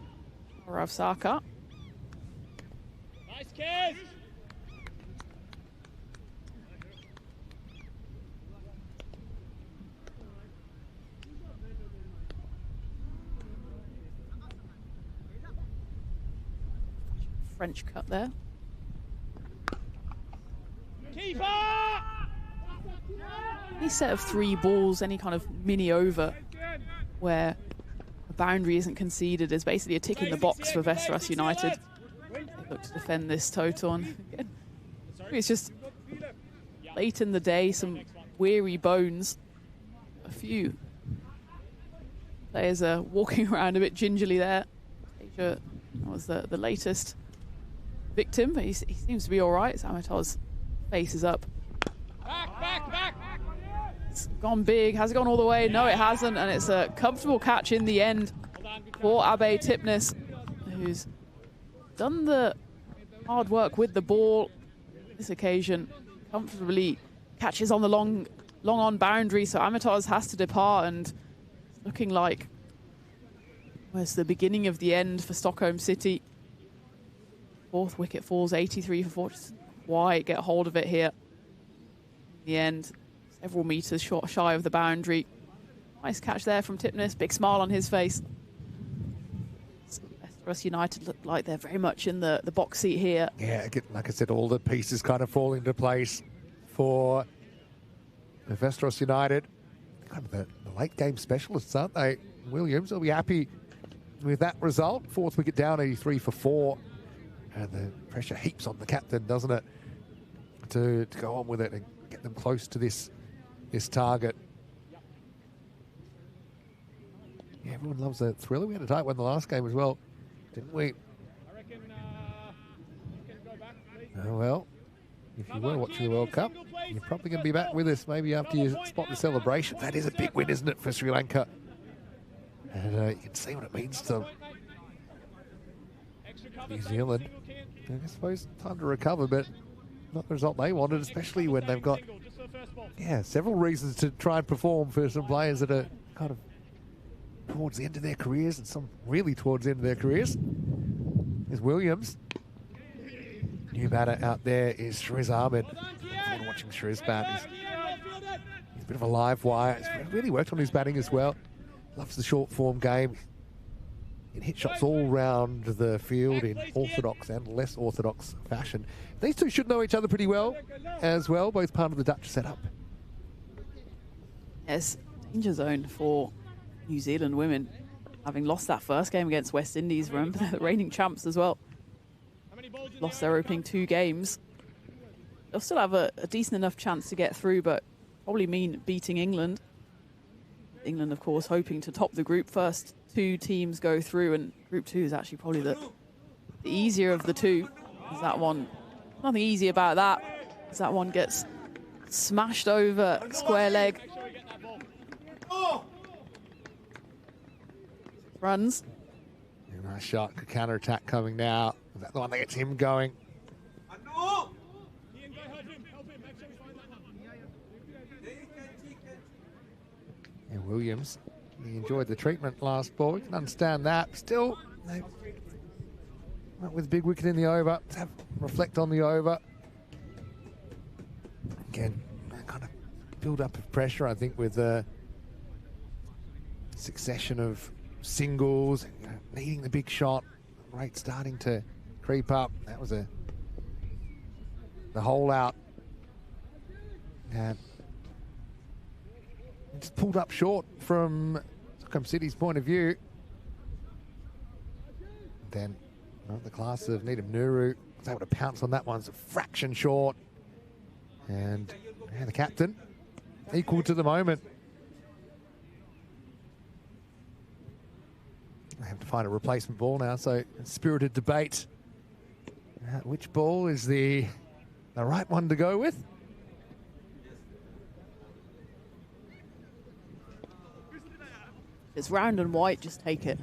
B: Rav Saka.
G: Nice kiss.
B: French cut there.
G: Keeper.
B: Any set of 3 balls, any kind of mini over where a boundary isn't conceded is basically a tick in the box for Västerås United. They look to defend this total. And again, it's just late in the day, some weary bones. A few players are walking around a bit gingerly there. Asia was the latest victim, but he seems to be all right. Samatov's face is up.
G: Back.
B: It's gone big. Has it gone all the way? No, it hasn't. And it's a comfortable catch in the end for Abe Tipnis, who's done the hard work with the ball this occasion. Comfortably catches on the long on boundary. So Amatos has to depart, and it's looking like it's the beginning of the end for Stockholm City. 4th wicket falls, 83 for 4. Just quite get hold of it here. In the end, several meters shy of the boundary. Nice catch there from Tipnis. Big smile on his face. Västerås United look like they're very much in the box seat here.
A: Yeah, like I said, all the pieces kind of fall into place for the Västerås United. Kind of the late game specialists, aren't they? Williams will be happy with that result. 4th wicket down, 83 for 4. And the pressure heaps on the captain, doesn't it? To go on with it and get them close to this target. Yeah, everyone loves a thriller. We had a tight one the last game as well, didn't we?
G: I reckon you can go back, please.
A: Oh, well, if you were watching the World Cup, you're probably going to be back with us maybe after you spot the celebration. That is a big win, isn't it, for Sri Lanka? And you can see what it means to New Zealand. I suppose time to recover, but not the result they wanted, especially when they've got several reasons to try and perform for some players that are kind of towards the end of their careers, and some really towards the end of their careers. There's Williams. New batter out there is Shriz Ahmed. I'm watching Shriz bat. He's a bit of a live wire. He's really worked on his batting as well. Loves the short form game. He can hit shots all round the field in orthodox and less orthodox fashion. These two should know each other pretty well as well, both part of the Dutch setup.
B: Yes, danger zone for New Zealand women, having lost that first game against West Indies. Remember, they're the reigning champs as well. Lost their opening 2 games. They'll still have a decent enough chance to get through, but probably mean beating England. England, of course, hoping to top the group. First 2 teams go through, and Group 2 is actually probably the easier of the 2. Is that one? Nothing easy about that, as that one gets smashed over square leg. Runs.
A: Nice shot, counter attack coming now. Is that the one that gets him going? And Williams, he enjoyed the treatment last ball. You can understand that. Still, they went with big wicket in the over. Let's reflect on the over. Again, kind of build up of pressure, I think, with a succession of singles, needing the big shot, rate starting to creep up. That was the hole out. And just pulled up short from Stockholm City's point of view. Then the class of Needham Nuru was able to pounce on that one. It's a fraction short. And the captain, equal to the moment. I have to find a replacement ball now, so spirited debate. Which ball is the right one to go with?
B: It's round and white, just take it.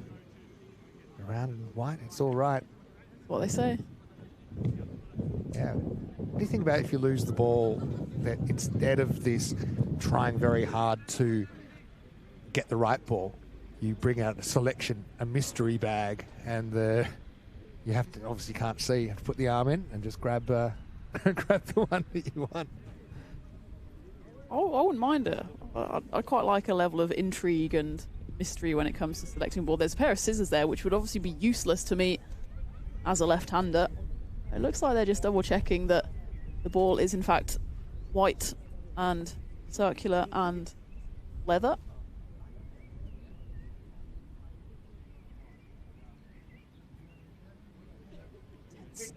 A: Round and white, it's all right.
B: That's what they say.
A: Yeah. What do you think about if you lose the ball, that instead of this trying very hard to get the right ball, you bring out a selection, a mystery bag, and you have to, obviously can't see, you have to put the arm in and just grab grab the one that you want.
B: Oh, I wouldn't mind it. I quite like a level of intrigue and mystery when it comes to selecting ball. There's a pair of scissors there, which would obviously be useless to me as a left-hander. It looks like they're just double-checking that the ball is in fact white and circular and leather.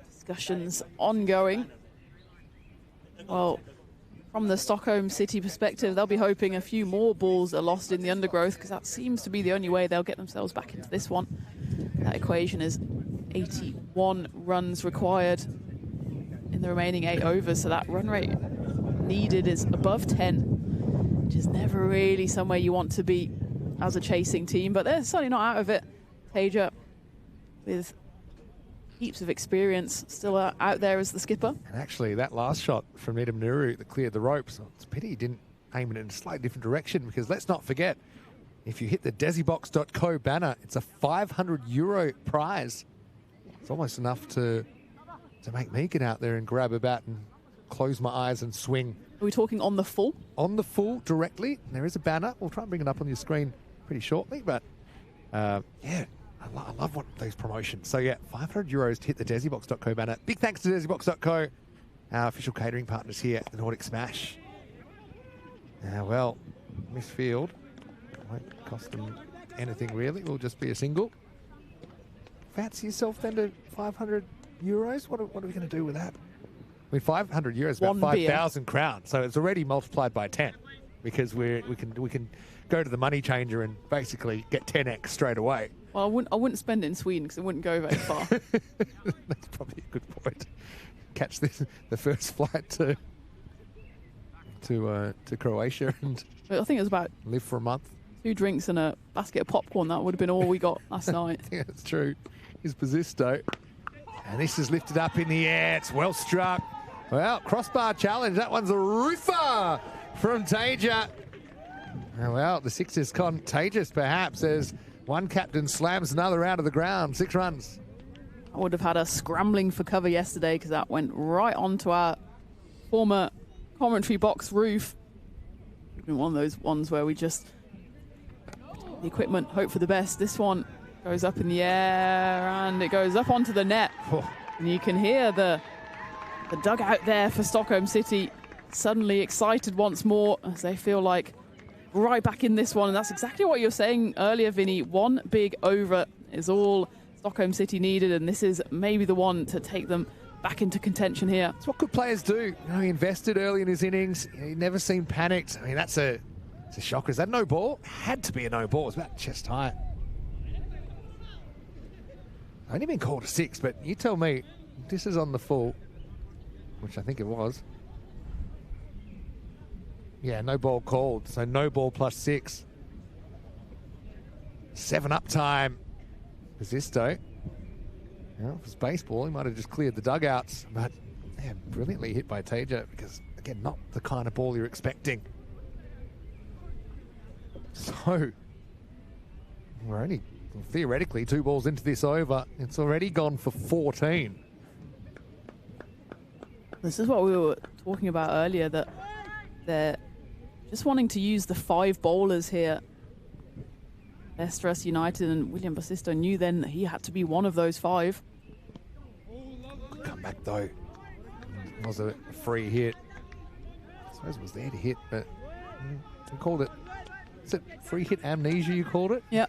B: Discussions ongoing. Well, from the Stockholm City perspective, they'll be hoping a few more balls are lost in the undergrowth, because that seems to be the only way they'll get themselves back into this one. That equation is 81 runs required in the remaining 8 overs, so that run rate needed is above 10, which is never really somewhere you want to be as a chasing team, but they're certainly not out of it. Taja, with heaps of experience, still out there as the skipper.
A: And actually, that last shot from Needham Nuru that cleared the ropes, it's a pity he didn't aim it in a slightly different direction, because let's not forget, if you hit the desibox.co banner, it's a €500 prize. It's almost enough to make me get out there and grab a bat and close my eyes and swing.
B: Are we talking on the full?
A: On the full, directly. There is a banner. We'll try and bring it up on your screen pretty shortly, but yeah. I love those promotions. So yeah, €500 to hit the desibox.co banner. Big thanks to desibox.co, our official catering partners here at the Nordic Smash. Well, Miss Field won't cost them anything really. It'll just be a single. Fancy yourself then to €500. What are we going to do with that? I mean, €500 is about 5,000 crowns, so it's already multiplied by 10, because we can go to the money changer and basically get 10x straight away.
B: Well, I wouldn't spend it in Sweden, because it wouldn't go very far.
A: That's probably a good point. Catch the first flight to Croatia and
B: I think it was about
A: live for a month.
B: 2 drinks and a basket of popcorn. That would have been all we got last night.
A: I think that's true. Here's Bazisto. And this is lifted up in the air. It's well struck. Well, crossbar challenge. That one's a roofer from Taja. Oh, well, the 6 is contagious, perhaps, as one captain slams another out of the ground. 6 runs.
B: I would have had us scrambling for cover yesterday because that went right onto our former commentary box roof. One of those ones where we just, the equipment, hope for the best. This one goes up in the air and it goes up onto the net.
A: Oh.
B: And you can hear the dugout there for Stockholm City suddenly excited once more as they feel like right back in this one. And that's exactly what you were saying earlier, Vinny. One big over is all Stockholm City needed, and this is maybe the one to take them back into contention here.
A: It's what good players do. You know, he invested early in his innings. He never seemed panicked. I mean, it's a shocker. Is that no ball? Had to be a no ball. It's about chest high. Only been called a 6, but you tell me, this is on the full, which I think it was. Yeah, no ball called, so no ball plus 6. 7 up time. Zisto. Well, if it was baseball, he might have just cleared the dugouts, but yeah, brilliantly hit by Taja because, again, not the kind of ball you're expecting. So, we're only theoretically 2 balls into this over. It's already gone for 14.
B: This is what we were talking about earlier, that they're just wanting to use the 5 bowlers here. Estras United and William Basisto knew then that he had to be one of those 5.
A: Good comeback though. It was a free hit. I suppose it was there to hit, but we called it. Is it free hit amnesia you called it?
B: Yeah.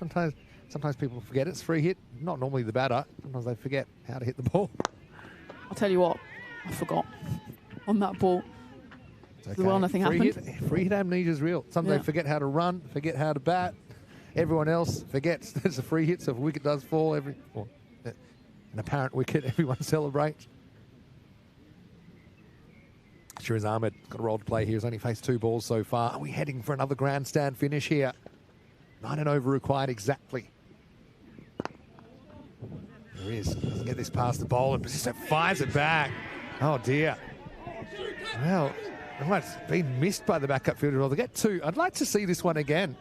A: Sometimes people forget it's free hit. Not normally the batter. Sometimes they forget how to hit the ball.
B: I'll tell you what, I forgot on that ball.
A: Okay.
B: The one nothing happened.
A: Free hit amnesia is real. Sometimes they forget how to run, forget how to bat. Everyone else forgets there's a free hit, so if a wicket does fall, an apparent wicket, everyone celebrates. Shiraz Ahmed got a role to play here. He's only faced 2 balls so far. Are we heading for another grandstand finish here? 9 and over required exactly. There is. Doesn't get this past the bowler, but just fires it back. Oh dear. Well, it might have been missed by the backup fielder. Well, they get 2. I'd like to see this one again.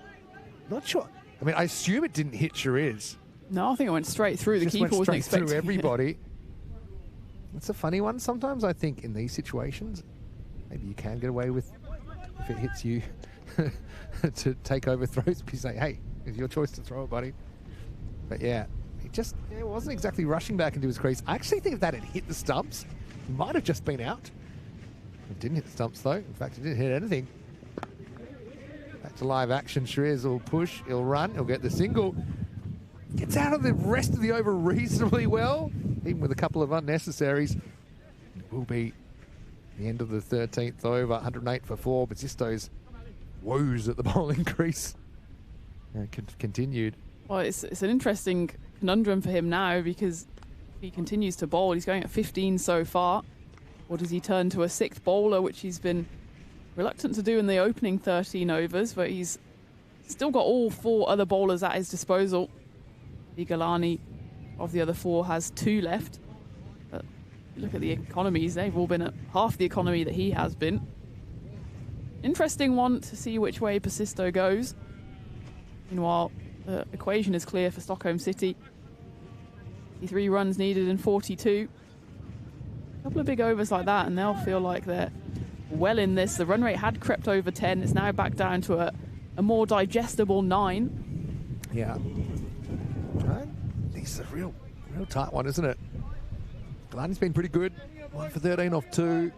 A: Not sure. I mean, I assume it didn't hit Shiraz.
B: No, I think it went straight through. The keeper wasn't expecting
A: through everybody. It's a funny one sometimes, I think, in these situations. Maybe you can get away with, if it hits you, to take over throws. You say, hey, it's your choice to throw it, buddy. But yeah, it wasn't exactly rushing back into his crease. I actually think if that had hit the stumps, he might have just been out. It didn't hit the stumps, though. In fact, it didn't hit anything. Back to live action. Shiraz will push, he'll run, he'll get the single. Gets out of the rest of the over reasonably well, even with a couple of unnecessaries. It will be the end of the 13th over, 108 for 4. Basisto's woes at the bowling crease continued.
B: Well, it's an interesting conundrum for him now because if he continues to bowl, he's going at 15 so far. Or does he turn to a 6th bowler, which he's been reluctant to do in the opening 13 overs, but he's still got all 4 other bowlers at his disposal. Galani of the other 4 has 2 left. But look at the economies, they've all been at half the economy that he has been. Interesting one to see which way Basisto goes. Meanwhile, the equation is clear for Stockholm City. 53 runs needed in 42. A couple of big overs like that and they'll feel like they're well in this. The run rate had crept over 10. It's now back down to a more digestible 9.
A: Yeah. This is a real tight one, isn't it? Galani's been pretty good. 1 for 13 off 2.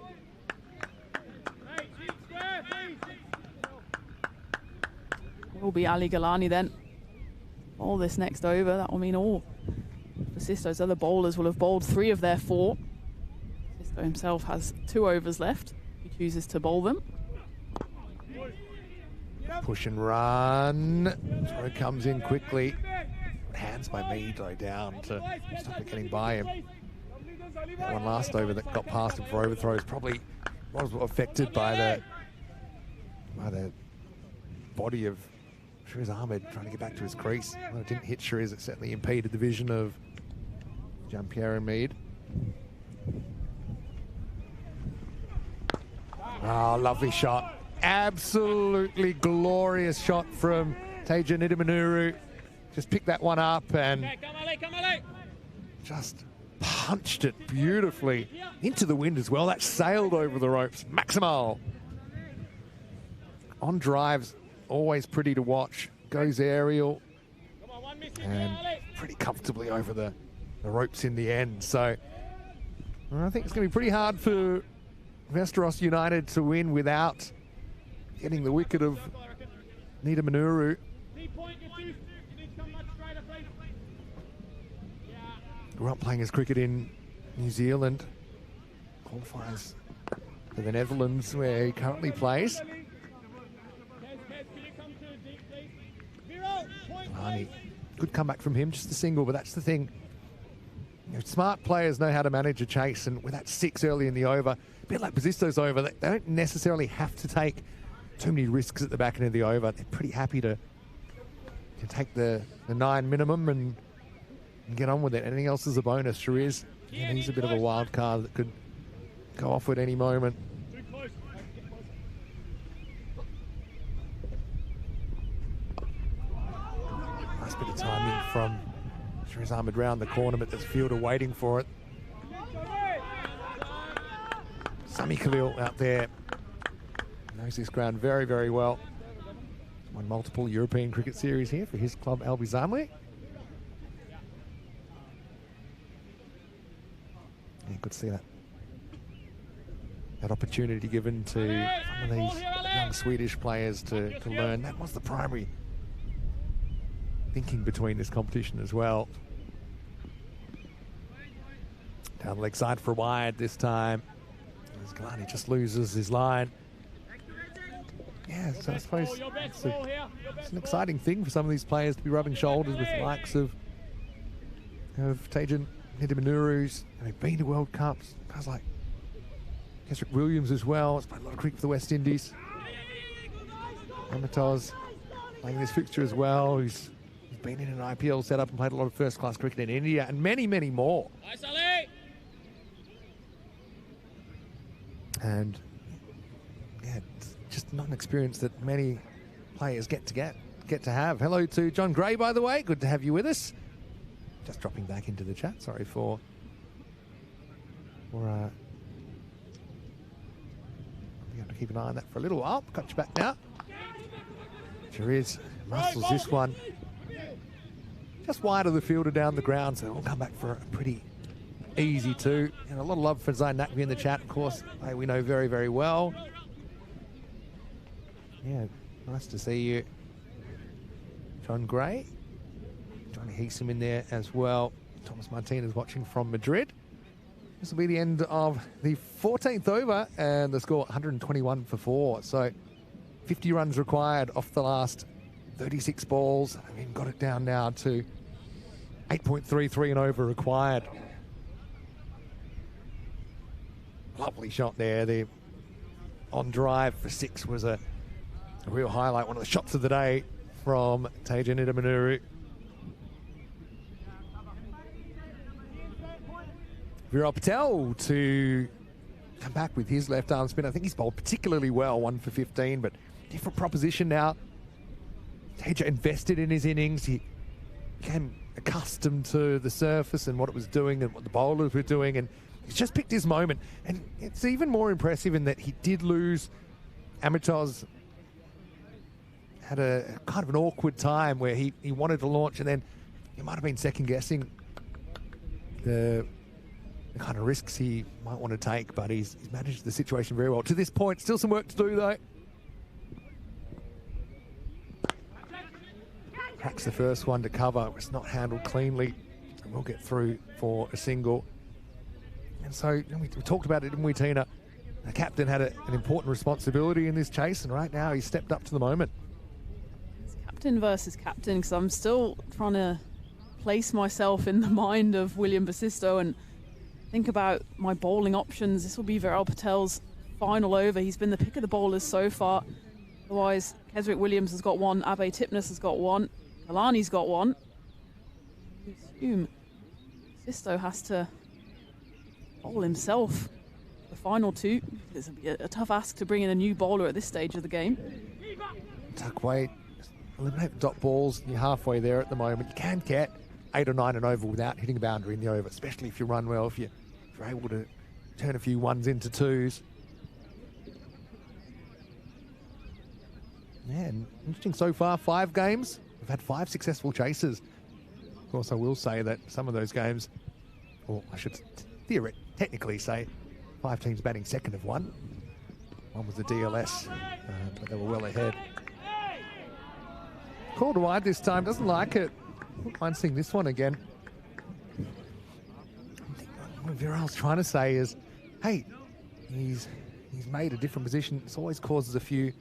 B: Will be Ali Galani then. All this next over, that will mean all Basisto's other bowlers will have bowled 3 of their 4. Basisto himself has 2 overs left. He chooses to bowl them.
A: Push and run. Throw comes in quickly. Hands by Meadow down to stop it getting by him. That one last over that got past him for overthrows probably was affected by the body of Shiraz Ahmed trying to get back to his crease. Well, it didn't hit Shiraz, it certainly impeded the vision of Jean-Pierre and Mead. Oh, lovely shot. Absolutely glorious shot from Teja Nidamanuru. Just picked that one up and just punched it beautifully into the wind as well. That sailed over the ropes. Maximal. On drives, always pretty to watch. Goes aerial and pretty comfortably over the ropes in the end. So I think it's going to be pretty hard for Westeros United to win without getting the wicket of Nidamanuru. Grew up playing his cricket in New Zealand. Qualifies for the Netherlands where he currently plays. Good comeback from him, just a single, but that's the thing. You know, smart players know how to manage a chase, and with that 6 early in the over, a bit like Basisto's over, they don't necessarily have to take too many risks at the back end of the over. They're pretty happy to take the 9 minimum and get on with it. Anything else is a bonus, sure is. And he's a bit of a wild card that could go off at any moment. Nice bit of timing from Shariz Ahmed round the corner, but there's a fielder waiting for it. Sami Khalil out there knows this ground very, very well. Won multiple European cricket series here for his club, Albi Zamli. Yeah, good to see that opportunity given to some of these young Swedish players to learn. That was the primary thinking between this competition as well. Down the leg side for a wide this time. As Galani just loses his line. Yeah, so I suppose it's an exciting thing for some of these players to be rubbing shoulders with the likes of Tejan Nidamanuru. They've been to World Cups. Guys like Kesrick Williams as well. It's played a lot of cricket for the West Indies. Amatoz playing this fixture as well. He's been in an IPL setup and played a lot of first-class cricket in India, and many, many more. And yeah, it's just not an experience that many players get to have. Hello to John Gray, by the way. Good to have you with us. Just dropping back into the chat. Sorry for we have to keep an eye on that for a little while. Got you back now. Sure is. Muscles this one. Just wide of the fielder down the ground, so we'll come back for a pretty easy 2. And a lot of love for Zayn Naqvi in the chat, of course. We know very, very well. Yeah, nice to see you. John Gray. Johnny Heesum in there as well. Thomas Martinez watching from Madrid. This will be the end of the 14th over, and the score 121 for 4. So 50 runs required off the last 36 balls. I mean, got it down now to 8.33 and over required. Lovely shot there. The on drive for 6 was a real highlight. One of the shots of the day from Teja Nidamanuru. Viral Patel to come back with his left arm spin. I think he's bowled particularly well, 1 for 15, but different proposition now. Teja invested in his innings. He became accustomed to the surface and what it was doing and what the bowlers were doing, and he's just picked his moment. And it's even more impressive in that he did lose. Amatoz had a kind of an awkward time where he wanted to launch, and then he might have been second-guessing the kind of risks he might want to take, but he's managed the situation very well. To this point, still some work to do, though. Cracks the first one to cover. It's not handled cleanly. We'll get through for a single. And so we talked about it, didn't we, Tina? The captain had an important responsibility in this chase, and right now he's stepped up to the moment.
B: It's captain versus captain, because I'm still trying to place myself in the mind of William Basisto and think about my bowling options. This will be Viral Patel's final over. He's been the pick of the bowlers so far. Otherwise, Kesrick Williams has got 1, Abe Tipnis has got 1, Kalani's got 1. I assume Basisto has to bowl himself the final two. It's a tough ask to bring in a new bowler at this stage of the game.
A: Tuck weight, eliminate the dot balls. You're halfway there at the moment. You can get 8 or 9 and over without hitting a boundary in the over, especially if you run well, if you're able to turn a few ones into twos. Yeah, and interesting so far, 5 games. We've had 5 successful chases. Of course, I will say that some of those games, or I should technically say, 5 teams batting second of one. One was the DLS, but they were well ahead. Called wide this time, doesn't like it. Wouldn't mind seeing this one again. What Viral's trying to say is, hey, he's made a different position. This always causes a few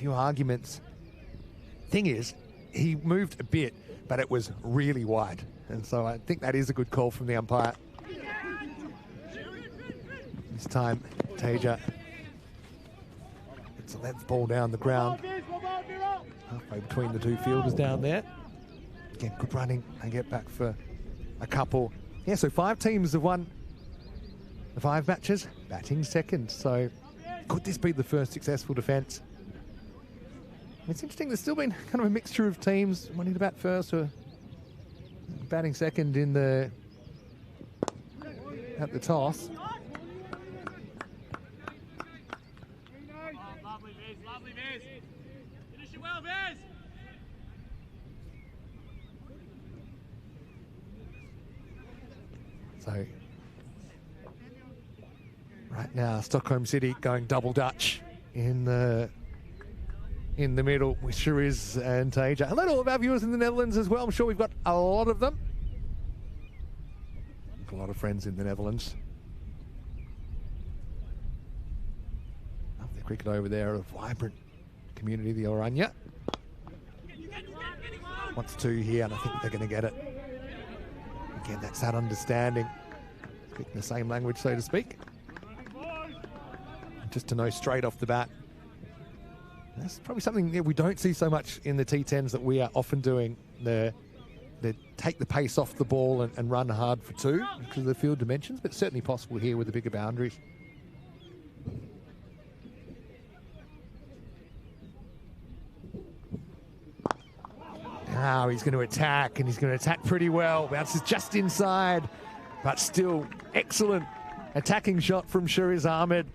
A: arguments. Thing is, he moved a bit, but it was really wide. And so I think that is a good call from the umpire. This time, Taja gets a length ball down the ground. Halfway between the 2 fielders down there. Again, good running. They get back for a couple. Yeah, so 5 teams have won the 5 matches, batting second. So could this be the first successful defence? It's interesting, there's still been kind of a mixture of teams wanting to bat first or batting second at the toss.
C: Lovely, Viz, lovely, Viz. Finish it well, Viz.
A: So right now, Stockholm City going double Dutch in the middle with Shariz and Taja. Hello to all of our viewers in the Netherlands as well. I'm sure we've got a lot of them. A lot of friends in the Netherlands. Love the cricket over there, a vibrant community, the Oranje. Wants 2 here, and I think they're going to get it. Again, that's that understanding. Speaking the same language, so to speak. And just to know straight off the bat, that's probably something that we don't see so much in the T10s that we are often doing. They take the pace off the ball and run hard for 2 because of the field dimensions, but certainly possible here with the bigger boundaries. Now he's going to attack, and he's going to attack pretty well. Bounces just inside, but still excellent attacking shot from Shariz Ahmed.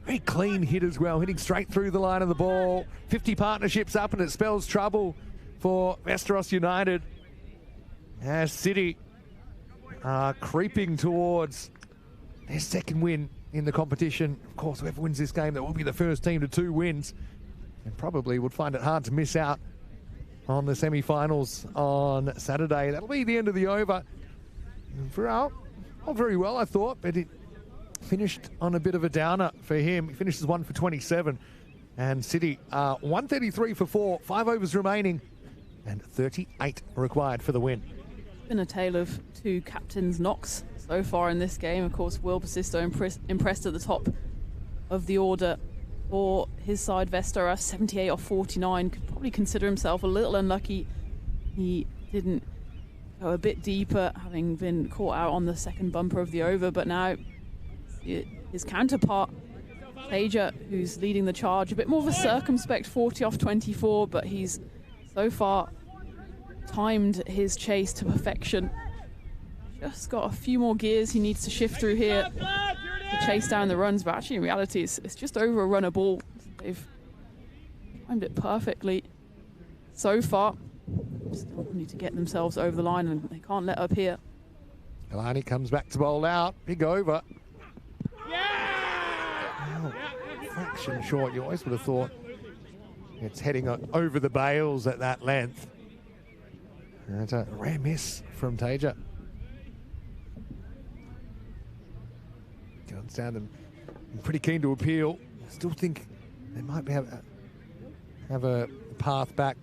A: Very clean hit as well, hitting straight through the line of the ball. 50 partnerships up, and it spells trouble for Västerås United. As City are creeping towards their second win in the competition. Of course, whoever wins this game, that will be the first team to 2 wins, and probably would find it hard to miss out on the semi-finals on Saturday. That'll be the end of the over. Viral, not very well, I thought, but it finished on a bit of a downer for him. He finishes 1 for 27, and City are 133 for 4, 5 overs remaining, and 38 required for the win.
B: Been a tale of 2 captains' knocks so far in this game. Of course, Will Basisto impressed at the top of the order for his side. Västerås 78 off 49, could probably consider himself a little unlucky. He didn't go a bit deeper, having been caught out on the second bumper of the over, but now his counterpart, Taja, who's leading the charge, a bit more of a circumspect 40 off 24, but he's so far timed his chase to perfection. Just got a few more gears he needs to shift through here to chase down the runs, but actually in reality it's just over a run a ball. They've timed it perfectly so far. Still need to get themselves over the line, and they can't let up here.
A: Kalani comes back to bowl out. Big over. Oh, fraction short. You always would have thought it's heading over the bails at that length. That's a rare miss from Taja. You can understand them. I'm pretty keen to appeal. I still think they might have a path back.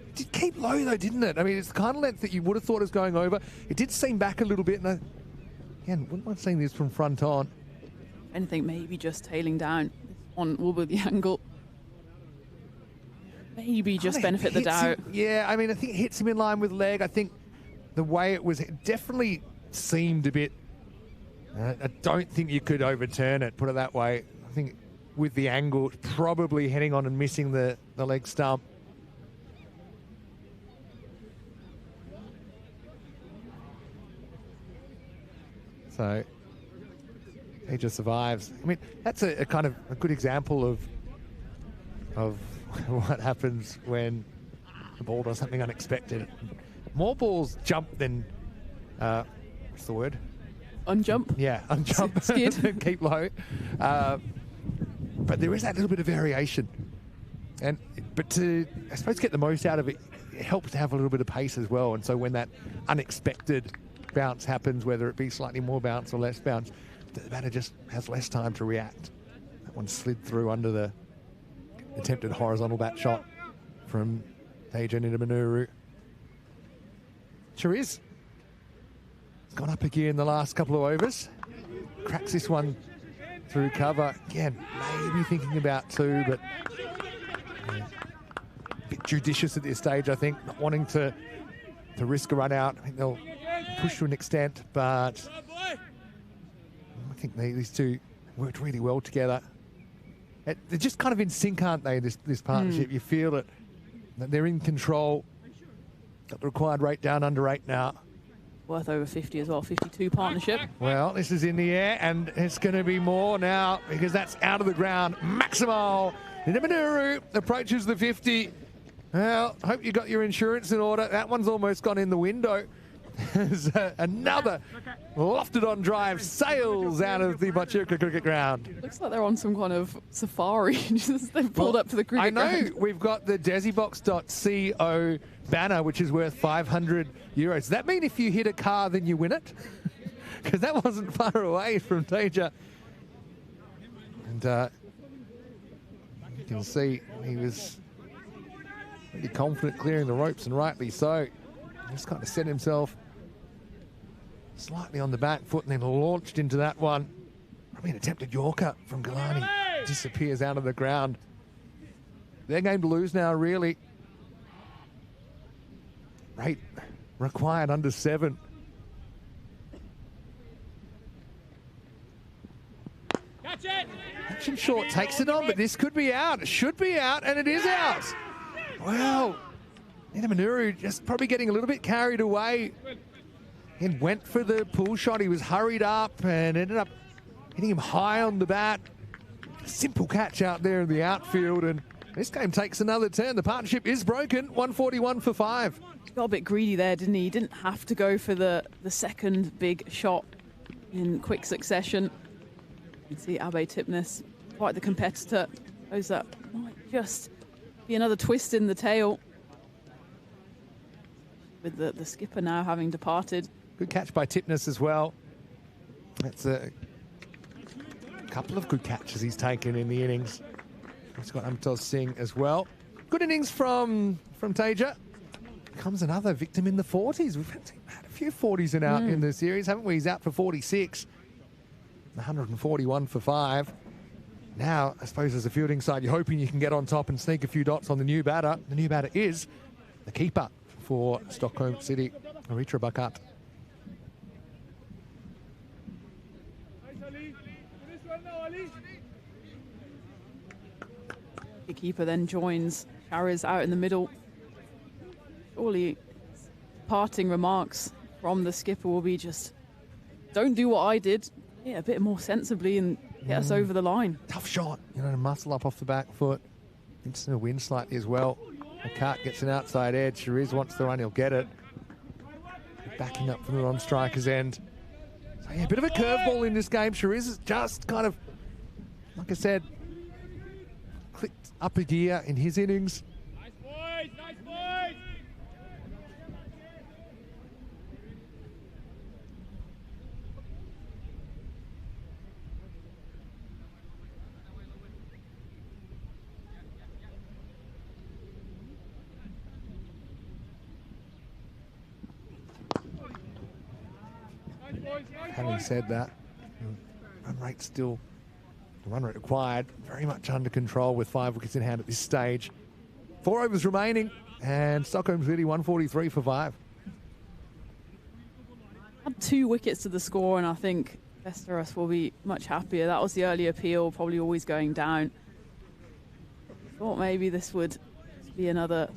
A: It did keep low though, didn't it? I mean, it's the kind of length that you would have thought was going over. It did seem back a little bit, and again, wouldn't mind seeing this from front on.
B: Anything maybe just tailing down on Wilbur the angle. Maybe just benefit the doubt.
A: Yeah, I mean, I think it hits him in line with leg. I think the way it was definitely seemed a bit... I don't think you could overturn it, put it that way. I think with the angle, it's probably heading on and missing the leg stump. So he just survives. I mean, that's a kind of a good example of what happens when the ball does something unexpected. More balls jump than what's the word?
B: Unjump.
A: Yeah, unjump.
B: Skid.
A: Keep low. But there is that little bit of variation. But to, I suppose, get the most out of it, it helps to have a little bit of pace as well. And so when that unexpected bounce happens, whether it be slightly more bounce or less bounce, the batter just has less time to react. That one slid through under the attempted horizontal bat shot from Teja Nidamanuru. Chiriz has gone up again in the last couple of overs. Cracks this one through cover. Again, maybe thinking about two, but a bit judicious at this stage, I think. Not wanting to risk a run out. I think they'll push to an extent, but I think these two worked really well together. They're just kind of in sync, aren't they, this partnership? You feel it, that they're in control. Got the required rate down under 8 now.
B: Worth over 50 as well, 52 partnership.
A: Well, this is in the air, and it's going to be more now because that's out of the ground. Maximal Nidamanuru approaches the 50. Well, hope you got your insurance in order. That one's almost gone in the window. There's another lofted on drive, sails out of the Machuca cricket ground.
B: Looks like they're on some kind of safari. They've pulled up to the cricket ground.
A: I know we've got the desibox.co banner, which is worth €500. Does that mean if you hit a car, then you win it? Because that wasn't far away from Teja. And you can see he was really confident clearing the ropes, and rightly so. Just kind of set himself slightly on the back foot and then launched into that one. Probably an attempted Yorker from Galani. Disappears out of the ground. Their game to lose now, really. Rate required under 7. Action short takes it on, but this could be out. It should be out, and it is out. Wow. Nidamanuru just probably getting a little bit carried away and went for the pull shot. He was hurried up and ended up hitting him high on the bat. Simple catch out there in the outfield, and this game takes another turn. The partnership is broken, 141 for 5.
B: He got a bit greedy there, didn't he? He didn't have to go for the second big shot in quick succession. You can see Abe Tipnis, quite the competitor. Those that might just be another twist in the tail. With the skipper now having departed.
A: Good catch by Tipnis as well. That's a couple of good catches he's taken in the innings. He's got Amtoz Singh as well. Good innings from Teja. Comes another victim in the 40s. We've had a few 40s in the series, haven't we? He's out for 46. 141 for 5. Now, I suppose as a fielding side, you're hoping you can get on top and sneak a few dots on the new batter. The new batter is the keeper for Stockholm City, Aritra Bakat.
B: The keeper then joins Chiriz out in the middle. Surely parting remarks from the skipper will be just, don't do what I did. Yeah, a bit more sensibly and get us over the line.
A: Tough shot, to muscle up off the back foot. It's going to win slightly as well. Bakat gets an outside edge. Chiriz wants the run, he'll get it. Backing up from the non-striker's end. So yeah, a bit of a curveball in this game. Chiriz is just kind of, like I said, clicked up a gear in his innings.
C: Nice boys, nice boys.
A: Having said that, run rate still, the run rate required, very much under control with 5 wickets in hand at this stage. 4 overs remaining, and Stockholm's really 143 for 5.
B: 2 wickets to the score, and I think Westeros will be much happier. That was the early appeal, probably always going down. Thought maybe this would be another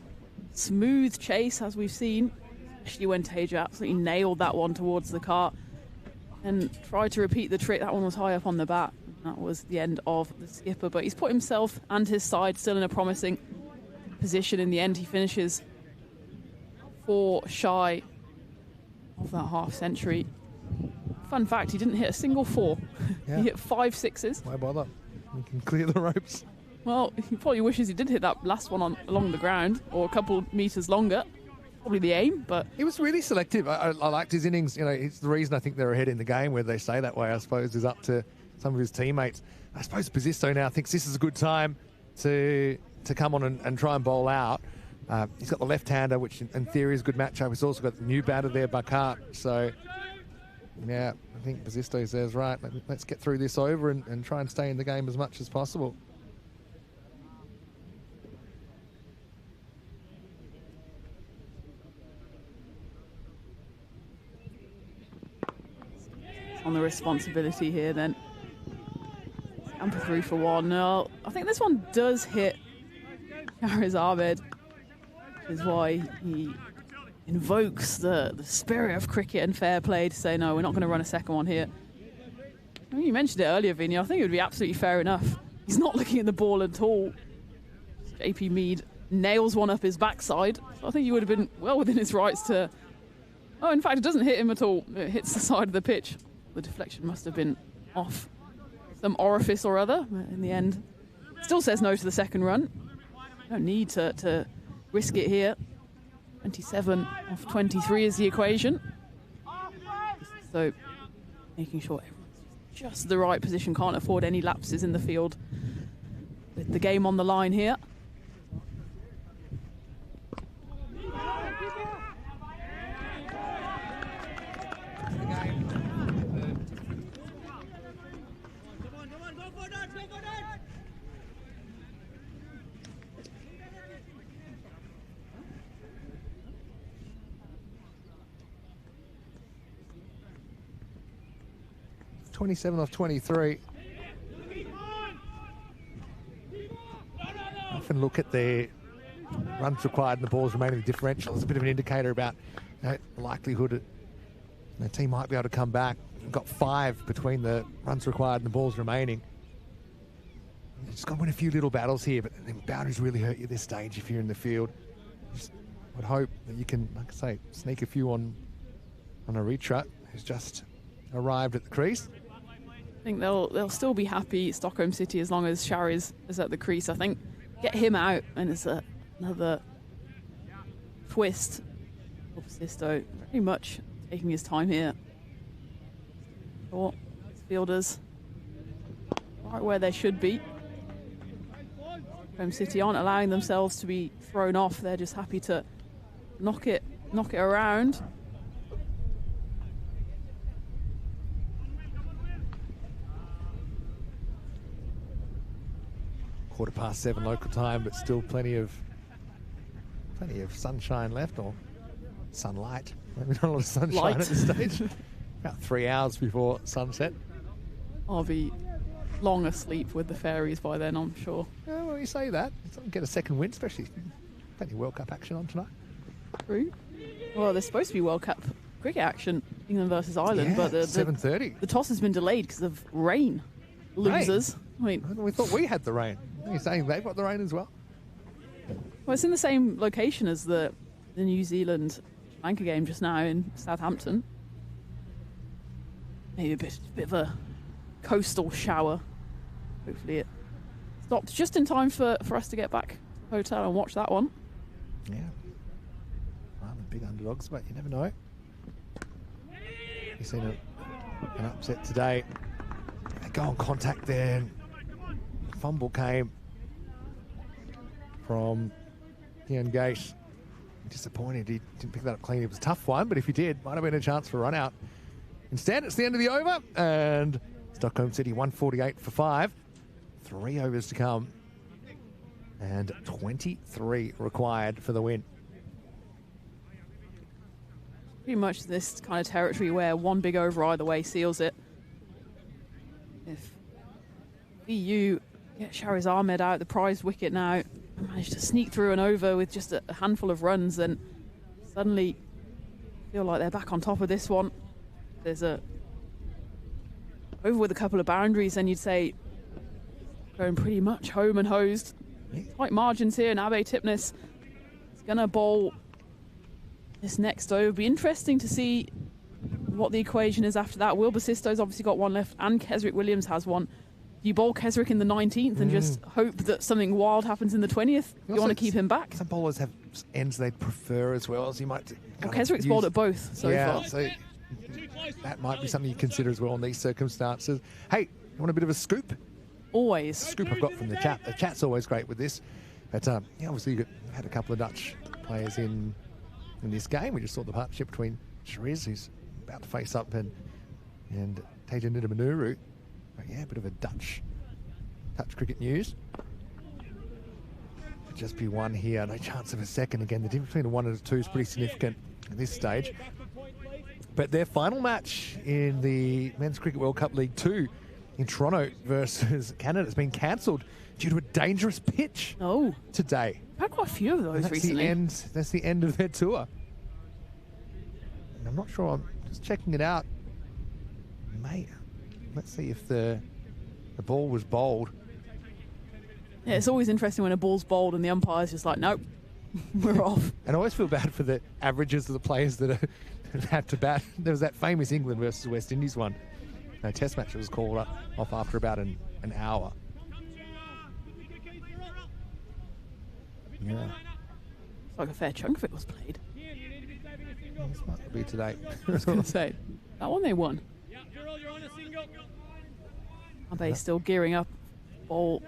B: smooth chase, as we've seen, especially when Taja absolutely nailed that one towards the cart and tried to repeat the trick. That one was high up on the bat. That was the end of the skipper, but he's put himself and his side still in a promising position. In the end, he finishes 4 shy of that half century. Fun fact, he didn't hit a single 4.
A: Yeah.
B: He hit 5 6s.
A: Why bother? You can clear the ropes.
B: Well, he probably wishes he did hit that last one along the ground or a couple meters longer. Probably the aim, but
A: He was really selective. I liked his innings. You know, it's the reason I think they're ahead in the game, where they stay that way, I suppose, is up to some of his teammates. I suppose Pizzisto now thinks this is a good time to come on and try and bowl out. He's got the left-hander, which in theory is a good matchup. He's also got the new batter there, Bakart. So, yeah, I think Pizzisto says, right, let's get through this over and try and stay in the game as much as possible.
B: on the responsibility here then. Scamper through for 1. No, I think this one does hit Shahriz Ahmed, which is why he invokes the spirit of cricket and fair play to say, no, we're not going to run a second one here. I mean, you mentioned it earlier, Vinny. I think it would be absolutely fair enough. He's not looking at the ball at all. JP Mead nails one up his backside. So I think he would have been well within his rights to... Oh, in fact, it doesn't hit him at all. It hits the side of the pitch. The deflection must have been off some orifice or other. But in the end, still says no to the second run. Don't need to risk it here. 27 off 23 is the equation. So making sure everyone's just the right position. Can't afford any lapses in the field with the game on the line here.
C: Go for that!
A: 27 off 23. Often look at the runs required and the balls remaining the differential. It's a bit of an indicator about the likelihood the team might be able to come back. We've got 5 between the runs required and the balls remaining. Just got to win a few little battles here, but the boundaries really hurt you at this stage if you're in the field. Just would hope that you can, like I say, sneak a few on Aritra, who's just arrived at the crease.
B: I think they'll still be happy, Stockholm City, as long as Shari is at the crease. I think get him out and it's another twist for Pizzisto. Very much taking his time here. Short fielders right where they should be. Stockholm City aren't allowing themselves to be thrown off. They're just happy to knock it around.
A: (7:15) local time, but still plenty of sunshine left, or sunlight. Maybe not a lot of sunshine at this stage. About 3 hours before sunset.
B: I'll be long asleep with the fairies by then, I'm sure.
A: Yeah, well, you say that. Get a second win, especially plenty of World Cup action on tonight.
B: True. Well, there's supposed to be World Cup cricket action, England versus Ireland,
A: Yeah,
B: but the
A: 7:30.
B: The toss has been delayed because of rain. Losers.
A: Rain?
B: I mean,
A: We thought we had the rain. Are you saying they've got the rain as well?
B: well, it's in the same location as the New Zealand Sri Lanka game just now in Southampton. Maybe a bit of a coastal shower. Hopefully it stopped just in time for us to get back to the hotel and watch that one.
A: Yeah. Well, the big underdogs, but you never know. You've seen an upset today. They go on contact there. Fumble came from Ian Gase. Disappointed he didn't pick that up clean. It was a tough one, but if he did, might have been a chance for a run out. Instead, it's the end of the over, and Stockholm City 148 for 5. 3 overs to come, and 23 required for the win.
B: pretty much this kind of territory where one big over either way seals it. If VU get Shariz Ahmed out, the prized wicket now, and manage to sneak through and over with just a handful of runs, and suddenly feel like they're back on top of this one. There's a over with a couple of boundaries, and you'd say going pretty much home and hosed. Tight margins here, and Abe Tipnis is going to bowl this next over. It'll be interesting to see what the equation is after that. Will Basisto's obviously got one left, and Kesrick Williams has one. Do you bowl Kesrick in the 19th and just hope that something wild happens in the 20th? You want to keep him back?
A: Some bowlers have ends they'd prefer as well, so you might.
B: Well, Kesrick's bowled at both so far.
A: So that might be something you consider as well in these circumstances. Hey, you want a bit of a scoop?
B: Always.
A: Scoop I've got from the chat. The chat's always great with this. But yeah, obviously you've had a couple of Dutch players in this game. We just saw the partnership between Shariz, who's about to face up, and Tejan Nidamanuru. But yeah, a bit of a Dutch cricket news. Could just be one here. No chance of a second again. The difference between a 1 and a 2 is pretty significant at this stage. But their final match in the Men's Cricket World Cup League 2 in Toronto versus Canada has been cancelled due to a dangerous pitch today.
B: I've had quite a few of those recently.
A: That's the end of their tour. And I'm not sure. I'm just checking it out. Mate, let's see if the ball was bowled.
B: Yeah, it's always interesting when a ball's bowled and the umpire's just like, nope, we're off.
A: And I always feel bad for the averages of the players that had to bat. There was that famous England versus West Indies one. A test match that was called off after about an hour. Yeah.
B: It's like a fair chunk of it was played.
A: This might be today.
B: I was going to say, that one they won. Abe still gearing up. Ball.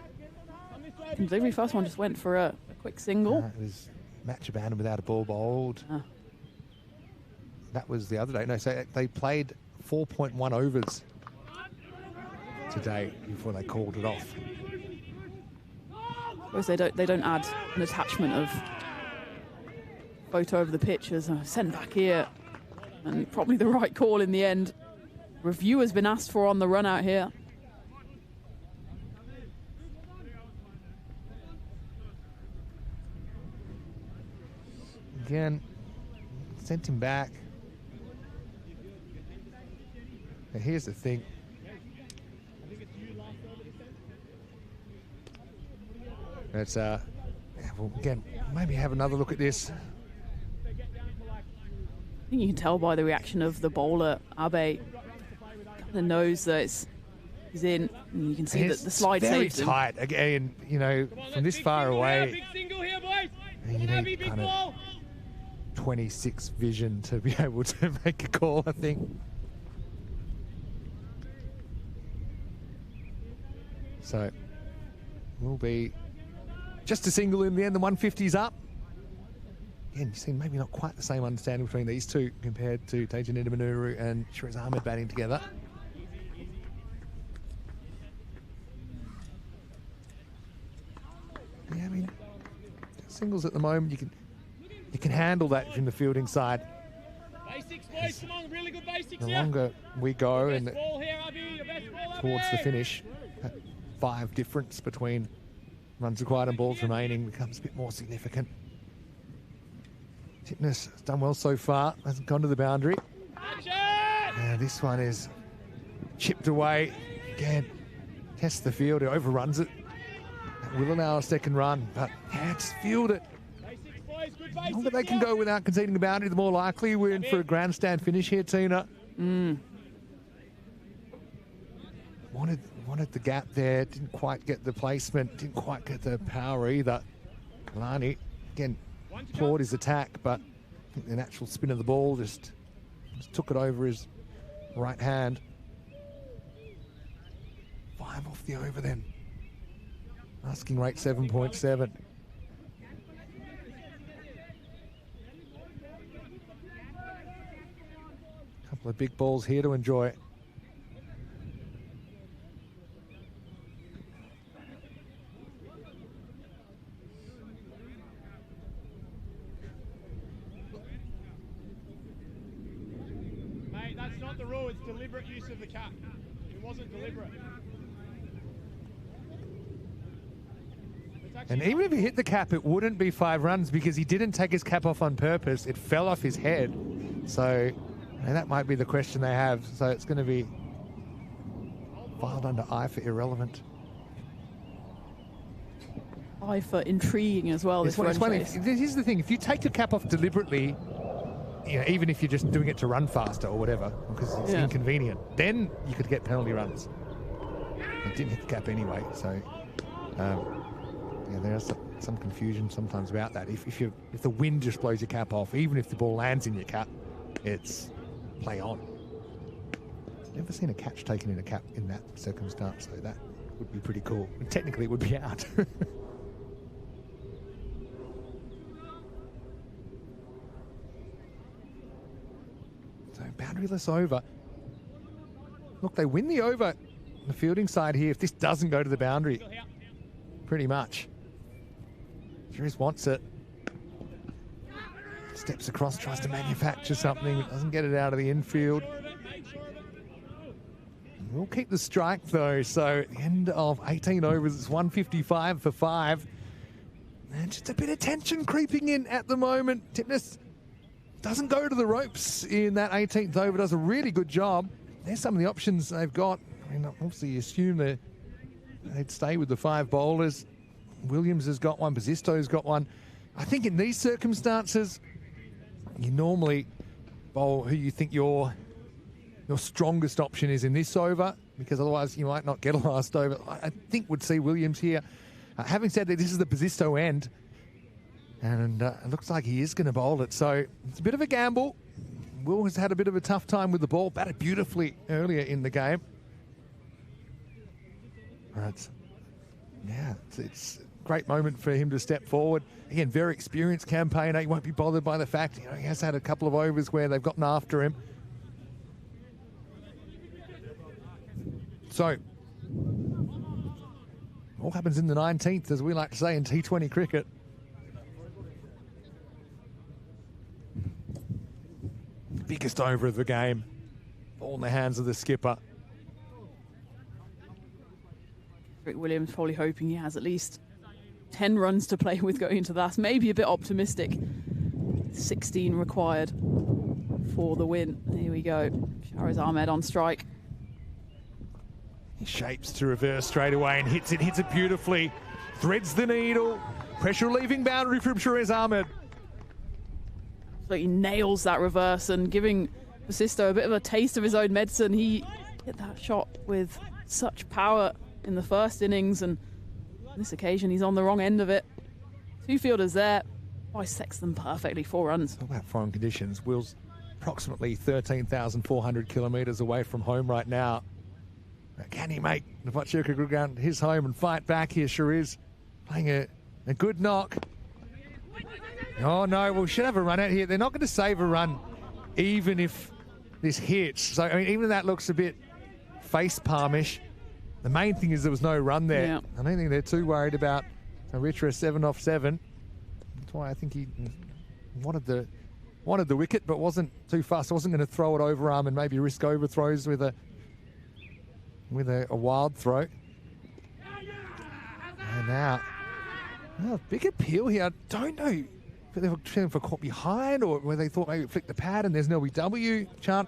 B: And delivery first one just went for a quick single.
A: It was match abandoned without a ball bowled. That was the other day. No, so they played 4.1 overs today before they called it off.
B: Suppose they don't add an attachment of photo of the pitch as sent back here, and probably the right call in the end. Review has been asked for on the run out here.
A: Again, sent him back. And here's the thing. It's well, again, maybe have another look at this.
B: I think you can tell by the reaction of the bowler, Abe, kind of knows that he's in, and you can see that the slide saves him.
A: Very tight. Again, you know, from this far away, you need kind of 26 vision to be able to make a call, I think. So, will be just a single in the end. The 150's up. Again, you see maybe not quite the same understanding between these two compared to Tejan Nidamanuru and Shariz Ahmed batting together. Yeah, I mean, singles at the moment, you can handle that from the fielding side.
C: Basics, boys, come on, really good basics.
A: The longer we go and towards the finish, that 5 difference between runs required and balls remaining becomes a bit more significant. Tipnis has done well so far, hasn't gone to the boundary. This one is chipped away. Again, tests the field, he overruns it. That will allow a second run, but yeah, it's fielded. The longer they can go without conceding a boundary, the more likely we're in for a grandstand finish here, Tina. Wanted the gap there, didn't quite get the placement, didn't quite get the power either. Kalani, again, applaud his attack, but I think the natural spin of the ball just took it over his right hand. 5 off the over then. Asking rate 7.7. Couple of big balls here to enjoy.
C: deliberate use of the cap. It wasn't deliberate.
A: And even if he hit the cap, it wouldn't be 5 runs because he didn't take his cap off on purpose. It fell off his head. So and that might be the question they have. So it's going to be filed under I for irrelevant.
B: I for intriguing as well. This run chase.
A: Here's the thing: if you take your cap off deliberately, you know, even if you're just doing it to run faster or whatever, because it's inconvenient, then you could get penalty runs. It didn't hit the cap anyway, so yeah, there's some confusion sometimes about that. If the wind just blows your cap off, even if the ball lands in your cap, it's play on. Never seen a catch taken in a cap in that circumstance, so that would be pretty cool. And technically, it would be out. So boundaryless over. Look, they win the over on the fielding side here if this doesn't go to the boundary. Pretty much. Shrewis wants it. Steps across, tries to manufacture something, doesn't get it out of the infield. We'll keep the strike though, so at the end of 18 overs, it's 155 for 5. And just a bit of tension creeping in at the moment. Tipnis doesn't go to the ropes in that 18th over, does a really good job. There's some of the options they've got. I mean, obviously you assume they'd stay with the 5 bowlers. Williams has got one, Basisto's got one. I think in these circumstances, you normally bowl who you think your strongest option is in this over, because otherwise you might not get a last over. I think would see Williams here. Having said that, this is the Basisto end, and it looks like he is going to bowl it. So it's a bit of a gamble. Will has had a bit of a tough time with the ball, batted beautifully earlier in the game. But yeah, it's a great moment for him to step forward. Again, very experienced campaigner. He won't be bothered by the fact, he has had a couple of overs where they've gotten after him. So, all happens in the 19th, as we like to say in T20 cricket. Biggest over of the game. All in the hands of the skipper.
B: Rick Williams probably hoping he has at least 10 runs to play with going into that. Maybe a bit optimistic. 16 required for the win. Here we go. Shahriz Ahmed on strike.
A: He shapes to reverse straight away and hits it beautifully. Threads the needle. Pressure leaving boundary from Shahriz Ahmed.
B: So he nails that reverse and giving Basisto a bit of a taste of his own medicine. He hit that shot with such power in the first innings, and on this occasion he's on the wrong end of it. 2 fielders there. Bisects them perfectly. 4 runs.
A: Talk about foreign conditions. Will's approximately 13,400 kilometres away from home right now. Can he make the Pachuca ground his home and fight back here? Shahriz playing a good knock. Oh no, we should have a run out here. They're not going to save a run even if this hits. So, I mean, even if that looks a bit face palmish, the main thing is there was no run there.
B: Yeah.
A: I don't think they're too worried about a Ritra 7 off 7. That's why I think he wanted the wicket, but wasn't too fast. Wasn't going to throw it overarm and maybe risk overthrows with a wild throw. And now, big appeal here. I don't know if they were trying for caught behind or where they thought maybe it flicked the pad and there's an LBW chant.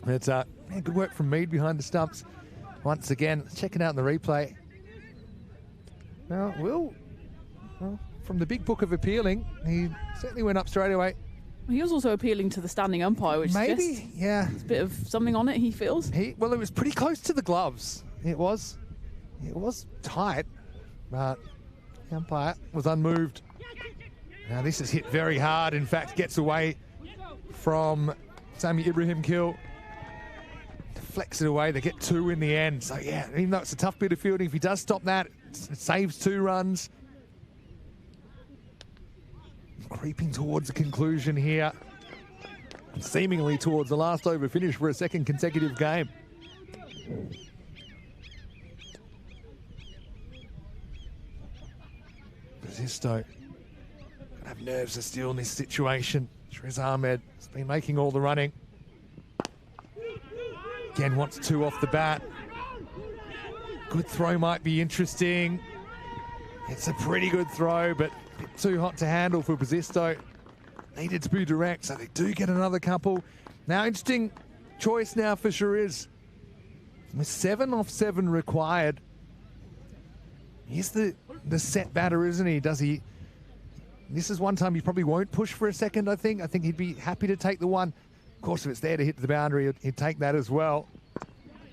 A: It's good work from Mead behind the stumps. Once again, checking out in the replay. Now, Will, from the big book of appealing, he certainly went up straight away.
B: He was also appealing to the standing umpire, which
A: maybe, yeah,
B: it's a bit of something on it, he feels.
A: Well, it was pretty close to the gloves. It was tight, but the umpire was unmoved. Now this is hit very hard. In fact, gets away from Sami Ibrahim Kill. Deflects it away. They get 2 in the end. So yeah, even though it's a tough bit of fielding, if he does stop that, it saves 2 runs. Creeping towards a conclusion here. Seemingly towards the last over finish for a second consecutive game. Basisto gonna have nerves of steel in this situation. Shahriz Ahmed has been making all the running. Again, wants 2 off the bat. Good throw might be interesting. It's a pretty good throw, but a bit too hot to handle for Basisto. Needed to be direct, so they do get another couple. Now, interesting choice now for Shariz. With 7 off 7 required. He's the set batter, isn't he? Does he? This is one time he probably won't push for a second, I think. I think he'd be happy to take the one. Of course, if it's there to hit the boundary, he'd take that as well.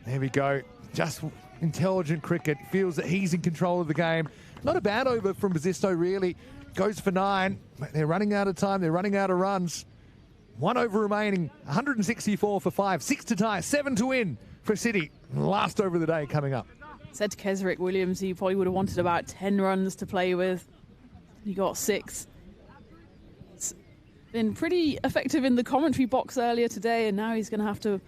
A: There we go. Just intelligent cricket. Feels that he's in control of the game. Not a bad over from Basisto, really. Goes for 9. They're running out of time. They're running out of runs. 1 over remaining. 164 for 5. 6 to tie. 7 to win for City. Last over of the day coming up.
B: Said to Kesrick Williams he probably would have wanted about 10 runs to play with. He got 6. It's been pretty effective in the commentary box earlier today, and now he's going to have to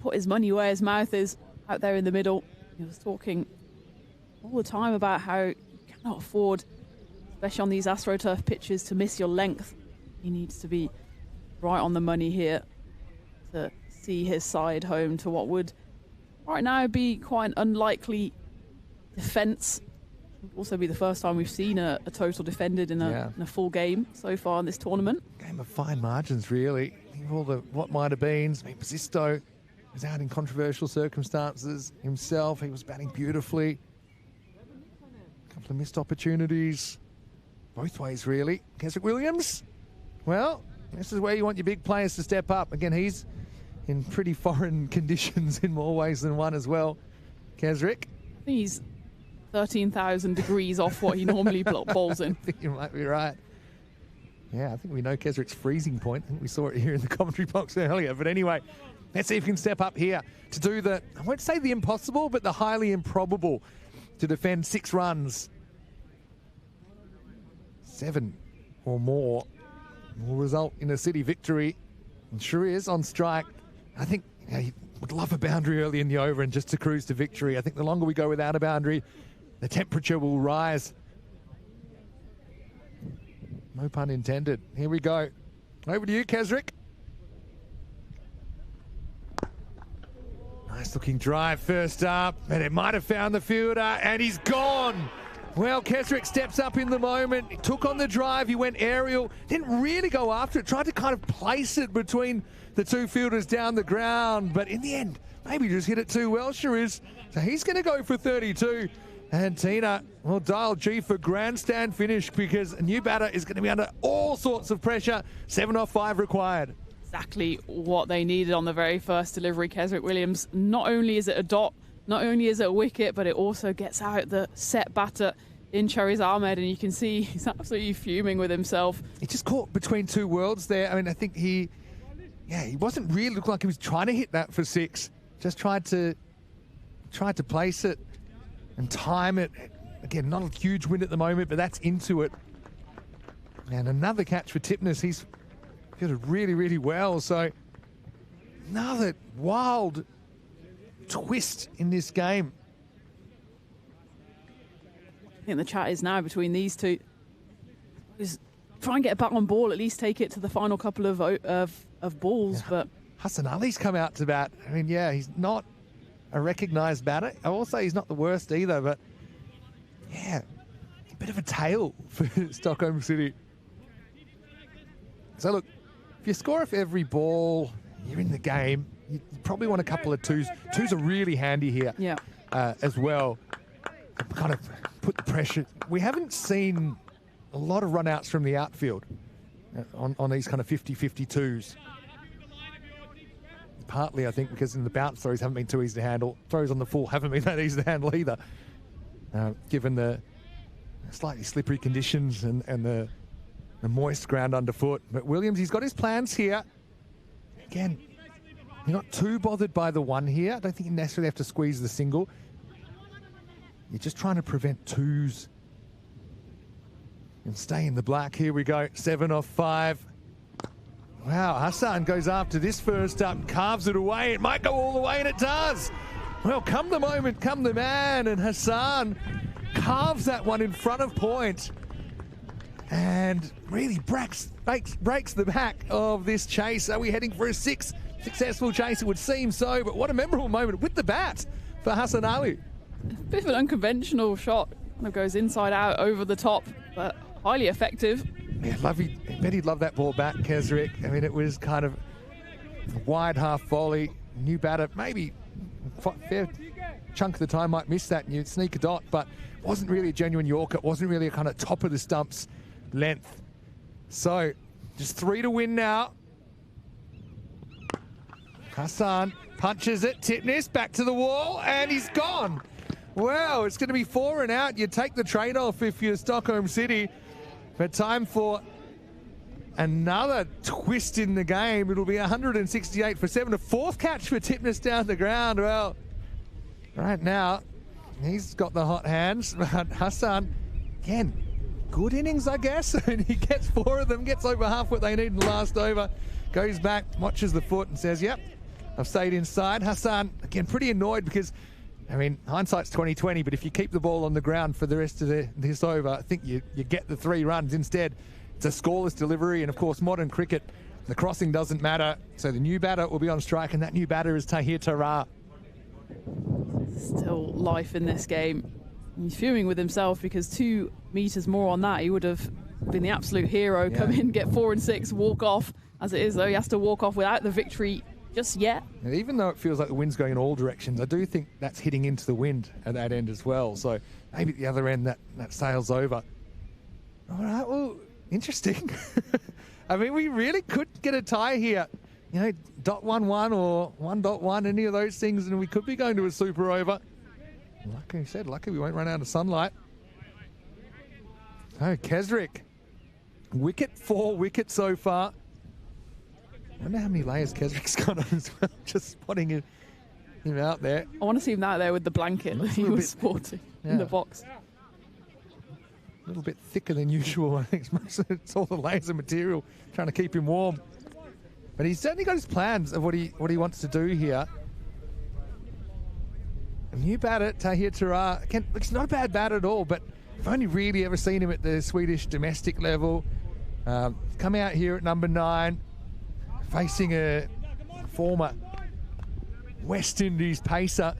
B: put his money where his mouth is out there in the middle. He was talking all the time about how you cannot afford, especially on these AstroTurf pitches, to miss your length. He needs to be right on the money here to see his side home to what would right now be quite an unlikely defence. Also be the first time we've seen a total defended in a full game so far in this tournament.
A: Game of fine margins, really. All the what might have been. I mean, Basisto was out in controversial circumstances himself. He was batting beautifully. A couple of missed opportunities. Both ways, really. Kesrick Williams, well, this is where you want your big players to step up. Again, he's in pretty foreign conditions in more ways than one as well. Kesrick.
B: I think he's 13,000 degrees off what he normally bowls in.
A: I think you might be right. Yeah, I think we know Kesrick's freezing point. I think we saw it here in the commentary box earlier. But anyway, let's see if he can step up here to do the, I won't say the impossible, but the highly improbable, to defend 6 runs. 7 or more will result in a City victory. And Shariz on strike. I think he would love a boundary early in the over and just to cruise to victory. I think the longer we go without a boundary, the temperature will rise. No pun intended. Here we go. Over to you, Kesrick. Nice looking drive first up, and it might have found the fielder, and he's gone. Well, Kesrick steps up in the moment. He took on the drive. He went aerial. Didn't really go after it. Tried to kind of place it between the 2 fielders down the ground. But in the end, maybe just hit it too well, Shariz. So he's going to go for 32. And Tina will dial G for grandstand finish because a new batter is going to be under all sorts of pressure. 7 off 5 required.
B: Exactly what they needed on the very first delivery. Kesrick Williams, not only is it a dot, not only is it a wicket, but it also gets out the set batter in Shariz Ahmed, and you can see he's absolutely fuming with himself.
A: He just caught between 2 worlds there. I mean, I think he wasn't really looking like he was trying to hit that for 6. Just tried to place it and time it. Again, not a huge win at the moment, but that's into it. And another catch for Tipness. He's fielded really, really well. So another wild twist in this game.
B: I think the chat is now between these two. Is try and get a bat on ball, at least take it to the final couple of balls. Yeah. But
A: Hassan Ali's come out to bat. I mean, yeah, he's not a recognised batter. I will say he's not the worst either, but yeah, a bit of a tail for Stockholm City. So look, if you score off every ball, you're in the game. You probably want a couple of 2s. 2s are really handy here,
B: yeah,
A: as well. Kind of put the pressure. We haven't seen a lot of run-outs from the outfield on these kind of 50-52s. Partly, I think, because in the bounce throws haven't been too easy to handle. Throws on the full haven't been that easy to handle either, given the slightly slippery conditions and the moist ground underfoot. But Williams, he's got his plans here. Again, you're not too bothered by the 1 here. I don't think you necessarily have to squeeze the single. You're just trying to prevent 2s and stay in the black. Here we go, 7 off 5. Wow, Hassan goes after this first up, carves it away. It might go all the way, and it does. Well, come the moment, come the man, and Hassan carves that one in front of point and really breaks the back of this chase. Are we heading for a 6? successful chase, it would seem so, but what a memorable moment with the bat for Hassan Ali.
B: Bit of an unconventional shot. Kind of goes inside out over the top, but highly effective.
A: Yeah, I bet he'd love that ball back, Kesrick. I mean, it was kind of a wide half volley. New batter, maybe a fair chunk of the time might miss that and you'd sneak a dot, but wasn't really a genuine Yorker. It wasn't really a kind of top of the stumps length. So, just 3 to win now. Hassan punches it. Titness back to the wall, and he's gone. Wow, it's going to be 4 and out. You take the trade-off if you're Stockholm City. But time for another twist in the game. It'll be 168 for 7. A 4th catch for Titness down the ground. Well, right now, he's got the hot hands. But Hassan, again, good innings, I guess. And he gets 4 of them, gets over half what they need in the last over. Goes back, watches the foot and says, yep, I've stayed inside. Hassan, again, pretty annoyed because, I mean, hindsight's 20/20, but if you keep the ball on the ground for the rest of this over, I think you get the 3 runs. Instead, it's a scoreless delivery, and of course, modern cricket, the crossing doesn't matter. So the new batter will be on strike, and that new batter is Tahir Tara.
B: Still life in this game. He's fuming with himself because 2 meters more on that, he would have been the absolute hero.
A: Yeah.
B: Come in, get 4 and 6, walk off. As it is, though, he has to walk off without the victory just yet.
A: And even though it feels like the wind's going in all directions, I do think that's hitting into the wind at that end as well. So maybe at the other end that sails over. All right, well, interesting. I mean, we really could get a tie here. You know, .11 or 1.1, any of those things, and we could be going to a super over. Like I said, lucky we won't run out of sunlight. Oh, Kesrick. Wicket, 4 wickets so far. I wonder how many layers Kesrick's got on as well, just spotting him out there.
B: I want to see him out there with the blanket that he was sporting in the box.
A: A little bit thicker than usual, I think. It's all the layers of material trying to keep him warm. But he's certainly got his plans of what he wants to do here. A new batter, Tahir Tara. Again, it's not a bad bat at all, but I've only really ever seen him at the Swedish domestic level. Come out here at number 9, facing a former West Indies pacer,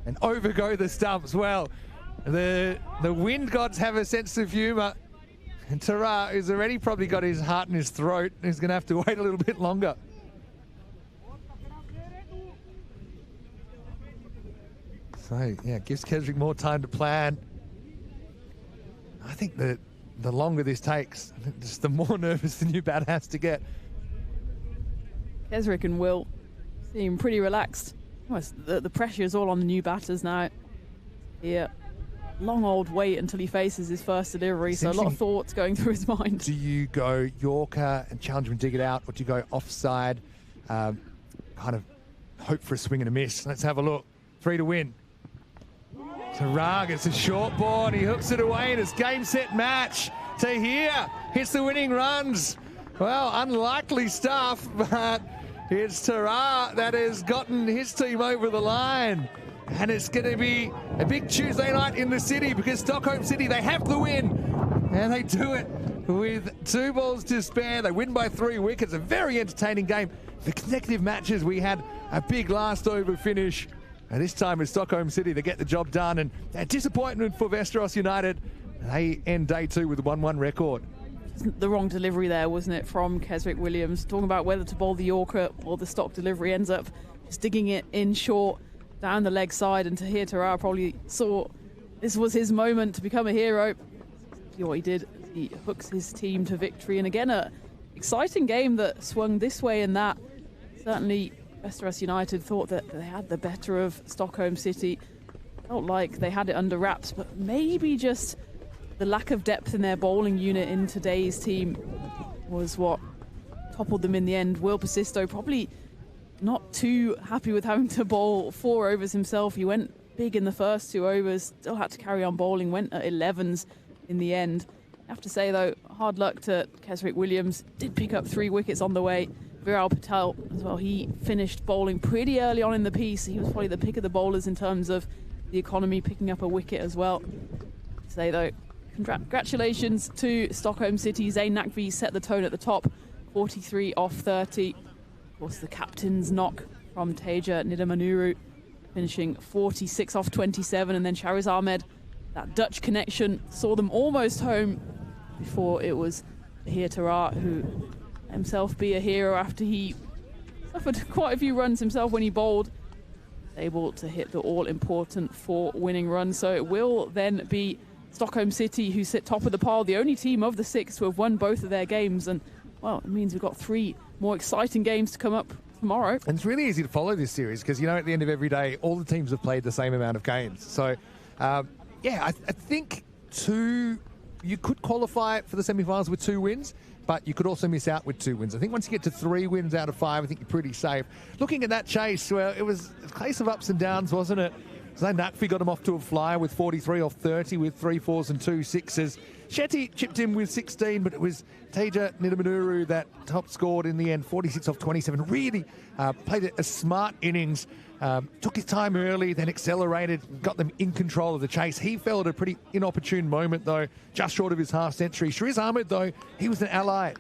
A: and overgo the stumps. Well, the wind gods have a sense of humour, and Tara, who's already probably got his heart in his throat, is going to have to wait a little bit longer. So, yeah, gives Kesrick more time to plan. I think that the longer this takes, just the more nervous the new bat has to get.
B: Kesrick and Will seem pretty relaxed. Almost the pressure is all on the new batters now. Yeah, long old wait until he faces his first delivery, so a lot of thoughts going through his mind.
A: Do you go Yorker and challenge him and dig it out, or do you go offside, kind of hope for a swing and a miss? Let's have a look. 3 to win. Tara gets a short ball and he hooks it away, and it's game, set, match. Tahir hits the winning runs. Well, unlikely stuff, but it's Tara that has gotten his team over the line. And it's going to be a big Tuesday night in the city because Stockholm City, they have the win. And they do it with 2 balls to spare. They win by 3 wickets. A very entertaining game. For consecutive matches, we had a big last over finish. And this time it's Stockholm City that get the job done. And a disappointment for Västerås United. They end day 2 with a 1-1 record.
B: The wrong delivery there, wasn't it, from Kesrick Williams? Talking about whether to bowl the Yorker or the stock delivery, ends up just digging it in short down the leg side, and Tahir Tara probably saw this was his moment to become a hero. See what he did. He hooks his team to victory, and again, a exciting game that swung this way and that. Certainly, Västerås United thought that they had the better of Stockholm City. Felt like they had it under wraps, but maybe just the lack of depth in their bowling unit in today's team was what toppled them in the end. Will Persisto probably not too happy with having to bowl 4 overs himself. He went big in the first 2 overs, still had to carry on bowling, went at 11s in the end. I have to say, though, hard luck to Kesrick Williams. Did pick up 3 wickets on the way. Viral Patel as well. He finished bowling pretty early on in the piece. He was probably the pick of the bowlers in terms of the economy, picking up a wicket as well. Say, though, congratulations to Stockholm City. Zayn Naqvi set the tone at the top, 43 off 30. course, the captain's knock from Teja Nidamanuru, finishing 46 off 27, and then Shariz Ahmed, that Dutch connection, saw them almost home before it was Tahir Tarat, who himself be a hero after he suffered quite a few runs himself when he bowled, able to hit the all-important 4 winning runs. So it will then be Stockholm City, who sit top of the pile, the only team of the 6 to have won both of their games. And, well, it means we've got 3 more exciting games to come up tomorrow.
A: And it's really easy to follow this series because, you know, at the end of every day, all the teams have played the same amount of games. So, yeah, I think you could qualify for the semi-finals with 2 wins, but you could also miss out with 2 wins. I think once you get to 3 wins out of 5, I think you're pretty safe. Looking at that chase, well, it was a case of ups and downs, wasn't it? Zayn Naqvi got him off to a flyer with 43 off 30 with 3 4s and 2 6s. Shetty chipped in with 16, but it was Teja Nidamanuru that top scored in the end, 46 off 27. Really played a smart innings, took his time early, then accelerated, got them in control of the chase. He fell at a pretty inopportune moment, though, just short of his half century. Shariz Ahmed, though, he was an ally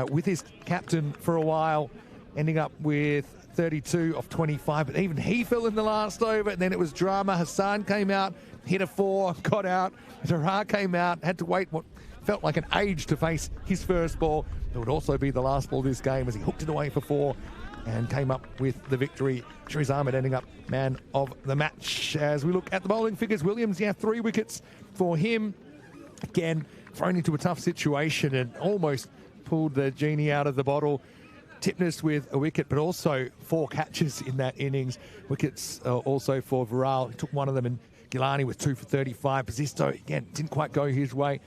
A: with his captain for a while, ending up with 32 off 25, but even he fell in the last over, and then it was drama. Hassan came out, hit a 4, got out. Tarat came out, had to wait what felt like an age to face his first ball. It would also be the last ball of this game as he hooked it away for 4 and came up with the victory. Shariz Ahmed ending up man of the match. As we look at the bowling figures, Williams, 3 wickets for him. Again, thrown into a tough situation and almost pulled the genie out of the bottle. Tipnis with a wicket, but also 4 catches in that innings. Wickets also for Viral. He took one of them, and Gilani with 2 for 35. Pasisto, again, didn't quite go his way.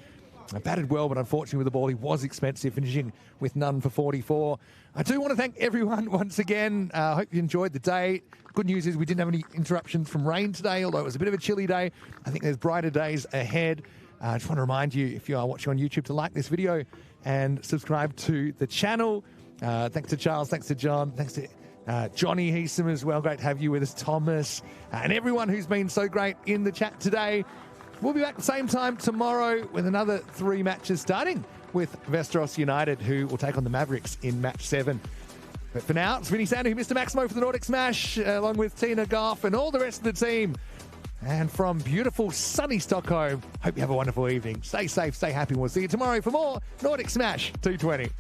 A: Batted well, but unfortunately with the ball, he was expensive, finishing with none for 44. I do want to thank everyone once again. I hope you enjoyed the day. Good news is we didn't have any interruptions from rain today, although it was a bit of a chilly day. I think there's brighter days ahead. I just want to remind you, if you are watching on YouTube, to like this video and subscribe to the channel. Thanks to Charles, thanks to John, thanks to Johnny Heesum as well. Great to have you with us, Thomas, and everyone who's been so great in the chat today. We'll be back at the same time tomorrow with another 3 matches, starting with Vesteros United, who will take on the Mavericks in match 7. But for now, it's Vinny Sander, who Mr. Maximo for the Nordic Smash, along with Tina Goff and all the rest of the team. And from beautiful, sunny Stockholm, hope you have a wonderful evening. Stay safe, stay happy. We'll see you tomorrow for more Nordic Smash 220.